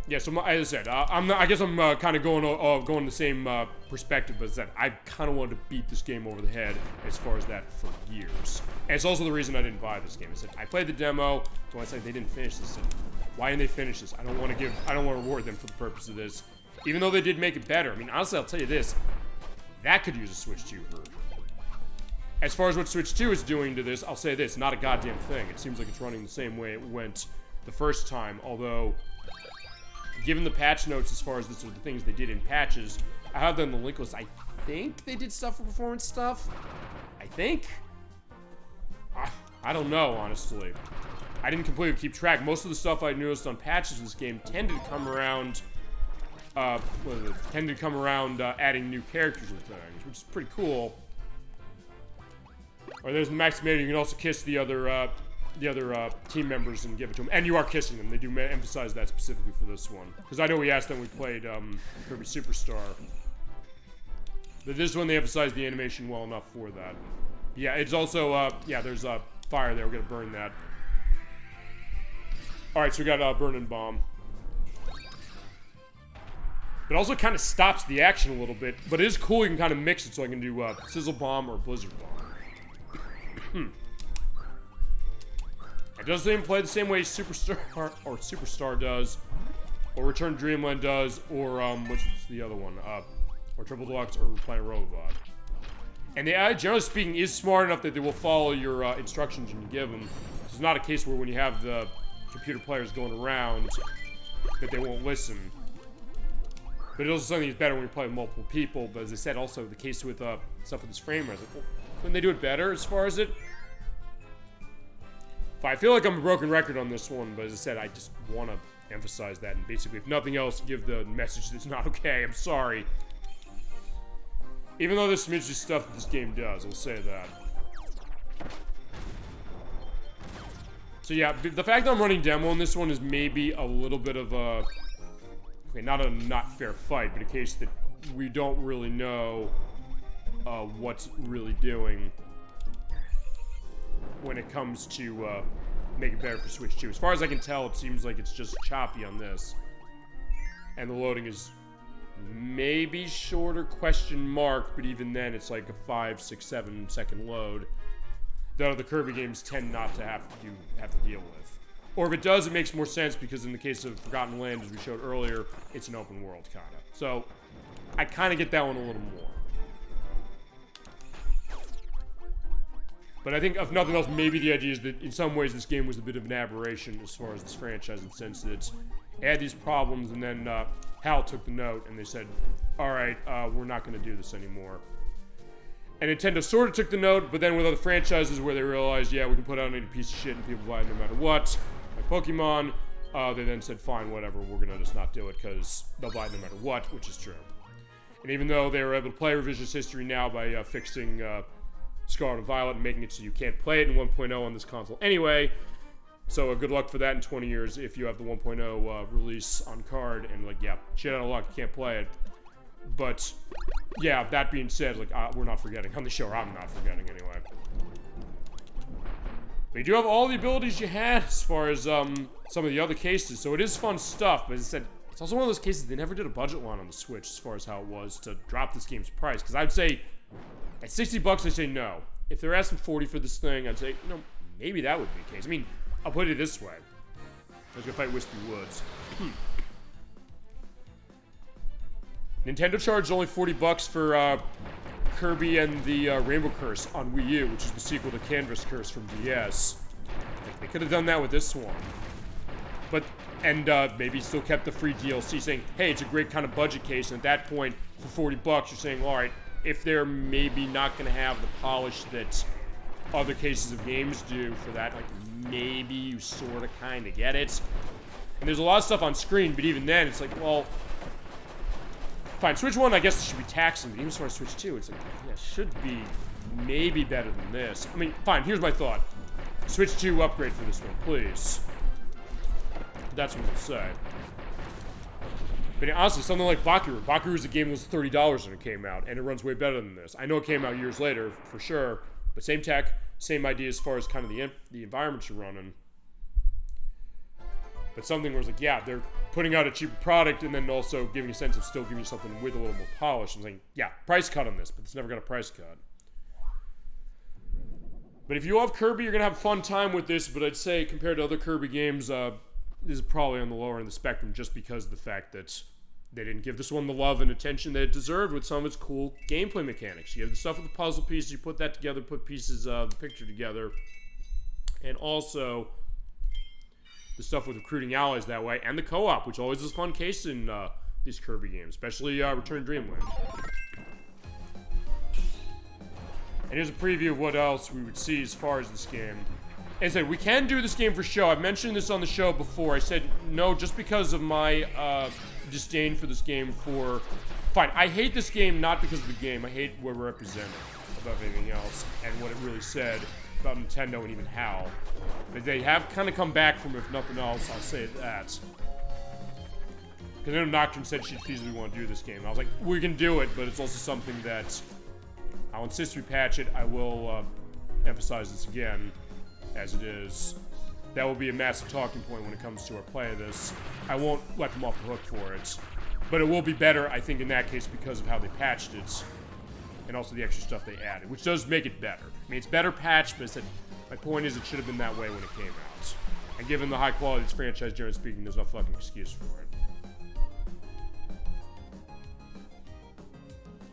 Speaker 1: Yeah, so as I said, I guess I'm kind of going the same perspective, but as I said, I kind of wanted to beat this game over the head as far as that for years. And it's also the reason I didn't buy this game. I said, I played the demo, so I said they didn't finish this. I said, why didn't they finish this? I don't want to reward them for the purpose of this. Even though they did make it better. I mean, honestly, I'll tell you this, that could use a Switch 2 version. As far as what Switch 2 is doing to this, I'll say this, not a goddamn thing. It seems like it's running the same way it went the first time, although, given the patch notes as far as this are the things they did in patches, I have them in the link list. I think they did stuff for performance stuff. I think. I don't know, honestly. I didn't completely keep track. Most of the stuff I noticed on patches of this game tended to come around, adding new characters and things, which is pretty cool. Or there's the Maximator. You can also kiss the other team members and give it to them. And you are kissing them. They do emphasize that specifically for this one. Because I know we asked them when we played Kirby Superstar. But this one, they emphasized the animation well enough for that. Yeah, it's also, yeah, there's fire there. We're gonna burn that. Alright, so we got Burning Bomb. It also kind of stops the action a little bit, but it is cool. You can kind of mix it, so I can do Sizzle Bomb or Blizzard Bomb. It doesn't even play the same way Superstar does, or Return to Dreamland does, or what's the other one? Or Triple Deluxe or Planet Robot. And the AI, generally speaking, is smart enough that they will follow your instructions when you give them. It's not a case where when you have the computer players going around that they won't listen. But it also something that's better when you play with multiple people. But as I said, also the case with stuff with this frame rate. Like, well, couldn't they do it better as far as it? I feel like I'm a broken record on this one, but as I said, I just want to emphasize that. And basically, if nothing else, give the message that it's not okay. I'm sorry. Even though there's some interesting stuff that this game does, I'll say that. So yeah, the fact that I'm running demo on this one is maybe a little bit of a... Okay, not a not fair fight, but a case that we don't really know what's really doing when it comes to make it better for Switch 2. As far as I can tell, it seems like it's just choppy on this. And the loading is maybe shorter, question mark, but even then it's like a 5, 6, 7 second load. Though the Kirby games tend not to have to deal with. Or if it does, it makes more sense because in the case of Forgotten Land, as we showed earlier, it's an open world, kind of. So, I kind of get that one a little more. But I think, if nothing else, maybe the idea is that in some ways this game was a bit of an aberration as far as this franchise, in the sense that it had these problems, and then HAL took the note, and they said, alright, we're not going to do this anymore. And Nintendo sort of took the note, but then with other franchises where they realized, yeah, we can put out any piece of shit and people buy it no matter what, like Pokemon, they then said, fine, whatever, we're going to just not do it because they'll buy it no matter what, which is true. And even though they were able to play revisionist history now by fixing Scarlet and Violet and making it so you can't play it in 1.0 on this console anyway, so good luck for that in 20 years if you have the 1.0 release on card, and like, yeah, shit out of luck, you can't play it. But, yeah, that being said, like, we're not forgetting. On the show, I'm not forgetting anyway. But you do have all the abilities you had as far as some of the other cases, so it is fun stuff. But as I said, it's also one of those cases they never did a budget line on the Switch as far as how it was to drop this game's price. Because I'd say, at $60, I'd say no. If they're asking $40 for this thing, I'd say, you know, maybe that would be the case. I mean, I'll put it this way. I was gonna fight Wispy Woods. Nintendo charged only $40 for Kirby and the Rainbow Curse on Wii U, which is the sequel to Canvas Curse from DS. They could have done that with this one. But, and maybe still kept the free DLC, saying, hey, it's a great kind of budget case, and at that point, for $40, you're saying, alright, if they're maybe not going to have the polish that other cases of games do for that, like, maybe you sort of kind of get it. And there's a lot of stuff on screen, but even then, it's like, well, fine, Switch 1, I guess it should be taxing, but even as far as Switch 2, it's like, yeah, it should be maybe better than this. I mean, fine, here's my thought. Switch 2 upgrade for this one, please. That's what I'll say. But honestly, something like Bakeru. Bakeru is a game that was $30 when it came out, and it runs way better than this. I know it came out years later, for sure, but same tech, same idea as far as kind of the environments you're running. But something where it's like, yeah, they're putting out a cheaper product and then also giving a sense of still giving you something with a little more polish. I'm saying, yeah, price cut on this, but it's never got a price cut. But if you love Kirby, you're going to have a fun time with this, but I'd say compared to other Kirby games, this is probably on the lower end of the spectrum just because of the fact that they didn't give this one the love and attention that it deserved with some of its cool gameplay mechanics. You have the stuff with the puzzle pieces, you put that together, put pieces of the picture together, and also the stuff with recruiting allies that way, and the co-op, which always is a fun case in these Kirby games, especially Return to Dreamland. And here's a preview of what else we would see as far as this game. As I said, we can do this game for show. I've mentioned this on the show before. I said no just because of my disdain for this game for... Fine, I hate this game not because of the game. I hate what it represented above anything else and what it really said about Nintendo and even HAL. But they have kind of come back from, if nothing else, I'll say that. Because then Nocturne said she'd feasibly want to do this game. I was like, we can do it, but it's also something that I'll insist we patch it. I will emphasize this again, as it is. That will be a massive talking point when it comes to our play of this. I won't let them off the hook for it. But it will be better, I think, in that case because of how they patched it. And also the extra stuff they added, which does make it better. I mean, it's better patched, but my point is it should have been that way when it came out. And given the high quality of this franchise, generally speaking, there's no fucking excuse for it.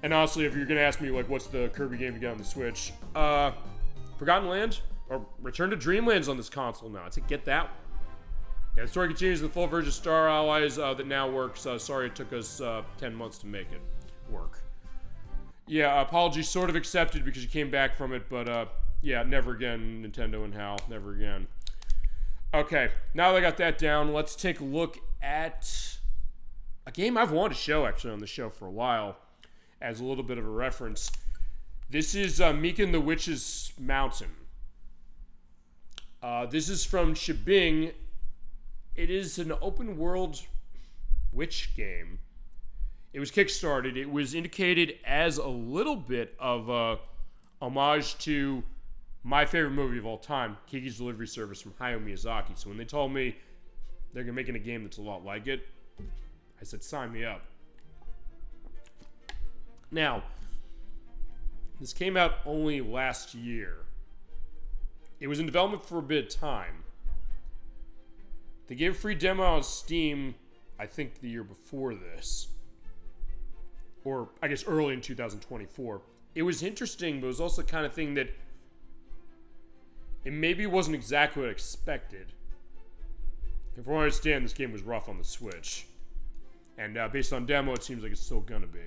Speaker 1: And honestly, if you're gonna ask me, like, what's the Kirby game you got on the Switch? Forgotten Land? Or Return to Dreamland's on this console now. I'd say get that one. Yeah, the story continues in the full version of Star Allies that now works. Sorry it took us 10 months to make it work. Yeah, apologies sort of accepted because you came back from it, but yeah, never again, Nintendo and Hal. Never again. Okay, now that I got that down, let's take a look at a game I've wanted to show, actually, on the show for a while, as a little bit of a reference. This is Mika and the Witch's Mountain. This is from Shibing. It is an open-world witch game. It was kickstarted. It was indicated as a little bit of a homage to my favorite movie of all time, Kiki's Delivery Service from Hayao Miyazaki. So when they told me they're making a game that's a lot like it, I said, sign me up. Now, this came out only last year. It was in development for a bit of time. They gave a free demo on Steam, I think the year before this. Or, I guess, early in 2024. It was interesting, but it was also the kind of thing that it maybe wasn't exactly what I expected. And from what I understand, this game was rough on the Switch. And based on demo, it seems like it's still gonna be.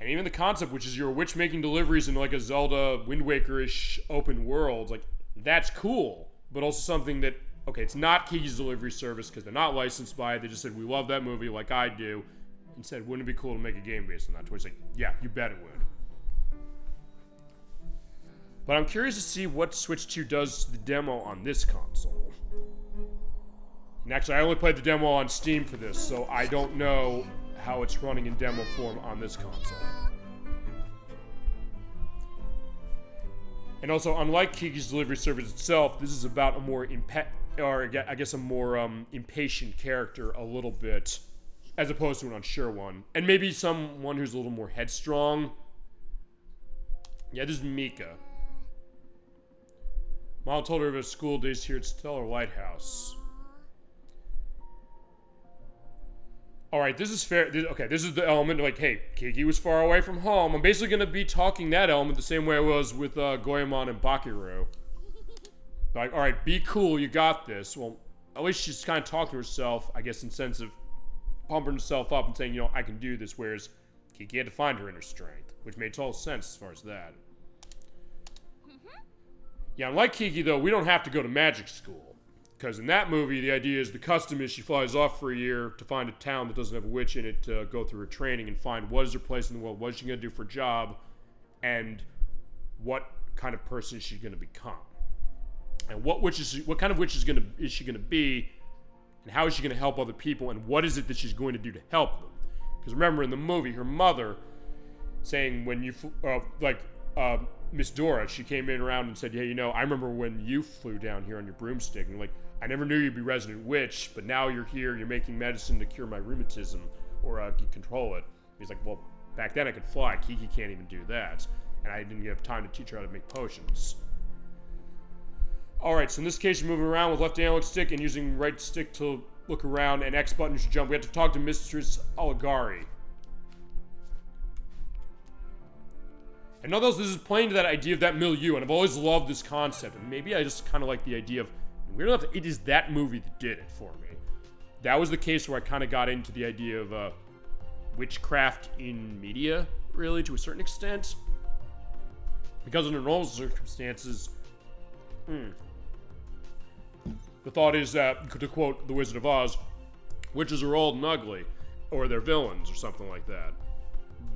Speaker 1: And even the concept, which is you're a witch making deliveries in like a Zelda Wind Waker-ish open world, like, that's cool. But also something that, okay, it's not Kiki's Delivery Service because they're not licensed by it. They just said, we love that movie like I do. And said, wouldn't it be cool to make a game based on that? Twitch's like, yeah, you bet it would. But I'm curious to see what Switch 2 does to the demo on this console. And actually, I only played the demo on Steam for this, so I don't know how it's running in demo form on this console. And also, unlike Kiki's Delivery Service itself, this is about a more impatient character a little bit, as opposed to an unsure one. And maybe someone who's a little more headstrong. Yeah, this is Mika. Mom told her of her school days here at Stellar Lighthouse. Alright, this is fair. This is the element, like, hey, Kiki was far away from home. I'm basically going to be talking that element the same way I was with Goemon and Bakeru. Like, alright, be cool, you got this. Well, at least she's kind of talking to herself, I guess, in the sense of pumping herself up and saying, you know, I can do this, whereas Kiki had to find her inner strength, which made total sense as far as that. Yeah, unlike Kiki, though, we don't have to go to magic school. Because in that movie, the idea is the custom is she flies off for a year to find a town that doesn't have a witch in it to go through her training and find what is her place in the world, what is she going to do for a job, and what kind of person is she going to become. And what kind of witch is she going to be, and how is she going to help other people, and what is it that she's going to do to help them. Because remember, in the movie, her mother saying when you, Miss Dora, she came in around and said, yeah, you know, I remember when you flew down here on your broomstick, and like, I never knew you'd be resident witch, but now you're here, you're making medicine to cure my rheumatism, or control it. He's like, well, back then I could fly, Kiki can't even do that, and I didn't have time to teach her how to make potions. Alright, so in this case, you're moving around with left analog stick and using right stick to look around, and X button to jump. We have to talk to Mistress Oligari. And nonetheless, this is playing to that idea of that milieu, and I've always loved this concept, and maybe I just kind of like the idea of, weird enough, it is that movie that did it for me. That was the case where I kind of got into the idea of witchcraft in media, really, to a certain extent. Because under normal circumstances, the thought is that, to quote The Wizard of Oz, witches are old and ugly, or they're villains, or something like that.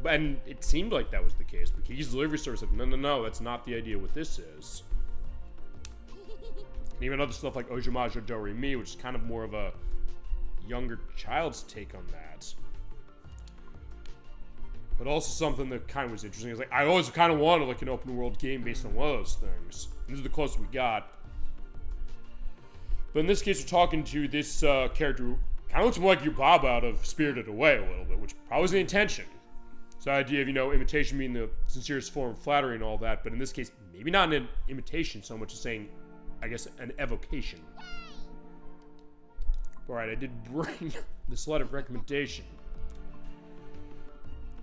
Speaker 1: And it seemed like that was the case, but Kiki's Delivery Service said, no, that's not the idea what this is. And even other stuff like Ojamajo Do Re Mi, which is kind of more of a younger child's take on that. But also something that kind of was interesting is like I always kind of wanted like an open world game based on one of those things. This is the closest we got. But in this case, we're talking to this character who kind of looks more like your Bob out of Spirited Away a little bit, which probably was the intention. So the idea of, you know, imitation being the sincerest form of flattery and all that, but in this case, maybe not an imitation so much as saying, I guess, an evocation. Alright, I did bring this letter of recommendation.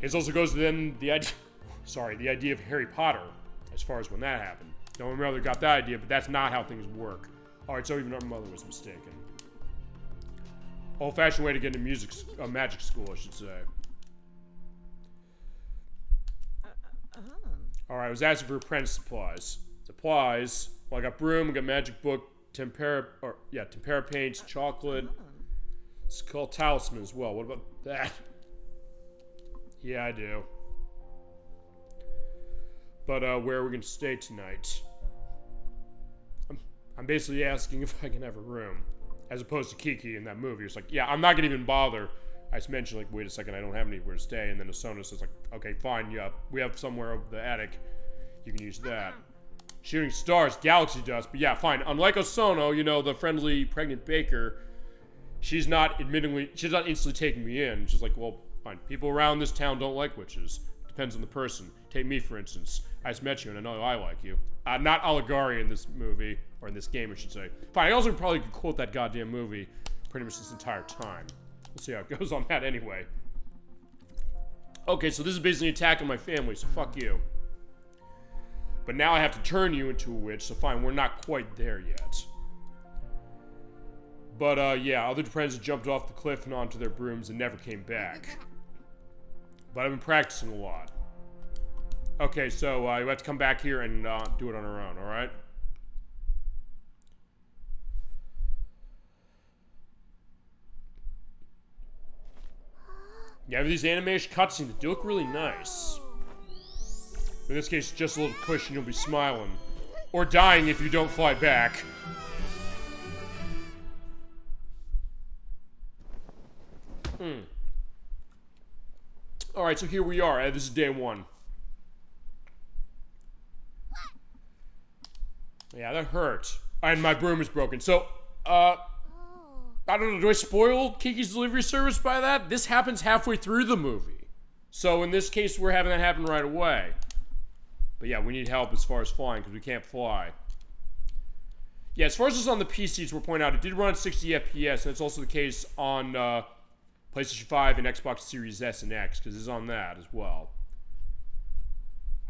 Speaker 1: This also goes to then the idea, the idea of Harry Potter, as far as when that happened. No one rather got that idea, but that's not how things work. Alright, so even our mother was mistaken. Old-fashioned way to get into magic school, I should say. Alright, I was asking for apprentice supplies. Supplies. Well, I got broom, I got magic book, tempera paints, chocolate. It's called talisman as well. What about that? Yeah, I do. But, where are we gonna stay tonight? I'm basically asking if I can have a room. As opposed to Kiki in that movie. It's like, yeah, I'm not gonna even bother. I just mentioned, like, wait a second, I don't have anywhere to stay. And then Asona says, like, okay, fine, yeah, we have somewhere over the attic. You can use that. Shooting stars, galaxy dust. But yeah, fine. Unlike Osono, you know, the friendly pregnant baker, she's not instantly taking me in. She's like, well, fine. People around this town don't like witches. Depends on the person. Take me, for instance. I just met you, and I know I like you. Not Oligari in this movie, or in this game, I should say. Fine, I also probably could quote that goddamn movie pretty much this entire time. We'll see how it goes on that anyway. Okay, so this is basically an attack on my family, so fuck you. But now I have to turn you into a witch, so fine, we're not quite there yet. But, yeah, other friends jumped off the cliff and onto their brooms and never came back. But I've been practicing a lot. Okay, so, you have to come back here and, do it on our own, alright? Yeah, these animation cutscenes that do look really nice. In this case, just a little push and you'll be smiling. Or dying if you don't fly back. Alright, so here we are. This is day one. Yeah, that hurt. And my broom is broken. So, I don't know, do I spoil Kiki's delivery service by that? This happens halfway through the movie. So in this case, we're having that happen right away. But yeah, we need help as far as flying, because we can't fly. Yeah, as far as this on the PCs, we'll point out, it did run at 60 FPS, and it's also the case on PlayStation 5 and Xbox Series S and X, because it's on that as well.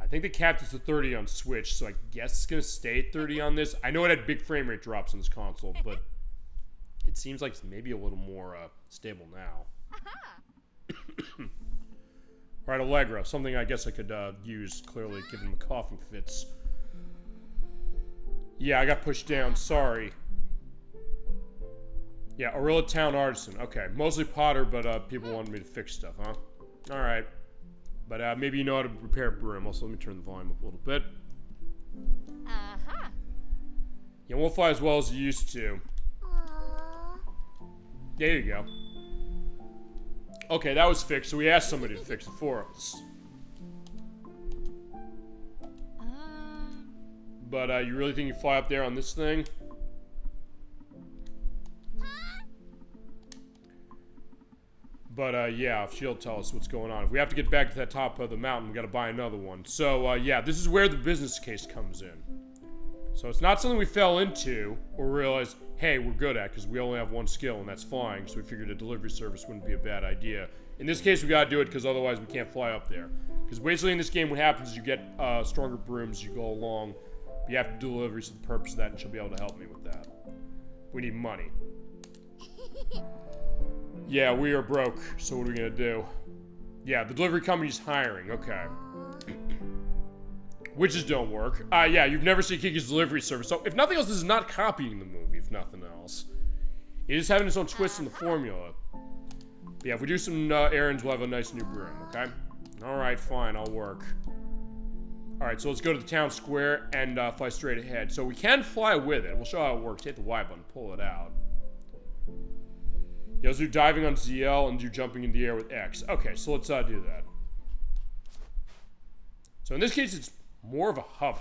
Speaker 1: I think they capped it to 30 on Switch, so I guess it's going to stay at 30 on this. I know it had big frame rate drops on this console, but it seems like it's maybe a little more stable now. Alright, Allegra. Something I guess I could use, clearly, given the coughing fits. Yeah, I got pushed down. Sorry. Yeah, Orilla Town Artisan. Okay, mostly Potter, but people wanted me to fix stuff, huh? Alright. But maybe you know how to repair a broom. Also, let me turn the volume up a little bit. Yeah, won't fly as well as you used to. There you go. Okay, that was fixed, so we asked somebody to fix it for us. But, you really think you fly up there on this thing? But, yeah, she'll tell us what's going on. If we have to get back to that top of the mountain, we gotta buy another one. So, yeah, this is where the business case comes in. So it's not something we fell into or realized, hey, we're good at, because we only have one skill, and that's flying, so we figured a delivery service wouldn't be a bad idea. In this case, we gotta do it, because otherwise we can't fly up there. Because basically in this game, what happens is you get stronger brooms as you go along, but you have to do deliveries for the purpose of that, and she'll be able to help me with that. We need money. Yeah, we are broke, so what are we gonna do? Yeah, the delivery company's hiring, okay. Witches don't work. Yeah, you've never seen Kiki's delivery service. So, if nothing else, this is not copying the movie, if nothing else. It is having its own twist in the formula. But yeah, if we do some errands, we'll have a nice new broom, okay? Alright, fine, I'll work. Alright, so let's go to the town square and fly straight ahead. So we can fly with it. We'll show how it works. Hit the Y button, pull it out. Yeah, let's do diving on ZL and do jumping in the air with X. Okay, so let's do that. So in this case, it's more of a hover.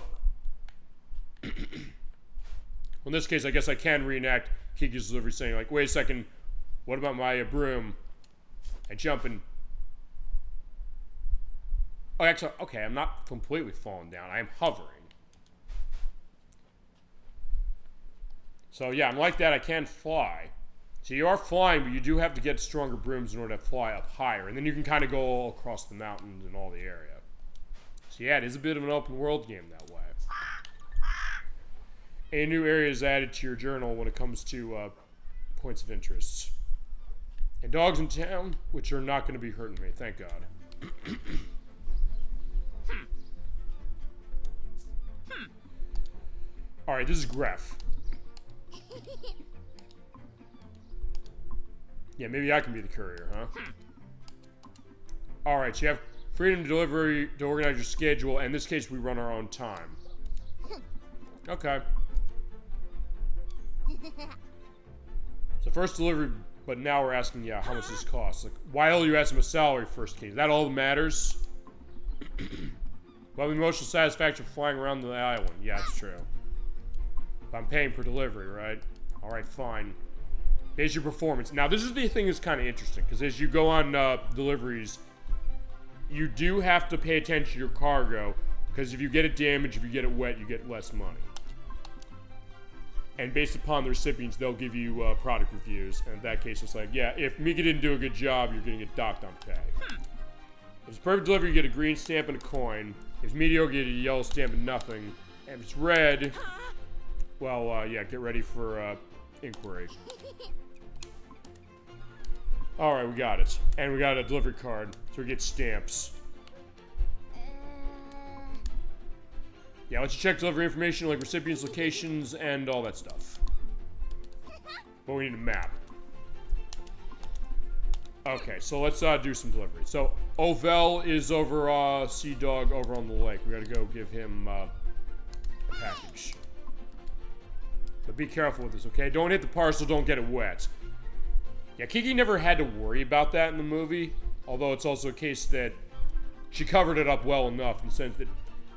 Speaker 1: Well, in this case, I guess I can reenact Kiki's delivery saying, like, wait a second, what about my broom? I jump and... Oh, actually, okay, I'm not completely falling down. I am hovering. So, yeah, I'm like that. I can fly. So you are flying, but you do have to get stronger brooms in order to fly up higher. And then you can kind of go all across the mountains and all the area. So, yeah, it is a bit of an open world game that way. A new area is added to your journal when it comes to points of interest. And dogs in town, which are not going to be hurting me, thank God. Alright, this is Gref. Yeah, maybe I can be the courier, huh? Alright, so you have freedom to organize your schedule, and in this case, we run our own time. Okay. So first delivery, but now we're asking, yeah, how much does this cost? Like, why the hell you ask him a salary first, Kate? Is that all that matters? Well, emotional satisfaction flying around the island. Yeah, it's true. But I'm paying per delivery, right? Alright, fine. Base your performance. Now, this is the thing that's kind of interesting, because as you go on deliveries, you do have to pay attention to your cargo, because if you get it damaged, if you get it wet, you get less money. And based upon the recipients, they'll give you product reviews. And in that case, it's like, yeah, if Mika didn't do a good job, you're going to get docked on pay. If it's perfect delivery, you get a green stamp and a coin. If it's mediocre, you get a yellow stamp and nothing. And if it's red, well, yeah, get ready for inquiry. Alright, we got it. And we got a delivery card, so we get stamps. Yeah, let's check delivery information like recipients, locations, and all that stuff. But we need a map. Okay, so let's do some delivery. So, Ovel is over, Sea Dog over on the lake. We gotta go give him a package. But be careful with this, okay? Don't hit the parcel, don't get it wet. Yeah, Kiki never had to worry about that in the movie. Although it's also a case that she covered it up well enough in the sense that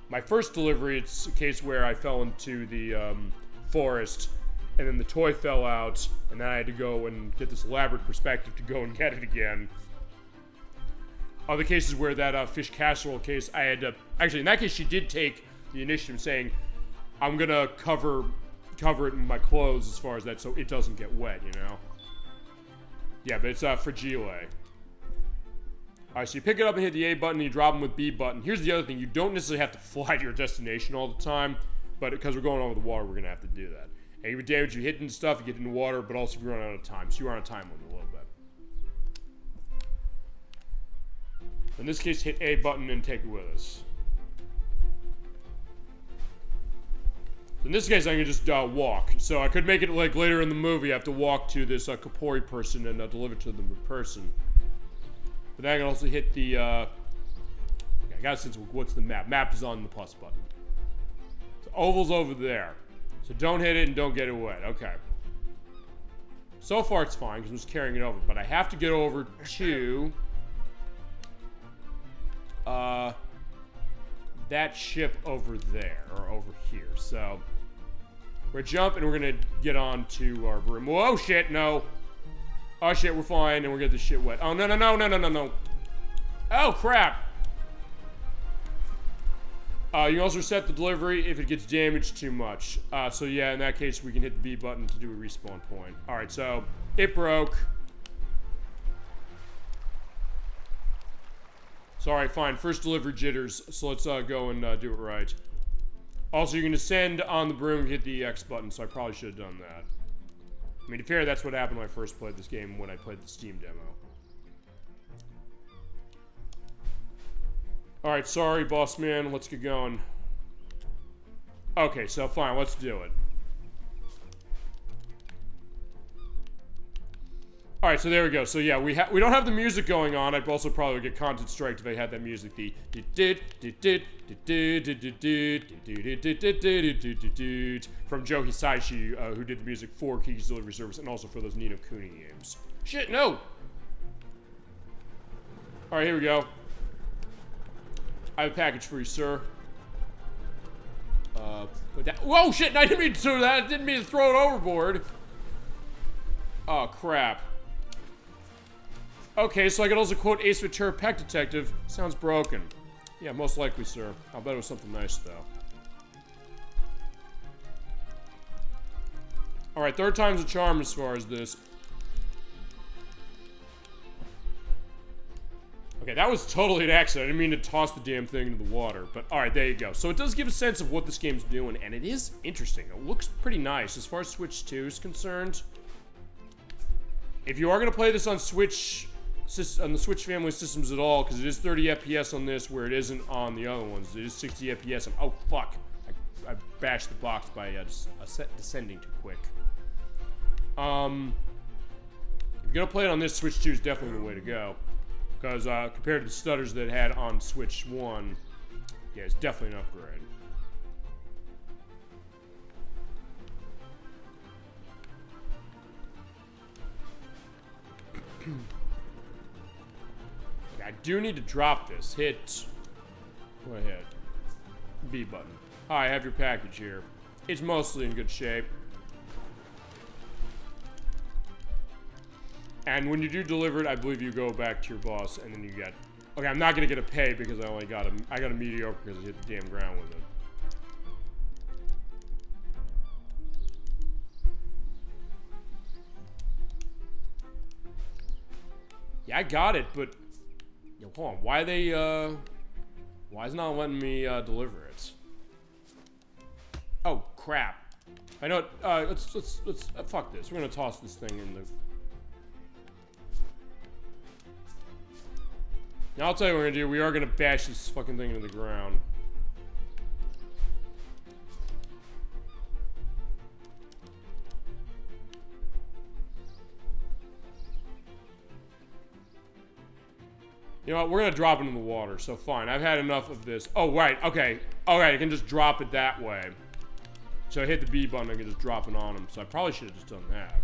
Speaker 1: my first delivery, it's a case where I fell into the forest, and then the toy fell out, and then I had to go and get this elaborate perspective to go and get it again. Other cases where that fish casserole case, I had to... Actually, in that case, she did take the initiative saying, I'm gonna cover it in my clothes as far as that so it doesn't get wet, you know? Yeah, but it's fragile. Alright, so you pick it up and hit the A button, and you drop them with B button. Here's the other thing, you don't necessarily have to fly to your destination all the time, but because we're going over the water, we're going to have to do that. And you would damage, you hit into stuff, you get into water, but also if you run out of time. So you are on a time limit a little bit. In this case, hit A button and take it with us. In this case, I can just walk. So I could make it like later in the movie, I have to walk to this Kapori person and deliver to them in person. But then I can also hit the, okay, I gotta sense what's the map. Map is on the plus button. So oval's over there. So don't hit it and don't get it wet. Okay. So far it's fine because I'm just carrying it over. But I have to get over to that ship over there, or over here. So we're gonna jump and we're gonna get on to our broom. Whoa, shit, no. Oh shit, we're fine, and we're getting this shit wet. Oh, no, no, no, no, no, no, no. Oh, crap. You can also reset the delivery if it gets damaged too much. So yeah, in that case, we can hit the B button to do a respawn point. Alright, so it broke. Sorry, fine. First delivery jitters, so let's go and do it right. Also, you can descend on the broom and hit the X button, so I probably should have done that. I mean, to be fair, that's what happened when I first played this game when I played the Steam demo. Alright, sorry, boss man. Let's get going. Okay, so fine, let's do it. All right, so there we go. So yeah, we don't have the music going on. I'd also probably get content striked if I had that music. The from Joe Hisaishi, who did the music for Kiki's Delivery Service and also for those Ni no Kuni games. Shit, no. All right, here we go. I have a package for you, sir. Put that. Whoa, shit! I didn't mean to do that. I didn't mean to throw it overboard. Oh crap. Okay, so I could also quote Ace Ventura: Pet Detective. Sounds broken. Yeah, most likely, sir. I'll bet it was something nice, though. Alright, third time's a charm as far as this. Okay, that was totally an accident. I didn't mean to toss the damn thing into the water. But alright, there you go. So it does give a sense of what this game's doing, and it is interesting. It looks pretty nice as far as Switch 2 is concerned. If you are going to play this on Switch, on the Switch family systems at all, because it is 30 FPS on this, where it isn't on the other ones. It is 60 FPS. And, oh, fuck. I bashed the box by descending too quick. If you're going to play it on this, Switch 2 is definitely the way to go. Because compared to the stutters that it had on Switch 1, yeah, it's definitely an upgrade. I do need to drop this. Hit. Go ahead. B button. Hi, I have your package here. It's mostly in good shape. And when you do deliver it, I believe you go back to your boss, and then you get. Okay, I'm not gonna get a pay because I only got I got a mediocre because I hit the damn ground with it. Yeah, I got it, but yo, hold on. Why is it not letting me deliver it? Oh crap! I know. Let's fuck this. We're gonna toss this thing in the. Now I'll tell you what we're gonna do. We are gonna bash this fucking thing into the ground. You know what? We're gonna drop it in the water, so fine. I've had enough of this. Oh, right. Okay. Okay, I can just drop it that way. So I hit the B button, I can just drop it on him. So I probably should have just done that.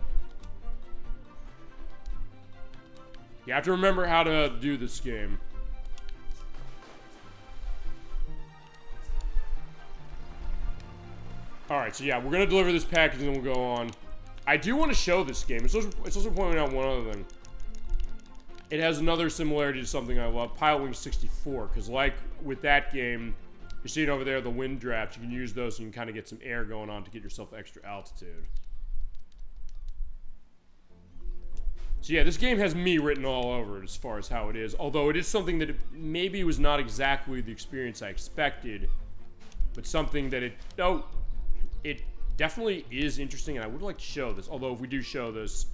Speaker 1: You have to remember how to do this game. Alright, so yeah, we're gonna deliver this package and then we'll go on. I do want to show this game. It's also pointing out one other thing. It has another similarity to something I love, Pilotwings 64, because like with that game, you're seeing over there the wind draft, you can use those so you can kind of get some air going on to get yourself extra altitude. So yeah, this game has me written all over it as far as how it is, although it is something that maybe was not exactly the experience I expected, but something that it definitely is interesting, and I would like to show this, although if we do show this,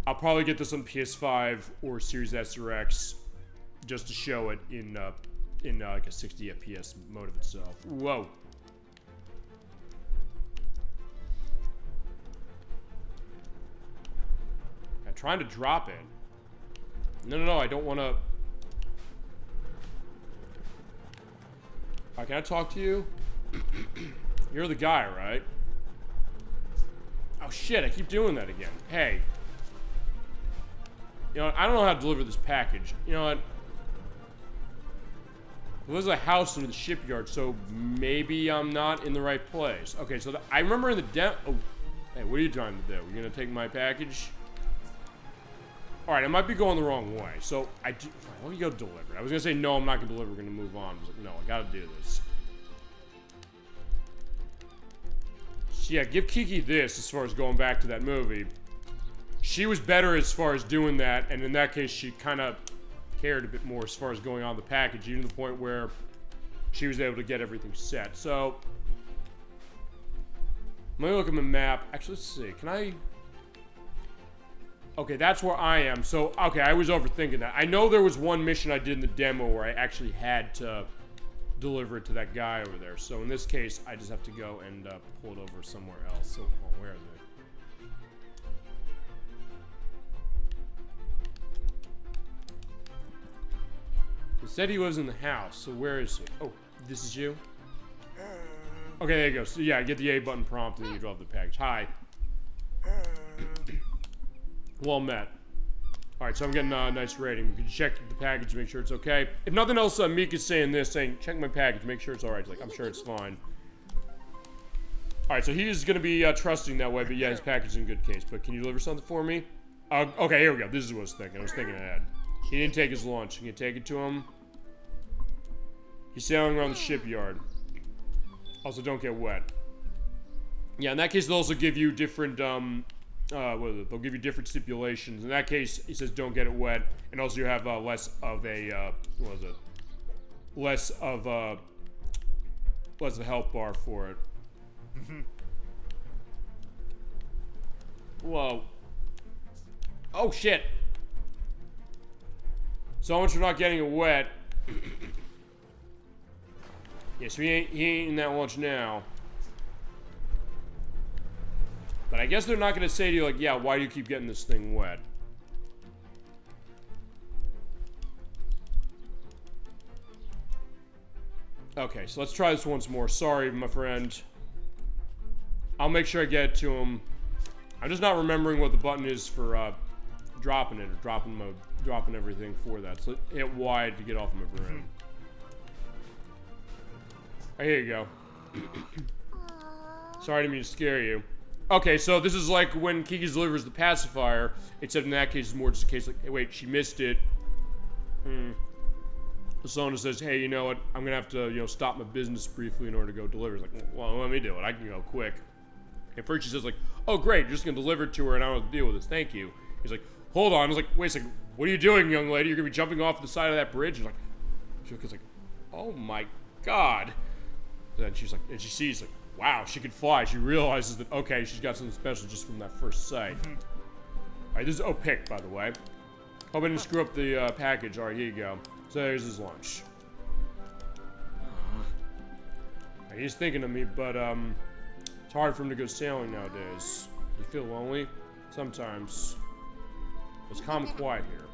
Speaker 1: I'll probably get this on PS5 or Series S or X just to show it in like a 60 FPS mode of itself. Whoa. I'm trying to drop it. No, I don't want to. Can I talk to you? You're the guy, right? Oh shit, I keep doing that again. Hey. You know what? I don't know how to deliver this package. You know what? There's a house in the shipyard, so maybe I'm not in the right place. Okay, so I remember in the demo. Oh, hey, what are you trying to do? You're gonna take my package? All right, I might be going the wrong way. So I do. Let me go deliver it. I was gonna say no, I'm not gonna deliver. We're gonna move on. I was like, no, I gotta do this. So yeah, give Kiki this as far as going back to that movie. She was better as far as doing that, and in that case, she kind of cared a bit more as far as going on the package, even to the point where she was able to get everything set. So, let me look at my map. Actually, let's see. Can I? Okay, that's where I am. So, okay, I was overthinking that. I know there was one mission I did in the demo where I actually had to deliver it to that guy over there. So, in this case, I just have to go and pull it over somewhere else. So, where are they? It said he lives in the house, so where is he? Oh, this is you? Okay, there you go. So yeah, get the A button prompt and then you drop the package. Hi. Well met. Alright, so I'm getting a nice rating. We can check the package, make sure it's okay. If nothing else, Mika's saying this, saying, check my package, make sure it's alright. Like, I'm sure it's fine. Alright, so he's gonna be trusting that way, but yeah, his package is in good case. But can you deliver something for me? Okay, here we go. This is what I was thinking. I was thinking ahead. He didn't take his lunch. Can you take it to him? He's sailing around the shipyard. Also, don't get wet. Yeah, in that case, they'll also give you different, what is it? They'll give you different stipulations. In that case, he says don't get it wet, and also you have less of a, what is it? Less of a health bar for it. Whoa. Oh, shit. So much for not getting it wet. Yeah, so he ain't eating that lunch now. But I guess they're not gonna say to you, like, yeah, why do you keep getting this thing wet? Okay, so let's try this once more. Sorry, my friend. I'll make sure I get it to him. I'm just not remembering what the button is for dropping it, or dropping everything for that. So hit Y to get off my brain. Oh, here you go. Sorry, I didn't mean to scare you. Okay, so this is like when Kiki delivers the pacifier, except in that case, it's more just a case like, hey, wait, she missed it. Sona says, hey, you know what? I'm gonna have to, you know, stop my business briefly in order to go deliver. It's like, well, let me do it. I can go quick. And first she says, like, oh, great, you're just gonna deliver it to her and I don't have to deal with this. Thank you. He's like, hold on. I was like, wait a second. What are you doing, young lady? You're gonna be jumping off the side of that bridge? And like, she's like, oh my god. Then she's like, and she sees, like, wow, she can fly. She realizes that, okay, she's got something special just from that first sight. Alright, this is pick, by the way. Hope I didn't screw up the package. Alright, here you go. So there's his lunch. Right, he's thinking of me, but it's hard for him to go sailing nowadays. Do you feel lonely? Sometimes. It's calm and quiet here.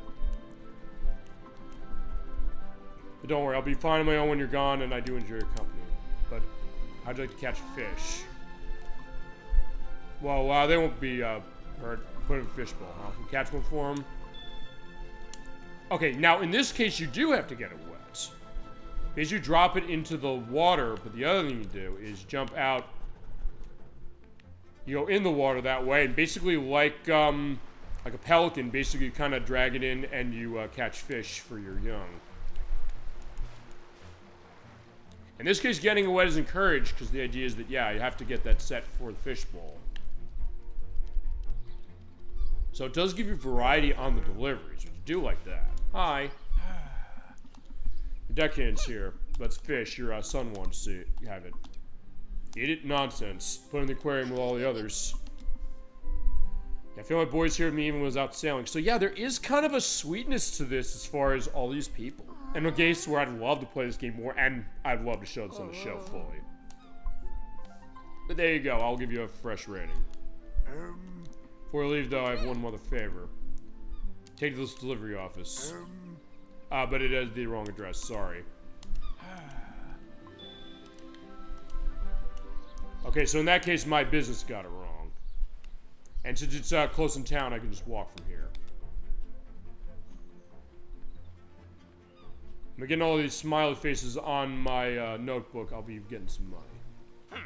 Speaker 1: But don't worry, I'll be fine on my own when you're gone, and I do enjoy your company. But how'd you like to catch a fish? Well, they won't be hurt. Put in a fishbowl, huh? We'll catch one for them. Okay, now in this case, you do have to get it wet. Because you drop it into the water, but the other thing you do is jump out. You go in the water that way, and basically like a pelican, basically you kind of drag it in and you catch fish for your young. In this case, getting it wet is encouraged because the idea is that, yeah, you have to get that set for the fishbowl. So it does give you variety on the deliveries, which you do like that. Hi. The deckhand's here. Let's fish. Your son wants to see it. You have it. Eat it? Nonsense. Put it in the aquarium with all the others. Yeah, I feel like boys here with me even when I was out sailing. So yeah, there is kind of a sweetness to this as far as all these people. And a case where I'd love to play this game more, and I'd love to show this on the show fully. But there you go. I'll give you a fresh rating. Before I leave, though, I have one other favor. Take this delivery office. But it has the wrong address. Sorry. Okay, so in that case, my business got it wrong. And since it's close in town, I can just walk from here. I'm getting all these smiley faces on my notebook. I'll be getting some money.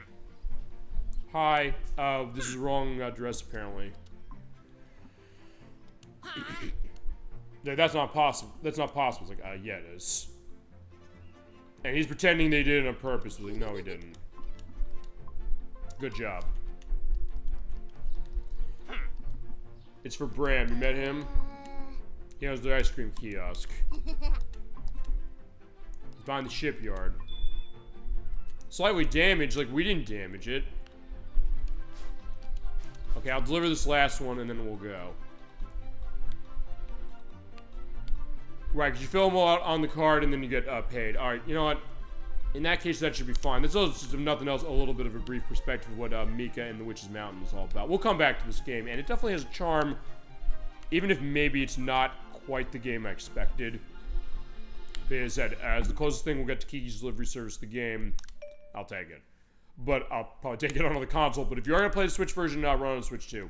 Speaker 1: Hi. This is the wrong address, apparently. Yeah, that's not possible. That's not possible. It's like, yeah, it is. And he's pretending they did it on purpose. Like, no, he didn't. Good job. It's for Bram. You met him? He owns the ice cream kiosk. Behind the shipyard. Slightly damaged, like we didn't damage it. Okay, I'll deliver this last one and then we'll go. Right, because you fill them all out on the card and then you get paid. Alright, you know what? In that case, that should be fine. This is just, if nothing else, a little bit of a brief perspective of what Mika and the Witch's Mountain is all about. We'll come back to this game, and it definitely has a charm, even if maybe it's not quite the game I expected. They said, as the closest thing we'll get to Kiki's delivery service, the game, I'll take it. But I'll probably take it on the console. But if you are going to play the Switch version, run on Switch too.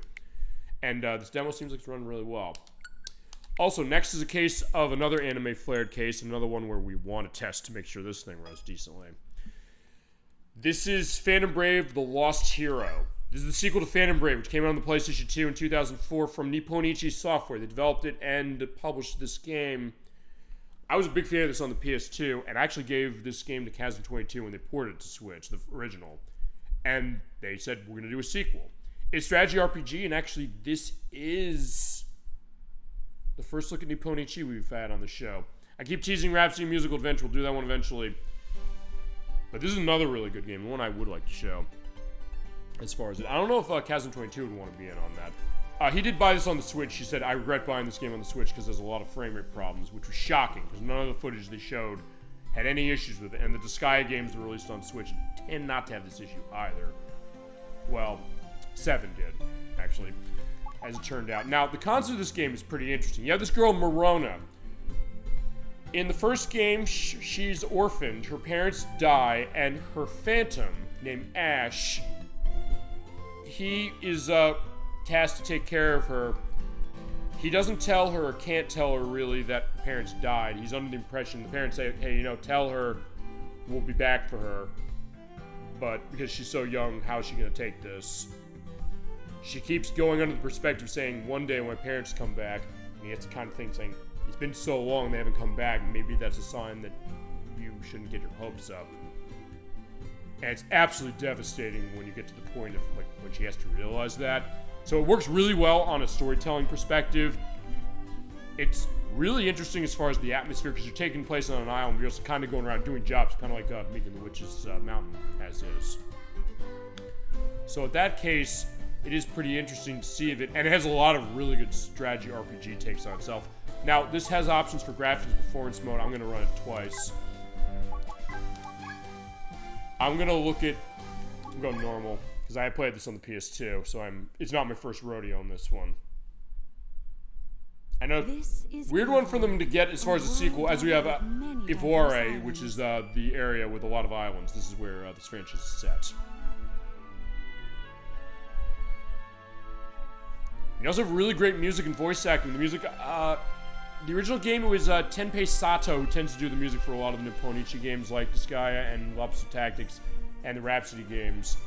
Speaker 1: And this demo seems like it's running really well. Also, next is a case of another anime flared case, another one where we want to test to make sure this thing runs decently. This is Phantom Brave: The Lost Hero. This is the sequel to Phantom Brave, which came out on the PlayStation 2 in 2004 from Nipponichi Software. They developed it and published this game. I was a big fan of this on the PS2, and I actually gave this game to Kazan22 when they ported it to Switch, the original. And they said, we're going to do a sequel. It's a strategy RPG, and actually this is the first look at Nipponichi we've had on the show. I keep teasing Rhapsody Musical Adventure. We'll do that one eventually. But this is another really good game, one I would like to show. As far as it, I don't know if Kazan22 would want to be in on that. He did buy this on the Switch. He said, I regret buying this game on the Switch because there's a lot of frame rate problems, which was shocking because none of the footage they showed had any issues with it. And the Disgaea games that were released on Switch tend not to have this issue either. Well, 7 did, actually, as it turned out. Now, the concept of this game is pretty interesting. You have this girl, Morona. In the first game, she's orphaned. Her parents die, and her phantom, named Ash, he is tasked to take care of her. He doesn't tell her or can't tell her really that her parents died. He's under the impression the parents say, hey, tell her we'll be back for her. But because she's so young, how is she going to take this? She keeps going under the perspective saying, one day when my parents come back, and he has to kind of think saying, it's been so long they haven't come back, maybe that's a sign that you shouldn't get your hopes up. And it's absolutely devastating when you get to the point of when she has to realize that. So it works really well on a storytelling perspective. It's really interesting as far as the atmosphere because you're taking place on an island. You're just kind of going around doing jobs, kind of like Meek and the Witch's Mountain as is. So in that case, it is pretty interesting to see it, and it has a lot of really good strategy RPG takes on itself. Now, this has options for graphics and performance mode. I'm going to run it twice. I'm going to go normal, because I played this on the PS2, so it's not my first rodeo on this one. I know, weird one for them to get as far as the sequel, as we have Ivoire, which is the area with a lot of islands. This is where this franchise is set. You also have really great music and voice acting. The music, the original game, it was Tenpei Sato who tends to do the music for a lot of the Nipponichi games like Disgaea and Lobster Tactics and the Rhapsody games.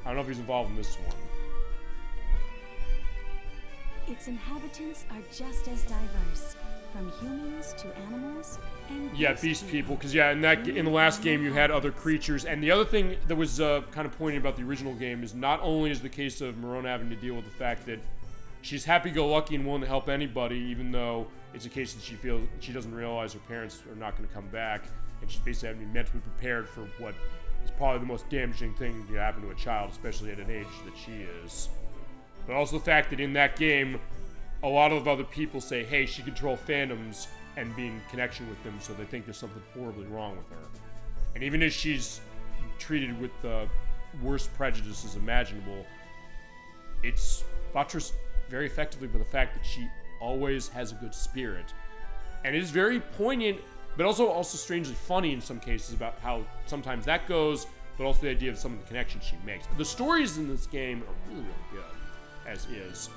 Speaker 1: I don't know if he's involved in this one.
Speaker 19: Its inhabitants are just as diverse, from humans to animals and
Speaker 1: beast people. Because in the last game you had other creatures, and the other thing that was kind of pointed about the original game is not only is the case of Morona having to deal with the fact that she's happy-go-lucky and willing to help anybody, even though it's a case that she feels she doesn't realize her parents are not going to come back, and she's basically having to be mentally prepared for what is probably the most damaging thing to happen to a child, especially at an age that she is. But also the fact that in that game, a lot of other people say, hey, she can control phantoms and be in connection with them, so they think there's something horribly wrong with her. And even as she's treated with the worst prejudices imaginable, it's buttressed very effectively by the fact that she always has a good spirit. And it is very poignant, but also strangely funny in some cases about how sometimes that goes, but also the idea of some of the connections she makes. The stories in this game are really, really good, as is.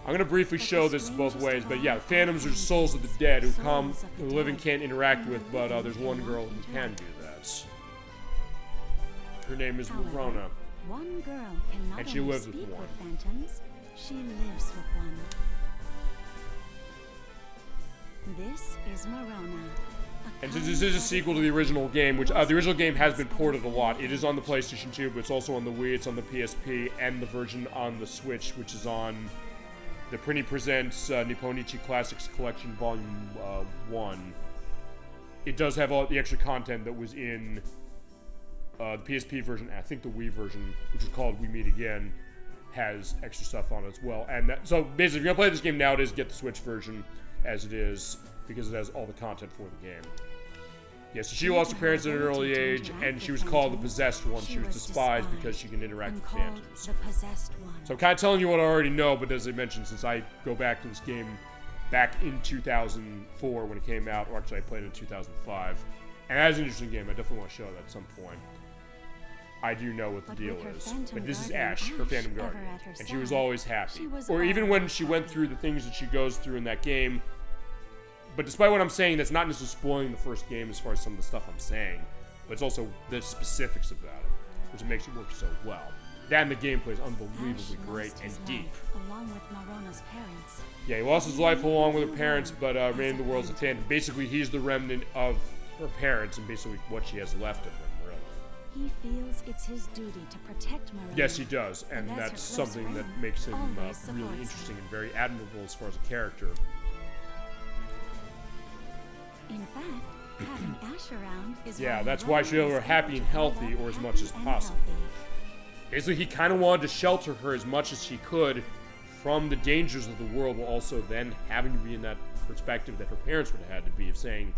Speaker 1: I'm going to briefly show this both ways, but yeah, phantoms are souls of the dead who come, the living can't interact with, but there's one girl who can do that. Her name is Morona.
Speaker 19: One girl can not
Speaker 1: and she
Speaker 19: only
Speaker 1: lives
Speaker 19: speak
Speaker 1: with one.
Speaker 19: Phantoms, she lives with one. This is Morona.
Speaker 1: And since this is a sequel to the original game, which the original game has been ported a lot, it is on the PlayStation 2, but it's also on the Wii, it's on the PSP, and the version on the Switch, which is on the Prinny Presents Nipponichi Classics Collection Volume 1. It does have all the extra content that was in the PSP version, and I think the Wii version, which is called We Meet Again, has extra stuff on it as well. And so basically, if you're going to play this game nowadays, get the Switch version as it is, because it has all the content for the game. Yeah, so she lost her parents at an early age, and she was called the Possessed One. She was despised because she can interact with phantoms.
Speaker 19: The possessed one.
Speaker 1: So I'm kind of telling you what I already know, but as I mentioned, since I go back to this game back in 2004 when it came out, or actually I played it in 2005. And that is an interesting game. I definitely want to show that at some point. I do know what the deal is. But this is Ash, her Phantom Guardian. And she was always happy. Or even when she went through the things that she goes through in that game. But despite what I'm saying, that's not necessarily spoiling the first game as far as some of the stuff I'm saying. But it's also the specifics about it, which makes it work so well. That and the gameplay is unbelievably great and deep.
Speaker 19: Along with Marona's parents.
Speaker 1: Yeah, he lost his life along with her parents, but remained in the world as a fan. Basically, he's the remnant of her parents and basically what she has left of them, really.
Speaker 19: He feels it's his duty to protect Marona.
Speaker 1: Yes, he does, and that's something that makes him really interesting and very admirable as far as a character.
Speaker 19: In fact, having Ash around is
Speaker 1: that's why she'll be happy and healthy, or as much as possible. Basically, he kind of wanted to shelter her as much as he could from the dangers of the world, while also then having to be in that perspective that her parents would have had to be, of saying,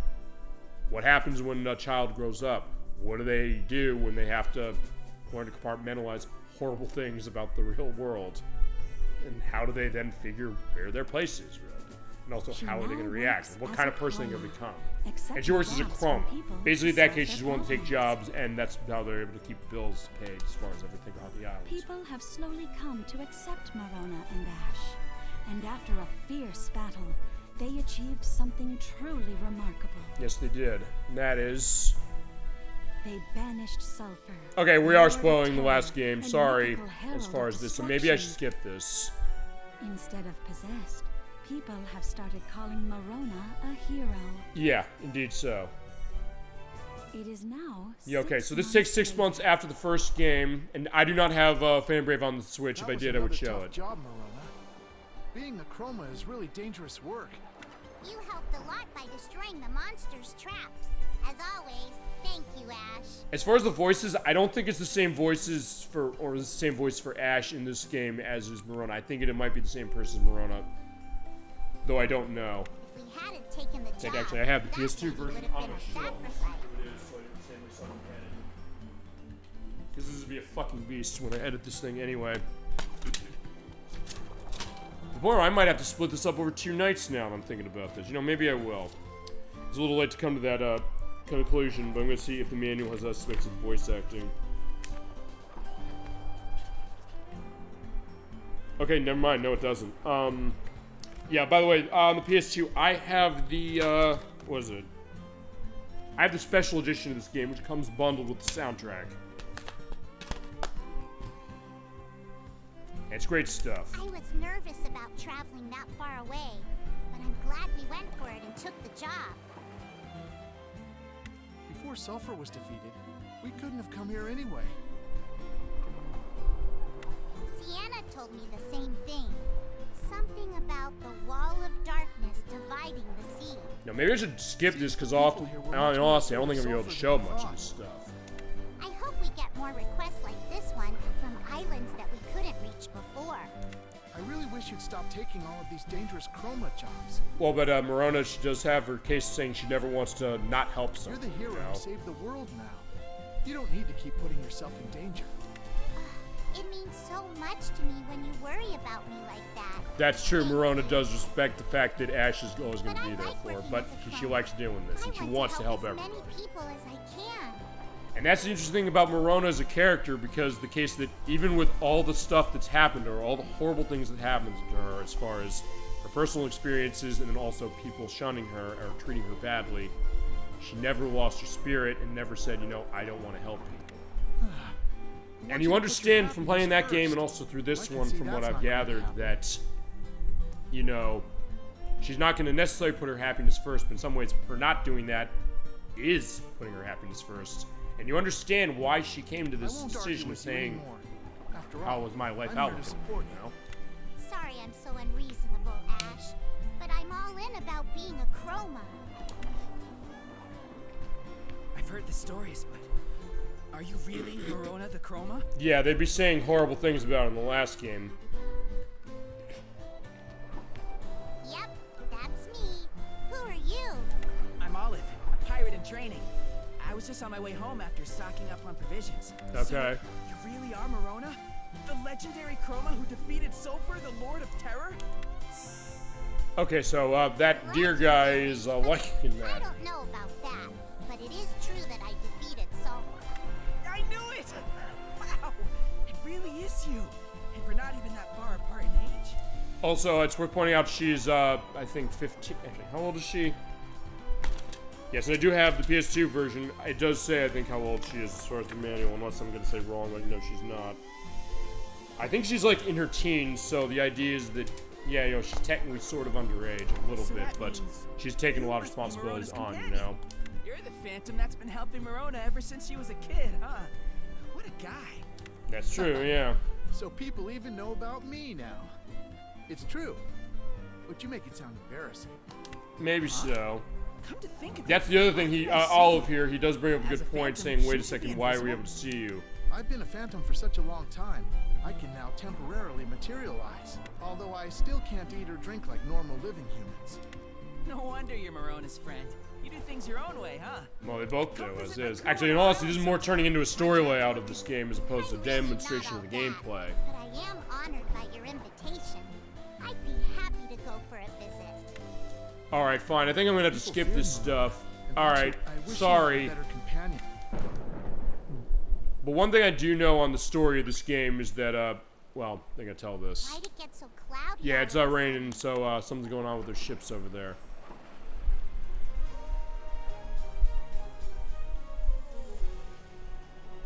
Speaker 1: what happens when a child grows up? What do they do when they have to learn to compartmentalize horrible things about the real world? And how do they then figure where their place is, really? And also, how are they going to react? What kind of person are they going to become? And she works as a chroma. Basically, in that case, she's willing to take jobs, and that's how they're able to keep bills paid as far as everything on the island.
Speaker 19: People have slowly come to accept Marona and Ash. And after a fierce battle, they achieved something truly remarkable.
Speaker 1: Yes, they did. And that is...
Speaker 19: They banished sulfur.
Speaker 1: Okay, we are spoiling the last game. Sorry, as far as this. So maybe I should skip this.
Speaker 19: Instead of possessed, people have started calling Marona a hero.
Speaker 1: Yeah, indeed so.
Speaker 19: It is now.
Speaker 1: Yeah, okay, so this takes 6 months after the first game, and I do not have Fanbrave on the Switch. If I did, I would show it.
Speaker 20: Job, Marona. Being a chroma is really dangerous work.
Speaker 6: You helped a lot by destroying the monster's traps. As always, thank you, Ash.
Speaker 1: As far as the voices, I don't think it's the same voices the same voice for Ash in this game as is Marona. I think it might be the same person as Marona, though I don't know.
Speaker 6: If we hadn't taken the job,
Speaker 1: actually, I have the PS2 version on the shelf. Because this would be a fucking beast when I edit this thing anyway. Or I might have to split this up over 2 nights now that I'm thinking about this. You know, maybe I will. It's a little late to come to that conclusion, but I'm going to see if the manual has aspects of voice acting. Okay, never mind. No, it doesn't. Yeah, by the way, on the PS2, I have the, what is it? I have the special edition of this game, which comes bundled with the soundtrack. It's great stuff.
Speaker 6: I was nervous about traveling that far away, but I'm glad we went for it and took the job.
Speaker 20: Before Sulfur was defeated, we couldn't have come here anyway.
Speaker 6: Sienna told me the same thing. Something about the wall of darkness dividing the sea.
Speaker 1: Now, maybe I should skip this because honestly, I don't think I'm going to be able to show much of this stuff.
Speaker 6: I hope we get more requests like this one from islands that we couldn't reach before.
Speaker 20: I really wish you'd stop taking all of these dangerous chroma jobs.
Speaker 1: Well, but Marona, she does have her case saying she never wants to not help someone.
Speaker 20: You're the hero who saved the world now. You don't need to keep putting yourself in danger.
Speaker 6: It means so much to me when you worry about me like that.
Speaker 1: That's true. Marona does respect the fact that Ash is always going to be there for her, but she likes doing this and she wants to help everyone.
Speaker 6: As many people as I can.
Speaker 1: And that's the interesting thing about Marona as a character, because the case that even with all the stuff that's happened to her, all the horrible things that happened to her as far as her personal experiences and then also people shunning her or treating her badly, she never lost her spirit and never said, you know, I don't want to help people. And you understand from playing that game and also through this one, from what I've gathered, that, you know, she's not going to necessarily put her happiness first, but in some ways her not doing that is putting her happiness first. And you understand why she came to this decision of saying, how was my life out with you know?
Speaker 6: Sorry I'm so unreasonable, Ash, but I'm all in about being a chroma.
Speaker 10: I've heard the stories, but are you really Marona the Chroma?
Speaker 1: Yeah, they'd be saying horrible things about her in the last game.
Speaker 6: Yep, that's me. Who are you?
Speaker 10: I'm Olive, a pirate in training. I was just on my way home after stocking up on provisions.
Speaker 1: Okay.
Speaker 10: So, you really are Marona? The legendary Chroma who defeated Sulfur, the Lord of Terror?
Speaker 1: Okay, so that deer guy is liking
Speaker 6: I
Speaker 1: that.
Speaker 6: don't know about that, but it is true that I defeated Sulfur.
Speaker 10: I knew it! Wow! It really is you. And we're not even that far apart in age.
Speaker 1: Also, it's worth pointing out she's, I think 15. Actually, how old is she? Yes, I do have the PS2 version. It does say, I think, how old she is as far as the manual, unless I'm going to say wrong, like, no, she's not. I think she's, like, in her teens, so the idea is that, yeah, you know, she's technically sort of underage a little bit, but she's taking a lot of responsibilities on, you know.
Speaker 10: You're the phantom that's been helping Marona ever since she was a kid, huh? What a guy.
Speaker 1: That's true, yeah.
Speaker 20: So people even know about me now. It's true. But you make it sound embarrassing.
Speaker 1: Maybe so.
Speaker 10: Come to think of
Speaker 1: That's the other thing, he, Olive here, he does bring up a good point, saying, wait a second, why are we able to see you?
Speaker 20: I've been a phantom for such a long time. I can now temporarily materialize. Although I still can't eat or drink like normal living humans.
Speaker 10: No wonder you're Marona's friend. You do things your own way, huh?
Speaker 1: Well, they both do, as is. Actually, in all honesty, this is more turning into a story layout of this game as opposed to a demonstration of the gameplay.
Speaker 6: But I am honored by your invitation. I'd be happy to go for a visit.
Speaker 1: Alright, fine. I think I'm gonna have to skip this stuff. Alright, sorry. But one thing I do know on the story of this game is that, well, I think I tell this.
Speaker 6: Why'd it get so cloudy?
Speaker 1: Yeah, it's raining, so something's going on with their ships over there.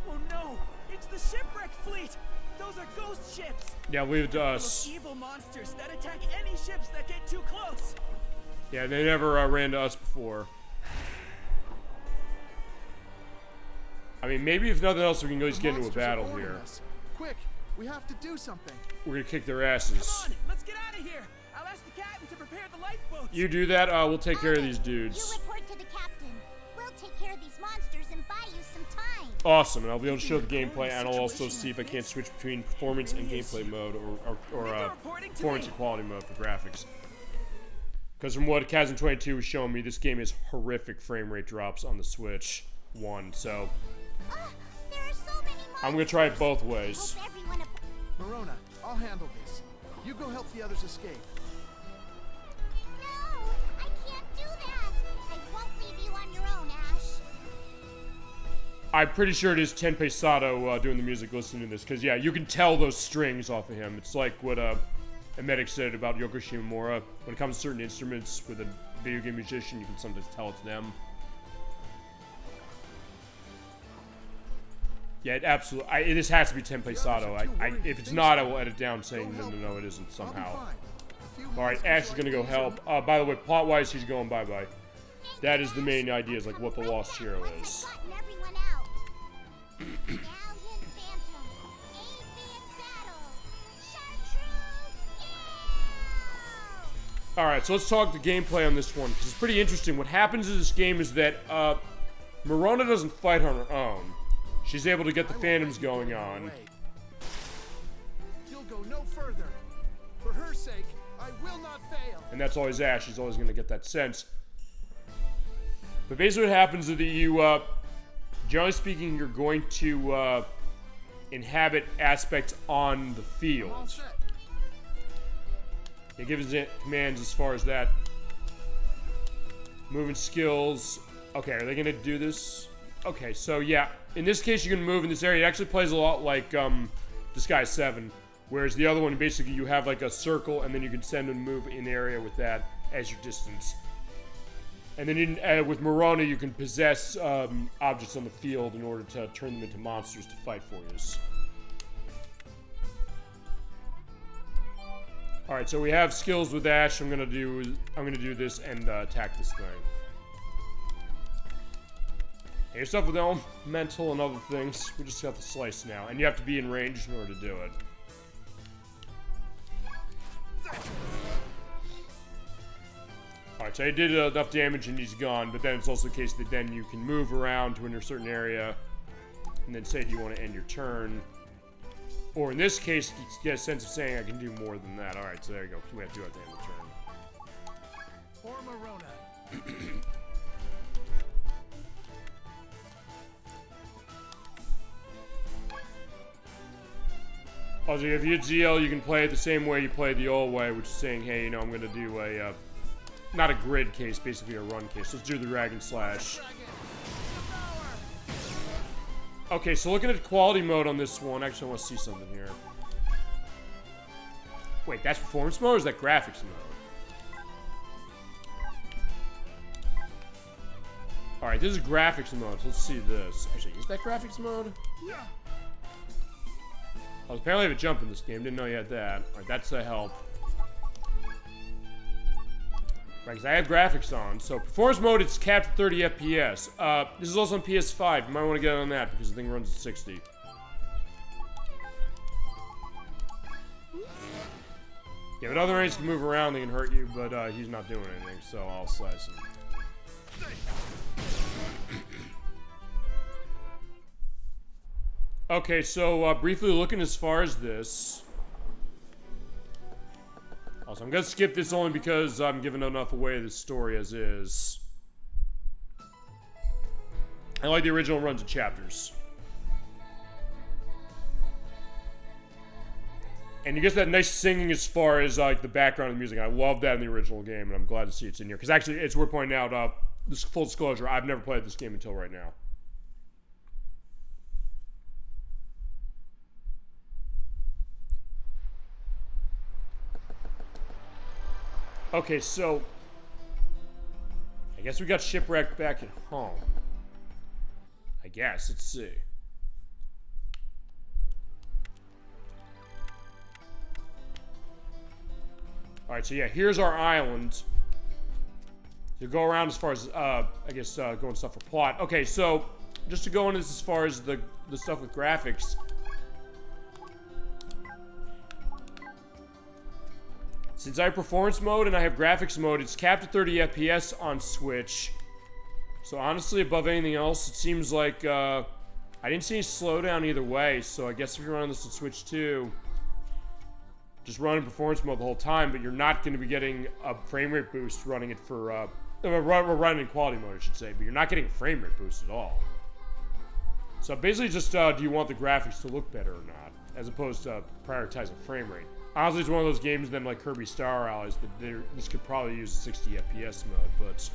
Speaker 10: Oh no! It's the shipwreck fleet! Those are ghost ships!
Speaker 1: Yeah, leave it to us.
Speaker 10: Those evil monsters that attack any ships that get too close!
Speaker 1: Yeah, they never ran to us before. I mean, maybe if nothing else, we can at least get into a battle here.
Speaker 20: Quick, we have to do something.
Speaker 1: We're gonna kick their asses.
Speaker 10: Come on, let's get out of here! I'll ask the captain to prepare the lifeboats!
Speaker 1: You do that, we'll take care of these dudes.
Speaker 6: You report to the captain. We'll take care of these monsters and buy you some time.
Speaker 1: Awesome, and I'll be able to show the gameplay, and I'll also see if I can't switch between performance and gameplay mode, or performance and quality mode for graphics. Because from what Kazan22 was showing me, this game has horrific frame rate drops on the Switch 1, so
Speaker 6: There are so many
Speaker 1: I'm gonna try it both ways.
Speaker 20: Marona, I'll handle this. You go help the others escape.
Speaker 6: No, I can't do that. I won't leave you on your own, Ash.
Speaker 1: I'm pretty sure it is Tenpei Sato doing the music listening to this, because yeah, you can tell those strings off of him. It's like what Emetic said about Yoko Shimomura. When it comes to certain instruments with a video game musician, you can sometimes tell it's them. Yeah, it absolutely. This has to be Tenpei Sato. If it's not, I will edit down saying no, it isn't somehow. All right, Ash is gonna go help. By the way, plot-wise, he's going bye-bye. That is the main idea, is like what the lost hero is. Alright, so let's talk the gameplay on this one, because it's pretty interesting. What happens in this game is that Marona doesn't fight on her own. She's able to get the phantoms going on.
Speaker 20: You'll go no further. For her sake, I will not fail.
Speaker 1: And that's always Ash. She's always going to get that sense. But basically what happens is that you, generally speaking, you're going to inhabit aspects on the field. It gives it commands as far as that. Movement skills. Okay, are they going to do this? Okay, so yeah. In this case, you can move in this area. It actually plays a lot like Disguise 7. Whereas the other one, basically, you have like a circle, and then you can send and move in the area with that as your distance. And then with Marona, you can possess objects on the field in order to turn them into monsters to fight for you. All right, so we have skills with Ash. I'm gonna do this and attack this thing. And your stuff with elemental and other things. We just got the slice now, and you have to be in range in order to do it. Alright, so I did enough damage and he's gone, but then it's also the case that then you can move around to a certain area and then say, do you want to end your turn? Or in this case, you get a sense of saying I can do more than that. Alright, so there you go. We have to do it at the end of the turn.
Speaker 20: Or Marona.
Speaker 1: Also, if you hit ZL, you can play it the same way you played the old way, which is saying, hey, you know, I'm going to do a, not a grid case, basically a run case. Let's do the Dragon Slash. Okay, so looking at quality mode on this one, actually I want to see something here. Wait, that's performance mode or is that graphics mode? Alright, this is graphics mode, so let's see this. Actually, is that graphics mode? Yeah. Oh, apparently I have a jump in this game, didn't know you had that. Alright, that's a help. Right, because I have graphics on. So, performance mode, it's capped at 30 FPS. This is also on PS5. You might want to get on that because the thing runs at 60. Yeah, but other enemies can move around, they can hurt you, but he's not doing anything, so I'll slice him. Okay, so briefly looking as far as this. Also, I'm gonna skip this only because I'm giving enough away of the story as is. I like the original runs of chapters. And you get that nice singing as far as like the background of the music. I love that in the original game, and I'm glad to see it's in here. Because actually, it's worth pointing out, this full disclosure, I've never played this game until right now. Okay, so I guess we got shipwrecked back at home. I guess, let's see. Alright, so yeah, here's our island. To go around as far as, I guess, going stuff for plot. Okay, so, just to go into this as far as the stuff with graphics. Since I have performance mode and I have graphics mode, it's capped at 30 FPS on Switch. So honestly, above anything else, it seems like, I didn't see any slowdown either way, so I guess if you're running this on Switch too, just run in performance mode the whole time, but you're not going to be getting a frame rate boost running it for, running in quality mode, I should say, but you're not getting a frame rate boost at all. So basically just, do you want the graphics to look better or not, as opposed to prioritizing frame rate. Honestly, it's one of those games then like Kirby Star Allies that this could probably use a 60 FPS mode, but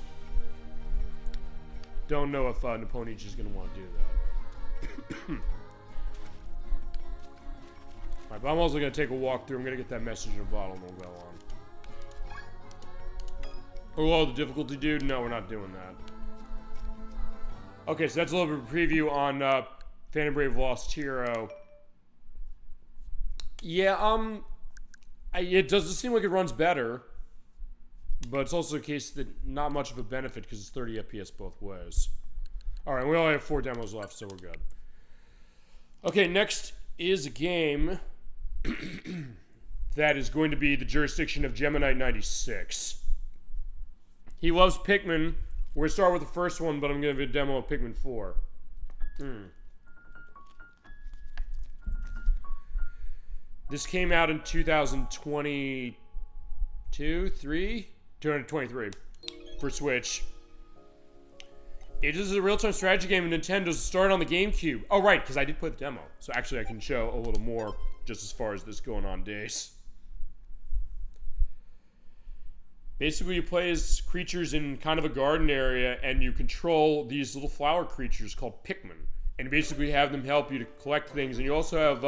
Speaker 1: don't know if Nipponichi is going to want to do that. Alright, but I'm also going to take a walk through. I'm going to get that message in a bottle and we'll go on. Oh, the difficulty, dude? No, we're not doing that. Okay, so that's a little bit of a preview on Phantom Brave Lost Hero. Yeah, it doesn't seem like it runs better, but it's also a case that not much of a benefit because it's 30 FPS both ways. Alright, we only have 4 demos left, so we're good. Okay, next is a game that is going to be the jurisdiction of Gemini96. He loves Pikmin. We're going to start with the first one, but I'm going to give a demo of Pikmin 4. This came out in 2023 for Switch. It is a real-time strategy game, and Nintendo's started on the GameCube. Oh, right, because I did play the demo. So actually I can show a little more just as far as this going on days. Basically, you play as creatures in kind of a garden area, and you control these little flower creatures called Pikmin. And you basically have them help you to collect things, and you also have,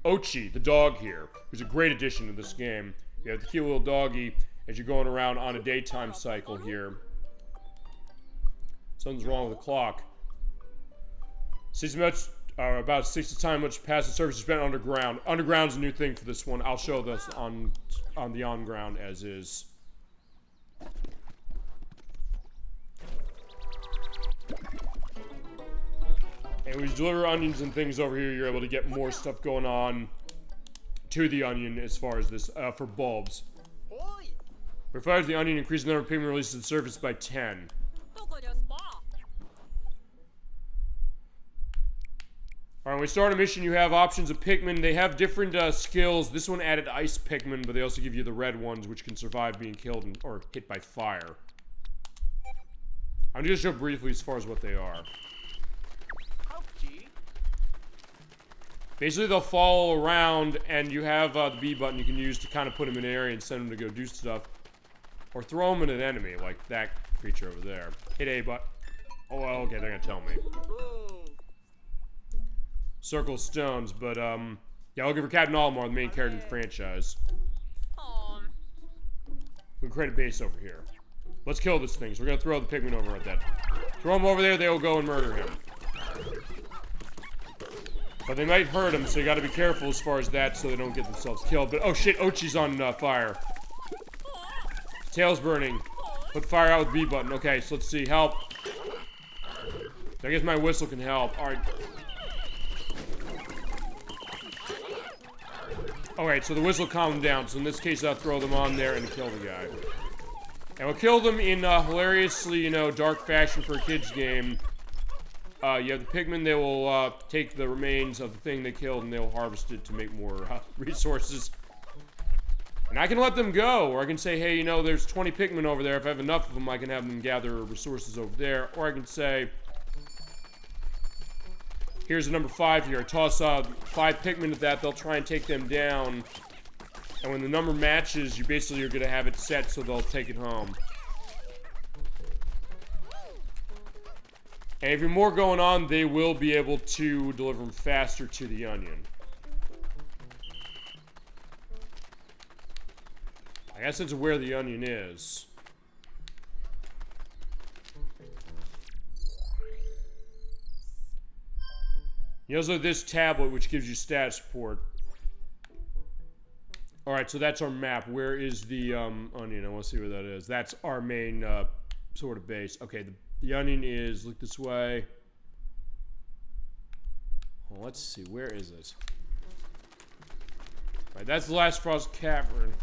Speaker 1: Ochi, the dog here, who's a great addition to this game. You have the cute little doggy as you're going around on a daytime cycle here. Something's wrong with the clock. About 6 the time much past the surface is spent underground. Underground's a new thing for this one. I'll show this on the on-ground as is. And when you deliver onions and things over here, you're able to get more stuff going on to the onion as far as this, for bulbs. Refires the onion, increases the number of Pikmin released to the surface by 10. Alright, when we start a mission, you have options of Pikmin. They have different skills. This one added ice Pikmin, but they also give you the red ones, which can survive being killed or hit by fire. I'm just going to show briefly as far as what they are. Basically, they'll follow around, and you have the B button you can use to kind of put them in an area and send them to go do stuff. Or throw them at an enemy, like that creature over there. Hit A button. Oh, well, okay, they're gonna tell me. Circle stones, but, yeah, looking for Captain Olimar, the main character of the franchise. We can create a base over here. Let's kill this thing. So we're gonna throw the Pikmin over at that. Throw him over there, they will go and murder him. But they might hurt him, so you gotta be careful as far as that so they don't get themselves killed. But, oh shit, Ochi's on fire. Tail's burning. Put fire out with B button. Okay, so let's see. Help. I guess my whistle can help. Alright. Alright, so the whistle calmed them down. So in this case, I'll throw them on there and kill the guy. And we'll kill them in hilariously, you know, dark fashion for a kid's game. You have the Pikmin, they will take the remains of the thing they killed and they'll harvest it to make more resources. And I can let them go, or I can say, hey, you know, there's 20 Pikmin over there. If I have enough of them, I can have them gather resources over there. Or I can say, here's a number 5 here. I toss 5 Pikmin at that, they'll try and take them down. And when the number matches, you basically are going to have it set so they'll take it home. And if you're more going on, they will be able to deliver them faster to the onion. I guess it's where the onion is. You also have this tablet, which gives you stat support. Alright, so that's our map. Where is the onion? I want to see where that is. That's our main sort of base. Okay, the onion is, look this way. Well, let's see, where is it? Alright, that's the Last Frost Cavern.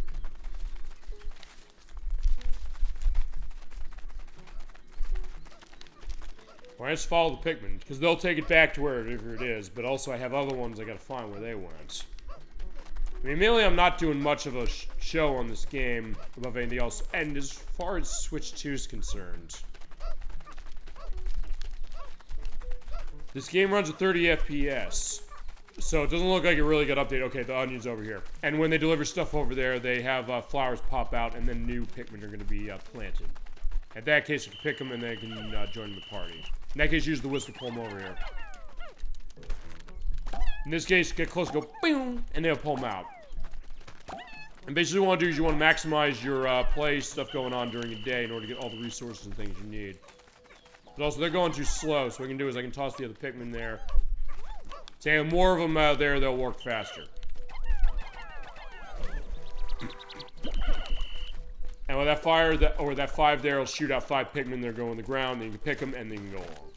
Speaker 1: Well, I just follow the Pikmin, because they'll take it back to wherever it is, but also I have other ones I gotta find where they went. I mean, mainly I'm not doing much of a show on this game above anything else, and as far as Switch 2 is concerned, this game runs at 30 FPS, so it doesn't look like a really good update. Okay, the onion's over here. And when they deliver stuff over there, they have flowers pop out, and then new Pikmin are going to be planted. In that case, you can pick them, and they can join the party. In that case, use the whistle to pull them over here. In this case, get close, go boom, and they'll pull them out. And basically what you want to do is you want to maximize your play stuff going on during a day in order to get all the resources and things you need. But also, they're going too slow, so what I can do is I can toss the other Pikmin there. Say, more of them out there, they'll work faster. And with that fire, that 5 there will shoot out 5 Pikmin that go on the ground, then you can pick them, and then you can go along.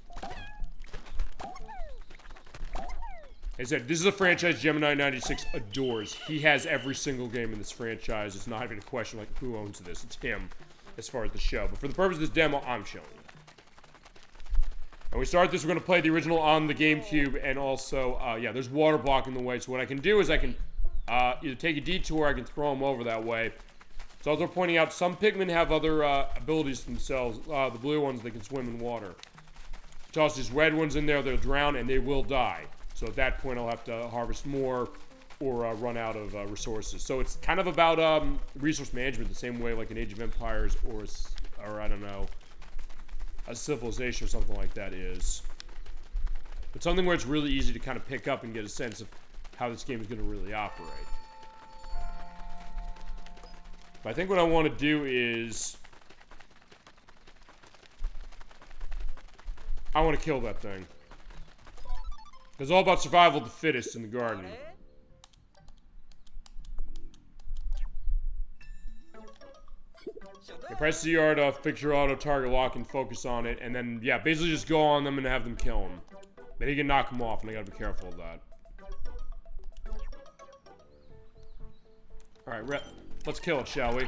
Speaker 1: Like I said, this is a franchise Gemini96 adores. He has every single game in this franchise. It's not even a question like who owns this. It's him, as far as the show. But for the purpose of this demo, I'm showing you. And we start this, we're going to play the original on the GameCube, and also, yeah, there's water blocking the way. So what I can do is I can either take a detour, or I can throw them over that way. So as we're pointing out, some Pikmin have other abilities themselves. The blue ones, they can swim in water. Toss these red ones in there, they'll drown, and they will die. So at that point, I'll have to harvest more or run out of resources. So it's kind of about resource management, the same way like an Age of Empires or I don't know, a Civilization or something like that is. But something where it's really easy to kind of pick up and get a sense of how this game is going to really operate. But I think what I want to do is I want to kill that thing. It's all about survival of the fittest in the garden. You press CR to fix your auto target lock and focus on it, and then, yeah, basically just go on them and have them kill them. Then you can knock them off, and I gotta be careful of that. Alright, let's kill it, shall we?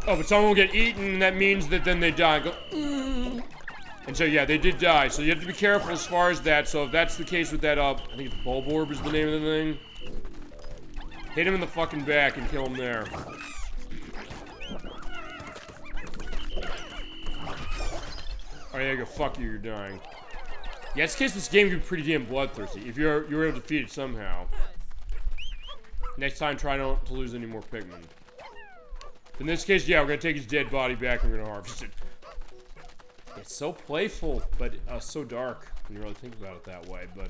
Speaker 1: Oh, but someone will get eaten, and that means that then they die. Go, and so, yeah, they did die. So you have to be careful as far as that. So if that's the case with that, I think it's Bulb Orb is the name of the thing. Hit him in the fucking back and kill him there. Oh yeah, go fuck you, you're dying. Yeah, it's the case this game can be pretty damn bloodthirsty if you're able to defeat it somehow. Next time, try not to lose any more Pikmin. In this case, yeah, we're gonna take his dead body back and we're gonna harvest it. It's so playful, but so dark when you really think about it that way, but...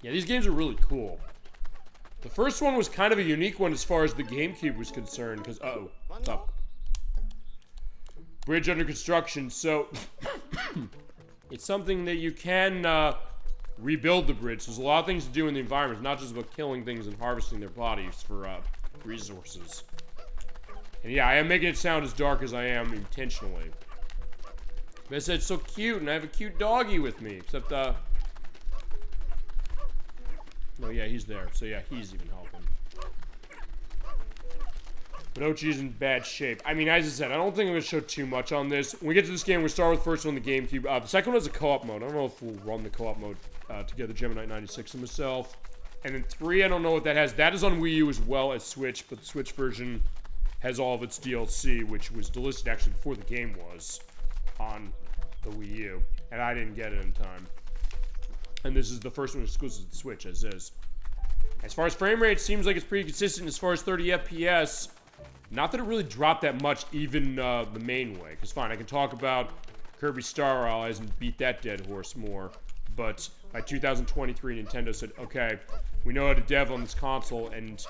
Speaker 1: Yeah, these games are really cool. The first one was kind of a unique one as far as the GameCube was concerned, because, uh-oh, what's up? Bridge under construction, so... It's something that you can, rebuild the bridge. So there's a lot of things to do in the environment. It's not just about killing things and harvesting their bodies for, resources. And yeah, I am making it sound as dark as I am intentionally. But I said it's so cute, and I have a cute doggy with me, except, no, yeah, he's there. So yeah, he's even helping. But Ochi's in bad shape. I mean, as I said, I don't think I'm going to show too much on this. When we get to this game, we'll start with the first one on the GameCube. The second one has a co-op mode. I don't know if we'll run the co-op mode together, Gemini 96 and myself. And then 3, I don't know what that has. That is on Wii U as well as Switch, but the Switch version has all of its DLC, which was delisted actually before the game was on the Wii U. And I didn't get it in time. And this is the first one exclusive to the Switch, as is. As far as frame rate, it seems like it's pretty consistent as far as 30 FPS. Not that it really dropped that much, even the main way. Because fine, I can talk about Kirby Star Allies and beat that dead horse more. But by 2023, Nintendo said, okay, we know how to dev on this console. And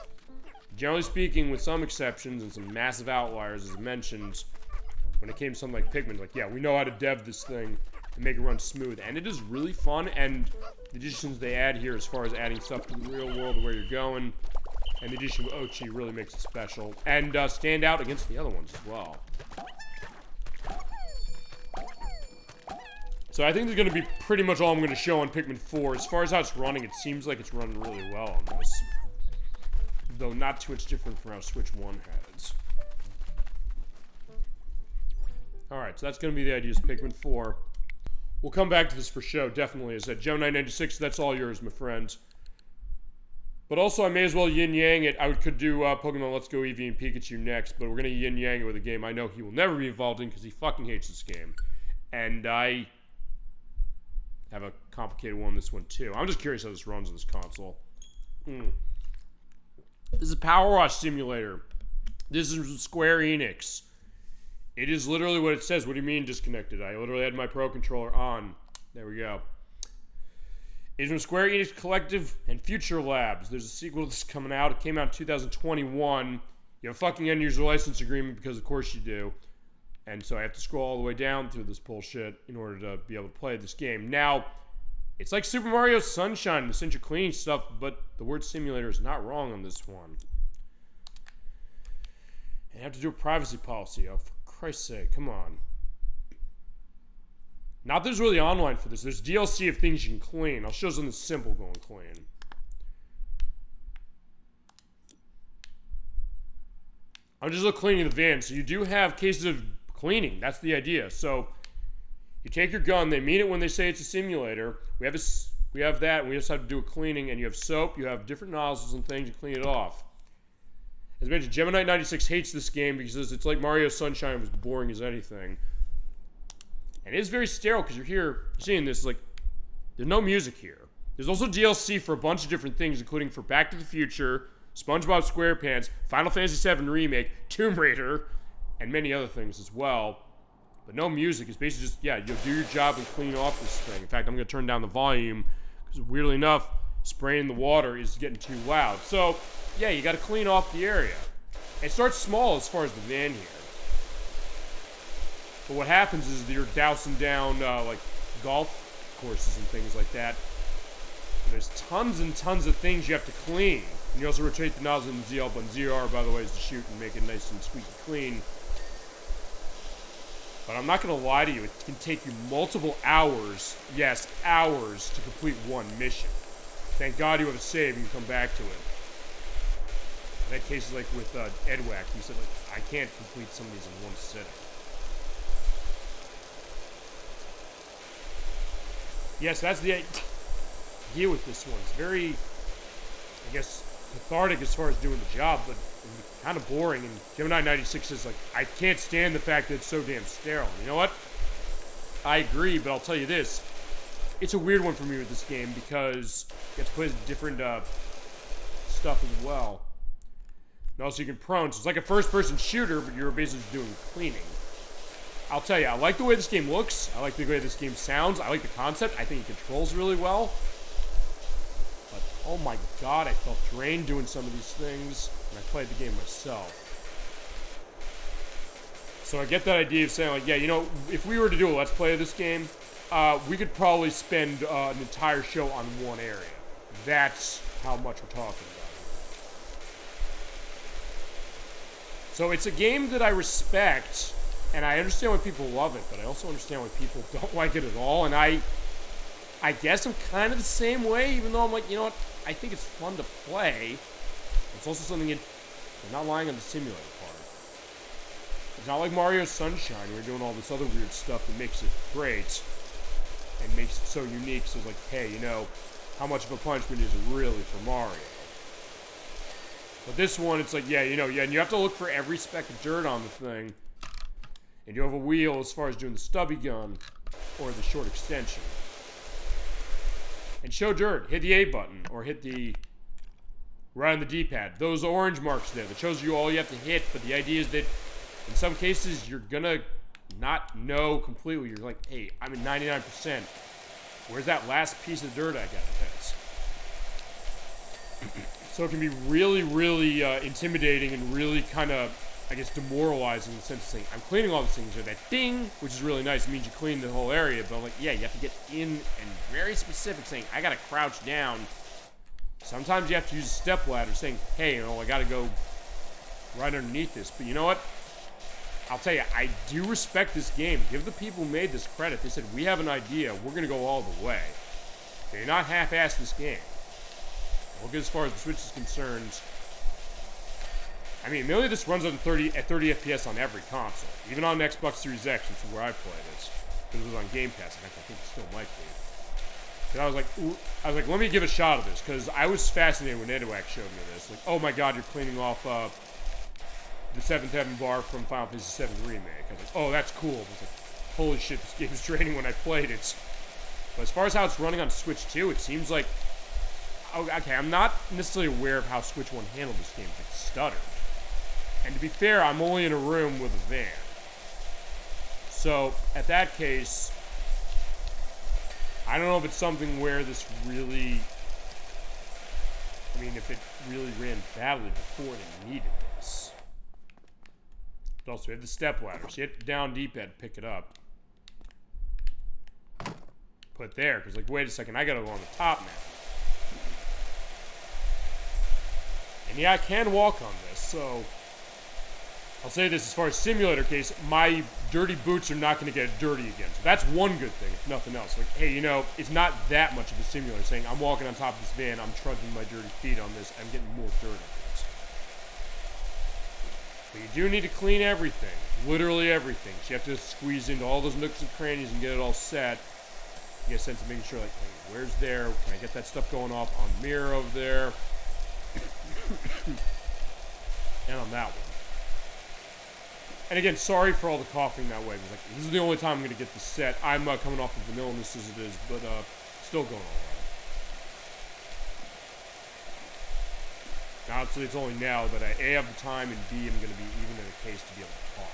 Speaker 1: generally speaking, with some exceptions and some massive outliers, as mentioned, when it came to something like Pikmin, like, yeah, we know how to dev this thing and make it run smooth. And it is really fun. And the additions they add here as far as adding stuff to the real world where you're going, and the addition of Ochi really makes it special. And stand out against the other ones as well. So I think there's going to be pretty much all I'm going to show on Pikmin 4. As far as how it's running, it seems like it's running really well on this. Though not too much different from how Switch 1 has. Alright, so that's going to be the idea of Pikmin 4. We'll come back to this for show, definitely. As I said, Gemini 96, that's all yours, my friend. But also, I may as well yin-yang it. I could do Pokemon Let's Go Eevee and Pikachu next, but we're going to yin-yang it with a game I know he will never be involved in because he fucking hates this game. And I have a complicated one on this one, too. I'm just curious how this runs on this console. This is a Powerwash Simulator. This is from Square Enix. It is literally what it says. What do you mean disconnected? I literally had my Pro Controller on. There we go. It's from Square Enix Collective and Future Labs. There's a sequel to this coming out. It came out in 2021. You have a fucking end-user license agreement because of course you do. And so I have to scroll all the way down through this bullshit in order to be able to play this game. Now, it's like Super Mario Sunshine in the sense of cleaning stuff, but the word simulator is not wrong on this one. And I have to do a privacy policy. Oh, for Christ's sake, come on. Not that there's really online for this. There's DLC of things you can clean. I'll show something simple going clean. I'm just cleaning the van. So you do have cases of cleaning. That's the idea. So you take your gun. They mean it when they say it's a simulator. We have that. And we just have to do a cleaning. And you have soap. You have different nozzles and things to clean it off. As mentioned, Gemini 96 hates this game because it's like Mario Sunshine was boring as anything. And it is very sterile because you're seeing this, like, there's no music here. There's also DLC for a bunch of different things, including for Back to the Future, SpongeBob SquarePants, Final Fantasy VII Remake, Tomb Raider, and many other things as well. But no music. It's basically just, yeah, you'll do your job and clean off this thing. In fact, I'm going to turn down the volume because weirdly enough, spraying the water is getting too loud. So, yeah, you got to clean off the area. It starts small as far as the van here. But what happens is that you're dousing down, like, golf courses and things like that. And there's tons and tons of things you have to clean. And you also rotate the nozzle in the ZL button. ZR, by the way, is to shoot and make it nice and sweet and clean. But I'm not going to lie to you. It can take you multiple hours, yes, hours, to complete one mission. Thank God you have a save and you can come back to it. I've had cases like with Edwack. He said, like, I can't complete some of these in one sitting. Yes, that's the idea with this one. It's very, I guess, cathartic as far as doing the job, but kind of boring. And Gemini 96 says, like, I can't stand the fact that it's so damn sterile. You know what? I agree, but I'll tell you this. It's a weird one for me with this game because you have to play different stuff as well. And also you can prone, so it's like a first-person shooter, but you're basically doing cleaning. I'll tell you, I like the way this game looks. I like the way this game sounds. I like the concept. I think it controls really well. But, oh my god, I felt drained doing some of these things when I played the game myself. So I get that idea of saying, like, yeah, you know, if we were to do a Let's Play of this game, we could probably spend an entire show on one area. That's how much we're talking about. So it's a game that I respect, and I understand why people love it, but I also understand why people don't like it at all, and I guess I'm kind of the same way, even though I'm like, you know what, I think it's fun to play. It's also something they're not lying on the simulator part. It's not like Mario Sunshine, where you're doing all this other weird stuff that makes it great, and makes it so unique, so it's like, hey, you know, how much of a punishment is it really for Mario? But this one, it's like, yeah, you know, yeah, and you have to look for every speck of dirt on the thing. And you have a wheel as far as doing the stubby gun or the short extension. And show dirt, hit the A button or hit the right on the D-pad. Those orange marks there, that shows you all you have to hit, but the idea is that in some cases you're gonna not know completely. You're like, hey, I'm at 99%. Where's that last piece of dirt I gotta test? So it can be really, really intimidating and really kind of, I guess, demoralizing in the sense of saying, I'm cleaning all these things, or that ding, which is really nice, it means you clean the whole area, but I'm like, yeah, you have to get in and very specific, saying, I gotta crouch down. Sometimes you have to use a step ladder, saying, hey, you know, I gotta go right underneath this. But you know what? I'll tell you, I do respect this game. Give the people who made this credit. They said, we have an idea, we're gonna go all the way. They're not half-assed this game. Look, as far as the Switch is concerned, I mean, mainly this runs on 30 FPS on every console, even on Xbox Series X, which is where I played it, because it was on Game Pass. In fact, I think it still might be. And I was like, let me give a shot of this, because I was fascinated when Edwak showed me this. Like, oh my God, you're cleaning off the 7th Heaven bar from Final Fantasy VII Remake. I was like, oh, that's cool. I was like, holy shit, this game was draining when I played it. But as far as how it's running on Switch 2, it seems like, okay, I'm not necessarily aware of how Switch 1 handled this game, but it stuttered. And to be fair, I'm only in a room with a van. So, at that case, I don't know if it's something where this really, I mean, if it really ran badly before it needed this. But also, you had the step ladder, so you hit the down D-pad to pick it up. Put it there, because like, wait a second, I gotta go on the top now. And yeah, I can walk on this, so I'll say this, as far as simulator case, my dirty boots are not going to get dirty again. So that's one good thing, if nothing else. Like, hey, you know, it's not that much of a simulator saying, I'm walking on top of this van, I'm trudging my dirty feet on this, I'm getting more dirt on this. But you do need to clean everything, literally everything. So you have to squeeze into all those nooks and crannies and get it all set. You get a sense of making sure, like, hey, where's there? Can I get that stuff going off on the mirror over there? And on that one. And again, sorry for all the coughing that way. Like, this is the only time I'm going to get this set. I'm coming off of vanilla-ness as it is, but still going alright. Now, obviously, it's only now that I A, have the time, and B, I'm going to be even in a case to be able to talk.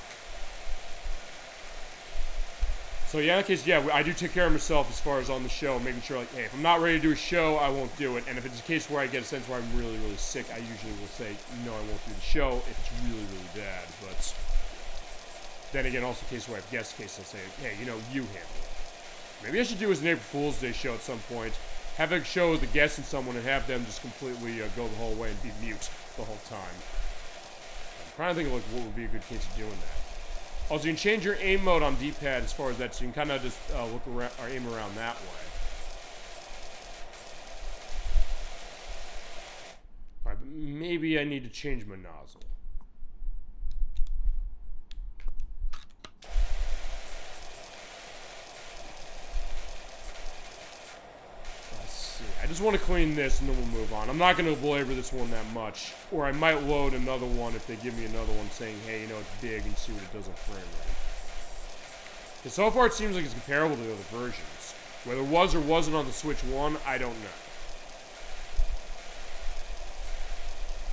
Speaker 1: So yeah, in that case, yeah, I do take care of myself as far as on the show, making sure, like, hey, if I'm not ready to do a show, I won't do it. And if it's a case where I get a sense where I'm really, really sick, I usually will say, no, I won't do the show if it's really, really bad. But then again, also a case where I have guest cases, I'll say, hey, you know, you handle it. Maybe I should do as an April Fool's Day show at some point. Have a show with a guest and someone and have them just completely go the whole way and be mute the whole time. I'm trying to think of like what would be a good case of doing that. Also, you can change your aim mode on D-pad as far as that, so you can kind of just look around or aim around that way. Alright, but maybe I need to change my nozzle. Let's see. see. I just want to clean this and then we'll move on. I'm not going to belabor this one that much. Or I might load another one if they give me another one saying, hey, you know, it's big, and see what it does on frame rate. Because so far it seems like it's comparable to the other versions. Whether it was or wasn't on the Switch 1, I don't know.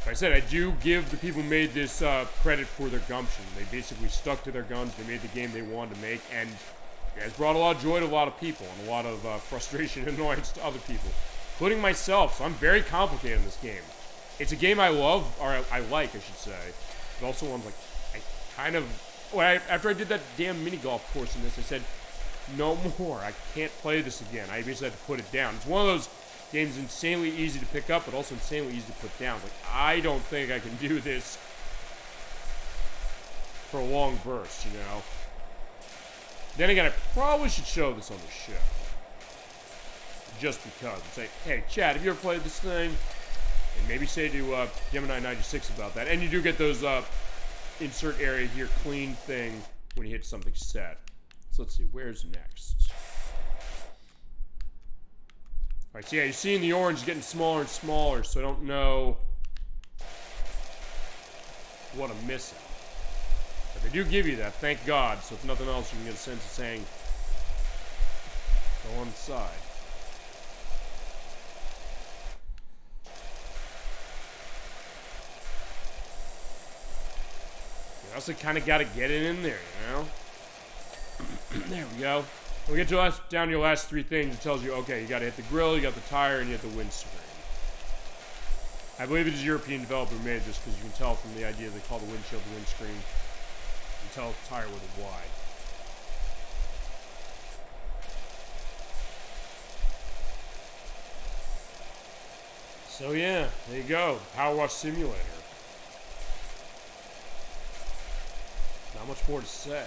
Speaker 1: Like I said, I do give the people who made this credit for their gumption. They basically stuck to their guns. They made the game they wanted to make, and it has brought a lot of joy to a lot of people and a lot of frustration and annoyance to other people, including myself. So I'm very complicated in this game. It's a game I love, or I like, I should say. But also one's like, I kind of... Well, after I did that damn mini golf course in this, I said, no more. I can't play this again. I basically had to put it down. It's one of those games insanely easy to pick up, but also insanely easy to put down. Like, I don't think I can do this for a long burst, you know? Then again, I probably should show this on the show. Just because. And say, hey, Chad, have you ever played this thing? And maybe say to Gemini96 about that. And you do get those insert area here clean thing when you hit something set. So let's see, where's next? Alright, so yeah, you're seeing the orange getting smaller and smaller, so I don't know what I'm missing. But they do give you that, thank God, so if nothing else, you can get a sense of saying, go on the side. You also kind of got to get it in there, you know? There we go. When we get to down to your last three things, it tells you, okay, you got to hit the grill, you got the tire, and you hit the windscreen. I believe it is a European developer who made this, because you can tell from the idea they call the windshield the windscreen. You can tell the tire with a Y. So yeah, there you go. Powerwash Simulator. Not much more to say.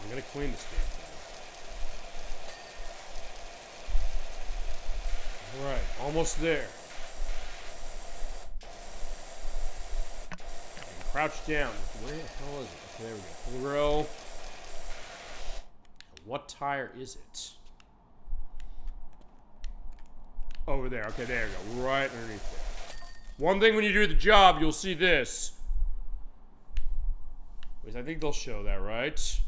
Speaker 1: I'm gonna clean this damn thing. Alright, almost there. And crouch down. Where the hell is it? Okay, there we go. Grill. What tire is it? Over there. Okay, there you go. Right underneath there. One thing when you do the job, you'll see this. I think they'll show that, right?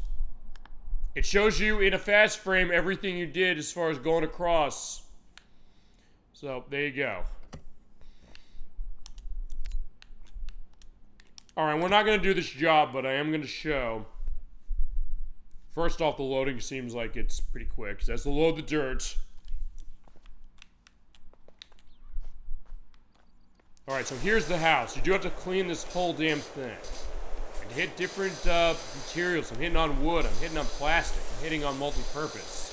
Speaker 1: It shows you in a fast frame everything you did as far as going across. So, there you go. Alright, we're not going to do this job, but I am going to show. First off, the loading seems like it's pretty quick. It has to load the dirt. Alright, so here's the house. You do have to clean this whole damn thing. And hit different materials. I'm hitting on wood. I'm hitting on plastic. I'm hitting on multi-purpose.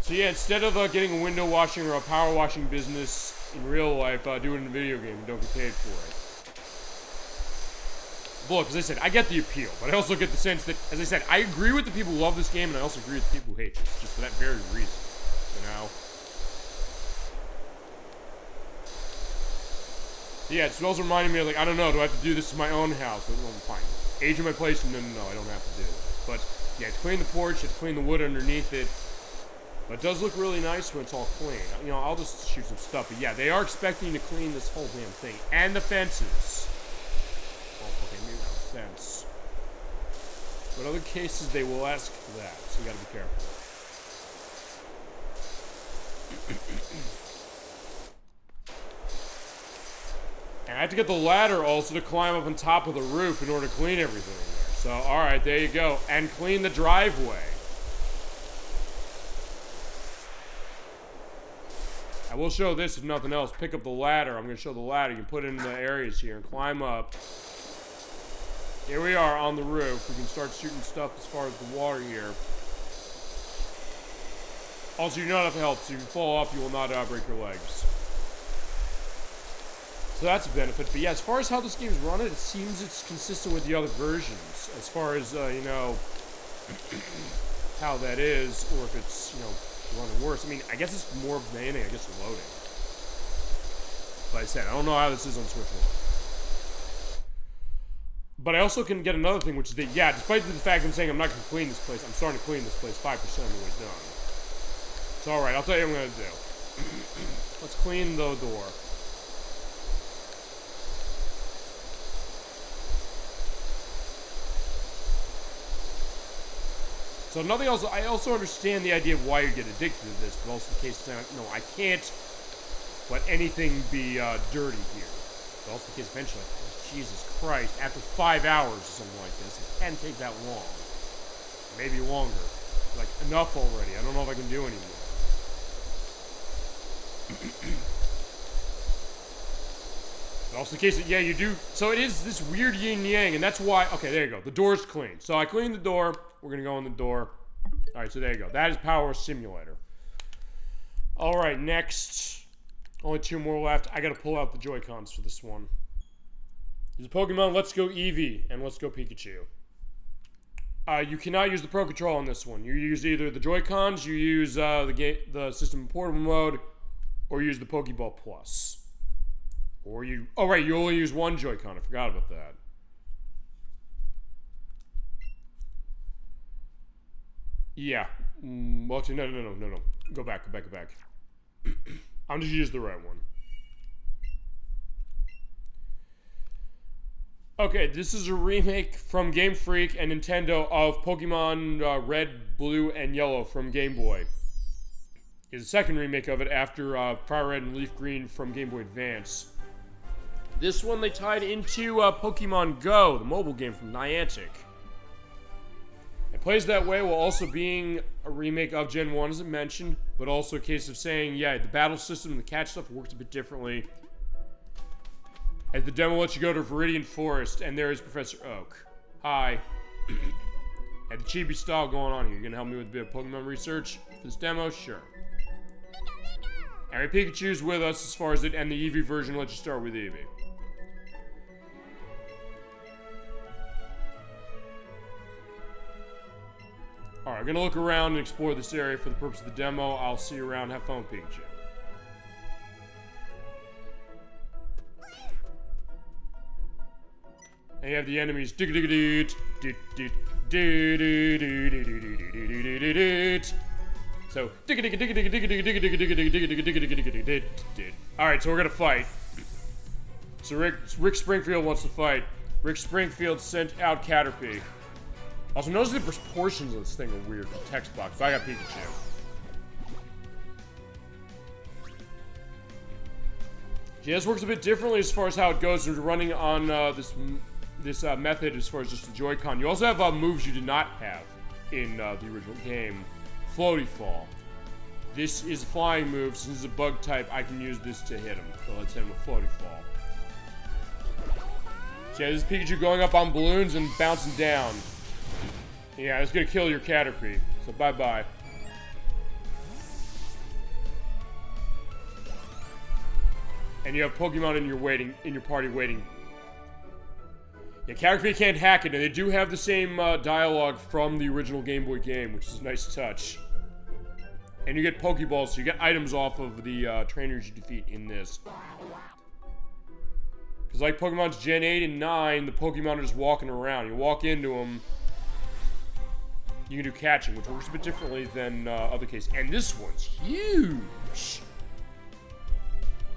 Speaker 1: So yeah, instead of getting a window washing or a power washing business in real life, do it in a video game and don't get paid for it. Look, as I said, I get the appeal, but I also get the sense that, as I said, I agree with the people who love this game, and I also agree with the people who hate this, just for that very reason, you know? Yeah, it's also reminding me of, like, I don't know, do I have to do this to my own house? Well, fine. Age of my place? No, I don't have to do it. But, yeah, to clean the porch, to clean the wood underneath it. But it does look really nice when it's all clean. You know, I'll just shoot some stuff. But, yeah, they are expecting to clean this whole damn thing. And the fences. Well, okay, maybe not a fence. But other cases, they will ask for that. So you gotta be careful. And I have to get the ladder also to climb up on top of the roof in order to clean everything in there. So, alright, there you go. And clean the driveway. I will show this if nothing else. Pick up the ladder. I'm going to show the ladder. You can put it in the areas here and climb up. Here we are on the roof. We can start shooting stuff as far as the water here. Also, you do not have help, so if you fall off, you will not break your legs. So that's a benefit. But yeah, as far as how this game is run, it seems it's consistent with the other versions. As far as, you know, how that is, or if it's, you know, running worse. I mean, I guess it's more of anything, I guess, loading. But I said, I don't know how this is on Switch 1. But I also can get another thing, which is that, yeah, despite the fact I'm saying I'm not going to clean this place, I'm starting to clean this place 5% of the way done. It's alright, I'll tell you what I'm gonna do. Let's clean the door. So nothing else. I also understand the idea of why you get addicted to this, but also the case that no, I can't let anything be dirty here. But also the case eventually, Jesus Christ, after 5 hours or something like this, it can't take that long. Maybe longer. Like, enough already. I don't know if I can do anymore. But also the case that, yeah, you do. So it is this weird yin-yang, and that's why. Okay, there you go. The door's clean. So I cleaned the door. We're going to go in the door. All right, so there you go. That is Powerwash Simulator. All right, next. Only 2 more left. I got to pull out the Joy-Cons for this one. There's Pokemon Let's Go Eevee and Let's Go Pikachu. You cannot use the Pro Control on this one. You use either the Joy-Cons, you use the System Portable Mode, or you use the Pokeball Plus. Or you... Oh, right, you only use one Joy-Con. I forgot about that. Yeah. Well, actually, no. Go back. I'm just use the right one. Okay, this is a remake from Game Freak and Nintendo of Pokemon Red, Blue, and Yellow from Game Boy. It's the second remake of it after Fire Red and Leaf Green from Game Boy Advance. This one they tied into Pokemon Go, the mobile game from Niantic. It plays that way while also being a remake of Gen 1, as I mentioned, but also a case of saying, yeah, the battle system and the catch stuff works a bit differently. As the demo lets you go to Viridian Forest, and there is Professor Oak. Hi. Had the chibi style going on here. You gonna help me with a bit of Pokemon research for this demo? Sure. Alright, Pikachu's with us as far as it, and the Eevee version lets you start with Eevee. Alright, I'm gonna look around and explore this area for the purpose of the demo. I'll see you around. Have fun with Pikachu. And you have the enemies. So, alright, so we're gonna fight. So Rick Springfield wants to fight. Rick Springfield sent out Caterpie. Also, notice the proportions of this thing are weird. The text box. But I got Pikachu. Yeah, this works a bit differently as far as how it goes. We're running on this method as far as just the Joy-Con. You also have moves you did not have in the original game. Floaty Fall. This is a flying move. Since it's a bug type, I can use this to hit him. So let's hit him with Floaty Fall. So yeah, this is Pikachu going up on balloons and bouncing down. Yeah, it's gonna kill your Caterpie. So bye-bye. And you have Pokemon in your party waiting. Yeah, Caterpie can't hack it, and they do have the same dialogue from the original Game Boy game, which is a nice touch. And you get Pokeballs, so you get items off of the trainers you defeat in this. Because like Pokemon's Gen 8 and 9, the Pokemon are just walking around. You walk into them, you can do catching, which works a bit differently than other cases. And this one's huge!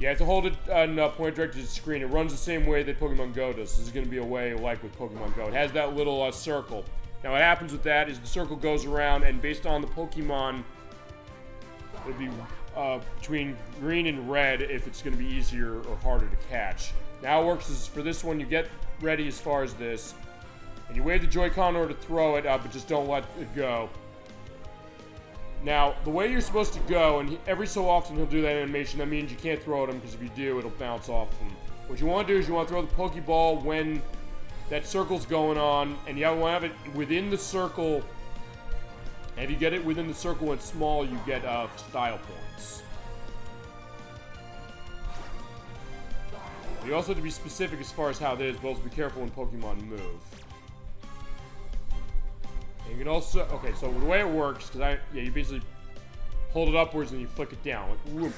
Speaker 1: You have to hold it on point directed to the screen. It runs the same way that Pokemon Go does. This is going to be a way like with Pokemon Go. It has that little circle. Now what happens with that is the circle goes around, and based on the Pokemon, it'll be between green and red if it's going to be easier or harder to catch. Now it works is for this one, you get ready as far as this, and you wave the Joy-Con in order to throw it up, but just don't let it go. Now, the way you're supposed to go, and every so often he'll do that animation, that means you can't throw at him, because if you do, it'll bounce off him. What you want to do is you want to throw the Pokeball when that circle's going on, and you want to have it within the circle. And if you get it within the circle when it's small, you get style points. You also have to be specific as far as how it is, but also be careful when Pokemon move. And you can also, okay, so the way it works, because you basically hold it upwards and you flick it down. Like, whoop.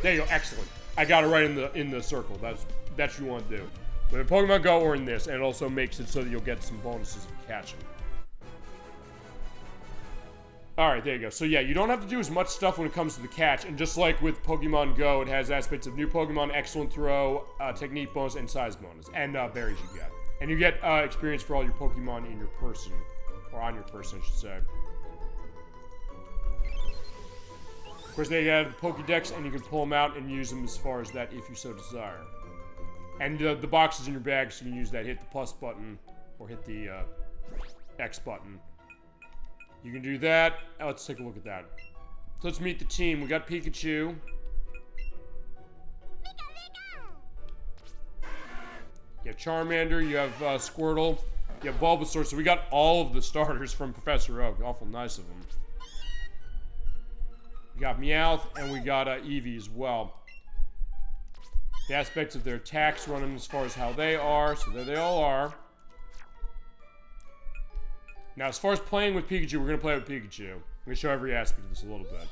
Speaker 1: There you go, excellent. I got it right in the circle. That's what you want to do. With a Pokemon Go or in this, and it also makes it so that you'll get some bonuses if you catch them. Alright, there you go. So yeah, you don't have to do as much stuff when it comes to the catch, and just like with Pokemon Go, it has aspects of new Pokemon, excellent throw, technique bonus, and size bonus, and berries you get. And you get experience for all your Pokemon in your person, or on your person, I should say. Of course, they have Pokédex, and you can pull them out and use them as far as that if you so desire. And the box is in your bag, so you can use that. Hit the plus button, or hit the X button. You can do that. Let's take a look at that. So let's meet the team. We got Pikachu. You have Charmander. You have Squirtle. You have Bulbasaur. So we got all of the starters from Professor Oak. Awful nice of them. We got Meowth, and we got Eevee as well. The aspects of their attacks running as far as how they are. So there they all are. Now, as far as playing with Pikachu, we're going to play with Pikachu. I'm going to show every aspect of this a little bit.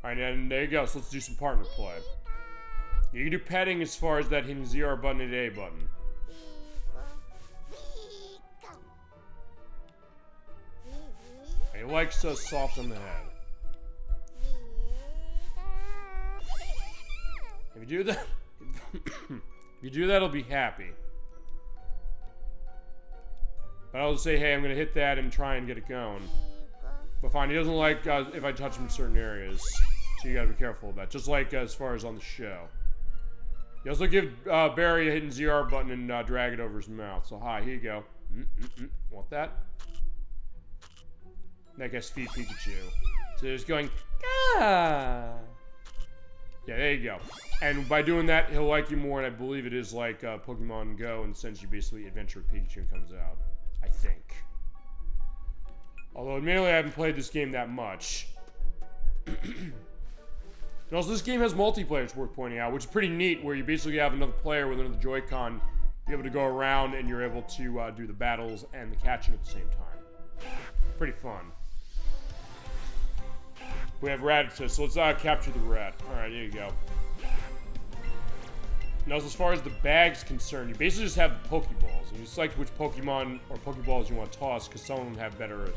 Speaker 1: Alright, and there you go. So let's do some partner play. You can do petting as far as that hitting ZR button and A button. He likes us soft on the head. If you do that, if you do that, he'll be happy. But I'll just say, hey, I'm gonna hit that and try and get it going. But fine, he doesn't like if I touch him in certain areas, so you gotta be careful of that. Just like as far as on the show. You also give Barry a hidden ZR button and drag it over his mouth. So hi, here you go. Want that? That guy's feed Pikachu. So just going, ah. Yeah, there you go. And by doing that, he'll like you more, and I believe it is like Pokemon Go, and since you basically adventure with Pikachu and comes out. I think. Although, admittedly, I haven't played this game that much. And also, this game has multiplayer, it's worth pointing out, which is pretty neat, where you basically have another player with another Joy-Con. You're able to go around, and you're able to do the battles and the catching at the same time. Pretty fun. We have Rattata, so let's capture the rat. Alright, here you go. Now, as far as the bag's concerned, you basically just have the Pokeballs. And you select which Pokemon or Pokeballs you want to toss, because some of them have better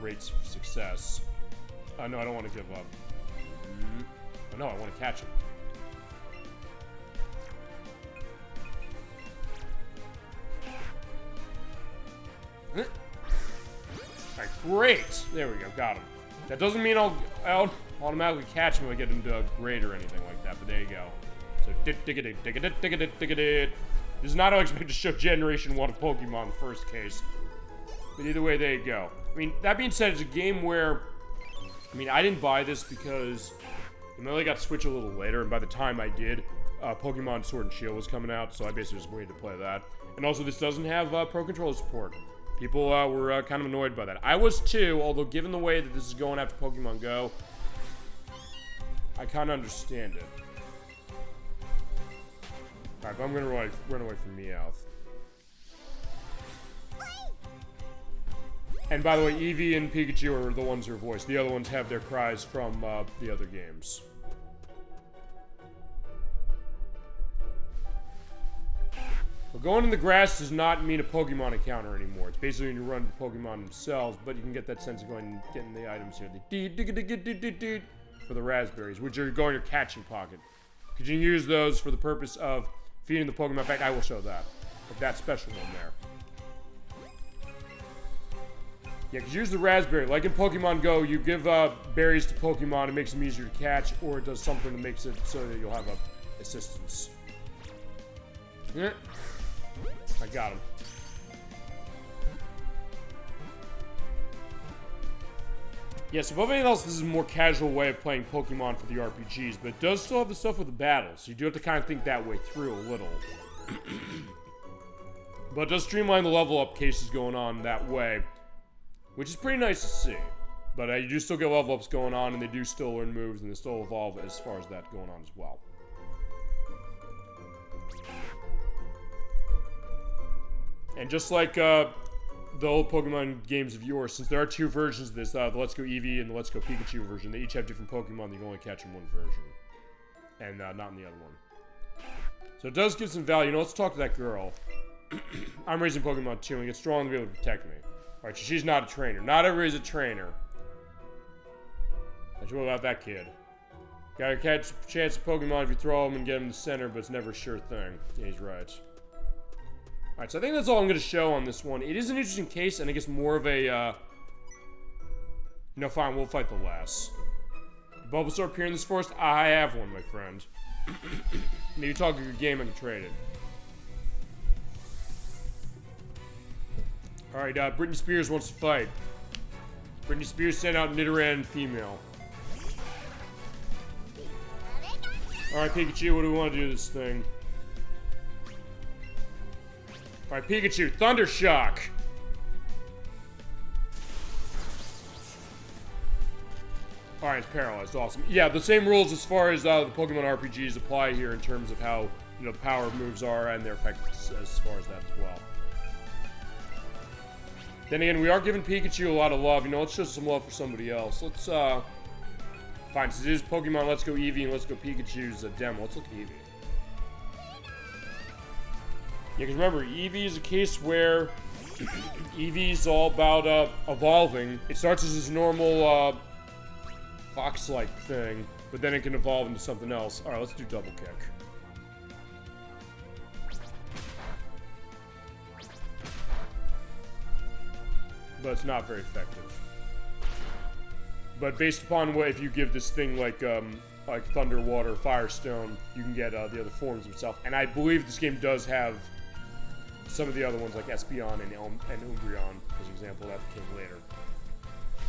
Speaker 1: rates of success. No, I don't want to give up. Oh, no, I want to catch him. Alright, great! There we go, got him. That doesn't mean I'll automatically catch him if I get into a grade or anything like that, but there you go. So, this is not how I expect to show Generation 1 of Pokemon in the first case. But either way, there you go. I mean, that being said, it's a game where... I mean, I didn't buy this because... I only got Switch a little later, and by the time I did, Pokemon Sword and Shield was coming out, so I basically just waited to play that. And also, this doesn't have Pro Controller support. People were kind of annoyed by that. I was too, although given the way that this is going after Pokemon Go, I kind of understand it. Alright, but I'm gonna run away from Meowth. And by the way, Eevee and Pikachu are the ones who are voiced. The other ones have their cries from the other games. But going in the grass does not mean a Pokemon encounter anymore. It's basically when you run the Pokemon themselves, but you can get that sense of going and getting the items here. The for the raspberries, which are going to catching pocket. Because you can use those for the purpose of feeding the Pokemon. In fact, I will show that. But that special one there. Yeah, because use the raspberry. Like in Pokemon Go, you give berries to Pokemon, it makes them easier to catch, or it does something that makes it so that you'll have assistance. Yeah. I got him. Yes, above anything else, this is a more casual way of playing Pokemon for the RPGs, but it does still have the stuff with the battles, so you do have to kind of think that way through a little. But it does streamline the level up cases going on that way, which is pretty nice to see. But you do still get level ups going on, and they do still learn moves, and they still evolve as far as that going on as well. And just like the old Pokemon games of yore, since there are two versions of this, the Let's Go Eevee and the Let's Go Pikachu version, they each have different Pokemon. You can only catch in one version. And not in the other one. So it does give some value. You know, let's talk to that girl. I'm raising Pokemon too, and get strong to be able to protect me. Alright, so she's not a trainer. Not everybody's a trainer. That's what about that kid. Gotta catch a chance of Pokemon if you throw them and get them in the center, but it's never a sure thing. Yeah, he's right. Alright, so I think that's all I'm gonna show on this one. It is an interesting case, and I guess more of a, you know, fine, we'll fight the last. Bulbasaur appear in this forest? I have one, my friend. Maybe talk a good game, I can trade it. Alright, Britney Spears wants to fight. Britney Spears sent out Nidoran female. Alright, Pikachu, what do we want to do this thing? Alright, Pikachu, Thunder Shock! Alright, it's paralyzed, awesome. Yeah, the same rules as far as the Pokemon RPGs apply here in terms of how, you know, the power moves are and their effects as far as that as well. Then again, we are giving Pikachu a lot of love. You know, let's show some love for somebody else. Let's, fine, since it is Pokemon Let's Go Eevee and Let's Go Pikachu's demo. Let's look at Eevee. Yeah, because remember, Eevee is a case where Eevee's all about evolving. It starts as this normal fox-like thing, but then it can evolve into something else. Alright, let's do double kick. But it's not very effective. But based upon what, if you give this thing like Thunder, Water, Firestone, you can get the other forms of itself. And I believe this game does have some of the other ones like Espeon and Umbreon, as an example, that came later.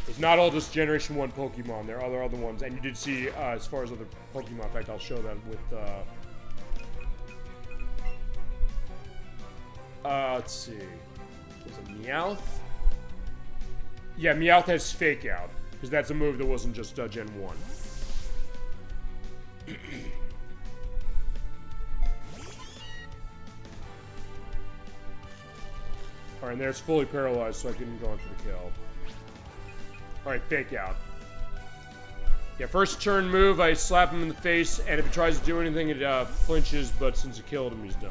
Speaker 1: It's not all just Generation 1 Pokemon, there are other ones. And you did see, as far as other Pokemon, in fact, I'll show that with, let's see. Was it Meowth? Yeah, Meowth has Fake Out, because that's a move that wasn't just Gen 1. Alright, and there it's fully paralyzed, so I couldn't go in for the kill. Alright, Fake Out. Yeah, first turn move, I slap him in the face, and if he tries to do anything, it flinches, but since it killed him, he's done.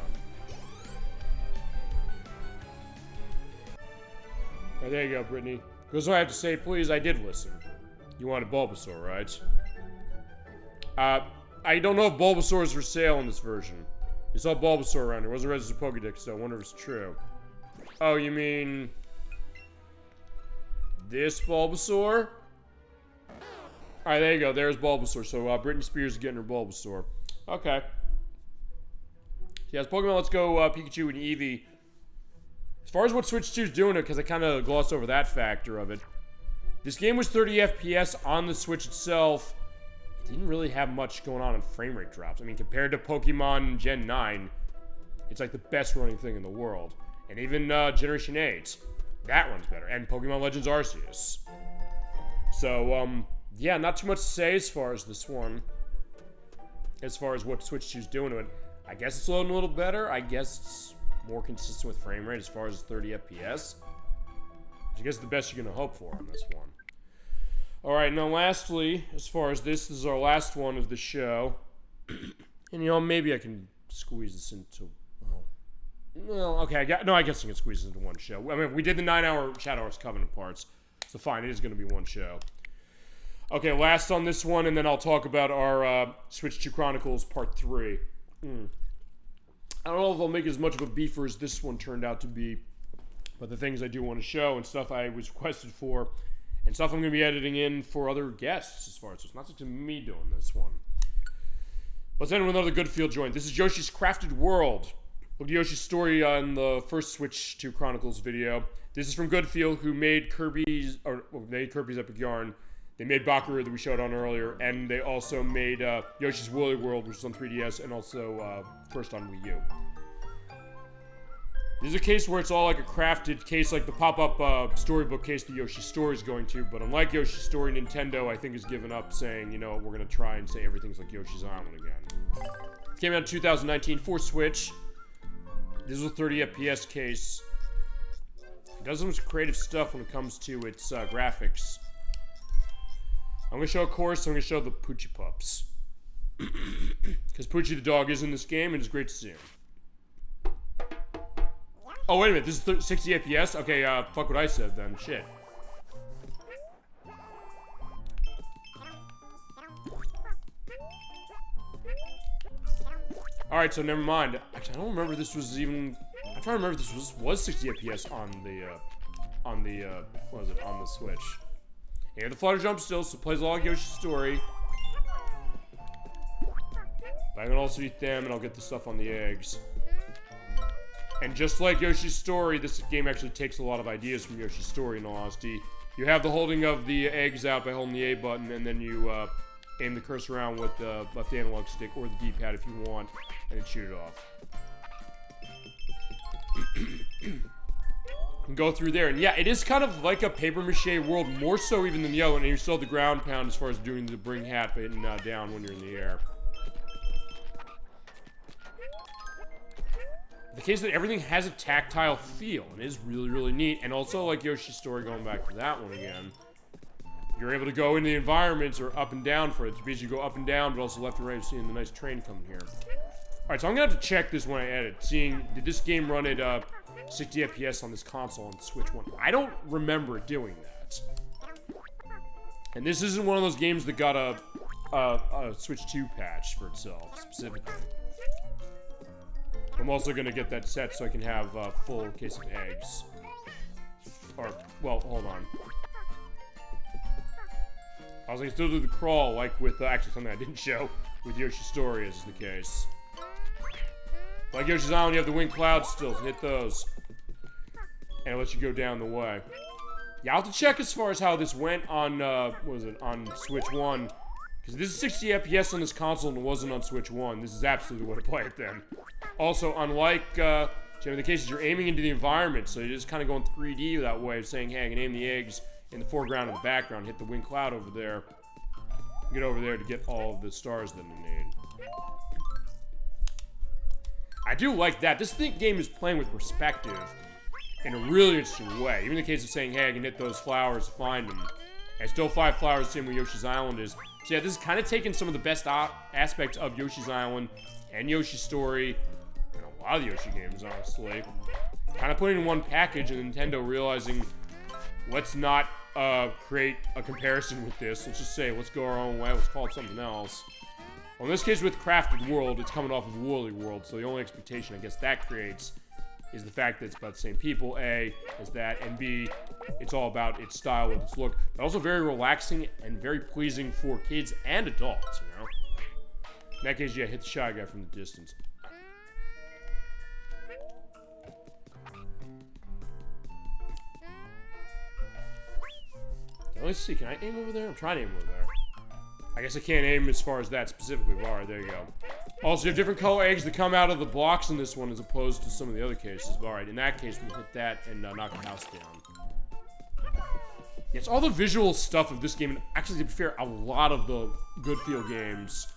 Speaker 1: Alright, there you go, Brittany. Because what I have to say, please, I did listen. You wanted Bulbasaur, right? I don't know if Bulbasaur is for sale in this version. You saw Bulbasaur around here. It wasn't registered Pokédex, so I wonder if it's true. Oh, you mean... this Bulbasaur? Alright, there you go. There's Bulbasaur. So, Britney Spears is getting her Bulbasaur. Okay. Yeah, it's Pokemon Let's Go Pikachu and Eevee. As far as what Switch 2 is doing it, because I kind of glossed over that factor of it. This game was 30 FPS on the Switch itself. It didn't really have much going on in frame rate drops. I mean, compared to Pokemon Gen 9, it's like the best running thing in the world. And even Generation 8, that runs better. And Pokemon Legends Arceus. So, yeah, not too much to say as far as this one. As far as what Switch 2 is doing to it. I guess it's loading a little better. I guess it's more consistent with frame rate as far as 30 FPS. Which I guess is the best you're going to hope for on this one. Alright, now lastly, as far as this is our last one of the show. And, you know, maybe I can squeeze this into... well, okay, I guess I can squeeze this into one show. I mean, we did the 9-hour Shadow Hearts Covenant parts. So fine, it is going to be one show. Okay, last on this one, and then I'll talk about our Switch 2 Chronicles Part 3. I don't know if I'll make as much of a beefer as this one turned out to be, but the things I do want to show and stuff I was requested for, and stuff I'm going to be editing in for other guests as far as it's not just me doing this one. Let's end with another Goodfield joint. This is Yoshi's Crafted World. Look at Yoshi's story on the first Switch 2 Chronicles video. This is from Goodfield, who made Kirby's Epic Yarn. They made Bakeru that we showed on earlier, and they also made Yoshi's Woolly World, which is on 3DS, and also first on Wii U. This is a case where it's all like a crafted case, like the pop-up storybook case that Yoshi's Story is going to, but unlike Yoshi's Story, Nintendo, I think, has given up saying, you know, we're going to try and say everything's like Yoshi's Island again. It came out in 2019 for Switch. This is a 30 FPS case. It does some creative stuff when it comes to its graphics. I'm going to show a course, I'm going to show the Poochie Pups. Because Poochie the dog is in this game, and it's great to see him. Oh, wait a minute. This is 60 FPS? Okay, fuck what I said then. Shit. Alright, so never mind. Actually, I don't remember this was even... I'm trying to remember if this was 60 FPS on the, what was it? On the Switch. Yeah, the flutter jump still, so it plays a lot of Yoshi's Story. But I can also eat them, and I'll get the stuff on the eggs. And just like Yoshi's Story, this game actually takes a lot of ideas from Yoshi's Story, in all honesty. You have the holding of the eggs out by holding the A button, and then you, aim the cursor around with the left analog stick or the D-pad if you want, and then shoot it off. And go through there, and yeah, it is kind of like a papier-mâché world, more so even than Yellow, and you still have the ground pound as far as doing the bring hat and down when you're in the air. The case that everything has a tactile feel, and it is really, really neat, and also like Yoshi's Story, going back to that one again, you're able to go into the environments or up and down for it. It's because you go up and down, but also left and right, seeing the nice train coming here. Alright, so I'm gonna have to check this when I edit, seeing, did this game run at 60 FPS on this console on Switch 1? I don't remember it doing that. And this isn't one of those games that got a Switch 2 patch for itself, specifically. I'm also gonna get that set so I can have a full case of eggs. Or, well, hold on. I was like, still do the crawl, like with, actually something I didn't show, with Yoshi's Story, as is the case. Like Yoshi's Island, you have the winged clouds still, so hit those. And it lets you go down the way. Yeah, I'll have to check as far as how this went on, what was it, on Switch 1. Because this is 60 FPS on this console and it wasn't on Switch 1. This is absolutely the way to play it then. Also, unlike, in the cases you're aiming into the environment, so you're just kind of going 3D that way, saying, hey, I can aim the eggs in the foreground and the background, hit the winged cloud over there, get over there to get all of the stars that you need. I do like that. This game is playing with perspective in a really interesting way. Even in the case of saying, hey, I can hit those flowers to find them. And still 5 flowers, same way Yoshi's Island is. So yeah, this is kind of taking some of the best aspects of Yoshi's Island and Yoshi's Story, and a lot of the Yoshi games, honestly. Kind of putting it in one package, and Nintendo realizing, let's not create a comparison with this. Let's just say, let's go our own way. Let's call it something else. Well, in this case, with Crafted World, it's coming off of Woolly World, so the only expectation I guess that creates is the fact that it's about the same people, A, as that, and B, it's all about its style with its look, but also very relaxing and very pleasing for kids and adults, you know? In that case, yeah, hit the Shy Guy from the distance. Let's see, can I aim over there? I'm trying to aim over there. I guess I can't aim as far as that specifically. Alright, there you go. Also, you have different color eggs that come out of the blocks in this one as opposed to some of the other cases. Alright, in that case, we'll hit that and knock the house down. Yeah, it's all the visual stuff of this game, and actually, to be fair, a lot of the good feel games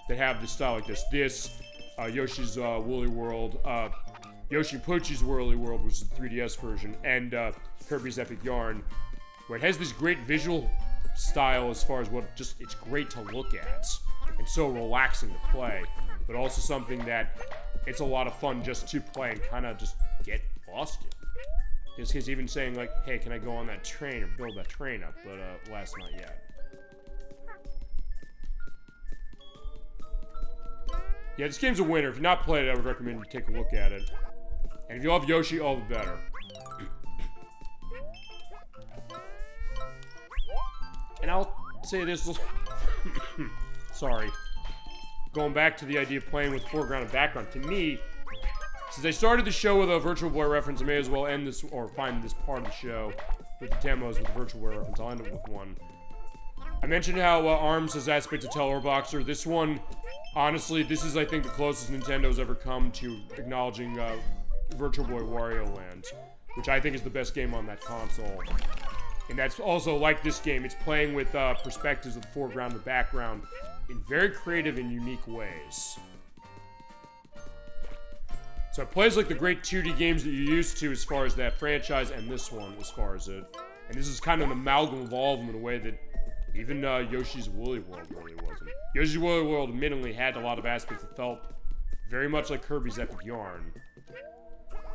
Speaker 1: that have this style like this. This, Yoshi's Woolly World, Yoshi and Pochi's Woolly World, which is the 3DS version, and Kirby's Epic Yarn, where it has this great visual style as far as what it's great to look at and so relaxing to play, but also something that it's a lot of fun just to play and kind of just get lost in. This kid's even saying like, hey, can I go on that train or build that train up, but last not yet. Yeah, this game's a winner. If you've not played it, I would recommend you take a look at it. And if you love Yoshi, all the better. And I'll say this, sorry, going back to the idea of playing with foreground and background, to me, since I started the show with a Virtual Boy reference, I may as well end this, or find this part of the show with the demos with a Virtual Boy reference. I'll end it with one. I mentioned how ARMS has aspects of Teller Boxer. This one, honestly, this is, I think, the closest Nintendo's ever come to acknowledging Virtual Boy Wario Land, which I think is the best game on that console. And that's also, like this game, it's playing with perspectives of the foreground and the background in very creative and unique ways. So it plays like the great 2D games that you're used to as far as that franchise, and this one as far as it. And this is kind of an amalgam of all of them in a way that even Yoshi's Woolly World really wasn't. Yoshi's Woolly World admittedly had a lot of aspects that felt very much like Kirby's Epic Yarn.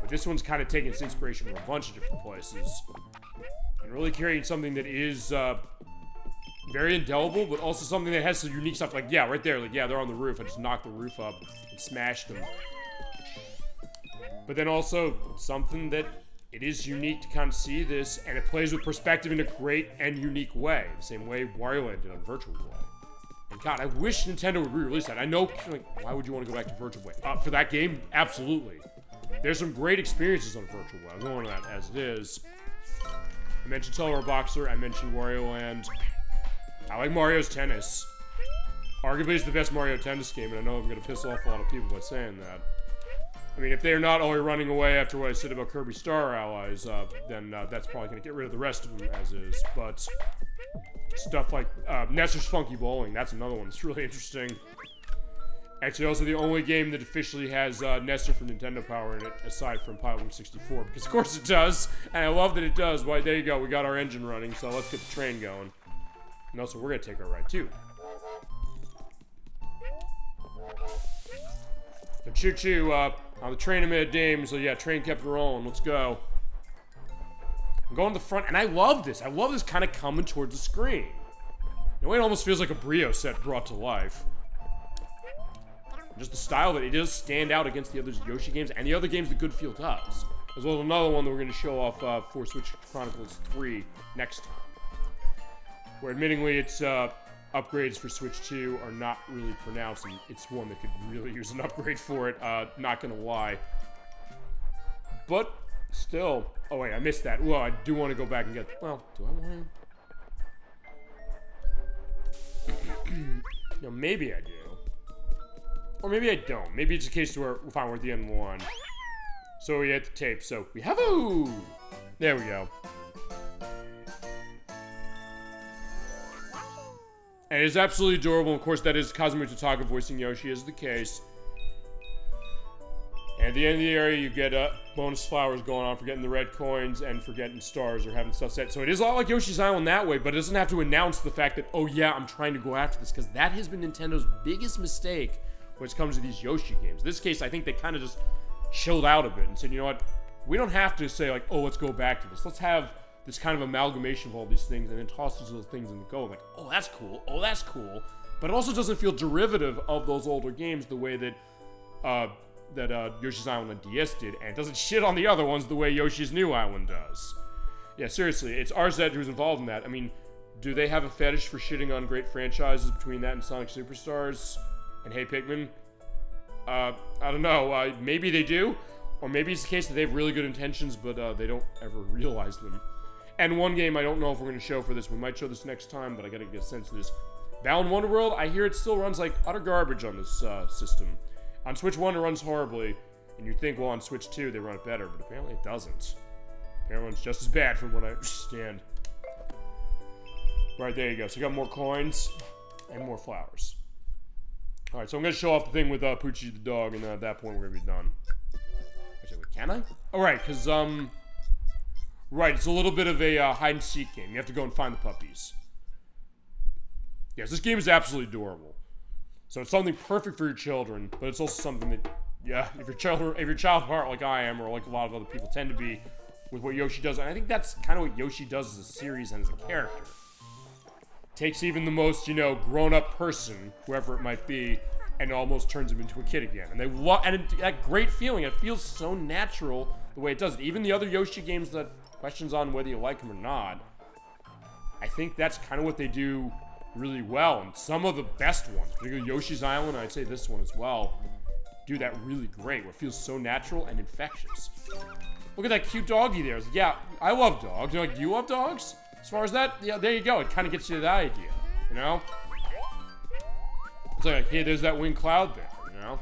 Speaker 1: But this one's kind of taking its inspiration from a bunch of different places. And really creating something that is very indelible, but also something that has some unique stuff. Like, yeah, right there. Like, yeah, they're on the roof. I just knocked the roof up and smashed them. But then also something that it is unique to kind of see this, and it plays with perspective in a great and unique way. The same way Wario Land did on Virtual Boy. And God, I wish Nintendo would re-release that. I know, like, why would you want to go back to Virtual Boy? For that game, absolutely. There's some great experiences on Virtual Boy. I'm going on that as it is. I mentioned Teleroll Boxer. I mentioned Wario Land. I like Mario's Tennis. Arguably, it's the best Mario Tennis game, and I know I'm going to piss off a lot of people by saying that. I mean, if they're not already running away after what I said about Kirby Star Allies, then that's probably going to get rid of the rest of them as is. But stuff like Nestor's Funky Bowling, that's another one that's really interesting. Actually, also the only game that officially has Nestor from Nintendo Power in it, aside from Pilot Wing 64, because of course it does, and I love that it does. Why, there you go, we got our engine running, so let's get the train going. And also, we're going to take our ride, too. So choo-choo, on the train amid Dame, so yeah, train kept rolling, let's go. I'm going to the front, and I love this. I love this kind of coming towards the screen. In a way, it almost feels like a Brio set brought to life. Just the style that it does stand out against the other Yoshi games, and the other games that Goodfield does. As well as another one that we're going to show off for Switch Chronicles 3 next time. Where admittingly, its upgrades for Switch 2 are not really pronounced, and it's one that could really use an upgrade for it, not gonna lie. But, still... Oh wait, I missed that. Well, I do want to go back and get... Well, do I want to? No, maybe I do. Or maybe I don't. Maybe it's a case where we're at the end of the line. So we hit the tape, so we have a... There we go. And it's absolutely adorable. Of course, that is Kazumi Tataka voicing Yoshi, is the case. And at the end of the area, you get bonus flowers going on for getting the red coins and for getting stars or having stuff set. So it is a lot like Yoshi's Island that way, but it doesn't have to announce the fact that, oh yeah, I'm trying to go after this, because that has been Nintendo's biggest mistake when it comes to these Yoshi games. In this case, I think they kind of just chilled out a bit and said, you know what, we don't have to say like, oh, let's go back to this. Let's have this kind of amalgamation of all these things and then toss these little things in the go. Like, oh, that's cool. Oh, that's cool. But it also doesn't feel derivative of those older games the way that Yoshi's Island on DS did, and it doesn't shit on the other ones the way Yoshi's New Island does. Yeah, seriously, it's RZ who's involved in that. I mean, do they have a fetish for shitting on great franchises between that and Sonic Superstars and Hey Pikmin? I don't know. Maybe they do, or maybe it's the case that they have really good intentions, but they don't ever realize them. And one game I don't know if we're going to show for this. We might show this next time, but I got to get a sense of this. Balan Wonderworld, I hear it still runs like utter garbage on this system. On Switch 1, it runs horribly, and you'd think, well, on Switch 2, they run it better, but apparently it doesn't. Apparently it's just as bad from what I understand. Right, there you go. So you got more coins and more flowers. Alright, so I'm going to show off the thing with Poochie the dog, and then at that point, we're going to be done. Actually, wait, can I? Alright, because, right, it's a little bit of a hide-and-seek game. You have to go and find the puppies. Yes, this game is absolutely adorable. So it's something perfect for your children, but it's also something that, yeah, if your child heart like I am, or like a lot of other people tend to be, with what Yoshi does, and I think that's kind of what Yoshi does as a series and as a character. Takes even the most, you know, grown-up person, whoever it might be, and almost turns him into a kid again. And they love, and that great feeling, it feels so natural the way it does it. Even the other Yoshi games that questions on whether you like them or not, I think that's kind of what they do really well, and some of the best ones, particularly Yoshi's Island, I'd say this one as well, do that really great, where it feels so natural and infectious. Look at that cute doggy there. Yeah, I love dogs. You know, like, do you love dogs? As far as that, yeah, there you go. It kind of gets you that idea, you know? It's like, hey, there's that winged cloud there, you know?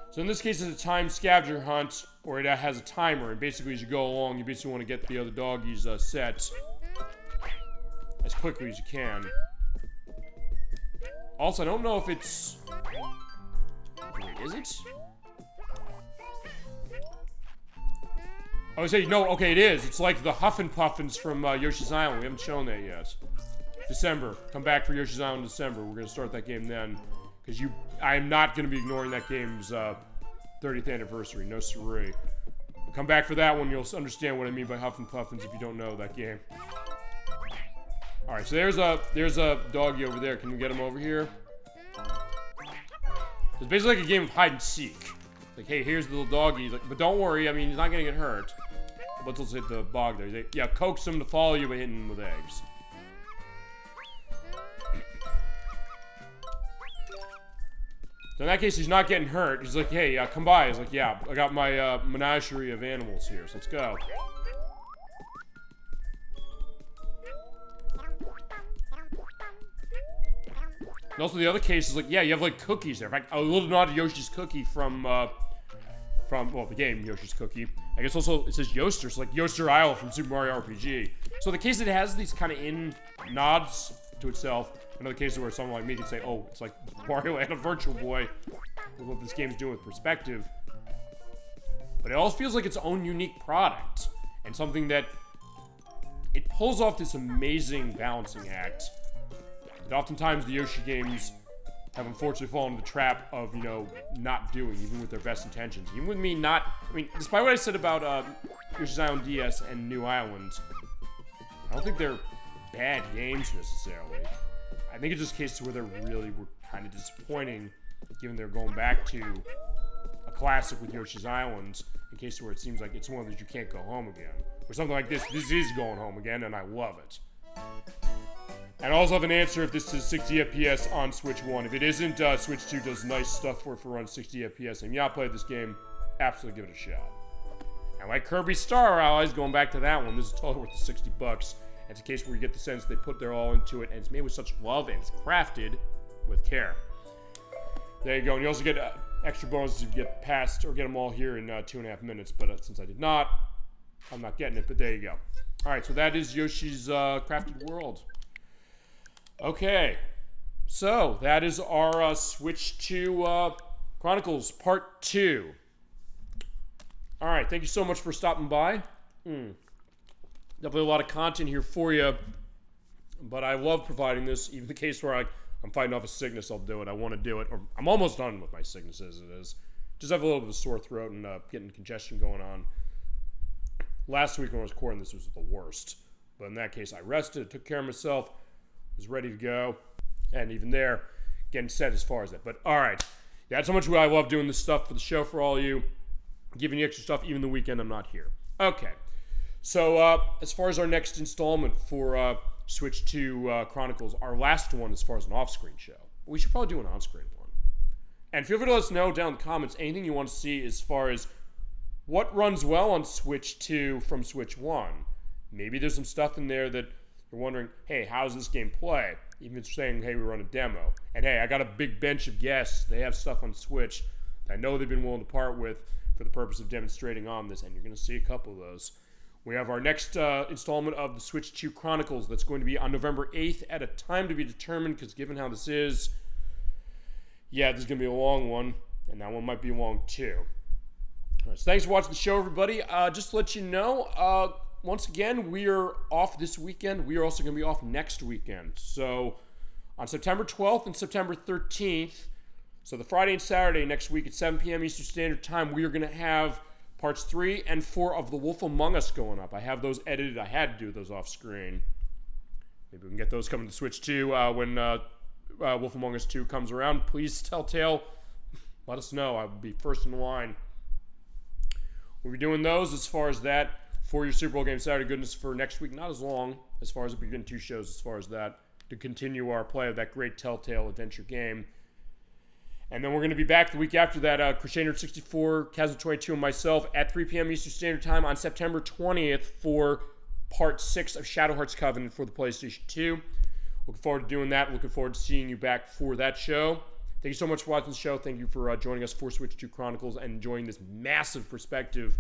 Speaker 1: So in this case, it's a timed scavenger hunt, or it has a timer, and basically as you go along, you basically want to get the other doggies set as quickly as you can. Also, I don't know if it's... Wait, is it? I would say, no, okay, it is. It's like the Huff and Puffins from Yoshi's Island. We haven't shown that yet. December. Come back for Yoshi's Island in December. We're going to start that game then. Because Because I am not going to be ignoring that game's 30th anniversary. No siree. Come back for that one. You'll understand what I mean by Huff and Puffins if you don't know that game. Alright, so there's a doggy over there. Can we get him over here? It's basically like a game of hide and seek. Like, hey, here's the little doggy. Like, but don't worry, I mean, he's not gonna get hurt. But let's hit the bog there. Yeah, coax him to follow you by hitting him with eggs. So in that case, he's not getting hurt. He's like, hey, come by. He's like, yeah, I got my menagerie of animals here, so let's go. And also the other case is like, yeah, you have like cookies there. In fact, a little nod to Yoshi's Cookie from well, the game Yoshi's Cookie. I guess also it says Yoster, so like Yoster Isle from Super Mario RPG. So the case it has these kind of nods to itself. Another case where someone like me can say, oh, it's like Mario and a Virtual Boy with what this game's doing with perspective. But it also feels like its own unique product and something that it pulls off this amazing balancing act. And oftentimes the Yoshi games have unfortunately fallen into the trap of, you know, not doing, even with their best intentions. Even with me not, I mean, despite what I said about Yoshi's Island DS and New Islands, I don't think they're bad games necessarily. I think it's just a case where they really were kind of disappointing, given they're going back to a classic with Yoshi's Islands, in case where it seems like it's one of those you can't go home again. Or something like this is going home again, and I love it. And I also have an answer if this is 60 FPS on Switch 1. If it isn't, Switch 2 does nice stuff for it for run 60 FPS. And yeah, I played this game, absolutely give it a shot. And like Kirby Star Allies, going back to that one, this is totally worth the $60. It's a case where you get the sense they put their all into it, and it's made with such love, and it's crafted with care. There you go, and you also get extra bonuses if you get past, or get them all here in 2.5 minutes, but since I did not, I'm not getting it, but there you go. Alright, so that is Yoshi's Crafted World. Okay, so that is our Switch to Chronicles Part 2. Alright, thank you so much for stopping by. Definitely a lot of content here for you, but I love providing this. Even the case where I'm fighting off a sickness, I'll do it. I want to do it, or I'm almost done with my sickness as it is. Just have a little bit of a sore throat and getting congestion going on. Last week when I was recording, this was the worst. But in that case, I rested, took care of myself, was ready to go, and even there, getting set as far as that. But all right, yeah, that's how much I love doing this stuff for the show for all of you, giving you extra stuff even the weekend I'm not here. Okay. So, as far as our next installment for Switch 2 Chronicles, our last one as far as an off-screen show. We should probably do an on-screen one. And feel free to let us know down in the comments anything you want to see as far as what runs well on Switch 2 from Switch 1. Maybe there's some stuff in there that you're wondering, hey, how does this game play? Even saying, hey, we run a demo. And hey, I got a big bench of guests. They have stuff on Switch that I know they've been willing to part with for the purpose of demonstrating on this, and you're going to see a couple of those. We have our next installment of the Switch 2 Chronicles that's going to be on November 8th at a time to be determined, because given how this is, yeah, this is going to be a long one, and that one might be long too. All right, so thanks for watching the show, everybody. Just to let you know, once again, we are off this weekend. We are also going to be off next weekend. So on September 12th and September 13th, so the Friday and Saturday next week at 7 p.m. Eastern Standard Time, we are going to have Parts 3 and 4 of The Wolf Among Us going up. I have those edited. I had to do those off screen. Maybe we can get those coming to Switch 2 when Wolf Among Us 2 comes around. Please, Telltale, let us know. I will be first in line. We'll be doing those as far as that for your Super Bowl Game Saturday goodness for next week. Not as long as far as we'll be doing 2 shows as far as that to continue our play of that great Telltale adventure game. And then we're going to be back the week after that, Crusader 64, Chasm 22, and myself at 3 p.m. Eastern Standard Time on September 20th for Part 6 of Shadow Hearts Covenant for the PlayStation 2. Looking forward to doing that. Looking forward to seeing you back for that show. Thank you so much for watching the show. Thank you for joining us for Switch 2 Chronicles and enjoying this massive perspective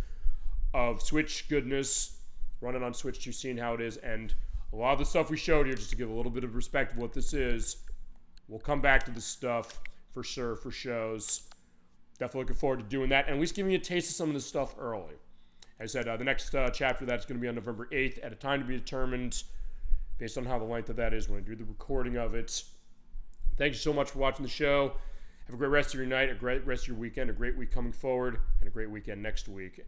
Speaker 1: of Switch goodness, running on Switch 2, seeing how it is, and a lot of the stuff we showed here, just to give a little bit of respect of what this is. We'll come back to this stuff for sure, for shows. Definitely looking forward to doing that, and at least giving you a taste of some of this stuff early. As I said, the next chapter of that is going to be on November 8th at a time to be determined based on how the length of that is when I do the recording of it. Thank you so much for watching the show. Have a great rest of your night, a great rest of your weekend, a great week coming forward, and a great weekend next week.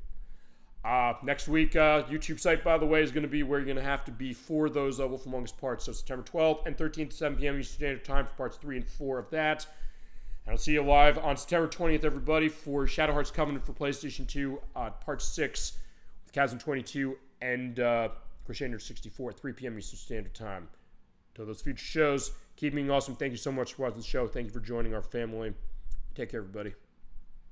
Speaker 1: Next week, YouTube site, by the way, is going to be where you're going to have to be for those Wolf Among Us parts. So September 12th and 13th at 7 p.m. Eastern Standard Time for parts 3 and 4 of that. And I'll see you live on September 20th, everybody, for Shadow Hearts Covenant for PlayStation 2, part 6 with Chasm 22 and Crusader 64 at 3 p.m. Eastern Standard Time. Until those future shows, keep being awesome. Thank you so much for watching the show. Thank you for joining our family. Take care, everybody.